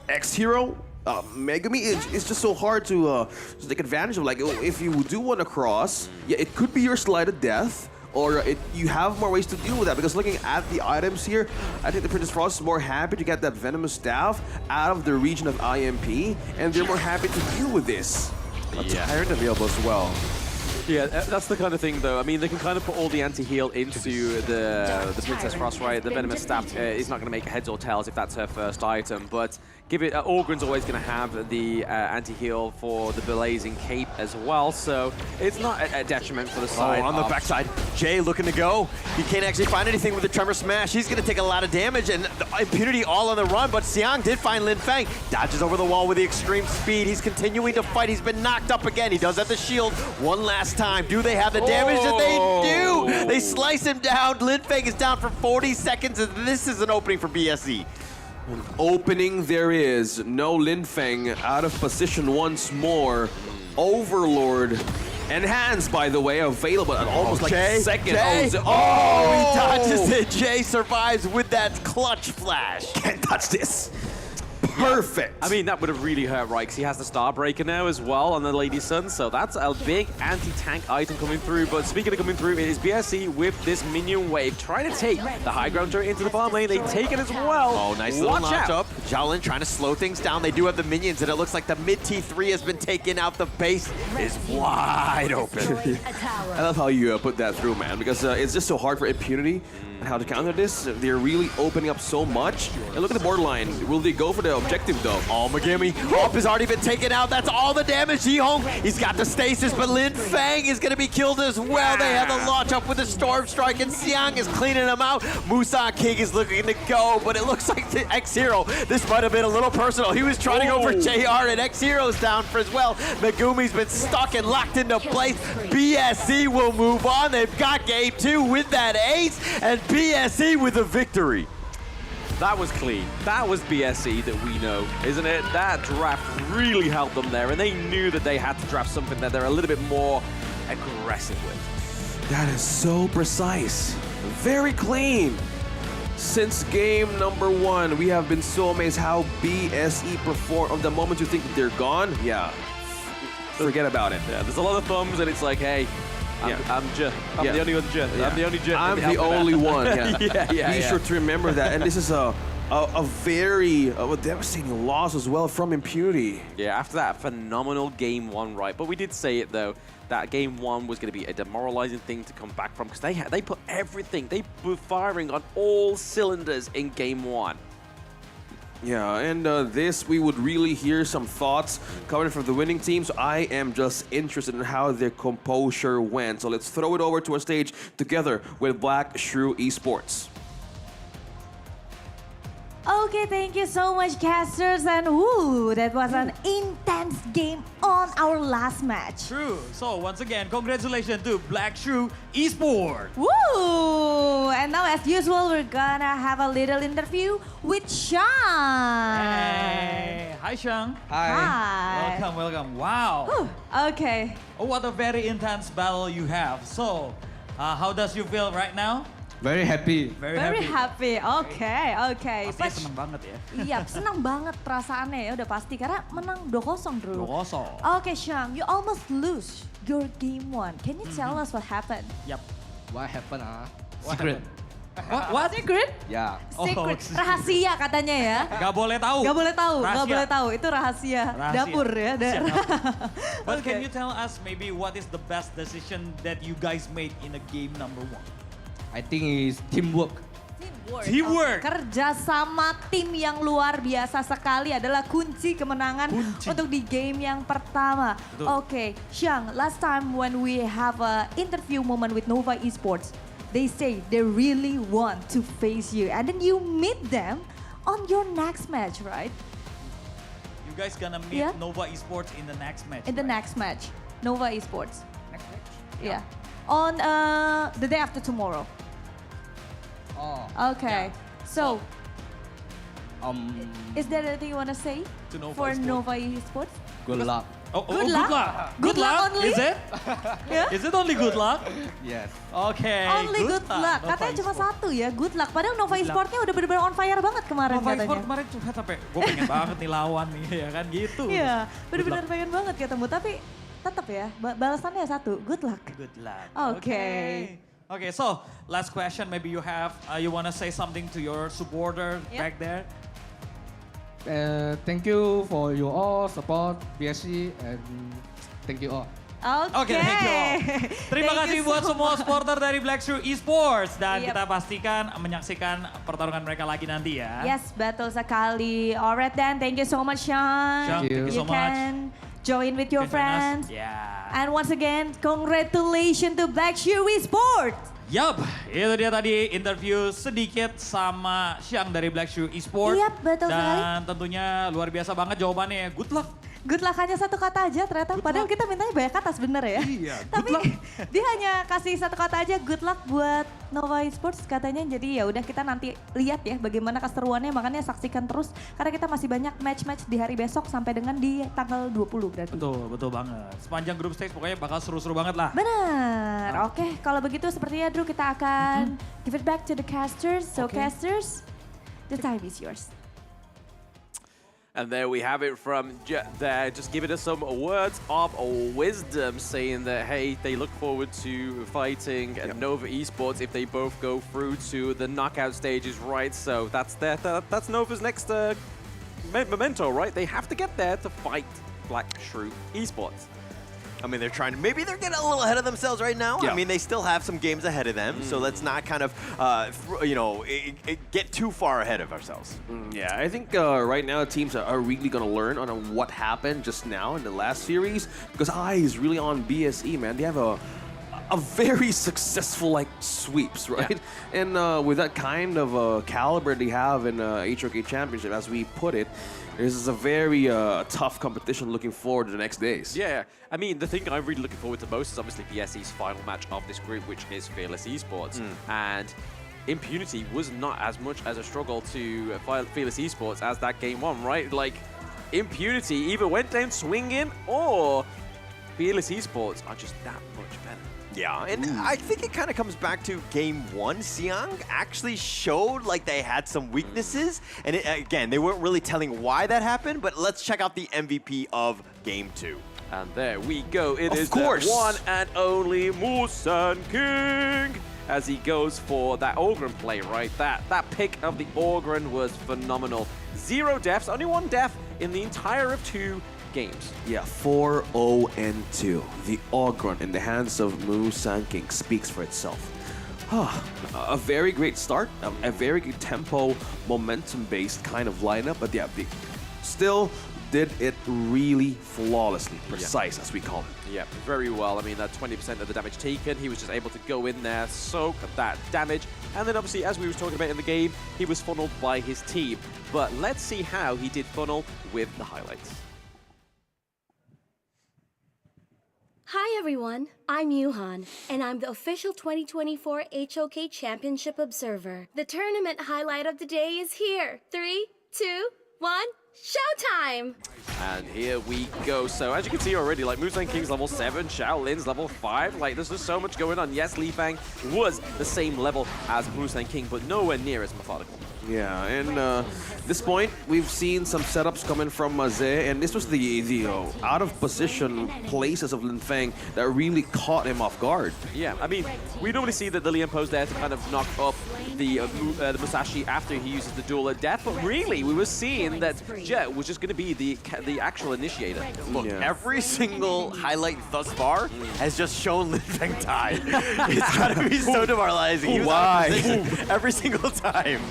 X-Hero? Megami? It's just so hard to take advantage of. Like, if you do want to cross, yeah, it could be your slighted death, or you have more ways to deal with that. Because looking at the items here, I think the Princess Frost is more happy to get that Venomous Staff out of the region of IMP, and they're more happy to deal with this. A Tyrant available as well.
Yeah, that's the kind of thing, though. I mean, they can kind of put all the anti-heal into the Princess Frost, right? The Venomous Staff is not going to make heads or tails if that's her first item, but give it. Orgrin's always going to have the anti-heal for the Blazing Cape as well, so it's not a detriment for the side.
On the backside, Jay looking to go. He can't actually find anything with the Tremor Smash. He's going to take a lot of damage, and Impunity all on the run, but Xiang did find Lin Feng. Dodges over the wall with the extreme speed. He's continuing to fight. He's been knocked up again. He does have the shield one last time. Do they have the damage that they do? They slice him down. Lin Feng is down for 40 seconds, and this is an opening for BSE.
An opening there is. No Lin Feng out of position once more. Overlord. Enhanced, by the way, available at almost like a second.
He dodges it. Jay survives with that clutch flash.
Can't touch this. Perfect.
I mean, that would have really hurt, right? Because he has the Starbreaker now as well on the Lady Sun, so that's a big anti-tank item coming through. But speaking of coming through, it is BSE with this minion wave trying to take the high ground turret into the farm lane. They take it as well.
Oh, nice little launch up. Jiaolin trying to slow things down. They do have the minions, and it looks like the mid T3 has been taken out. The base is wide open.
I love how you put that through, man, because it's just so hard for Impunity. And how to counter this, they're really opening up so much. And look at the borderline. Will they go for the objective, though?
Oh, Megami. Up has already been taken out. That's all the damage. Yihong, he's got the stasis, but Lin Feng is going to be killed as well. They have the launch up with the Storm Strike, and Xiang is cleaning them out. Musang King is looking to go, but it looks like the X-Hero. This might have been a little personal. He was trying to go for JR, and X-Hero's down for as well. Megumi's been stuck and locked into place. BSE will move on. They've got game 2 with that ace, and BSE with a victory.
That was clean. That was BSE that we know, isn't it? That draft really helped them there, and they knew that they had to draft something that they're a little bit more aggressive with.
That is so precise. Very clean. Since game number 1, we have been so amazed how BSE performed. Of the moment you think that they're gone, yeah, forget about it.
Yeah, there's a lot of thumbs, and it's like, hey, I'm the only one. I'm the only Jet.
I'm the only one.
Yeah.
Be sure to remember that. And this is a very devastating loss as well from Impunity.
Yeah, after that phenomenal game 1, right? But we did say it though, that game 1 was going to be a demoralizing thing to come back from, because they put everything. They were firing on all cylinders in game 1.
Yeah, and this, we would really hear some thoughts coming from the winning team, so I am just interested in how their composure went. So let's throw it over to a stage together with Black Shrew Esports.
Okay, thank you so much, casters. And woo, that was an intense game on our last match.
True. So once again, congratulations to Black Shrew Esports.
Woo! And now, as usual, we're gonna have a little interview with Sean.
Hey. Hi, Sean.
Hi.
Welcome. Wow.
Whew. Okay.
Oh, what a very intense battle you have. So, how does you feel right now?
Very happy.
Very happy. Oke.
Pastinya seneng banget ya.
Iya, senang banget perasaannya ya, udah pasti. Karena menang 2-0, Drew.
2-0.
Okay, Sean, you almost lose your game 1. Can you tell us what happened?
Yep. What happened?
Secret. What?
Secret?
Yeah.
Secret. Rahasia katanya ya.
Gak boleh tahu.
Gak boleh tahu,
Rahasia.
gak boleh tahu. Itu rahasia, dapur ya.
But can you tell us maybe what is the best decision that you guys made in a game number 1?
I think it's teamwork.
Teamwork.
Kerja sama tim yang luar biasa sekali adalah kunci kemenangan untuk di game yang pertama. Oke, Xiang, last time when we have a interview moment with Nova Esports, they say they really want to face you, and then you meet them on your next match, right?
You guys gonna meet Nova Esports in the next match.
In the next match, Nova Esports.
Next match.
Yeah. On the day after tomorrow.
Oh.
Okay. So, is there anything you want to say
to Nova
for
Esports?
Nova Esports?
Good luck.
Good luck?
Good luck only? Is it?
Yeah?
Is it only good luck?
Yes.
Okay.
Only good luck.
Nova
Katanya cuma
Esports.
satu ya, good luck. Padahal Nova Esports-nya udah bener-bener on fire banget kemarin
Nova
katanya.
Esports kemarin curhat sampai gue pengen banget nih lawan nih ya kan gitu.
Iya, bener-bener pengen banget ketemu. Tapi tetap ya, balasannya satu, good luck.
Good luck.
Okay.
Okay, so last question. Maybe you have, you want to say something to your supporter back there?
Thank you for your all support, BSC, and thank you all.
Oke,
thank you all. Terima
Thank
kasih
you
buat
so
semua
much.
supporter dari Black Shoe Esports. Dan
Yep.
kita pastikan menyaksikan pertarungan mereka lagi nanti ya.
Yes, betul sekali. Alright then, thank you so much, Sean.
Sean, thank you so much.
can join with your
You can join us.
friends.
Yeah.
And once again, congratulations to Black Shoe Esports.
Yup, itu dia tadi interview sedikit sama Xiang dari Black Shoe Esports.
Yap, betul sekali.
Dan tentunya luar biasa banget jawabannya. Good luck.
Good luck hanya satu kata aja ternyata. Padahal kita mintanya banyak kata sebenarnya ya.
Iya,
Tapi dia hanya kasih satu kata aja, good luck buat Nova Esports katanya. Jadi ya udah kita nanti lihat ya bagaimana keseruannya. Makanya saksikan terus karena kita masih banyak match-match di hari besok sampai dengan di tanggal 20 berarti.
Betul banget. Sepanjang group stage pokoknya bakal seru-seru banget lah.
Benar. Oke, kalau begitu sepertinya Drew kita akan give it back to the casters. So casters, the time is yours.
And there we have it from there, just giving us some words of wisdom, saying that, hey, they look forward to fighting Nova Esports if they both go through to the knockout stages, right? So that's Nova's next memento, right? They have to get there to fight Black Shoe Esports.
I mean, they're trying to, maybe they're getting a little ahead of themselves right now.
Yeah.
I mean, they still have some games ahead of them, so let's not kind of, get too far ahead of ourselves.
Yeah, I think right now teams are really going to learn on what happened just now in the last series, because eyes really on BSE, man. They have a very successful sweeps, right? Yeah. And with that kind of caliber they have in HOK Championship, as we put it, this is a very tough competition looking forward to the next days.
Yeah, I mean, the thing I'm really looking forward to most is obviously BSE's final match of this group, which is Fearless Esports. And Impunity was not as much as a struggle to fight Fearless Esports as that game one, right? Like, Impunity either went down swinging or Fearless Esports are just that much better.
Yeah, and I think it kind of comes back to game one. Siang actually showed like they had some weaknesses. And again, they weren't really telling why that happened, but let's check out the MVP of game two.
And there we go. It is
Of course.
the one and only Musan King as he goes for that Orgren play, right? That pick of the Orgren was phenomenal. 0 deaths, only 1 death in the entire of 2 games.
Yeah, 4-0-2. The Orgren in the hands of Musan King speaks for itself. A very great start, a very good tempo, momentum-based kind of lineup, but yeah, they still did it really flawlessly, precise as we call it.
Yeah, very well. I mean, that 20% of the damage taken, he was just able to go in there, soak that damage, and then obviously, as we were talking about in the game, he was funneled by his team. But let's see how he did funnel with the highlights.
Hi everyone, I'm Yuhan, and I'm the official 2024 HOK Championship Observer. The tournament highlight of the day is here. 3, 2, 1, showtime!
And here we go. So as you can see already, like Musan King's level 7, Shaolin's level 5. Like there's just so much going on. Yes, Li Fang was the same level as Musan King, but nowhere near as methodical.
Yeah, and this point, we've seen some setups coming from Maze, and this was the out-of-position places of Lin Feng that really caught him off guard.
Yeah, I mean, we normally see that the Lian Po's there to kind of knock up
the Musashi after he uses the duel at death, but really we were seeing that Jet was just going to be the actual initiator.
Look, every single highlight thus far has just shown Lin Feng Tai. It's gotta be so demoralizing. He was out of position every single time.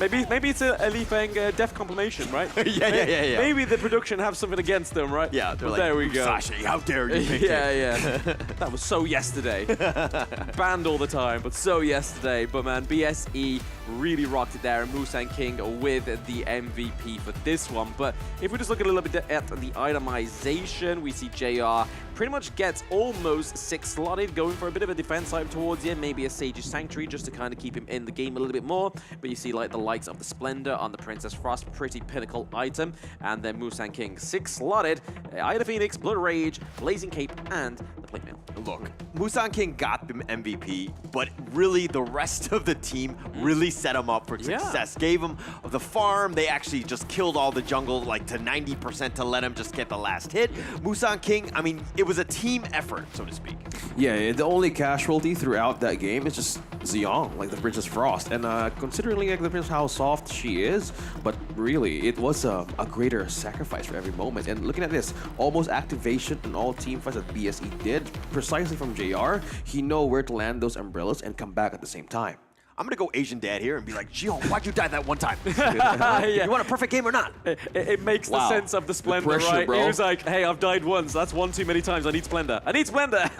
Maybe it's a Li Feng death compilation, right?
Yeah.
Maybe the production have something against them, right?
Yeah, they're
but
like,
there we go.
Musashi, how dare you pick
Yeah. That was so yesterday. Banned all the time, but so yesterday. But man, BSE really rocked it there, and Musang King with the MVP for this one. But if we just look a little bit at the itemization, we see JR pretty much gets almost 6 slotted, going for a bit of a defense side towards the end, maybe a Sage's Sanctuary just to kind of keep him in the game a little bit more. But you see like the likes of the Splendor on the Princess Frost, pretty pinnacle item. And then Musang King 6 slotted, Ida Phoenix, Blood Rage, Blazing Cape, and the Plate Mail.
Look, Musang King got the MVP, but really the rest of the team really set him up for success. Gave him the farm. They actually just killed all the jungle like to 90% to let him just get the last hit. Musang King, I mean, it was a team effort, so to speak.
Yeah, the only casualty throughout that game is just Xiong, like the Princess Frost. And considering like the Princess how soft she is, but really, it was a greater sacrifice for every moment. And looking at this, almost activation in all team fights that BSE did, precisely from JR, he know where to land those umbrellas and come back at the same time.
I'm gonna go Asian dad here and be like, Xiong, why'd you die that one time?
Yeah.
You want a perfect game or not?
It makes the sense of the Splendor,
the pressure,
right?
bro.
He was like, hey, I've died once. That's one too many times. I need Splendor. I need Splendor.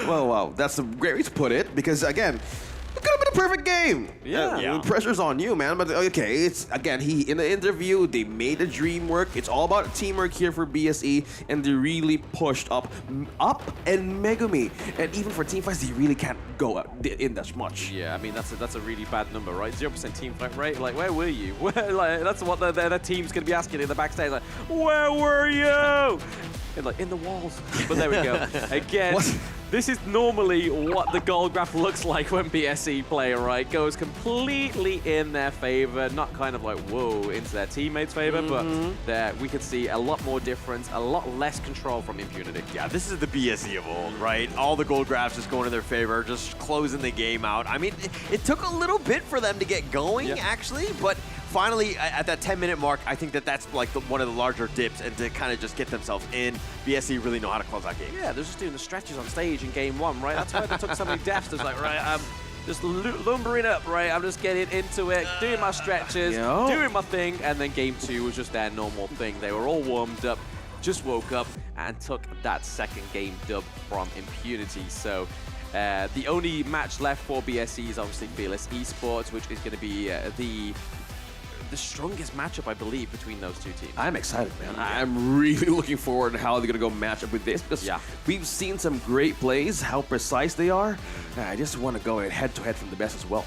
Well, wow, that's a great way to put it, because again, it could have been a perfect game.
Yeah.
The pressure's on you, man. But okay, it's again, he in the interview, they made a dream work. It's all about teamwork here for BSE, and they really pushed up and Megumi. And even for team fights, they really can't go in that much.
Yeah, I mean, that's a really bad number, right? 0% team fight rate. Like, where were you? Like, that's what the team's going to be asking in the backstage. Like, where were you? And like, in the walls. But there we go. Again, this is normally what the goal graph looks like when BSE play, right? Goes completely in their favor, not kind of like, whoa, into their teammates' favor, but there we could see a lot more difference, a lot less control from Impunity.
Yeah, this is the BSE of old, right? All the gold graphs just going in their favor, just closing the game out. I mean, it took a little bit for them to get going, actually, but finally, at that 10-minute mark, I think that's like one of the larger dips, and to kind of just get themselves in, BSE really know how to close that game.
Yeah, they're just doing the stretches on stage in game 1, right? That's why they took so many deaths. It's like, right, I'm just lumbering up, right? I'm just getting into it, doing my stretches, doing my thing, and then game 2 was just their normal thing. They were all warmed up, just woke up, and took that second game dub from Impunity. So the only match left for BSE is obviously Fearless Esports, which is going to be the strongest matchup, I believe, between those two teams.
I'm excited, man. I'm really looking forward to how they're going to go match up with this, because we've seen some great plays, how precise they are. I just want to go head-to-head from the best as well.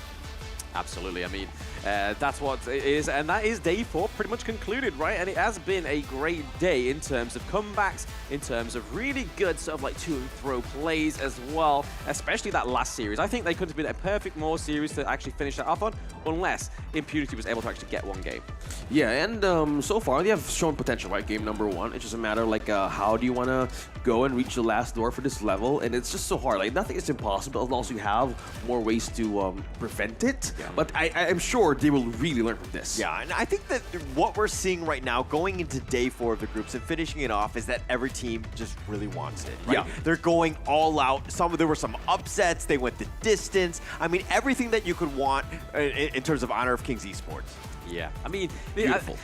Absolutely. I mean, that's what it is. And that is day 4 pretty much concluded, right? And it has been a great day in terms of comebacks, in terms of really good sort of like to-and-fro plays as well, especially that last series. I think they could have been a perfect more series to actually finish that off on, unless Impunity was able to actually get one game.
Yeah, and so far they have shown potential, right? Game number 1. It's just a matter of like, how do you want to go and reach the last door for this level? And it's just so hard. Like, nothing is impossible as long as you have more ways to prevent it. Yeah. But I'm sure they will really learn from this.
Yeah, and I think that what we're seeing right now, going into day 4 of the groups and finishing it off, is that every team just really wants it, right?
Yeah.
They're going all out. There were some upsets. They went the distance. I mean, everything that you could want in terms of Honor of Kings Esports.
Yeah, I mean,
beautiful.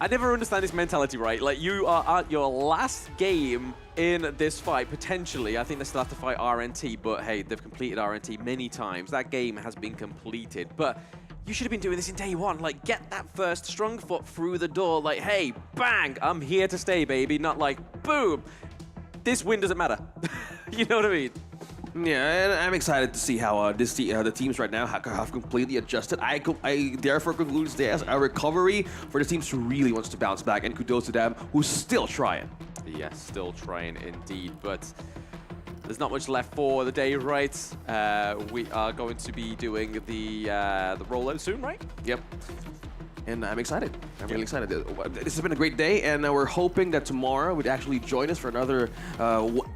I never understand this mentality, right? Like, you are at your last game in this fight, potentially. I think they still have to fight RNT, but hey, they've completed RNT many times. That game has been completed, but you should have been doing this in day 1. Like, get that first strong foot through the door. Like, hey, bang, I'm here to stay, baby. Not like, boom, this win doesn't matter. You know what I mean?
Yeah, and I'm excited to see how the teams right now have completely adjusted. I therefore conclude today as a recovery for the teams who really wants to bounce back, and kudos to them who's still trying.
Yes, still trying indeed, but there's not much left for the day, right? We are going to be doing the rollout soon, right?
Yep. and I'm excited. I'm really excited. This has been a great day, and we're hoping that tomorrow would actually join us for another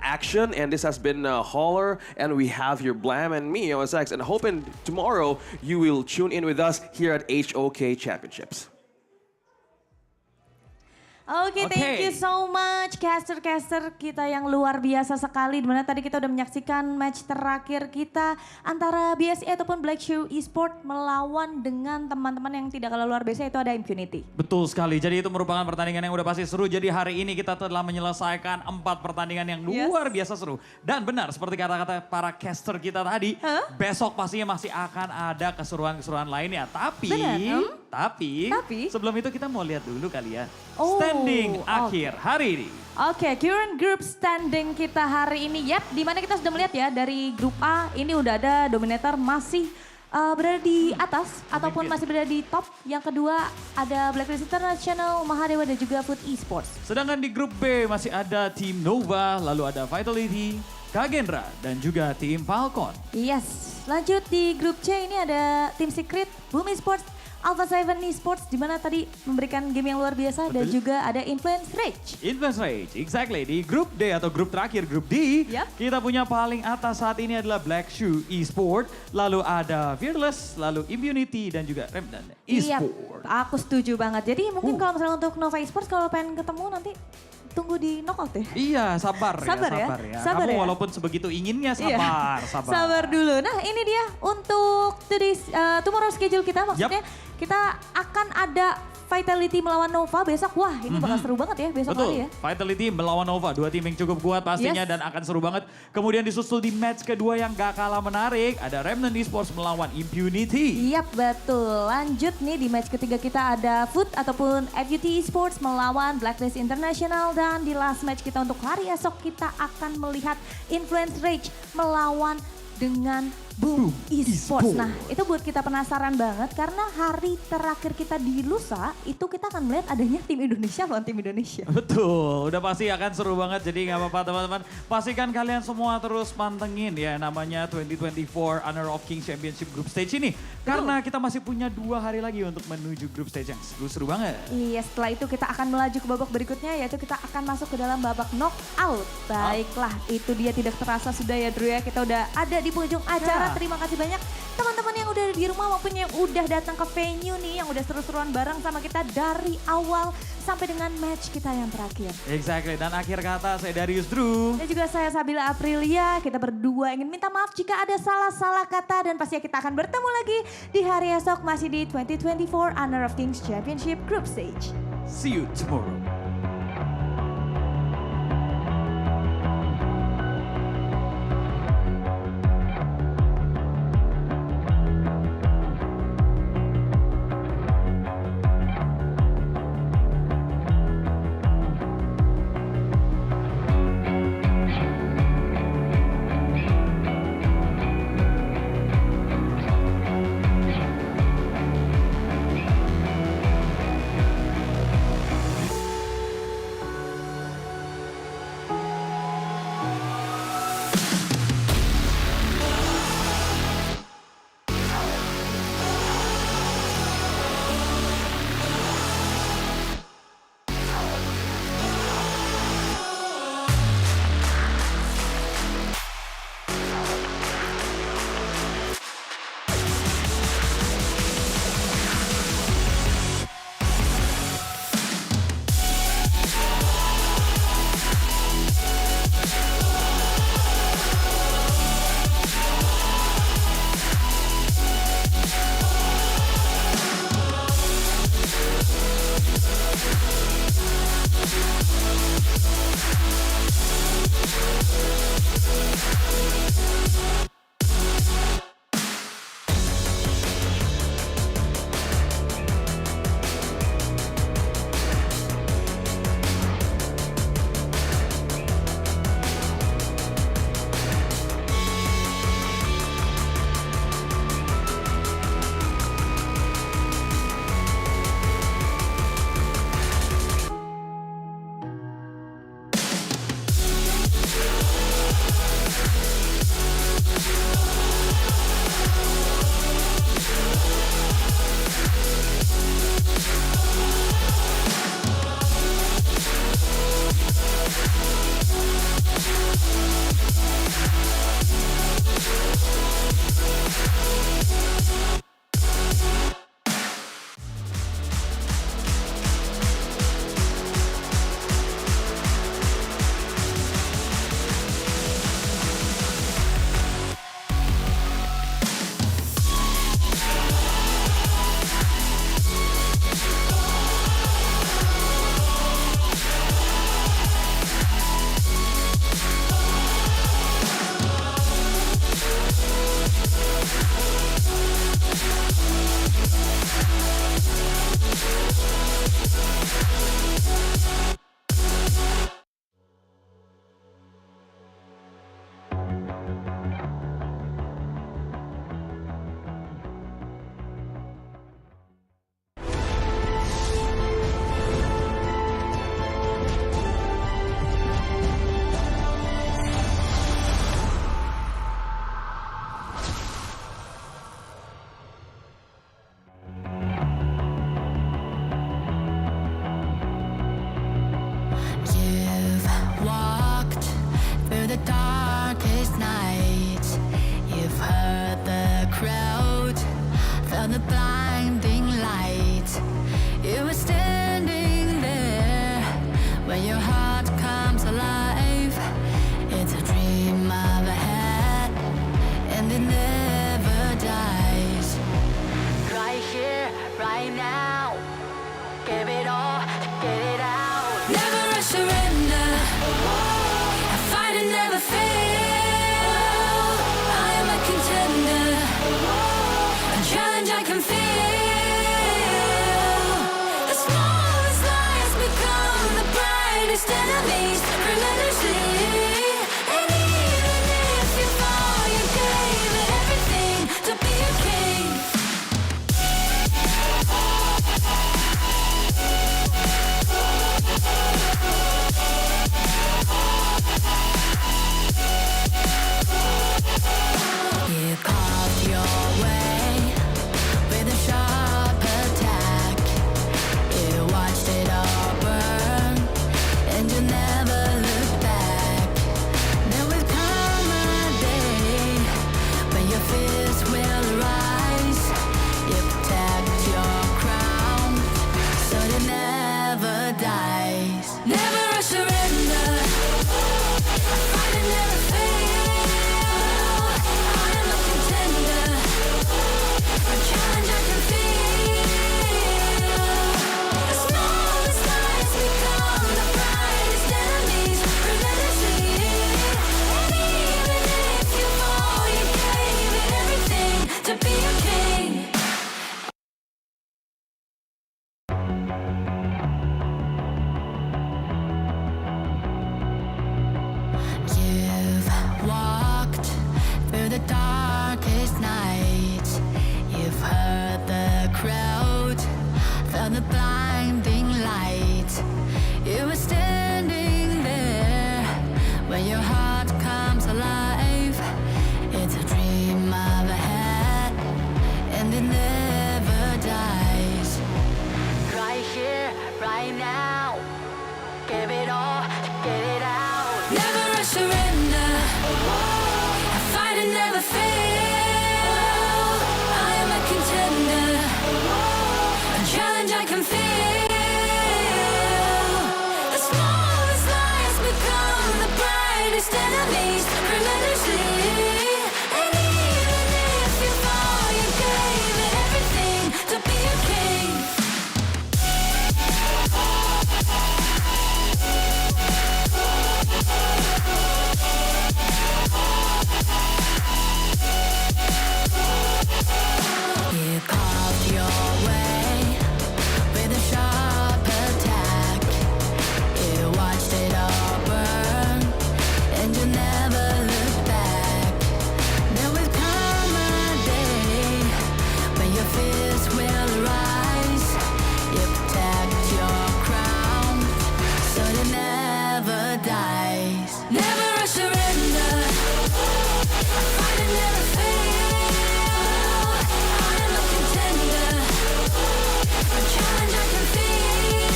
action. And this has been Holler, and we have here Blam and me, OSX, and hoping tomorrow you will tune in with us here at HOK Championships.
Oke, thank you so much caster-caster kita yang luar biasa sekali. Dimana tadi kita udah menyaksikan match terakhir kita antara BSE ataupun Black Shoe Esports melawan dengan teman-teman yang tidak kalah luar biasa, itu ada Impunity.
Betul sekali, jadi itu merupakan pertandingan yang udah pasti seru. Jadi hari ini kita telah menyelesaikan 4 pertandingan yang luar biasa seru. Dan benar seperti kata-kata para caster kita tadi, besok pastinya masih akan ada keseruan-keseruan lainnya. Tapi sebelum itu kita mau lihat dulu kali ya. Standing akhir hari ini.
Oke, current group standing kita hari ini. Yap, dimana kita sudah melihat ya dari grup A ini udah ada Dominator masih berada di atas ataupun masih berada di top. Yang kedua ada Blacklist International, Mahadewa dan juga Food Esports.
Sedangkan di grup B masih ada Team Nova, lalu ada Vitality, Kagendra dan juga Team Falcon.
Yes, lanjut di grup C ini ada Team Secret, Boom Esports, FLCN Esports, di mana tadi memberikan game yang luar biasa. Dan juga ada Influence Rage.
Influence Rage, exactly. Di grup D atau grup terakhir, grup D, kita punya paling atas saat ini adalah Black Shoe Esports, lalu ada Fearless, lalu Impunity dan juga Remdan Esports.
Iya, aku setuju banget. Jadi mungkin kalau misalnya untuk Nova Esports kalau pengen ketemu nanti tunggu di knockout ya.
Iya, sabar ya.
Sabar
Kamu
ya.
walaupun sebegitu inginnya sabar.
Sabar dulu. Nah ini dia untuk tomorrow schedule kita, maksudnya kita akan ada Vitality melawan Nova besok. Wah ini bakal seru banget ya besok kali ya.
Vitality melawan Nova, 2 tim yang cukup kuat pastinya dan akan seru banget. Kemudian disusul di match kedua yang gak kalah menarik, ada Remnant Esports melawan Impunity.
Yap betul, lanjut nih di match ketiga kita ada Food ataupun FUT Esports melawan Blacklist International. Dan di last match kita untuk hari esok kita akan melihat Influence Rage melawan dengan Boom Esports. Nah itu buat kita penasaran banget karena hari terakhir kita di lusa itu kita akan melihat adanya tim Indonesia lawan tim Indonesia.
Betul, udah pasti akan seru banget, jadi nggak apa-apa teman-teman. Pastikan kalian semua terus pantengin ya namanya 2024 Honor of Kings Championship Group Stage ini. Karena kita masih punya 2 hari lagi untuk menuju Group Stage yang seru-seru banget.
Iya, setelah itu kita akan melaju ke babak berikutnya, yaitu kita akan masuk ke dalam babak knockout. Baiklah, itu dia tidak terasa sudah ya Drew ya, kita udah ada di penghujung acara. Terima kasih banyak teman-teman yang udah di rumah maupun yang udah datang ke venue nih, yang udah seru-seruan bareng sama kita dari awal sampai dengan match kita yang terakhir.
Exactly, dan akhir kata saya Darius Drew.
Dan juga saya Sabila Aprilia, kita berdua ingin minta maaf jika ada salah-salah kata dan pastinya kita akan bertemu lagi di hari esok masih di 2024 Honor of Kings Championship Group Stage.
See you tomorrow.
when your heart comes alive. It's a dream I've had, and it never dies. Right here, right now, give it all, get it out. Never a surrender, I fight and never fail. I am a contender, a challenge I can feel. The smallest lies become the brightest enemies, relentlessly. And even if you fall, you gave it everything to be a king. You carved your way with a sharp attack. You watched it all burn, and you never looked back. There will come a day when your fears will rise. You protect your crown, so it never dies. Never a surrender, I fight and never fail. I am a contender, a challenge I can feel. The smallest lies become the brightest enemies, relentlessly. And even if you fall, you gave it everything to be a king. You've walked through the darkest nights. You've heard the crowd, felt the blinding light. You were standing there when your heart comes alive. It's a dream I've had, and it never dies. Right here, right now, give it all, get it out. Never a surrender, I fight and never fail. I am a contender, a challenge I can feel. The smallest lies become the brightest enemies, relentlessly. And even if you fall, you gave it everything to be a king. You carved your way with a sharp attack. You watched it all burn, and you never looked back. There will come a day when your fears will rise. You protect your crown, so it never dies. Never a surrender, I fight and never fail. I am a contender, a challenge I can feel.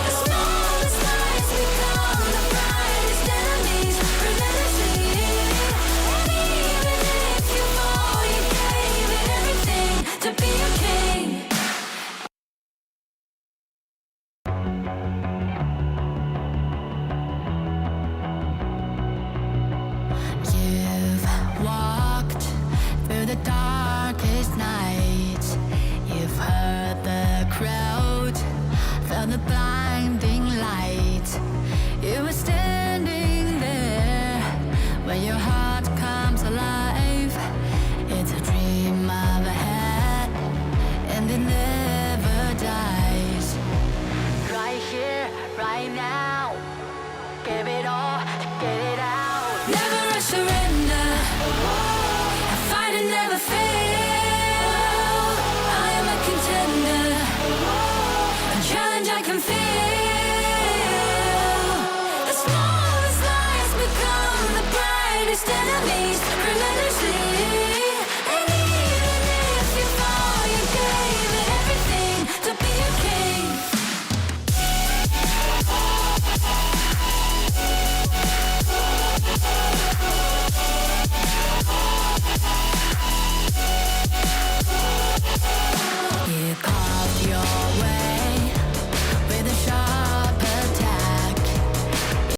The smallest lies become the brightest enemies, relentlessly. And even if you fall, you gave it everything to be a king. You've walked through the darkest nights. You've heard the crowd, felt the blinding light. You were standing there when your heart